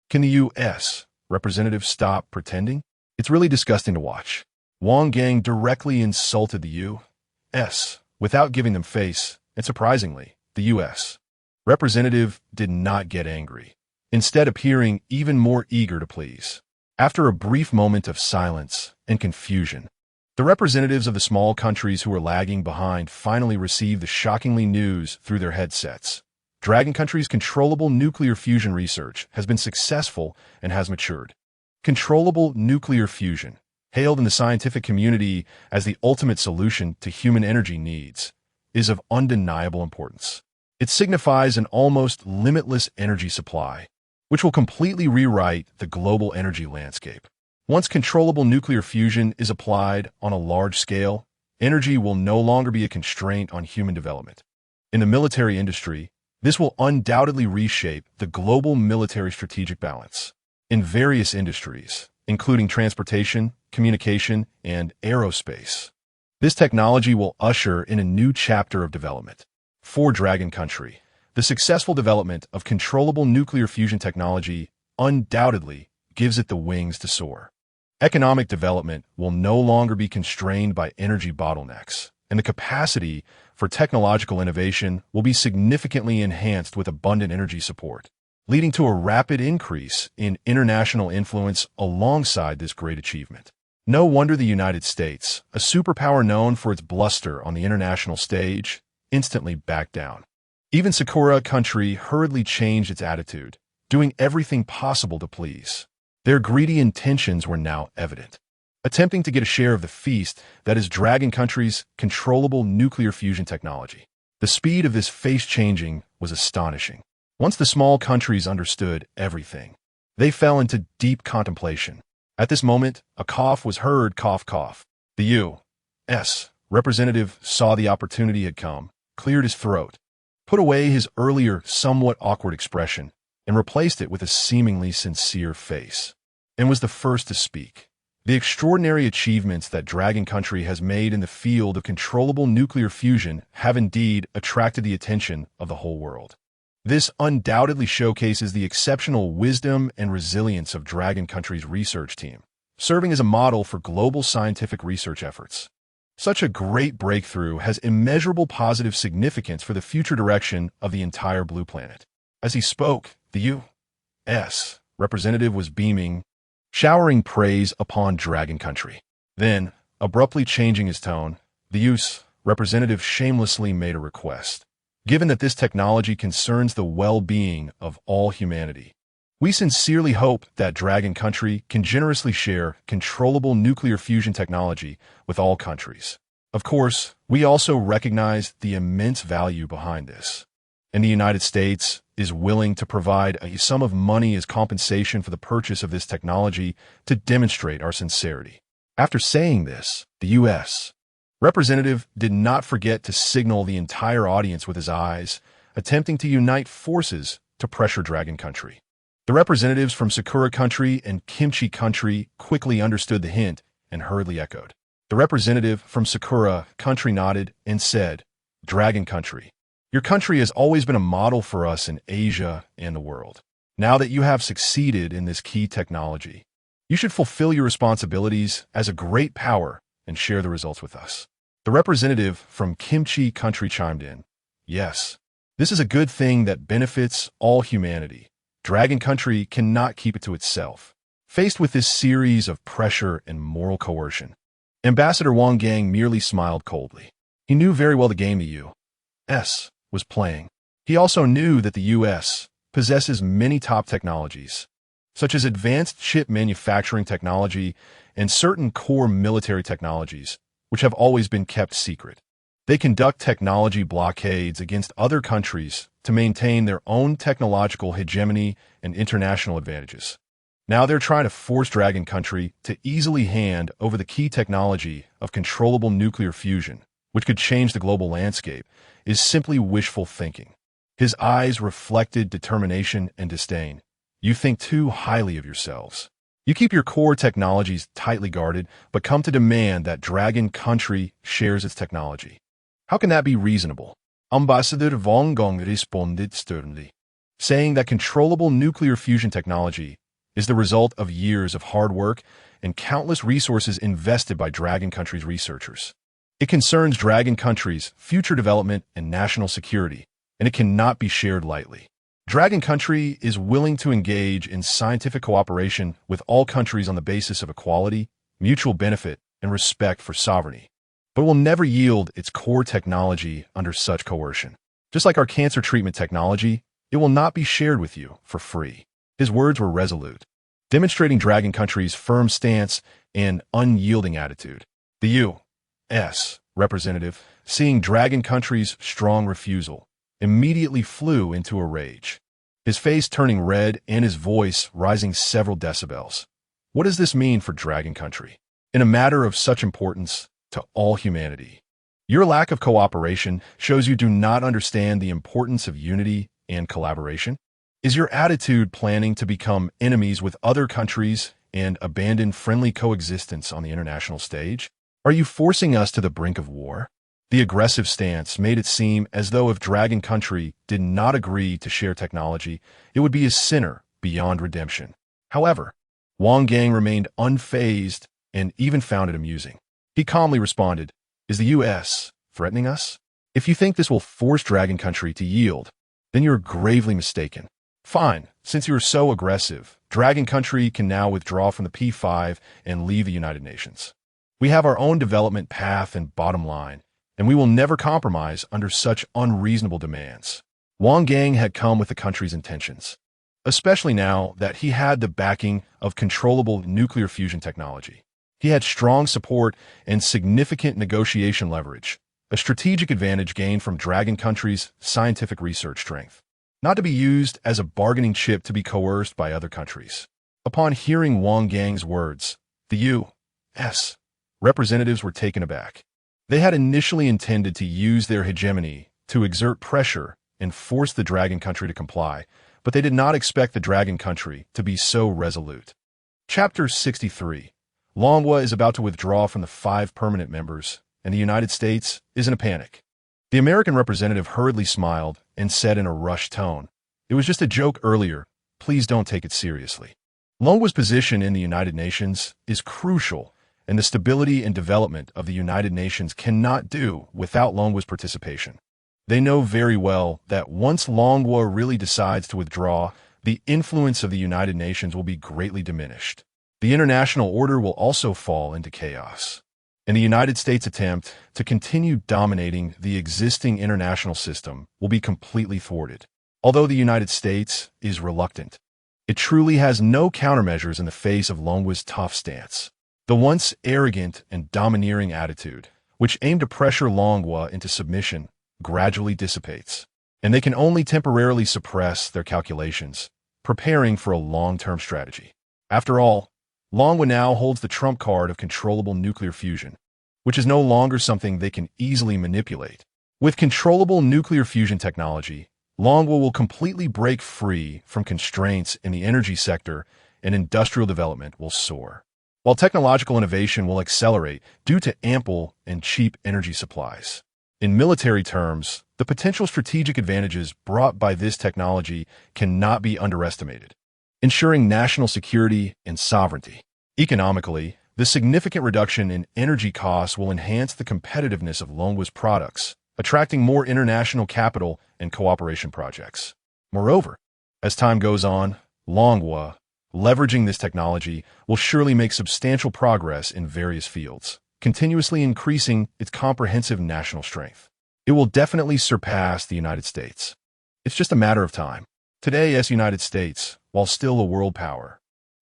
Can the U.S. representative stop pretending? It's really disgusting to watch. Wang Gang directly insulted the U.S. without giving them face, and surprisingly, the U.S. representative did not get angry, instead appearing even more eager to please. After a brief moment of silence and confusion, the representatives of the small countries who were lagging behind finally received the shockingly news through their headsets. Dragon Country's controllable nuclear fusion research has been successful and has matured. Controllable nuclear fusion, hailed in the scientific community as the ultimate solution to human energy needs, is of undeniable importance. It signifies an almost limitless energy supply, which will completely rewrite the global energy landscape. Once controllable nuclear fusion is applied on a large scale, energy will no longer be a constraint on human development. In the military industry, this will undoubtedly reshape the global military strategic balance. In various industries, including transportation, communication, and aerospace, this technology will usher in a new chapter of development. For Dragon Country, the successful development of controllable nuclear fusion technology undoubtedly gives it the wings to soar. Economic development will no longer be constrained by energy bottlenecks, and the capacity for technological innovation will be significantly enhanced with abundant energy support, leading to a rapid increase in international influence alongside this great achievement. No wonder the United States, a superpower known for its bluster on the international stage, instantly backed down. Even Sakura Country hurriedly changed its attitude, doing everything possible to please. Their greedy intentions were now evident, attempting to get a share of the feast that is Dragon Country's controllable nuclear fusion technology. The speed of this face-changing was astonishing. Once the small countries understood everything, they fell into deep contemplation. At this moment, a cough was heard, cough, cough. The U.S. representative saw the opportunity had come, cleared his throat, put away his earlier somewhat awkward expression, and replaced it with a seemingly sincere face, and was the first to speak. The extraordinary achievements that Dragon Country has made in the field of controllable nuclear fusion have indeed attracted the attention of the whole world. This undoubtedly showcases the exceptional wisdom and resilience of Dragon Country's research team, serving as a model for global scientific research efforts. Such a great breakthrough has immeasurable positive significance for the future direction of the entire Blue Planet. As he spoke, the U.S. representative was beaming, showering praise upon Dragon Country. Then, abruptly changing his tone, the U.S. representative shamelessly made a request. Given that this technology concerns the well-being of all humanity, we sincerely hope that Dragon Country can generously share controllable nuclear fusion technology with all countries. Of course, we also recognize the immense value behind this, and the United States is willing to provide a sum of money as compensation for the purchase of this technology to demonstrate our sincerity. After saying this, the U.S. representative did not forget to signal the entire audience with his eyes, attempting to unite forces to pressure Dragon Country. The representatives from Sakura Country and Kimchi Country quickly understood the hint and hurriedly echoed. The representative from Sakura Country nodded and said, "Dragon Country, your country has always been a model for us in Asia and the world. Now that you have succeeded in this key technology, you should fulfill your responsibilities as a great power and share the results with us." The representative from Kimchi Country chimed in, "Yes, this is a good thing that benefits all humanity. Dragon Country cannot keep it to itself." Faced with this series of pressure and moral coercion, Ambassador Wang Gang merely smiled coldly. He knew very well the game the U.S. was playing. He also knew that the U.S. possesses many top technologies, such as advanced chip manufacturing technology and certain core military technologies, which have always been kept secret. They conduct technology blockades against other countries to maintain their own technological hegemony and international advantages. Now they're trying to force Dragon Country to easily hand over the key technology of controllable nuclear fusion, which could change the global landscape, is simply wishful thinking. His eyes reflected determination and disdain. You think too highly of yourselves. You keep your core technologies tightly guarded, but come to demand that Dragon Country shares its technology. How can that be reasonable? Ambassador Wang Gang responded sternly, saying that controllable nuclear fusion technology is the result of years of hard work and countless resources invested by Dragon Country's researchers. It concerns Dragon Country's future development and national security, and it cannot be shared lightly. Dragon Country is willing to engage in scientific cooperation with all countries on the basis of equality, mutual benefit, and respect for sovereignty, but will never yield its core technology under such coercion. Just like our cancer treatment technology, it will not be shared with you for free. His words were resolute, demonstrating Dragon Country's firm stance and unyielding attitude. The U.S. representative, seeing Dragon Country's strong refusal, immediately flew into a rage, his face turning red and his voice rising several decibels. What does this mean for Dragon Country? In a matter of such importance to all humanity. Your lack of cooperation shows you do not understand the importance of unity and collaboration. Is your attitude planning to become enemies with other countries and abandon friendly coexistence on the international stage? Are you forcing us to the brink of war? The aggressive stance made it seem as though if Dragon Country did not agree to share technology, it would be a sinner beyond redemption. However, Wang Gang remained unfazed and even found it amusing. He calmly responded, "Is the U.S. threatening us? If you think this will force Dragon Country to yield, then you're gravely mistaken. Fine, since you're so aggressive, Dragon Country can now withdraw from the P5 and leave the United Nations. We have our own development path and bottom line, and we will never compromise under such unreasonable demands." Wang Gang had come with the country's intentions, especially now that he had the backing of controllable nuclear fusion technology. He had strong support and significant negotiation leverage, a strategic advantage gained from Dragon Country's scientific research strength, not to be used as a bargaining chip to be coerced by other countries. Upon hearing Wang Gang's words, the U.S. representatives were taken aback. They had initially intended to use their hegemony to exert pressure and force the Dragon Country to comply, but they did not expect the Dragon Country to be so resolute. Chapter 63. Longwa is about to withdraw from the 5 permanent members, and the United States is in a panic. The American representative hurriedly smiled and said in a rushed tone, "It was just a joke earlier. Please don't take it seriously." Longwa's position in the United Nations is crucial, and the stability and development of the United Nations cannot do without Longwa's participation. They know very well that once Longwa really decides to withdraw, the influence of the United Nations will be greatly diminished. The international order will also fall into chaos, and the United States' attempt to continue dominating the existing international system will be completely thwarted. Although the United States is reluctant, it truly has no countermeasures in the face of Longwa's tough stance. The once arrogant and domineering attitude, which aimed to pressure Longwa into submission, gradually dissipates, and they can only temporarily suppress their calculations, preparing for a long-term strategy. After all, Longwa now holds the trump card of controllable nuclear fusion, which is no longer something they can easily manipulate. With controllable nuclear fusion technology, Longwa will completely break free from constraints in the energy sector, and industrial development will soar, while technological innovation will accelerate due to ample and cheap energy supplies. In military terms, the potential strategic advantages brought by this technology cannot be underestimated, ensuring national security and sovereignty. Economically, the significant reduction in energy costs will enhance the competitiveness of Longwa's products, attracting more international capital and cooperation projects. Moreover, as time goes on, Longwa, leveraging this technology, will surely make substantial progress in various fields, continuously increasing its comprehensive national strength. It will definitely surpass the United States. It's just a matter of time. Today, as United States, while still a world power,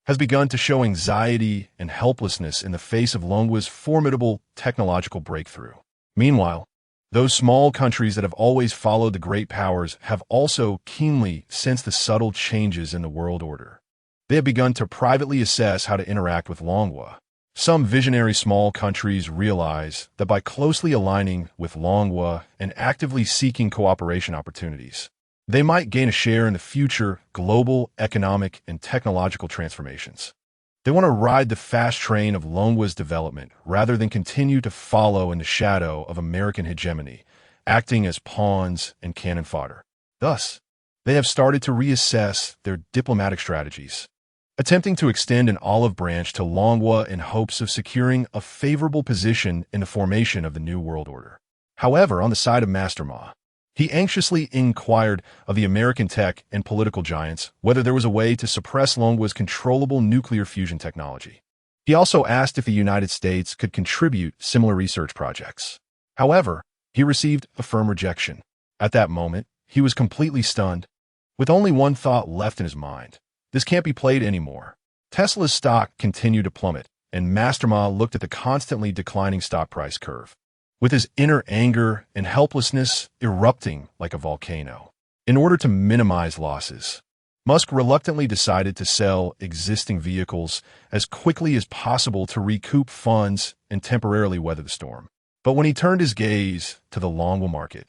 has begun to show anxiety and helplessness in the face of Longwa's formidable technological breakthrough. Meanwhile, those small countries that have always followed the great powers have also keenly sensed the subtle changes in the world order. They have begun to privately assess how to interact with Longwa. Some visionary small countries realize that by closely aligning with Longwa and actively seeking cooperation opportunities, they might gain a share in the future global economic and technological transformations. They want to ride the fast train of Longwa's development rather than continue to follow in the shadow of American hegemony, acting as pawns and cannon fodder. Thus, they have started to reassess their diplomatic strategies, attempting to extend an olive branch to Longwa in hopes of securing a favorable position in the formation of the New World Order. However, on the side of Master Ma, he anxiously inquired of the American tech and political giants whether there was a way to suppress Longwa's controllable nuclear fusion technology. He also asked if the United States could contribute similar research projects. However, he received a firm rejection. At that moment, he was completely stunned, with only one thought left in his mind. This can't be played anymore. Tesla's stock continued to plummet, and Master Ma looked at the constantly declining stock price curve. with his inner anger and helplessness erupting like a volcano. In order to minimize losses, Musk reluctantly decided to sell existing vehicles as quickly as possible to recoup funds and temporarily weather the storm. But when he turned his gaze to the Longwa market,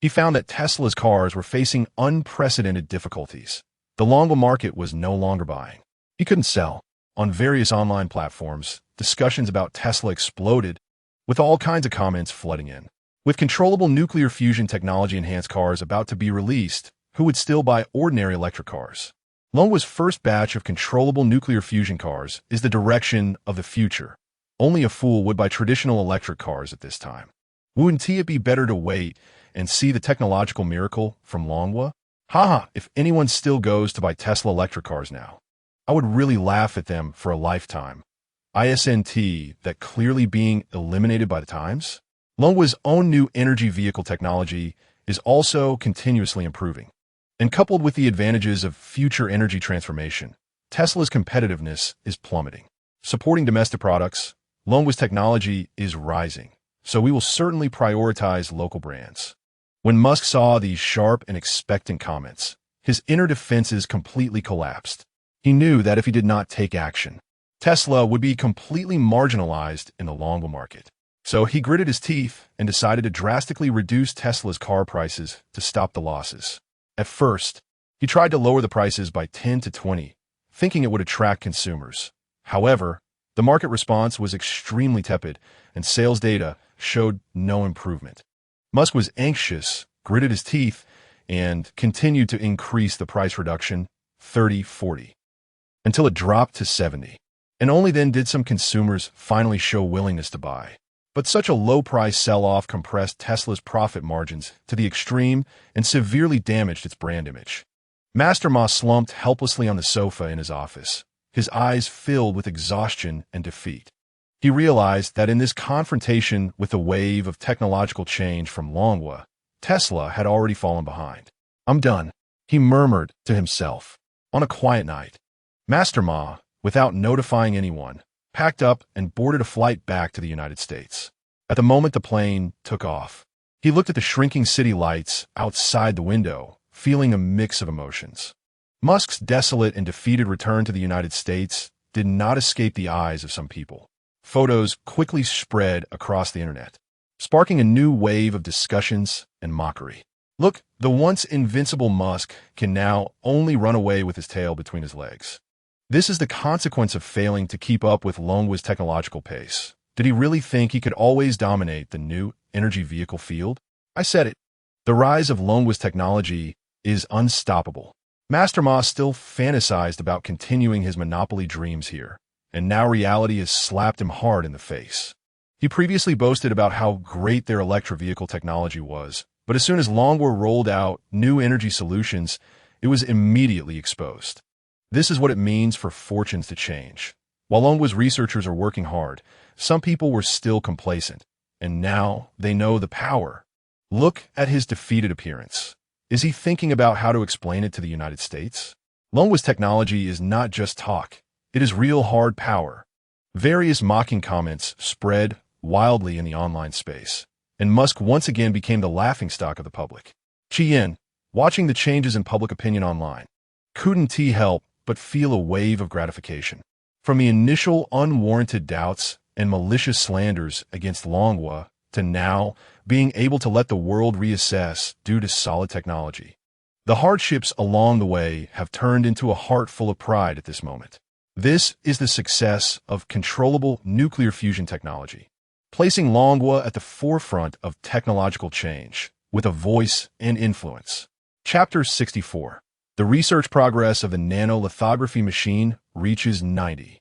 he found that Tesla's cars were facing unprecedented difficulties. The Longwa market was no longer buying. He couldn't sell. On various online platforms, discussions about Tesla exploded, with all kinds of comments flooding in. With controllable nuclear fusion technology-enhanced cars about to be released, who would still buy ordinary electric cars? Longwa's first batch of controllable nuclear fusion cars is the direction of the future. Only a fool would buy traditional electric cars at this time. Wouldn't it be better to wait and see the technological miracle from Longwa? Haha, if anyone still goes to buy Tesla electric cars now, I would really laugh at them for a lifetime. ISNT that clearly being eliminated by the times? Longwa's own new energy vehicle technology is also continuously improving. And coupled with the advantages of future energy transformation, Tesla's competitiveness is plummeting. Supporting domestic products, Longwa's technology is rising, so we will certainly prioritize local brands. When Musk saw these sharp and expectant comments, his inner defenses completely collapsed. He knew that if he did not take action, Tesla would be completely marginalized in the Longwa market. So he gritted his teeth and decided to drastically reduce Tesla's car prices to stop the losses. At first, he tried to lower the prices by 10 to 20, thinking it would attract consumers. However, the market response was extremely tepid, and sales data showed no improvement. Musk was anxious, gritted his teeth, and continued to increase the price reduction 30, 40, until it dropped to 70. And only then did some consumers finally show willingness to buy. But such a low-price sell-off compressed Tesla's profit margins to the extreme and severely damaged its brand image. Master Ma slumped helplessly on the sofa in his office, his eyes filled with exhaustion and defeat. He realized that in this confrontation with the wave of technological change from Longwa, Tesla had already fallen behind. "I'm done," he murmured to himself. On a quiet night, Master Ma, without notifying anyone, packed up and boarded a flight back to the United States. At the moment the plane took off, he looked at the shrinking city lights outside the window, feeling a mix of emotions. Musk's desolate and defeated return to the United States did not escape the eyes of some people. Photos quickly spread across the internet, sparking a new wave of discussions and mockery. Look, the once invincible Musk can now only run away with his tail between his legs. This is the consequence of failing to keep up with Longwa's technological pace. Did he really think he could always dominate the new energy vehicle field? I said it. The rise of Longwa's technology is unstoppable. Master Ma still fantasized about continuing his monopoly dreams here, and now reality has slapped him hard in the face. He previously boasted about how great their electric vehicle technology was, but as soon as Longwa rolled out new energy solutions, it was immediately exposed. This is what it means for fortunes to change. While Longwa's researchers are working hard, some people were still complacent, and now they know the power. Look at his defeated appearance. Is he thinking about how to explain it to the United States? Longwa's technology is not just talk. It is real hard power. Various mocking comments spread wildly in the online space, and Musk once again became the laughingstock of the public. Chien, watching the changes in public opinion online, couldn't he help but feel a wave of gratification. From the initial unwarranted doubts and malicious slanders against Longwa to now being able to let the world reassess due to solid technology. The hardships along the way have turned into a heart full of pride at this moment. This is the success of controllable nuclear fusion technology, placing Longwa at the forefront of technological change with a voice and influence. Chapter 64. The research progress of the nanolithography machine reaches 90.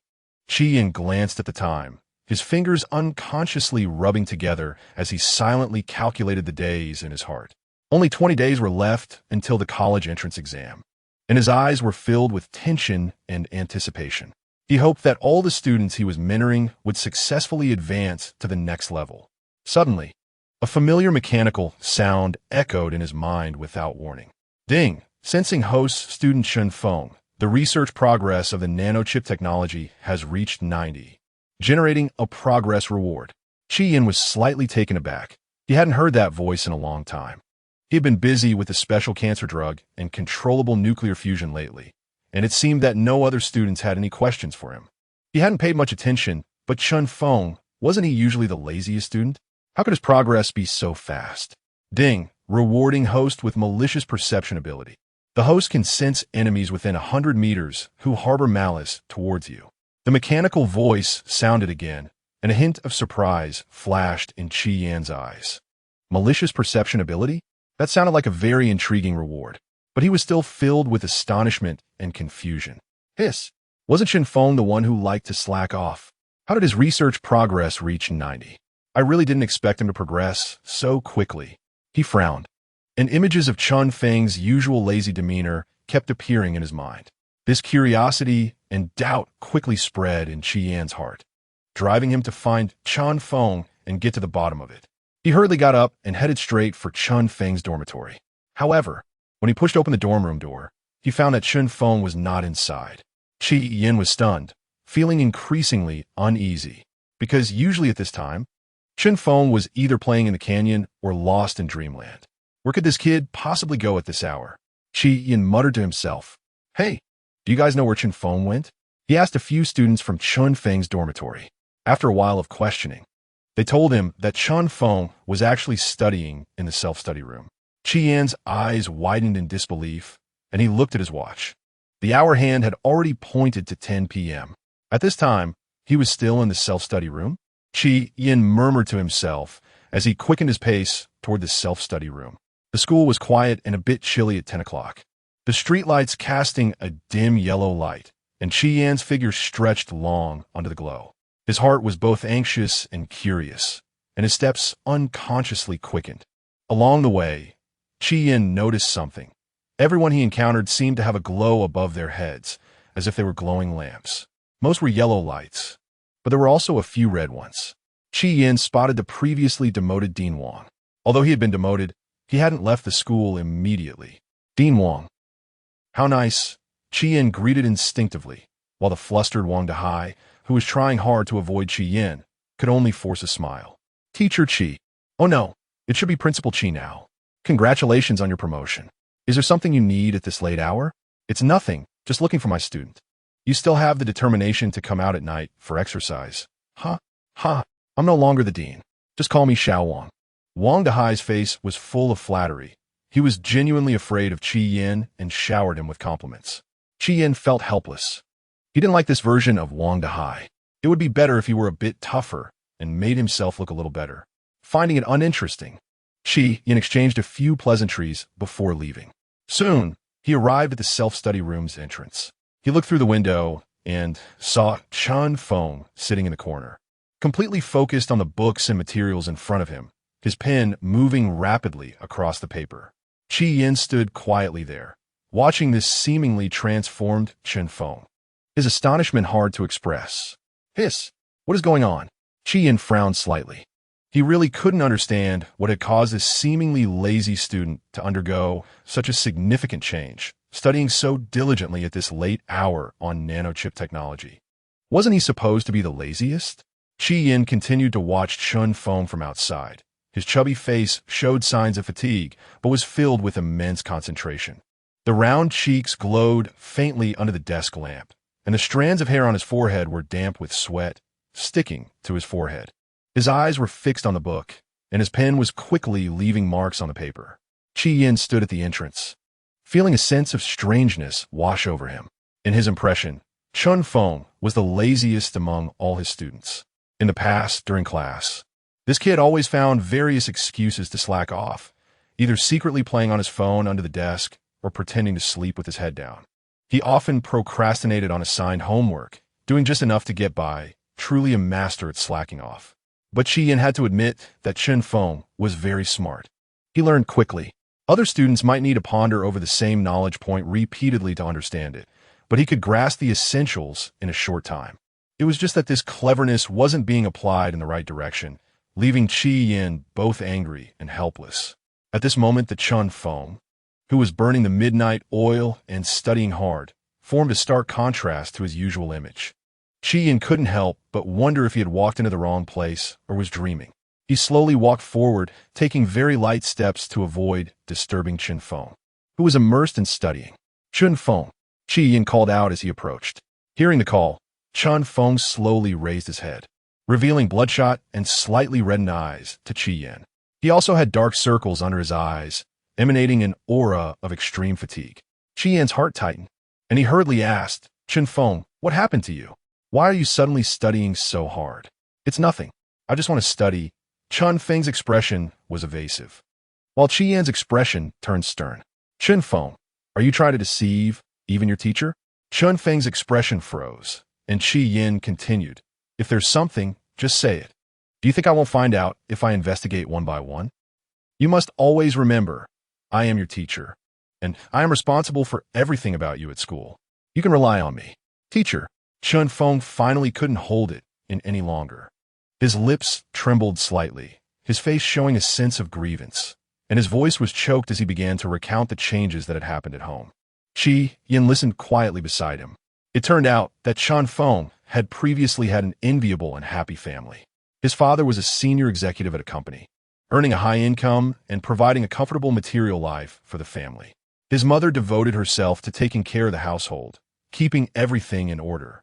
Chien glanced at the time, his fingers unconsciously rubbing together as he silently calculated the days in his heart. Only 20 days were left until the college entrance exam, and his eyes were filled with tension and anticipation. He hoped that all the students he was mentoring would successfully advance to the next level. Suddenly, a familiar mechanical sound echoed in his mind without warning. Ding! Sensing host student Shen Feng, the research progress of the nanochip technology has reached 90, generating a progress reward. Chi-Yin was slightly taken aback. He hadn't heard that voice in a long time. He had been busy with the special cancer drug and controllable nuclear fusion lately, and it seemed that no other students had any questions for him. He hadn't paid much attention, but Chun Feng, wasn't he usually the laziest student? How could his progress be so fast? Ding, rewarding host with malicious perception ability. The host can sense enemies within 100 meters who harbor malice towards you. The mechanical voice sounded again, and a hint of surprise flashed in Chi-Yan's eyes. Malicious perception ability? That sounded like a very intriguing reward, but he was still filled with astonishment and confusion. Hiss! Wasn't Chun Feng the one who liked to slack off? How did his research progress reach 90? I really didn't expect him to progress so quickly. He frowned, and images of Chun Feng's usual lazy demeanor kept appearing in his mind. This curiosity and doubt quickly spread in Chi-Yan's heart, driving him to find Chun Feng and get to the bottom of it. He hurriedly got up and headed straight for Chun Feng's dormitory. However, when he pushed open the dorm room door, he found that Chun Feng was not inside. Chi-Yin was stunned, feeling increasingly uneasy, because usually at this time, Chun Feng was either playing in the canyon or lost in dreamland. Where could this kid possibly go at this hour? Chi-Yin muttered to himself, "Hey, do you guys know where Chun Feng went?" He asked a few students from Chun Feng's dormitory. After a while of questioning, they told him that Chun Feng was actually studying in the self-study room. Chi-Yan's eyes widened in disbelief, and he looked at his watch. The hour hand had already pointed to 10 p.m. At this time, he was still in the self-study room. Chi-Yin murmured to himself as he quickened his pace toward the self-study room. The school was quiet and a bit chilly at 10 o'clock. The streetlights casting a dim yellow light, and Chi-Yan's figure stretched long under the glow. His heart was both anxious and curious, and his steps unconsciously quickened. Along the way, Chi-Yin noticed something. Everyone he encountered seemed to have a glow above their heads, as if they were glowing lamps. Most were yellow lights, but there were also a few red ones. Chi-Yin spotted the previously demoted Dean Wang. Although he had been demoted, he hadn't left the school immediately. Dean Wang. How nice, Chi-Yin greeted instinctively, while the flustered Wang Dahai, who was trying hard to avoid Chi-Yin, could only force a smile. Teacher Chi. Oh no, it should be Principal Chi now. Congratulations on your promotion. Is there something you need at this late hour? It's nothing, just looking for my student. You still have the determination to come out at night for exercise. Huh? I'm no longer the dean. Just call me Xiao Wang. Wang Dahai's face was full of flattery. He was genuinely afraid of Chi-Yin and showered him with compliments. Chi-Yin felt helpless. He didn't like this version of Wang Dahai. It would be better if he were a bit tougher and made himself look a little better. Finding it uninteresting, Chi-Yin exchanged a few pleasantries before leaving. Soon, he arrived at the self-study room's entrance. He looked through the window and saw Chun Feng sitting in the corner, completely focused on the books and materials in front of him, his pen moving rapidly across the paper. Chi-Yin stood quietly there, watching this seemingly transformed Chun Feng, his astonishment hard to express. Hiss! What is going on? Chi-Yin frowned slightly. He really couldn't understand what had caused this seemingly lazy student to undergo such a significant change, studying so diligently at this late hour on nanochip technology. Wasn't he supposed to be the laziest? Chi-Yin continued to watch Chun Feng from outside. His chubby face showed signs of fatigue, but was filled with immense concentration. The round cheeks glowed faintly under the desk lamp, and the strands of hair on his forehead were damp with sweat, sticking to his forehead. His eyes were fixed on the book, and his pen was quickly leaving marks on the paper. Chi-Yin stood at the entrance, feeling a sense of strangeness wash over him. In his impression, Chun Feng was the laziest among all his students. In the past, during class, this kid always found various excuses to slack off, either secretly playing on his phone under the desk or pretending to sleep with his head down. He often procrastinated on assigned homework, doing just enough to get by, truly a master at slacking off. But Chi-Yin had to admit that Chun Feng was very smart. He learned quickly. Other students might need to ponder over the same knowledge point repeatedly to understand it, but he could grasp the essentials in a short time. It was just that this cleverness wasn't being applied in the right direction, leaving Chi-Yin both angry and helpless. At this moment, the Chun Feng, who was burning the midnight oil and studying hard, formed a stark contrast to his usual image. Chi Yin couldn't help but wonder if he had walked into the wrong place or was dreaming. He slowly walked forward, taking very light steps to avoid disturbing Chen Feng, who was immersed in studying. Chen Feng, Chi Yin called out as he approached. Hearing the call, Chen Feng slowly raised his head, revealing bloodshot and slightly reddened eyes to Chi Yin. He also had dark circles under his eyes, emanating an aura of extreme fatigue. Chi Yin's heart tightened, and he hurriedly asked, Chen Feng, what happened to you? Why are you suddenly studying so hard? It's nothing. I just want to study. Chen Feng's expression was evasive, while Chi Yan's expression turned stern. Chen Feng, are you trying to deceive even your teacher? Chen Feng's expression froze, and Chi Yin continued. If there's something, just say it. Do you think I won't find out if I investigate one by one? You must always remember, I am your teacher, and I am responsible for everything about you at school. You can rely on me. Teacher, Chen Feng finally couldn't hold it in any longer. His lips trembled slightly, his face showing a sense of grievance, and his voice was choked as he began to recount the changes that had happened at home. Chi Yin listened quietly beside him. It turned out that Chen Feng had previously had an enviable and happy family. His father was a senior executive at a company, earning a high income and providing a comfortable material life for the family. His mother devoted herself to taking care of the household, keeping everything in order.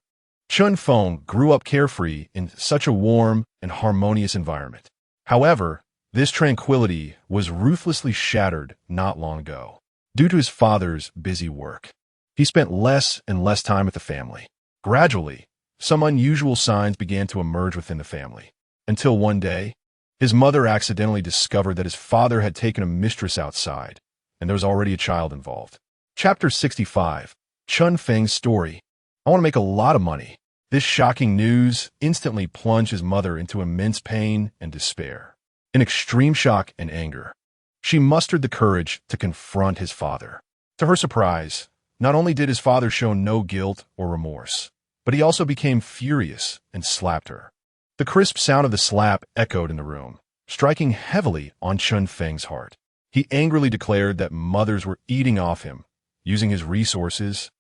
Chen Feng grew up carefree in such a warm and harmonious environment. However, this tranquility was ruthlessly shattered not long ago. Due to his father's busy work, he spent less and less time with the family. Gradually, some unusual signs began to emerge within the family, until one day, his mother accidentally discovered that his father had taken a mistress outside, and there was already a child involved. Chapter 65, Chen Feng's Story. I want to make a lot of money. This shocking news instantly plunged his mother into immense pain and despair. In extreme shock and anger, she mustered the courage to confront his father. To her surprise, not only did his father show no guilt or remorse, but he also became furious and slapped her. The crisp sound of the slap echoed in the room, striking heavily on Chen Feng's heart. He angrily declared that mothers were eating off him, using his resources,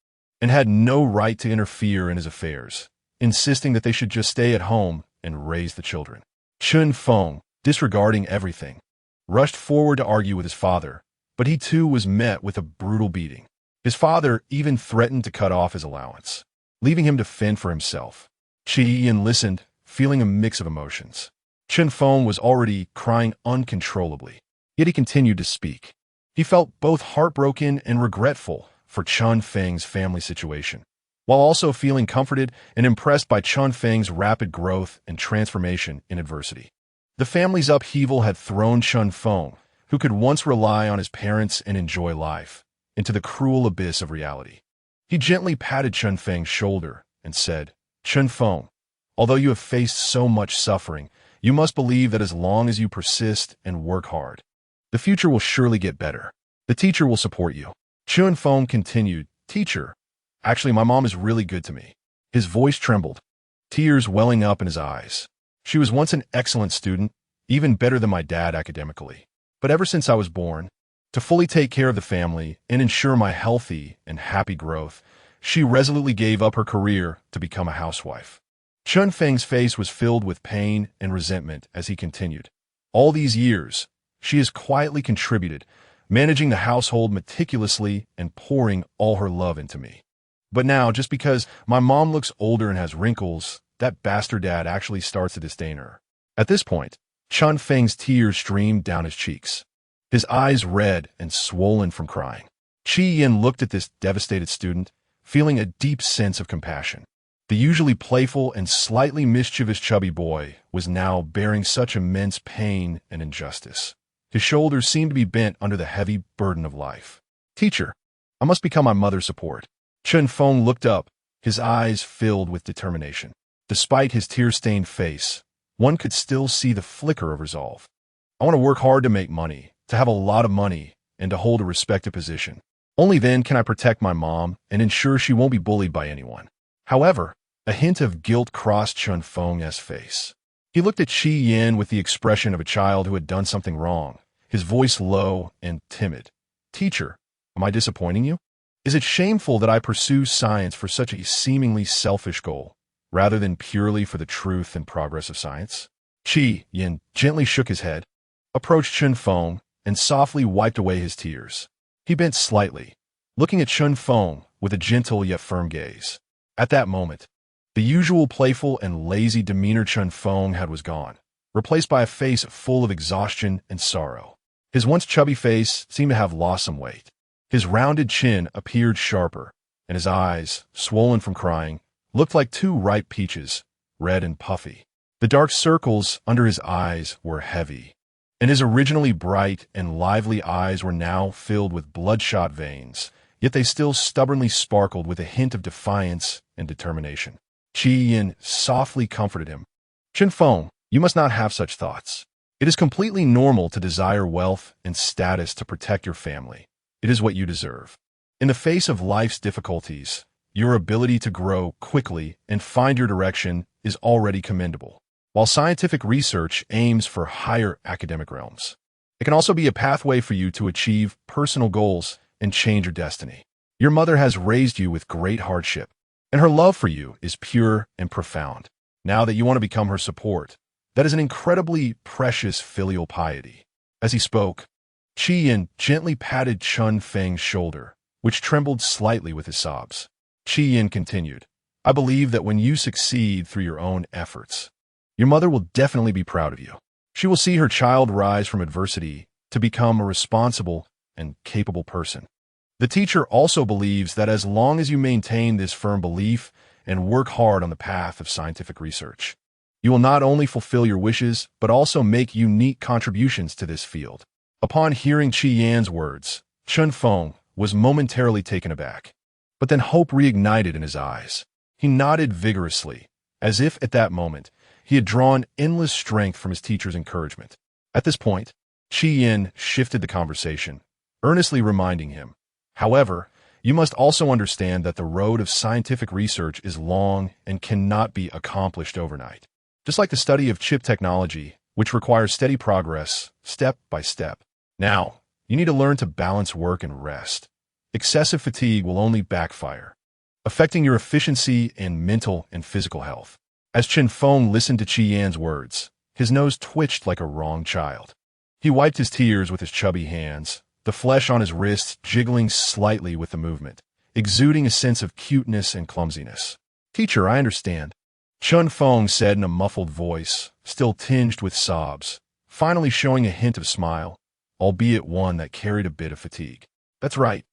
and had no right to interfere in his affairs, insisting that they should just stay at home and raise the children. Chen Feng, disregarding everything, rushed forward to argue with his father, but he too was met with a brutal beating. His father even threatened to cut off his allowance, leaving him to fend for himself. Chi Yin listened, feeling a mix of emotions. Chen Feng was already crying uncontrollably, yet he continued to speak. He felt both heartbroken and regretful for Chen Feng's family situation, while also feeling comforted and impressed by Chen Feng's rapid growth and transformation in adversity. The family's upheaval had thrown Chen Feng, who could once rely on his parents and enjoy life, into the cruel abyss of reality. He gently patted Chen Feng's shoulder and said, Chen Feng, although you have faced so much suffering, you must believe that as long as you persist and work hard, the future will surely get better. The teacher will support you. Chen Feng continued, Teacher, actually my mom is really good to me. His voice trembled, tears welling up in his eyes. She was once an excellent student, even better than my dad academically. But ever since I was born, to fully take care of the family and ensure my healthy and happy growth, she resolutely gave up her career to become a housewife. Chen Feng's face was filled with pain and resentment as he continued. All these years, she has quietly contributed, managing the household meticulously and pouring all her love into me. But now, just because my mom looks older and has wrinkles, that bastard dad actually starts to disdain her. At this point, Chen Feng's tears streamed down his cheeks, his eyes red and swollen from crying. Chi Yin looked at this devastated student, feeling a deep sense of compassion. The usually playful and slightly mischievous chubby boy was now bearing such immense pain and injustice. His shoulders seemed to be bent under the heavy burden of life. Teacher, I must become my mother's support. Chen Feng looked up, his eyes filled with determination. Despite his tear-stained face, one could still see the flicker of resolve. I want to work hard to make money, to have a lot of money, and to hold a respected position. Only then can I protect my mom and ensure she won't be bullied by anyone. However, a hint of guilt crossed Chen Feng's face. He looked at Chi Yin with the expression of a child who had done something wrong, his voice low and timid. Teacher, am I disappointing you? Is it shameful that I pursue science for such a seemingly selfish goal, rather than purely for the truth and progress of science? Qi Yin gently shook his head, approached Chun Feng, and softly wiped away his tears. He bent slightly, looking at Chun Feng with a gentle yet firm gaze. At that moment, the usual playful and lazy demeanor Chun Feng had was gone, replaced by a face full of exhaustion and sorrow. His once chubby face seemed to have lost some weight. His rounded chin appeared sharper, and his eyes, swollen from crying, looked like two ripe peaches, red and puffy. The dark circles under his eyes were heavy, and his originally bright and lively eyes were now filled with bloodshot veins, yet they still stubbornly sparkled with a hint of defiance and determination. Qi Yin softly comforted him. Chun Feng, you must not have such thoughts. It is completely normal to desire wealth and status to protect your family. It is what you deserve. In the face of life's difficulties, your ability to grow quickly and find your direction is already commendable. While scientific research aims for higher academic realms, it can also be a pathway for you to achieve personal goals and change your destiny. Your mother has raised you with great hardship, and her love for you is pure and profound. Now that you want to become her support, that is an incredibly precious filial piety. As he spoke, Qi Yin gently patted Chun Feng's shoulder, which trembled slightly with his sobs. Qi Yin continued, I believe that when you succeed through your own efforts, your mother will definitely be proud of you. She will see her child rise from adversity to become a responsible and capable person. The teacher also believes that as long as you maintain this firm belief and work hard on the path of scientific research, you will not only fulfill your wishes, but also make unique contributions to this field. Upon hearing Qi Yin's words, Chun Feng was momentarily taken aback, but then hope reignited in his eyes. He nodded vigorously, as if at that moment he had drawn endless strength from his teacher's encouragement. At this point, Qi Yin shifted the conversation, earnestly reminding him, however, you must also understand that the road of scientific research is long and cannot be accomplished overnight. Just like the study of chip technology, which requires steady progress, step by step. Now, you need to learn to balance work and rest. Excessive fatigue will only backfire, affecting your efficiency and mental and physical health. As Chun Feng listened to Qi Yin's words, his nose twitched like a wrong child. He wiped his tears with his chubby hands, the flesh on his wrists jiggling slightly with the movement, exuding a sense of cuteness and clumsiness. Teacher, I understand, Chun Feng said in a muffled voice, still tinged with sobs, finally showing a hint of smile, albeit one that carried a bit of fatigue. That's right.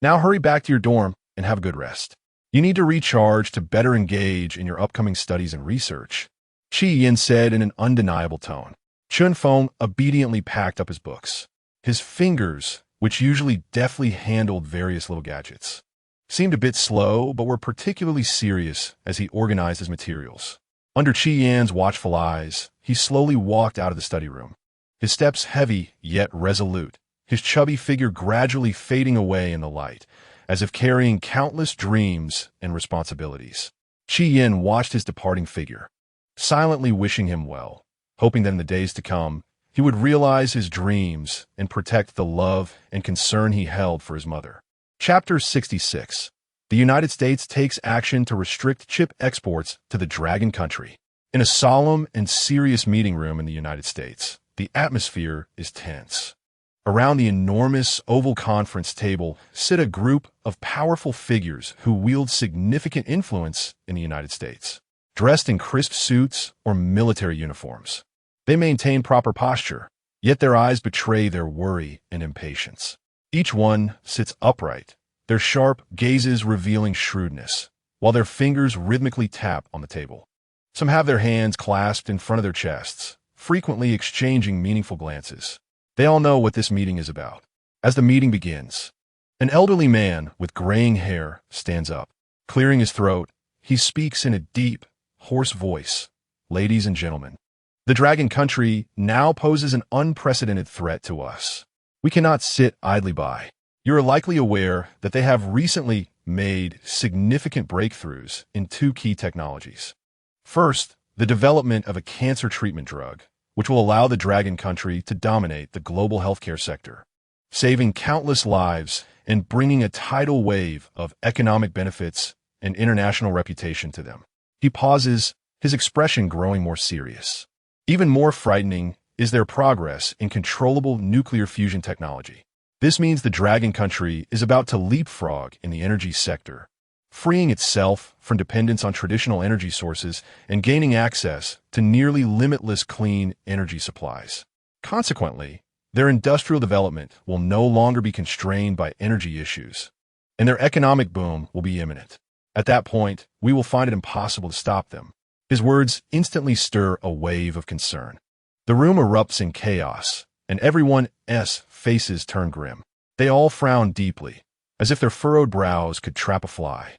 Now hurry back to your dorm and have a good rest. You need to recharge to better engage in your upcoming studies and research, Qi Yin said in an undeniable tone. Chun Feng obediently packed up his books. His fingers, which usually deftly handled various little gadgets, seemed a bit slow but were particularly serious as he organized his materials. Under Qi Yin's watchful eyes, he slowly walked out of the study room, his steps heavy yet resolute, his chubby figure gradually fading away in the light, as if carrying countless dreams and responsibilities. Qi Yin watched his departing figure, silently wishing him well, hoping that in the days to come, he would realize his dreams and protect the love and concern he held for his mother. Chapter 66. The United States takes action to restrict chip exports to the Dragon Country. In a solemn and serious meeting room in the United States, the atmosphere is tense. Around the enormous oval conference table sit a group of powerful figures who wield significant influence in the United States. Dressed in crisp suits or military uniforms, they maintain proper posture, yet their eyes betray their worry and impatience. Each one sits upright, their sharp gazes revealing shrewdness, while their fingers rhythmically tap on the table. Some have their hands clasped in front of their chests, frequently exchanging meaningful glances. They all know what this meeting is about. As the meeting begins, an elderly man with graying hair stands up. Clearing his throat, he speaks in a deep, hoarse voice. Ladies and gentlemen, the Dragon Country now poses an unprecedented threat to us. We cannot sit idly by. You are likely aware that they have recently made significant breakthroughs in two key technologies. First, the development of a cancer treatment drug, which will allow the Dragon Country to dominate the global healthcare sector, saving countless lives and bringing a tidal wave of economic benefits and international reputation to them. He pauses, his expression growing more serious. Even more frightening is their progress in controllable nuclear fusion technology. This means the Dragon Country is about to leapfrog in the energy sector, freeing itself from dependence on traditional energy sources and gaining access to nearly limitless clean energy supplies. Consequently, their industrial development will no longer be constrained by energy issues, and their economic boom will be imminent. At that point, we will find it impossible to stop them. His words instantly stir a wave of concern. The room erupts in chaos, and everyone's faces turn grim. They all frown deeply, as if their furrowed brows could trap a fly.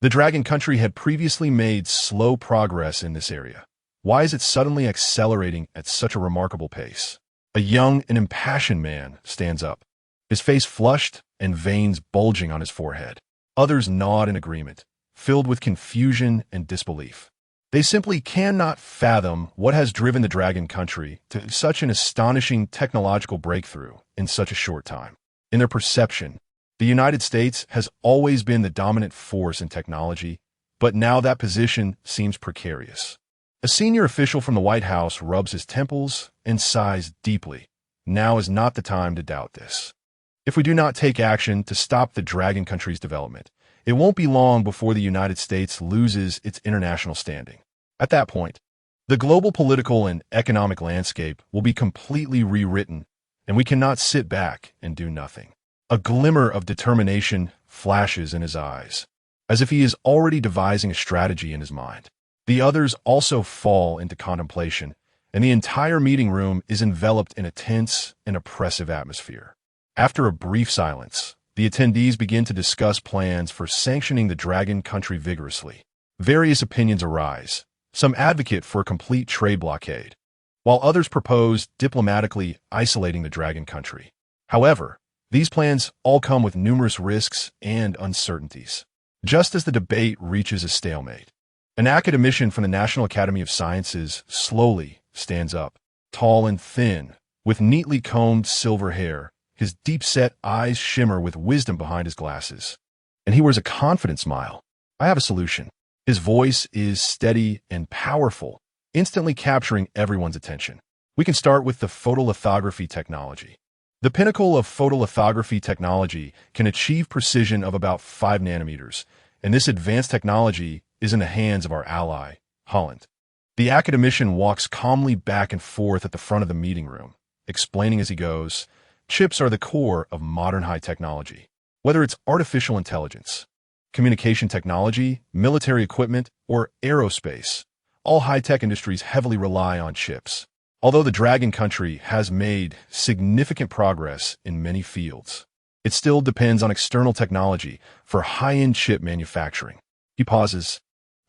The Dragon Country had previously made slow progress in this area. Why is it suddenly accelerating at such a remarkable pace? A young and impassioned man stands up, his face flushed and veins bulging on his forehead. Others nod in agreement, filled with confusion and disbelief. They simply cannot fathom what has driven the Dragon Country to such an astonishing technological breakthrough in such a short time. In their perception, the United States has always been the dominant force in technology, but now that position seems precarious. A senior official from the White House rubs his temples and sighs deeply. Now is not the time to doubt this. If we do not take action to stop the Dragon Country's development, it won't be long before the United States loses its international standing. At that point, the global political and economic landscape will be completely rewritten, and we cannot sit back and do nothing. A glimmer of determination flashes in his eyes, as if he is already devising a strategy in his mind. The others also fall into contemplation, and the entire meeting room is enveloped in a tense and oppressive atmosphere. After a brief silence, the attendees begin to discuss plans for sanctioning the Dragon Country vigorously. Various opinions arise. Some advocate for a complete trade blockade, while others propose diplomatically isolating the Dragon Country. However, these plans all come with numerous risks and uncertainties. Just as the debate reaches a stalemate, an academician from the National Academy of Sciences slowly stands up, tall and thin, with neatly combed silver hair. His deep-set eyes shimmer with wisdom behind his glasses, and he wears a confident smile. I have a solution. His voice is steady and powerful, instantly capturing everyone's attention. We can start with the photolithography technology. The pinnacle of photolithography technology can achieve precision of about 5 nanometers, and this advanced technology is in the hands of our ally, Holland. The academician walks calmly back and forth at the front of the meeting room, explaining as he goes, chips are the core of modern high technology. Whether it's artificial intelligence, communication technology, military equipment, or aerospace, all high-tech industries heavily rely on chips. Although the Dragon Country has made significant progress in many fields, it still depends on external technology for high-end chip manufacturing. He pauses,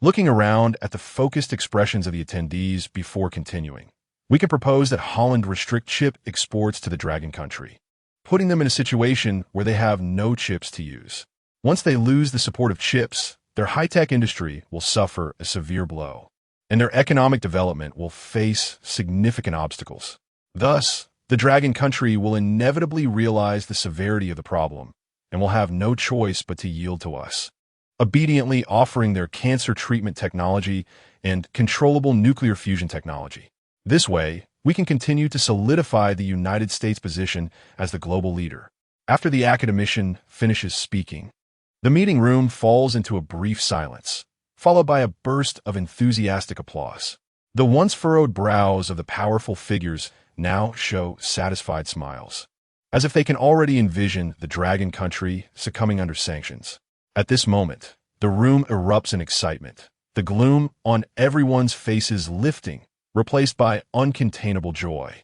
looking around at the focused expressions of the attendees before continuing. We can propose that Holland restrict chip exports to the Dragon Country, putting them in a situation where they have no chips to use. Once they lose the support of chips, their high-tech industry will suffer a severe blow, and their economic development will face significant obstacles. Thus, the Dragon Country will inevitably realize the severity of the problem and will have no choice but to yield to us, obediently offering their cancer treatment technology and controllable nuclear fusion technology. This way, we can continue to solidify the United States' position as the global leader. After the academician finishes speaking, the meeting room falls into a brief silence, followed by a burst of enthusiastic applause. The once furrowed brows of the powerful figures now show satisfied smiles, as if they can already envision the Dragon Country succumbing under sanctions. At this moment, the room erupts in excitement, the gloom on everyone's faces lifting, replaced by uncontainable joy.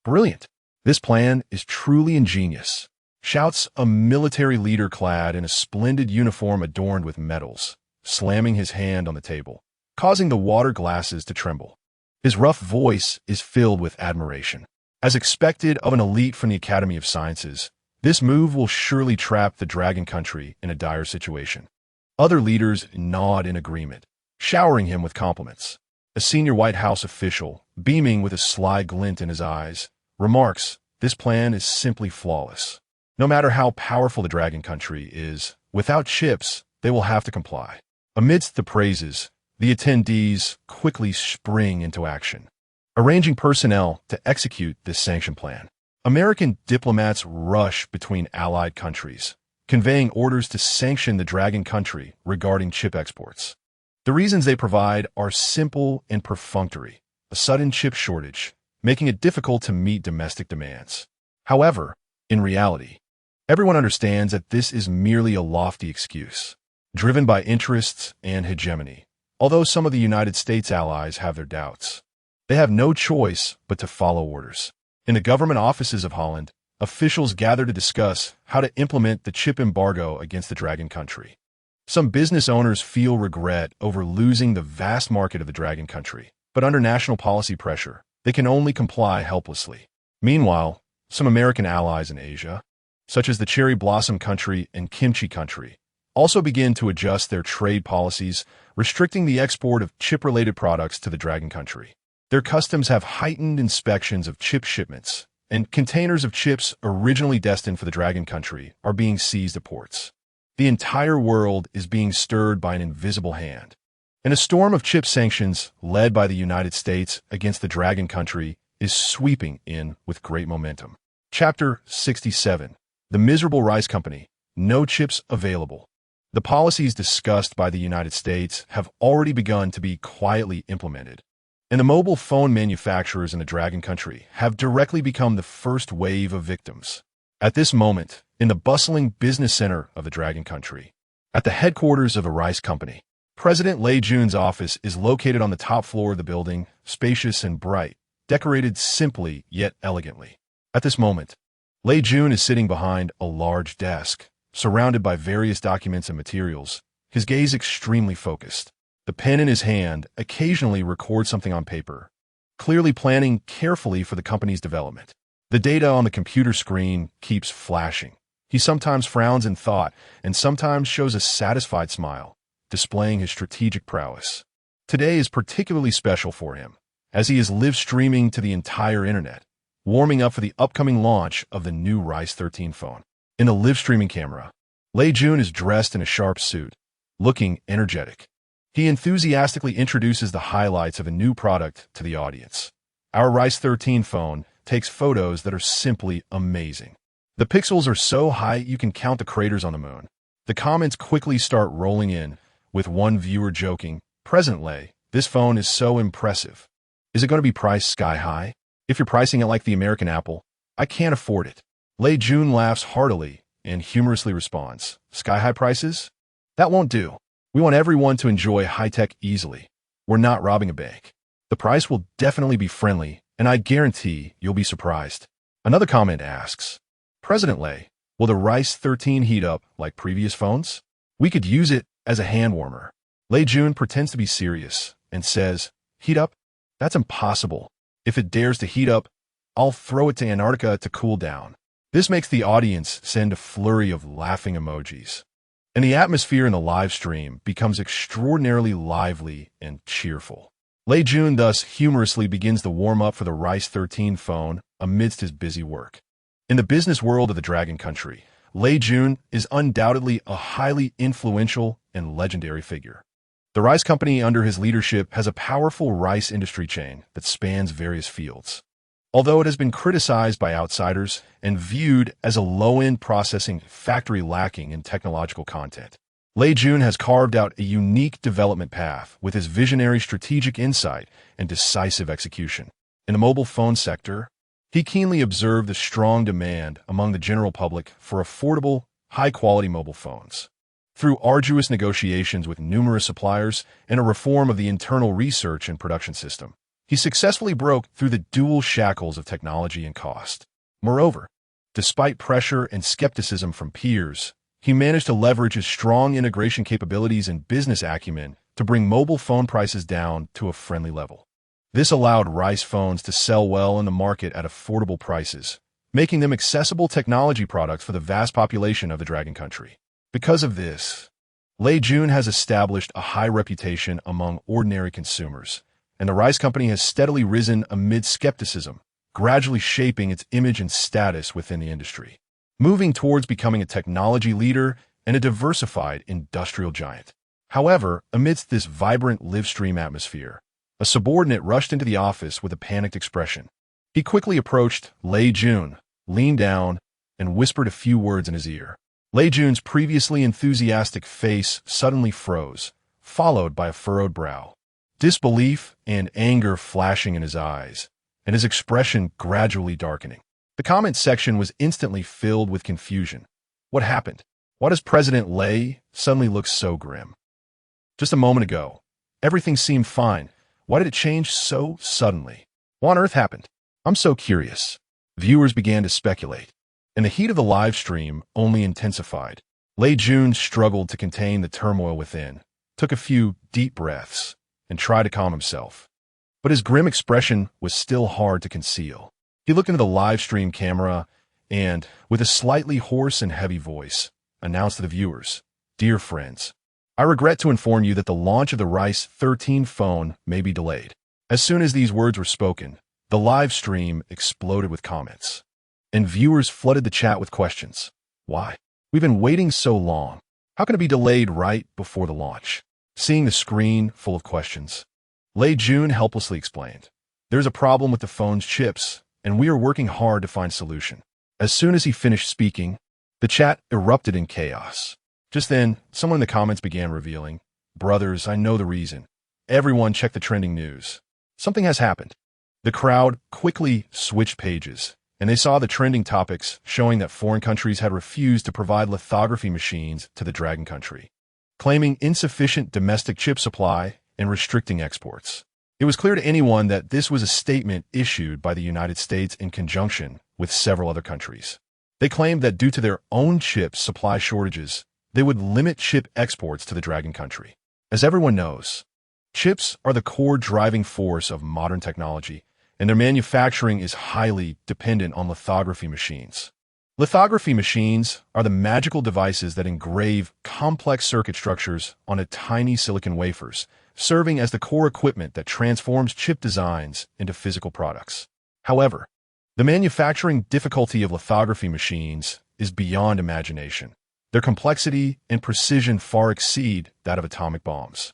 Brilliant! This plan is truly ingenious, shouts a military leader clad in a splendid uniform adorned with medals, slamming his hand on the table, causing the water glasses to tremble. His rough voice is filled with admiration. As expected of an elite from the Academy of Sciences, this move will surely trap the Dragon Country in a dire situation. Other leaders nod in agreement, showering him with compliments. A senior White House official, beaming with a sly glint in his eyes, remarks, "This plan is simply flawless. No matter how powerful the Dragon Country is, without chips, they will have to comply." Amidst the praises, The attendees quickly spring into action, arranging personnel to execute this sanction plan. American diplomats rush between allied countries, conveying orders to sanction the dragon country regarding chip exports. The reasons they provide are simple and perfunctory: a sudden chip shortage, making it difficult to meet domestic demands. However, in reality, everyone understands that this is merely a lofty excuse, driven by interests and hegemony. Although some of the United States allies have their doubts, they have no choice but to follow orders. In the government offices of Holland, officials gather to discuss how to implement the chip embargo against the dragon country. Some business owners feel regret over losing the vast market of the dragon country, but under national policy pressure, they can only comply helplessly. Meanwhile, some American allies in Asia, such as the cherry blossom country and kimchi country, also begin to adjust their trade policies, restricting the export of chip-related products to the dragon country. Their customs have heightened inspections of chip shipments, and containers of chips originally destined for the dragon country are being seized at ports. The entire world is being stirred by an invisible hand, and a storm of chip sanctions led by the United States against the dragon country is sweeping in with great momentum. Chapter 67. The Miserable Rice Company. No chips available. The policies discussed by the United States have already begun to be quietly implemented, and the mobile phone manufacturers in the dragon country have directly become the first wave of victims. At this moment, in the bustling business center of the dragon country, at the headquarters of the rice company, President Lei Jun's office is located on the top floor of the building, spacious and bright, decorated simply yet elegantly. At this moment, Lei Jun is sitting behind a large desk, surrounded by various documents and materials, his gaze extremely focused. The pen in his hand occasionally records something on paper, clearly planning carefully for the company's development. The data on the computer screen keeps flashing. He sometimes frowns in thought and sometimes shows a satisfied smile, displaying his strategic prowess. Today is particularly special for him, as he is live streaming to the entire internet, warming up for the upcoming launch of the new Rice 13 phone. In the live streaming camera, Lei Jun is dressed in a sharp suit, looking energetic. He enthusiastically introduces the highlights of a new product to the audience. Our Rice 13 phone takes photos that are simply amazing. The pixels are so high you can count the craters on the moon. The comments quickly start rolling in, with one viewer joking, "President Lei, this phone is so impressive. Is it going to be priced sky high? If you're pricing it like the American Apple, I can't afford it." Lei Jun laughs heartily and humorously responds, "Sky-high prices? That won't do. We want everyone to enjoy high-tech easily. We're not robbing a bank. The price will definitely be friendly, and I guarantee you'll be surprised." Another comment asks, "President Lei, will the Rice 13 heat up like previous phones? We could use it as a hand warmer." Lei Jun pretends to be serious and says, "Heat up? That's impossible. If it dares to heat up, I'll throw it to Antarctica to cool down." This makes the audience send a flurry of laughing emojis, and the atmosphere in the live stream becomes extraordinarily lively and cheerful. Lei Jun thus humorously begins the warm-up for the Rice 13 phone amidst his busy work. In the business world of the dragon country, Lei Jun is undoubtedly a highly influential and legendary figure. The rice company under his leadership has a powerful rice industry chain that spans various fields. Although it has been criticized by outsiders and viewed as a low-end processing factory lacking in technological content, Lei Jun has carved out a unique development path with his visionary strategic insight and decisive execution. In the mobile phone sector, he keenly observed the strong demand among the general public for affordable, high-quality mobile phones. Through arduous negotiations with numerous suppliers and a reform of the internal research and production system, he successfully broke through the dual shackles of technology and cost. Moreover, despite pressure and skepticism from peers, he managed to leverage his strong integration capabilities and business acumen to bring mobile phone prices down to a friendly level. This allowed Rice phones to sell well in the market at affordable prices, making them accessible technology products for the vast population of the dragon country. Because of this, Lei Jun has established a high reputation among ordinary consumers, and the Rice company has steadily risen amid skepticism, gradually shaping its image and status within the industry, moving towards becoming a technology leader and a diversified industrial giant. However, amidst this vibrant live-stream atmosphere, a subordinate rushed into the office with a panicked expression. He quickly approached Lei Jun, leaned down, and whispered a few words in his ear. Lei Jun's previously enthusiastic face suddenly froze, followed by a furrowed brow, disbelief and anger flashing in his eyes, and his expression gradually darkening. The comment section was instantly filled with confusion. What happened? Why does President Lei suddenly look so grim? Just a moment ago, everything seemed fine. Why did it change so suddenly? What on earth happened? I'm so curious. Viewers began to speculate, and the heat of the live stream only intensified. Lei Jun struggled to contain the turmoil within, took a few deep breaths, and tried to calm himself. But his grim expression was still hard to conceal. He looked into the live stream camera and, with a slightly hoarse and heavy voice, announced to the viewers, "Dear friends, I regret to inform you that the launch of the Rice 13 phone may be delayed." As soon as these words were spoken, the live stream exploded with comments, and viewers flooded the chat with questions. Why? We've been waiting so long. How can it be delayed right before the launch? Seeing the screen full of questions, Lei Jun helplessly explained, "There's a problem with the phone's chips, and we are working hard to find a solution." As soon as he finished speaking, the chat erupted in chaos. Just then, someone in the comments began revealing, "Brothers, I know the reason. Everyone check the trending news. Something has happened." The crowd quickly switched pages, and they saw the trending topics showing that foreign countries had refused to provide lithography machines to the Dragon country, claiming insufficient domestic chip supply and restricting exports. It was clear to anyone that this was a statement issued by the United States in conjunction with several other countries. They claimed that due to their own chip supply shortages, they would limit chip exports to the Dragon country. As everyone knows, chips are the core driving force of modern technology, and their manufacturing is highly dependent on lithography machines. Lithography machines are the magical devices that engrave complex circuit structures onto tiny silicon wafers, serving as the core equipment that transforms chip designs into physical products. However, the manufacturing difficulty of lithography machines is beyond imagination. Their complexity and precision far exceed that of atomic bombs.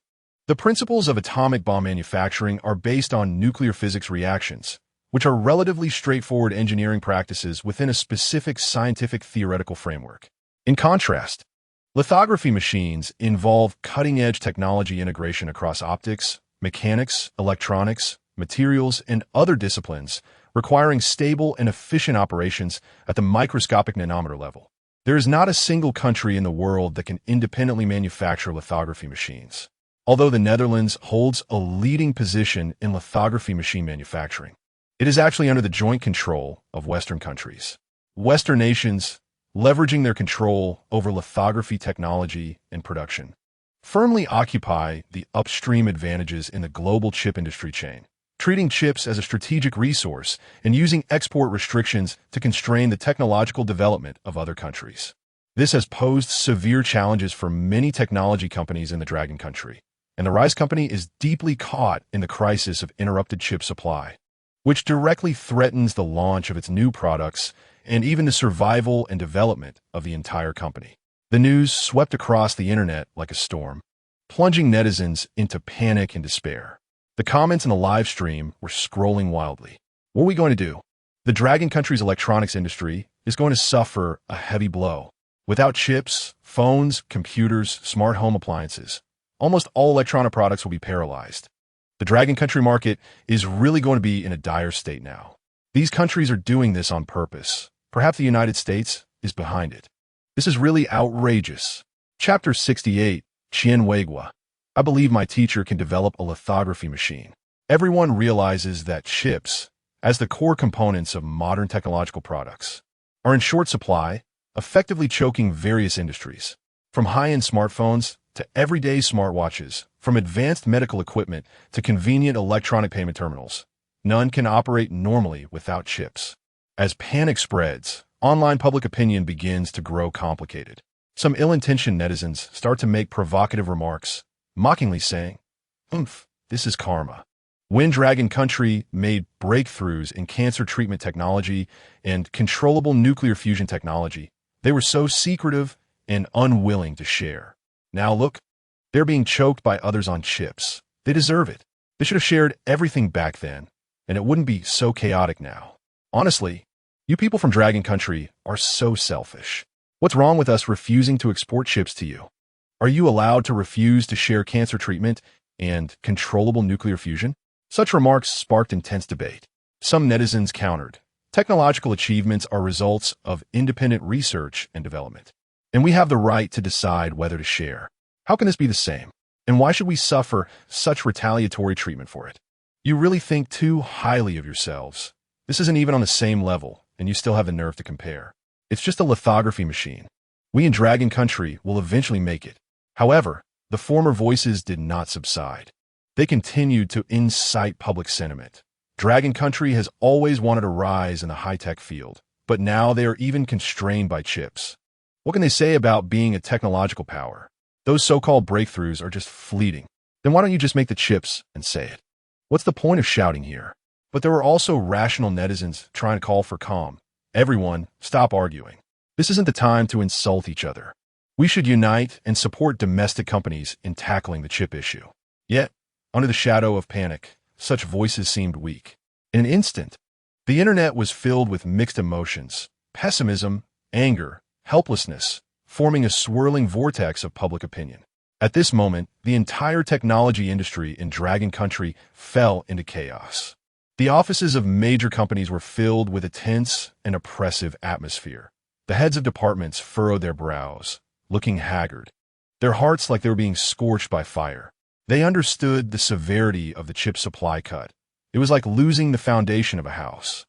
The principles of atomic bomb manufacturing are based on nuclear physics reactions, which are relatively straightforward engineering practices within a specific scientific theoretical framework. In contrast, lithography machines involve cutting-edge technology integration across optics, mechanics, electronics, materials, and other disciplines, requiring stable and efficient operations at the microscopic nanometer level. There is not a single country in the world that can independently manufacture lithography machines, although the Netherlands holds a leading position in lithography machine manufacturing. It is actually under the joint control of Western countries. Western nations, leveraging their control over lithography technology and production, firmly occupy the upstream advantages in the global chip industry chain, treating chips as a strategic resource and using export restrictions to constrain the technological development of other countries. This has posed severe challenges for many technology companies in the Dragon country, and the Rice company is deeply caught in the crisis of interrupted chip supply, which directly threatens the launch of its new products and even the survival and development of the entire company. The news swept across the internet like a storm, plunging netizens into panic and despair. The comments in the live stream were scrolling wildly. What are we going to do? The Dragon country's electronics industry is going to suffer a heavy blow. Without chips, phones, computers, smart home appliances, almost all electronic products will be paralyzed. The Dragon country market is really going to be in a dire state now. These countries are doing this on purpose. Perhaps the United States is behind it. This is really outrageous. Chapter 68, Chien Weigua. I believe my teacher can develop a lithography machine. Everyone realizes that chips, as the core components of modern technological products, are in short supply, effectively choking various industries. From high-end smartphones to everyday smartwatches, from advanced medical equipment to convenient electronic payment terminals, none can operate normally without chips. As panic spreads, online public opinion begins to grow complicated. Some ill-intentioned netizens start to make provocative remarks, mockingly saying, this is karma." When Dragon country made breakthroughs in cancer treatment technology and controllable nuclear fusion technology, they were so secretive and unwilling to share. Now look, They're being choked by others on chips. They deserve it. They should have shared everything back then, and it wouldn't be so chaotic now. Honestly, you people from Dragon Country are so selfish. What's wrong with us refusing to export chips to you? Are you allowed to refuse to share cancer treatment and controllable nuclear fusion? Such remarks sparked intense debate. Some netizens countered. Technological achievements are results of independent research and development, and we have the right to decide whether to share. How can this be the same? And why should we suffer such retaliatory treatment for it? You really think too highly of yourselves. This isn't even on the same level, and you still have the nerve to compare. It's just a lithography machine. We in Dragon Country will eventually make it. However, the former voices did not subside. They continued to incite public sentiment. Dragon Country has always wanted to rise in the high-tech field, but now they are even constrained by chips. What can they say about being a technological power? Those so-called breakthroughs are just fleeting. Then why don't you just make the chips and say it? What's the point of shouting here? But there were also rational netizens trying to call for calm. Everyone, stop arguing. This isn't the time to insult each other. We should unite and support domestic companies in tackling the chip issue. Yet, under the shadow of panic, such voices seemed weak. In an instant, the internet was filled with mixed emotions, pessimism, anger, helplessness, forming a swirling vortex of public opinion. At this moment, the entire technology industry in Dragon Country fell into chaos. The offices of major companies were filled with a tense and oppressive atmosphere. The heads of departments furrowed their brows, looking haggard, their hearts like they were being scorched by fire. They understood the severity of the chip supply cut. It was like losing the foundation of a house,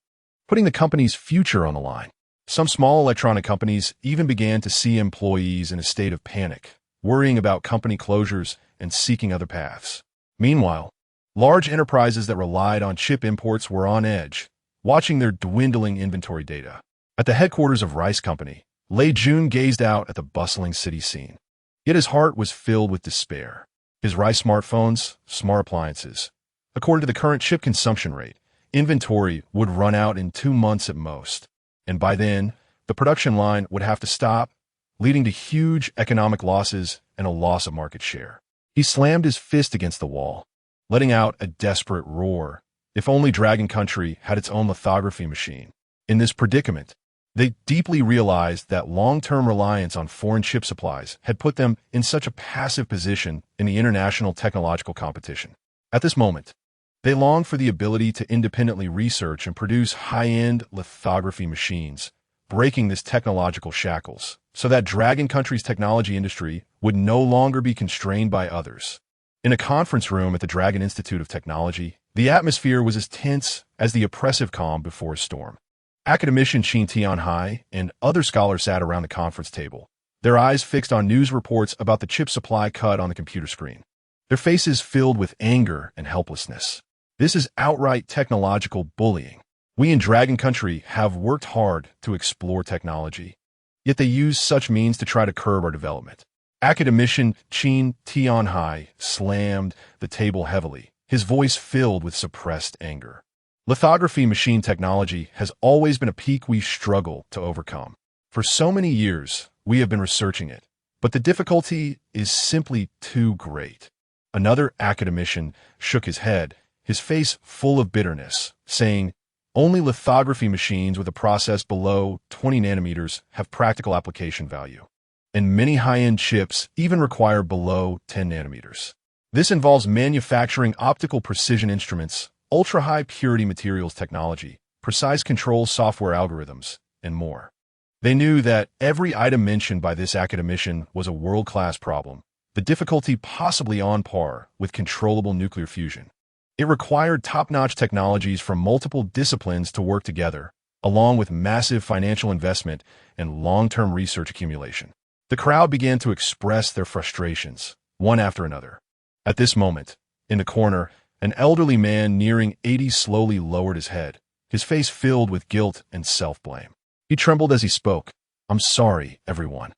putting the company's future on the line. Some small electronic companies even began to see employees in a state of panic, worrying about company closures and seeking other paths. Meanwhile, large enterprises that relied on chip imports were on edge, watching their dwindling inventory data. At the headquarters of Rice Company, Lei Jun gazed out at the bustling city scene. Yet his heart was filled with despair. His Rice smartphones, smart appliances. According to the current chip consumption rate, inventory would run out in 2 months at most. And by then, the production line would have to stop, leading to huge economic losses and a loss of market share. He slammed his fist against the wall, letting out a desperate roar. If only Dragon Country had its own lithography machine. In this predicament, they deeply realized that long-term reliance on foreign chip supplies had put them in such a passive position in the international technological competition. At this moment, they longed for the ability to independently research and produce high-end lithography machines, breaking this technological shackles, so that Dragon Country's technology industry would no longer be constrained by others. In a conference room at the Dragon Institute of Technology, the atmosphere was as tense as the oppressive calm before a storm. Academician Qin Tianhai and other scholars sat around the conference table, their eyes fixed on news reports about the chip supply cut on the computer screen, their faces filled with anger and helplessness. This is outright technological bullying. We in Dragon Country have worked hard to explore technology, yet they use such means to try to curb our development. Academician Qin Tianhai slammed the table heavily, his voice filled with suppressed anger. Lithography machine technology has always been a peak we struggle to overcome. For so many years, we have been researching it, but the difficulty is simply too great. Another academician shook his head, his face full of bitterness, saying, "Only lithography machines with a process below 20 nanometers have practical application value, and many high-end chips even require below 10 nanometers. This involves manufacturing optical precision instruments, ultra-high purity materials technology, precise control software algorithms, and more." They knew that every item mentioned by this academician was a world-class problem, the difficulty possibly on par with controllable nuclear fusion. It required top-notch technologies from multiple disciplines to work together, along with massive financial investment and long-term research accumulation. The crowd began to express their frustrations, one after another. At this moment, in the corner, an elderly man nearing 80 slowly lowered his head, his face filled with guilt and self-blame. He trembled as he spoke. "I'm sorry, everyone.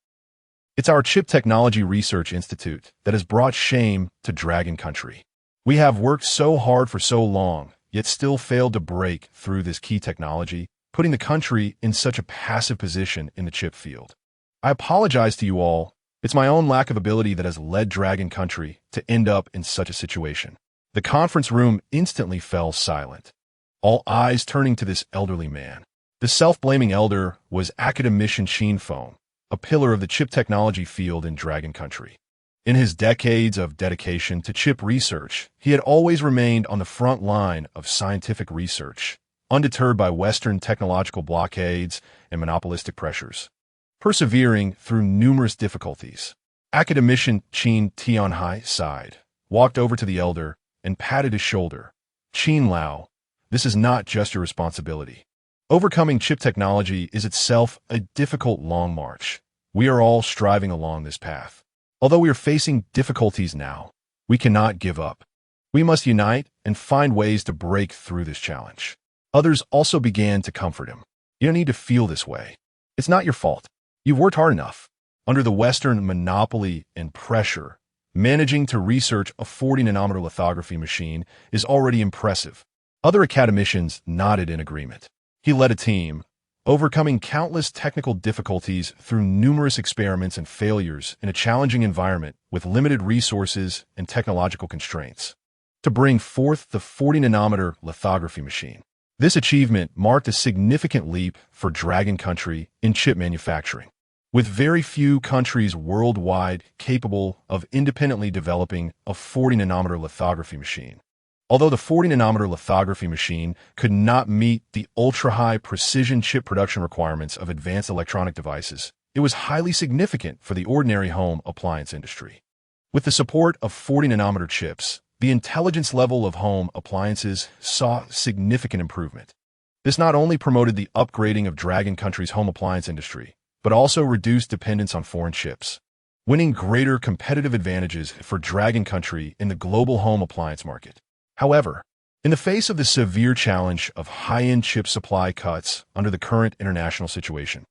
It's our Chip Technology Research Institute that has brought shame to Dragon Country. We have worked so hard for so long, yet still failed to break through this key technology, putting the country in such a passive position in the chip field. I apologize to you all It's my own lack of ability that has led Dragon Country to end up in such a situation. The conference room instantly fell silent, all eyes turning to this elderly man. The self-blaming elder was academician Sheen Foam, a pillar of the chip technology field in Dragon Country. In his decades of dedication to chip research, he had always remained on the front line of scientific research, undeterred by Western technological blockades and monopolistic pressures. Persevering through numerous difficulties, academician Chin Tianhai sighed, walked over to the elder, and patted his shoulder. Chin Lao, this is not just your responsibility. Overcoming chip technology is itself a difficult long march. We are all striving along this path. Although we are facing difficulties now, we cannot give up. We must unite and find ways to break through this challenge. Others also began to comfort him. You don't need to feel this way. It's not your fault. You've worked hard enough. Under the Western monopoly and pressure, managing to research a 40-nanometer lithography machine is already impressive. Other academicians nodded in agreement. He led a team, overcoming countless technical difficulties through numerous experiments and failures in a challenging environment with limited resources and technological constraints, to bring forth the 40-nanometer lithography machine. This achievement marked a significant leap for Dragon Country in chip manufacturing. With very few countries worldwide capable of independently developing a 40-nanometer lithography machine. Although the 40-nanometer lithography machine could not meet the ultra-high precision chip production requirements of advanced electronic devices, it was highly significant for the ordinary home appliance industry. With the support of 40-nanometer chips, the intelligence level of home appliances saw significant improvement. This not only promoted the upgrading of Dragon Country's home appliance industry, but also reduced dependence on foreign chips, winning greater competitive advantages for Dragon Country in the global home appliance market. However, in the face of the severe challenge of high-end chip supply cuts under the current international situation,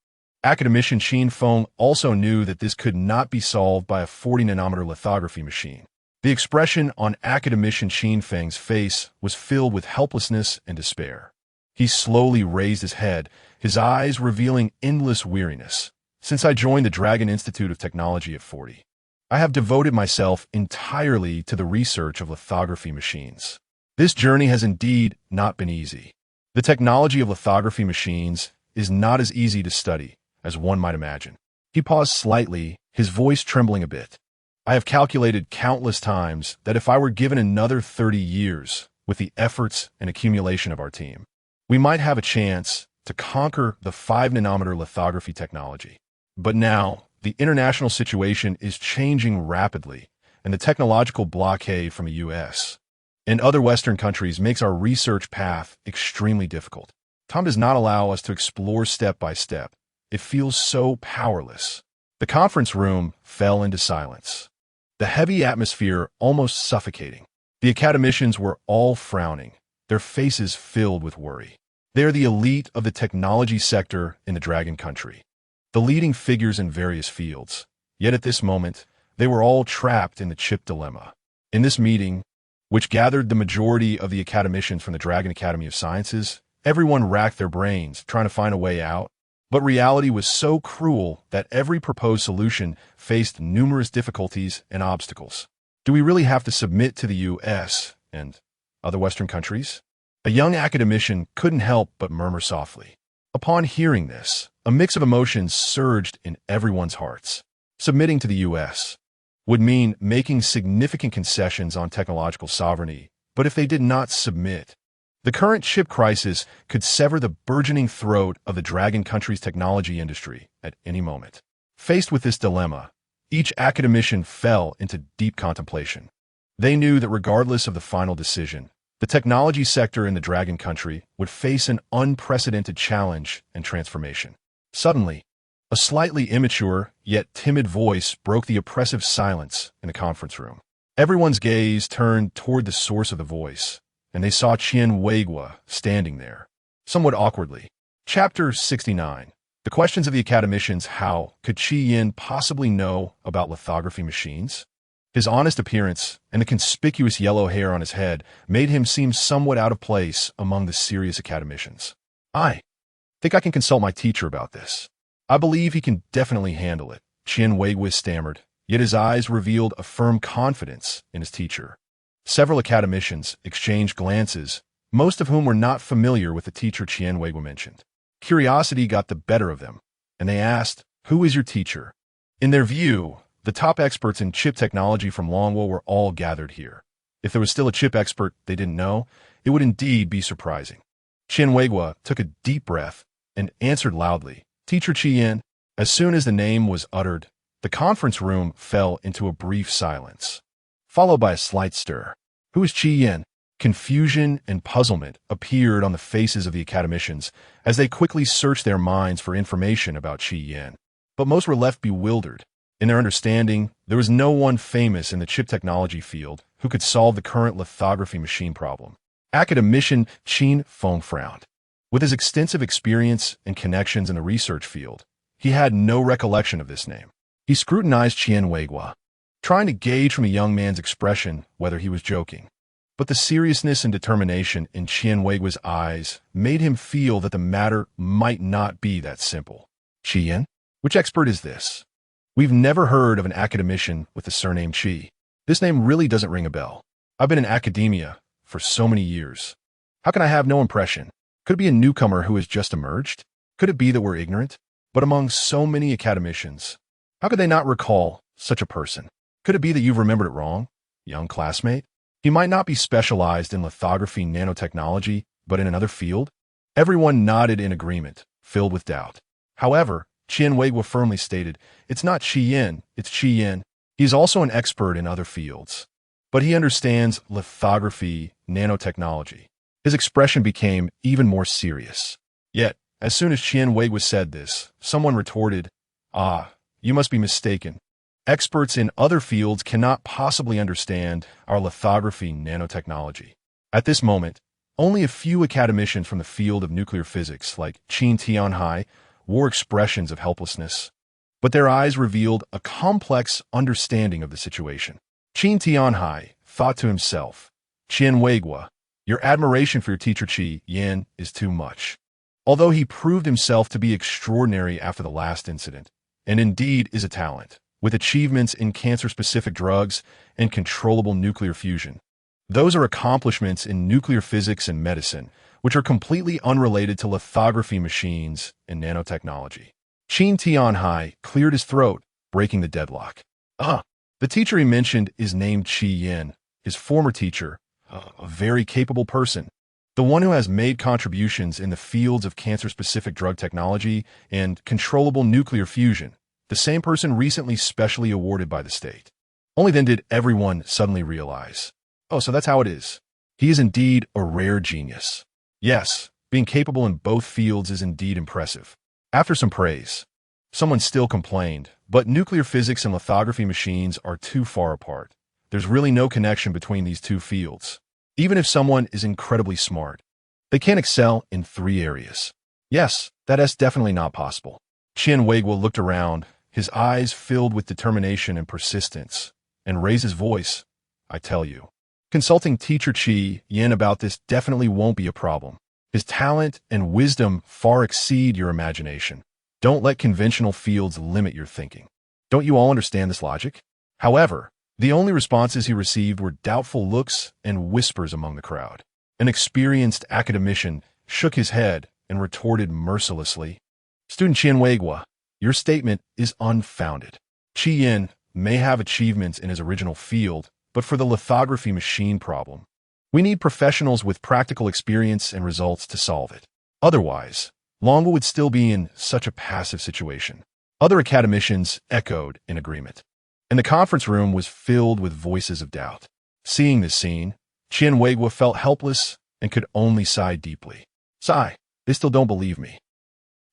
academician Sheen Foam also knew that this could not be solved by a 40-nanometer lithography machine. The expression on academician Sheen Feng's face was filled with helplessness and despair. He slowly raised his head, his eyes revealing endless weariness. Since I joined the Dragon Institute of Technology at 40, I have devoted myself entirely to the research of lithography machines. This journey has indeed not been easy. The technology of lithography machines is not as easy to study as one might imagine. He paused slightly, his voice trembling a bit. I have calculated countless times that if I were given another 30 years with the efforts and accumulation of our team, we might have a chance to conquer the 5-nanometer lithography technology. But now, the international situation is changing rapidly, and the technological blockade from the US and other Western countries makes our research path extremely difficult. Time does not allow us to explore step by step. It feels so powerless. The conference room fell into silence, the heavy atmosphere almost suffocating. The academicians were all frowning, their faces filled with worry. They are the elite of the technology sector in the Dragon Country, the leading figures in various fields. Yet at this moment, they were all trapped in the chip dilemma. In this meeting, which gathered the majority of the academicians from the Dragon Academy of Sciences, everyone racked their brains trying to find a way out. But reality was so cruel that every proposed solution faced numerous difficulties and obstacles. Do we really have to submit to the US and other Western countries? A young academician couldn't help but murmur softly. Upon hearing this, a mix of emotions surged in everyone's hearts. Submitting to the US would mean making significant concessions on technological sovereignty, but if they did not submit, the current chip crisis could sever the burgeoning throat of the Dragon Country's technology industry at any moment. Faced with this dilemma, each academician fell into deep contemplation. They knew that regardless of the final decision, the technology sector in the Dragon Country would face an unprecedented challenge and transformation. Suddenly, a slightly immature yet timid voice broke the oppressive silence in the conference room. Everyone's gaze turned toward the source of the voice, and they saw Qian Weigua standing there, somewhat awkwardly. Chapter 69. The questions of the academicians. How could Qi Yin possibly know about lithography machines? His honest appearance and the conspicuous yellow hair on his head made him seem somewhat out of place among the serious academicians. I think I can consult my teacher about this. I believe he can definitely handle it, Qian Weiguo stammered, yet his eyes revealed a firm confidence in his teacher. Several academicians exchanged glances, most of whom were not familiar with the teacher Qian Weiguo mentioned. Curiosity got the better of them, and they asked, "Who is your teacher?" In their view, the top experts in chip technology from Longwo were all gathered here. If there was still a chip expert they didn't know, it would indeed be surprising. Qian Weiguo took a deep breath and answered loudly, "Teacher Qian." As soon as the name was uttered, the conference room fell into a brief silence, followed by a slight stir. "Who is Qian?" Confusion and puzzlement appeared on the faces of the academicians as they quickly searched their minds for information about Qian. But most were left bewildered. In their understanding, there was no one famous in the chip technology field who could solve the current lithography machine problem. Academician Qin Feng frowned. With his extensive experience and connections in the research field, he had no recollection of this name. He scrutinized Qian Weiguo, trying to gauge from the young man's expression whether he was joking. But the seriousness and determination in Qian Weiguo's eyes made him feel that the matter might not be that simple. "Qian? Which expert is this? We've never heard of an academician with the surname Qi. This name really doesn't ring a bell. I've been in academia for so many years. How can I have no impression? Could it be a newcomer who has just emerged? Could it be that we're ignorant? But among so many academicians, how could they not recall such a person? Could it be that you've remembered it wrong, young classmate? He might not be specialized in lithography nanotechnology, but in another field?" Everyone nodded in agreement, filled with doubt. However, Qian Weiguo firmly stated, "It's not Qian, it's Qian. He's also an expert in other fields. But he understands lithography nanotechnology." His expression became even more serious. Yet, as soon as Qian Weiguo said this, someone retorted, "Ah, you must be mistaken. Experts in other fields cannot possibly understand our lithography nanotechnology." At this moment, only a few academicians from the field of nuclear physics, like Qin Tianhai, wore expressions of helplessness. But their eyes revealed a complex understanding of the situation. Qin Tianhai thought to himself, "Qian Weiguo, your admiration for your teacher Qi Yan is too much. Although he proved himself to be extraordinary after the last incident, and indeed is a talent, with achievements in cancer-specific drugs and controllable nuclear fusion. Those are accomplishments in nuclear physics and medicine, which are completely unrelated to lithography machines and nanotechnology." Qin Tianhai cleared his throat, breaking the deadlock. The teacher he mentioned is named Qi Yan, his former teacher, a very capable person, the one who has made contributions in the fields of cancer-specific drug technology and controllable nuclear fusion, the same person recently specially awarded by the state. Only then did everyone suddenly realize, "Oh, so that's how it is. He is indeed a rare genius." Yes, being capable in both fields is indeed impressive. After some praise, someone still complained, "But nuclear physics and lithography machines are too far apart. There's really no connection between these two fields. Even if someone is incredibly smart, they can't excel in 3 areas." Yes, that is definitely not possible. Qian Weiguo looked around, his eyes filled with determination and persistence, and raised his voice. "I tell you, consulting teacher Qi Yan about this definitely won't be a problem. His talent and wisdom far exceed your imagination. Don't let conventional fields limit your thinking. Don't you all understand this logic?" However, the only responses he received were doubtful looks and whispers among the crowd. An experienced academician shook his head and retorted mercilessly, "Student Qian Weiguo, your statement is unfounded. Qi Yan may have achievements in his original field, but for the lithography machine problem, we need professionals with practical experience and results to solve it. Otherwise, Longwo would still be in such a passive situation." Other academicians echoed in agreement, and the conference room was filled with voices of doubt. Seeing this scene, Qian Weiguo felt helpless and could only sigh deeply. "Sigh, they still don't believe me."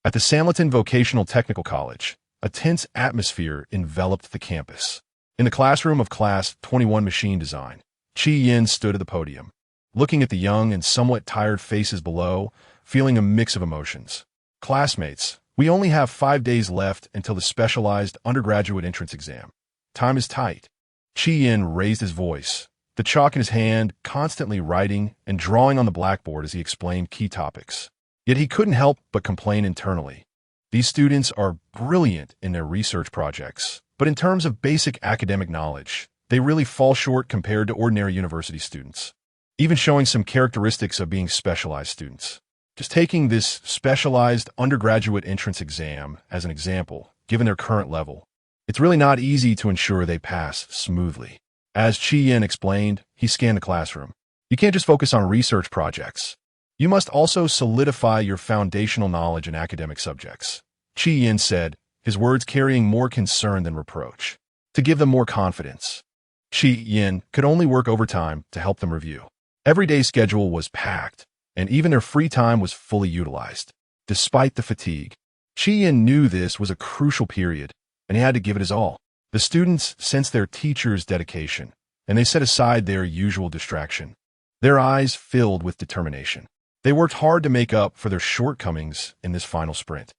At the Sanliton Vocational Technical College, a tense atmosphere enveloped the campus. In the classroom of Class 21 Machine Design, Qi Yan stood at the podium, looking at the young and somewhat tired faces below, feeling a mix of emotions. "Classmates, we only have 5 days left until the specialized undergraduate entrance exam. Time is tight." Qi Yan raised his voice, the chalk in his hand, constantly writing and drawing on the blackboard as he explained key topics. Yet he couldn't help but complain internally. These students are brilliant in their research projects, but in terms of basic academic knowledge, they really fall short compared to ordinary university students, even showing some characteristics of being specialized students. Just taking this specialized undergraduate entrance exam as an example, given their current level, it's really not easy to ensure they pass smoothly. As Chi-Yin explained, he scanned the classroom. You can't just focus on research projects. You must also solidify your foundational knowledge in academic subjects. Chi-Yin said, his words carrying more concern than reproach, to give them more confidence. Chi-Yin could only work overtime to help them review. Every day's schedule was packed, and even their free time was fully utilized. Despite the fatigue, Chi-Yin knew this was a crucial period, and he had to give it his all. The students sensed their teacher's dedication, and they set aside their usual distraction. Their eyes filled with determination. They worked hard to make up for their shortcomings in this final sprint,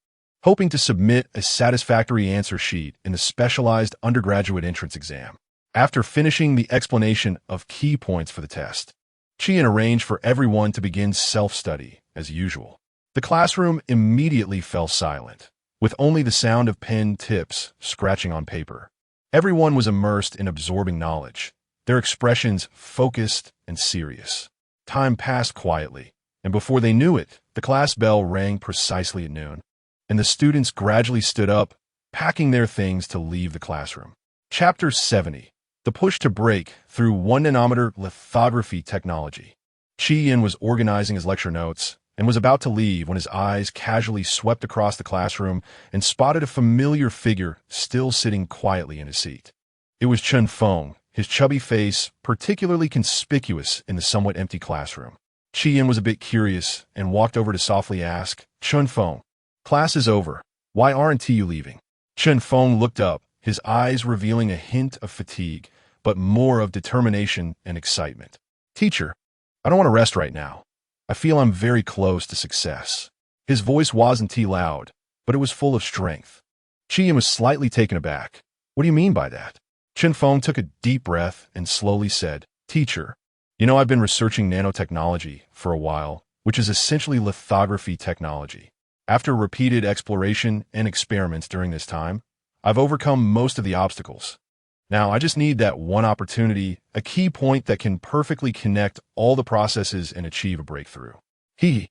hoping to submit a satisfactory answer sheet in the specialized undergraduate entrance exam. After finishing the explanation of key points for the test, Chi-Yin arranged for everyone to begin self-study, as usual. The classroom immediately fell silent, with only the sound of pen tips scratching on paper. Everyone was immersed in absorbing knowledge, their expressions focused and serious. Time passed quietly, and before they knew it, the class bell rang precisely at noon, and the students gradually stood up, packing their things to leave the classroom. Chapter 70. The push to break through 1 nanometer lithography technology. Chi-Yin was organizing his lecture notes and was about to leave when his eyes casually swept across the classroom and spotted a familiar figure still sitting quietly in his seat. It was Chun Feng, his chubby face particularly conspicuous in the somewhat empty classroom. Chi-Yin was a bit curious and walked over to softly ask, "Chun Feng, class is over. Why aren't you leaving?" Chun Feng looked up, his eyes revealing a hint of fatigue, but more of determination and excitement. "Teacher, I don't want to rest right now. I feel I'm very close to success." His voice wasn't too loud, but it was full of strength. Chi-Yin was slightly taken aback. "What do you mean by that?" Chun Feng took a deep breath and slowly said, "Teacher, you know I've been researching nanotechnology for a while, which is essentially lithography technology. After repeated exploration and experiments during this time, I've overcome most of the obstacles. Now I just need that one opportunity, a key point that can perfectly connect all the processes and achieve a breakthrough. I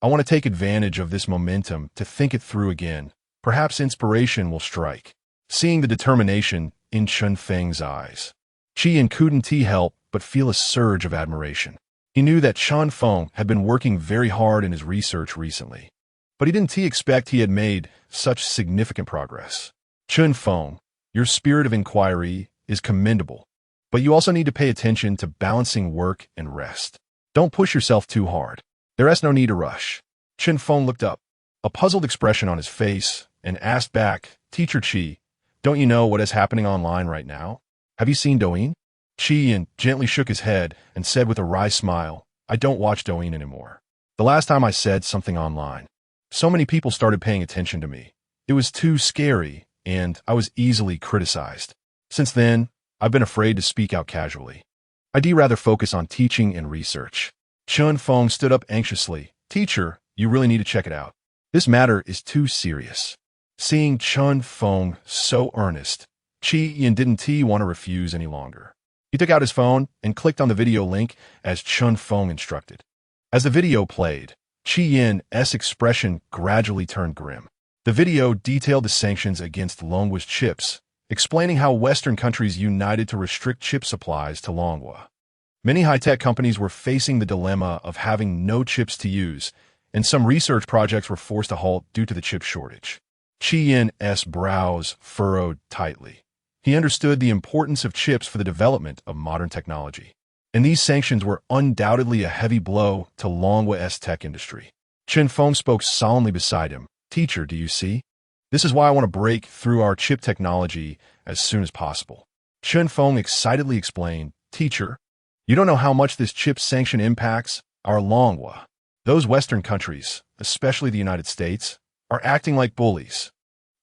want to take advantage of this momentum to think it through again. Perhaps inspiration will strike." Seeing the determination in Chun Feng's eyes, Chi-Yin couldn't help but feel a surge of admiration. He knew that Chun Feng had been working very hard in his research recently, but he didn't expect he had made such significant progress. "Chun Feng, your spirit of inquiry is commendable, but you also need to pay attention to balancing work and rest. Don't push yourself too hard. There is no need to rush." Chun Feng looked up, a puzzled expression on his face, and asked back, "Teacher Chi, don't you know what is happening online right now? Have you seen Douyin?" Chi-Yin gently shook his head and said with a wry smile, "I don't watch Douyin anymore. The last time I said something online, so many people started paying attention to me. It was too scary, and I was easily criticized. Since then, I've been afraid to speak out casually. I'd rather focus on teaching and research." Chun Feng stood up anxiously. "Teacher, you really need to check it out. This matter is too serious." Seeing Chun Feng so earnest, Chi-Yin didn't want to refuse any longer. He took out his phone and clicked on the video link as Chun Feng instructed. As the video played, Chi-Yin's expression gradually turned grim. The video detailed the sanctions against Longwa's chips, explaining how Western countries united to restrict chip supplies to Longwa. Many high-tech companies were facing the dilemma of having no chips to use, and some research projects were forced to halt due to the chip shortage. Chi-Yin's brows furrowed tightly. He understood the importance of chips for the development of modern technology, and these sanctions were undoubtedly a heavy blow to Longwa's tech industry. Chun Feng spoke solemnly beside him. "Teacher, do you see? This is why I want to break through our chip technology as soon as possible." Chun Feng excitedly explained, "Teacher, you don't know how much this chip sanction impacts our Longwa. Those Western countries, especially the United States, are acting like bullies.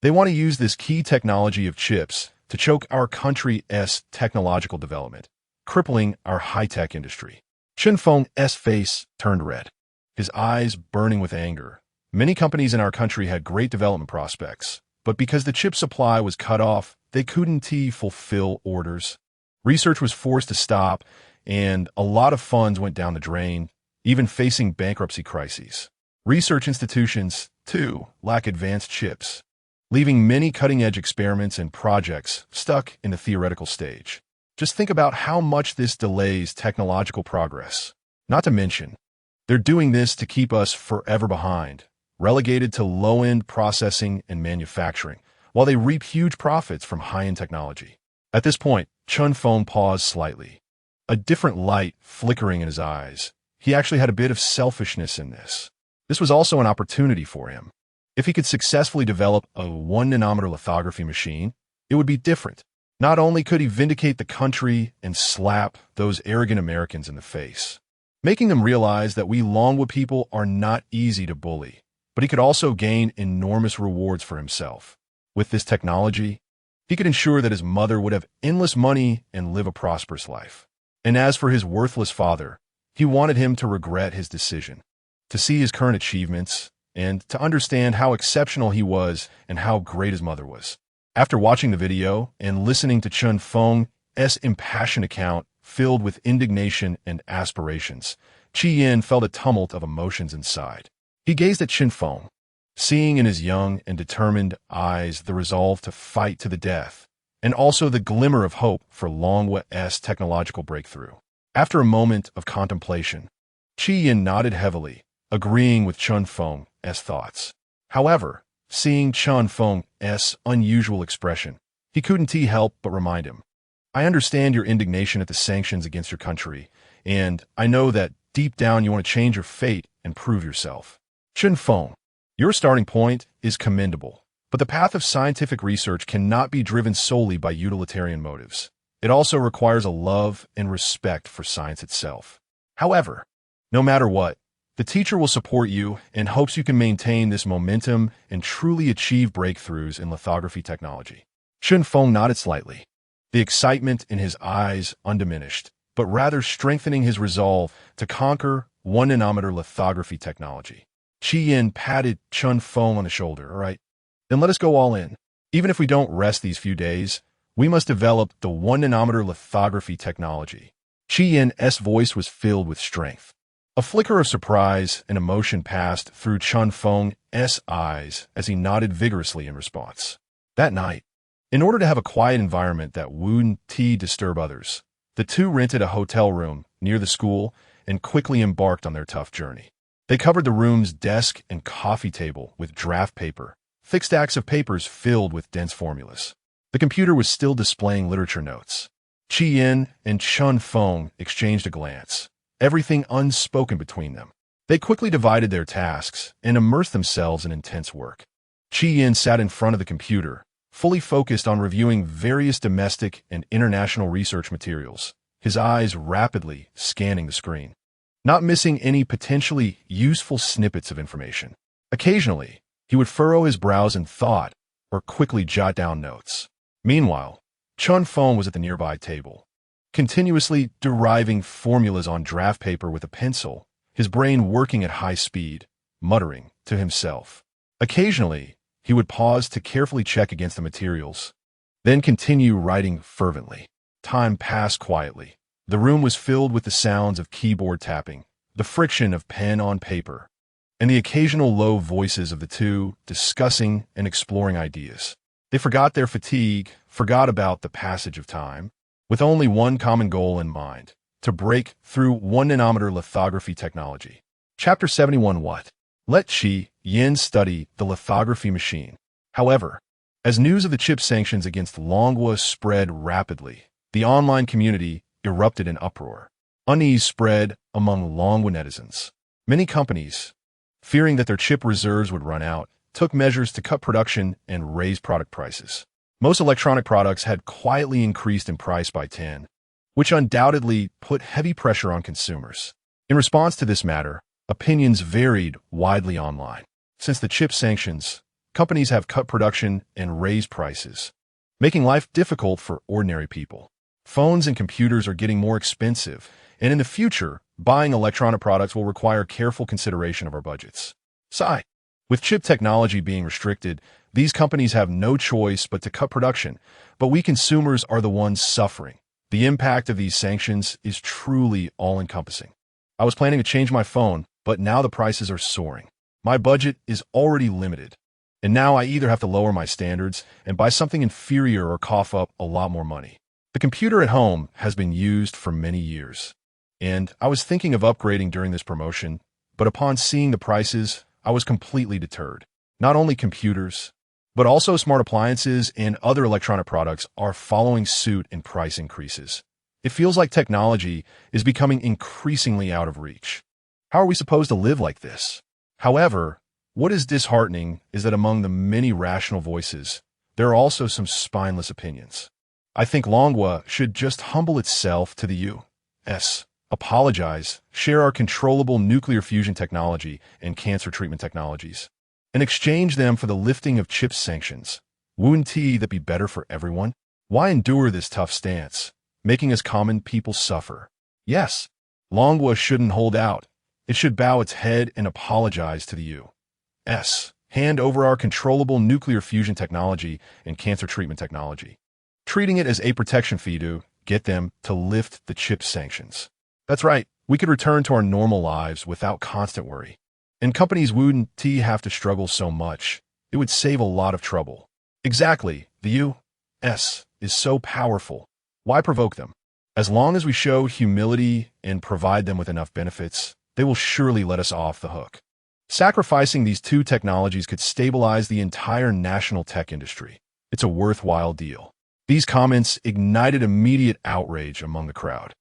They want to use this key technology of chips to choke our country's technological development, crippling our high-tech industry." Chun Feng's face turned red, his eyes burning with anger, Many companies in our country had great development prospects, but because the chip supply was cut off, they couldn't fulfill orders. Research was forced to stop, and a lot of funds went down the drain, even facing bankruptcy crises. Research institutions, too, lack advanced chips, leaving many cutting-edge experiments and projects stuck in the theoretical stage. Just think about how much this delays technological progress. Not to mention, they're doing this to keep us forever behind, relegated to low-end processing and manufacturing, while they reap huge profits from high-end technology. At this point, Chun Feng paused slightly, a different light flickering in his eyes. He actually had a bit of selfishness in this. This was also an opportunity for him. If he could successfully develop a 1-nanometer lithography machine, it would be different. Not only could he vindicate the country and slap those arrogant Americans in the face, making them realize that we Longwood people are not easy to bully, but he could also gain enormous rewards for himself. With this technology, he could ensure that his mother would have endless money and live a prosperous life. And as for his worthless father, he wanted him to regret his decision, to see his current achievements, and to understand how exceptional he was and how great his mother was. After watching the video and listening to Chun Feng's impassioned account filled with indignation and aspirations, Chi Yin felt a tumult of emotions inside. He gazed at Chun Feng, seeing in his young and determined eyes the resolve to fight to the death, and also the glimmer of hope for Longwood's technological breakthrough. After a moment of contemplation, Chi Yin nodded heavily, agreeing with Chun Feng's thoughts. However, seeing Chun Feng's unusual expression, he couldn't help but remind him, "I understand your indignation at the sanctions against your country, and I know that deep down you want to change your fate and prove yourself. Chun Feng, your starting point is commendable, but the path of scientific research cannot be driven solely by utilitarian motives. It also requires a love and respect for science itself. However, no matter what, the teacher will support you and hopes you can maintain this momentum and truly achieve breakthroughs in lithography technology." Chun Feng nodded slightly, the excitement in his eyes undiminished, but rather strengthening his resolve to conquer 1-nanometer lithography technology. Chi Yin patted Chun Feng on the shoulder. "All right, then let us go all in. Even if we don't rest these few days, we must develop the 1-nanometer lithography technology." Chi Yin's voice was filled with strength. A flicker of surprise and emotion passed through Chun Feng's eyes as he nodded vigorously in response. That night, in order to have a quiet environment that wouldn't disturb others, the two rented a hotel room near the school and quickly embarked on their tough journey. They covered the room's desk and coffee table with draft paper, thick stacks of papers filled with dense formulas. The computer was still displaying literature notes. Chi Yin and Chun Feng exchanged a glance, everything unspoken between them. They quickly divided their tasks and immersed themselves in intense work. Chi Yin sat in front of the computer, fully focused on reviewing various domestic and international research materials, his eyes rapidly scanning the screen, not missing any potentially useful snippets of information. Occasionally, he would furrow his brows in thought or quickly jot down notes. Meanwhile, Chun Feng was at the nearby table, continuously deriving formulas on draft paper with a pencil, his brain working at high speed, muttering to himself. Occasionally, he would pause to carefully check against the materials, then continue writing fervently. Time passed quietly. The room was filled with the sounds of keyboard tapping, the friction of pen on paper, and the occasional low voices of the two discussing and exploring ideas. They forgot their fatigue, forgot about the passage of time, with only one common goal in mind: to break through 1-nanometer lithography technology. Chapter 71. What? Let Chi Yin study the lithography machine. However, as news of the chip sanctions against Longwood spread rapidly, the online community erupted in uproar. Unease spread among Longwood netizens. Many companies, fearing that their chip reserves would run out, took measures to cut production and raise product prices. Most electronic products had quietly increased in price by 10, which undoubtedly put heavy pressure on consumers. In response to this matter, opinions varied widely online. Since the chip sanctions, companies have cut production and raised prices, making life difficult for ordinary people. Phones and computers are getting more expensive, and in the future, buying electronic products will require careful consideration of our budgets. Sigh. With chip technology being restricted, these companies have no choice but to cut production, but we consumers are the ones suffering. The impact of these sanctions is truly all-encompassing. I was planning to change my phone, but now the prices are soaring. My budget is already limited, and now I either have to lower my standards and buy something inferior or cough up a lot more money. The computer at home has been used for many years, and I was thinking of upgrading during this promotion, but upon seeing the prices, I was completely deterred. Not only computers, but also smart appliances and other electronic products are following suit in price increases. It feels like technology is becoming increasingly out of reach. How are we supposed to live like this? However, what is disheartening is that among the many rational voices, there are also some spineless opinions. I think Longwa should just humble itself to the U.S., apologize, share our controllable nuclear fusion technology and cancer treatment technologies, and exchange them for the lifting of chip sanctions. Wouldn't that be better for everyone? Why endure this tough stance, making us common people suffer? Yes, Longwa shouldn't hold out. It should bow its head and apologize to the U.S. Hand over our controllable nuclear fusion technology and cancer treatment technology, treating it as a protection fee to get them to lift the chip sanctions. That's right, we could return to our normal lives without constant worry. And companies wouldn't have to struggle so much. It would save a lot of trouble. Exactly, the U.S. is so powerful. Why provoke them? As long as we show humility and provide them with enough benefits, they will surely let us off the hook. Sacrificing these two technologies could stabilize the entire national tech industry. It's a worthwhile deal. These comments ignited immediate outrage among the crowd.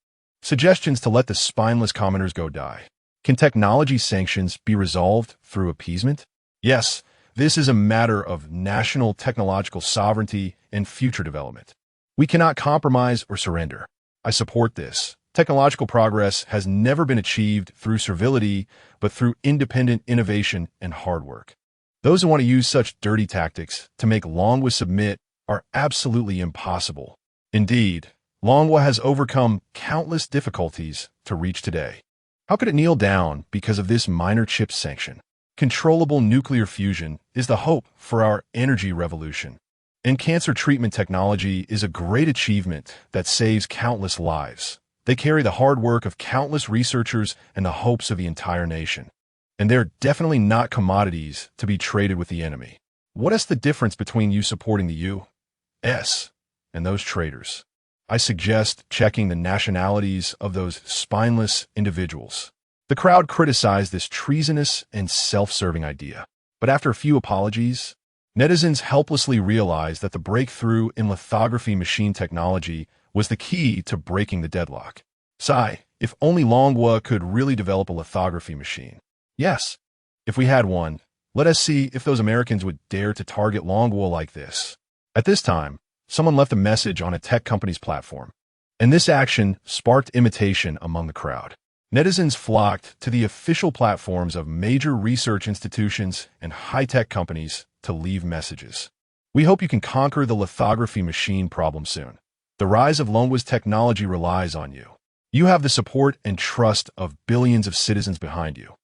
Suggestions to let the spineless commenters go die. Can technology sanctions be resolved through appeasement? Yes, this is a matter of national technological sovereignty and future development. We cannot compromise or surrender. I support this. Technological progress has never been achieved through servility, but through independent innovation and hard work. Those who want to use such dirty tactics to make Longwa submit are absolutely impossible. Indeed, Longwa has overcome countless difficulties to reach today. How could it kneel down because of this minor chip sanction? Controllable nuclear fusion is the hope for our energy revolution. And cancer treatment technology is a great achievement that saves countless lives. They carry the hard work of countless researchers and the hopes of the entire nation. And they're definitely not commodities to be traded with the enemy. What is the difference between you supporting the U.S. and those traders? I suggest checking the nationalities of those spineless individuals. The crowd criticized this treasonous and self-serving idea. But after a few apologies, netizens helplessly realized that the breakthrough in lithography machine technology was the key to breaking the deadlock. Sigh, if only Longwa could really develop a lithography machine. Yes, if we had one, let us see if those Americans would dare to target Longwa like this. At this time, someone left a message on a tech company's platform, and this action sparked imitation among the crowd. Netizens flocked to the official platforms of major research institutions and high-tech companies to leave messages. We hope you can conquer the lithography machine problem soon. The rise of Longwa's technology relies on you. You have the support and trust of billions of citizens behind you.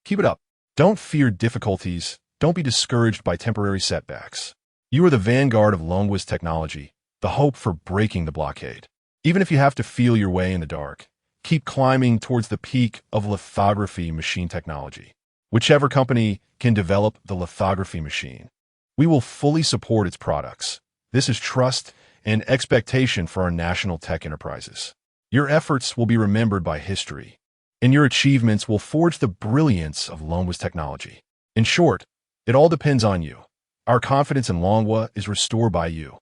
Keep it up. Don't fear difficulties. Don't be discouraged by temporary setbacks. You are the vanguard of Longwa's technology, the hope for breaking the blockade. Even if you have to feel your way in the dark, keep climbing towards the peak of lithography machine technology. Whichever company can develop the lithography machine, we will fully support its products. This is trust and expectation for our national tech enterprises. Your efforts will be remembered by history, and your achievements will forge the brilliance of Longwa's technology. In short, it all depends on you. Our confidence in Longwa is restored by you.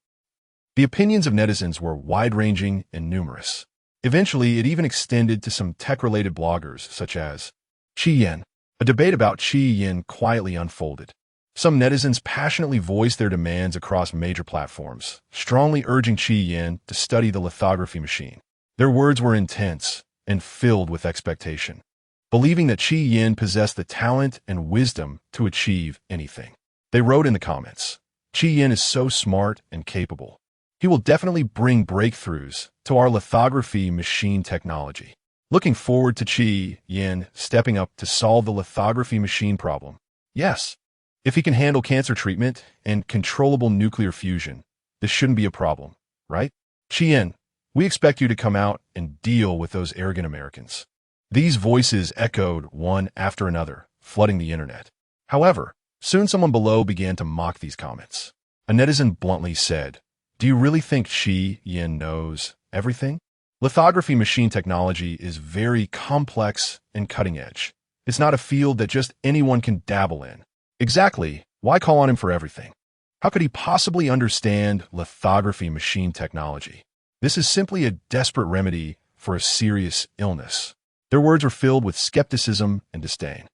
The opinions of netizens were wide-ranging and numerous. Eventually, it even extended to some tech-related bloggers, such as Chi Yin. A debate about Chi Yin quietly unfolded. Some netizens passionately voiced their demands across major platforms, strongly urging Chi Yin to study the lithography machine. Their words were intense and filled with expectation, believing that Chi Yin possessed the talent and wisdom to achieve anything. They wrote in the comments, Chi Yin is so smart and capable. He will definitely bring breakthroughs to our lithography machine technology. Looking forward to Chi Yin stepping up to solve the lithography machine problem. Yes, If he can handle cancer treatment and controllable nuclear fusion, this shouldn't be a problem, right? Qian, we expect you to come out and deal with those arrogant Americans. These voices echoed one after another, flooding the internet. However, soon someone below began to mock these comments. A netizen bluntly said, "Do you really think Qian knows everything? Lithography machine technology is very complex and cutting edge. It's not a field that just anyone can dabble in. Exactly, why call on him for everything? How could he possibly understand lithography machine technology? This is simply a desperate remedy for a serious illness." Their words were filled with skepticism and disdain.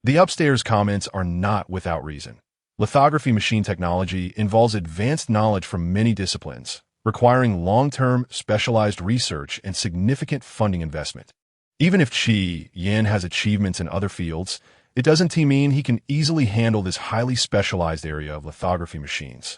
The upstairs comments are not without reason. Lithography machine technology involves advanced knowledge from many disciplines, requiring long-term specialized research and significant funding investment. Even if Qian has achievements in other fields, it doesn't mean he can easily handle this highly specialized area of lithography machines.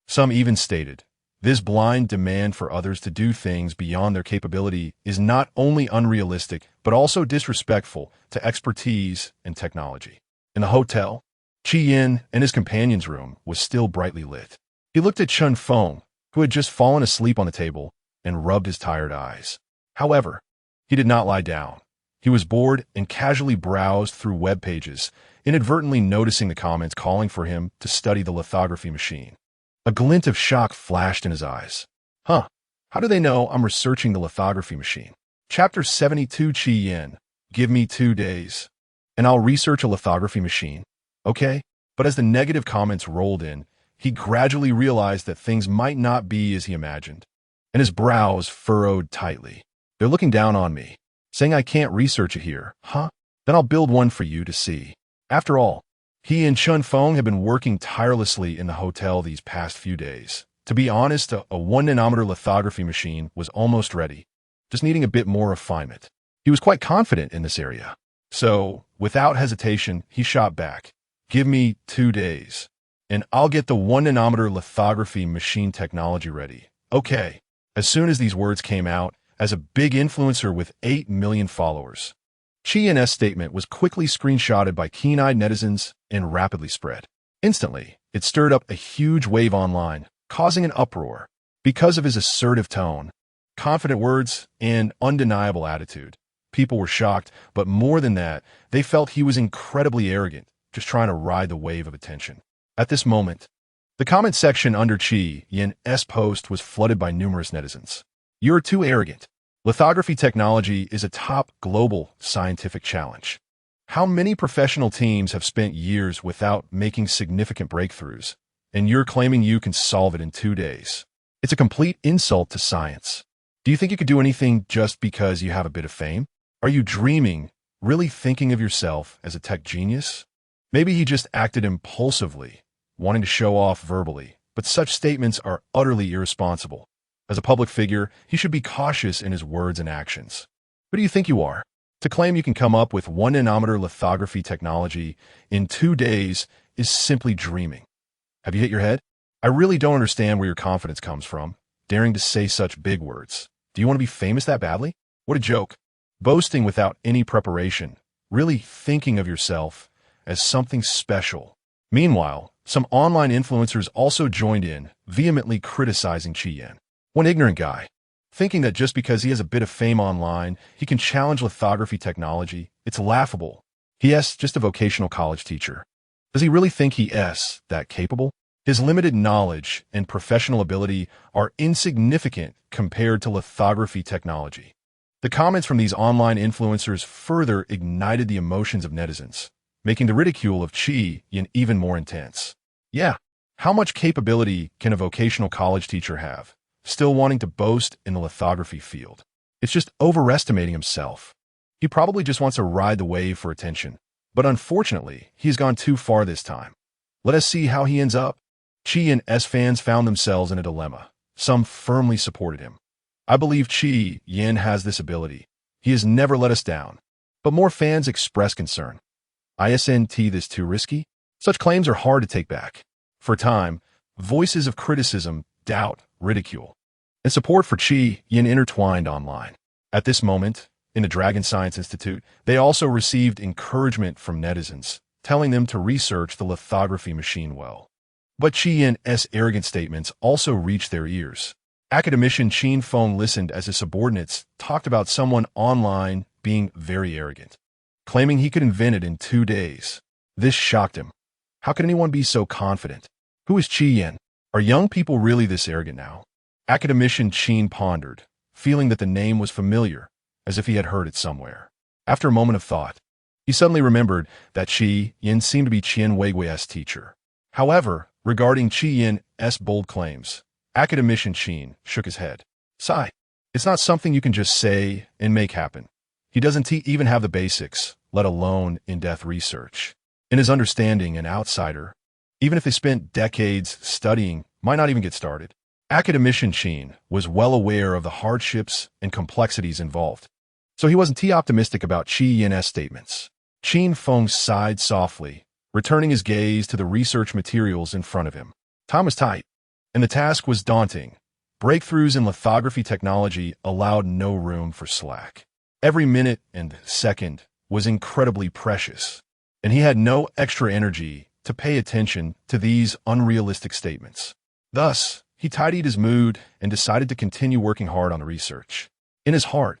Some even stated, this blind demand for others to do things beyond their capability is not only unrealistic, but also disrespectful to expertise and technology. In the hotel, Qian and his companion's room was still brightly lit. He looked at Chun Feng, who had just fallen asleep on the table, and rubbed his tired eyes. However, he did not lie down. He was bored and casually browsed through web pages, inadvertently noticing the comments calling for him to study the lithography machine. A glint of shock flashed in his eyes. How do they know I'm researching the lithography machine? Chapter 72 Qian, give me 2 days, and I'll research a lithography machine. Okay? But as the negative comments rolled in, he gradually realized that things might not be as he imagined, and his brows furrowed tightly. They're looking down on me, saying I can't research it here, huh? Then I'll build one for you to see. After all, he and Chun Feng have been working tirelessly in the hotel these past few days. To be honest, a 1-nanometer lithography machine was almost ready, just needing a bit more refinement. He was quite confident in this area. So, without hesitation, he shot back. Give me 2 days, and I'll get the 1-nanometer lithography machine technology ready. Okay. As soon as these words came out, as a big influencer with 8 million followers, Qian's statement was quickly screenshotted by keen-eyed netizens and rapidly spread. Instantly, it stirred up a huge wave online, causing an uproar. Because of his assertive tone, confident words, and undeniable attitude, people were shocked, but more than that, they felt he was incredibly arrogant, just trying to ride the wave of attention. At this moment, the comment section under Qian's post was flooded by numerous netizens. You're too arrogant. Lithography technology is a top global scientific challenge. How many professional teams have spent years without making significant breakthroughs, and you're claiming you can solve it in 2 days? It's a complete insult to science. Do you think you could do anything just because you have a bit of fame? Are you dreaming, really thinking of yourself as a tech genius? Maybe he just acted impulsively, wanting to show off verbally, but such statements are utterly irresponsible. As a public figure, he should be cautious in his words and actions. Who do you think you are? To claim you can come up with 1-nanometer lithography technology in 2 days is simply dreaming. Have you hit your head? I really don't understand where your confidence comes from, daring to say such big words. Do you want to be famous that badly? What a joke. Boasting without any preparation, really thinking of yourself as something special. Meanwhile, some online influencers also joined in, vehemently criticizing Qian. One ignorant guy, thinking that just because he has a bit of fame online, he can challenge lithography technology. It's laughable. He.S. just a vocational college teacher. Does he really think he.S. that capable? His limited knowledge and professional ability are insignificant compared to lithography technology. The comments from these online influencers further ignited the emotions of netizens, making the ridicule of Qian even more intense. Yeah, how much capability can a vocational college teacher have, still wanting to boast in the lithography field? It's just overestimating himself. He probably just wants to ride the wave for attention, but unfortunately, he's gone too far this time. Let us see how he ends up. Qian's fans found themselves in a dilemma. Some firmly supported him. I believe Qian has this ability. He has never let us down. But more fans expressed concern. Isn't this too risky? Such claims are hard to take back. For a time, voices of criticism, doubt, ridicule, and support for Qian intertwined online. At this moment, in the Dragon Science Institute, they also received encouragement from netizens, telling them to research the lithography machine well. But Qian's arrogant statements also reached their ears. Academician Qin Feng listened as his subordinates talked about someone online being very arrogant, claiming he could invent it in 2 days. This shocked him. How could anyone be so confident? Who is Qian? Are young people really this arrogant now? Academician Qin pondered, feeling that the name was familiar, as if he had heard it somewhere. After a moment of thought, he suddenly remembered that Qian seemed to be Qian Weigui's teacher. However, regarding Qian's bold claims, Academician Qin shook his head. Sigh. It's not something you can just say and make happen. He doesn't even have the basics, let alone in-depth research. In his understanding, an outsider, even if they spent decades studying, might not even get started. Academician Qin was well aware of the hardships and complexities involved, so he wasn't too optimistic about Qian's statements. Qin Feng sighed softly, returning his gaze to the research materials in front of him. Time was tight, and the task was daunting. Breakthroughs in lithography technology allowed no room for slack. Every minute and second was incredibly precious, and he had no extra energy to pay attention to these unrealistic statements. Thus, he tidied his mood and decided to continue working hard on the research. In his heart,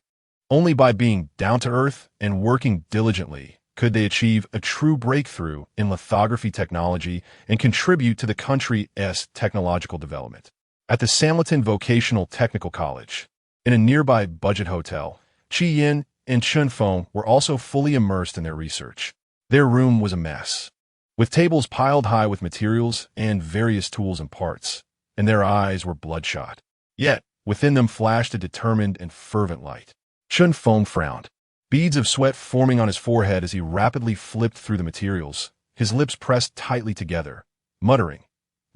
only by being down-to-earth and working diligently could they achieve a true breakthrough in lithography technology and contribute to the country's technological development. At the Sanliton Vocational Technical College, in a nearby budget hotel, Qian and Qin Feng were also fully immersed in their research. Their room was a mess, with tables piled high with materials and various tools and parts, and their eyes were bloodshot. Yet, within them flashed a determined and fervent light. Qin Feng frowned, beads of sweat forming on his forehead as he rapidly flipped through the materials, his lips pressed tightly together, muttering,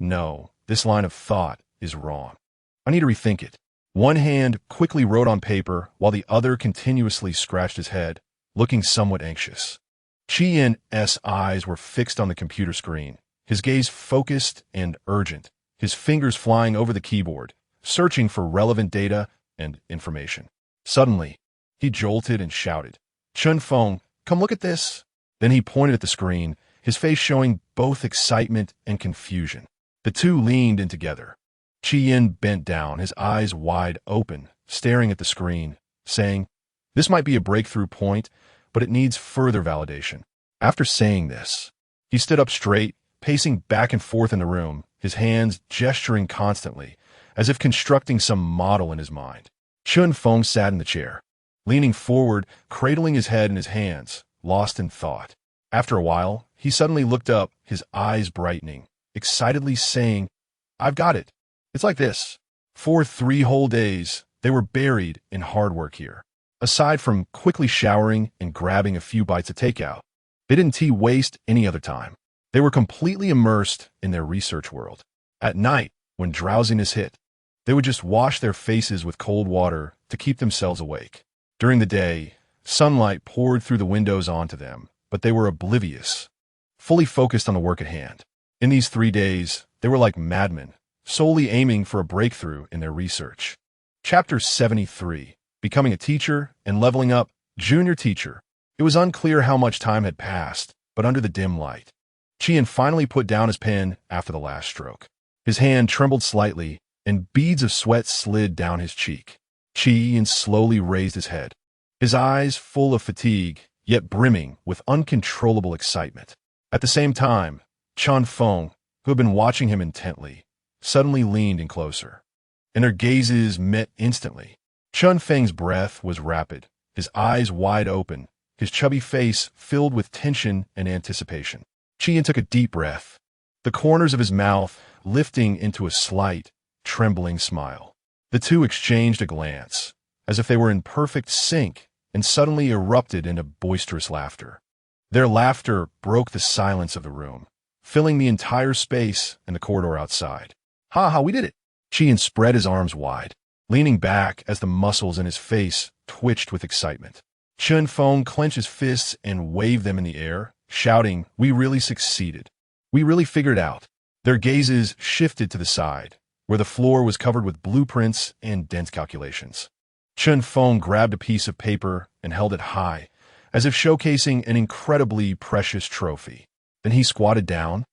"No, this line of thought is wrong. I need to rethink it." One hand quickly wrote on paper while the other continuously scratched his head, looking somewhat anxious. Qian's eyes were fixed on the computer screen, his gaze focused and urgent, his fingers flying over the keyboard, searching for relevant data and information. Suddenly, he jolted and shouted, "Qin Feng, come look at this." Then he pointed at the screen, his face showing both excitement and confusion. The two leaned in together. Qian bent down, his eyes wide open, staring at the screen, saying, "This might be a breakthrough point, but it needs further validation." After saying this, he stood up straight, pacing back and forth in the room, his hands gesturing constantly, as if constructing some model in his mind. Qin Feng sat in the chair, leaning forward, cradling his head in his hands, lost in thought. After a while, he suddenly looked up, his eyes brightening, excitedly saying, "I've got it. It's like this." For 3 whole days, they were buried in hard work here. Aside from quickly showering and grabbing a few bites of takeout, they didn't waste any other time. They were completely immersed in their research world. At night, when drowsiness hit, they would just wash their faces with cold water to keep themselves awake. During the day, sunlight poured through the windows onto them, but they were oblivious, fully focused on the work at hand. In these 3 days, they were like madmen, solely aiming for a breakthrough in their research. Chapter 73, Becoming a Teacher and Leveling Up, Junior Teacher. It was unclear how much time had passed, but under the dim light, Qian finally put down his pen after the last stroke. His hand trembled slightly, and beads of sweat slid down his cheek. Qian slowly raised his head, his eyes full of fatigue, yet brimming with uncontrollable excitement. At the same time, Qin Feng, who had been watching him intently, suddenly leaned in closer, and their gazes met instantly. Qin Feng's breath was rapid, his eyes wide open, his chubby face filled with tension and anticipation. Qian took a deep breath, the corners of his mouth lifting into a slight, trembling smile. The two exchanged a glance, as if they were in perfect sync, and suddenly erupted into boisterous laughter. Their laughter broke the silence of the room, filling the entire space and the corridor outside. "Ha, we did it!" Qian spread his arms wide, leaning back as the muscles in his face twitched with excitement. Qin Feng clenched his fists and waved them in the air, shouting, "We really succeeded. We really figured it out." Their gazes shifted to the side, where the floor was covered with blueprints and dense calculations. Qin Feng grabbed a piece of paper and held it high, as if showcasing an incredibly precious trophy. Then he squatted down,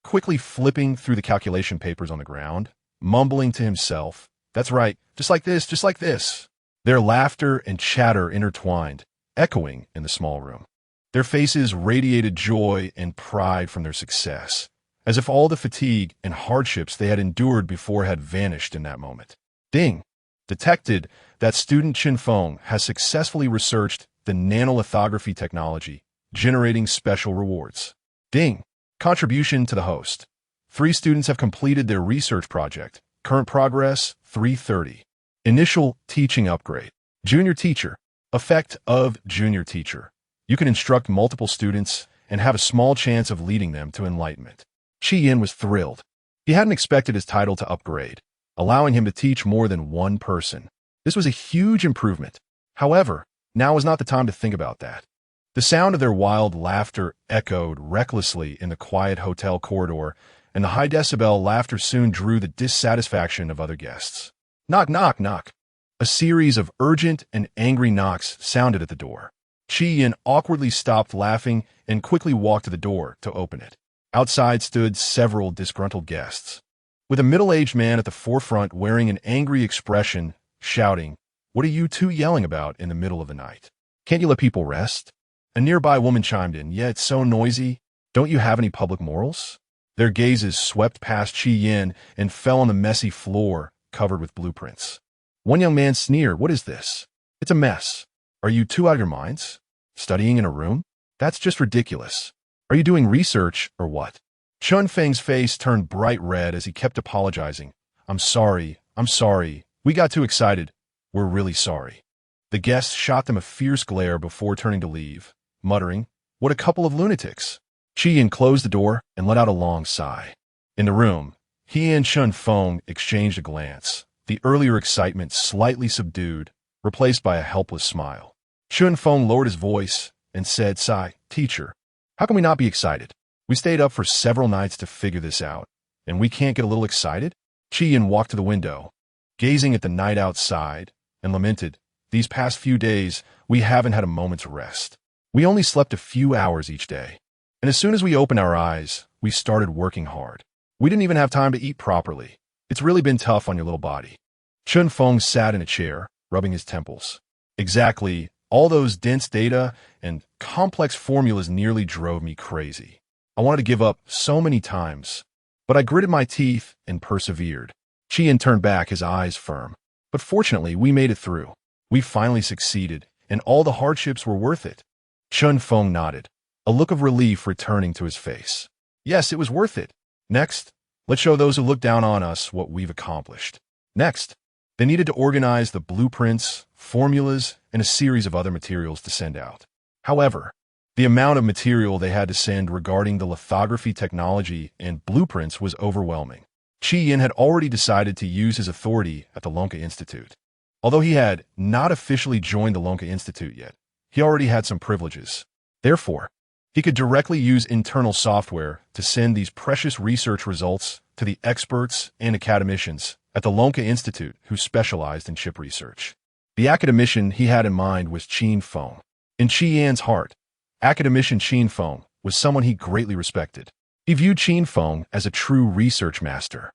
quickly flipping through the calculation papers on the ground, mumbling to himself, "That's right, just like this, just like this." Their laughter and chatter intertwined, echoing in the small room. Their faces radiated joy and pride from their success, as if all the fatigue and hardships they had endured before had vanished in that moment. Ding! Detected that student Chin Feng has successfully researched the nanolithography technology, generating special rewards. Ding! Contribution to the host. 3 students have completed their research project. Current progress, 330. Initial teaching upgrade. Junior teacher. Effect of junior teacher. You can instruct multiple students and have a small chance of leading them to enlightenment. Chi Yin was thrilled. He hadn't expected his title to upgrade, allowing him to teach more than one person. This was a huge improvement. However, now was not the time to think about that. The sound of their wild laughter echoed recklessly in the quiet hotel corridor, and the high-decibel laughter soon drew the dissatisfaction of other guests. Knock, knock, knock. A series of urgent and angry knocks sounded at the door. Chi Yin awkwardly stopped laughing and quickly walked to the door to open it. Outside stood several disgruntled guests, with a middle-aged man at the forefront wearing an angry expression, shouting, "What are you two yelling about in the middle of the night? Can't you let people rest?" A nearby woman chimed in, "Yeah, it's so noisy. Don't you have any public morals?" Their gazes swept past Chi Yin and fell on the messy floor covered with blueprints. One young man sneered, "What is this? It's a mess. Are you two out of your minds? Studying in a room? That's just ridiculous. Are you doing research or what?" Chun Feng's face turned bright red as he kept apologizing. I'm sorry. We got too excited. We're really sorry." The guests shot them a fierce glare before turning to leave, muttering, "What a couple of lunatics." Chi Yin closed the door and let out a long sigh. In the room, he and Chun Feng exchanged a glance, the earlier excitement slightly subdued, replaced by a helpless smile. Chun Feng lowered his voice and said, "Sai, teacher, how can we not be excited? We stayed up for several nights to figure this out, and we can't get a little excited?" Chi Yin walked to the window, gazing at the night outside, and lamented, "These past few days, we haven't had a moment's rest. We only slept a few hours each day. And as soon as we opened our eyes, we started working hard. We didn't even have time to eat properly. It's really been tough on your little body." Chun Feng sat in a chair, rubbing his temples. "Exactly. All those dense data and complex formulas nearly drove me crazy. I wanted to give up so many times, but I gritted my teeth and persevered." Chi Yin turned back, his eyes firm. "But fortunately, we made it through. We finally succeeded, and all the hardships were worth it." Chun Feng nodded, a look of relief returning to his face. "Yes, it was worth it. Next, let's show those who look down on us what we've accomplished." Next, they needed to organize the blueprints, formulas, and a series of other materials to send out. However, the amount of material they had to send regarding the lithography technology and blueprints was overwhelming. Chi Yin had already decided to use his authority at the Lonka Institute. Although he had not officially joined the Lonka Institute yet, he already had some privileges. Therefore, he could directly use internal software to send these precious research results to the experts and academicians at the Lonka Institute who specialized in chip research. The academician he had in mind was Chin Feng. In Chi Yan's heart, academician Chin Feng was someone he greatly respected. He viewed Chin Feng as a true research master,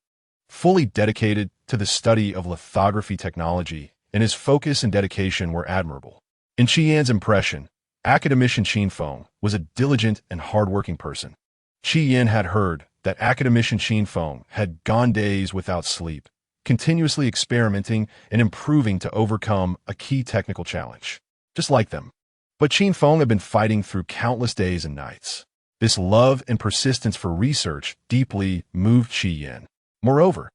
fully dedicated to the study of lithography technology, and his focus and dedication were admirable. In Chi Yan's impression, academician Chin Feng was a diligent and hardworking person. Chi Yan had heard that academician Chin Feng had gone days without sleep, continuously experimenting and improving to overcome a key technical challenge, just like them. But Chin Feng had been fighting through countless days and nights. This love and persistence for research deeply moved Chi Yan. Moreover,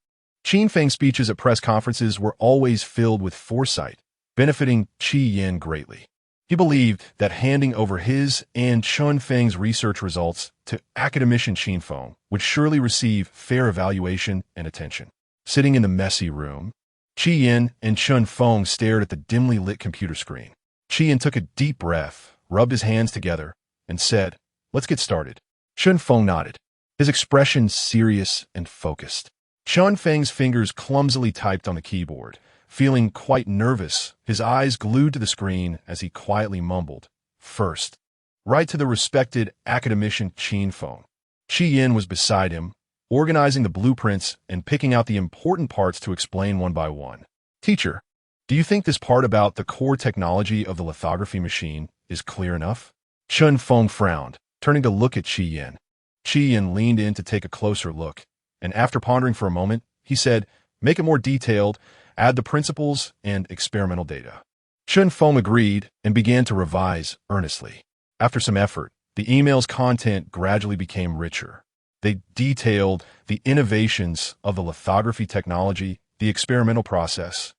Chin Feng's speeches at press conferences were always filled with foresight, benefiting Chi Yan greatly. He believed that handing over his and Chun Feng's research results to academician Chin Feng would surely receive fair evaluation and attention. Sitting in the messy room, Chi Yan and Chun Feng stared at the dimly lit computer screen. Chi Yan took a deep breath, rubbed his hands together, and said, "Let's get started." Chun Feng nodded, his expression serious and focused. Chun Feng's fingers clumsily typed on the keyboard, feeling quite nervous, his eyes glued to the screen as he quietly mumbled, "First, write to the respected academician Chin Feng. Chi Yin was beside him, organizing the blueprints and picking out the important parts to explain one by one. Teacher, do you think this part about the core technology of the lithography machine is clear enough? Chun Feng frowned, turning to look at Chi Yin. Chi Yin leaned in to take a closer look, and after pondering for a moment, he said, "Make it more detailed, add the principles and experimental data." Chun Feng agreed and began to revise earnestly. After some effort, the email's content gradually became richer. They detailed the innovations of the lithography technology, the experimental process,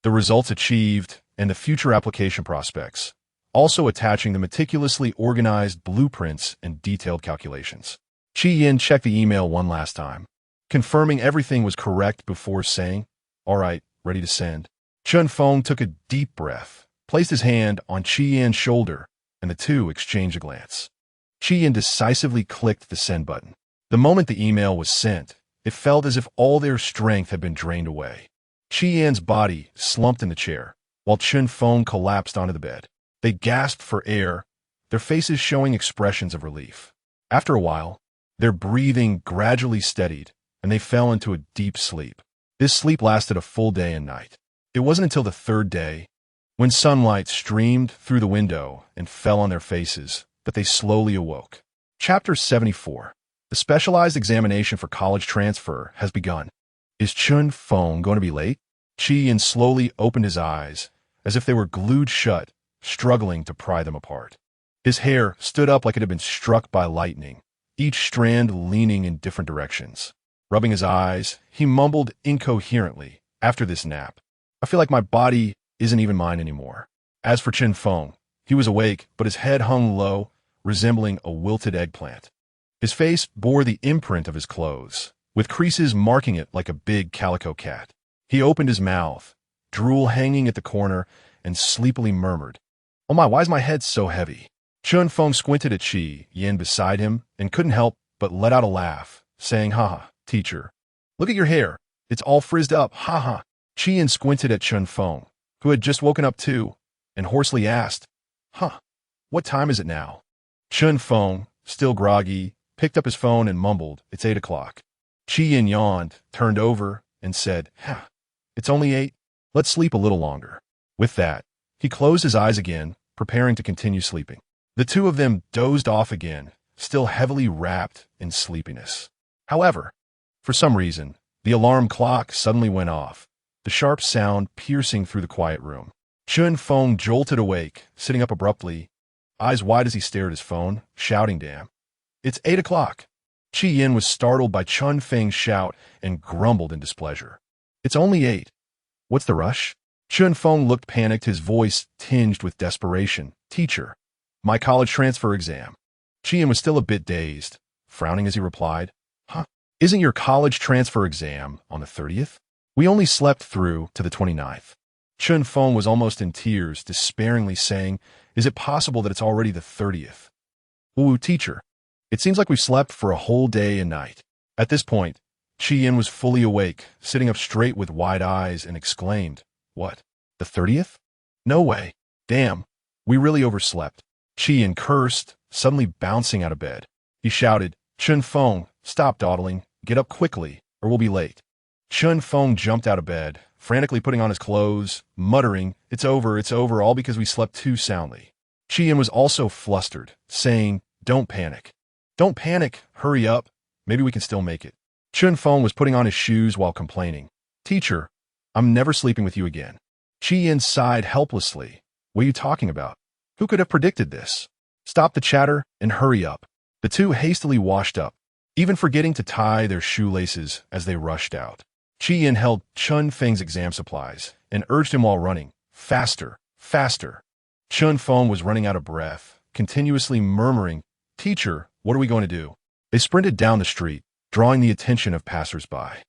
the results achieved, and the future application prospects, also attaching the meticulously organized blueprints and detailed calculations. Chi Yin checked the email one last time, confirming everything was correct before saying, "All right, ready to send." Chun Feng took a deep breath, placed his hand on Chi Yin's shoulder, and the two exchanged a glance. Chi Yin decisively clicked the send button. The moment the email was sent, it felt as if all their strength had been drained away. Chi Yin's body slumped in the chair, while Chun Feng collapsed onto the bed. They gasped for air, their faces showing expressions of relief. After a while, their breathing gradually steadied, and they fell into a deep sleep. This sleep lasted a full day and night. It wasn't until the third day, when sunlight streamed through the window and fell on their faces, that they slowly awoke. Chapter 74. The specialized examination for college transfer has begun. Is Chun Feng going to be late? Chi Yin slowly opened his eyes, as if they were glued shut, struggling to pry them apart. His hair stood up like it had been struck by lightning, each strand leaning in different directions. Rubbing his eyes, he mumbled incoherently, "After this nap, I feel like my body isn't even mine anymore." As for Chun Feng, he was awake, but his head hung low, resembling a wilted eggplant. His face bore the imprint of his clothes, with creases marking it like a big calico cat. He opened his mouth, drool hanging at the corner, and sleepily murmured, "Oh my, why is my head so heavy?" Chun Feng squinted at Chi Yin beside him and couldn't help but let out a laugh, saying, "Haha, teacher, look at your hair. It's all frizzed up, haha." Chi Yin squinted at Chun Feng, who had just woken up too, and hoarsely asked, "Huh, what time is it now?" Chun Feng, still groggy, picked up his phone and mumbled, "It's 8 o'clock." Chi Yin yawned, turned over, and said, "It's only 8. Let's sleep a little longer." With that, he closed his eyes again, preparing to continue sleeping. The two of them dozed off again, still heavily wrapped in sleepiness. However, for some reason, the alarm clock suddenly went off, the sharp sound piercing through the quiet room. Chun Feng jolted awake, sitting up abruptly, eyes wide as he stared at his phone, shouting, "Damn, it's 8 o'clock." Chi Yin was startled by Chun Feng's shout and grumbled in displeasure. "It's only 8. What's the rush?" Chun Feng looked panicked, his voice tinged with desperation. "Teacher, my college transfer exam." Chi Yin was still a bit dazed, frowning as he replied, "Huh? Isn't your college transfer exam on the 30th? We only slept through to the 29th. Chun Feng was almost in tears, despairingly saying, "Is it possible that it's already the 30th? Ooh, teacher, it seems like we've slept for a whole day and night." At this point, Chi Yin was fully awake, sitting up straight with wide eyes, and exclaimed, "What? The 30th? No way. Damn, we really overslept." Chi Yin cursed, suddenly bouncing out of bed. He shouted, "Chun Feng, stop dawdling. Get up quickly, or we'll be late." Chun Feng jumped out of bed, frantically putting on his clothes, muttering, it's over, all because we slept too soundly." Chi Yin was also flustered, saying, "Don't panic. Don't panic, hurry up. Maybe we can still make it." Chun Feng was putting on his shoes while complaining, "Teacher, I'm never sleeping with you again." Chi Yin sighed helplessly. "What are you talking about? Who could have predicted this? Stop the chatter and hurry up." The two hastily washed up, even forgetting to tie their shoelaces as they rushed out. Chi Yin held Chun Feng's exam supplies and urged him while running, "Faster, faster." Chun Feng was running out of breath, continuously murmuring, "Teacher, what are we going to do?" They sprinted down the street, drawing the attention of passers-by.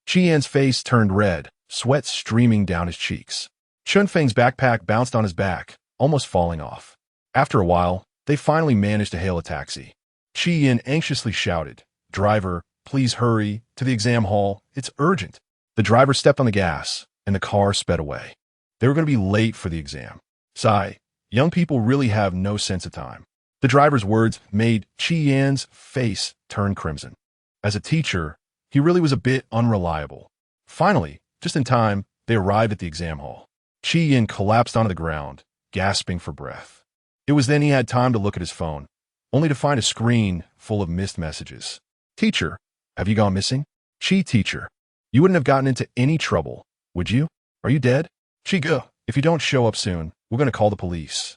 Chi Yin's face turned red, sweat streaming down his cheeks. Chun Feng's backpack bounced on his back, almost falling off. After a while, they finally managed to hail a taxi. Chi Yin anxiously shouted, "Driver, please hurry, to the exam hall, it's urgent." The driver stepped on the gas, and the car sped away. They were going to be late for the exam. Sigh, young people really have no sense of time. The driver's words made Chi Yan's face turn crimson. As a teacher, he really was a bit unreliable. Finally, just in time, they arrived at the exam hall. Chi Yan collapsed onto the ground, gasping for breath. It was then he had time to look at his phone, only to find a screen full of missed messages. Teacher, have you gone missing? Chi teacher, you wouldn't have gotten into any trouble, would you? Are you dead? Chi go, if you don't show up soon, we're going to call the police.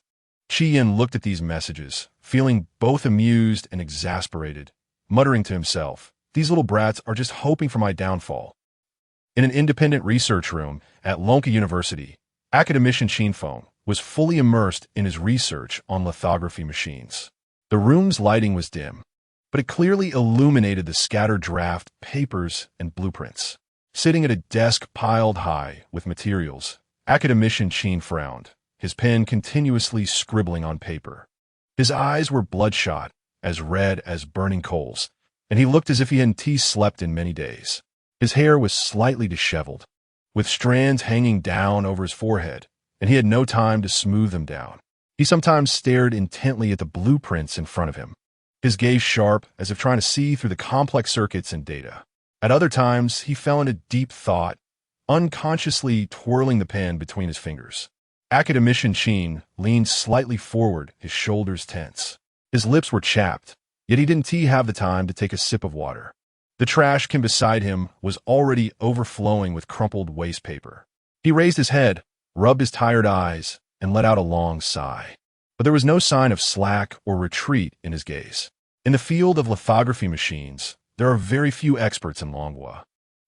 Chi Yan looked at these messages, feeling both amused and exasperated, muttering to himself, these little brats are just hoping for my downfall. In an independent research room at Lonka University, academician Shin Feng was fully immersed in his research on lithography machines. The room's lighting was dim, but it clearly illuminated the scattered draft papers and blueprints. Sitting at a desk piled high with materials, academician Shin frowned, his pen continuously scribbling on paper. His eyes were bloodshot, as red as burning coals, and he looked as if he hadn't slept in many days. His hair was slightly disheveled, with strands hanging down over his forehead, and he had no time to smooth them down. He sometimes stared intently at the blueprints in front of him, his gaze sharp as if trying to see through the complex circuits and data. At other times, he fell into deep thought, unconsciously twirling the pen between his fingers. Academician Shin leaned slightly forward, his shoulders tense. His lips were chapped, yet he didn't have the time to take a sip of water. The trash can beside him was already overflowing with crumpled waste paper. He raised his head, rubbed his tired eyes, and let out a long sigh. But there was no sign of slack or retreat in his gaze. In the field of lithography machines, there are very few experts in Longhua.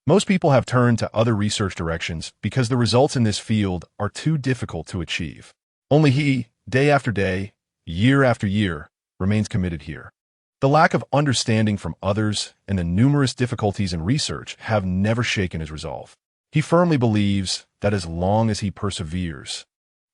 Most people have turned to other research directions because the results in this field are too difficult to achieve. Only he, day after day, year after year, remains committed here. The lack of understanding from others and the numerous difficulties in research have never shaken his resolve. He firmly believes that as long as he perseveres,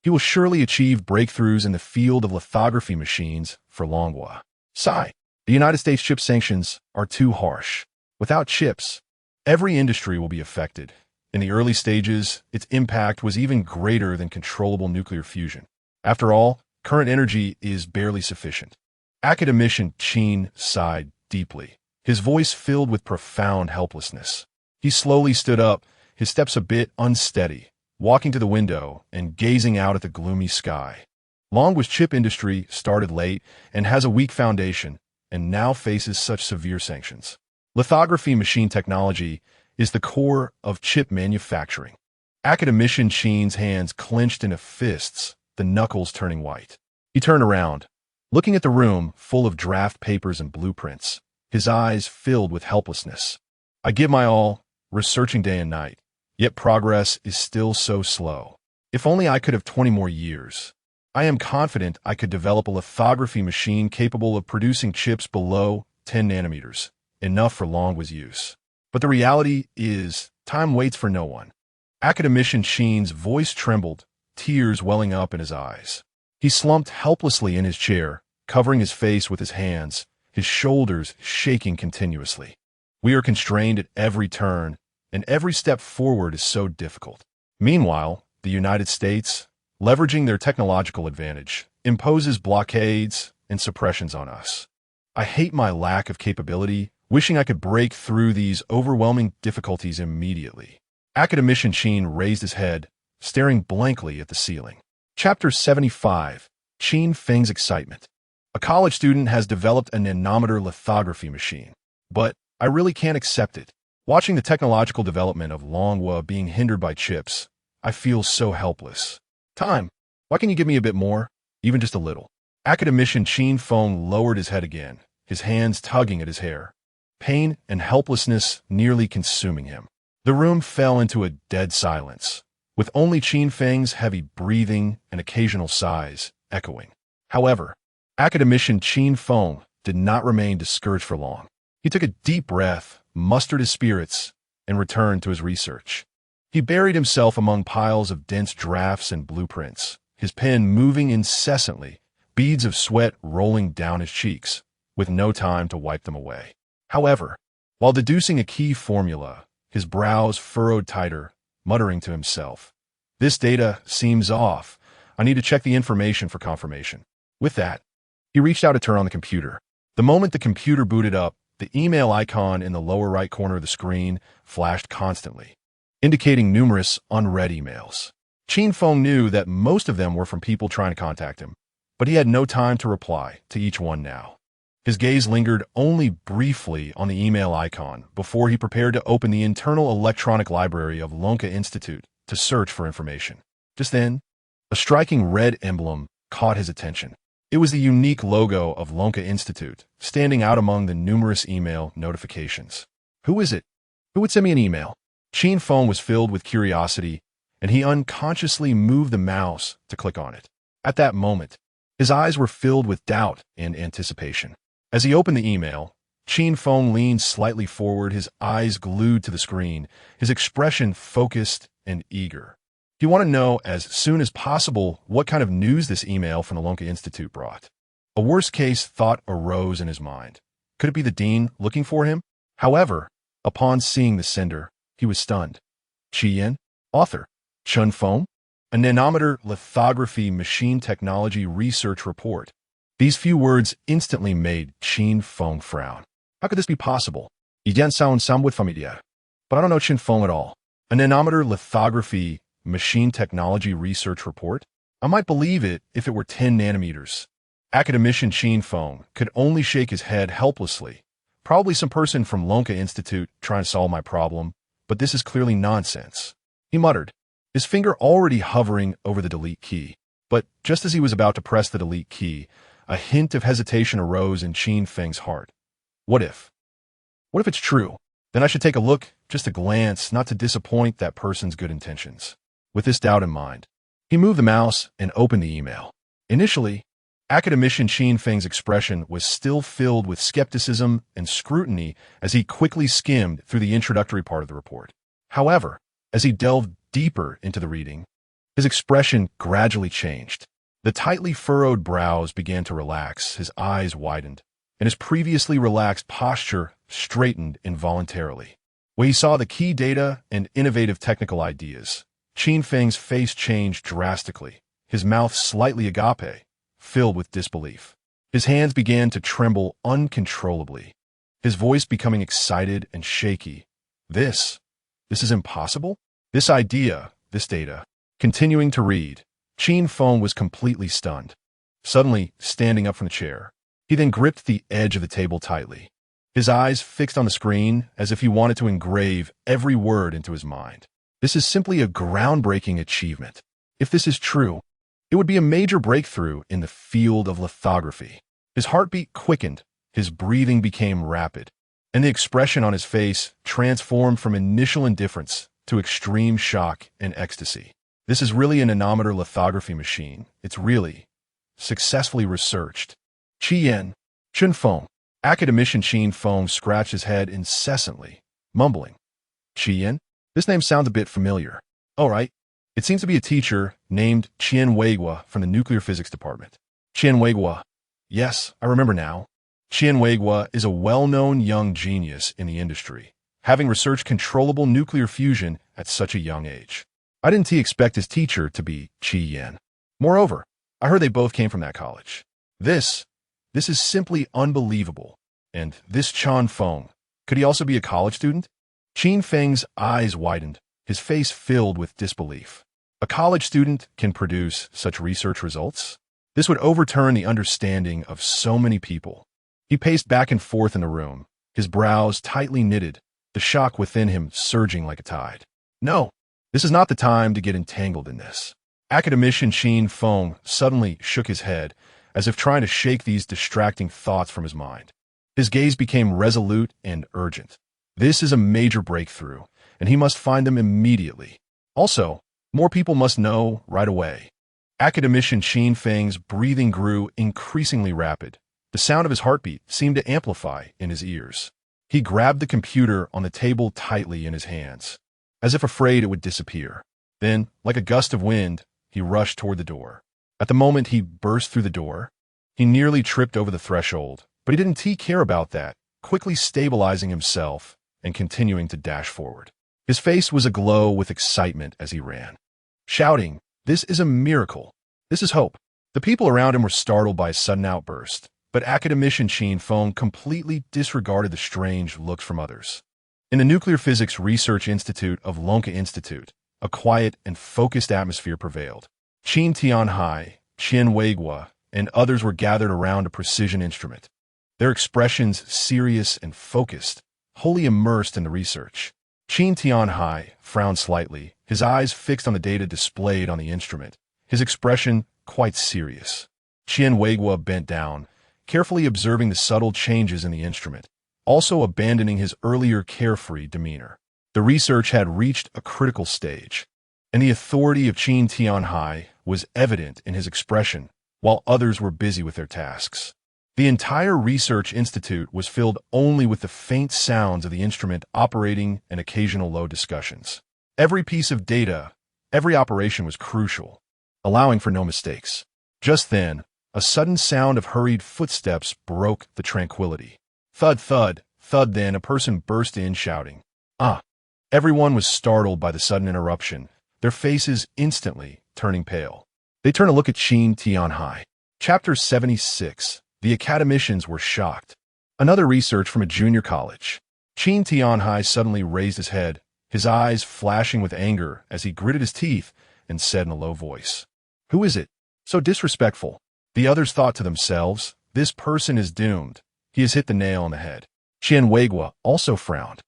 he will surely achieve breakthroughs in the field of lithography machines for Longhua. Sigh. The United States chip sanctions are too harsh. Without chips, every industry will be affected. In the early stages, its impact was even greater than controllable nuclear fusion. After all, current energy is barely sufficient. Academician Shin sighed deeply, his voice filled with profound helplessness. He slowly stood up, his steps a bit unsteady, walking to the window and gazing out at the gloomy sky. Longhua's chip industry started late and has a weak foundation, and now faces such severe sanctions. Lithography machine technology is the core of chip manufacturing. Academician Shin's hands clenched into fists, the knuckles turning white. He turned around, looking at the room full of draft papers and blueprints, his eyes filled with helplessness. I give my all, researching day and night, yet progress is still so slow. If only I could have 20 more years. I am confident I could develop a lithography machine capable of producing chips below 10 nanometers, enough for Longhua's use. But the reality is, time waits for no one. Academician Shin's voice trembled, tears welling up in his eyes. He slumped helplessly in his chair, covering his face with his hands, his shoulders shaking continuously. We are constrained at every turn, and every step forward is so difficult. Meanwhile, the United States, leveraging their technological advantage, imposes blockades and suppressions on us. I hate my lack of capability, wishing I could break through these overwhelming difficulties immediately. Academician Shin raised his head, staring blankly at the ceiling. Chapter 75. Shin Feng's Excitement. A college student has developed a nanometer lithography machine, but I really can't accept it. Watching the technological development of Longhua being hindered by chips, I feel so helpless. Time. Why can you give me a bit more? Even just a little. Academician Shin Feng lowered his head again, his hands tugging at his hair. Pain and helplessness nearly consuming him. The room fell into a dead silence, with only Shin Feng's heavy breathing and occasional sighs echoing. However, academician Shin Feng did not remain discouraged for long. He took a deep breath, mustered his spirits, and returned to his research. He buried himself among piles of dense drafts and blueprints, his pen moving incessantly, beads of sweat rolling down his cheeks, with no time to wipe them away. However, while deducing a key formula, his brows furrowed tighter, muttering to himself, "This data seems off. I need to check the information for confirmation." With that, He reached out to turn on the computer. The moment the computer booted up, the email icon in the lower right corner of the screen flashed constantly, indicating numerous unread emails. Qin Feng knew that most of them were from people trying to contact him, but he had no time to reply to each one now. His gaze lingered only briefly on the email icon before he prepared to open the internal electronic library of Lonka Institute to search for information. Just then, a striking red emblem caught his attention. It was the unique logo of Lonka Institute, standing out among the numerous email notifications. Who is it? Who would send me an email? Qin Feng was filled with curiosity, and he unconsciously moved the mouse to click on it. At that moment, his eyes were filled with doubt and anticipation. As he opened the email, Qin Feng leaned slightly forward, his eyes glued to the screen, his expression focused and eager. He wanted to know as soon as possible what kind of news this email from the Lonka Institute brought. A worst-case thought arose in his mind. Could it be the dean looking for him? However, upon seeing the sender, he was stunned. Qian, author, Chun Feng, a nanometer lithography machine technology research report. These few words instantly made Qin Feng frown. How could this be possible? But I don't know Qin Feng at all. A nanometer lithography machine technology research report? I might believe it if it were 10 nanometers. Academician Qin Feng could only shake his head helplessly. Probably some person from Lonka Institute trying to solve my problem, but this is clearly nonsense. He muttered, his finger already hovering over the delete key. But just as he was about to press the delete key, a hint of hesitation arose in Qin Feng's heart. What if? What if it's true? Then I should take a look, just a glance, not to disappoint that person's good intentions. With this doubt in mind, he moved the mouse and opened the email. Initially, academician Qin Feng's expression was still filled with skepticism and scrutiny as he quickly skimmed through the introductory part of the report. However, as he delved deeper into the reading, his expression gradually changed. The tightly furrowed brows began to relax, his eyes widened, and his previously relaxed posture straightened involuntarily. When he saw the key data and innovative technical ideas, Qin Feng's face changed drastically, his mouth slightly agape, filled with disbelief. His hands began to tremble uncontrollably, his voice becoming excited and shaky. This is impossible? This idea, this data. Continuing to read, Qin Feng was completely stunned. Suddenly, standing up from the chair, he then gripped the edge of the table tightly, his eyes fixed on the screen as if he wanted to engrave every word into his mind. This is simply a groundbreaking achievement. If this is true, it would be a major breakthrough in the field of lithography. His heartbeat quickened, his breathing became rapid, and the expression on his face transformed from initial indifference to extreme shock and ecstasy. This is really a nanometer lithography machine. It's really successfully researched. Chun Feng. Academician Qin Feng scratched his head incessantly, mumbling. Qian? This name sounds a bit familiar. Oh, right. It seems to be a teacher named Qian Weigua from the nuclear physics department. Qian Weigua. Yes, I remember now. Qian Weigua is a well-known young genius in the industry, having researched controllable nuclear fusion at such a young age. I didn't expect his teacher to be Qian. Moreover, I heard they both came from that college. This is simply unbelievable. And this Qin Feng, could he also be a college student? Qin Feng's eyes widened, his face filled with disbelief. A college student can produce such research results? This would overturn the understanding of so many people. He paced back and forth in the room, his brows tightly knitted, the shock within him surging like a tide. No, this is not the time to get entangled in this. Academician Qin Feng suddenly shook his head, as if trying to shake these distracting thoughts from his mind. His gaze became resolute and urgent. This is a major breakthrough, and he must find them immediately. Also, more people must know right away. Academician Qin Feng's breathing grew increasingly rapid. The sound of his heartbeat seemed to amplify in his ears. He grabbed the computer on the table tightly in his hands, as if afraid it would disappear. Then, like a gust of wind, he rushed toward the door. At the moment he burst through the door, he nearly tripped over the threshold, but he didn't care about that, quickly stabilizing himself and continuing to dash forward. His face was aglow with excitement as he ran, shouting, "This is a miracle! This is hope! The people around him were startled by his sudden outburst, but academician Qin Feng completely disregarded the strange looks from others. In the Nuclear Physics Research Institute of Lonka Institute, a quiet and focused atmosphere prevailed. Qin Tianhai, Qian Weiguo, and others were gathered around a precision instrument, their expressions serious and focused, wholly immersed in the research. Qin Tianhai frowned slightly, his eyes fixed on the data displayed on the instrument, his expression quite serious. Qian Weiguo bent down, carefully observing the subtle changes in the instrument, also abandoning his earlier carefree demeanor. The research had reached a critical stage, and the authority of Qin Tianhai was evident in his expression, while others were busy with their tasks. The entire research institute was filled only with the faint sounds of the instrument operating and occasional low discussions. Every piece of data, every operation was crucial, allowing for no mistakes. Just then, a sudden sound of hurried footsteps broke the tranquility. Thud, thud, thud. Then a person burst in shouting, "Ah!" Everyone was startled by the sudden interruption, their faces instantly turning pale. They turned to look at Qin Tianhai. Chapter 76. The academicians were shocked. Another research from a junior college. Qin Tianhai suddenly raised his head, his eyes flashing with anger as he gritted his teeth and said in a low voice, "Who is it? So disrespectful." The others thought to themselves, "This person is doomed. He has hit the nail on the head." Qian Weiguo also frowned,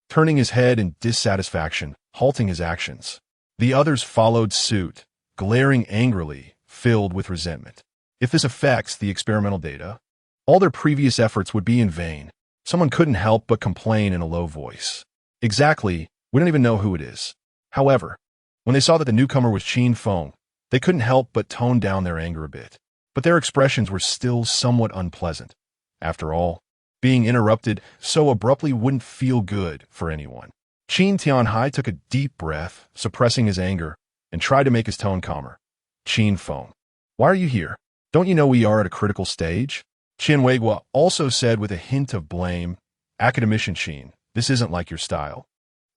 turning his head in dissatisfaction, halting his actions. The others followed suit, glaring angrily, filled with resentment. If this affects the experimental data, all their previous efforts would be in vain. Someone couldn't help but complain in a low voice. "Exactly, we don't even know who it is." However, when they saw that the newcomer was Qin Feng, they couldn't help but tone down their anger a bit. But their expressions were still somewhat unpleasant. After all, being interrupted so abruptly wouldn't feel good for anyone. Qin Tianhai took a deep breath, suppressing his anger, and tried to make his tone calmer. "Qin Feng, why are you here? Don't you know we are at a critical stage?" Qian Weiguo also said with a hint of blame, "Academician Qin, this isn't like your style."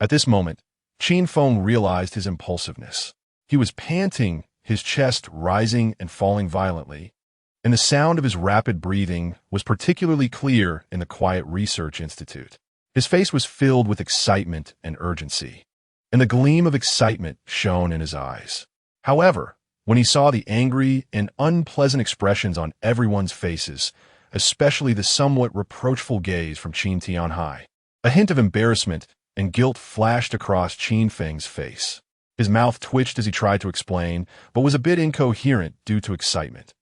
At this moment, Qin Feng realized his impulsiveness. He was panting, his chest rising and falling violently, and the sound of his rapid breathing was particularly clear in the quiet research institute. His face was filled with excitement and urgency, and the gleam of excitement shone in his eyes. However, when he saw the angry and unpleasant expressions on everyone's faces, especially the somewhat reproachful gaze from Qin Tianhai, a hint of embarrassment and guilt flashed across Qin Feng's face. His mouth twitched as he tried to explain, but was a bit incoherent due to excitement.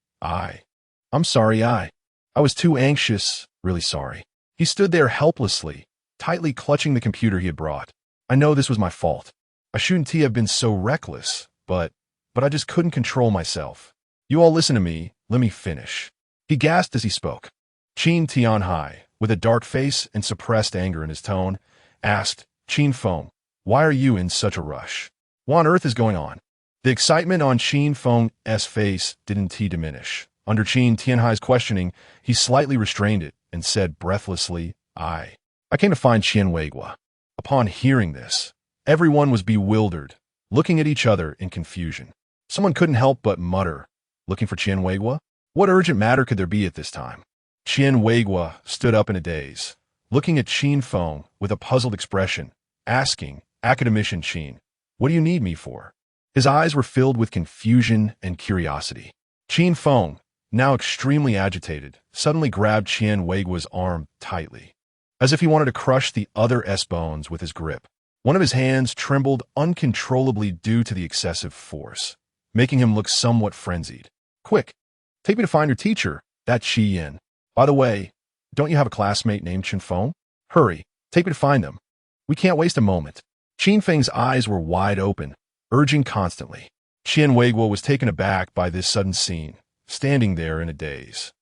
I'm sorry, I was too anxious, really sorry." He stood there helplessly, tightly clutching the computer he had brought. "I know this was my fault. I shouldn't have been so reckless, but I just couldn't control myself. You all listen to me, let me finish." He gasped as he spoke. Qin Tianhai, with a dark face and suppressed anger in his tone, asked, "Qin Feng, why are you in such a rush? What on earth is going on?" The excitement on Qin Feng's face didn't diminish. Under Qin Tianhai's questioning, he slightly restrained it and said breathlessly, I came to find Qian Weiguo." Upon hearing this, everyone was bewildered, looking at each other in confusion. Someone couldn't help but mutter, "Looking for Qian Weiguo? What urgent matter could there be at this time?" Qian Weiguo stood up in a daze, looking at Qin Feng with a puzzled expression, asking, "Academician Qin, what do you need me for?" His eyes were filled with confusion and curiosity. Qin Feng, now extremely agitated, suddenly grabbed Qian Weiguo's arm tightly, as if he wanted to crush the other S-bones with his grip. One of his hands trembled uncontrollably due to the excessive force, making him look somewhat frenzied. "Quick, take me to find your teacher, that Qi Yin. By the way, don't you have a classmate named Qin Feng? Hurry, take me to find them. We can't waste a moment." Qin Feng's eyes were wide open, urging constantly. Qian Weiguo was taken aback by this sudden scene, standing there in a daze,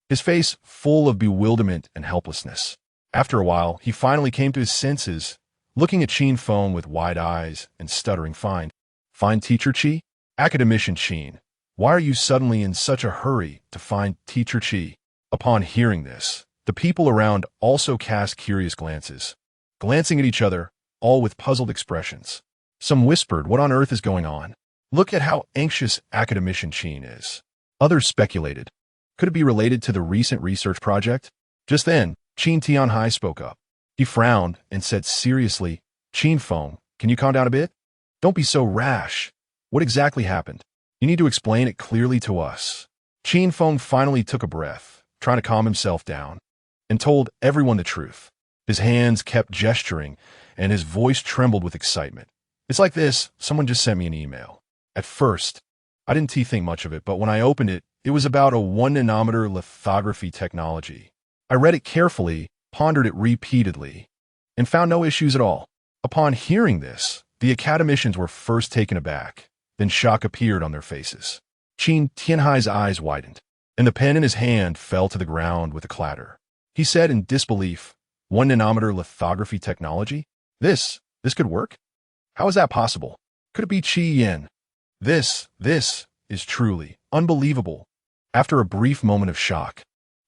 his face full of bewilderment and helplessness. After a while, he finally came to his senses, looking at Qin Feng with wide eyes and stuttering, Find teacher Qi? Academician Qin, why are you suddenly in such a hurry to find teacher Qi?" Upon hearing this, the people around also cast curious glances, glancing at each other, all with puzzled expressions. Some whispered, "What on earth is going on? Look at how anxious Academician Qin is." Others speculated. Could it be related to the recent research project? Just then, Qin Tianhai spoke up. He frowned and said seriously, Qin Feng, can you calm down a bit? Don't be so rash. What exactly happened? You need to explain it clearly to us. Qin Feng finally took a breath, trying to calm himself down, and told everyone the truth. His hands kept gesturing, and his voice trembled with excitement. It's like this, someone just sent me an email. At first, I didn't think much of it, but when I opened it, it was about a 1 nanometer lithography technology. I read it carefully, pondered it repeatedly, and found no issues at all. Upon hearing this, the academicians were first taken aback, then shock appeared on their faces. Qin Tianhai's eyes widened, and the pen in his hand fell to the ground with a clatter. He said in disbelief, 1 nanometer lithography technology? This could work? How is that possible? Could it be Qi Yin? This is truly unbelievable. After a brief moment of shock,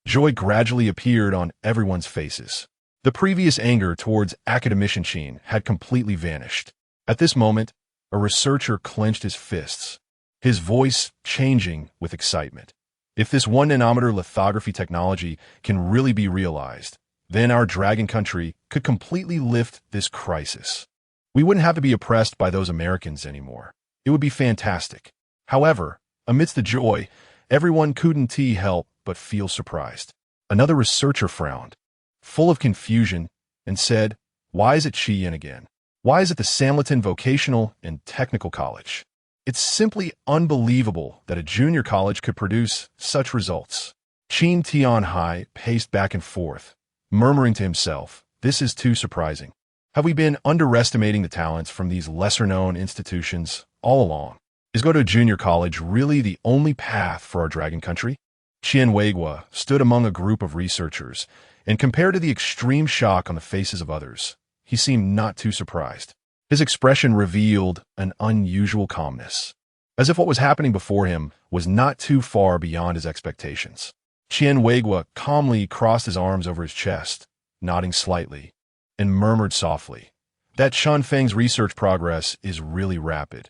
joy gradually appeared on everyone's faces. The previous anger towards academician Qin had completely vanished. At this moment, a researcher clenched his fists, his voice changing with excitement. If this 1 nanometer lithography technology can really be realized, then our dragon country could completely lift this crisis. We wouldn't have to be oppressed by those Americans anymore. It would be fantastic. However, amidst the joy, everyone couldn't help but feel surprised. Another researcher frowned, full of confusion, and said, why is it Qi Yin again? Why is it the Sanlitan Vocational and Technical College? It's simply unbelievable that a junior college could produce such results. Qin Tianhai paced back and forth, murmuring to himself, this is too surprising. Have we been underestimating the talents from these lesser-known institutions all along? Is go to junior college really the only path for our dragon country? Qian Weigua stood among a group of researchers, and compared to the extreme shock on the faces of others, he seemed not too surprised. His expression revealed an unusual calmness, as if what was happening before him was not too far beyond his expectations. Qian Weigua calmly crossed his arms over his chest, nodding slightly, and murmured softly, that Shan Feng's research progress is really rapid.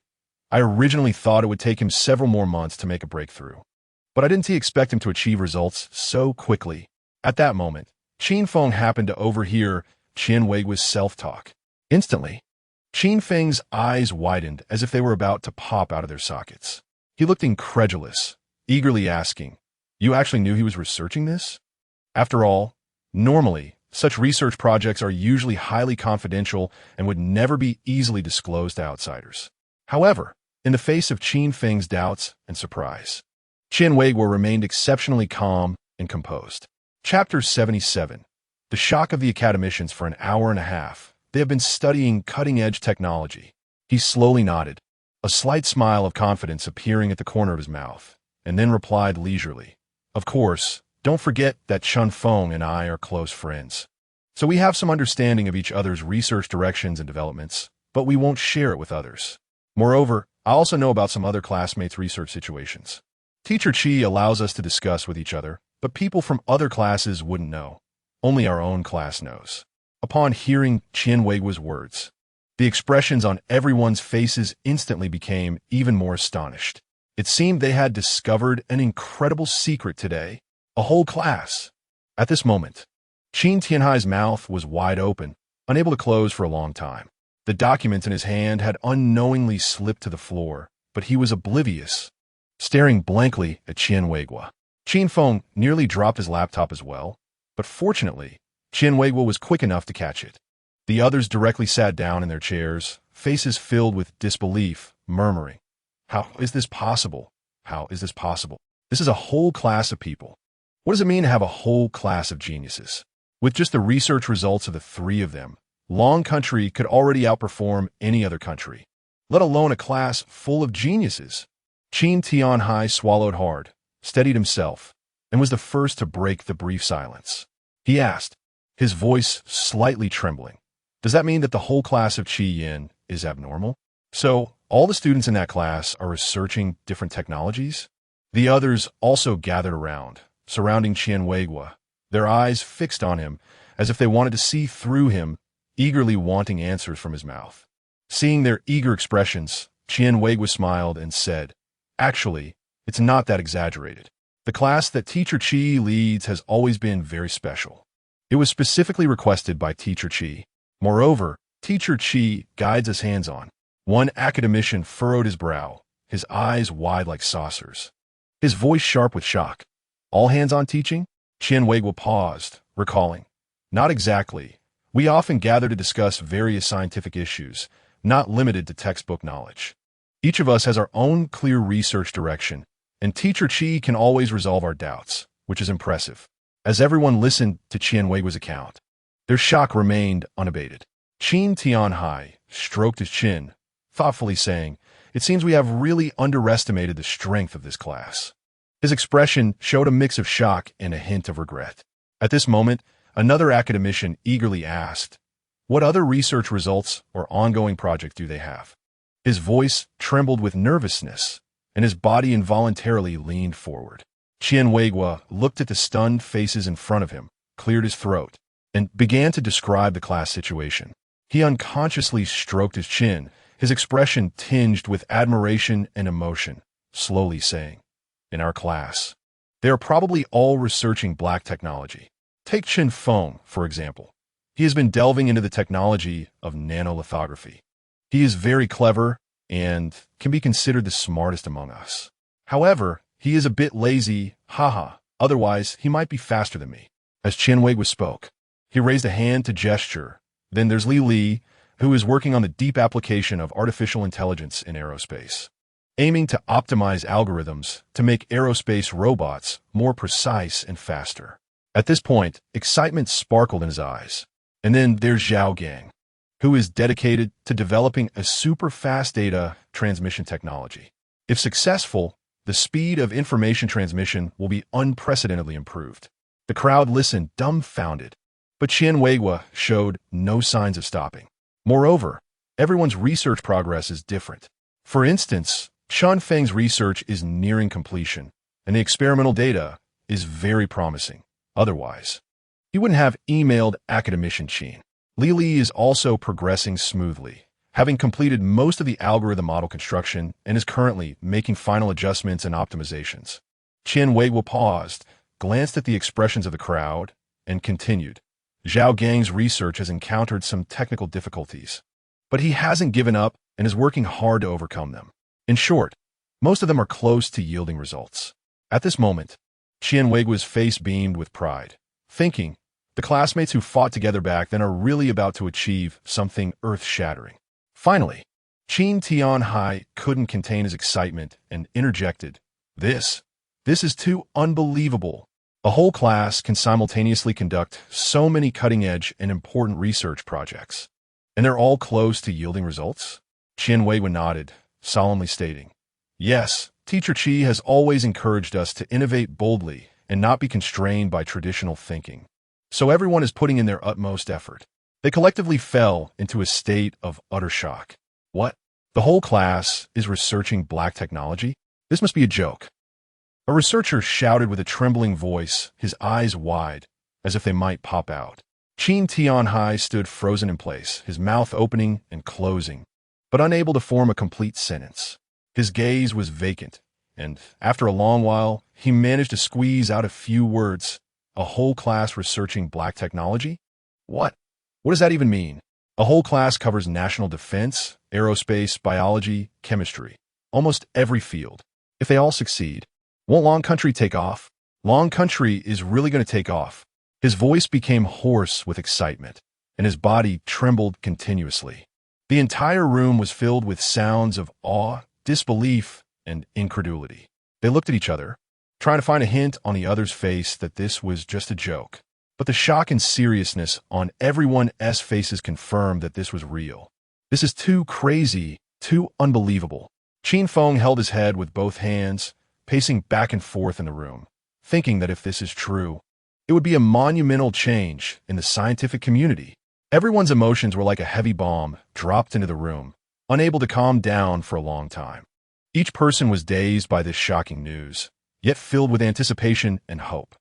I originally thought it would take him several more months to make a breakthrough, but I didn't expect him to achieve results so quickly. At that moment, Qin Feng happened to overhear Qian Weigua's self-talk. Instantly, Qin Feng's eyes widened as if they were about to pop out of their sockets. He looked incredulous, eagerly asking, you actually knew he was researching this? After all, normally, such research projects are usually highly confidential and would never be easily disclosed to outsiders. However, in the face of Qin Feng's doubts and surprise, Qian Weigua remained exceptionally calm and composed. Chapter 77. The shock of the academicians for an hour and a half. They have been studying cutting-edge technology. He slowly nodded, a slight smile of confidence appearing at the corner of his mouth, and then replied leisurely, of course, don't forget that Chun Feng and I are close friends. So we have some understanding of each other's research directions and developments, but we won't share it with others. Moreover, I also know about some other classmates' research situations. Teacher Qi allows us to discuss with each other, but people from other classes wouldn't know. Only our own class knows. Upon hearing Qian Weigua's words, the expressions on everyone's faces instantly became even more astonished. It seemed they had discovered an incredible secret today. A whole class. At this moment, Qin Tianhai's mouth was wide open, unable to close for a long time. The documents in his hand had unknowingly slipped to the floor, but he was oblivious, staring blankly at Qian Weigua. Qin Feng nearly dropped his laptop as well, but fortunately, Qian Weigua was quick enough to catch it. The others directly sat down in their chairs, faces filled with disbelief, murmuring, how is this possible? How is this possible? This is a whole class of people. What does it mean to have a whole class of geniuses? With just the research results of the three of them, Long Country could already outperform any other country, let alone a class full of geniuses. Qin Tianhai swallowed hard, steadied himself, and was the first to break the brief silence. He asked, his voice slightly trembling, does that mean that the whole class of Qi Yin is abnormal? So, all the students in that class are researching different technologies? The others also gathered around, surrounding Qian Weigua, their eyes fixed on him as if they wanted to see through him, eagerly wanting answers from his mouth. Seeing their eager expressions, Qian Weigua smiled and said, actually, It's not that exaggerated. The class that Teacher Chi leads has always been very special. It was specifically requested by Teacher Chi. Moreover, Teacher Chi guides us hands-on. One academician furrowed his brow, his eyes wide like saucers, his voice sharp with shock. All hands-on teaching? Qianweiguo paused, recalling. Not exactly. We often gather to discuss various scientific issues, not limited to textbook knowledge. Each of us has our own clear research direction, and Teacher Chi can always resolve our doubts, which is impressive. As everyone listened to Qianweiguo's account, their shock remained unabated. Qin Tianhai stroked his chin, thoughtfully saying, "It seems we have really underestimated the strength of this class." His expression showed a mix of shock and a hint of regret. At this moment, another academician eagerly asked, "What other research results or ongoing project do they have?" His voice trembled with nervousness, and his body involuntarily leaned forward. Qianweiguo looked at the stunned faces in front of him, cleared his throat, and began to describe the class situation. He unconsciously stroked his chin, his expression tinged with admiration and emotion, slowly saying, "In our class, they are probably all researching black technology. Take Chen Feng, for example. He has been delving into the technology of nanolithography. He is very clever and can be considered the smartest among us. However, he is a bit lazy, haha, otherwise he might be faster than me." As Qianweiguo spoke, he raised a hand to gesture. Then there's Li, who is working on the deep application of artificial intelligence in aerospace, aiming to optimize algorithms to make aerospace robots more precise and faster. At this point, excitement sparkled in his eyes. And then there's Zhao Gang, who is dedicated to developing a super-fast data transmission technology. If successful, the speed of information transmission will be unprecedentedly improved. The crowd listened dumbfounded, but Qianweiguo showed no signs of stopping. Moreover, everyone's research progress is different. For instance, Chen Feng's research is nearing completion, and the experimental data is very promising. Otherwise, he wouldn't have emailed academician Qin. Li is also progressing smoothly, having completed most of the algorithm model construction and is currently making final adjustments and optimizations. Qianweiguo paused, glanced at the expressions of the crowd, and continued. Zhao Gang's research has encountered some technical difficulties, but he hasn't given up and is working hard to overcome them. In short, most of them are close to yielding results. At this moment, Qianweiguo's face beamed with pride, thinking, the classmates who fought together back then are really about to achieve something earth-shattering. Finally, Qin Tianhai couldn't contain his excitement and interjected, This is too unbelievable. A whole class can simultaneously conduct so many cutting-edge and important research projects, and they're all close to yielding results?" Qianweiguo nodded, solemnly stating, "Yes, Teacher Chi has always encouraged us to innovate boldly and not be constrained by traditional thinking. So everyone is putting in their utmost effort." They collectively fell into a state of utter shock. What? The whole class is researching black technology? This must be a joke. A researcher shouted with a trembling voice, his eyes wide, as if they might pop out. Qin Tianhai stood frozen in place, his mouth opening and closing, but unable to form a complete sentence. His gaze was vacant, and after a long while, he managed to squeeze out a few words. A whole class researching black technology? What? What does that even mean? A whole class covers national defense, aerospace, biology, chemistry, almost every field. If they all succeed, won't Long Country take off? Long Country is really going to take off. His voice became hoarse with excitement, and his body trembled continuously. The entire room was filled with sounds of awe, disbelief, and incredulity. They looked at each other, trying to find a hint on the other's face that this was just a joke. But the shock and seriousness on everyone's faces confirmed that this was real. This is too crazy, too unbelievable. Qin Feng held his head with both hands, pacing back and forth in the room, thinking that if this is true, it would be a monumental change in the scientific community. Everyone's emotions were like a heavy bomb dropped into the room, unable to calm down for a long time. Each person was dazed by this shocking news, yet filled with anticipation and hope.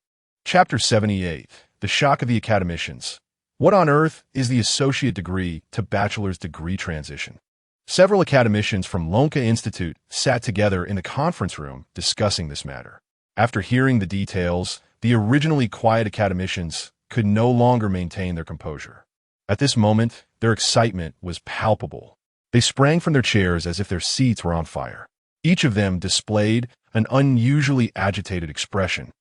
Chapter 78. The Shock of the Academicians. What on earth is the associate degree to bachelor's degree transition? Several academicians from Lonka Institute sat together in the conference room discussing this matter. After hearing the details, the originally quiet academicians could no longer maintain their composure. At this moment, their excitement was palpable. They sprang from their chairs as if their seats were on fire. Each of them displayed an unusually agitated expression,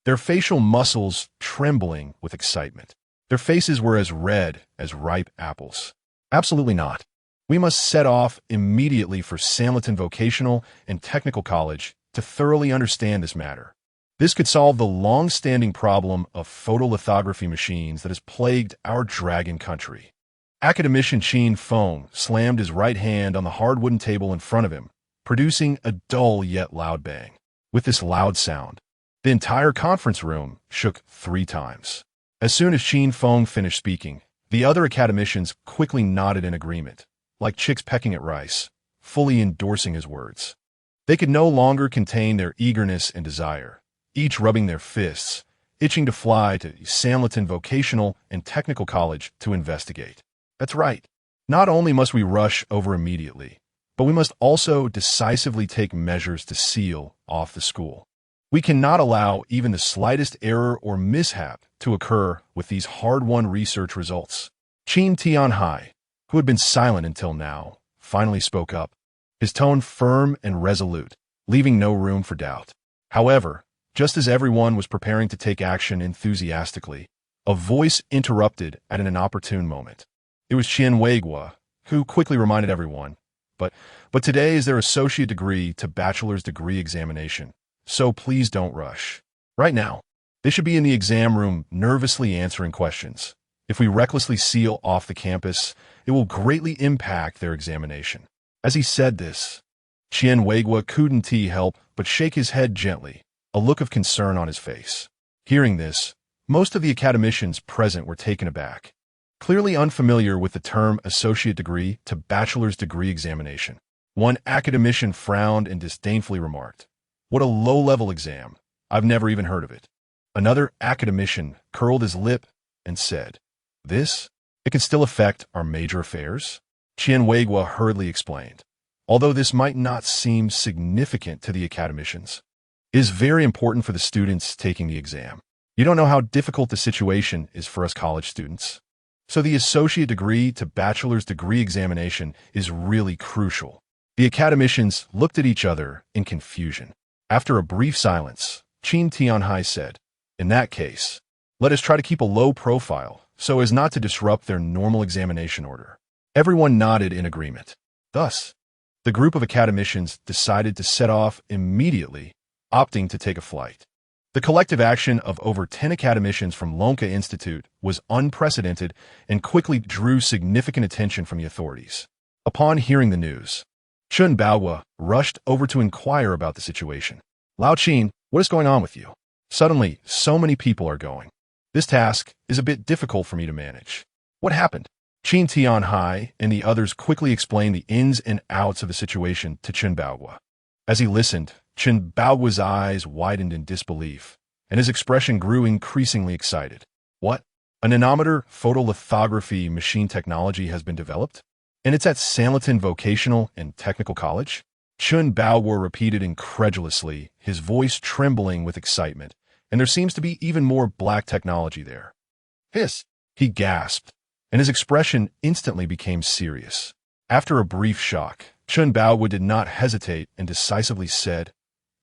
their facial muscles trembling with excitement. Their faces were as red as ripe apples. Absolutely not. We must set off immediately for Samleton Vocational and Technical College to thoroughly understand this matter. This could solve the long-standing problem of photolithography machines that has plagued our dragon country. Academician Qin Feng slammed his right hand on the hard wooden table in front of him, producing a dull yet loud bang. With this loud sound, the entire conference room shook 3 times. As soon as Qin Feng finished speaking, the other academicians quickly nodded in agreement, like chicks pecking at rice, fully endorsing his words. They could no longer contain their eagerness and desire, each rubbing their fists, itching to fly to Samleton Vocational and Technical College to investigate. That's right. Not only must we rush over immediately, but we must also decisively take measures to seal off the school. We cannot allow even the slightest error or mishap to occur with these hard-won research results. Qin Tianhai, who had been silent until now, finally spoke up, his tone firm and resolute, leaving no room for doubt. However, just as everyone was preparing to take action enthusiastically, a voice interrupted at an inopportune moment. It was Qian Weiguo, who quickly reminded everyone, but today is their associate degree to bachelor's degree examination, so please don't rush. Right now, they should be in the exam room nervously answering questions. If we recklessly seal off the campus, it will greatly impact their examination. As he said this, Qian Weiguo couldn't help but shake his head gently, a look of concern on his face. Hearing this, most of the academicians present were taken aback, clearly unfamiliar with the term associate degree to bachelor's degree examination. One academician frowned and disdainfully remarked, "What a low-level exam. I've never even heard of it." Another academician curled his lip and said, "This? It can still affect our major affairs?" Qian Weiguo hurriedly explained, "Although this might not seem significant to the academicians, it is very important for the students taking the exam. You don't know how difficult the situation is for us college students. So the associate degree to bachelor's degree examination is really crucial." The academicians looked at each other in confusion. After a brief silence, Qin Tianhai said, "In that case, let us try to keep a low profile so as not to disrupt their normal examination order." Everyone nodded in agreement. Thus, the group of academicians decided to set off immediately, opting to take a flight. The collective action of over 10 academicians from Lonka Institute was unprecedented and quickly drew significant attention from the authorities. Upon hearing the news, Chun Baohua rushed over to inquire about the situation. "Lao Qin, what is going on with you? Suddenly, so many people are going. This task is a bit difficult for me to manage. What happened?" Qin Tianhai and the others quickly explained the ins and outs of the situation to Chun Baohua. As he listened, Chun Baohua's eyes widened in disbelief, and his expression grew increasingly excited. "What? A nanometer photolithography machine technology has been developed? And it's at Samleton Vocational and Technical College?" Chun Baohua repeated incredulously, his voice trembling with excitement, "And there seems to be even more black technology there." "Hiss!" he gasped, and his expression instantly became serious. After a brief shock, Chun Baohua did not hesitate and decisively said,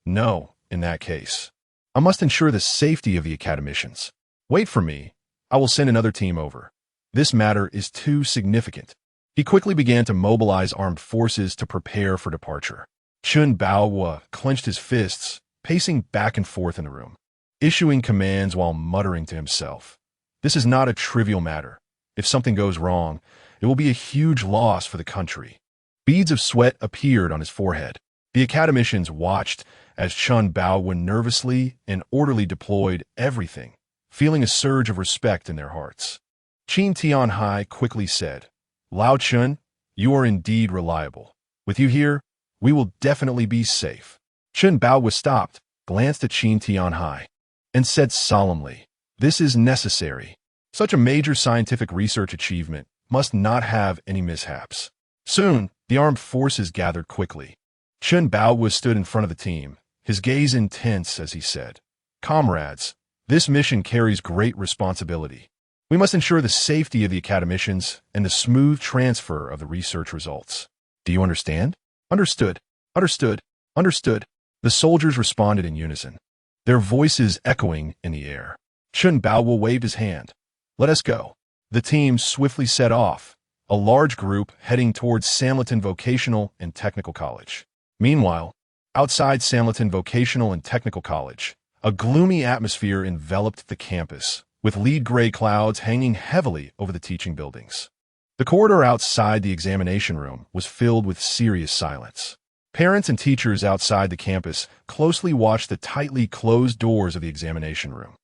"No, in that case. I must ensure the safety of the academicians. Wait for me. I will send another team over. This matter is too significant." He quickly began to mobilize armed forces to prepare for departure. Chun Baohua clenched his fists, pacing back and forth in the room, issuing commands while muttering to himself. "This is not a trivial matter. If something goes wrong, it will be a huge loss for the country." Beads of sweat appeared on his forehead. The academicians watched as Chun Baohua nervously and orderly deployed everything, feeling a surge of respect in their hearts. Qin Tianhai quickly said, "Lao Chun, you are indeed reliable. With you here, we will definitely be safe." Chun Baohua stopped, glanced at Qin Tianhai, and said solemnly, "This is necessary. Such a major scientific research achievement must not have any mishaps. Soon, The armed forces gathered quickly. Chun Bao stood in front of the team, his gaze intense as he said, "Comrades, this mission carries great responsibility. We must ensure the safety of the academicians and the smooth transfer of the research results. Do you understand?" "Understood. Understood. Understood." The soldiers responded in unison, their voices echoing in the air. Chun Bao waved his hand. "Let us go." The team swiftly set off, a large group heading towards Samleton Vocational and Technical College. Meanwhile, outside Samleton Vocational and Technical College, a gloomy atmosphere enveloped the campus, with lead gray clouds hanging heavily over the teaching buildings. The corridor outside the examination room was filled with serious silence. Parents and teachers outside the campus closely watched the tightly closed doors of the examination room.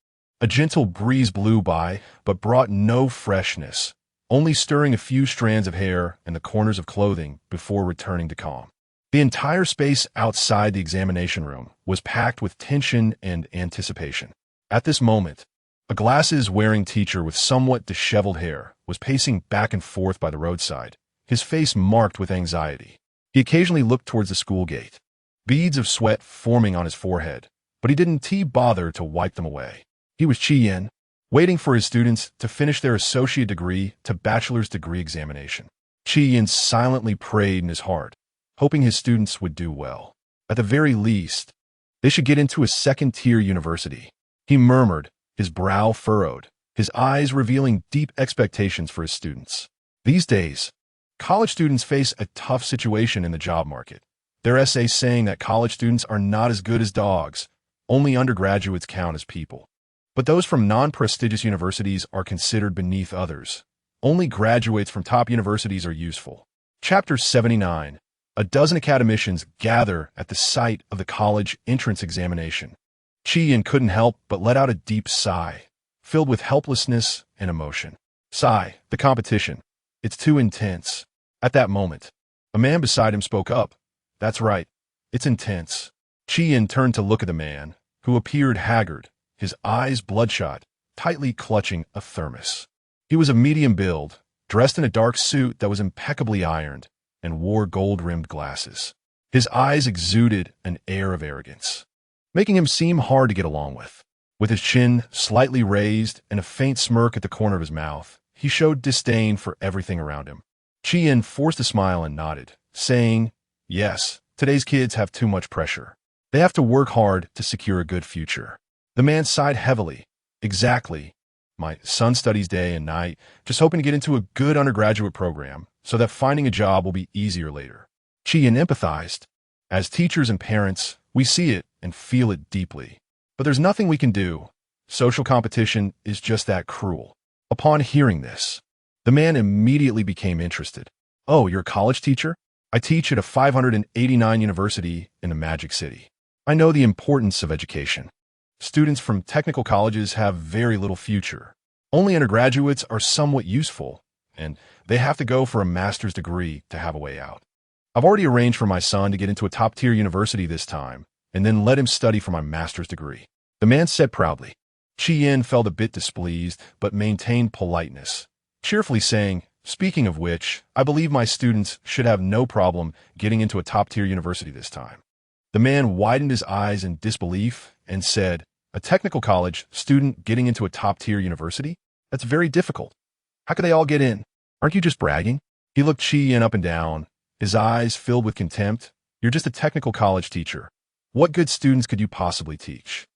A gentle breeze blew by, but brought no freshness, only stirring a few strands of hair and the corners of clothing before returning to calm. The entire space outside the examination room was packed with tension and anticipation. At this moment, a glasses-wearing teacher with somewhat disheveled hair was pacing back and forth by the roadside, his face marked with anxiety. He occasionally looked towards the school gate, beads of sweat forming on his forehead, but he didn't bother to wipe them away. He was Chi Yin, waiting for his students to finish their associate degree to bachelor's degree examination. Chi Yin silently prayed in his heart, hoping his students would do well. At the very least, they should get into a second-tier university. He murmured, his brow furrowed, his eyes revealing deep expectations for his students. These days, college students face a tough situation in the job market. Their essays saying that college students are not as good as dogs, only undergraduates count as people. But those from non-prestigious universities are considered beneath others. Only graduates from top universities are useful. Chapter 79. A dozen academicians gather at the site of the college entrance examination. Chi Yin couldn't help but let out a deep sigh, filled with helplessness and emotion. Sigh, the competition. It's too intense. At that moment, a man beside him spoke up. "That's right. It's intense." Chi Yin turned to look at the man, who appeared haggard, his eyes bloodshot, tightly clutching a thermos. He was of medium build, dressed in a dark suit that was impeccably ironed, and wore gold-rimmed glasses. His eyes exuded an air of arrogance, making him seem hard to get along with. With his chin slightly raised and a faint smirk at the corner of his mouth, he showed disdain for everything around him. Chi Yin forced a smile and nodded, saying, "Yes, today's kids have too much pressure. They have to work hard to secure a good future." The man sighed heavily. "Exactly. My son studies day and night, just hoping to get into a good undergraduate program so that finding a job will be easier later." Chi Yin empathized. "As teachers and parents, we see it and feel it deeply. But there's nothing we can do. Social competition is just that cruel." Upon hearing this, the man immediately became interested. "Oh, you're a college teacher? I teach at a 589 university in the Magic City. I know the importance of education. Students from technical colleges have very little future. Only undergraduates are somewhat useful, and they have to go for a master's degree to have a way out. I've already arranged for my son to get into a top-tier university this time, and then let him study for my master's degree," the man said proudly. Chi Yin felt a bit displeased, but maintained politeness, cheerfully saying, "Speaking of which, I believe my students should have no problem getting into a top-tier university this time." The man widened his eyes in disbelief and said, "A technical college student getting into a top-tier university? That's very difficult. How could they all get in? Aren't you just bragging?" He looked Chi Yin up and down, his eyes filled with contempt. "You're just a technical college teacher. What good students could you possibly teach?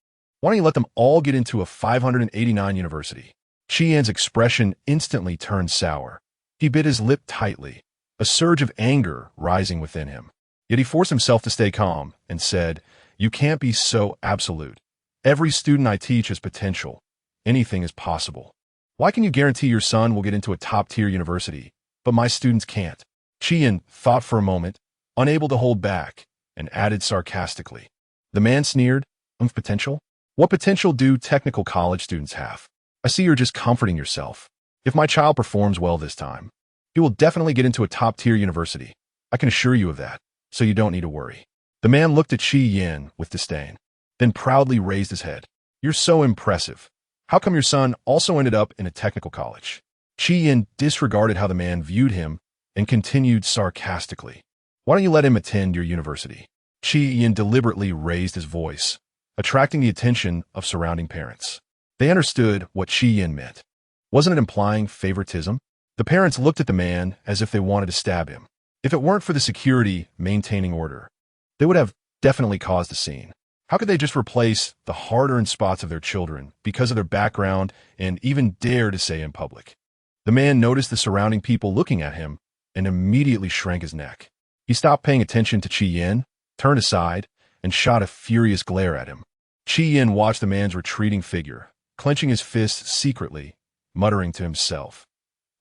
Why don't you let them all get into a 589 university?" Chi Yin's expression instantly turned sour. He bit his lip tightly, a surge of anger rising within him. Yet he forced himself to stay calm and said, "You can't be so absolute. Every student I teach has potential. Anything is possible. Why can you guarantee your son will get into a top-tier university, but my students can't?" Chi Yin thought for a moment, unable to hold back, and added sarcastically. The man sneered, "Potential? What potential do technical college students have? I see you're just comforting yourself. If my child performs well this time, he will definitely get into a top-tier university. I can assure you of that, so you don't need to worry." The man looked at Chi Yin with disdain, then proudly raised his head. "You're so impressive. How come your son also ended up in a technical college?" Chi Yin disregarded how the man viewed him and continued sarcastically. Why don't you let him attend your university? Chi Yin deliberately raised his voice, attracting the attention of surrounding parents. They understood what Chi Yin meant. Wasn't it implying favoritism? The parents looked at the man as if they wanted to stab him. If it weren't for the security maintaining order, they would have definitely caused a scene. How could they just replace the hard-earned spots of their children because of their background and even dare to say in public? The man noticed the surrounding people looking at him and immediately shrank his neck. He stopped paying attention to Chi Yin, turned aside, and shot a furious glare at him. Chi Yin watched the man's retreating figure, clenching his fists secretly, muttering to himself,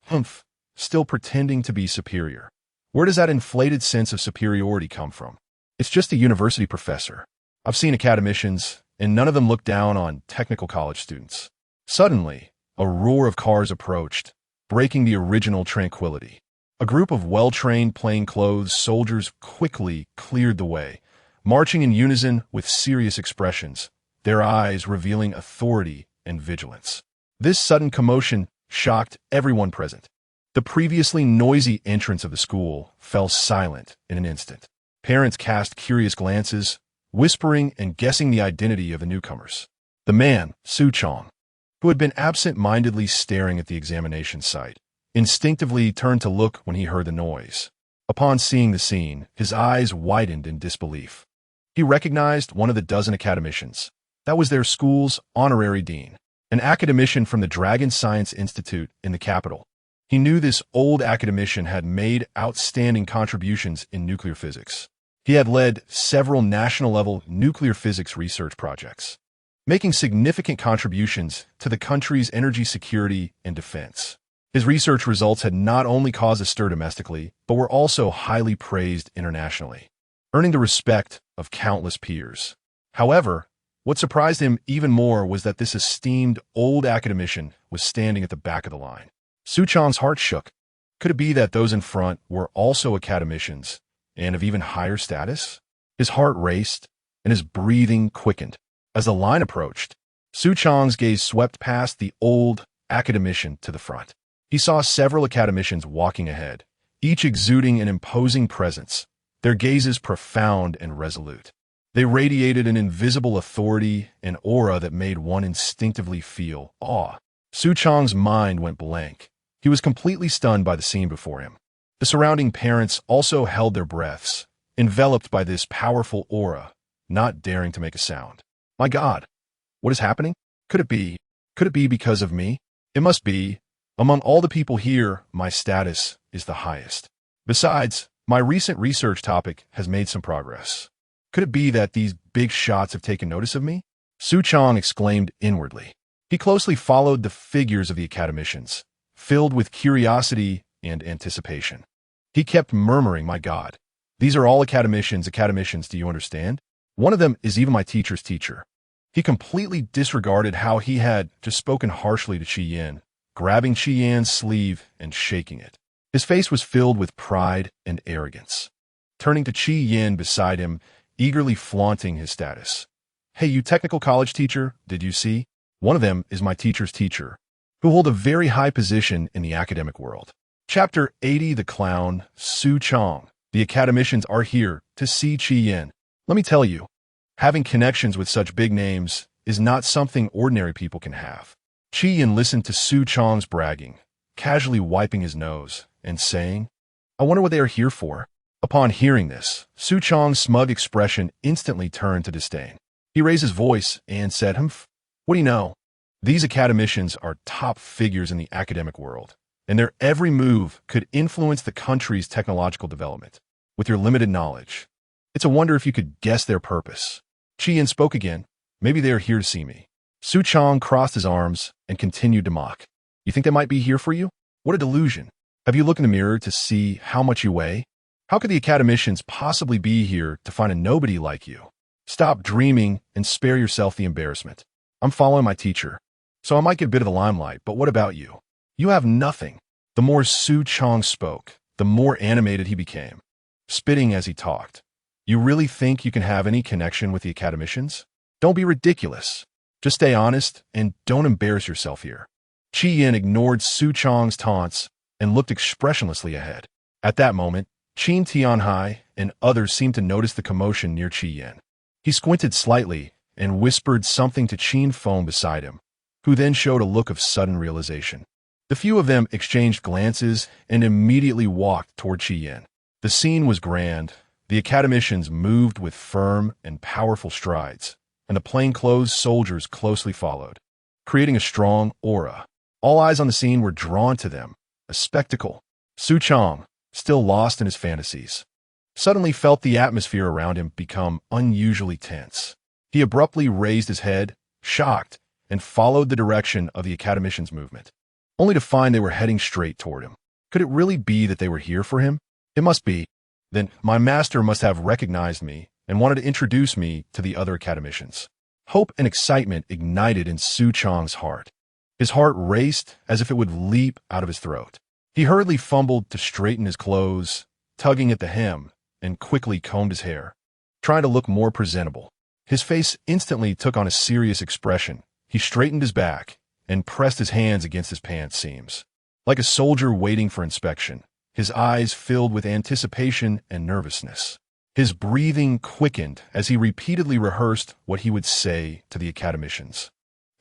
"Humph, still pretending to be superior. Where does that inflated sense of superiority come from? It's just a university professor. I've seen academicians, and none of them look down on technical college students." Suddenly, a roar of cars approached, breaking the original tranquility. A group of well-trained plainclothes soldiers quickly cleared the way, marching in unison with serious expressions, their eyes revealing authority and vigilance. This sudden commotion shocked everyone present. The previously noisy entrance of the school fell silent in an instant. Parents cast curious glances, whispering and guessing the identity of the newcomers. The man, Su Chong, who had been absent-mindedly staring at the examination site, instinctively turned to look when he heard the noise. Upon seeing the scene, his eyes widened in disbelief. He recognized one of the dozen academicians. That was their school's honorary dean, an academician from the Dragon Science Institute in the capital. He knew this old academician had made outstanding contributions in nuclear physics. He had led several national-level nuclear physics research projects, making significant contributions to the country's energy security and defense. His research results had not only caused a stir domestically, but were also highly praised internationally, earning the respect of countless peers. However, what surprised him even more was that this esteemed old academician was standing at the back of the line. Su Chong's heart shook. Could it be that those in front were also academicians and of even higher status? His heart raced, and his breathing quickened. As the line approached, Su Chong's gaze swept past the old academician to the front. He saw several academicians walking ahead, each exuding an imposing presence, their gazes profound and resolute. They radiated an invisible authority and aura that made one instinctively feel awe. Su Chong's mind went blank. He was completely stunned by the scene before him. The surrounding parents also held their breaths, enveloped by this powerful aura, not daring to make a sound. My God, what is happening? Could it be because of me? It must be. Among all the people here, my status is the highest. Besides, my recent research topic has made some progress. Could it be that these big shots have taken notice of me? Su Chong exclaimed inwardly. He closely followed the figures of the academicians, filled with curiosity and anticipation. He kept murmuring, my God, these are all academicians, do you understand? One of them is even my teacher's teacher. He completely disregarded how he had just spoken harshly to Chi Yin, grabbing Chi Yin's sleeve and shaking it. His face was filled with pride and arrogance. Turning to Chi Yin beside him, eagerly flaunting his status. Hey, you technical college teacher, did you see? One of them is my teacher's teacher, who hold a very high position in the academic world. Chapter 80, The Clown, Su Chong. The academicians are here to see Chi Yin. Let me tell you, having connections with such big names is not something ordinary people can have. Chi Yin listened to Su Chong's bragging, casually wiping his nose and saying, I wonder what they are here for. Upon hearing this, Su Chong's smug expression instantly turned to disdain. He raised his voice and said, Humph, what do you know? These academicians are top figures in the academic world, and their every move could influence the country's technological development. With your limited knowledge, it's a wonder if you could guess their purpose. Chi Yin spoke again. Maybe they are here to see me. Su Chong crossed his arms and continued to mock. You think they might be here for you? What a delusion. Have you looked in the mirror to see how much you weigh? How could the academicians possibly be here to find a nobody like you? Stop dreaming and spare yourself the embarrassment. I'm following my teacher, so I might get a bit of the limelight, but what about you? You have nothing. The more Su Chong spoke, the more animated he became, spitting as he talked. You really think you can have any connection with the academicians? Don't be ridiculous. Just stay honest and don't embarrass yourself here. Chi Yin ignored Su Chong's taunts and looked expressionlessly ahead. At that moment, Qin Tianhai and others seemed to notice the commotion near Qi Yan. He squinted slightly and whispered something to Qin Feng beside him, who then showed a look of sudden realization. The few of them exchanged glances and immediately walked toward Qi Yan. The scene was grand. The academicians moved with firm and powerful strides, and the plainclothes soldiers closely followed, creating a strong aura. All eyes on the scene were drawn to them, a spectacle. Su Chang, still lost in his fantasies, suddenly felt the atmosphere around him become unusually tense. He abruptly raised his head, shocked, and followed the direction of the academicians' movement, only to find they were heading straight toward him. Could it really be that they were here for him? It must be. Then my master must have recognized me and wanted to introduce me to the other academicians. Hope and excitement ignited in Su Chang's heart. His heart raced as if it would leap out of his throat. He hurriedly fumbled to straighten his clothes, tugging at the hem, and quickly combed his hair, trying to look more presentable. His face instantly took on a serious expression. He straightened his back and pressed his hands against his pants seams. Like a soldier waiting for inspection, his eyes filled with anticipation and nervousness. His breathing quickened as he repeatedly rehearsed what he would say to the academicians.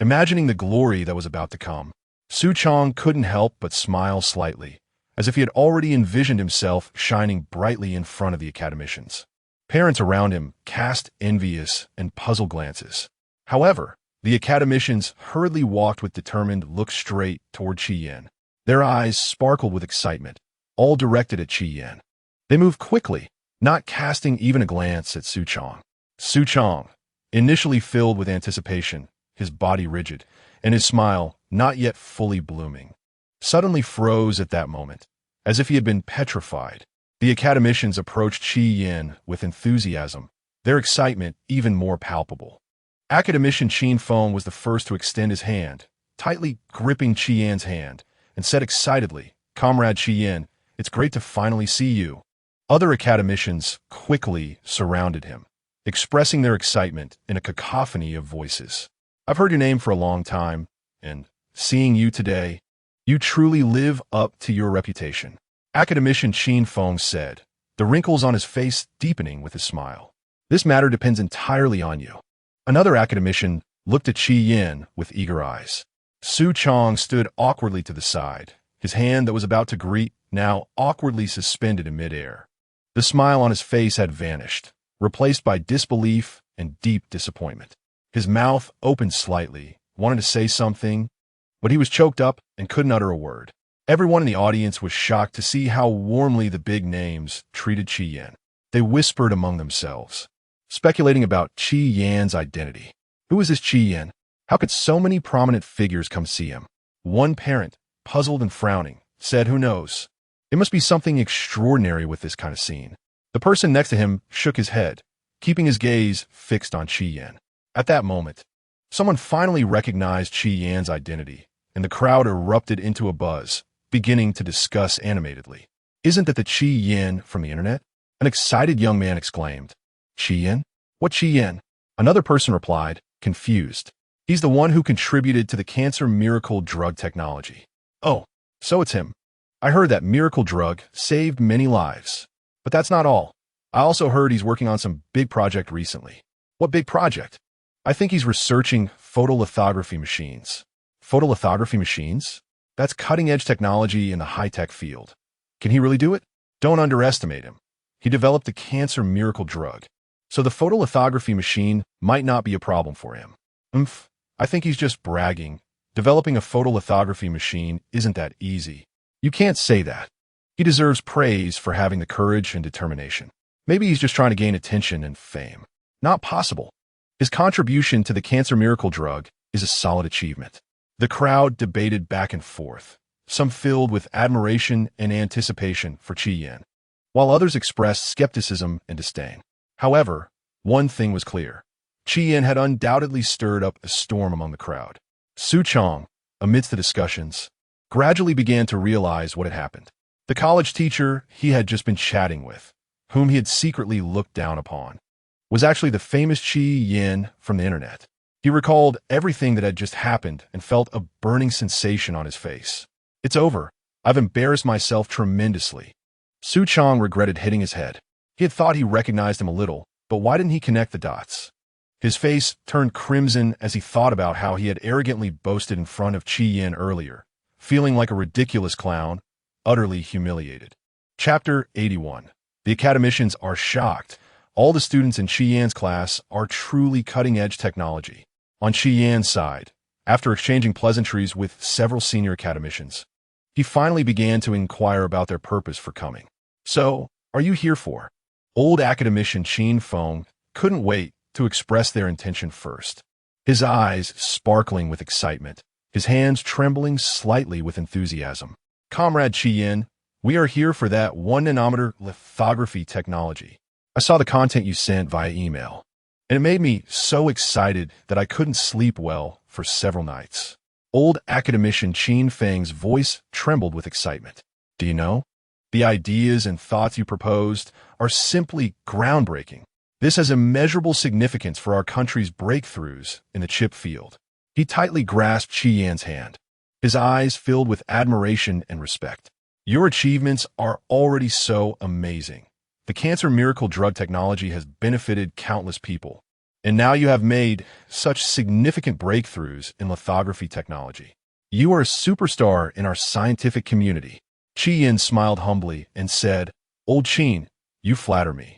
Imagining the glory that was about to come, Su Chang couldn't help but smile slightly, as if he had already envisioned himself shining brightly in front of the academicians. Parents around him cast envious and puzzled glances. However, the academicians hurriedly walked with determined look straight toward Qi Yan. Their eyes sparkled with excitement, all directed at Qi Yan. They moved quickly, not casting even a glance at Su Chang. Su Chang, initially filled with anticipation, his body rigid, and his smile not yet fully blooming, suddenly froze at that moment, as if he had been petrified. The academicians approached Qi Yan with enthusiasm, their excitement even more palpable. Academician Qin Feng was the first to extend his hand, tightly gripping Qi Yan's hand, and said excitedly, "Comrade Qi Yan, it's great to finally see you." Other academicians quickly surrounded him, expressing their excitement in a cacophony of voices. "I've heard your name for a long time, and seeing you today, you truly live up to your reputation," Academician Qin Feng said, the wrinkles on his face deepening with his smile. "This matter depends entirely on you." Another academician looked at Qi Yan with eager eyes. Su Chang stood awkwardly to the side, his hand that was about to greet now awkwardly suspended in midair. The smile on his face had vanished, replaced by disbelief and deep disappointment. His mouth opened slightly, wanted to say something, but he was choked up and couldn't utter a word. Everyone in the audience was shocked to see how warmly the big names treated Qi Yan. They whispered among themselves, speculating about Qi Yan's identity. Who is this Qi Yan? How could so many prominent figures come see him? One parent, puzzled and frowning, said, "Who knows? It must be something extraordinary with this kind of scene." The person next to him shook his head, keeping his gaze fixed on Qi Yan. At that moment, someone finally recognized Qi Yan's identity, and the crowd erupted into a buzz, beginning to discuss animatedly. "Isn't that the Qi Yan from the internet?" An excited young man exclaimed. "Qi Yan? What Qi Yan?" Another person replied, confused. "He's the one who contributed to the cancer miracle drug technology." "Oh, so it's him. I heard that miracle drug saved many lives. But that's not all. I also heard he's working on some big project recently." "What big project?" "I think he's researching photolithography machines." "Photolithography machines? That's cutting-edge technology in the high-tech field. Can he really do it?" "Don't underestimate him. He developed a cancer miracle drug, so the photolithography machine might not be a problem for him." I think he's just bragging. Developing a photolithography machine isn't that easy." "You can't say that. He deserves praise for having the courage and determination. Maybe he's just trying to gain attention and fame." "Not possible. His contribution to the cancer miracle drug is a solid achievement." The crowd debated back and forth, some filled with admiration and anticipation for Qi Yan, while others expressed skepticism and disdain. However, one thing was clear. Qi Yan had undoubtedly stirred up a storm among the crowd. Su Chang, amidst the discussions, gradually began to realize what had happened. The college teacher he had just been chatting with, whom he had secretly looked down upon, was actually the famous Qi Yan from the internet. He recalled everything that had just happened and felt a burning sensation on his face. "It's over. I've embarrassed myself tremendously." Su Chong regretted hitting his head. He had thought he recognized him a little, but why didn't he connect the dots? His face turned crimson as he thought about how he had arrogantly boasted in front of Qi Yin earlier, feeling like a ridiculous clown, utterly humiliated. Chapter 81. The academicians are shocked. All the students in Qi Yan's class are truly cutting-edge technology. On Qi Yan's side, after exchanging pleasantries with several senior academicians, he finally began to inquire about their purpose for coming. So, are you here for? Old academician Qin Feng couldn't wait to express their intention first. His eyes sparkling with excitement, his hands trembling slightly with enthusiasm. Comrade Qi Yin, we are here for that 1 nanometer lithography technology. I saw the content you sent via email, and it made me so excited that I couldn't sleep well for several nights. Old academician Qin Feng's voice trembled with excitement. Do you know? The ideas and thoughts you proposed are simply groundbreaking. This has immeasurable significance for our country's breakthroughs in the chip field. He tightly grasped Qi Yan's hand, his eyes filled with admiration and respect. Your achievements are already so amazing. The cancer miracle drug technology has benefited countless people, and now you have made such significant breakthroughs in lithography technology. You are a superstar in our scientific community. Qi Yin smiled humbly and said, Old Qin, you flatter me.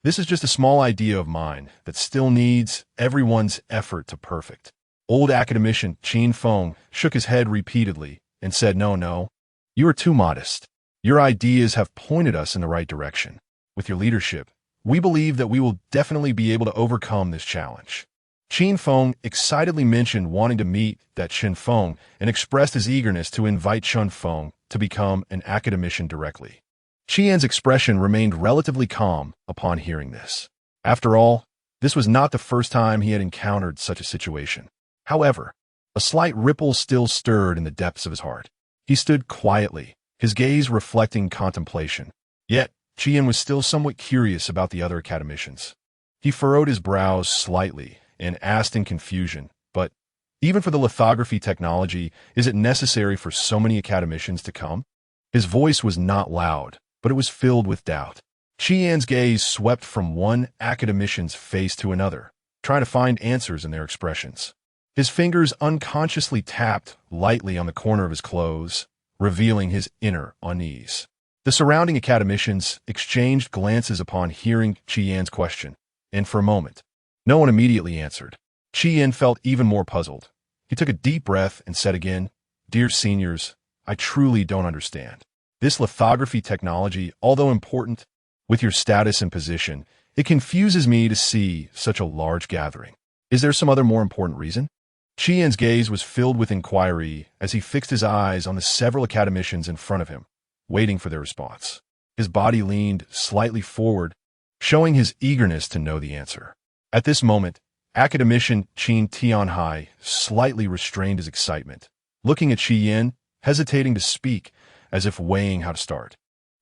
This is just a small idea of mine that still needs everyone's effort to perfect. Old academician Qin Feng shook his head repeatedly and said, No, you are too modest. Your ideas have pointed us in the right direction. With your leadership, we believe that we will definitely be able to overcome this challenge. Qin Feng excitedly mentioned wanting to meet that Qin Feng and expressed his eagerness to invite Qin Feng to become an academician directly. Qi Yan's expression remained relatively calm upon hearing this. After all, this was not the first time he had encountered such a situation. However, a slight ripple still stirred in the depths of his heart. He stood quietly, his gaze reflecting contemplation. Yet, Qi Yin was still somewhat curious about the other academicians. He furrowed his brows slightly and asked in confusion, but even for the lithography technology, is it necessary for so many academicians to come? His voice was not loud, but it was filled with doubt. Qi Yan's gaze swept from one academician's face to another, trying to find answers in their expressions. His fingers unconsciously tapped lightly on the corner of his clothes, revealing his inner unease. The surrounding academicians exchanged glances upon hearing Qi Yan's question, and for a moment, no one immediately answered. Qi Yan felt even more puzzled. He took a deep breath and said again, Dear seniors, I truly don't understand. This lithography technology, although important, with your status and position, it confuses me to see such a large gathering. Is there some other more important reason? Qi Yan's gaze was filled with inquiry as he fixed his eyes on the several academicians in front of him, waiting for their response. His body leaned slightly forward, showing his eagerness to know the answer. At this moment, academician Qin Tianhai slightly restrained his excitement, looking at Qi Yin, hesitating to speak, as if weighing how to start.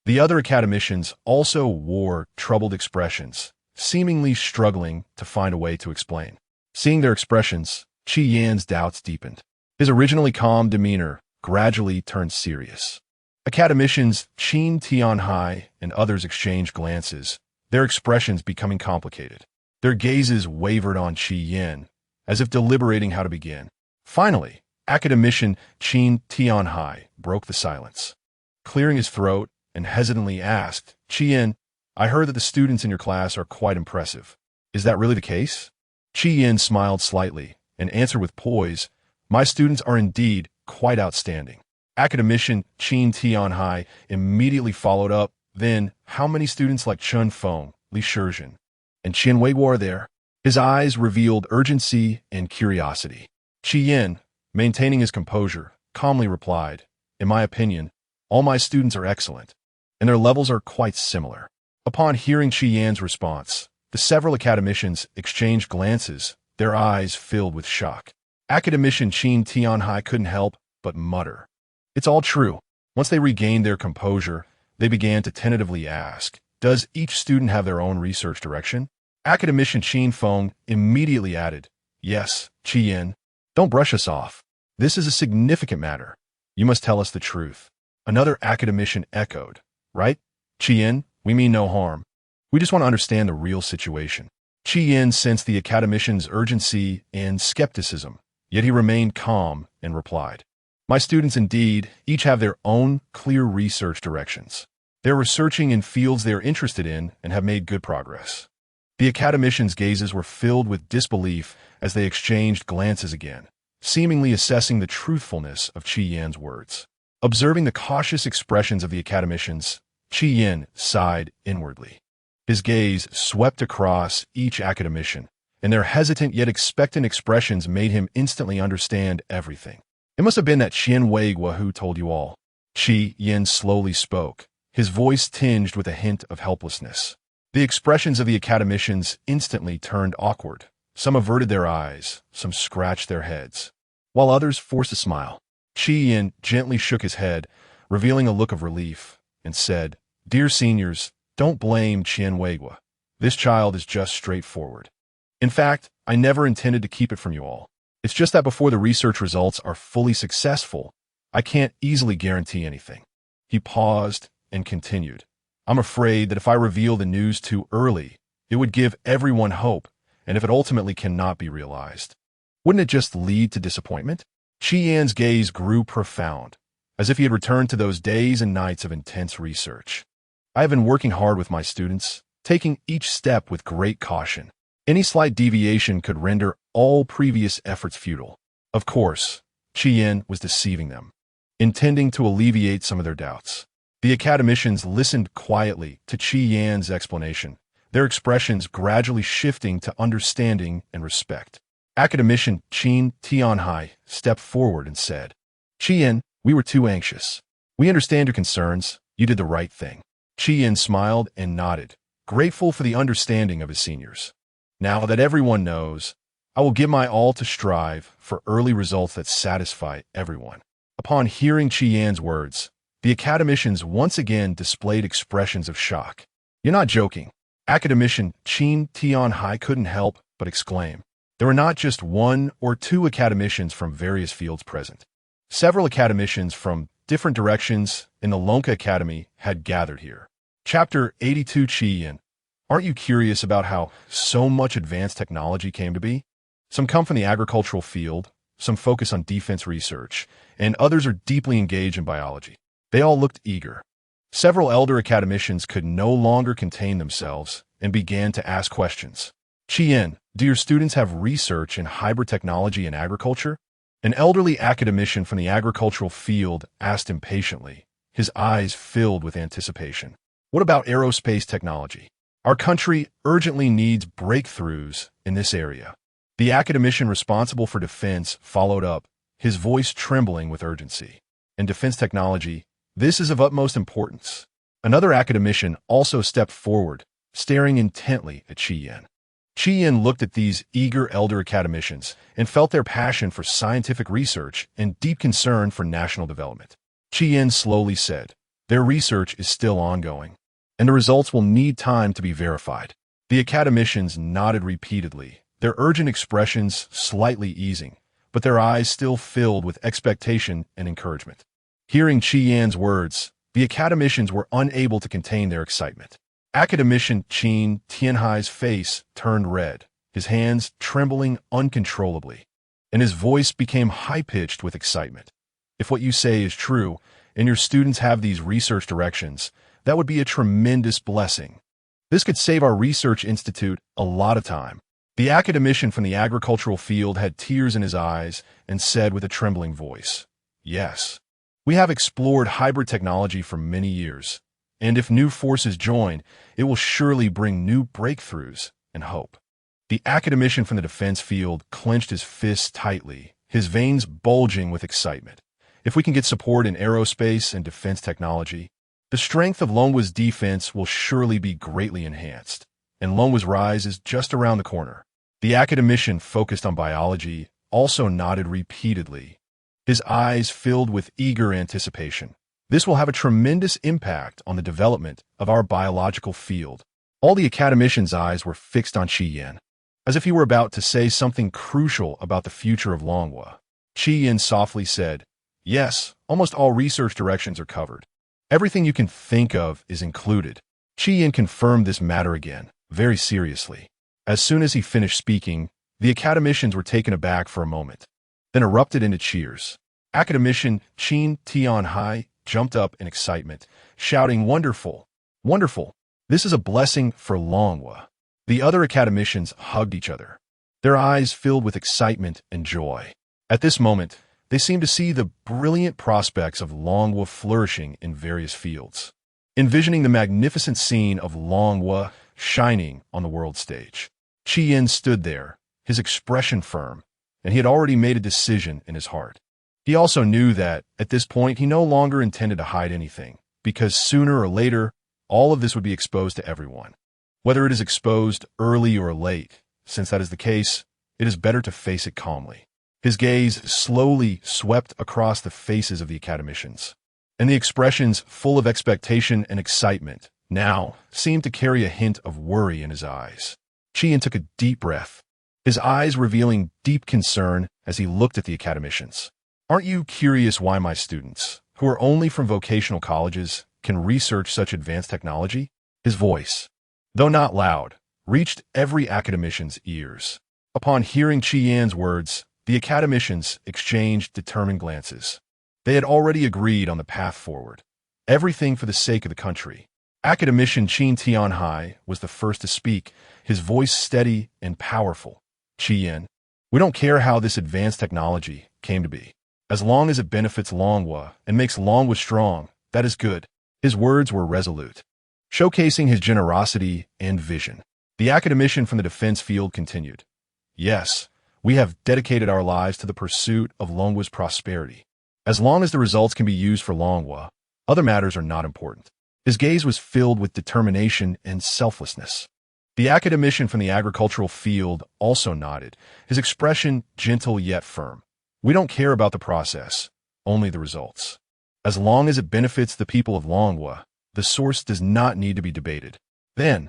The other academicians also wore troubled expressions, seemingly struggling to find a way to explain. Seeing their expressions, Qi Yan's doubts deepened. His originally calm demeanor gradually turned serious. Academicians Qin Tianhai and others exchanged glances, their expressions becoming complicated. Their gazes wavered on Qi Yin, as if deliberating how to begin. Finally, academician Qin Tianhai broke the silence. Clearing his throat and hesitantly asked, Qi Yin, I heard that the students in your class are quite impressive. Is that really the case? Qi Yin smiled slightly and answered with poise, My students are indeed quite outstanding. Academician Qin Tianhai immediately followed up, Then, how many students like Chen Feng, Li Shizhen, and Qian Weiguo are there? His eyes revealed urgency and curiosity. Qi Yin, maintaining his composure, calmly replied, In my opinion, all my students are excellent, and their levels are quite similar. Upon hearing Qi Yan's response, the several academicians exchanged glances, their eyes filled with shock. Academician Qin Tianhai couldn't help but mutter. It's all true. Once they regained their composure, they began to tentatively ask, Does each student have their own research direction? Academician Qin Feng immediately added, Yes, Qi Yin, don't brush us off. This is a significant matter. You must tell us the truth. Another academician echoed, Right? Qian, we mean no harm. We just want to understand the real situation. Qian sensed the academician's urgency and skepticism, yet he remained calm and replied, "My students indeed each have their own clear research directions. They're researching in fields they're interested in and have made good progress." The academician's gazes were filled with disbelief as they exchanged glances again, seemingly assessing the truthfulness of Qian's words. Observing the cautious expressions of the academicians, Qian sighed inwardly. His gaze swept across each academician, and their hesitant yet expectant expressions made him instantly understand everything. "It must have been that Qian who told you all." Qian slowly spoke, his voice tinged with a hint of helplessness. The expressions of the academicians instantly turned awkward. Some averted their eyes, some scratched their heads, while others forced a smile. Qian gently shook his head, revealing a look of relief, and said, "Dear seniors, don't blame Qian. This child is just straightforward. In fact, I never intended to keep it from you all. It's just that before the research results are fully successful, I can't easily guarantee anything." He paused and continued, "I'm afraid that if I reveal the news too early, it would give everyone hope, and if it ultimately cannot be realized, wouldn't it just lead to disappointment?" Qian's gaze grew profound, as if he had returned to those days and nights of intense research. "I have been working hard with my students, taking each step with great caution. Any slight deviation could render all previous efforts futile." Of course, Qian was deceiving them, intending to alleviate some of their doubts. The academicians listened quietly to Qian's explanation, their expressions gradually shifting to understanding and respect. Academician Qin Tianhai stepped forward and said, "Qian, we were too anxious. We understand your concerns. You did the right thing." Qian smiled and nodded, grateful for the understanding of his seniors. "Now that everyone knows, I will give my all to strive for early results that satisfy everyone." Upon hearing Qian's words, the academicians once again displayed expressions of shock. "You're not joking." Academician Qin Tianhai couldn't help but exclaim. There were not just one or two academicians from various fields present. Several academicians from different directions in the Lonka Academy had gathered here. Chapter 82. Qian, aren't you curious about how so much advanced technology came to be? Some come from the agricultural field, some focus on defense research, and others are deeply engaged in biology. They all looked eager. Several elder academicians could no longer contain themselves and began to ask questions. "Qian, do your students have research in hybrid technology and agriculture?" An elderly academician from the agricultural field asked impatiently, his eyes filled with anticipation. "What about aerospace technology? Our country urgently needs breakthroughs in this area." The academician responsible for defense followed up, his voice trembling with urgency. "In defense technology, this is of utmost importance." Another academician also stepped forward, staring intently at Qian. Qian looked at these eager elder academicians and felt their passion for scientific research and deep concern for national development. Qian slowly said, "Their research is still ongoing, and the results will need time to be verified." The academicians nodded repeatedly, their urgent expressions slightly easing, but their eyes still filled with expectation and encouragement. Hearing Qian's words, the academicians were unable to contain their excitement. Academician Qin Tianhai's face turned red, his hands trembling uncontrollably, and his voice became high-pitched with excitement. "If what you say is true, and your students have these research directions, that would be a tremendous blessing. This could save our research institute a lot of time." The academician from the agricultural field had tears in his eyes and said with a trembling voice, "Yes, we have explored hybrid technology for many years, and if new forces join, it will surely bring new breakthroughs and hope." The academician from the defense field clenched his fists tightly, his veins bulging with excitement. "If we can get support in aerospace and defense technology, the strength of Longwa's defense will surely be greatly enhanced, and Longwa's rise is just around the corner." The academician focused on biology also nodded repeatedly, his eyes filled with eager anticipation. "This will have a tremendous impact on the development of our biological field." All the academician's eyes were fixed on Qian, as if he were about to say something crucial about the future of Longwa. Qian softly said, "Yes, almost all research directions are covered. Everything you can think of is included. Chi-Yin confirmed this matter again, very seriously. As soon as he finished speaking, the academicians were taken aback for a moment, then erupted into cheers. Academician Qin Tianhai jumped up in excitement, shouting, "Wonderful! Wonderful! This is a blessing for Longhua." The other academicians hugged each other, their eyes filled with excitement and joy. At this moment, they seemed to see the brilliant prospects of Longhua flourishing in various fields, envisioning the magnificent scene of Longhua shining on the world stage. Chi-Yin stood there, his expression firm, and he had already made a decision in his heart. He also knew that, at this point, he no longer intended to hide anything, because sooner or later, all of this would be exposed to everyone. Whether it is exposed early or late, since that is the case, it is better to face it calmly. His gaze slowly swept across the faces of the academicians, and the expressions full of expectation and excitement now seemed to carry a hint of worry in his eyes. Chi-Yin took a deep breath, his eyes revealing deep concern as he looked at the academicians. "Aren't you curious why my students, who are only from vocational colleges, can research such advanced technology?" His voice, though not loud, reached every academician's ears. Upon hearing Chi-Yin's words, the academicians exchanged determined glances. They had already agreed on the path forward, everything for the sake of the country. Academician Qin Tianhai was the first to speak, his voice steady and powerful. "Chi-Yin, we don't care how this advanced technology came to be. As long as it benefits Longhua and makes Longhua strong, that is good." His words were resolute, showcasing his generosity and vision. The academician from the defense field continued, "Yes, we have dedicated our lives to the pursuit of Longhua's prosperity. As long as the results can be used for Longhua, other matters are not important." His gaze was filled with determination and selflessness. The academician from the agricultural field also nodded, his expression gentle yet firm. "We don't care about the process, only the results. As long as it benefits the people of Longhua, the source does not need to be debated." Then,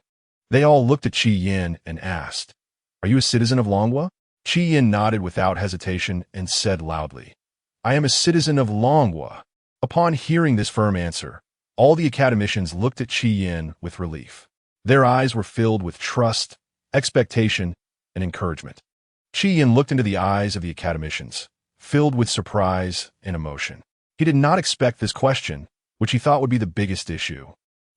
they all looked at Chi-Yin and asked, "Are you a citizen of Longhua?" Chi-Yin nodded without hesitation and said loudly, "I am a citizen of Longhua." Upon hearing this firm answer, all the academicians looked at Chi-Yin with relief. Their eyes were filled with trust, expectation, and encouragement. Chi-Yin looked into the eyes of the academicians, filled with surprise and emotion. He did not expect this question, which he thought would be the biggest issue,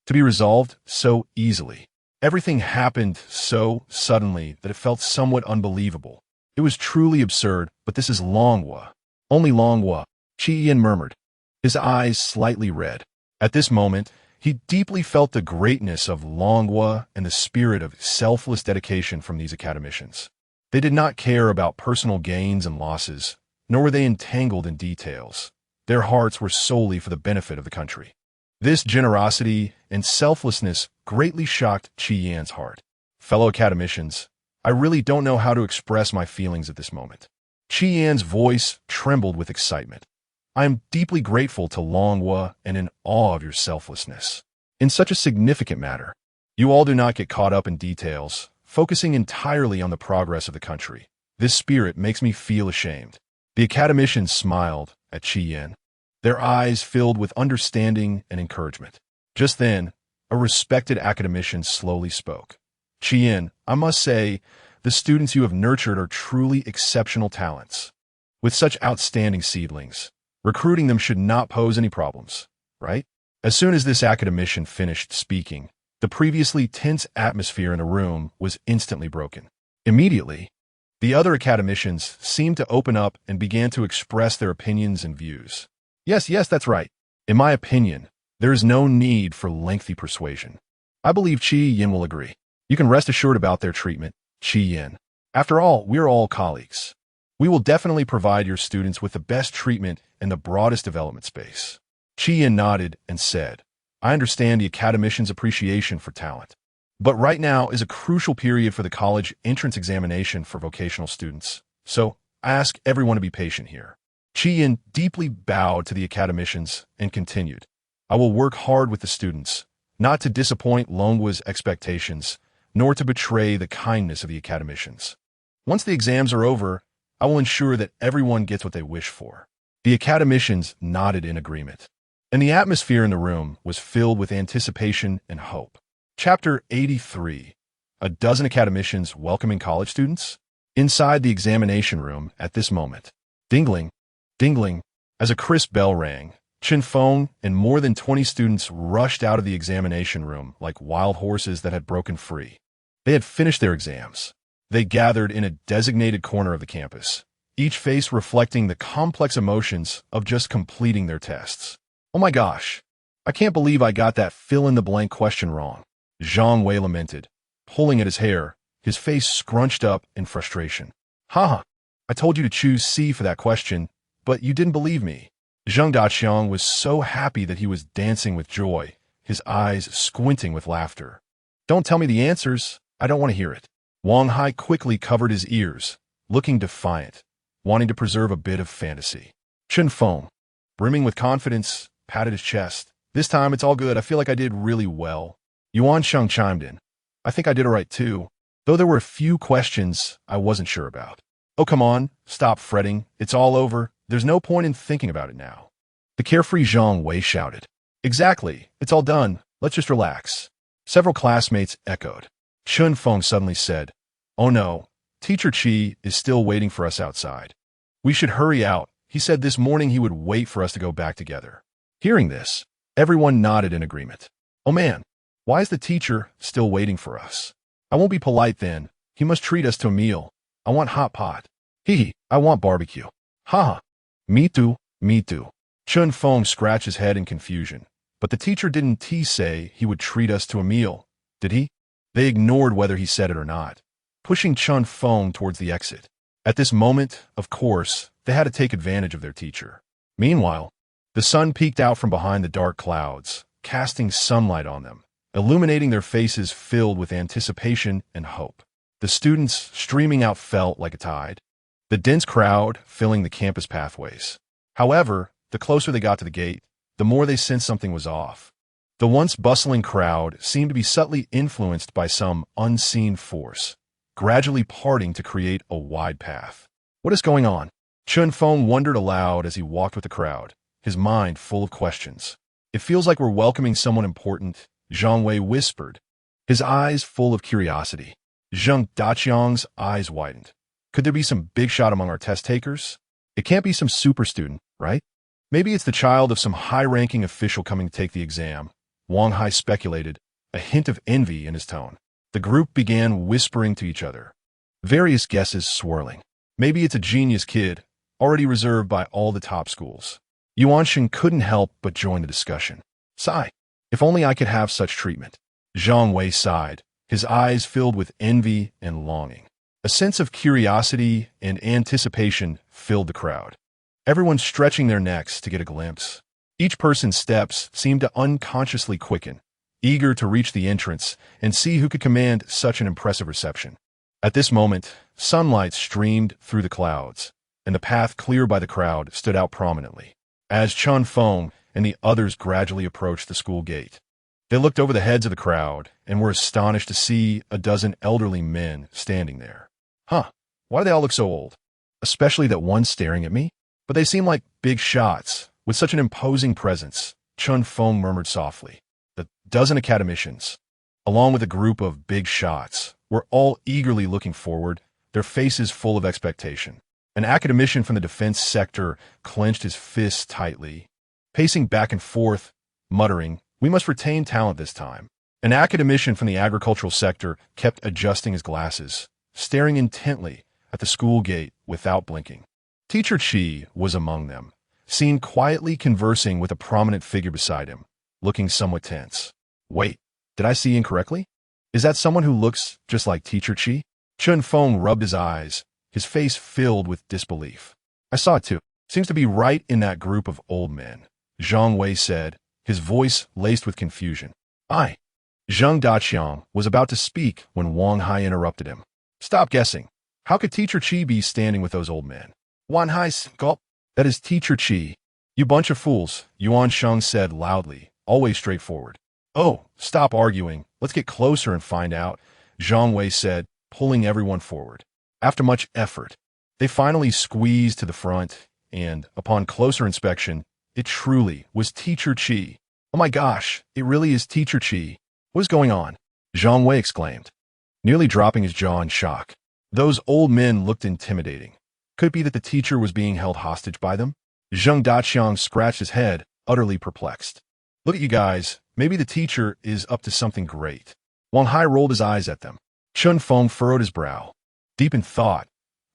to be resolved so easily. Everything happened so suddenly that it felt somewhat unbelievable. It was truly absurd, but this is Longhua. Only Longhua, Chi-Yin murmured, his eyes slightly red. At this moment, he deeply felt the greatness of Longhua and the spirit of selfless dedication from these academicians. They did not care about personal gains and losses, nor were they entangled in details. Their hearts were solely for the benefit of the country. This generosity and selflessness greatly shocked Chi-Yin's heart. "Fellow academicians, I really don't know how to express my feelings at this moment." Chi-Yin's voice trembled with excitement. "I am deeply grateful to Longhua and in awe of your selflessness. In such a significant matter, you all do not get caught up in details, focusing entirely on the progress of the country. This spirit makes me feel ashamed." The academicians smiled at Chi-Yin, their eyes filled with understanding and encouragement. Just then, a respected academician slowly spoke. "Chi-Yin, I must say, the students you have nurtured are truly exceptional talents. With such outstanding seedlings, recruiting them should not pose any problems, right?" As soon as this academician finished speaking, the previously tense atmosphere in the room was instantly broken. Immediately, the other academicians seemed to open up and began to express their opinions and views. Yes, that's right. In my opinion, there is no need for lengthy persuasion. I believe Chi-Yin will agree. You can rest assured about their treatment, Chi-Yin. After all, we are all colleagues. We will definitely provide your students with the best treatment and the broadest development space." Chi-Yin nodded and said, "I understand the academician's appreciation for talent. But right now is a crucial period for the college entrance examination for vocational students, so I ask everyone to be patient here." Chi-Yin deeply bowed to the academicians and continued, "I will work hard with the students, not to disappoint Longhua's expectations, nor to betray the kindness of the academicians. Once the exams are over, I will ensure that everyone gets what they wish for." The academicians nodded in agreement. and the atmosphere in the room was filled with anticipation and hope. Chapter 83. A dozen academicians welcoming college students? Inside the examination room at this moment. Dingling, dingling, as a crisp bell rang, Chen Feng and more than 20 students rushed out of the examination room like wild horses that had broken free. They had finished their exams. They gathered in a designated corner of the campus, each face reflecting the complex emotions of just completing their tests. Oh my gosh, I can't believe I got that fill-in-the-blank question wrong, Zhang Wei lamented, pulling at his hair, his face scrunched up in frustration. Haha, I told you to choose C for that question, but you didn't believe me. Zhang Daqiang was so happy that he was dancing with joy, his eyes squinting with laughter. Don't tell me the answers, I don't want to hear it. Wang Hai quickly covered his ears, looking defiant, wanting to preserve a bit of fantasy. Chen Feng, brimming with confidence, patted his chest. This time it's all good, I feel like I did really well. Yuan Sheng chimed in. I think I did all right too, though there were a few questions I wasn't sure about. Oh come on, stop fretting, it's all over, there's no point in thinking about it now. The carefree Zhang Wei shouted. Exactly, it's all done, let's just relax. Several classmates echoed. Chen Feng suddenly said, Oh no, Teacher Qi is still waiting for us outside. We should hurry out, he said this morning he would wait for us to go back together. Hearing this, everyone nodded in agreement. Oh man, why is the teacher still waiting for us? I won't be polite then, he must treat us to a meal. I want hot pot. Hee, I want barbecue. Haha. Me too, me too. Chen Feng scratched his head in confusion. But the teacher didn't say he would treat us to a meal, did he? They ignored whether he said it or not, pushing Chen Feng towards the exit. At this moment, of course, they had to take advantage of their teacher. Meanwhile, the sun peeked out from behind the dark clouds, casting sunlight on them, illuminating their faces filled with anticipation and hope. The students streaming out felt like a tide, the dense crowd filling the campus pathways. However, the closer they got to the gate, the more they sensed something was off. The once bustling crowd seemed to be subtly influenced by some unseen force, gradually parting to create a wide path. What is going on? Chen Feng wondered aloud as he walked with the crowd, his mind full of questions. It feels like we're welcoming someone important, Zhang Wei whispered, his eyes full of curiosity. Zhang Daqiang's eyes widened. Could there be some big shot among our test takers? It can't be some super student, right? Maybe it's the child of some high-ranking official coming to take the exam, Wang Hai speculated, a hint of envy in his tone. The group began whispering to each other, various guesses swirling. Maybe it's a genius kid, already reserved by all the top schools. Yuan Sheng couldn't help but join the discussion. Sigh. If only I could have such treatment. Zhang Wei sighed, his eyes filled with envy and longing. A sense of curiosity and anticipation filled the crowd. Everyone stretching their necks to get a glimpse. Each person's steps seemed to unconsciously quicken, eager to reach the entrance and see who could command such an impressive reception. At this moment, sunlight streamed through the clouds, and the path cleared by the crowd stood out prominently. As Chen Feng and the others gradually approached the school gate, they looked over the heads of the crowd and were astonished to see a dozen elderly men standing there. Huh, why do they all look so old? Especially that one staring at me? But they seem like big shots, with such an imposing presence, Chen Feng murmured softly. The dozen academicians, along with a group of big shots, were all eagerly looking forward, their faces full of expectation. An academician from the defense sector clenched his fists tightly, pacing back and forth, muttering, We must retain talent this time. An academician from the agricultural sector kept adjusting his glasses, staring intently at the school gate without blinking. Teacher Qi was among them, seen quietly conversing with a prominent figure beside him, looking somewhat tense. Wait, did I see incorrectly? Is that someone who looks just like Teacher Qi? Chen Feng rubbed his eyes, his face filled with disbelief. I saw it too. Seems to be right in that group of old men, Zhang Wei said, his voice laced with confusion. Zhang Daqiang was about to speak when Wang Hai interrupted him. Stop guessing. How could Teacher Qi be standing with those old men? Wang Hai gulped. That is Teacher Qi. You bunch of fools, Yuan Sheng said loudly, always straightforward. Oh, stop arguing. Let's get closer and find out, Zhang Wei said, pulling everyone forward. After much effort, they finally squeezed to the front, and, upon closer inspection, It truly was Teacher Chi. Oh my gosh, it really is Teacher Chi. What is going on? Zhang Wei exclaimed, nearly dropping his jaw in shock. Those old men looked intimidating. Could it be that the teacher was being held hostage by them? Zheng Daqiang scratched his head, utterly perplexed. Look at you guys. Maybe the teacher is up to something great. Wang Hai rolled his eyes at them. Chun Feng furrowed his brow, deep in thought.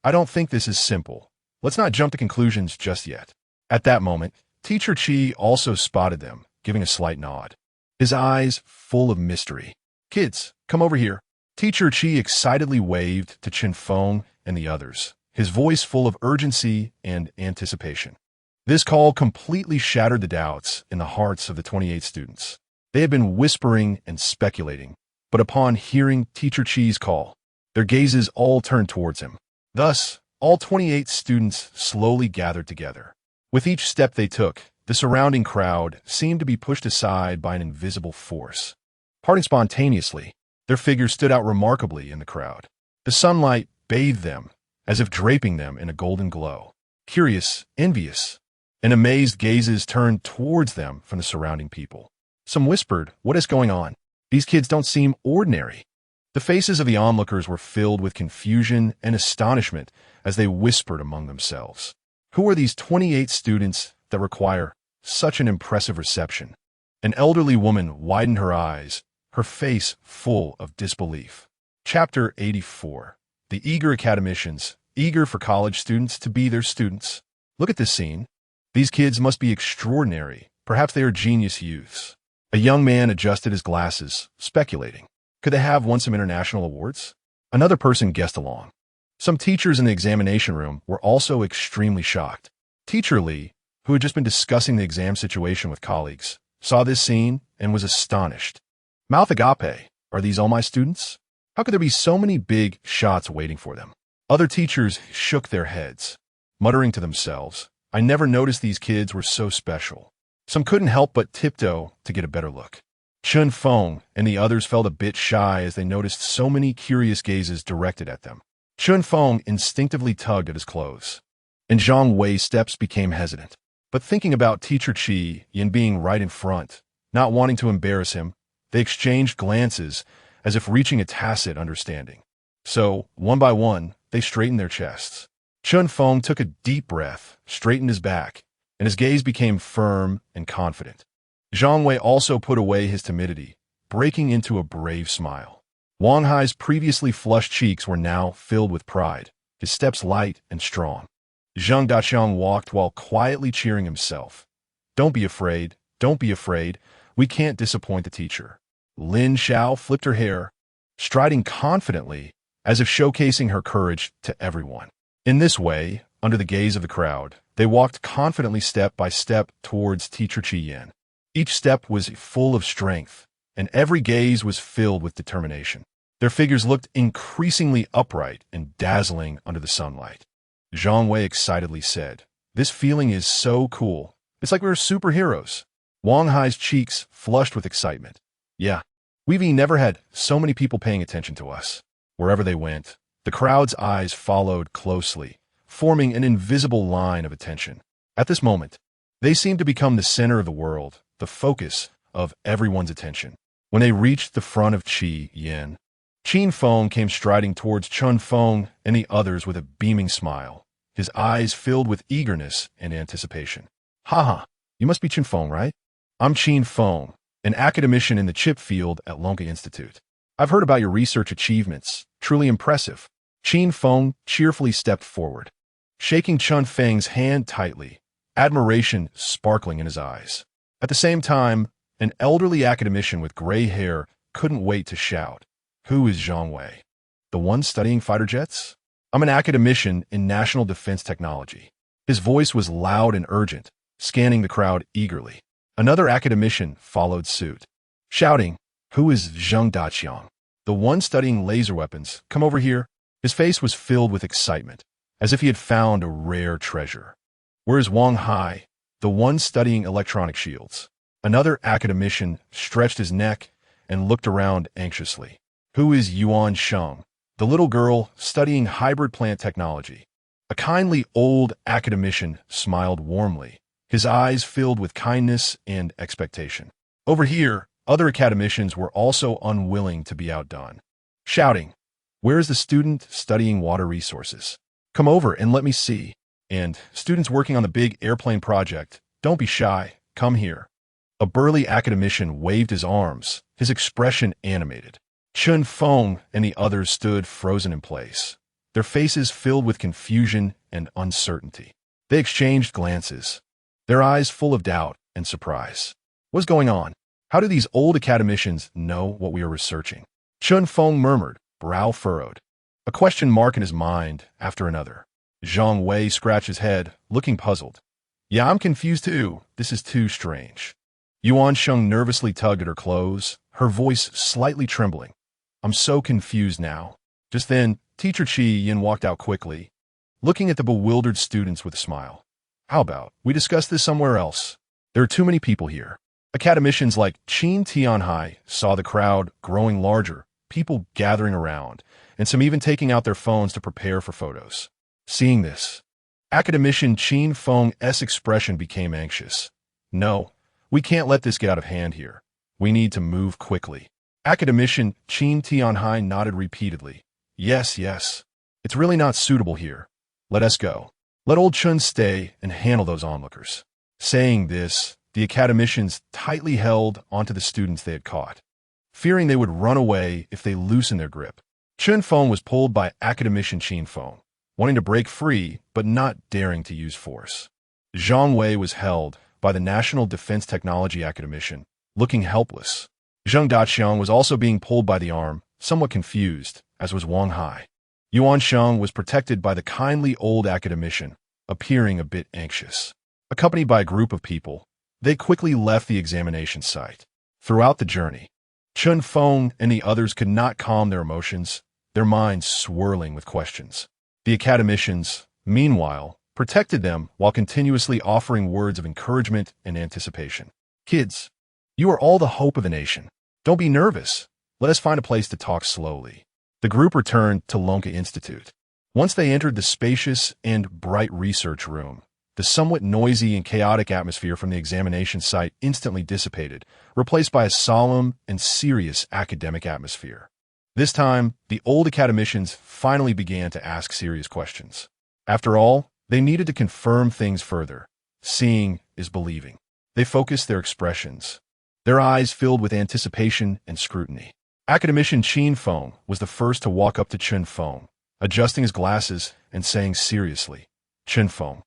I don't think this is simple. Let's not jump to conclusions just yet. At that moment, Teacher Chi also spotted them, giving a slight nod. His eyes full of mystery. Kids, come over here. Teacher Chi excitedly waved to Chen Feng and the others, his voice full of urgency and anticipation. This call completely shattered the doubts in the hearts of the 28 students. They had been whispering and speculating, but upon hearing Teacher Chi's call, their gazes all turned towards him. Thus, all 28 students slowly gathered together. With each step they took, the surrounding crowd seemed to be pushed aside by an invisible force. Parting spontaneously, their figures stood out remarkably in the crowd. The sunlight bathed them, as if draping them in a golden glow. Curious, envious, and amazed gazes turned towards them from the surrounding people. Some whispered, "What is going on? These kids don't seem ordinary." The faces of the onlookers were filled with confusion and astonishment as they whispered among themselves. Who are these 28 students that require such an impressive reception? An elderly woman widened her eyes, her face full of disbelief. Chapter 84. The eager academicians, eager for college students to be their students. Look at this scene. These kids must be extraordinary. Perhaps they are genius youths. A young man adjusted his glasses, speculating. Could they have won some international awards? Another person guessed along. Some teachers in the examination room were also extremely shocked. Teacher Li, who had just been discussing the exam situation with colleagues, saw this scene and was astonished. Mouth agape, are these all my students? How could there be so many big shots waiting for them? Other teachers shook their heads, muttering to themselves, I never noticed these kids were so special. Some couldn't help but tiptoe to get a better look. Chun Feng and the others felt a bit shy as they noticed so many curious gazes directed at them. Chun Feng instinctively tugged at his clothes, and Zhang Wei's steps became hesitant. But thinking about Teacher Chi and being right in front, not wanting to embarrass him, they exchanged glances as if reaching a tacit understanding. So, one by one, they straightened their chests. Chun Feng took a deep breath, straightened his back, and his gaze became firm and confident. Zhang Wei also put away his timidity, breaking into a brave smile. Wang Hai's previously flushed cheeks were now filled with pride, his steps light and strong. Zheng Daqiang walked while quietly cheering himself. Don't be afraid, don't be afraid, we can't disappoint the teacher. Lin Xiao flipped her hair, striding confidently, as if showcasing her courage to everyone. In this way, under the gaze of the crowd, they walked confidently step by step towards Teacher Chi Yan. Each step was full of strength, and every gaze was filled with determination. Their figures looked increasingly upright and dazzling under the sunlight. Zhang Wei excitedly said, This feeling is so cool. It's like we're superheroes. Wang Hai's cheeks flushed with excitement. Yeah, we've never had so many people paying attention to us. Wherever they went, the crowd's eyes followed closely, forming an invisible line of attention. At this moment, they seemed to become the center of the world, the focus of everyone's attention. When they reached the front of Chi Yan, Qin Feng came striding towards Chun Feng and the others with a beaming smile, his eyes filled with eagerness and anticipation. Haha, you must be Qin Feng, right? I'm Qin Feng, an academician in the chip field at Lonka Institute. I've heard about your research achievements, truly impressive. Qin Feng cheerfully stepped forward, shaking Chun Feng's hand tightly, admiration sparkling in his eyes. At the same time, an elderly academician with gray hair couldn't wait to shout, Who is Zhang Wei? The one studying fighter jets? I'm an academician in national defense technology. His voice was loud and urgent, scanning the crowd eagerly. Another academician followed suit, shouting, Who is Zheng Daqiang? The one studying laser weapons, come over here. His face was filled with excitement, as if he had found a rare treasure. Where is Wang Hai, the one studying electronic shields? Another academician stretched his neck and looked around anxiously. Who is Yuan Sheng, the little girl studying hybrid plant technology? A kindly old academician smiled warmly, his eyes filled with kindness and expectation. Over here, other academicians were also unwilling to be outdone, shouting, "Where is the student studying water resources? Come over and let me see." And students working on the big airplane project, "Don't be shy, come here." A burly academician waved his arms, his expression animated. Chun Feng and the others stood frozen in place, their faces filled with confusion and uncertainty. They exchanged glances, their eyes full of doubt and surprise. What's going on? How do these old academicians know what we are researching? Chun Feng murmured, brow furrowed, a question mark in his mind after another. Zhang Wei scratched his head, looking puzzled. "Yeah, I'm confused too. This is too strange." Yuan Sheng nervously tugged at her clothes, her voice slightly trembling. "I'm so confused now." Just then, Teacher Chi Yin walked out quickly, looking at the bewildered students with a smile. "How about we discuss this somewhere else? There are too many people here." Academicians like Qin Tianhai saw the crowd growing larger, people gathering around, and some even taking out their phones to prepare for photos. Seeing this, academician Qin Feng's expression became anxious. "No, we can't let this get out of hand here. We need to move quickly." Academician Qin Tianhai nodded repeatedly. Yes. It's really not suitable here. Let us go. Let old Chun stay and handle those onlookers." Saying this, the academicians tightly held onto the students they had caught, fearing they would run away if they loosened their grip. Chun Feng was pulled by academician Qin Feng, wanting to break free but not daring to use force. Zhang Wei was held by the National Defense Technology academician, looking helpless. Zheng Daqiang was also being pulled by the arm, somewhat confused, as was Wang Hai. Yuan Sheng was protected by the kindly old academician, appearing a bit anxious. Accompanied by a group of people, they quickly left the examination site. Throughout the journey, Chun Feng and the others could not calm their emotions, their minds swirling with questions. The academicians, meanwhile, protected them while continuously offering words of encouragement and anticipation. "Kids, you are all the hope of the nation. Don't be nervous. Let us find a place to talk slowly." The group returned to Lonka Institute. Once they entered the spacious and bright research room, the somewhat noisy and chaotic atmosphere from the examination site instantly dissipated, replaced by a solemn and serious academic atmosphere. This time, the old academicians finally began to ask serious questions. After all, they needed to confirm things further. Seeing is believing. They focused their expressions, their eyes filled with anticipation and scrutiny. Academician Qin Feng was the first to walk up to Chun Feng, adjusting his glasses and saying seriously, "Chun Feng,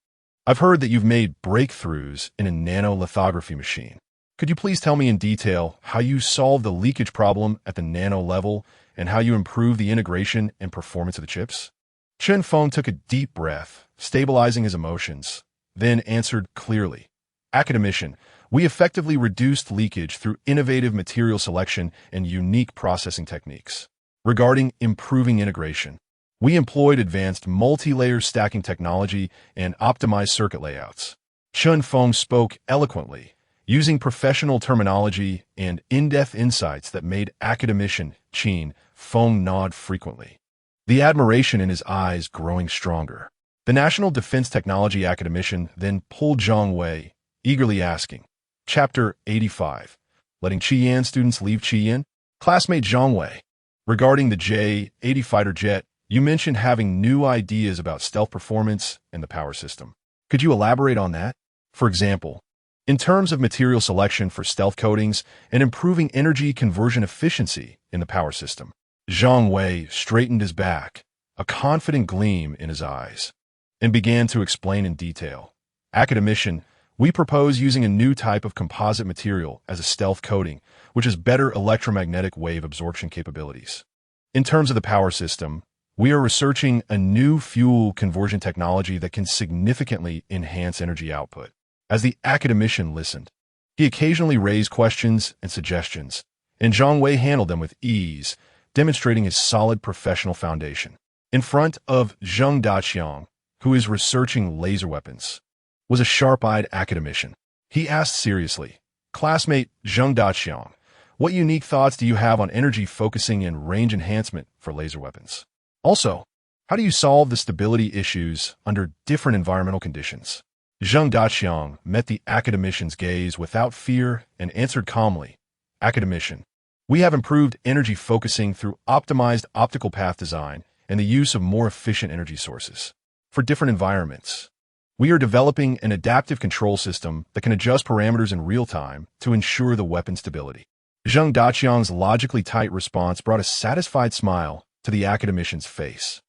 I've heard that you've made breakthroughs in a nanolithography machine. Could you please tell me in detail how you solved the leakage problem at the nano level and how you improved the integration and performance of the chips?" Chun Feng took a deep breath, stabilizing his emotions, then answered clearly, "Academician, we effectively reduced leakage through innovative material selection and unique processing techniques. Regarding improving integration, we employed advanced multi-layer stacking technology and optimized circuit layouts." Chun Feng spoke eloquently, using professional terminology and in-depth insights that made academician Qin Feng nod frequently, the admiration in his eyes growing stronger. The National Defense Technology academician then pulled Zhang Wei, eagerly asking, Chapter 85, Letting Qian Students Leave Qian? Classmate Zhang Wei, regarding the J-80 fighter jet, you mentioned having new ideas about stealth performance and the power system. Could you elaborate on that? For example, in terms of material selection for stealth coatings and improving energy conversion efficiency in the power system. Zhang Wei straightened his back, a confident gleam in his eyes, and began to explain in detail. Academician, we propose using a new type of composite material as a stealth coating, which has better electromagnetic wave absorption capabilities. In terms of the power system, we are researching a new fuel conversion technology that can significantly enhance energy output. As the academician listened, he occasionally raised questions and suggestions, and Zhang Wei handled them with ease, demonstrating his solid professional foundation. In front of Zheng Daqiang, who is researching laser weapons, was a sharp-eyed academician. He asked seriously, "Classmate Zheng Daqiang, what unique thoughts do you have on energy focusing and range enhancement for laser weapons? Also, how do you solve the stability issues under different environmental conditions?" Zheng Daqiang met the academician's gaze without fear and answered calmly, "Academician, we have improved energy focusing through optimized optical path design and the use of more efficient energy sources. For different environments, we are developing an adaptive control system that can adjust parameters in real time to ensure the weapon stability." Zheng Daqiang's logically tight response brought a satisfied smile to the academician's face.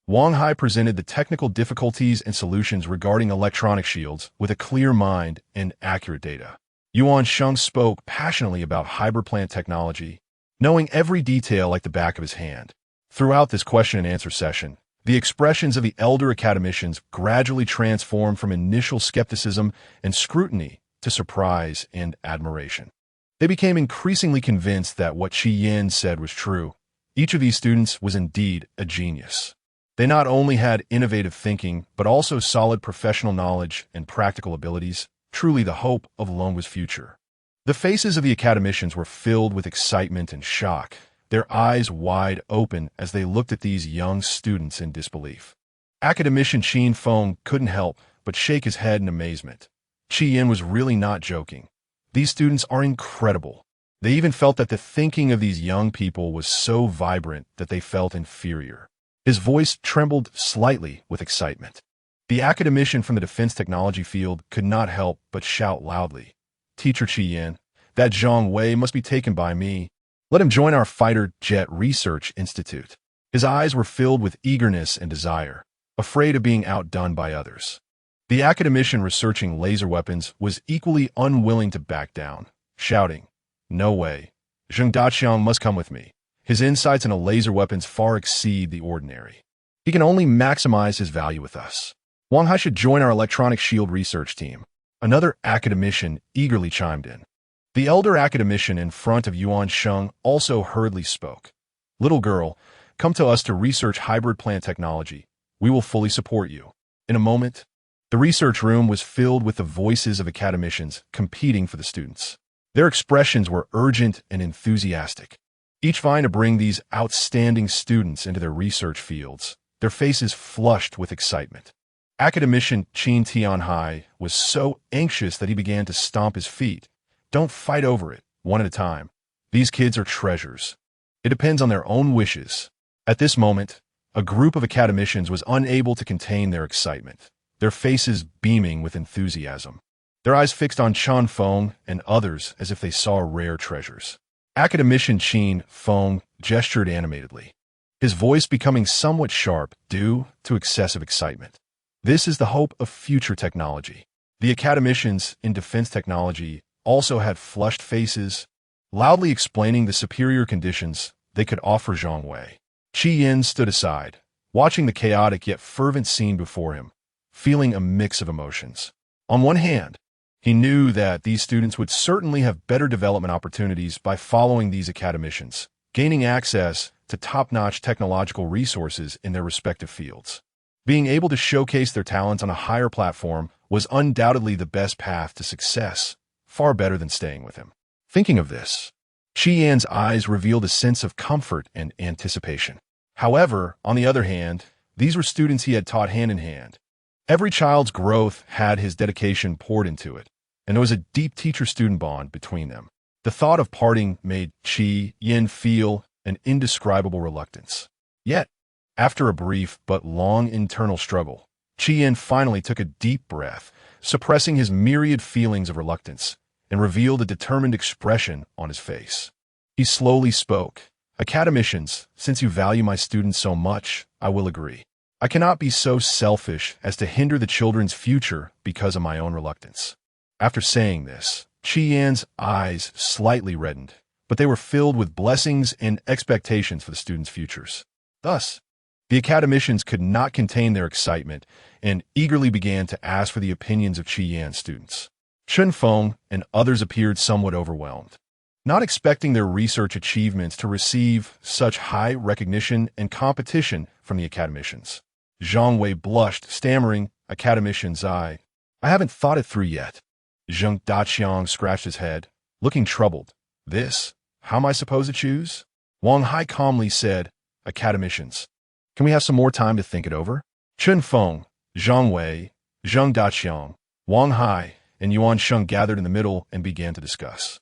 Wang Hai presented the technical difficulties and solutions regarding electronic shields with a clear mind and accurate data. Yuan Sheng spoke passionately about hybrid plant technology, knowing every detail like the back of his hand. Throughout this question and answer session, the expressions of the elder academicians gradually transformed from initial skepticism and scrutiny to surprise and admiration. They became increasingly convinced that what Qi Yin said was true. Each of these students was indeed a genius. They not only had innovative thinking, but also solid professional knowledge and practical abilities, truly the hope of Longwa's future. The faces of the academicians were filled with excitement and shock, their eyes wide open as they looked at these young students in disbelief. Academician Qin Feng couldn't help but shake his head in amazement. Qi Yin was really not joking. These students are incredible. They even felt that the thinking of these young people was so vibrant that they felt inferior. His voice trembled slightly with excitement. The academician from the defense technology field could not help but shout loudly, "Teacher Qi Yin, that Zhang Wei must be taken by me. Let him join our fighter jet research institute." His eyes were filled with eagerness and desire, afraid of being outdone by others. The academician researching laser weapons was equally unwilling to back down, shouting, "No way. Zheng Daqiang must come with me. His insights into laser weapons far exceed the ordinary. He can only maximize his value with us. Wang Hai should join our electronic shield research team." Another academician eagerly chimed in. The elder academician in front of Yuan Sheng also hurriedly spoke. "Little girl, come to us to research hybrid plant technology. We will fully support you." In a moment, the research room was filled with the voices of academicians competing for the students. Their expressions were urgent and enthusiastic, each vying to bring these outstanding students into their research fields, their faces flushed with excitement. Academician Qin Tianhai was so anxious that he began to stomp his feet. "Don't fight over it, one at a time. These kids are treasures. It depends on their own wishes." At this moment, a group of academicians was unable to contain their excitement, their faces beaming with enthusiasm, their eyes fixed on Chen Feng and others as if they saw rare treasures. Academician Qin Feng gestured animatedly, his voice becoming somewhat sharp due to excessive excitement. "This is the hope of future technology." The academicians in defense technology also had flushed faces, loudly explaining the superior conditions they could offer Zhang Wei. Qi Yin stood aside, watching the chaotic yet fervent scene before him, feeling a mix of emotions. On one hand, he knew that these students would certainly have better development opportunities by following these academicians, gaining access to top-notch technological resources in their respective fields. Being able to showcase their talents on a higher platform was undoubtedly the best path to success, far better than staying with him. Thinking of this, Qi Yan's eyes revealed a sense of comfort and anticipation. However, on the other hand, these were students he had taught hand in hand. Every child's growth had his dedication poured into it, and there was a deep teacher-student bond between them. The thought of parting made Qi Yin feel an indescribable reluctance. Yet, after a brief but long internal struggle, Qi Yin finally took a deep breath, suppressing his myriad feelings of reluctance, and revealed a determined expression on his face. He slowly spoke, "Academicians, since you value my students so much, I will agree. I cannot be so selfish as to hinder the children's future because of my own reluctance." After saying this, Qi Yan's eyes slightly reddened, but they were filled with blessings and expectations for the students' futures. Thus, the academicians could not contain their excitement and eagerly began to ask for the opinions of Qi Yan's students. Chen Feng and others appeared somewhat overwhelmed, not expecting their research achievements to receive such high recognition and competition from the academicians. Zhang Wei blushed, stammering, "Academicians, I haven't thought it through yet." Zheng Daqiang scratched his head, looking troubled. "This? How am I supposed to choose?" Wang Hai calmly said, "Academicians, can we have some more time to think it over?" Chen Feng, Zhang Wei, Zheng Daqiang, Wang Hai and Yuan Sheng gathered in the middle and began to discuss.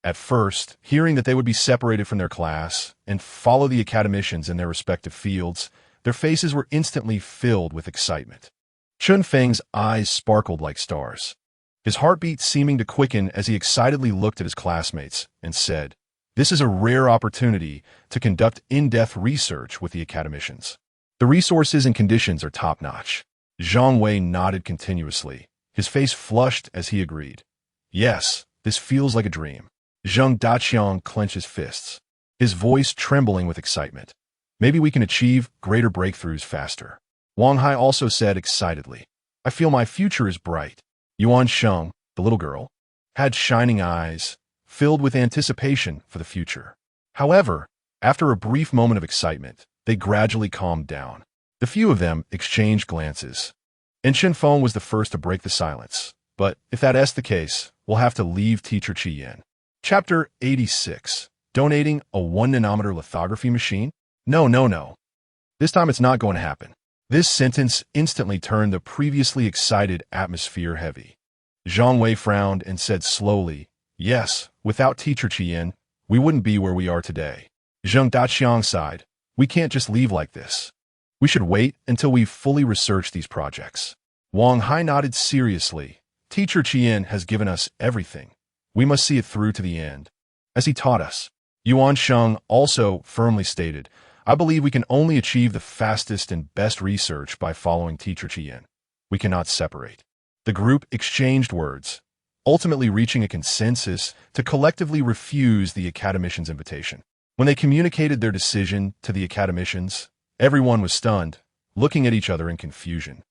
At first, hearing that they would be separated from their class and follow the academicians in their respective fields, their faces were instantly filled with excitement. Chun Feng's eyes sparkled like stars, his heartbeat seeming to quicken as he excitedly looked at his classmates and said, "This is a rare opportunity to conduct in-depth research with the academicians. The resources and conditions are top-notch." Zhang Wei nodded continuously, his face flushed as he agreed. "Yes, this feels like a dream." Zheng Daqiang clenched his fists, his voice trembling with excitement. "Maybe we can achieve greater breakthroughs faster." Wang Hai also said excitedly, "I feel my future is bright." Yuan Sheng, the little girl, had shining eyes, filled with anticipation for the future. However, after a brief moment of excitement, they gradually calmed down. The few of them exchanged glances. And Chen Feng was the first to break the silence. "But if that's the case, we'll have to leave Teacher Qi Yin." Chapter 86. Donating a 1-nanometer lithography machine? No. This time it's not going to happen. This sentence instantly turned the previously excited atmosphere heavy. Zhang Wei frowned and said slowly, "Yes, without Teacher Qi Yin, we wouldn't be where we are today." Zheng Daqiang sighed, "We can't just leave like this. We should wait until we've fully researched these projects." Wang Hai nodded seriously. "Teacher Qi Yin has given us everything. We must see it through to the end, as he taught us." Yuan Sheng also firmly stated, "I believe we can only achieve the fastest and best research by following Teacher Qi Yin. We cannot separate." The group exchanged words, ultimately reaching a consensus to collectively refuse the academicians' invitation. When they communicated their decision to the academicians, everyone was stunned, looking at each other in confusion.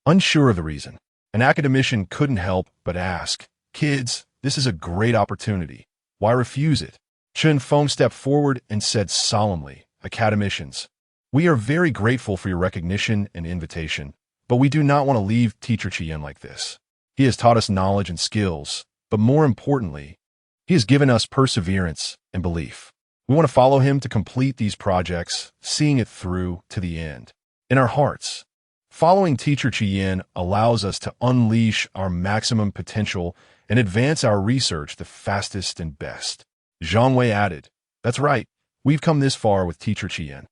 Unsure of the reason, an academician couldn't help but ask, "Kids, this is a great opportunity. Why refuse it?" Chen Feng stepped forward and said solemnly, "Academicians, we are very grateful for your recognition and invitation, but we do not want to leave Teacher Qi Yin like this. He has taught us knowledge and skills, but more importantly, he has given us perseverance and belief. We want to follow him to complete these projects, seeing it through to the end. In our hearts, following Teacher Qi Yin allows us to unleash our maximum potential and advance our research the fastest and best." Zhang Wei added, "That's right. We've come this far with Teacher Qi Yin.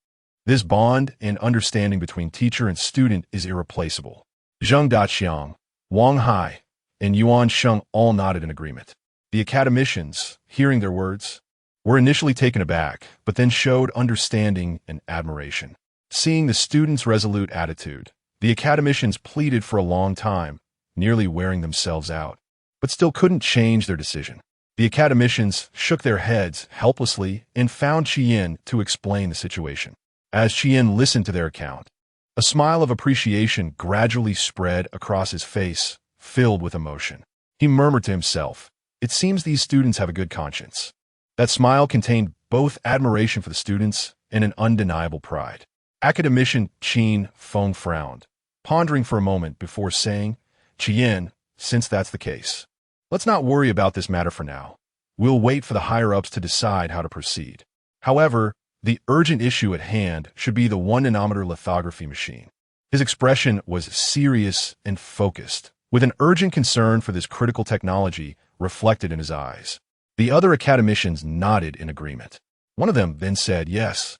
This bond and understanding between teacher and student is irreplaceable." Zheng Daqiang, Wang Hai, and Yuan Sheng all nodded in agreement. The academicians, hearing their words, were initially taken aback, but then showed understanding and admiration. Seeing the students' resolute attitude, the academicians pleaded for a long time, nearly wearing themselves out, but still couldn't change their decision. The academicians shook their heads helplessly and found Qi Yin to explain the situation. As Qi Yin listened to their account, a smile of appreciation gradually spread across his face, filled with emotion. He murmured to himself, "It seems these students have a good conscience." That smile contained both admiration for the students and an undeniable pride. Academician Qin Feng frowned, pondering for a moment before saying, "Qi Yin, since that's the case, let's not worry about this matter for now. We'll wait for the higher-ups to decide how to proceed. However, the urgent issue at hand should be the 1-nanometer lithography machine." His expression was serious and focused, with an urgent concern for this critical technology reflected in his eyes. The other academicians nodded in agreement. One of them then said, "Yes.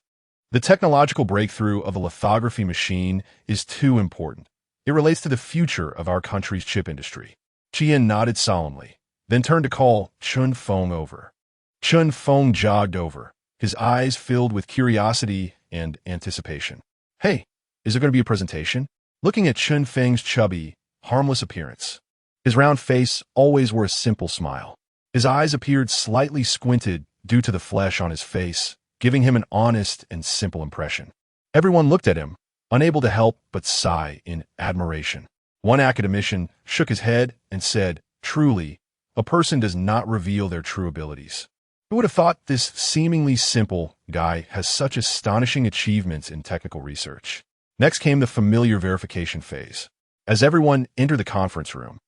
The technological breakthrough of the lithography machine is too important. It relates to the future of our country's chip industry." Qi Yin nodded solemnly, then turned to call Chun Feng over. Chun Feng jogged over, his eyes filled with curiosity and anticipation. "Hey, is there going to be a presentation?" Looking at Chun Feng's chubby, harmless appearance, his round face always wore a simple smile. His eyes appeared slightly squinted due to the flesh on his face, giving him an honest and simple impression. Everyone looked at him, unable to help but sigh in admiration. One academician shook his head and said, "Truly, a person does not reveal their true abilities. Who would have thought this seemingly simple guy has such astonishing achievements in technical research?" Next came the familiar verification phase. As everyone entered the conference room,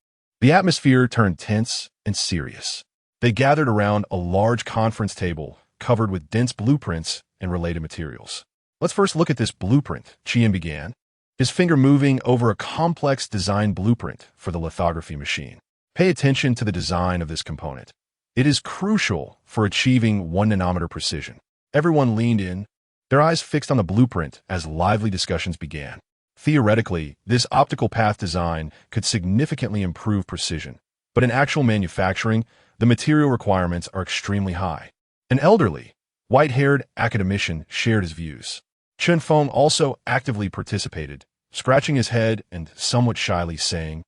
the atmosphere turned tense and serious. They gathered around a large conference table covered with dense blueprints and related materials. "Let's first look at this blueprint," Qi Yin began. his finger moving over a complex design blueprint for the lithography machine. Pay attention to the design of this component. It is crucial for achieving 1 nanometer precision. Everyone leaned in, their eyes fixed on the blueprint as lively discussions began. Theoretically, this optical path design could significantly improve precision, but in actual manufacturing, the material requirements are extremely high. An elderly, white-haired academician shared his views. Chun Feng also actively participated, scratching his head and somewhat shyly saying,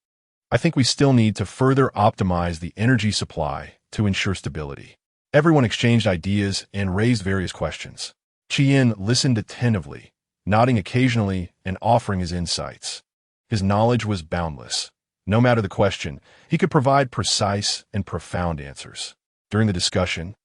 "I think we still need to further optimize the energy supply to ensure stability." Everyone exchanged ideas and raised various questions. Qian listened attentively, nodding occasionally and offering his insights. His knowledge was boundless. No matter the question, he could provide precise and profound answers. During the discussion,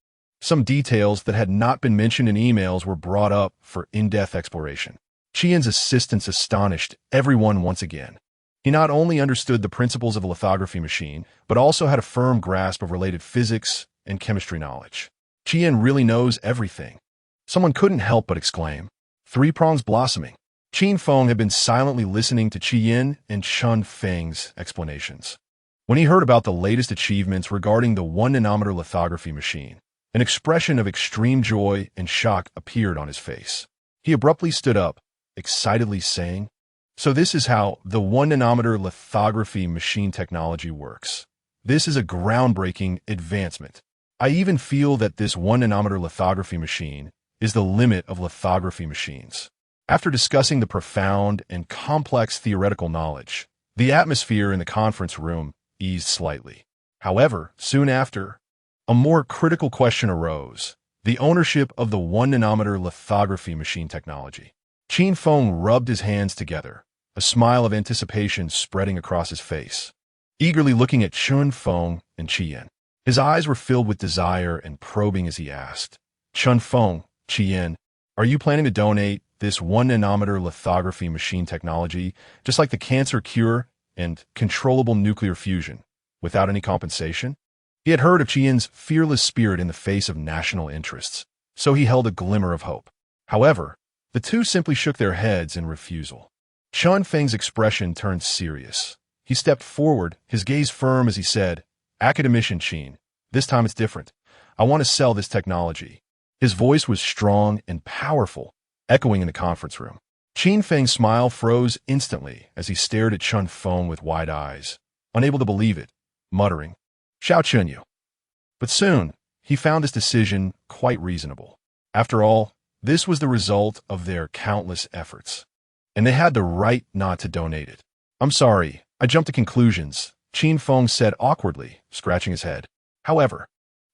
some details that had not been mentioned in emails were brought up for in-depth exploration. Qian's assistance astonished everyone once again. He not only understood the principles of a lithography machine, but also had a firm grasp of related physics and chemistry knowledge. Qian really knows everything. Someone couldn't help but exclaim, "Three prongs blossoming." Qin Feng had been silently listening to Qian and Chun Feng's explanations. When he heard about the latest achievements regarding the 1 nanometer lithography machine, an expression of extreme joy and shock appeared on his face. He abruptly stood up, excitedly saying, "So this is how the 1 nanometer lithography machine technology works. This is a groundbreaking advancement. I even feel that this 1 nanometer lithography machine is the limit of lithography machines." After discussing the profound and complex theoretical knowledge, the atmosphere in the conference room eased slightly. However, soon after, a more critical question arose: the ownership of the 1 nanometer lithography machine technology. Qin Feng rubbed his hands together, a smile of anticipation spreading across his face, eagerly looking at Chun Feng and Qian. His eyes were filled with desire and probing as he asked, "Chun Feng, Qian, are you planning to donate this 1 nanometer lithography machine technology, just like the cancer cure and controllable nuclear fusion, without any compensation?" He had heard of Qian's fearless spirit in the face of national interests, so he held a glimmer of hope. However, the two simply shook their heads in refusal. Chun Feng's expression turned serious. He stepped forward, his gaze firm as he said, "Academician Qin, this time it's different. I want to sell this technology." His voice was strong and powerful, echoing in the conference room. Qin Feng's smile froze instantly as he stared at Chun Feng with wide eyes, unable to believe it, muttering, "Xiao Chunyu." But soon, he found his decision quite reasonable. After all, this was the result of their countless efforts, and they had the right not to donate it. "I'm sorry, I jumped to conclusions," Qin Feng said awkwardly, scratching his head. However,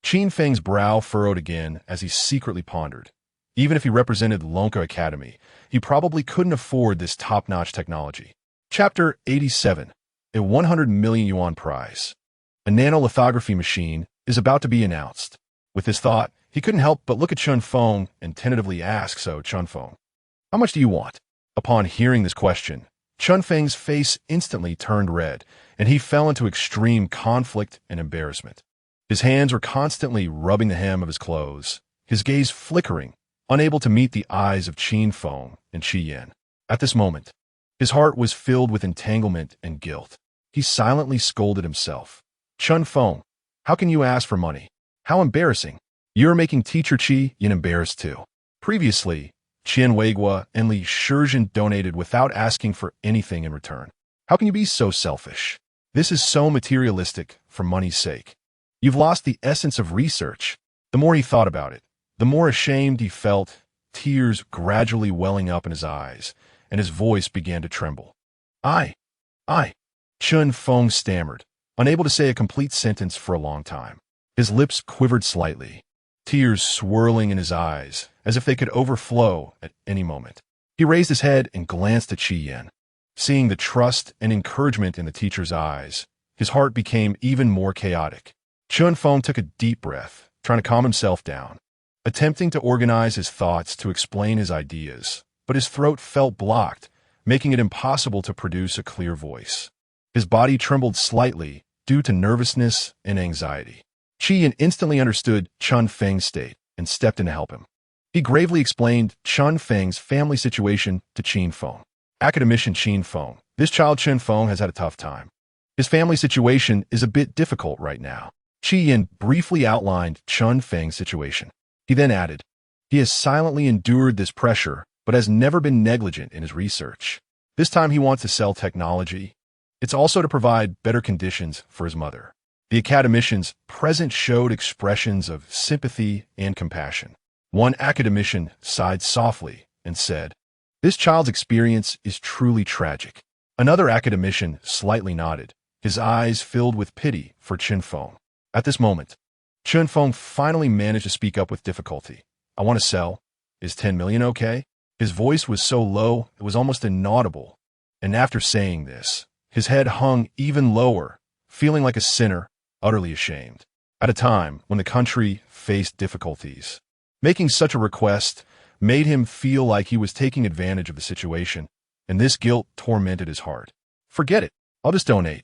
Qin Feng's brow furrowed again as he secretly pondered. Even if he represented Lonka Academy, he probably couldn't afford this top-notch technology. Chapter 87, a 100 million yuan prize. A nanolithography machine is about to be announced. With this thought, he couldn't help but look at Chun Feng and tentatively ask, "So, Chun Feng, how much do you want?" Upon hearing this question, Chun Feng's face instantly turned red, and he fell into extreme conflict and embarrassment. His hands were constantly rubbing the hem of his clothes, his gaze flickering, unable to meet the eyes of Qin Feng and Qian. At this moment, his heart was filled with entanglement and guilt. He silently scolded himself. "Chun Feng, how can you ask for money? How embarrassing. You're making teacher Qian embarrassed too." Previously, Qian Weigua and Li Shizhen donated without asking for anything in return. How can you be so selfish? This is so materialistic for money's sake. You've lost the essence of research. The more he thought about it, the more ashamed he felt, tears gradually welling up in his eyes, and his voice began to tremble. I, Chun Feng stammered, unable to say a complete sentence for a long time. His lips quivered slightly, tears swirling in his eyes, as if they could overflow at any moment. He raised his head and glanced at Qian. Seeing the trust and encouragement in the teacher's eyes, his heart became even more chaotic. Chun Feng took a deep breath, trying to calm himself down, attempting to organize his thoughts to explain his ideas, but his throat felt blocked, making it impossible to produce a clear voice. His body trembled slightly due to nervousness and anxiety. Qian instantly understood Chun Feng's state and stepped in to help him. He gravely explained Chun Feng's family situation to Qin Feng. Academician Qin Feng. This child Qin Feng has had a tough time. His family situation is a bit difficult right now. Qi Yin briefly outlined Chun Feng's situation. He then added, he has silently endured this pressure, but has never been negligent in his research. This time he wants to sell technology. It's also to provide better conditions for his mother. The academicians present showed expressions of sympathy and compassion. One academician sighed softly and said, this child's experience is truly tragic. Another academician slightly nodded, his eyes filled with pity for Qin Feng. At this moment, Qin Feng finally managed to speak up with difficulty. I want to sell. Is 10 million okay? His voice was so low, it was almost inaudible. And after saying this, his head hung even lower, feeling like a sinner, utterly ashamed. At a time when the country faced difficulties, making such a request made him feel like he was taking advantage of the situation, and this guilt tormented his heart. Forget it. I'll just donate.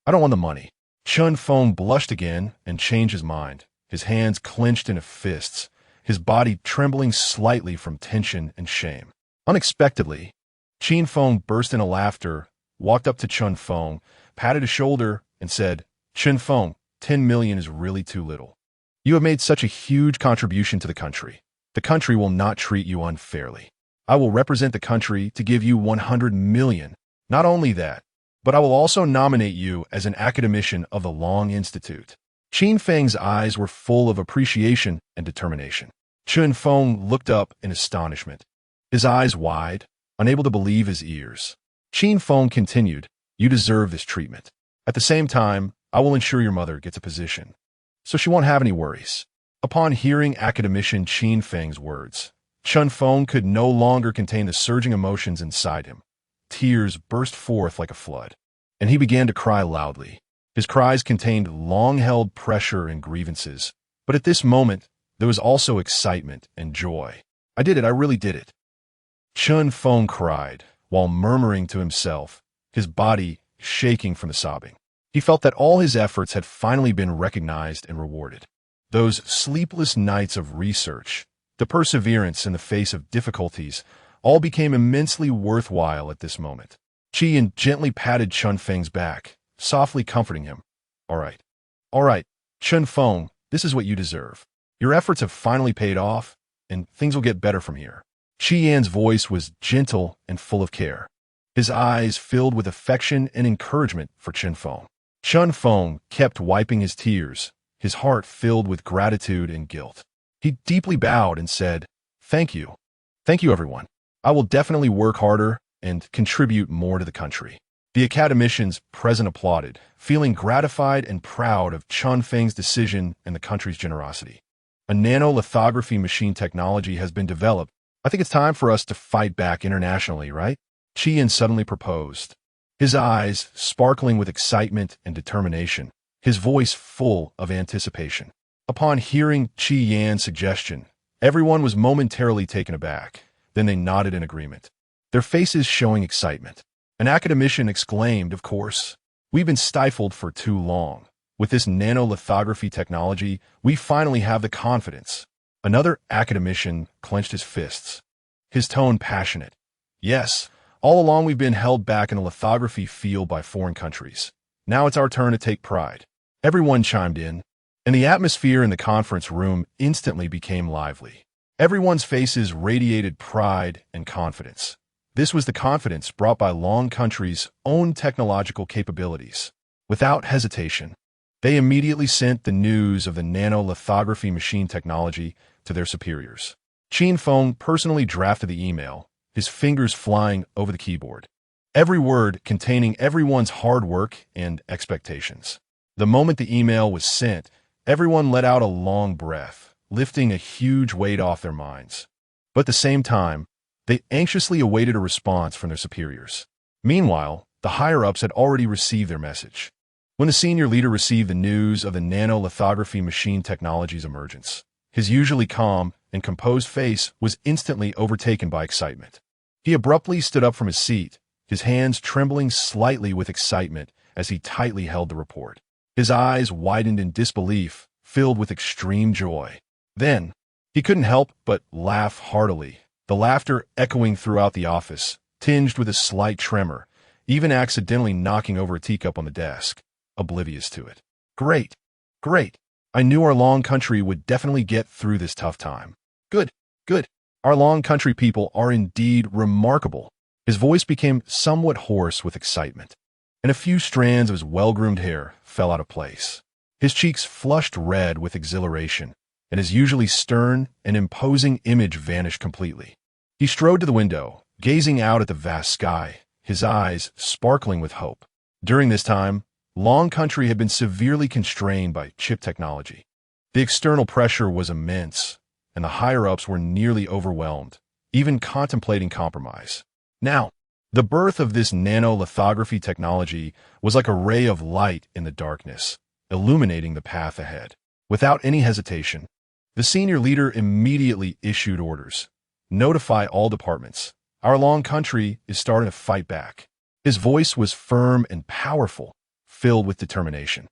I don't want the money. Qin Feng blushed again and changed his mind, his hands clenched into fists, his body trembling slightly from tension and shame. Unexpectedly, Qin Feng burst into laughter, walked up to Qin Feng, patted his shoulder, and said, Qin Feng, 10 million is really too little. You have made such a huge contribution to the country. The country will not treat you unfairly. I will represent the country to give you 100 million. Not only that, but I will also nominate you as an academician of the Long Institute. Qin Feng's eyes were full of appreciation and determination. Qin Feng looked up in astonishment, his eyes wide, unable to believe his ears. Qin Feng continued, you deserve this treatment. At the same time, I will ensure your mother gets a position, so she won't have any worries. Upon hearing academician Qin Feng's words, Qin Feng could no longer contain the surging emotions inside him. Tears burst forth like a flood, and he began to cry loudly. His cries contained long-held pressure and grievances, but at this moment, there was also excitement and joy. I did it, I really did it. Qin Feng cried, while murmuring to himself, his body shaking from the sobbing. He felt that all his efforts had finally been recognized and rewarded. Those sleepless nights of research, the perseverance in the face of difficulties, all became immensely worthwhile at this moment. Qi Yin gently patted Qin Feng's back, softly comforting him. All right, Qin Feng, this is what you deserve. Your efforts have finally paid off, and things will get better from here. Qi Yan's voice was gentle and full of care, his eyes filled with affection and encouragement for Qin Feng. Qin Feng kept wiping his tears, his heart filled with gratitude and guilt. He deeply bowed and said, Thank you. Thank you, everyone. I will definitely work harder and contribute more to the country. The academicians present applauded, feeling gratified and proud of Qin Feng's decision and the country's generosity. A nanolithography machine technology has been developed. I think it's time for us to fight back internationally, right? Qi Yin suddenly proposed, his eyes sparkling with excitement and determination, his voice full of anticipation. Upon hearing Qi Yan's suggestion, everyone was momentarily taken aback. Then they nodded in agreement, their faces showing excitement. An academician exclaimed, of course, we've been stifled for too long. With this nanolithography technology, we finally have the confidence. Another academician clenched his fists, his tone passionate. Yes, all along we've been held back in the lithography field by foreign countries. Now it's our turn to take pride. Everyone chimed in, and the atmosphere in the conference room instantly became lively. Everyone's faces radiated pride and confidence. This was the confidence brought by Long Country's own technological capabilities. Without hesitation, they immediately sent the news of the nanolithography machine technology to their superiors. Qin Feng personally drafted the email, his fingers flying over the keyboard, every word containing everyone's hard work and expectations. The moment the email was sent, everyone let out a long breath, lifting a huge weight off their minds. But at the same time, they anxiously awaited a response from their superiors. Meanwhile, the higher-ups had already received their message. When the senior leader received the news of the nanolithography machine technology's emergence, his usually calm and composed face was instantly overtaken by excitement. He abruptly stood up from his seat, his hands trembling slightly with excitement as he tightly held the report. His eyes widened in disbelief, filled with extreme joy. Then, he couldn't help but laugh heartily, the laughter echoing throughout the office, tinged with a slight tremor, even accidentally knocking over a teacup on the desk, oblivious to it. Great, great. I knew our long country would definitely get through this tough time. Good, good. Our long country people are indeed remarkable. His voice became somewhat hoarse with excitement, and a few strands of his well-groomed hair fell out of place. His cheeks flushed red with exhilaration, and his usually stern and imposing image vanished completely. He strode to the window, gazing out at the vast sky, his eyes sparkling with hope. During this time, Long Country had been severely constrained by chip technology. The external pressure was immense, and the higher-ups were nearly overwhelmed, even contemplating compromise. Now, the birth of this nanolithography technology was like a ray of light in the darkness, illuminating the path ahead. Without any hesitation, the senior leader immediately issued orders. Notify all departments. Our long country is starting to fight back. His voice was firm and powerful, filled with determination.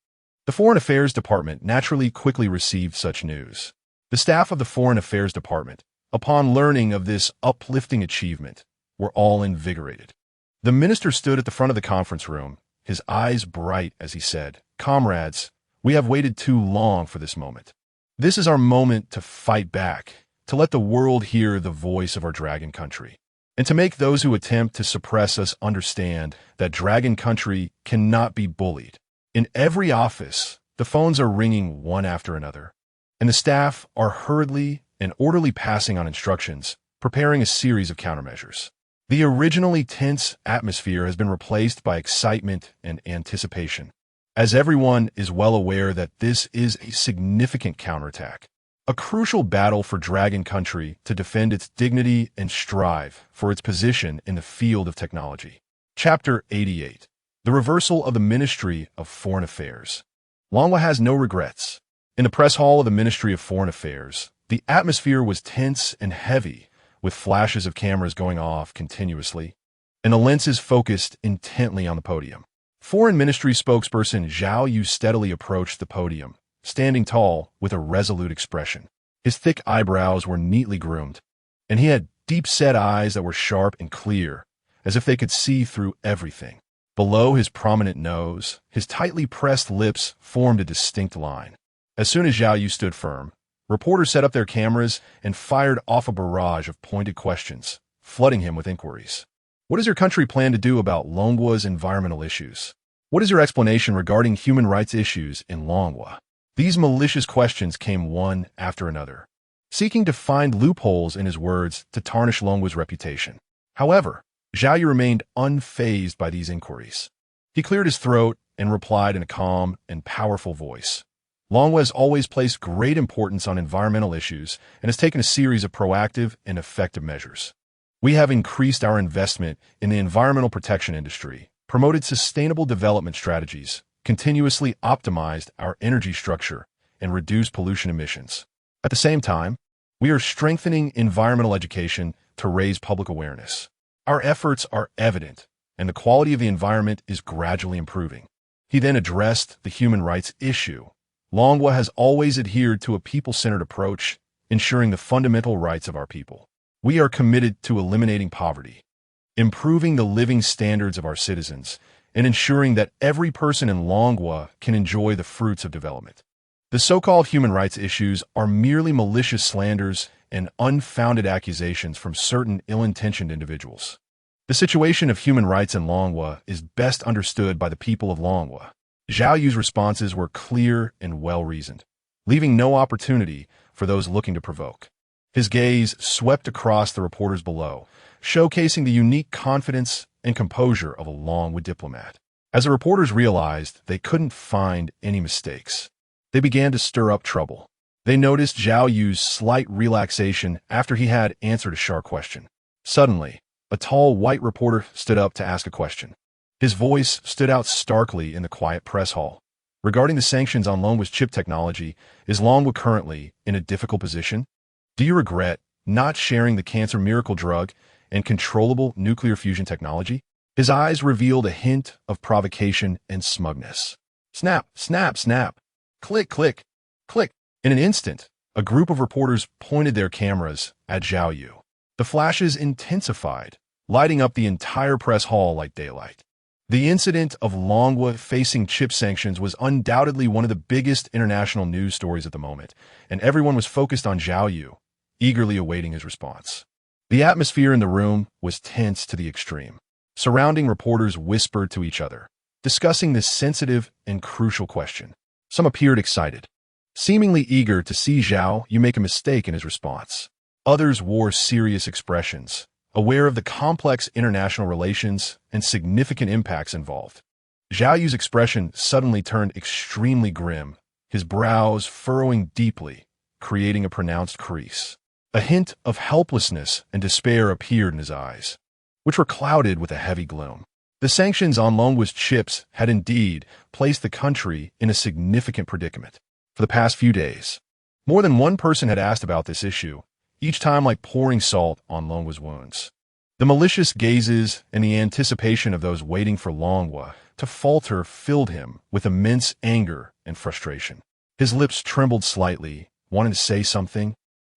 The Foreign Affairs Department naturally quickly received such news. The staff of the Foreign Affairs Department, upon learning of this uplifting achievement, were all invigorated. The minister stood at the front of the conference room, his eyes bright as he said, "Comrades, we have waited too long for this moment. This is our moment to fight back, to let the world hear the voice of our dragon country, and to make those who attempt to suppress us understand that dragon country cannot be bullied." In every office, the phones are ringing one after another, and the staff are hurriedly and orderly passing on instructions, preparing a series of countermeasures. The originally tense atmosphere has been replaced by excitement and anticipation, as everyone is well aware that this is a significant counterattack, a crucial battle for Dragon Country to defend its dignity and strive for its position in the field of technology. Chapter 88. The Reversal of the Ministry of Foreign Affairs. Longwa has no regrets. In the press hall of the Ministry of Foreign Affairs, the atmosphere was tense and heavy, with flashes of cameras going off continuously, and the lenses focused intently on the podium. Foreign Ministry spokesperson Zhao Yu steadily approached the podium, standing tall with a resolute expression. His thick eyebrows were neatly groomed, and he had deep-set eyes that were sharp and clear, as if they could see through everything. Below his prominent nose, his tightly pressed lips formed a distinct line. As soon as Zhao Yu stood firm, reporters set up their cameras and fired off a barrage of pointed questions, flooding him with inquiries. What does your country plan to do about Longwa's environmental issues? What is your explanation regarding human rights issues in Longwa? These malicious questions came one after another, seeking to find loopholes in his words to tarnish Longwa's reputation. However, Zhao Yu remained unfazed by these inquiries. He cleared his throat and replied in a calm and powerful voice. Longwa has always placed great importance on environmental issues and has taken a series of proactive and effective measures. We have increased our investment in the environmental protection industry, promoted sustainable development strategies, continuously optimized our energy structure, and reduced pollution emissions. At the same time, we are strengthening environmental education to raise public awareness. Our efforts are evident, and the quality of the environment is gradually improving. He then addressed the human rights issue. Longwa has always adhered to a people-centered approach, ensuring the fundamental rights of our people. We are committed to eliminating poverty, improving the living standards of our citizens, and ensuring that every person in Longwa can enjoy the fruits of development. The so-called human rights issues are merely malicious slanders and unfounded accusations from certain ill-intentioned individuals. The situation of human rights in Longwa is best understood by the people of Longwa. Zhao Yu's responses were clear and well-reasoned, leaving no opportunity for those looking to provoke. His gaze swept across the reporters below, showcasing the unique confidence and composure of a Longwa diplomat. As the reporters realized they couldn't find any mistakes, they began to stir up trouble. They noticed Zhao Yu's slight relaxation after he had answered a sharp question. Suddenly, a tall white reporter stood up to ask a question. His voice stood out starkly in the quiet press hall. Regarding the sanctions on Longwa's chip technology, is Longwa currently in a difficult position? Do you regret not sharing the cancer miracle drug and controllable nuclear fusion technology? His eyes revealed a hint of provocation and smugness. Snap, snap, snap. Click, click, click. In an instant, a group of reporters pointed their cameras at Zhao Yu. The flashes intensified, lighting up the entire press hall like daylight. The incident of Longwa facing chip sanctions was undoubtedly one of the biggest international news stories at the moment, and everyone was focused on Zhao Yu, eagerly awaiting his response. The atmosphere in the room was tense to the extreme. Surrounding reporters whispered to each other, discussing this sensitive and crucial question. Some appeared excited, seemingly eager to see Zhao Yu make a mistake in his response. Others wore serious expressions, aware of the complex international relations and significant impacts involved. Zhao Yu's expression suddenly turned extremely grim, his brows furrowing deeply, creating a pronounced crease. A hint of helplessness and despair appeared in his eyes, which were clouded with a heavy gloom. The sanctions on Longwa's chips had indeed placed the country in a significant predicament. For the past few days, more than one person had asked about this issue, each time like pouring salt on Longwa's wounds. The malicious gazes and the anticipation of those waiting for Longwa to falter filled him with immense anger and frustration. His lips trembled slightly, wanting to say something,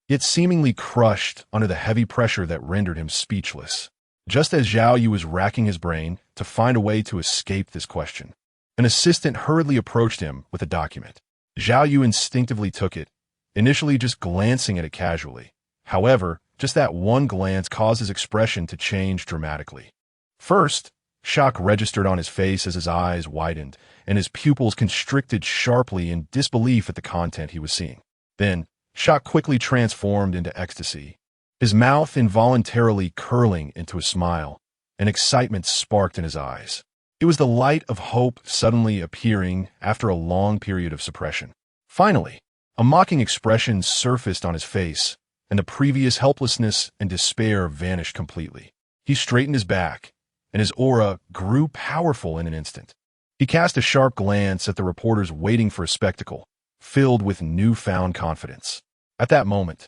yet seemingly crushed under the heavy pressure that rendered him speechless. Just as Zhao Yu was racking his brain to find a way to escape this question, an assistant hurriedly approached him with a document. Zhao Yu instinctively took it, initially just glancing at it casually. However, just that one glance caused his expression to change dramatically. First, shock registered on his face as his eyes widened and his pupils constricted sharply in disbelief at the content he was seeing. Then, shock quickly transformed into ecstasy, his mouth involuntarily curling into a smile, and excitement sparked in his eyes. It was the light of hope suddenly appearing after a long period of suppression. Finally, a mocking expression surfaced on his face, and the previous helplessness and despair vanished completely. He straightened his back, and his aura grew powerful in an instant. He cast a sharp glance at the reporters waiting for a spectacle, filled with newfound confidence. At that moment,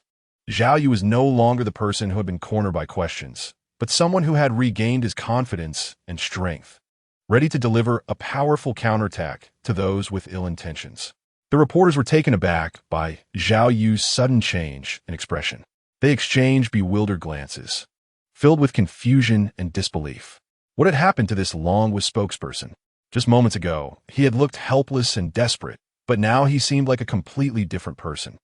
Zhao Yu was no longer the person who had been cornered by questions, but someone who had regained his confidence and strength, ready to deliver a powerful counterattack to those with ill intentions. The reporters were taken aback by Zhao Yu's sudden change in expression. They exchanged bewildered glances, filled with confusion and disbelief. What had happened to this Longwa spokesperson? Just moments ago, he had looked helpless and desperate, but now he seemed like a completely different person.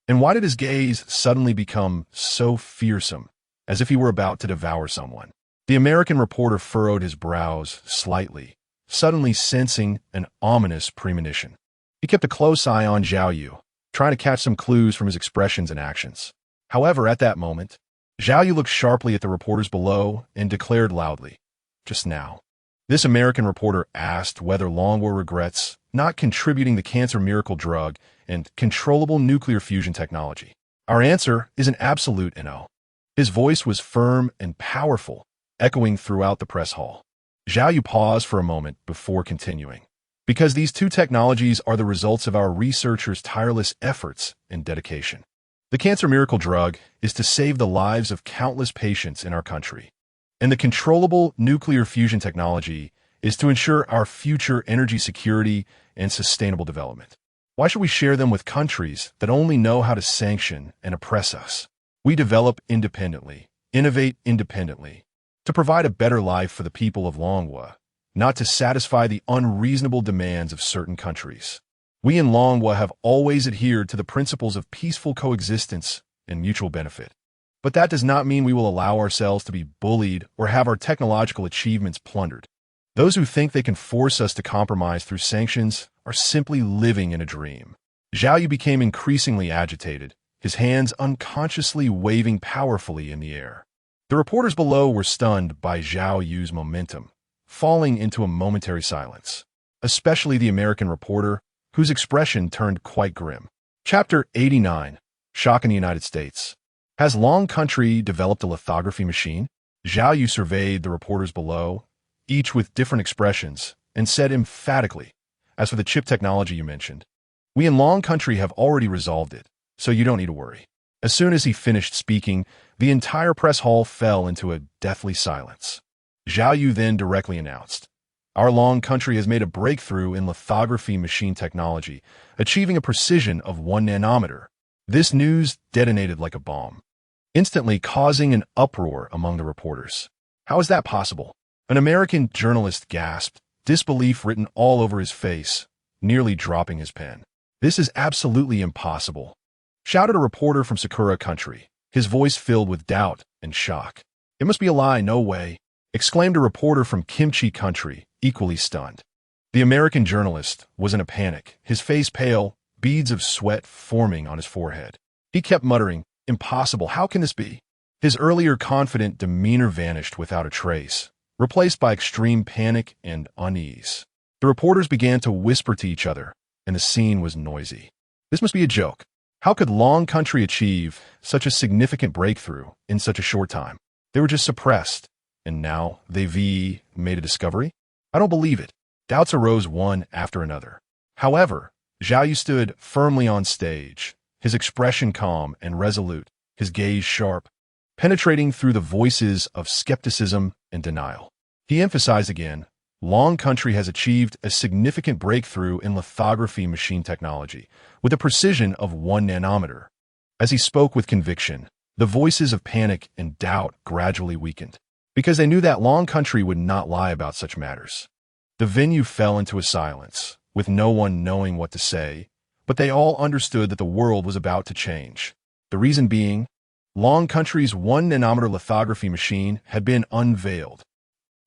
And why did his gaze suddenly become so fearsome, as if he were about to devour someone? The American reporter furrowed his brows slightly, suddenly sensing an ominous premonition. He kept a close eye on Zhao Yu, trying to catch some clues from his expressions and actions. However, at that moment, Zhao Yu looked sharply at the reporters below and declared loudly, "Just now." This American reporter asked whether Longwa regrets not contributing the cancer miracle drug and controllable nuclear fusion technology. Our answer is an absolute no. His voice was firm and powerful, echoing throughout the press hall. Zhao Yu paused for a moment before continuing. Because these two technologies are the results of our researchers' tireless efforts and dedication. The cancer miracle drug is to save the lives of countless patients in our country, and the controllable nuclear fusion technology is to ensure our future energy security and sustainable development. Why should we share them with countries that only know how to sanction and oppress us? We develop independently, innovate independently, to provide a better life for the people of Longwa, not to satisfy the unreasonable demands of certain countries. We in Longwa have always adhered to the principles of peaceful coexistence and mutual benefit. But that does not mean we will allow ourselves to be bullied or have our technological achievements plundered. Those who think they can force us to compromise through sanctions are simply living in a dream. Zhao Yu became increasingly agitated, his hands unconsciously waving powerfully in the air. The reporters below were stunned by Zhao Yu's momentum, falling into a momentary silence, especially the American reporter, whose expression turned quite grim. Chapter 89. Shock in the United States. Has Long Country developed a lithography machine? Zhao Yu surveyed the reporters below, each with different expressions, and said emphatically, "As for the chip technology you mentioned, we in Long Country have already resolved it, so you don't need to worry." As soon as he finished speaking, the entire press hall fell into a deathly silence. Zhao Yu then directly announced, "Our Long Country has made a breakthrough in lithography machine technology, achieving a precision of 1 nanometer. This news detonated like a bomb, instantly causing an uproar among the reporters. How is that possible? An American journalist gasped, disbelief written all over his face, nearly dropping his pen. This is absolutely impossible, shouted a reporter from Sakura country, his voice filled with doubt and shock. It must be a lie, no way, exclaimed a reporter from Kimchi country, equally stunned. The American journalist was in a panic, his face pale, beads of sweat forming on his forehead. He kept muttering, "Impossible, how can this be?" His earlier confident demeanor vanished without a trace, replaced by extreme panic and unease. The reporters began to whisper to each other, and the scene was noisy. This must be a joke. How could Long Country achieve such a significant breakthrough in such a short time? They were just suppressed, and now they've made a discovery? I don't believe it. Doubts arose one after another. However, Zhao Yu stood firmly on stage, his expression calm and resolute, his gaze sharp, penetrating through the voices of skepticism and denial. He emphasized again, Long Country has achieved a significant breakthrough in lithography machine technology, with a precision of 1 nanometer. As he spoke with conviction, the voices of panic and doubt gradually weakened, because they knew that Long Country would not lie about such matters. The venue fell into a silence, with no one knowing what to say, but they all understood that the world was about to change. The reason being, Long Country's 1 nanometer lithography machine had been unveiled.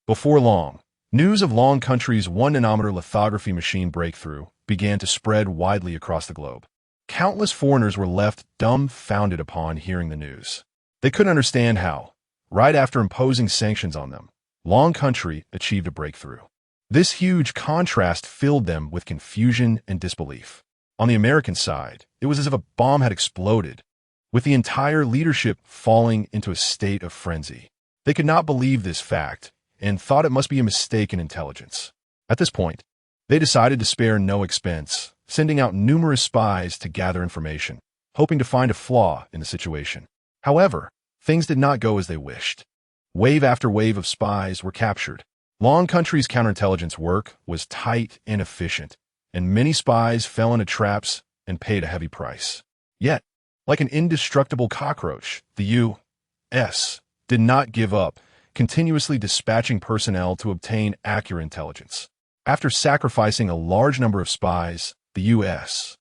Before long, news of Long Country's 1 nanometer lithography machine breakthrough began to spread widely across the globe. Countless foreigners were left dumbfounded upon hearing the news. They couldn't understand how, right after imposing sanctions on them, Long Country achieved a breakthrough. This huge contrast filled them with confusion and disbelief. On the American side, it was as if a bomb had exploded, with the entire leadership falling into a state of frenzy. They could not believe this fact and thought it must be a mistake in intelligence. At this point, they decided to spare no expense, sending out numerous spies to gather information, hoping to find a flaw in the situation. However, things did not go as they wished. Wave after wave of spies were captured. Long Country's counterintelligence work was tight and efficient, and many spies fell into traps and paid a heavy price. Yet, like an indestructible cockroach, the U.S. did not give up, continuously dispatching personnel to obtain accurate intelligence. After sacrificing a large number of spies, the U.S.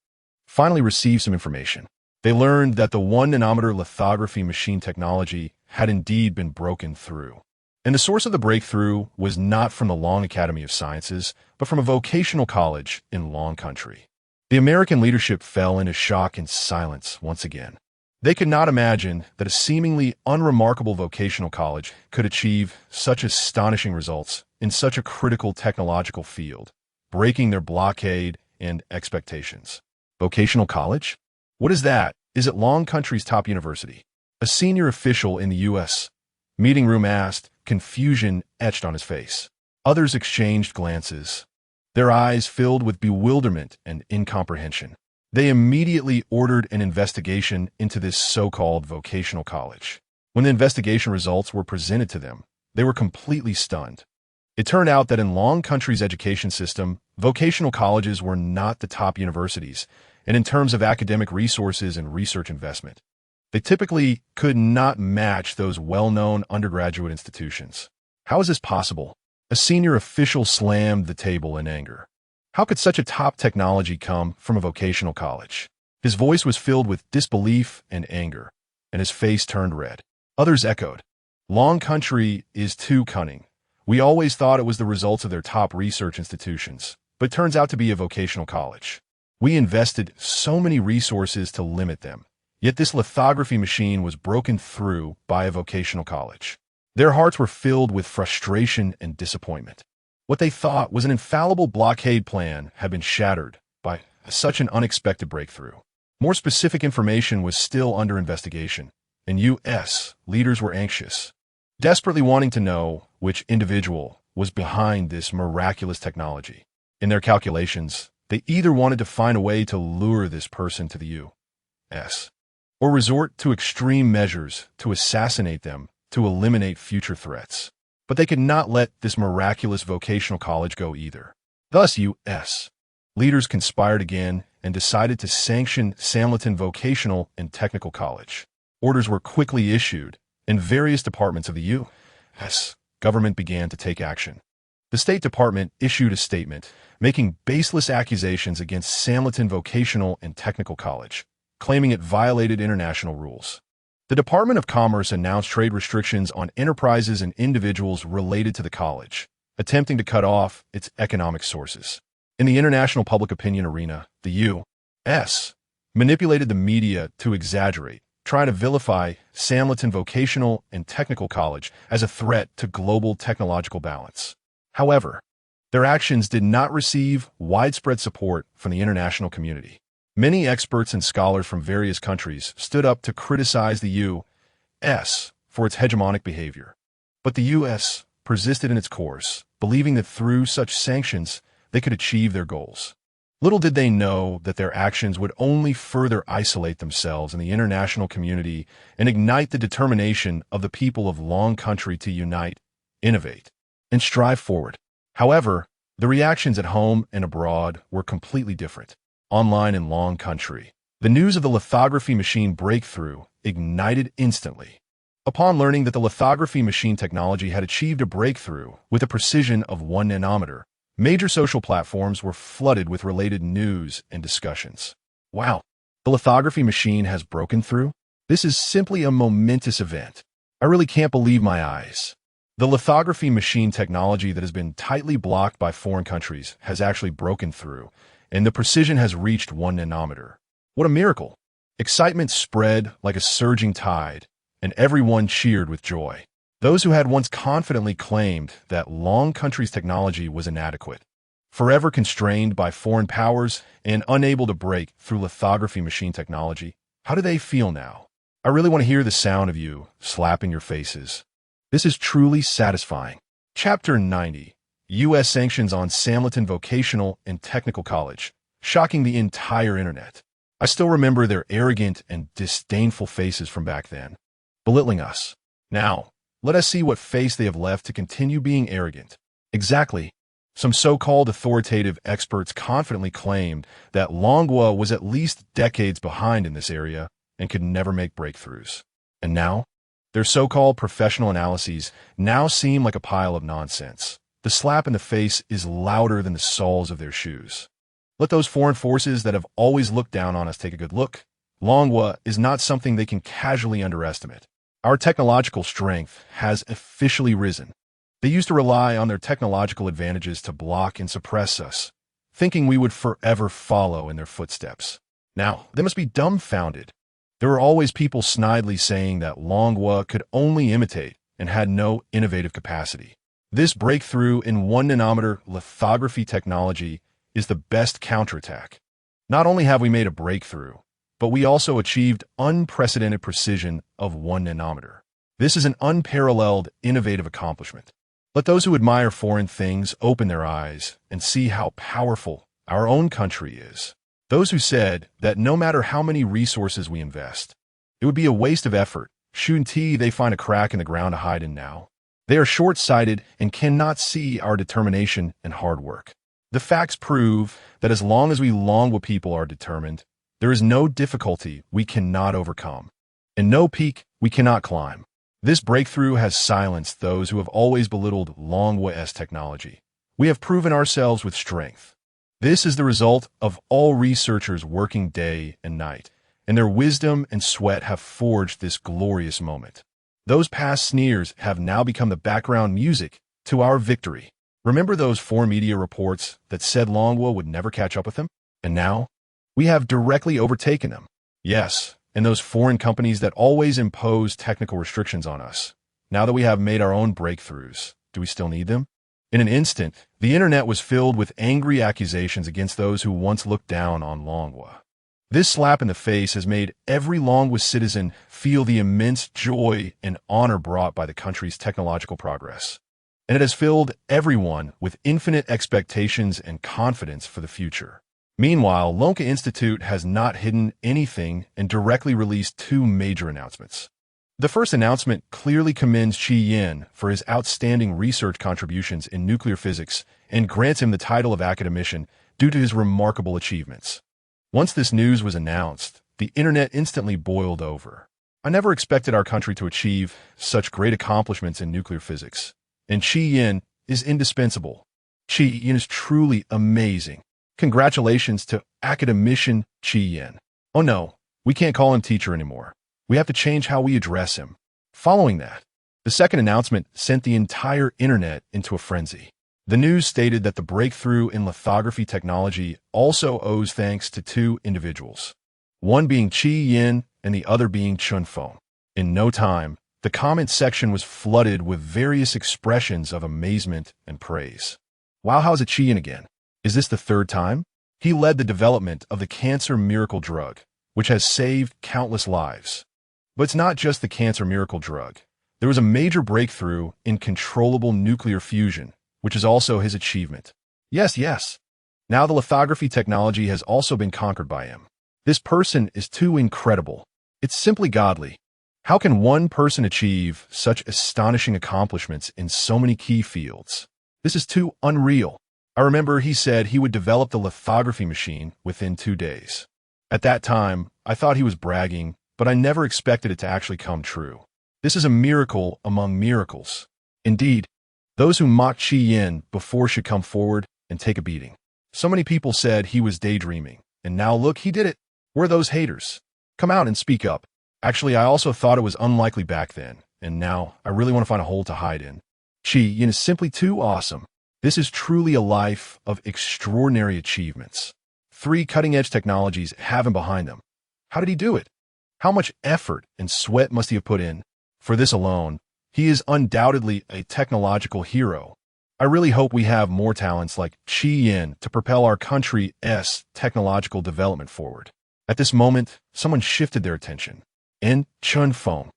finally received some information. They learned that the 1 nanometer lithography machine technology had indeed been broken through. And the source of the breakthrough was not from the Long Academy of Sciences, but from a vocational college in Long Country. The American leadership fell into shock and silence once again. They could not imagine that a seemingly unremarkable vocational college could achieve such astonishing results in such a critical technological field, breaking their blockade and expectations. Vocational college? What is that? Is it Long Country's top university? A senior official in the U.S. meeting room asked, confusion etched on his face. Others exchanged glances, their eyes filled with bewilderment and incomprehension. They immediately ordered an investigation into this so-called vocational college. When the investigation results were presented to them, they were completely stunned. It turned out that in Long Country's education system, vocational colleges were not the top universities, and in terms of academic resources and research investment, they typically could not match those well-known undergraduate institutions. How is this possible? A senior official slammed the table in anger. How could such a top technology come from a vocational college? His voice was filled with disbelief and anger, and his face turned red. Others echoed, Long Country is too cunning. We always thought it was the results of their top research institutions, but it turns out to be a vocational college. We invested so many resources to limit them. Yet this lithography machine was broken through by a vocational college. Their hearts were filled with frustration and disappointment. What they thought was an infallible blockade plan had been shattered by such an unexpected breakthrough. More specific information was still under investigation, and U.S. leaders were anxious, desperately wanting to know which individual was behind this miraculous technology. In their calculations, they either wanted to find a way to lure this person to the U.S. or resort to extreme measures to assassinate them to eliminate future threats. But they could not let this miraculous vocational college go either. Thus, U.S. leaders conspired again and decided to sanction Samleton Vocational and Technical College. Orders were quickly issued, and various departments of the U.S. government began to take action. The State Department issued a statement making baseless accusations against Samleton Vocational and Technical College, claiming it violated international rules. The Department of Commerce announced trade restrictions on enterprises and individuals related to the college, attempting to cut off its economic sources. In the international public opinion arena, the U.S. manipulated the media to exaggerate, trying to vilify Samleton Vocational and Technical College as a threat to global technological balance. However, their actions did not receive widespread support from the international community. Many experts and scholars from various countries stood up to criticize the U.S. for its hegemonic behavior. But the U.S. persisted in its course, believing that through such sanctions, they could achieve their goals. Little did they know that their actions would only further isolate themselves in the international community and ignite the determination of the people of Long Country to unite, innovate, and strive forward. However, the reactions at home and abroad were completely different. Online in Long Country, the news of the lithography machine breakthrough ignited instantly. Upon learning that the lithography machine technology had achieved a breakthrough with a precision of 1 nanometer, major social platforms were flooded with related news and discussions. Wow, the lithography machine has broken through? This is simply a momentous event. I really can't believe my eyes. The lithography machine technology that has been tightly blocked by foreign countries has actually broken through, and the precision has reached 1 nanometer. What a miracle! Excitement spread like a surging tide, and everyone cheered with joy. Those who had once confidently claimed that Long Country's technology was inadequate, forever constrained by foreign powers and unable to break through lithography machine technology, how do they feel now? I really want to hear the sound of you slapping your faces. This is truly satisfying. Chapter 90. U.S. sanctions on Samleton Vocational and Technical College, shocking the entire internet. I still remember their arrogant and disdainful faces from back then, belittling us. Now, let us see what face they have left to continue being arrogant. Exactly. Some so-called authoritative experts confidently claimed that Longwa was at least decades behind in this area and could never make breakthroughs. And now, their so-called professional analyses now seem like a pile of nonsense. The slap in the face is louder than the soles of their shoes. Let those foreign forces that have always looked down on us take a good look. Longwa is not something they can casually underestimate. Our technological strength has officially risen. They used to rely on their technological advantages to block and suppress us, thinking we would forever follow in their footsteps. Now, they must be dumbfounded. There were always people snidely saying that Longwa could only imitate and had no innovative capacity. This breakthrough in 1 nanometer lithography technology is the best counterattack. Not only have we made a breakthrough, but we also achieved unprecedented precision of 1 nanometer. This is an unparalleled, innovative accomplishment. Let those who admire foreign things open their eyes and see how powerful our own country is. Those who said that no matter how many resources we invest, it would be a waste of effort, shouldn't they find a crack in the ground to hide in now? They are short-sighted and cannot see our determination and hard work. The facts prove that as long as we Longwa people are determined, there is no difficulty we cannot overcome, and no peak we cannot climb. This breakthrough has silenced those who have always belittled Longwa's technology. We have proven ourselves with strength. This is the result of all researchers working day and night, and their wisdom and sweat have forged this glorious moment. Those past sneers have now become the background music to our victory. Remember those foreign media reports that said Longwa would never catch up with them? And now, we have directly overtaken them. Yes, and those foreign companies that always impose technical restrictions on us. Now that we have made our own breakthroughs, do we still need them? In an instant, the internet was filled with angry accusations against those who once looked down on Longwa. This slap in the face has made every Longwa citizen feel the immense joy and honor brought by the country's technological progress. And it has filled everyone with infinite expectations and confidence for the future. Meanwhile, Lonka Institute has not hidden anything and directly released 2 major announcements. The first announcement clearly commends Chi Yin for his outstanding research contributions in nuclear physics and grants him the title of academician due to his remarkable achievements. Once this news was announced, the internet instantly boiled over. I never expected our country to achieve such great accomplishments in nuclear physics. and Chi Yin is indispensable. Chi Yin is truly amazing. Congratulations to academician Chi Yin. Oh no, we can't call him teacher anymore. We have to change how we address him. Following that, the second announcement sent the entire internet into a frenzy. The news stated that the breakthrough in lithography technology also owes thanks to two individuals, one being Chi Yin and the other being Chun Feng. In no time, the comment section was flooded with various expressions of amazement and praise. Wow, how's it Chi Yin again? Is this the third time? He led the development of the cancer miracle drug, which has saved countless lives. But it's not just the cancer miracle drug. There was a major breakthrough in controllable nuclear fusion, which is also his achievement. Yes. Now the lithography technology has also been conquered by him. This person is too incredible. It's simply godly. How can one person achieve such astonishing accomplishments in so many key fields? This is too unreal. I remember he said he would develop the lithography machine within 2 days. At that time, I thought he was bragging, but I never expected it to actually come true. This is a miracle among miracles. Indeed, those who mocked Chi Yin before should come forward and take a beating. So many people said he was daydreaming, and now look, he did it. We're those haters. Come out and speak up. Actually, I also thought it was unlikely back then, and now I really want to find a hole to hide in. Chi Yin is simply too awesome. This is truly a life of extraordinary achievements. 3 cutting-edge technologies have him behind them. How did he do it? How much effort and sweat must he have put in? For this alone, he is undoubtedly a technological hero. I really hope we have more talents like Chi Yin to propel our country's technological development forward. At this moment, someone shifted their attention. And Chun Feng.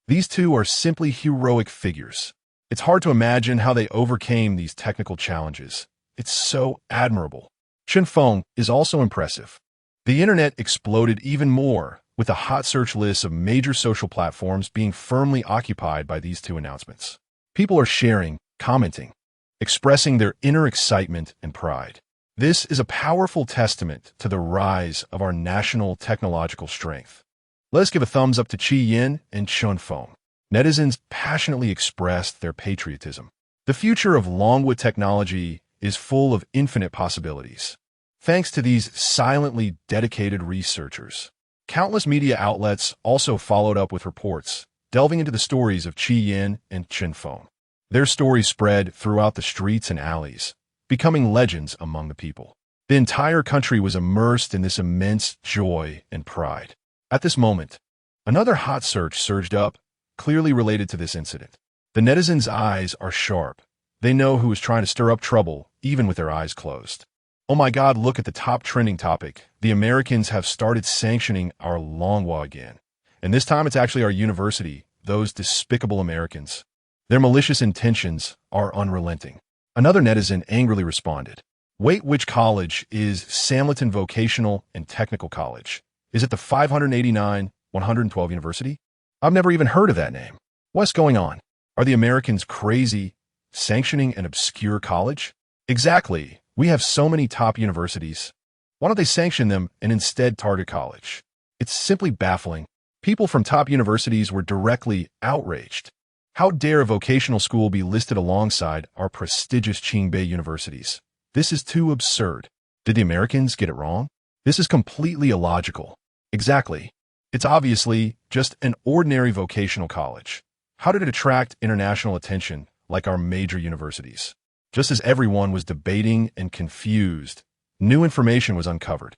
These two are simply heroic figures. It's hard to imagine how they overcame these technical challenges. It's so admirable. Chun Feng is also impressive. The internet exploded even more, with a hot search list of major social platforms being firmly occupied by these two announcements. People are sharing, commenting, expressing their inner excitement and pride. This is a powerful testament to the rise of our national technological strength. Let's give a thumbs up to Chi Yin and Chun Feng. Netizens passionately expressed their patriotism. The future of Longwood technology is full of infinite possibilities. Thanks to these silently dedicated researchers. Countless media outlets also followed up with reports, delving into the stories of Chi Yin and Chun Feng. Their stories spread throughout the streets and alleys, becoming legends among the people. The entire country was immersed in this immense joy and pride. At this moment, another hot search surged up, clearly related to this incident. The netizens' eyes are sharp. They know who is trying to stir up trouble, even with their eyes closed. Oh my God, look at the top trending topic. The Americans have started sanctioning our Longwa again. And this time it's actually our university, those despicable Americans. Their malicious intentions are unrelenting. Another netizen angrily responded, "Wait, which college is Samleton Vocational and Technical College? Is it the 589-112 University? I've never even heard of that name. What's going on? Are the Americans crazy, sanctioning an obscure college? Exactly. We have so many top universities. Why don't they sanction them and instead target college? It's simply baffling. People from top universities were directly outraged. How dare a vocational school be listed alongside our prestigious Qingbei universities? This is too absurd. Did the Americans get it wrong? This is completely illogical. Exactly. It's obviously just an ordinary vocational college. How did it attract international attention like our major universities? Just as everyone was debating and confused, new information was uncovered.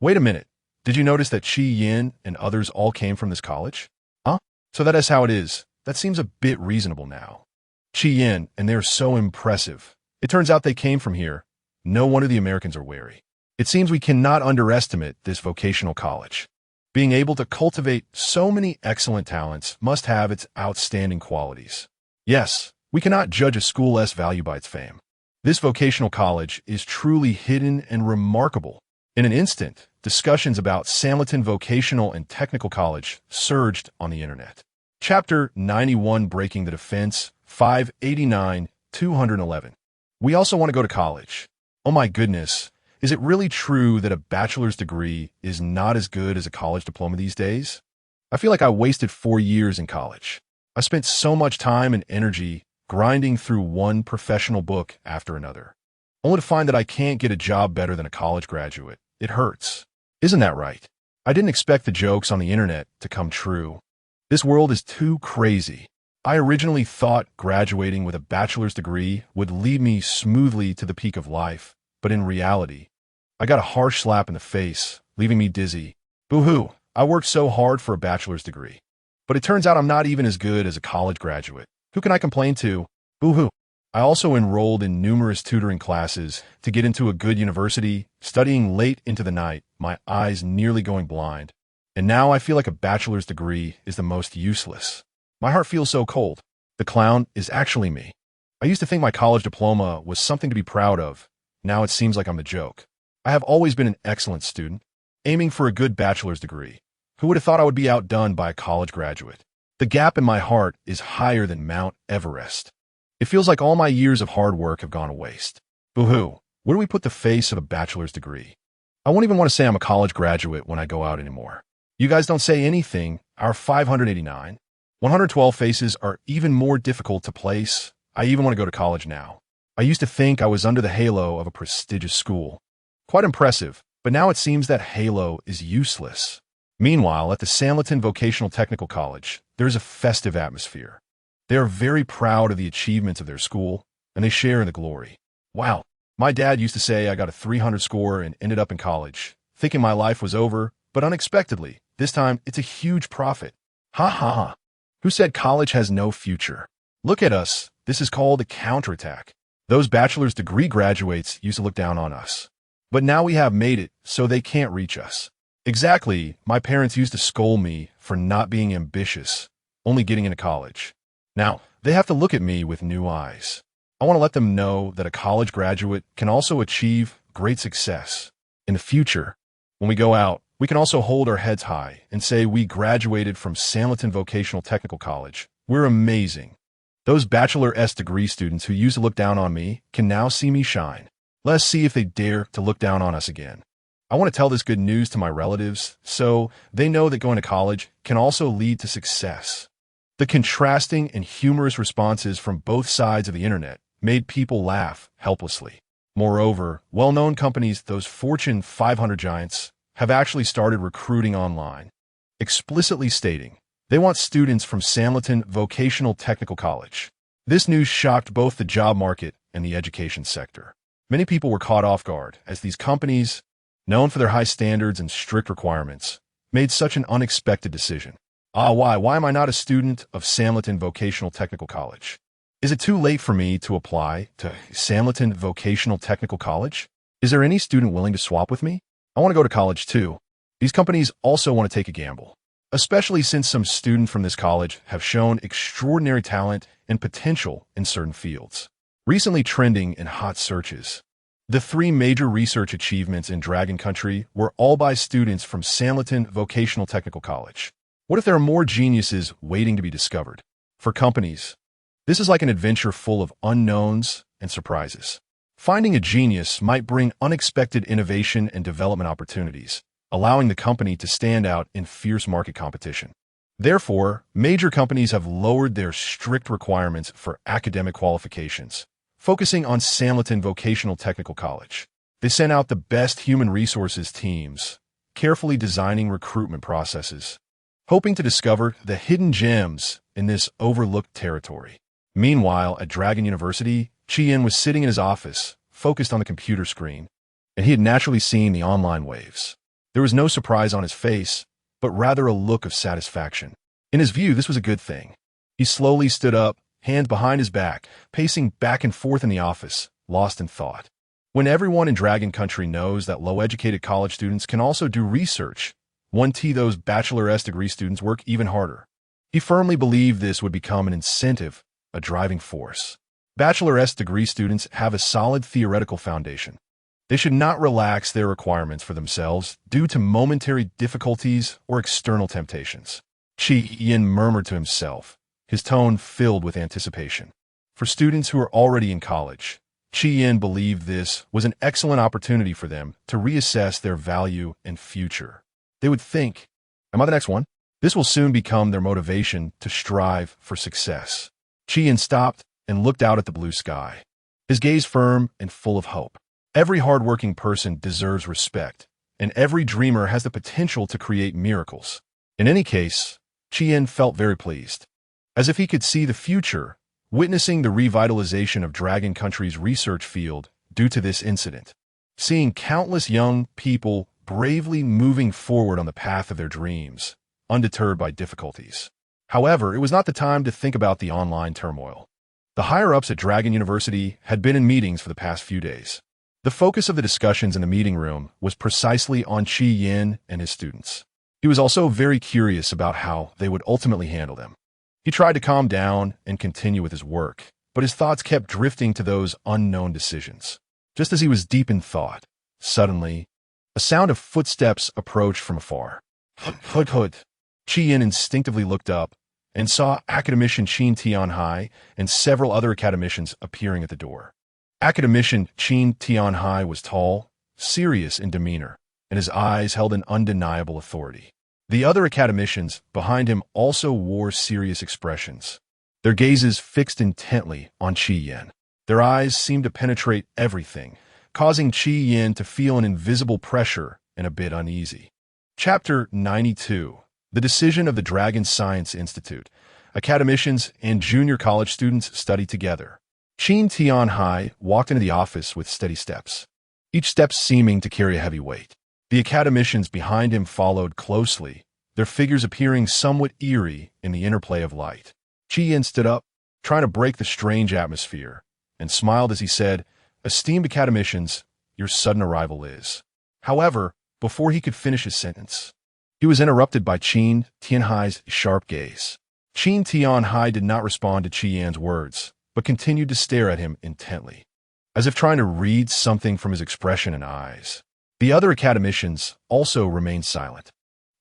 Wait a minute. Did you notice that Chi Yin and others all came from this college? Huh? So that is how it is. That seems a bit reasonable now. Chi Yin, and they're so impressive. It turns out they came from here. No wonder the Americans are wary. It seems we cannot underestimate this vocational college. Being able to cultivate so many excellent talents must have its outstanding qualities. Yes, we cannot judge a school's value by its fame. This vocational college is truly hidden and remarkable. In an instant, discussions about Samleton Vocational and Technical College surged on the internet. Chapter 91, Breaking the Defense, 589-211. We also want to go to college. Oh my goodness, is it really true that a bachelor's degree is not as good as a college diploma these days? I feel like I wasted 4 years in college. I spent so much time and energy grinding through one professional book after another, only to find that I can't get a job better than a college graduate. It hurts. Isn't that right? I didn't expect the jokes on the internet to come true. This world is too crazy. I originally thought graduating with a bachelor's degree would lead me smoothly to the peak of life, but in reality, I got a harsh slap in the face, leaving me dizzy. Boo-hoo, I worked so hard for a bachelor's degree. But it turns out I'm not even as good as a college graduate. Who can I complain to? Boo-hoo. I also enrolled in numerous tutoring classes to get into a good university, studying late into the night, my eyes nearly going blind. And now I feel like a bachelor's degree is the most useless. My heart feels so cold. The clown is actually me. I used to think my college diploma was something to be proud of. Now it seems like I'm the joke. I have always been an excellent student, aiming for a good bachelor's degree. Who would have thought I would be outdone by a college graduate? The gap in my heart is higher than Mount Everest. It feels like all my years of hard work have gone to waste. Boo-hoo, where do we put the face of a bachelor's degree? I won't even want to say I'm a college graduate when I go out anymore. You guys don't say anything. Our 589, 112 faces are even more difficult to place. I even want to go to college now. I used to think I was under the halo of a prestigious school. Quite impressive, but now it seems that halo is useless. Meanwhile, at the Sanliton Vocational Technical College, there's a festive atmosphere. They are very proud of the achievements of their school, and they share in the glory. Wow, my dad used to say I got a 300 score and ended up in college, thinking my life was over, but unexpectedly, this time it's a huge profit. Ha ha ha. Who said college has no future? Look at us. This is called a counterattack. Those bachelor's degree graduates used to look down on us. But now we have made it, so they can't reach us. Exactly, my parents used to scold me for not being ambitious, only getting into college. Now, they have to look at me with new eyes. I want to let them know that a college graduate can also achieve great success. In the future, when we go out, we can also hold our heads high and say we graduated from Sanliton Vocational Technical College. We're amazing. Those bachelor-s degree students who used to look down on me can now see me shine. Let's see if they dare to look down on us again. I want to tell this good news to my relatives so they know that going to college can also lead to success. The contrasting and humorous responses from both sides of the internet made people laugh helplessly. Moreover, well-known companies, those Fortune 500 giants, have actually started recruiting online, explicitly stating they want students from Sanliton Vocational Technical College. This news shocked both the job market and the education sector. Many people were caught off guard as these companies, known for their high standards and strict requirements, made such an unexpected decision. Why am I not a student of Sanliton Vocational Technical College? Is it too late for me to apply to Sanliton Vocational Technical College? Is there any student willing to swap with me? I want to go to college too. These companies also want to take a gamble, especially since some students from this college have shown extraordinary talent and potential in certain fields. Recently trending in hot searches, the 3 major research achievements in Dragon Country were all by students from Sanliton Vocational Technical College. What if there are more geniuses waiting to be discovered? For companies, this is like an adventure full of unknowns and surprises. Finding a genius might bring unexpected innovation and development opportunities, allowing the company to stand out in fierce market competition. Therefore, major companies have lowered their strict requirements for academic qualifications, focusing on Sanliton Vocational Technical College. They sent out the best human resources teams, carefully designing recruitment processes, hoping to discover the hidden gems in this overlooked territory. Meanwhile, at Dragon University, Chi-Yin was sitting in his office, focused on the computer screen, and he had naturally seen the online waves. There was no surprise on his face, but rather a look of satisfaction. In his view, this was a good thing. He slowly stood up, hands behind his back, pacing back and forth in the office, lost in thought. When everyone in Dragon Country knows that low-educated college students can also do research, those bachelor-s degree students work even harder. He firmly believed this would become an incentive, a driving force. Bachelor-s degree students have a solid theoretical foundation. They should not relax their requirements for themselves due to momentary difficulties or external temptations. Chi-Yin murmured to himself, his tone filled with anticipation. For students who are already in college, Chi-Yin believed this was an excellent opportunity for them to reassess their value and future. They would think, am I the next one? This will soon become their motivation to strive for success. Chi-Yin stopped, and looked out at the blue sky, his gaze firm and full of hope. Every hardworking person deserves respect, and every dreamer has the potential to create miracles. In any case, Chien felt very pleased, as if he could see the future, witnessing the revitalization of Dragon Country's research field due to this incident. Seeing countless young people bravely moving forward on the path of their dreams, undeterred by difficulties. However, it was not the time to think about the online turmoil. The higher-ups at Dragon University had been in meetings for the past few days. The focus of the discussions in the meeting room was precisely on Chien and his students. He was also very curious about how they would ultimately handle them. He tried to calm down and continue with his work, but his thoughts kept drifting to those unknown decisions. Just as he was deep in thought, suddenly, a sound of footsteps approached from afar. Hood. Chien instinctively looked up and saw academician Chin Tianhai and several other academicians appearing at the door. Academician Chin Tianhai was tall, serious in demeanor, and his eyes held an undeniable authority. The other academicians behind him also wore serious expressions, their gazes fixed intently on Chien. Their eyes seemed to penetrate everything, causing Chien to feel an invisible pressure and a bit uneasy. Chapter 92. The Decision of the Dragon Science Institute. Academicians and junior college students studied together. Chin Tianhai walked into the office with steady steps, each step seeming to carry a heavy weight. The academicians behind him followed closely, their figures appearing somewhat eerie in the interplay of light. Chien stood up, trying to break the strange atmosphere, and smiled as he said, "Esteemed academicians, your sudden arrival is." However, before he could finish his sentence, he was interrupted by Chin Tianhai's sharp gaze. Chin Tianhai did not respond to Chien's words, but continued to stare at him intently, as if trying to read something from his expression and eyes. The other academicians also remained silent,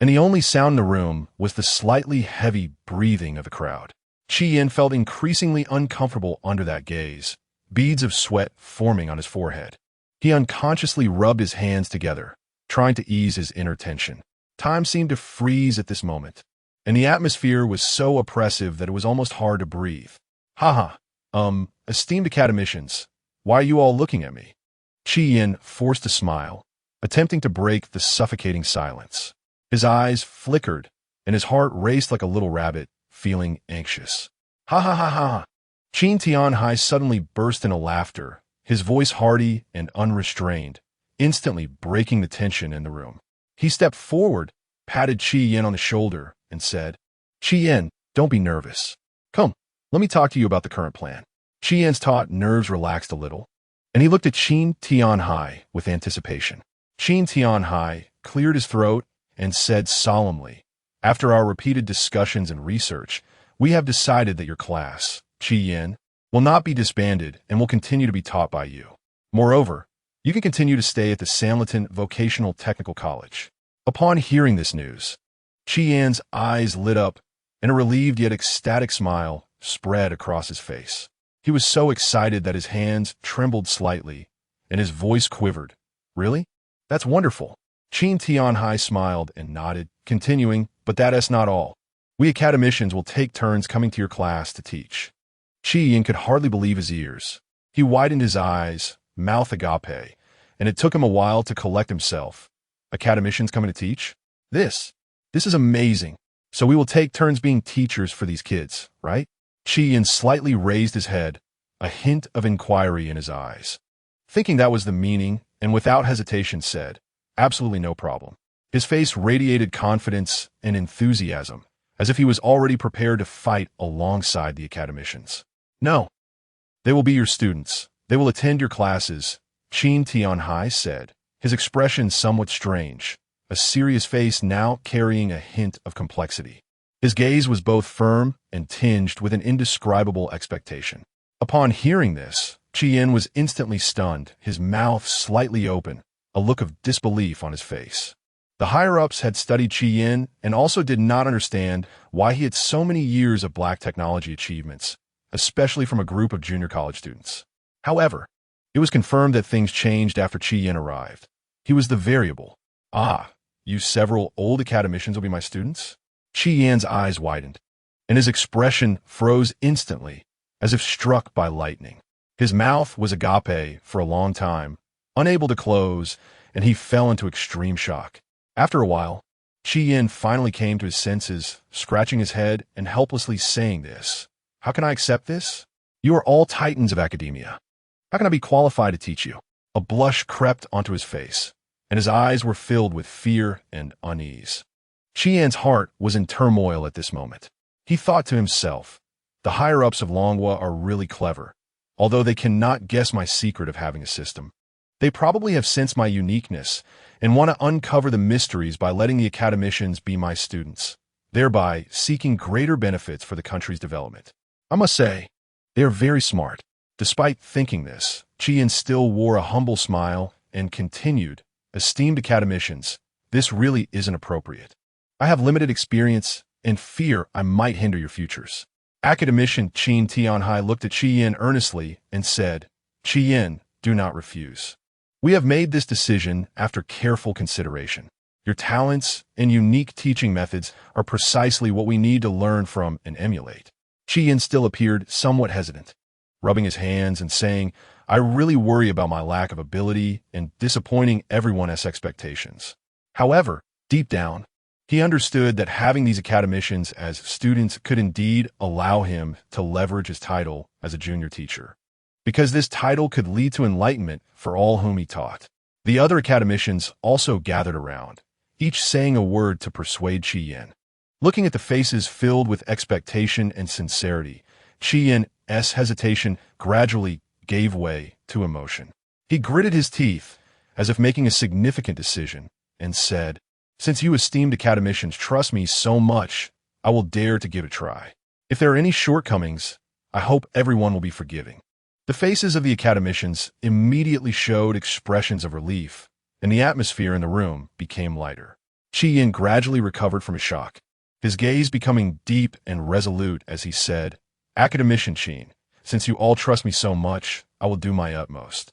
and the only sound in the room was the slightly heavy breathing of the crowd. Chien felt increasingly uncomfortable under that gaze, beads of sweat forming on his forehead. He unconsciously rubbed his hands together, trying to ease his inner tension. Time seemed to freeze at this moment, and the atmosphere was so oppressive that it was almost hard to breathe. Esteemed academicians, why are you all looking at me? Chien forced a smile, attempting to break the suffocating silence. His eyes flickered, and his heart raced like a little rabbit, feeling anxious. Ha. Chin Tianhai suddenly burst into laughter, his voice hearty and unrestrained, instantly breaking the tension in the room. He stepped forward, patted Chien on the shoulder, and said, "Chien, don't be nervous. Come, let me talk to you about the current plan." Chien's taut nerves relaxed a little, and he looked at Chin Tianhai with anticipation. Chin Tianhai cleared his throat and said solemnly, "After our repeated discussions and research, we have decided that your class, Chien, will not be disbanded and will continue to be taught by you. Moreover, you can continue to stay at the Sanliton Vocational Technical College." Upon hearing this news, Chien's eyes lit up, and a relieved yet ecstatic smile spread across his face. He was so excited that his hands trembled slightly, and his voice quivered. "Really? That's wonderful." Chin Tianhai smiled and nodded, continuing, "But that is not all. We academicians will take turns coming to your class to teach." Chien could hardly believe his ears. He widened his eyes, mouth agape, and it took him a while to collect himself. "Academicians coming to teach? This is amazing. So we will take turns being teachers for these kids, right?" Chien slightly raised his head, a hint of inquiry in his eyes. Thinking that was the meaning, and without hesitation said, "Absolutely no problem." His face radiated confidence and enthusiasm, as if he was already prepared to fight alongside the academicians. "No, they will be your students. They will attend your classes," Chin Tianhai said, his expression somewhat strange, a serious face now carrying a hint of complexity. His gaze was both firm and tinged with an indescribable expectation. Upon hearing this, Chien was instantly stunned, his mouth slightly open, a look of disbelief on his face. The higher-ups had studied Chien and also did not understand why he had so many years of black technology achievements, especially from a group of junior college students. However, it was confirmed that things changed after Chien arrived. He was the variable. "Ah, you several old academicians will be my students?" Chien's eyes widened, and his expression froze instantly, as if struck by lightning. His mouth was agape for a long time, unable to close, and he fell into extreme shock. After a while, Chi-Yin finally came to his senses, scratching his head and helplessly saying this. How can I accept this? You are all titans of academia. How can I be qualified to teach you? A blush crept onto his face, and his eyes were filled with fear and unease. Chi-Yin's heart was in turmoil at this moment. He thought to himself, the higher-ups of Longhua are really clever, although they cannot guess my secret of having a system. They probably have sensed my uniqueness and want to uncover the mysteries by letting the academicians be my students, thereby seeking greater benefits for the country's development. I must say, they are very smart. Despite thinking this, Chi-Yin still wore a humble smile and continued, esteemed academicians, this really isn't appropriate. I have limited experience and fear I might hinder your futures. Academician Qin Tianhai looked at Chi-Yin earnestly and said, Chi-Yin, do not refuse. We have made this decision after careful consideration. Your talents and unique teaching methods are precisely what we need to learn from and emulate. Chi-Yin still appeared somewhat hesitant, rubbing his hands and saying, I really worry about my lack of ability and disappointing everyone's expectations. However, deep down, he understood that having these academicians as students could indeed allow him to leverage his title as a junior teacher, because this title could lead to enlightenment for all whom he taught. The other academicians also gathered around, each saying a word to persuade Chi-Yin. Looking at the faces filled with expectation and sincerity, Chi-Yin's hesitation gradually gave way to emotion. He gritted his teeth, as if making a significant decision, and said, Since you esteemed academicians trust me so much, I will dare to give it a try. If there are any shortcomings, I hope everyone will be forgiving. The faces of the academicians immediately showed expressions of relief, and the atmosphere in the room became lighter. Chi-Yin gradually recovered from his shock, his gaze becoming deep and resolute as he said, Academician Qin, since you all trust me so much, I will do my utmost.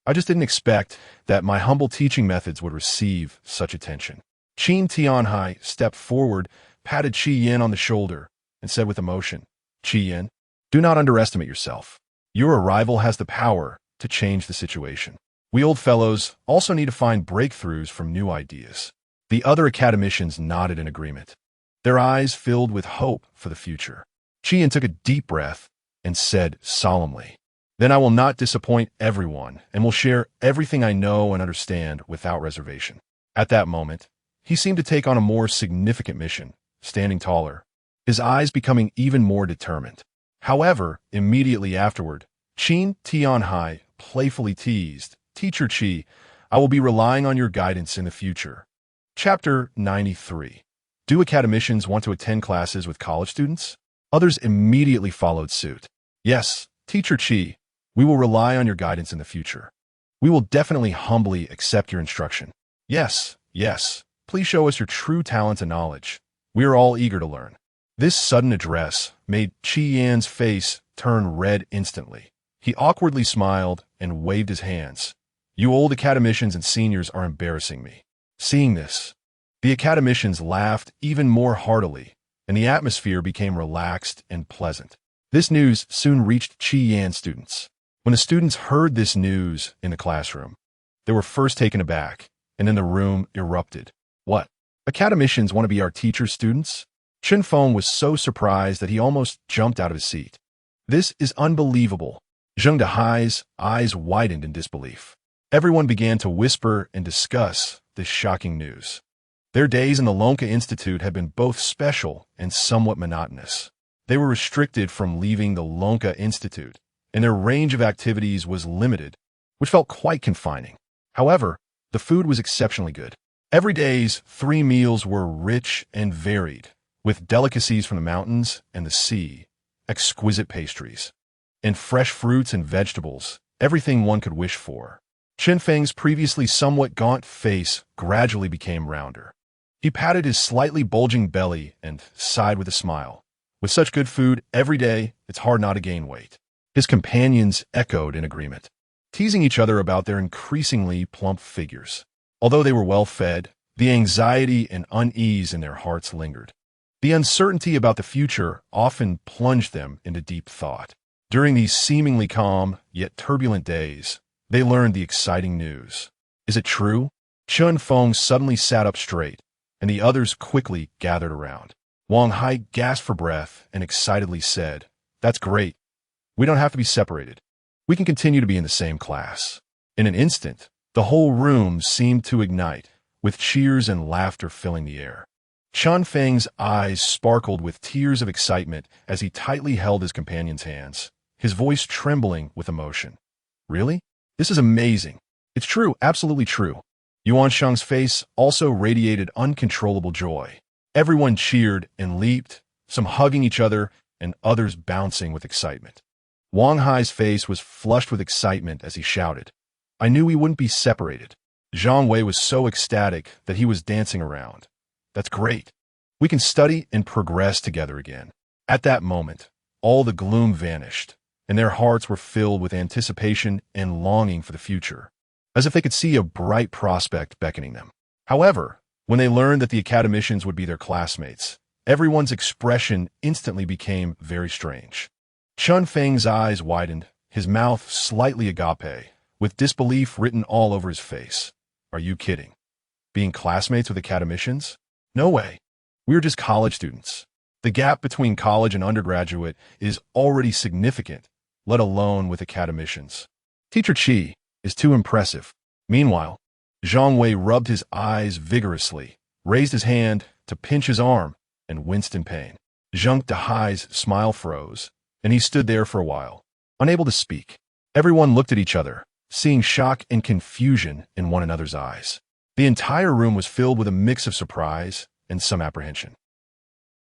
I just didn't expect that my humble teaching methods would receive such attention. Qin Tianhai stepped forward, patted Chi-Yin on the shoulder, and said with emotion, Chi-Yin, do not underestimate yourself. Your arrival has the power to change the situation. We old fellows also need to find breakthroughs from new ideas. The other academicians nodded in agreement, their eyes filled with hope for the future. Chi-Yin took a deep breath and said solemnly, Then I will not disappoint everyone and will share everything I know and understand without reservation. At that moment, he seemed to take on a more significant mission, standing taller, his eyes becoming even more determined. However, immediately afterward, Qin Tianhai playfully teased, Teacher Qi, I will be relying on your guidance in the future. Chapter 93. Do academicians want to attend classes with college students? Others immediately followed suit. Yes, Teacher Qi, we will rely on your guidance in the future. We will definitely humbly accept your instruction. Yes, please show us your true talents and knowledge. We are all eager to learn. This sudden address made Chi-Yin's face turn red instantly. He awkwardly smiled and waved his hands. You old academicians and seniors are embarrassing me. Seeing this, the academicians laughed even more heartily, and the atmosphere became relaxed and pleasant. This news soon reached Chi-Yin's students. When the students heard this news in the classroom, they were first taken aback, and then the room erupted. What? Academicians want to be our teachers' students? Chen Feng was so surprised that he almost jumped out of his seat. This is unbelievable. Zheng Dehai's eyes widened in disbelief. Everyone began to whisper and discuss this shocking news. Their days in the Longhua Institute had been both special and somewhat monotonous. They were restricted from leaving the Longhua Institute, and their range of activities was limited, which felt quite confining. However, the food was exceptionally good. Every day's 3 meals were rich and varied, with delicacies from the mountains and the sea, exquisite pastries, and fresh fruits and vegetables, everything one could wish for. Chen Feng's previously somewhat gaunt face gradually became rounder. He patted his slightly bulging belly and sighed with a smile. With such good food every day, it's hard not to gain weight. His companions echoed in agreement, teasing each other about their increasingly plump figures. Although they were well-fed, the anxiety and unease in their hearts lingered. The uncertainty about the future often plunged them into deep thought. During these seemingly calm, yet turbulent days, they learned the exciting news. Is it true? Chun Feng suddenly sat up straight, and the others quickly gathered around. Wang Hai gasped for breath and excitedly said, "That's great. We don't have to be separated. We can continue to be in the same class." In an instant, the whole room seemed to ignite, with cheers and laughter filling the air. Chun Feng's eyes sparkled with tears of excitement as he tightly held his companion's hands, his voice trembling with emotion. "Really? This is amazing. It's true, absolutely true." Yuan Sheng's face also radiated uncontrollable joy. Everyone cheered and leaped, some hugging each other and others bouncing with excitement. Wang Hai's face was flushed with excitement as he shouted, "I knew we wouldn't be separated." Zhang Wei was so ecstatic that he was dancing around. "That's great. We can study and progress together again." At that moment, all the gloom vanished, and their hearts were filled with anticipation and longing for the future, as if they could see a bright prospect beckoning them. However, when they learned that the academicians would be their classmates, everyone's expression instantly became very strange. Chun Feng's eyes widened, his mouth slightly agape, with disbelief written all over his face. "Are you kidding? Being classmates with academicians? No way. We're just college students. The gap between college and undergraduate is already significant, let alone with academicians. Teacher Qi is too impressive." Meanwhile, Zhang Wei rubbed his eyes vigorously, raised his hand to pinch his arm, and winced in pain. Zhang Dehai's smile froze, and he stood there for a while, unable to speak. Everyone looked at each other, seeing shock and confusion in one another's eyes. The entire room was filled with a mix of surprise and some apprehension.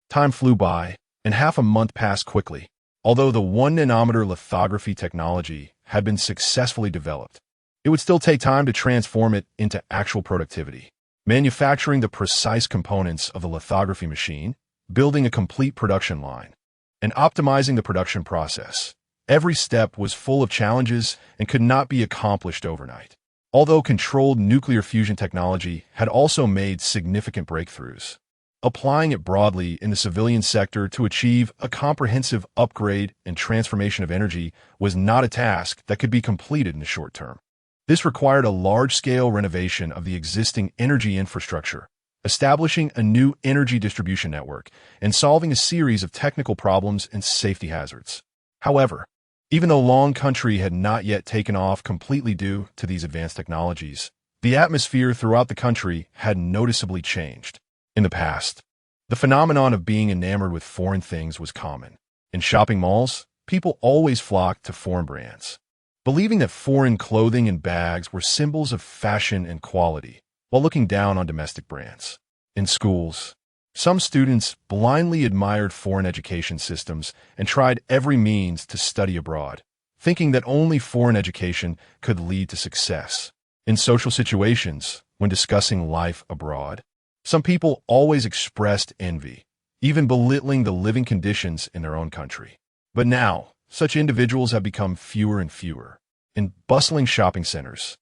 Time flew by, and half a month passed quickly. Although the 1-nanometer lithography technology had been successfully developed, it would still take time to transform it into actual productivity. Manufacturing the precise components of the lithography machine, building a complete production line, and optimizing the production process. Every step was full of challenges and could not be accomplished overnight. Although controlled nuclear fusion technology had also made significant breakthroughs, applying it broadly in the civilian sector to achieve a comprehensive upgrade and transformation of energy was not a task that could be completed in the short term. This required a large-scale renovation of the existing energy infrastructure, establishing a new energy distribution network, and solving a series of technical problems and safety hazards. However, even though Long Country had not yet taken off completely due to these advanced technologies, the atmosphere throughout the country had noticeably changed. In the past, the phenomenon of being enamored with foreign things was common. In shopping malls, people always flocked to foreign brands, believing that foreign clothing and bags were symbols of fashion and quality, while looking down on domestic brands. In schools, some students blindly admired foreign education systems and tried every means to study abroad, thinking that only foreign education could lead to success. In social situations, when discussing life abroad, some people always expressed envy, even belittling the living conditions in their own country. But now, such individuals have become fewer and fewer. In bustling shopping centers,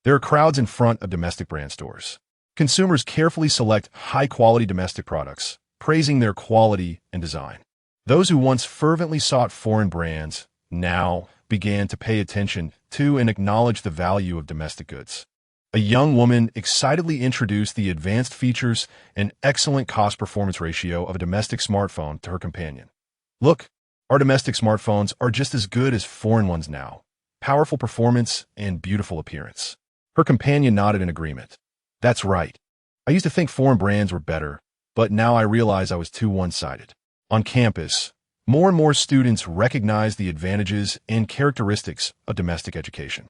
there are crowds in front of domestic brand stores. Consumers carefully select high-quality domestic products, praising their quality and design. Those who once fervently sought foreign brands now began to pay attention to and acknowledge the value of domestic goods. A young woman excitedly introduced the advanced features and excellent cost-performance ratio of a domestic smartphone to her companion. "Look, our domestic smartphones are just as good as foreign ones now. Powerful performance and beautiful appearance." Her companion nodded in agreement. "That's right. I used to think foreign brands were better, but now I realize I was too one-sided." On campus, more and more students recognize the advantages and characteristics of domestic education.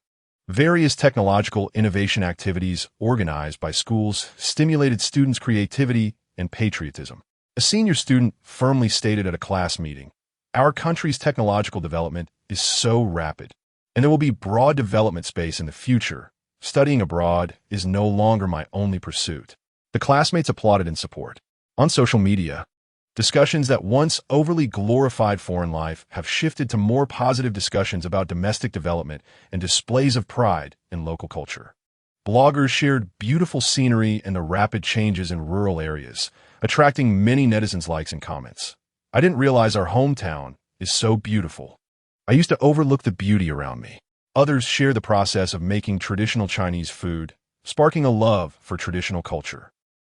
Various technological innovation activities organized by schools stimulated students' creativity and patriotism. A senior student firmly stated at a class meeting, "Our country's technological development is so rapid, and there will be broad development space in the future. Studying abroad is no longer my only pursuit." The classmates applauded in support. On social media, discussions that once overly glorified foreign life have shifted to more positive discussions about domestic development and displays of pride in local culture. Bloggers shared beautiful scenery and the rapid changes in rural areas, attracting many netizens' likes and comments. "I didn't realize our hometown is so beautiful. I used to overlook the beauty around me. Others share the process of making traditional Chinese food, sparking a love for traditional culture.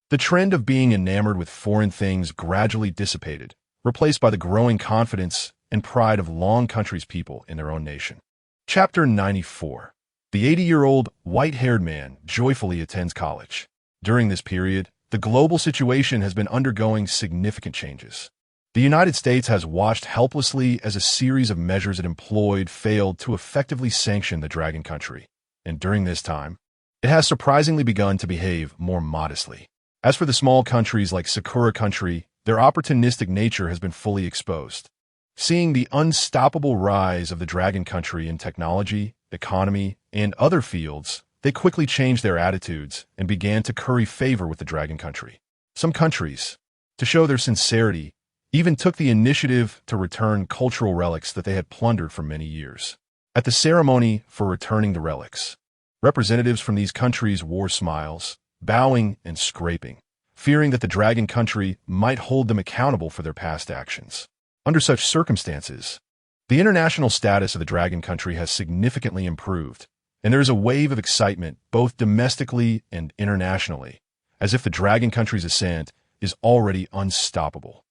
The trend of being enamored with foreign things gradually dissipated, replaced by the growing confidence and pride of long country's people in their own nation. Chapter 94. The 80-year-old, white-haired man joyfully attends college. During this period, the global situation has been undergoing significant changes. The United States has watched helplessly as a series of measures it employed failed to effectively sanction the dragon country, and during this time, it has surprisingly begun to behave more modestly. As for the small countries like Sakura Country, their opportunistic nature has been fully exposed. Seeing the unstoppable rise of the dragon country in technology, economy, and other fields, they quickly changed their attitudes and began to curry favor with the dragon country. Some countries, to show their sincerity, even took the initiative to return cultural relics that they had plundered for many years. At the ceremony for returning the relics, representatives from these countries wore smiles, bowing and scraping, fearing that the dragon country might hold them accountable for their past actions. Under such circumstances, the international status of the dragon country has significantly improved, and there is a wave of excitement both domestically and internationally, as if the dragon country's ascent is already unstoppable.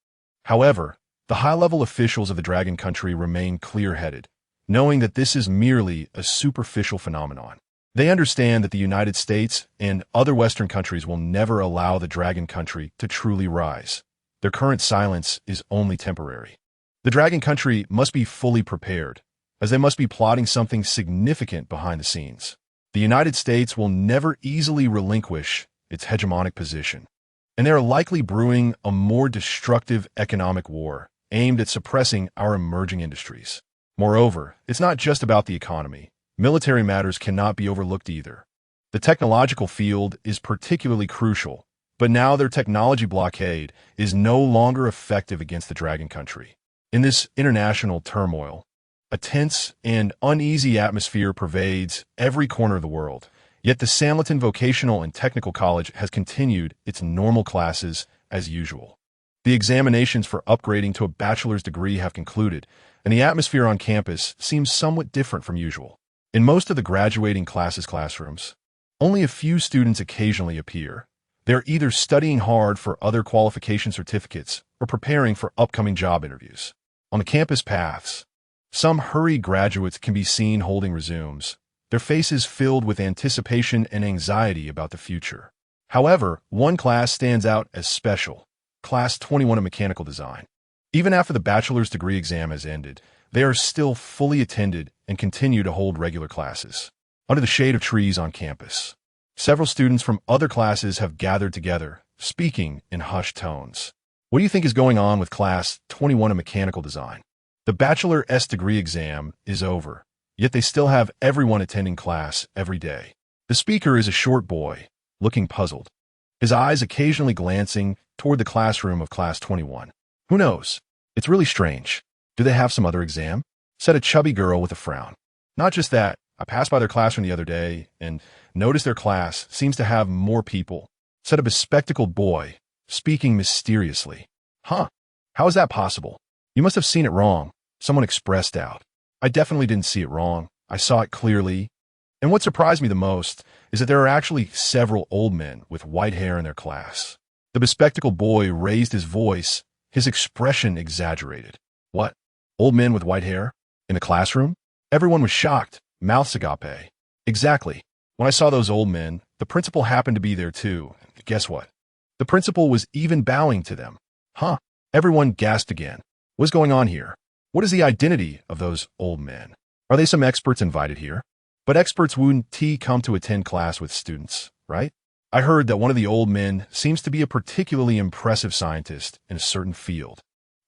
However, the high-level officials of the dragon country remain clear-headed, knowing that this is merely a superficial phenomenon. They understand that the United States and other Western countries will never allow the dragon country to truly rise. Their current silence is only temporary. The dragon country must be fully prepared, as they must be plotting something significant behind the scenes. The United States will never easily relinquish its hegemonic position, and they are likely brewing a more destructive economic war aimed at suppressing our emerging industries. Moreover, it's not just about the economy. Military matters cannot be overlooked either. The technological field is particularly crucial, but now their technology blockade is no longer effective against the dragon country. In this international turmoil, a tense and uneasy atmosphere pervades every corner of the world. Yet the Sanliton Vocational and Technical College has continued its normal classes as usual. The examinations for upgrading to a bachelor's degree have concluded, and the atmosphere on campus seems somewhat different from usual. In most of the graduating classrooms, only a few students occasionally appear. They're either studying hard for other qualification certificates or preparing for upcoming job interviews. On the campus paths, some hurried graduates can be seen holding resumes, their faces filled with anticipation and anxiety about the future. However, one class stands out as special, Class 21 of Mechanical Design. Even after the bachelor's degree exam has ended, they are still fully attended and continue to hold regular classes. Under the shade of trees on campus, several students from other classes have gathered together, speaking in hushed tones. What do you think is going on with Class 21 of Mechanical Design? The bachelor's degree exam is over, yet they still have everyone attending class every day. The speaker is a short boy, looking puzzled, his eyes occasionally glancing toward the classroom of Class 21. Who knows? It's really strange. Do they have some other exam? Said a chubby girl with a frown. Not just that, I passed by their classroom the other day and noticed their class seems to have more people, said a bespectacled boy, speaking mysteriously. Huh? How is that possible? You must have seen it wrong, someone expressed doubt. I definitely didn't see it wrong. I saw it clearly. And what surprised me the most is that there are actually several old men with white hair in their class. The bespectacled boy raised his voice, his expression exaggerated. What? Old men with white hair? In the classroom? Everyone was shocked, mouths agape. Exactly. When I saw those old men, the principal happened to be there too. Guess what? The principal was even bowing to them. Huh? Everyone gasped again. What's going on here? What is the identity of those old men? Are they some experts invited here? But experts wouldn't come to attend class with students, right? I heard that one of the old men seems to be a particularly impressive scientist in a certain field.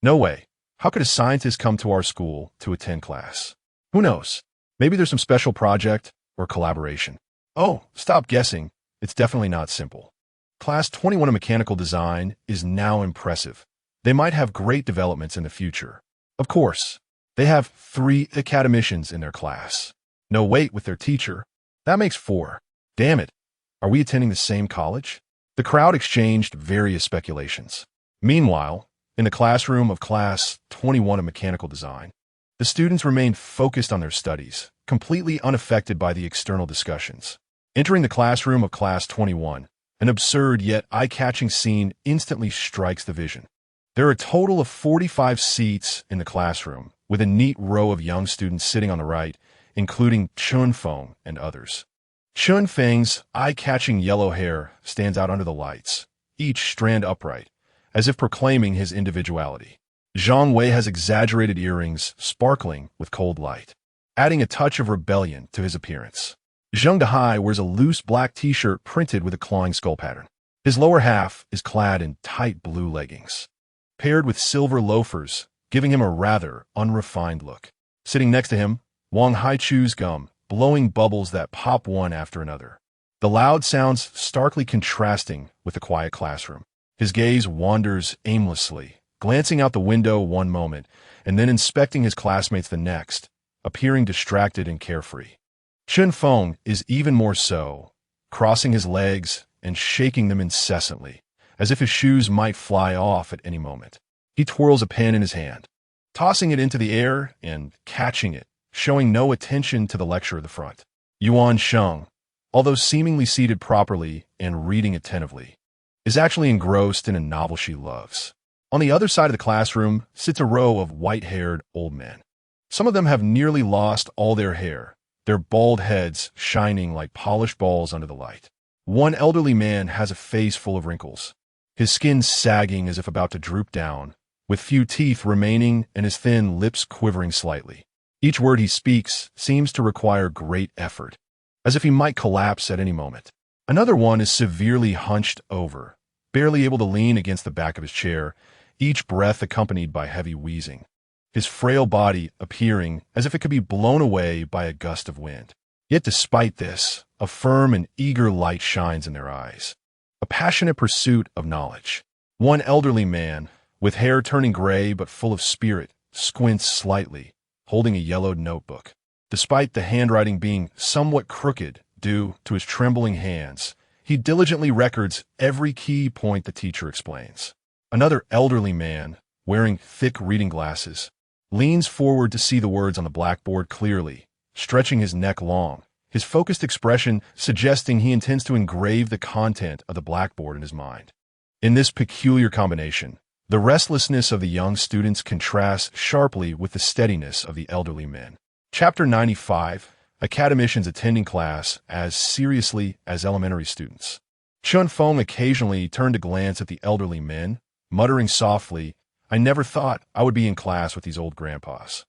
No way. How could a scientist come to our school to attend class? Who knows? Maybe there's some special project or collaboration. Oh, stop guessing. It's definitely not simple. Class 21 of Mechanical Design is now impressive. They might have great developments in the future. Of course, they have 3 academicians in their class. No, wait, with their teacher. That makes 4. Damn it. Are we attending the same college? The crowd exchanged various speculations. Meanwhile, in the classroom of Class 21 of Mechanical Design, The students remained focused on their studies, completely unaffected by the external discussions. Entering the classroom of Class 21, an absurd yet eye-catching scene instantly strikes the vision. There are a total of 45 seats in the classroom, with a neat row of young students sitting on the right, including Chunfeng and others. Chunfeng's eye-catching yellow hair stands out under the lights, each strand upright, as if proclaiming his individuality. Zhang Wei has exaggerated earrings sparkling with cold light, adding a touch of rebellion to his appearance. Zheng Dehai wears a loose black t-shirt printed with a clawing skull pattern. His lower half is clad in tight blue leggings, paired with silver loafers, giving him a rather unrefined look. Sitting next to him, Wang Hai chews gum, blowing bubbles that pop one after another. The loud sounds starkly contrasting with the quiet classroom. His gaze wanders aimlessly, glancing out the window one moment and then inspecting his classmates the next, appearing distracted and carefree. Chunfeng is even more so, crossing his legs and shaking them incessantly, as if his shoes might fly off at any moment. He twirls a pen in his hand, tossing it into the air and catching it, showing no attention to the lecturer at the front. Yuan Sheng, although seemingly seated properly and reading attentively, is actually engrossed in a novel she loves. On the other side of the classroom sits a row of white-haired old men. Some of them have nearly lost all their hair, their bald heads shining like polished balls under the light. One elderly man has a face full of wrinkles, his skin sagging as if about to droop down, with few teeth remaining and his thin lips quivering slightly. Each word he speaks seems to require great effort, as if he might collapse at any moment. Another one is severely hunched over, barely able to lean against the back of his chair, each breath accompanied by heavy wheezing, his frail body appearing as if it could be blown away by a gust of wind. Yet despite this, a firm and eager light shines in their eyes, a passionate pursuit of knowledge. One elderly man, with hair turning gray but full of spirit, squints slightly, holding a yellowed notebook. Despite the handwriting being somewhat crooked due to his trembling hands, he diligently records every key point the teacher explains. Another elderly man, wearing thick reading glasses, leans forward to see the words on the blackboard clearly, stretching his neck long, his focused expression suggesting he intends to engrave the content of the blackboard in his mind. In this peculiar combination, the restlessness of the young students contrasts sharply with the steadiness of the elderly men. Chapter 95, Academicians attending class as seriously as elementary students. Chunfeng occasionally turned to glance at the elderly men, muttering softly, "I never thought I would be in class with these old grandpas.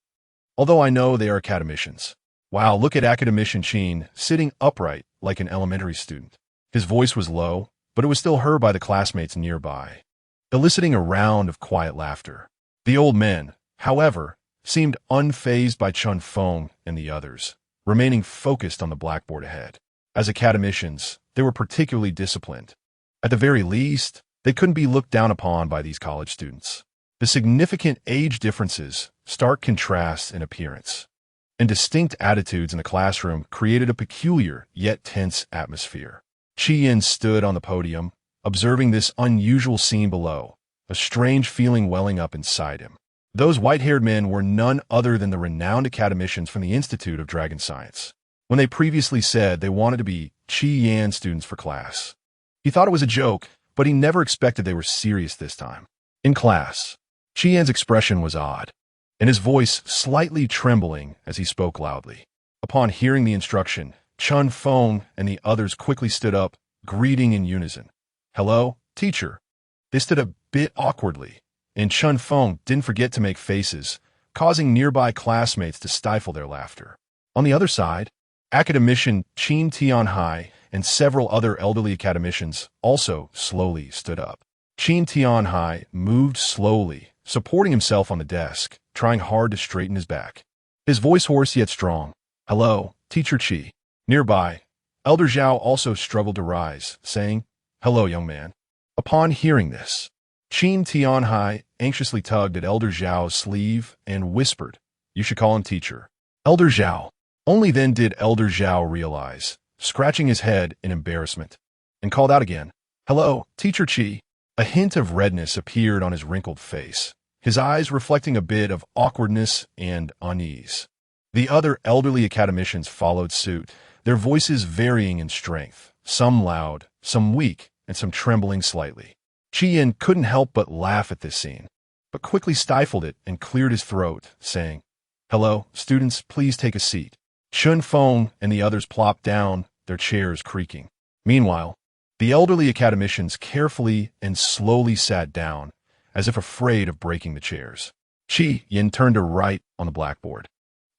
Although I know they are academicians. Wow, look at Academician Qin sitting upright like an elementary student." His voice was low, but it was still heard by the classmates nearby, eliciting a round of quiet laughter. The old men, however, seemed unfazed by Chunfeng and the others, remaining focused on the blackboard ahead. As academicians, they were particularly disciplined. At the very least, they couldn't be looked down upon by these college students. The significant age differences, stark contrasts in appearance, and distinct attitudes in the classroom created a peculiar yet tense atmosphere. Qian stood on the podium, observing this unusual scene below, a strange feeling welling up inside him. Those white-haired men were none other than the renowned academicians from the Institute of Dragon Science. When they previously said they wanted to be Qi Yan students for class, he thought it was a joke, but he never expected they were serious this time. In class, Qi Yan's expression was odd, and his voice slightly trembling as he spoke loudly. Upon hearing the instruction, Chunfeng and the others quickly stood up, greeting in unison. "Hello, teacher." They stood a bit awkwardly, and Chunfeng didn't forget to make faces, causing nearby classmates to stifle their laughter. On the other side, academician Qin Tianhai and several other elderly academicians also slowly stood up. Qin Tianhai moved slowly, supporting himself on the desk, trying hard to straighten his back. His voice hoarse yet strong. "Hello, Teacher Qi." Nearby, Elder Zhao also struggled to rise, saying, "Hello, young man." Upon hearing this, Qin Tianhai anxiously tugged at Elder Zhao's sleeve and whispered, "You should call him teacher." Elder Zhao. Only then did Elder Zhao realize, scratching his head in embarrassment, and called out again, "Hello, Teacher Qi." A hint of redness appeared on his wrinkled face, his eyes reflecting a bit of awkwardness and unease. The other elderly academicians followed suit, their voices varying in strength, some loud, some weak, and some trembling slightly. Yin couldn't help but laugh at this scene, but quickly stifled it and cleared his throat, saying, "Hello, students, please take a seat." Chun Feng and the others plopped down, their chairs creaking. Meanwhile, the elderly academicians carefully and slowly sat down, as if afraid of breaking the chairs. Yin turned to write on the blackboard,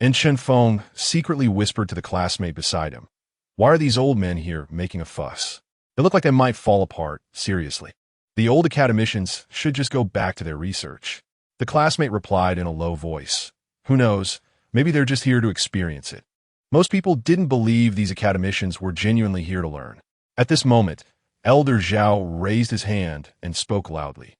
and Chun Feng secretly whispered to the classmate beside him, "Why are these old men here making a fuss? They look like they might fall apart, seriously. The old academicians should just go back to their research." The classmate replied in a low voice, "Who knows, maybe they're just here to experience it." Most people didn't believe these academicians were genuinely here to learn. At this moment, Elder Zhao raised his hand and spoke loudly.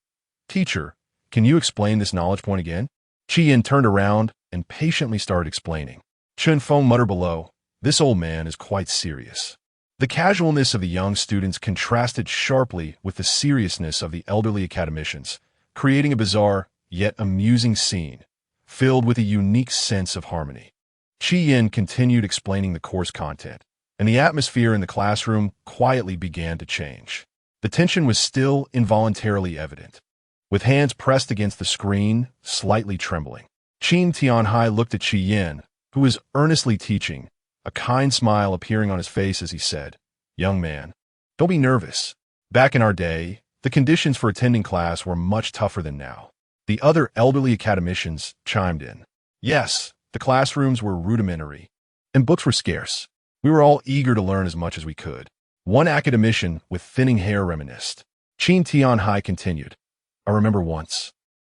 "Teacher, can you explain this knowledge point again?" Yin turned around and patiently started explaining. Chun Feng muttered below, "This old man is quite serious." The casualness of the young students contrasted sharply with the seriousness of the elderly academicians, creating a bizarre, yet amusing scene, filled with a unique sense of harmony. Yin continued explaining the course content, and the atmosphere in the classroom quietly began to change. The tension was still involuntarily evident, with hands pressed against the screen, slightly trembling. Qin Tianhai looked at Yin, who was earnestly teaching, a kind smile appearing on his face as he said, "Young man, don't be nervous. Back in our day, the conditions for attending class were much tougher than now." The other elderly academicians chimed in. "Yes, the classrooms were rudimentary, and books were scarce. We were all eager to learn as much as we could." One academician with thinning hair reminisced. Qin Tianhai continued, "I remember once.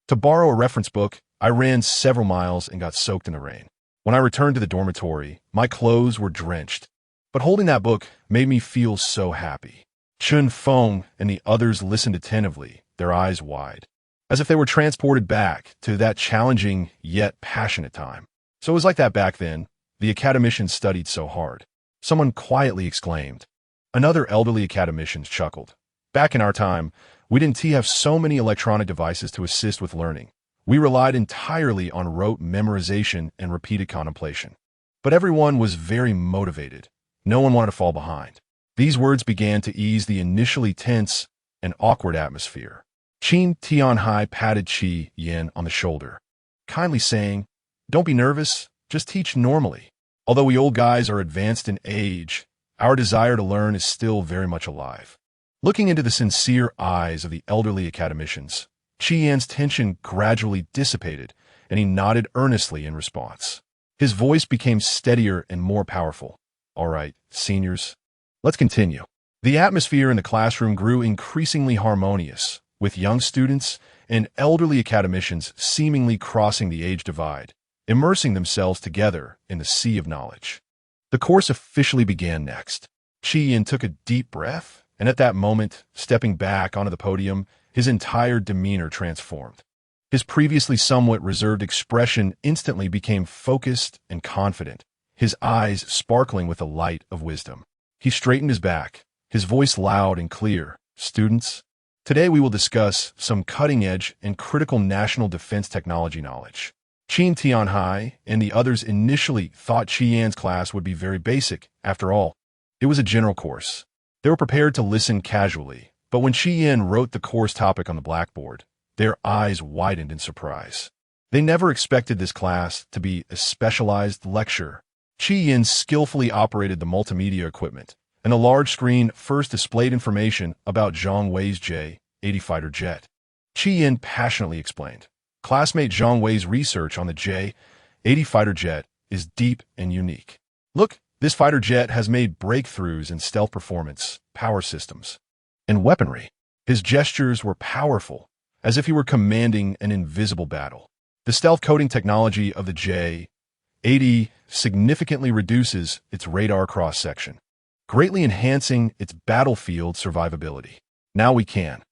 To borrow a reference book, I ran several miles and got soaked in the rain. When I returned to the dormitory, my clothes were drenched, but holding that book made me feel so happy." Chun Feng and the others listened attentively, their eyes wide, as if they were transported back to that challenging yet passionate time. "So it was like that back then. The academicians studied so hard." Someone quietly exclaimed. Another elderly academician chuckled. "Back in our time, we didn't have so many electronic devices to assist with learning. We relied entirely on rote memorization and repeated contemplation. But everyone was very motivated. No one wanted to fall behind." These words began to ease the initially tense and awkward atmosphere. Qin Tianhai patted Yin on the shoulder, kindly saying, "Don't be nervous, just teach normally. Although we old guys are advanced in age, our desire to learn is still very much alive." Looking into the sincere eyes of the elderly academicians, Yin's tension gradually dissipated, and he nodded earnestly in response. His voice became steadier and more powerful. "All right, seniors, let's continue." The atmosphere in the classroom grew increasingly harmonious, with young students and elderly academicians seemingly crossing the age divide, immersing themselves together in the sea of knowledge. The course officially began next. Yin took a deep breath, and at that moment, stepping back onto the podium, his entire demeanor transformed. His previously somewhat reserved expression instantly became focused and confident, his eyes sparkling with the light of wisdom. He straightened his back, his voice loud and clear. "Students, today we will discuss some cutting-edge and critical national defense technology knowledge." Qin Tianhai and the others initially thought Yin's class would be very basic. After all, it was a general course. They were prepared to listen casually, but when Yin wrote the course topic on the blackboard, their eyes widened in surprise. They never expected this class to be a specialized lecture. Yin skillfully operated the multimedia equipment, and the large screen first displayed information about Zhang Wei's J-80 fighter jet. Yin passionately explained, "Classmate Zhang Wei's research on the J-80 fighter jet is deep and unique. Look, this fighter jet has made breakthroughs in stealth performance, power systems, and weaponry." His gestures were powerful, as if he were commanding an invisible battle. The stealth coding technology of the J-80 significantly reduces its radar cross-section, greatly enhancing its battlefield survivability. "Now we can.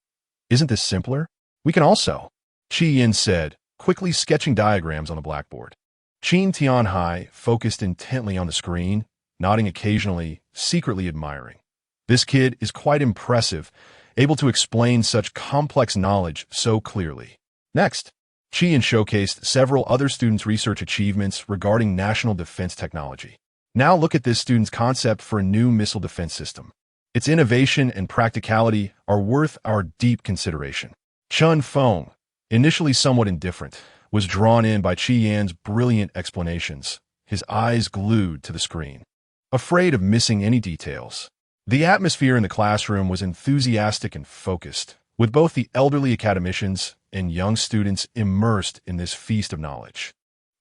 Isn't this simpler? We can also," Yin said, quickly sketching diagrams on the blackboard. Qin Tianhai focused intently on the screen, nodding occasionally, secretly admiring. "This kid is quite impressive, able to explain such complex knowledge so clearly." Next, Qian showcased several other students' research achievements regarding national defense technology. Now look at this student's concept for a new missile defense system. Its innovation and practicality are worth our deep consideration. Chun Feng, initially somewhat indifferent, was drawn in by Qian's brilliant explanations, his eyes glued to the screen, afraid of missing any details. The atmosphere in the classroom was enthusiastic and focused, with both the elderly academicians and young students immersed in this feast of knowledge.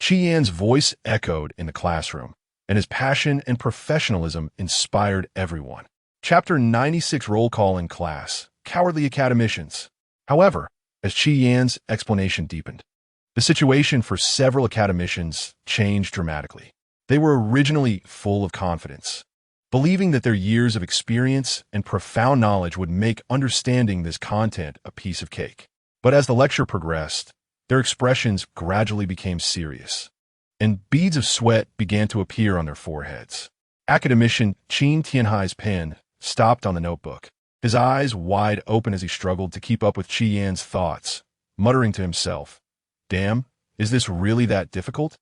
Qian's voice echoed in the classroom, and his passion and professionalism inspired everyone. Chapter 96 Roll Call in Class, Cowardly Academicians. However, as Qian's explanation deepened, the situation for several academicians changed dramatically. They were originally full of confidence, believing that their years of experience and profound knowledge would make understanding this content a piece of cake. But as the lecture progressed, their expressions gradually became serious, and beads of sweat began to appear on their foreheads. Academician Qin Tianhai's pen stopped on the notebook, his eyes wide open as he struggled to keep up with Qian's thoughts, muttering to himself, "Damn, is this really that difficult?"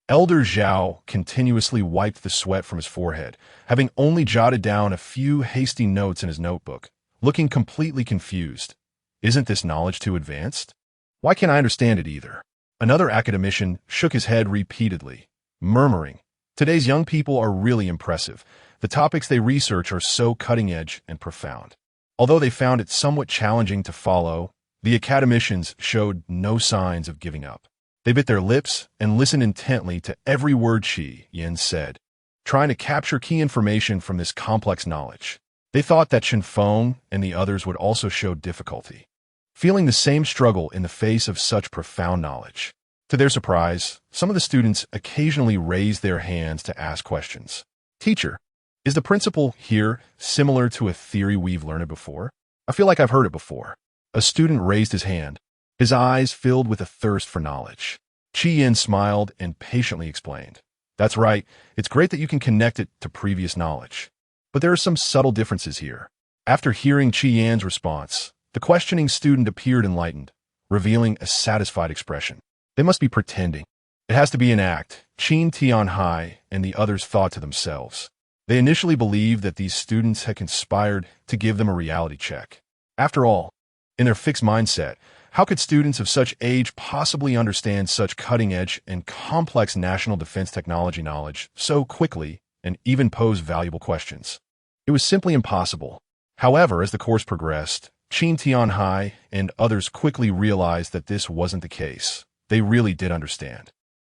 Elder Zhao continuously wiped the sweat from his forehead, having only jotted down a few hasty notes in his notebook, looking completely confused. Isn't this knowledge too advanced? Why can't I understand it either? Another academician shook his head repeatedly, murmuring, "Today's young people are really impressive. The topics they research are so cutting-edge and profound." Although they found it somewhat challenging to follow, the academicians showed no signs of giving up. They bit their lips and listened intently to every word Qian said, trying to capture key information from this complex knowledge. They thought that Chun Feng and the others would also show difficulty, feeling the same struggle in the face of such profound knowledge. To their surprise, some of the students occasionally raised their hands to ask questions. "Teacher, is the principle here similar to a theory we've learned before? I feel like I've heard it before." A student raised his hand, his eyes filled with a thirst for knowledge. Qian smiled and patiently explained, "That's right, it's great that you can connect it to previous knowledge. But there are some subtle differences here." After hearing Qian's response, the questioning student appeared enlightened, revealing a satisfied expression. They must be pretending. It has to be an act, Qin Tianhai and the others thought to themselves. They initially believed that these students had conspired to give them a reality check. After all, in their fixed mindset, how could students of such age possibly understand such cutting-edge and complex national defense technology knowledge so quickly and even pose valuable questions? It was simply impossible. However, as the course progressed, Qin Tianhai and others quickly realized that this wasn't the case. They really did understand.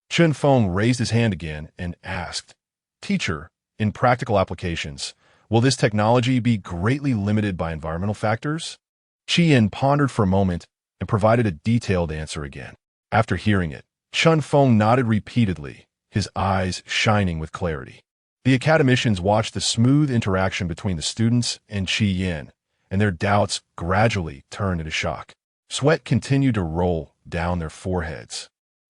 Chun Feng raised his hand again and asked, "Teacher, in practical applications, will this technology be greatly limited by environmental factors?" Qian pondered for a moment and provided a detailed answer again. After hearing it, Chun Feng nodded repeatedly, his eyes shining with clarity. The academicians watched the smooth interaction between the students and Qian, and their doubts gradually turned into shock. Sweat continued to roll down their foreheads,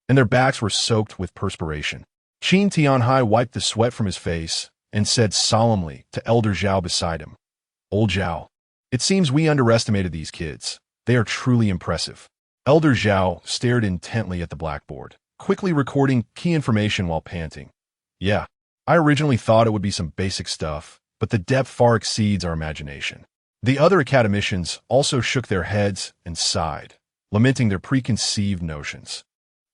and their backs were soaked with perspiration. Qin Tianhai wiped the sweat from his face and said solemnly to Elder Zhao beside him, "Old Zhao, it seems we underestimated these kids. They are truly impressive." Elder Zhao stared intently at the blackboard, quickly recording key information while panting. "Yeah, I originally thought it would be some basic stuff, but the depth far exceeds our imagination." The other academicians also shook their heads and sighed, lamenting their preconceived notions.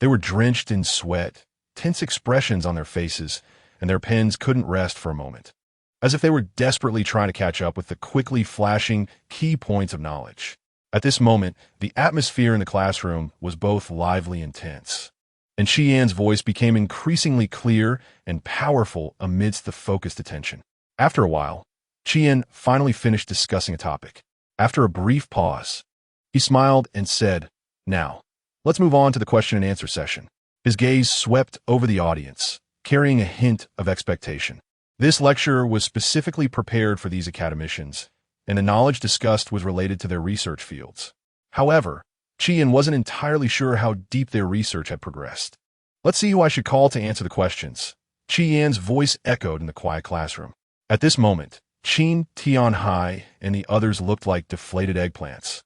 They were drenched in sweat, tense expressions on their faces, and their pens couldn't rest for a moment, as if they were desperately trying to catch up with the quickly flashing key points of knowledge. At this moment, the atmosphere in the classroom was both lively and tense, and Qian's voice became increasingly clear and powerful amidst the focused attention. After a while, Qian finally finished discussing a topic. After a brief pause, he smiled and said, "Now, let's move on to the question and answer session." His gaze swept over the audience, carrying a hint of expectation. This lecture was specifically prepared for these academicians, and the knowledge discussed was related to their research fields. However, Qian wasn't entirely sure how deep their research had progressed. "Let's see who I should call to answer the questions." Qian's voice echoed in the quiet classroom. At this moment, Qin Tianhai and the others looked like deflated eggplants,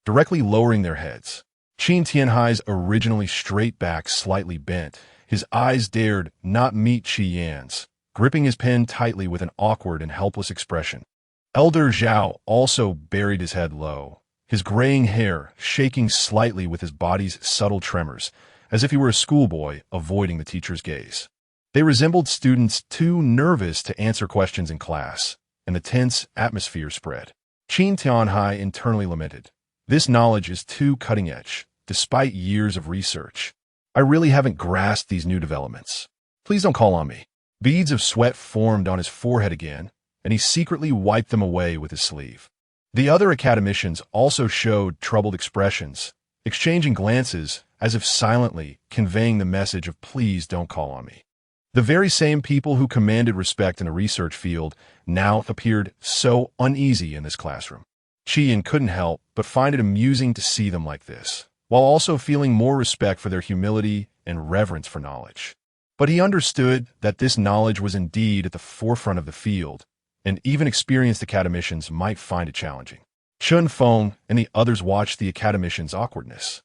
directly lowering their heads. Qin Tianhai's originally straight back slightly bent. His eyes dared not meet Qi Yan's, gripping his pen tightly with an awkward and helpless expression. Elder Zhao also buried his head low, his graying hair shaking slightly with his body's subtle tremors, as if he were a schoolboy avoiding the teacher's gaze. They resembled students too nervous to answer questions in class, and the tense atmosphere spread. Qin Tianhai internally lamented, "This knowledge is too cutting-edge, despite years of research. I really haven't grasped these new developments. Please don't call on me." Beads of sweat formed on his forehead again, and he secretly wiped them away with his sleeve. The other academicians also showed troubled expressions, exchanging glances as if silently conveying the message of "please don't call on me." The very same people who commanded respect in the research field now appeared so uneasy in this classroom. Qian couldn't help but find it amusing to see them like this, while also feeling more respect for their humility and reverence for knowledge. But he understood that this knowledge was indeed at the forefront of the field, and even experienced academicians might find it challenging. Chun Feng and the others watched the academicians' awkwardness.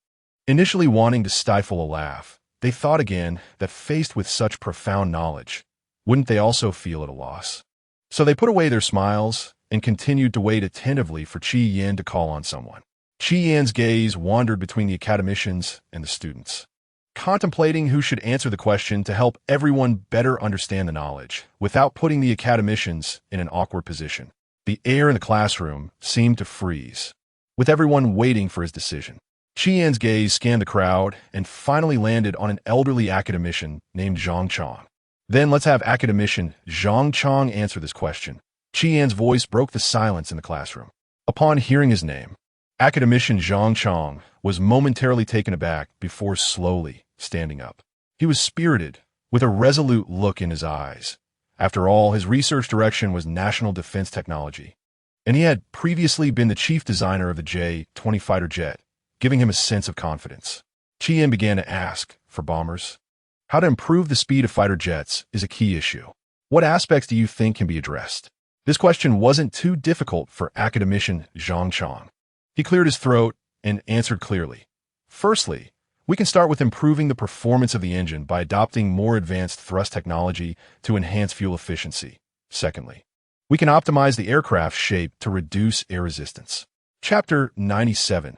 Initially wanting to stifle a laugh, they thought again that faced with such profound knowledge, wouldn't they also feel at a loss? So they put away their smiles and continued to wait attentively for Qi Yan to call on someone. Qi Yan's gaze wandered between the academicians and the students, contemplating who should answer the question to help everyone better understand the knowledge, without putting the academicians in an awkward position. The air in the classroom seemed to freeze, with everyone waiting for his decision. Qi Yan's gaze scanned the crowd and finally landed on an elderly academician named Zhang Chong. "Then let's have academician Zhang Chong answer this question." Qi Yan's voice broke the silence in the classroom. Upon hearing his name, academician Zhang Chong was momentarily taken aback before slowly standing up. He was spirited, with a resolute look in his eyes. After all, his research direction was national defense technology, and he had previously been the chief designer of the J-20 fighter jet, giving him a sense of confidence. Qi Yan began to ask, for bombers, how to improve the speed of fighter jets is a key issue. What aspects do you think can be addressed? This question wasn't too difficult for academician Zhang Chong. He cleared his throat and answered clearly. "Firstly, we can start with improving the performance of the engine by adopting more advanced thrust technology to enhance fuel efficiency. Secondly, we can optimize the aircraft's shape to reduce air resistance." Chapter 97.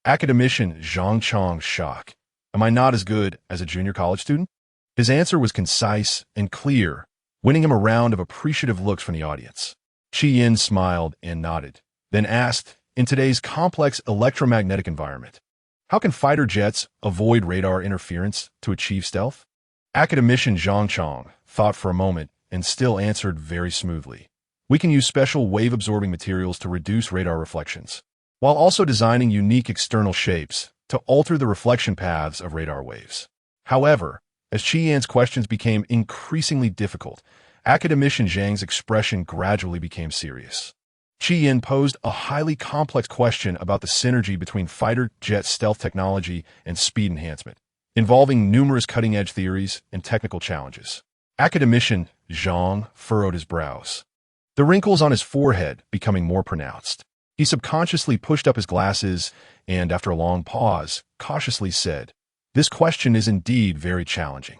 Academician Zhang Chong's shock. "Am I not as good as a junior college student?" His answer was concise and clear, winning him a round of appreciative looks from the audience. Qi Yan smiled and nodded, then asked, "In today's complex electromagnetic environment, how can fighter jets avoid radar interference to achieve stealth?" Academician Zhang Chong thought for a moment and still answered very smoothly. "We can use special wave-absorbing materials to reduce radar reflections, while also designing unique external shapes to alter the reflection paths of radar waves." However, as Qi Yan's questions became increasingly difficult, academician Zhang's expression gradually became serious. Qi Yan posed a highly complex question about the synergy between fighter jet stealth technology and speed enhancement, involving numerous cutting-edge theories and technical challenges. Academician Zhang furrowed his brows, the wrinkles on his forehead becoming more pronounced. He subconsciously pushed up his glasses and, after a long pause, cautiously said, "This question is indeed very challenging.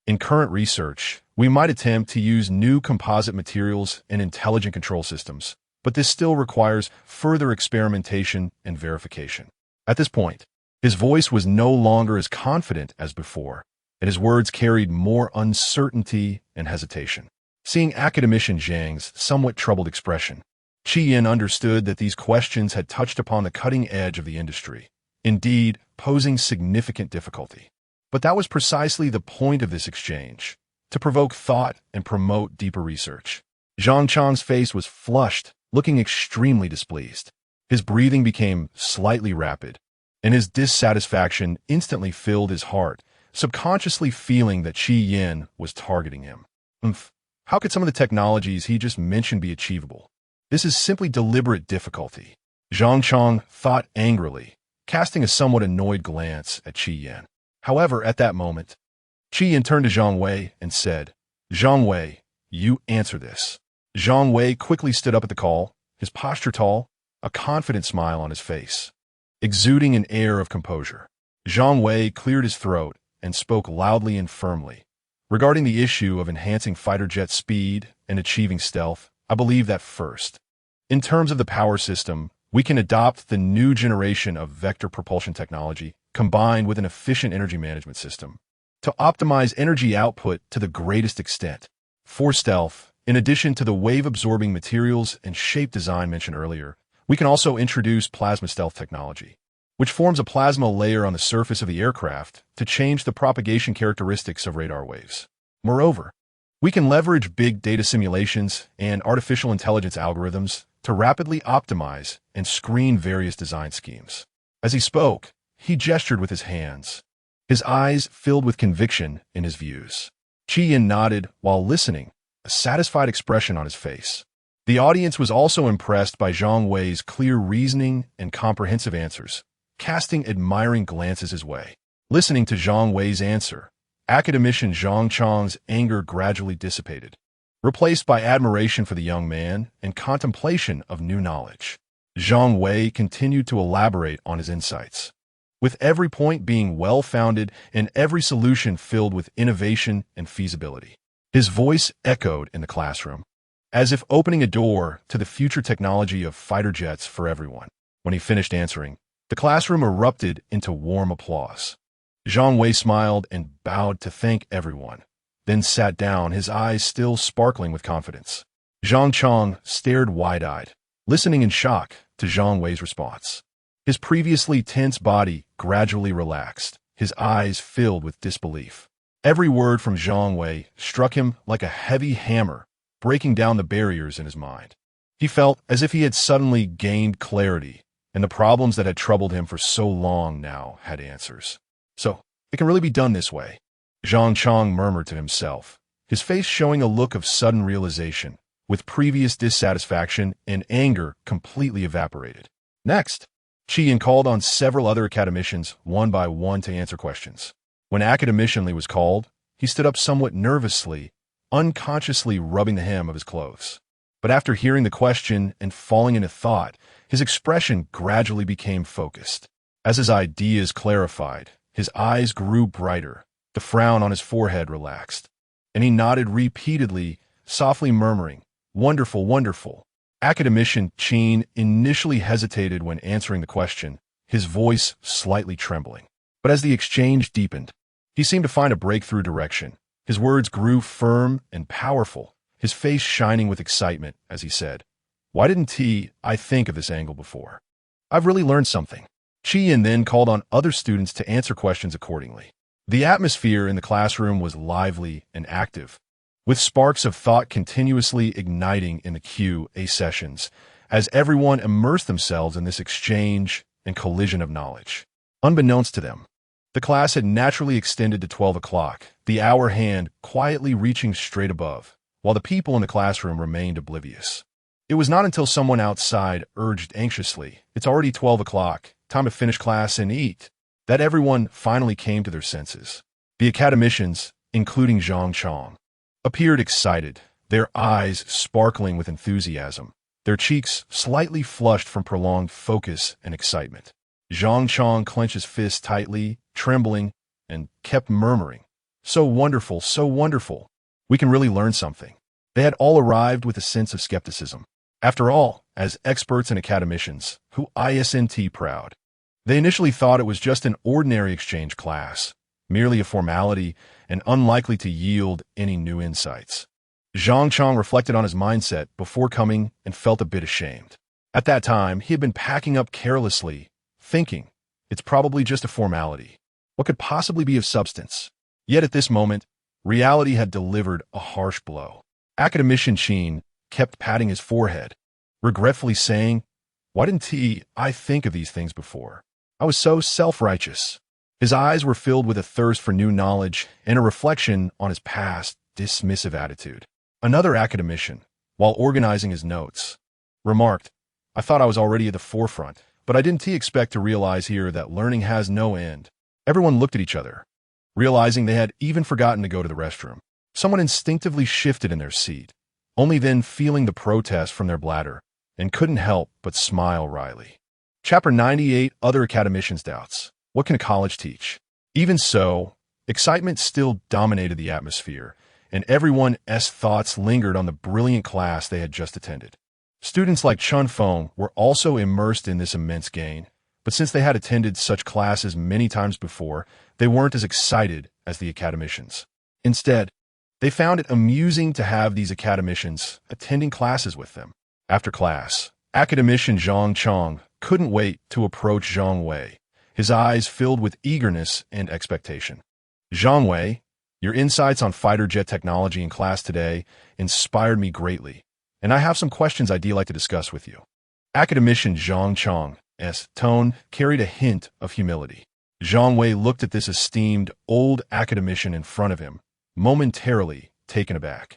In current research, we might attempt to use new composite materials and intelligent control systems, but this still requires further experimentation and verification." At this point, his voice was no longer as confident as before, and his words carried more uncertainty and hesitation. Seeing academician Zhang's somewhat troubled expression, Qi Yan understood that these questions had touched upon the cutting edge of the industry, indeed posing significant difficulty. But that was precisely the point of this exchange, to provoke thought and promote deeper research. Zhang Chong's face was flushed, looking extremely displeased. His breathing became slightly rapid, and his dissatisfaction instantly filled his heart, subconsciously feeling that Qi Yan was targeting him. How could some of the technologies he just mentioned be achievable? This is simply deliberate difficulty. Zhang Chong thought angrily, casting a somewhat annoyed glance at Qi Yan. However, at that moment, Qi Yan turned to Zhang Wei and said, "Zhang Wei, you answer this." Zhang Wei quickly stood up at the call, his posture tall, a confident smile on his face, exuding an air of composure. Zhang Wei cleared his throat and spoke loudly and firmly. Regarding the issue of enhancing fighter jet speed and achieving stealth, I believe that first. In terms of the power system, we can adopt the new generation of vector propulsion technology combined with an efficient energy management system to optimize energy output to the greatest extent. For stealth, in addition to the wave-absorbing materials and shape design mentioned earlier, we can also introduce plasma stealth technology, which forms a plasma layer on the surface of the aircraft to change the propagation characteristics of radar waves. Moreover, we can leverage big data simulations and artificial intelligence algorithms to rapidly optimize and screen various design schemes. As he spoke, he gestured with his hands, his eyes filled with conviction in his views. Qian nodded while listening, a satisfied expression on his face. The audience was also impressed by Zhang Wei's clear reasoning and comprehensive answers, casting admiring glances his way. Listening to Zhang Wei's answer, academician Zhang Chang's anger gradually dissipated, replaced by admiration for the young man and contemplation of new knowledge. Zhang Wei continued to elaborate on his insights, with every point being well-founded and every solution filled with innovation and feasibility. His voice echoed in the classroom, as if opening a door to the future technology of fighter jets for everyone. When he finished answering, the classroom erupted into warm applause. Zhang Wei smiled and bowed to thank everyone, then sat down, his eyes still sparkling with confidence. Zhang Chang stared wide-eyed, listening in shock to Zhang Wei's response. His previously tense body gradually relaxed, his eyes filled with disbelief. Every word from Zhang Wei struck him like a heavy hammer, breaking down the barriers in his mind. He felt as if he had suddenly gained clarity, and the problems that had troubled him for so long now had answers. So, it can really be done this way, Zhang Chang murmured to himself, his face showing a look of sudden realization, with previous dissatisfaction and anger completely evaporated. Next, Qian called on several other academicians one by one to answer questions. When academician Li was called, he stood up somewhat nervously, unconsciously rubbing the hem of his clothes. But after hearing the question and falling into thought, his expression gradually became focused. As his ideas clarified, his eyes grew brighter, the frown on his forehead relaxed, and he nodded repeatedly, softly murmuring, "Wonderful, wonderful." Academician Qin initially hesitated when answering the question, his voice slightly trembling. But as the exchange deepened, he seemed to find a breakthrough direction. His words grew firm and powerful, his face shining with excitement as he said, "Why didn't I think of this angle before? I've really learned something." Qian then called on other students to answer questions accordingly. The atmosphere in the classroom was lively and active, with sparks of thought continuously igniting in the Q&A sessions as everyone immersed themselves in this exchange and collision of knowledge. Unbeknownst to them, the class had naturally extended to 12 o'clock, the hour hand quietly reaching straight above, while the people in the classroom remained oblivious. It was not until someone outside urged anxiously, "It's already 12 o'clock, time to finish class and eat," that everyone finally came to their senses. The academicians, including Zhang Chang, appeared excited, their eyes sparkling with enthusiasm, their cheeks slightly flushed from prolonged focus and excitement. Zhang Chang clenched his fist tightly, trembling, and kept murmuring, "So wonderful, so wonderful. We can really learn something." They had all arrived with a sense of skepticism. After all, as experts and academicians, who isn't proud, they initially thought it was just an ordinary exchange class, merely a formality and unlikely to yield any new insights. Zhang Chang reflected on his mindset before coming and felt a bit ashamed. At that time, he had been packing up carelessly, thinking, "It's probably just a formality. What could possibly be of substance?" Yet at this moment, reality had delivered a harsh blow. Academician Qin kept patting his forehead, regretfully saying, "Why didn't I think of these things before? I was so self-righteous." His eyes were filled with a thirst for new knowledge and a reflection on his past dismissive attitude. Another academician, while organizing his notes, remarked, "I thought I was already at the forefront, but I didn't expect to realize here that learning has no end." Everyone looked at each other, realizing they had even forgotten to go to the restroom. Someone instinctively shifted in their seat, only then feeling the protest from their bladder, and couldn't help but smile wryly. Chapter 98, Other Academicians' Doubts. What can a college teach? Even so, excitement still dominated the atmosphere, and everyone's thoughts lingered on the brilliant class they had just attended. Students like Chun Feng were also immersed in this immense gain, but since they had attended such classes many times before, they weren't as excited as the academicians. Instead, they found it amusing to have these academicians attending classes with them. After class, academician Zhang Chong couldn't wait to approach Zhang Wei, his eyes filled with eagerness and expectation. Zhang Wei, your insights on fighter jet technology in class today inspired me greatly, and I have some questions I'd like to discuss with you. Academician Zhang Chong's tone carried a hint of humility. Zhang Wei looked at this esteemed old academician in front of him, momentarily taken aback.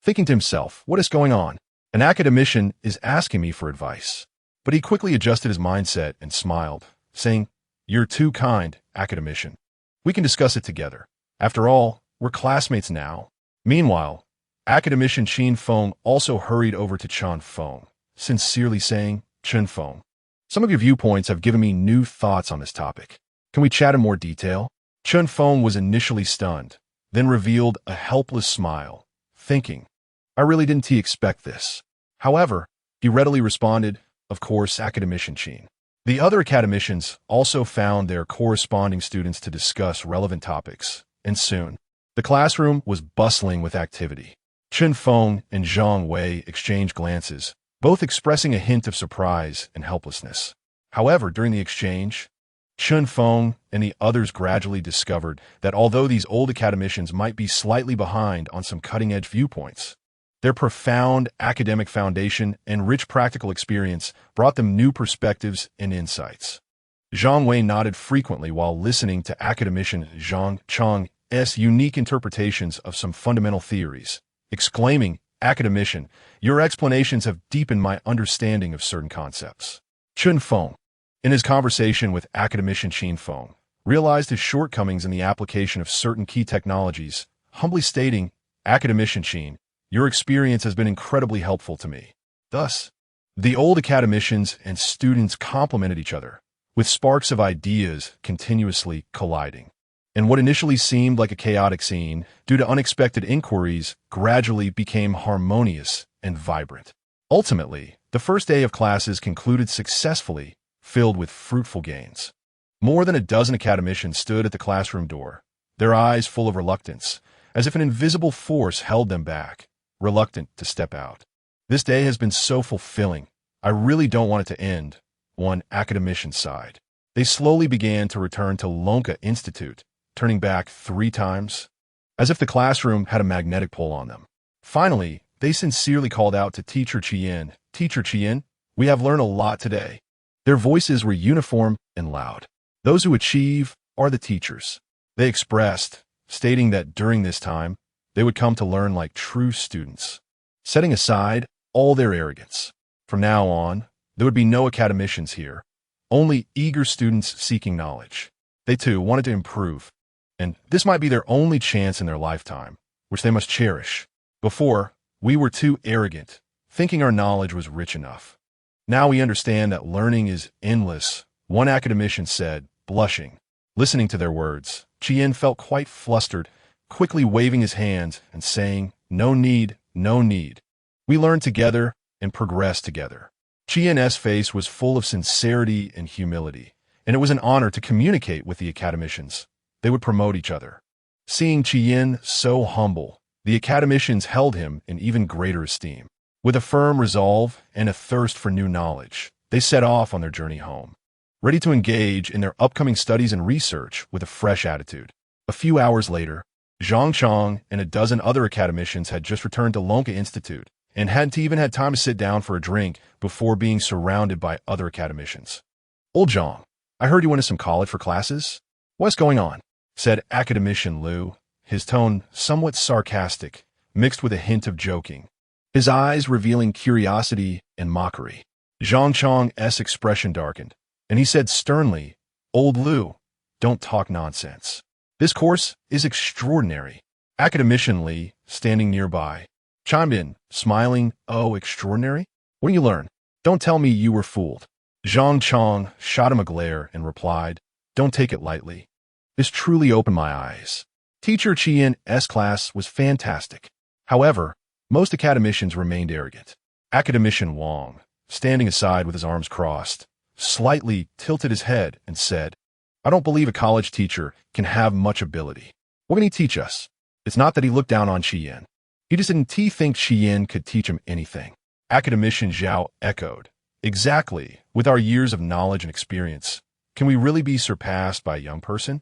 Thinking to himself, what is going on? An academician is asking me for advice. But he quickly adjusted his mindset and smiled, saying, "You're too kind, academician. We can discuss it together. After all, we're classmates now." Meanwhile, academician Qin Feng also hurried over to Chun Feng, sincerely saying, "Chun Feng, some of your viewpoints have given me new thoughts on this topic. Can we chat in more detail?" Chun Feng was initially stunned, then revealed a helpless smile, thinking, "I really didn't expect this." However, he readily responded, "Of course, academician Qin." The other academicians also found their corresponding students to discuss relevant topics, and soon, the classroom was bustling with activity. Chun Feng and Zhang Wei exchanged glances, both expressing a hint of surprise and helplessness. However, during the exchange, Chun Feng and the others gradually discovered that although these old academicians might be slightly behind on some cutting-edge viewpoints, their profound academic foundation and rich practical experience brought them new perspectives and insights. Zhang Wei nodded frequently while listening to academician Zhang Chong's unique interpretations of some fundamental theories, exclaiming, "Academician, your explanations have deepened my understanding of certain concepts." Chun Feng, in his conversation with academician Qin Feng, realized his shortcomings in the application of certain key technologies, humbly stating, "Academician Qin, your experience has been incredibly helpful to me." Thus, the old academicians and students complemented each other, with sparks of ideas continuously colliding. And what initially seemed like a chaotic scene, due to unexpected inquiries, gradually became harmonious and vibrant. Ultimately, the first day of classes concluded successfully, filled with fruitful gains. More than a dozen academicians stood at the classroom door, their eyes full of reluctance, as if an invisible force held them back, reluctant to step out. "This day has been so fulfilling. I really don't want it to end," one academician sighed. They slowly began to return to Lonka Institute, turning back 3 times, as if the classroom had a magnetic pull on them. Finally, they sincerely called out to Teacher Chien, "Teacher Chien, we have learned a lot today." Their voices were uniform and loud. "Those who achieve are the teachers," they expressed, stating that during this time, they would come to learn like true students, setting aside all their arrogance. From now on, there would be no academicians here, only eager students seeking knowledge. They too wanted to improve, and this might be their only chance in their lifetime, which they must cherish. Before, we were too arrogant, thinking our knowledge was rich enough. Now we understand that learning is endless, one academician said, blushing. Listening to their words, Chien felt quite flustered, quickly waving his hands and saying, "No need, no need. We learn together and progress together." Chien's face was full of sincerity and humility, and it was an honor to communicate with the academicians. They would promote each other. Seeing Chien so humble, the academicians held him in even greater esteem. With a firm resolve and a thirst for new knowledge, they set off on their journey home, ready to engage in their upcoming studies and research with a fresh attitude. A few hours later, Zhang Chong and a dozen other academicians had just returned to Lonka Institute and hadn't even had time to sit down for a drink before being surrounded by other academicians. "Old Zhang, I heard you went to some college for classes? What's going on?" said academician Liu, his tone somewhat sarcastic, mixed with a hint of joking, his eyes revealing curiosity and mockery. Zhang Chong's expression darkened, and he said sternly, "Old Liu, don't talk nonsense. This course is extraordinary." Academician Li, standing nearby, chimed in, smiling, "Oh, extraordinary? What do you learn? Don't tell me you were fooled." Zhang Chong shot him a glare and replied, Don't take it lightly. This truly opened my eyes. Teacher Qian's class was fantastic. However, most academicians remained arrogant. Academician Wang, standing aside with his arms crossed, slightly tilted his head and said, I don't believe a college teacher can have much ability. What can he teach us? It's not that he looked down on Qian. He just didn't think Qian could teach him anything. Academician Zhao echoed, exactly, with our years of knowledge and experience, can we really be surpassed by a young person?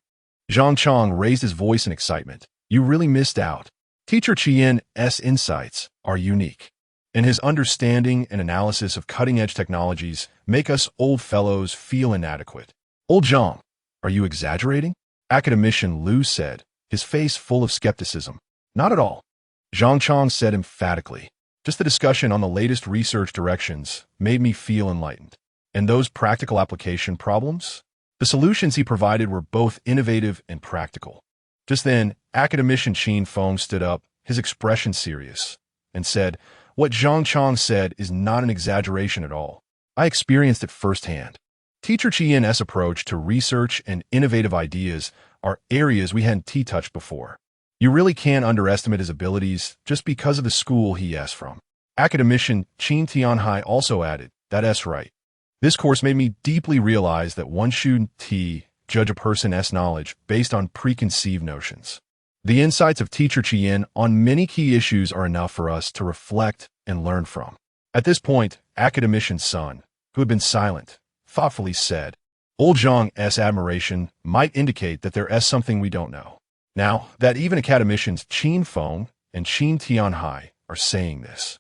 Zhang Chong raised his voice in excitement. You really missed out. Teacher Qian's insights are unique, and his understanding and analysis of cutting-edge technologies make us old fellows feel inadequate. Old Zhang, are you exaggerating? Academician Liu said, his face full of skepticism. Not at all. Zhang Chong said emphatically. Just the discussion on the latest research directions made me feel enlightened. And those practical application problems? The solutions he provided were both innovative and practical. Just then, Academician Qin Feng stood up, his expression serious, and said, what Zhang Chong said is not an exaggeration at all. I experienced it firsthand. Teacher Qian's approach to research and innovative ideas are areas we hadn't touched before. You really can't underestimate his abilities just because of the school he's from. Academician Qin Tianhai also added, that's right. This course made me deeply realize that one shouldn't judge a person's knowledge based on preconceived notions. The insights of Teacher Qian on many key issues are enough for us to reflect and learn from. At this point, Academician Sun, who had been silent, thoughtfully said, Old Zhang's admiration might indicate that there is something we don't know. Now that even academicians Qin Feng and Qin Tianhai are saying this,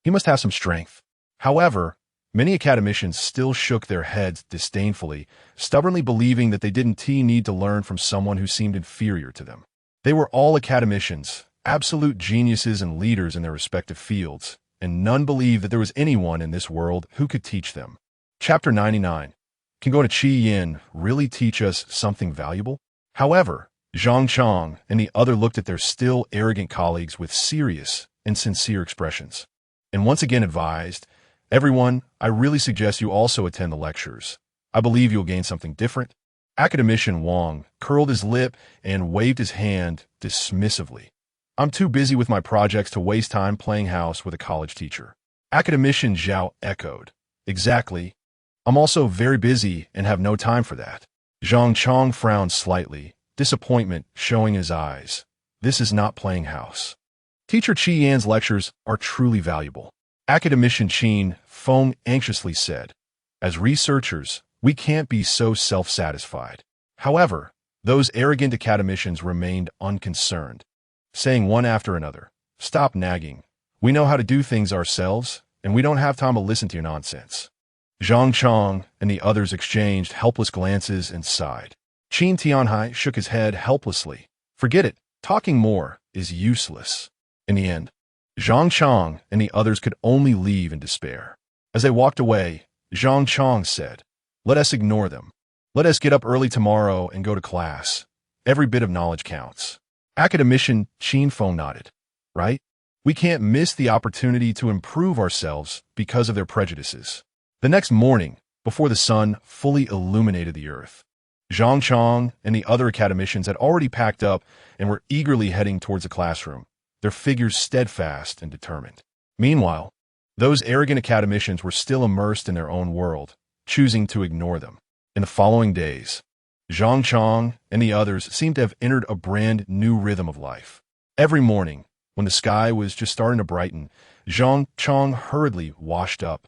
he must have some strength. However, many academicians still shook their heads disdainfully, stubbornly believing that they didn't need to learn from someone who seemed inferior to them. They were all academicians, absolute geniuses and leaders in their respective fields, and none believed that there was anyone in this world who could teach them. Chapter 99. Can going to Qian really teach us something valuable? However, Zhang Chong and the other looked at their still arrogant colleagues with serious and sincere expressions, and once again advised, everyone, I really suggest you also attend the lectures. I believe you'll gain something different. Academician Wang curled his lip and waved his hand dismissively. I'm too busy with my projects to waste time playing house with a college teacher. Academician Zhao echoed. Exactly. I'm also very busy and have no time for that. Zhang Chong frowned slightly, disappointment showing his eyes. This is not playing house. Teacher Qian's lectures are truly valuable. Academician Qin Feng anxiously said, as researchers, we can't be so self-satisfied. However, those arrogant academicians remained unconcerned, saying one after another, stop nagging. We know how to do things ourselves, and we don't have time to listen to your nonsense. Zhang Chong and the others exchanged helpless glances and sighed. Qin Tianhai shook his head helplessly. Forget it, talking more is useless. In the end, Zhang Chong and the others could only leave in despair. As they walked away, Zhang Chong said, let us ignore them. Let us get up early tomorrow and go to class. Every bit of knowledge counts. Academician Qin Feng nodded. Right? We can't miss the opportunity to improve ourselves because of their prejudices. The next morning, before the sun fully illuminated the earth, Zhang Chong and the other academicians had already packed up and were eagerly heading towards the classroom, their figures steadfast and determined. Meanwhile, those arrogant academicians were still immersed in their own world, choosing to ignore them. In the following days, Zhang Chong and the others seemed to have entered a brand new rhythm of life. Every morning, when the sky was just starting to brighten, Zhang Chong hurriedly washed up,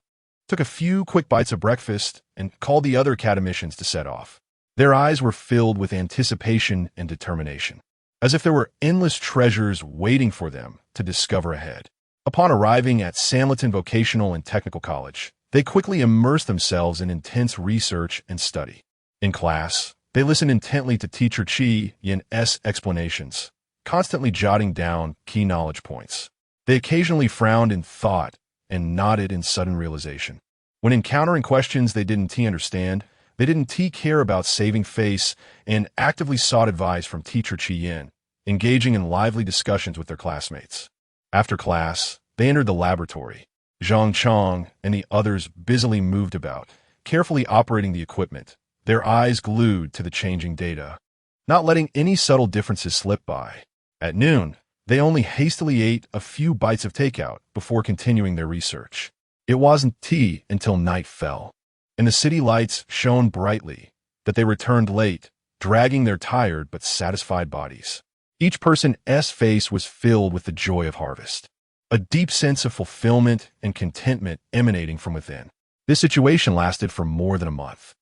took a few quick bites of breakfast, and called the other academicians to set off. Their eyes were filled with anticipation and determination, as if there were endless treasures waiting for them to discover ahead. Upon arriving at Sanliton Vocational and Technical College, they quickly immersed themselves in intense research and study. In class, they listened intently to Teacher Qian's explanations, constantly jotting down key knowledge points. They occasionally frowned in thought and nodded in sudden realization. When encountering questions they didn't understand, they didn't care about saving face and actively sought advice from Teacher Qian, engaging in lively discussions with their classmates. After class, they entered the laboratory. Zhang Chong and the others busily moved about, carefully operating the equipment, their eyes glued to the changing data, not letting any subtle differences slip by. At noon, they only hastily ate a few bites of takeout before continuing their research. It wasn't tea until night fell, and the city lights shone brightly that they returned late, dragging their tired but satisfied bodies. Each person's face was filled with the joy of harvest, a deep sense of fulfillment and contentment emanating from within. This situation lasted for more than a month.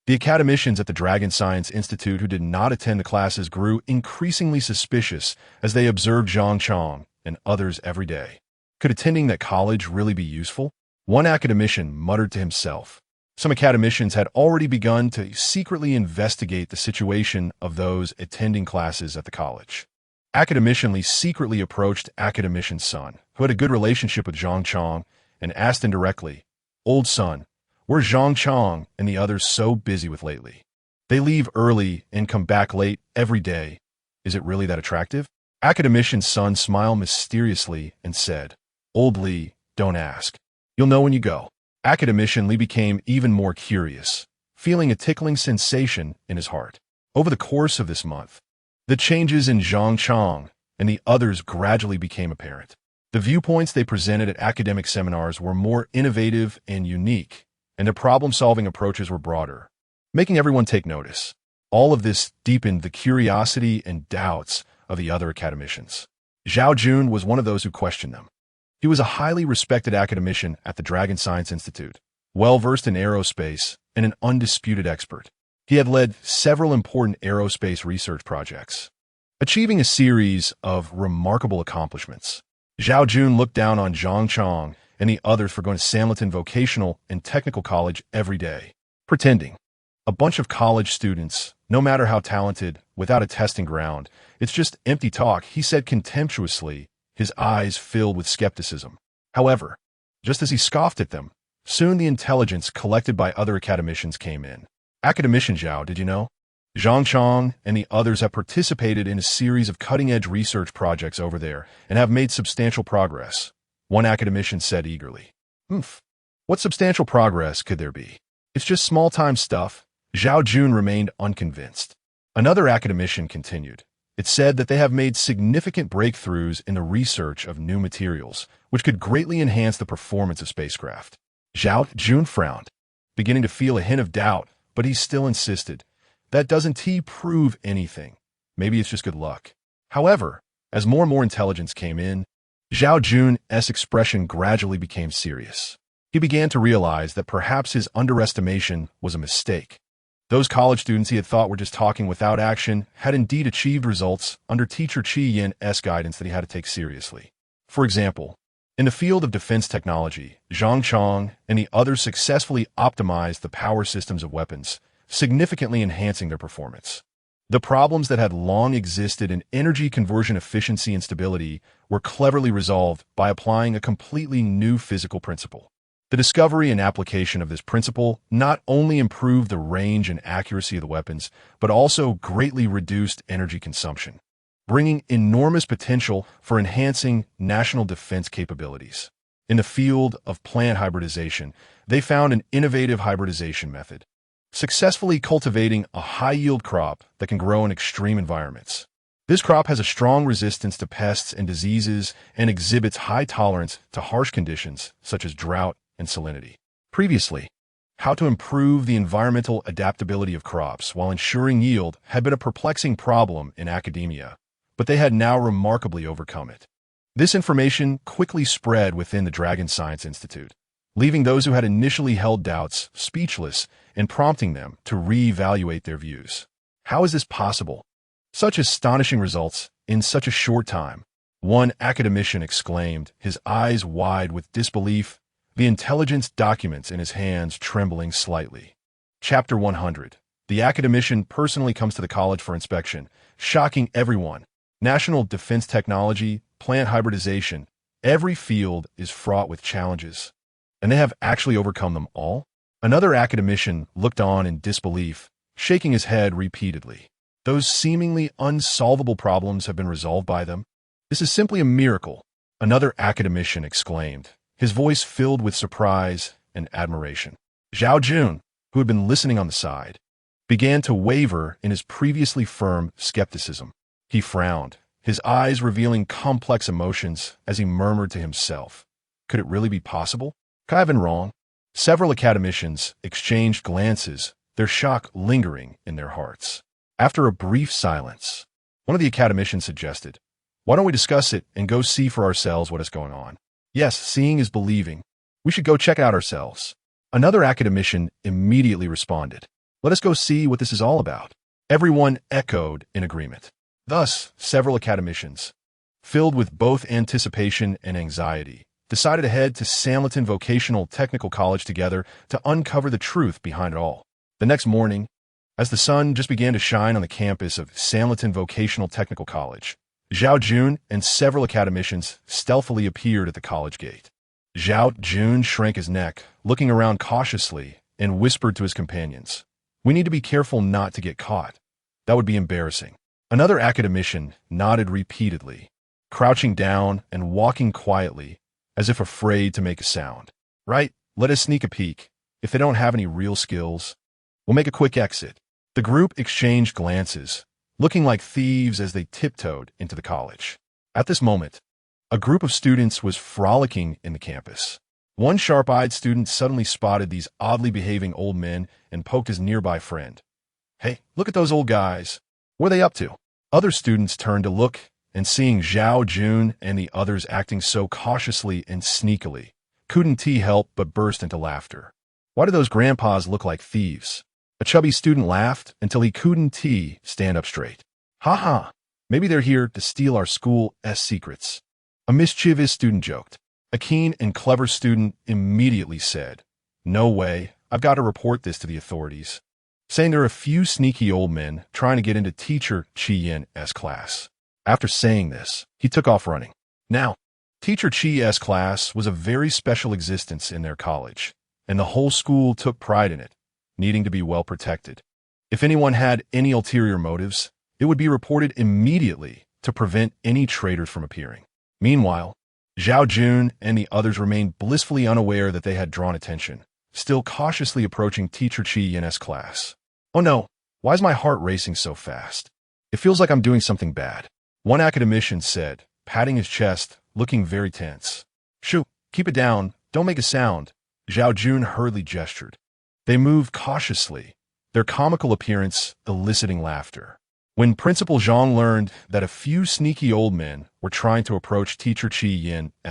The academicians at the Dragon Science Institute who did not attend the classes grew increasingly suspicious as they observed Zhang Chang and others every day. Could attending that college really be useful? One academician muttered to himself. Some academicians had already begun to secretly investigate the situation of those attending classes at the college. Academician Li secretly approached Academician Sun, who had a good relationship with Zhang Chang, and asked indirectly, "Old Sun, where's Zhang Chang and the others so busy with lately? They leave early and come back late every day. Is it really that attractive?" Academician Sun smiled mysteriously and said, "Old Li, don't ask. You'll know when you go." Academician Li became even more curious, feeling a tickling sensation in his heart. Over the course of this month, the changes in Zhang Chang and the others gradually became apparent. The viewpoints they presented at academic seminars were more innovative and unique, and their problem-solving approaches were broader, making everyone take notice. All of this deepened the curiosity and doubts of the other academicians. Zhao Jun was one of those who questioned them. He was a highly respected academician at the Dragon Science Institute, well-versed in aerospace and an undisputed expert. He had led several important aerospace research projects, achieving a series of remarkable accomplishments. Zhao Jun looked down on Zhang Chang and the others for going to Sanlitan Vocational and Technical College every day, pretending. A bunch of college students, no matter how talented, without a testing ground, it's just empty talk, he said contemptuously, his eyes filled with skepticism. However, just as he scoffed at them, soon the intelligence collected by other academicians came in. "Academician Zhao, did you know? Zhang Chang and the others have participated in a series of cutting-edge research projects over there and have made substantial progress," one academician said eagerly. What substantial progress could there be? It's just small-time stuff." Zhao Jun remained unconvinced. Another academician continued. It said that they have made significant breakthroughs in the research of new materials, which could greatly enhance the performance of spacecraft. Zhao Jun frowned, beginning to feel a hint of doubt, but he still insisted. "That doesn't prove anything. Maybe it's just good luck." However, as more and more intelligence came in, Zhao Jun's expression gradually became serious. He began to realize that perhaps his underestimation was a mistake. Those college students he had thought were just talking without action had indeed achieved results under teacher Qi Yin's guidance that he had to take seriously. For example, in the field of defense technology, Zhang Chang and the others successfully optimized the power systems of weapons, significantly enhancing their performance. The problems that had long existed in energy conversion efficiency and stability were cleverly resolved by applying a completely new physical principle. The discovery and application of this principle not only improved the range and accuracy of the weapons, but also greatly reduced energy consumption, bringing enormous potential for enhancing national defense capabilities. In the field of plant hybridization, they found an innovative hybridization method, successfully cultivating a high-yield crop that can grow in extreme environments. This crop has a strong resistance to pests and diseases and exhibits high tolerance to harsh conditions such as drought and salinity. Previously, how to improve the environmental adaptability of crops while ensuring yield had been a perplexing problem in academia, but they had now remarkably overcome it. This information quickly spread within the Dragon Science Institute, leaving those who had initially held doubts speechless and prompting them to reevaluate their views. How is this possible? Such astonishing results in such a short time, one academician exclaimed, his eyes wide with disbelief, the intelligence documents in his hands trembling slightly. Chapter 100. The academician personally comes to the college for inspection, shocking everyone. National defense technology, plant hybridization, every field is fraught with challenges, and they have actually overcome them all? Another academician looked on in disbelief, shaking his head repeatedly. Those seemingly unsolvable problems have been resolved by them? This is simply a miracle, another academician exclaimed, his voice filled with surprise and admiration. Zhao Jun, who had been listening on the side, began to waver in his previously firm skepticism. He frowned, his eyes revealing complex emotions as he murmured to himself, "Could it really be possible? Could I have been wrong?" Several academicians exchanged glances, their shock lingering in their hearts. After a brief silence, one of the academicians suggested, "Why don't we discuss it and go see for ourselves what is going on?" "Yes, seeing is believing. We should go check it out ourselves." Another academician immediately responded, "Let us go see what this is all about." Everyone echoed in agreement. Thus, several academicians, filled with both anticipation and anxiety, decided to head to Sanliton Vocational Technical College together to uncover the truth behind it all. The next morning, as the sun just began to shine on the campus of Sanliton Vocational Technical College, Zhao Jun and several academicians stealthily appeared at the college gate. Zhao Jun shrank his neck, looking around cautiously, and whispered to his companions, "We need to be careful not to get caught. That would be embarrassing." Another academician nodded repeatedly, crouching down and walking quietly, as if afraid to make a sound. "Right, let us sneak a peek. If they don't have any real skills, we'll make a quick exit." The group exchanged glances, looking like thieves as they tiptoed into the college. At this moment, a group of students was frolicking in the campus. One sharp-eyed student suddenly spotted these oddly behaving old men and poked his nearby friend. "Hey, look at those old guys. What are they up to?" Other students turned to look, and seeing Zhao Jun and the others acting so cautiously and sneakily, couldn't help but burst into laughter. "Why do those grandpas look like thieves?" A chubby student laughed until he couldn't stand up straight. "Ha ha, maybe they're here to steal our school's secrets." A mischievous student joked. A keen and clever student immediately said, "No way, I've got to report this to the authorities," saying there are a few sneaky old men trying to get into Teacher Chi Yin's class. After saying this, he took off running. Now, Teacher Chi's class was a very special existence in their college, and the whole school took pride in it, needing to be well protected. If anyone had any ulterior motives, it would be reported immediately to prevent any traitors from appearing. Meanwhile, Zhao Jun and the others remained blissfully unaware that they had drawn attention, still cautiously approaching Teacher Chi Yin's class. "Oh no, why is my heart racing so fast? It feels like I'm doing something bad," one academician said, patting his chest, looking very tense. "Shoo, keep it down, don't make a sound," Zhao Jun hurriedly gestured. They moved cautiously, their comical appearance eliciting laughter. When Principal Zhang learned that a few sneaky old men were trying to approach Teacher Chi Yin's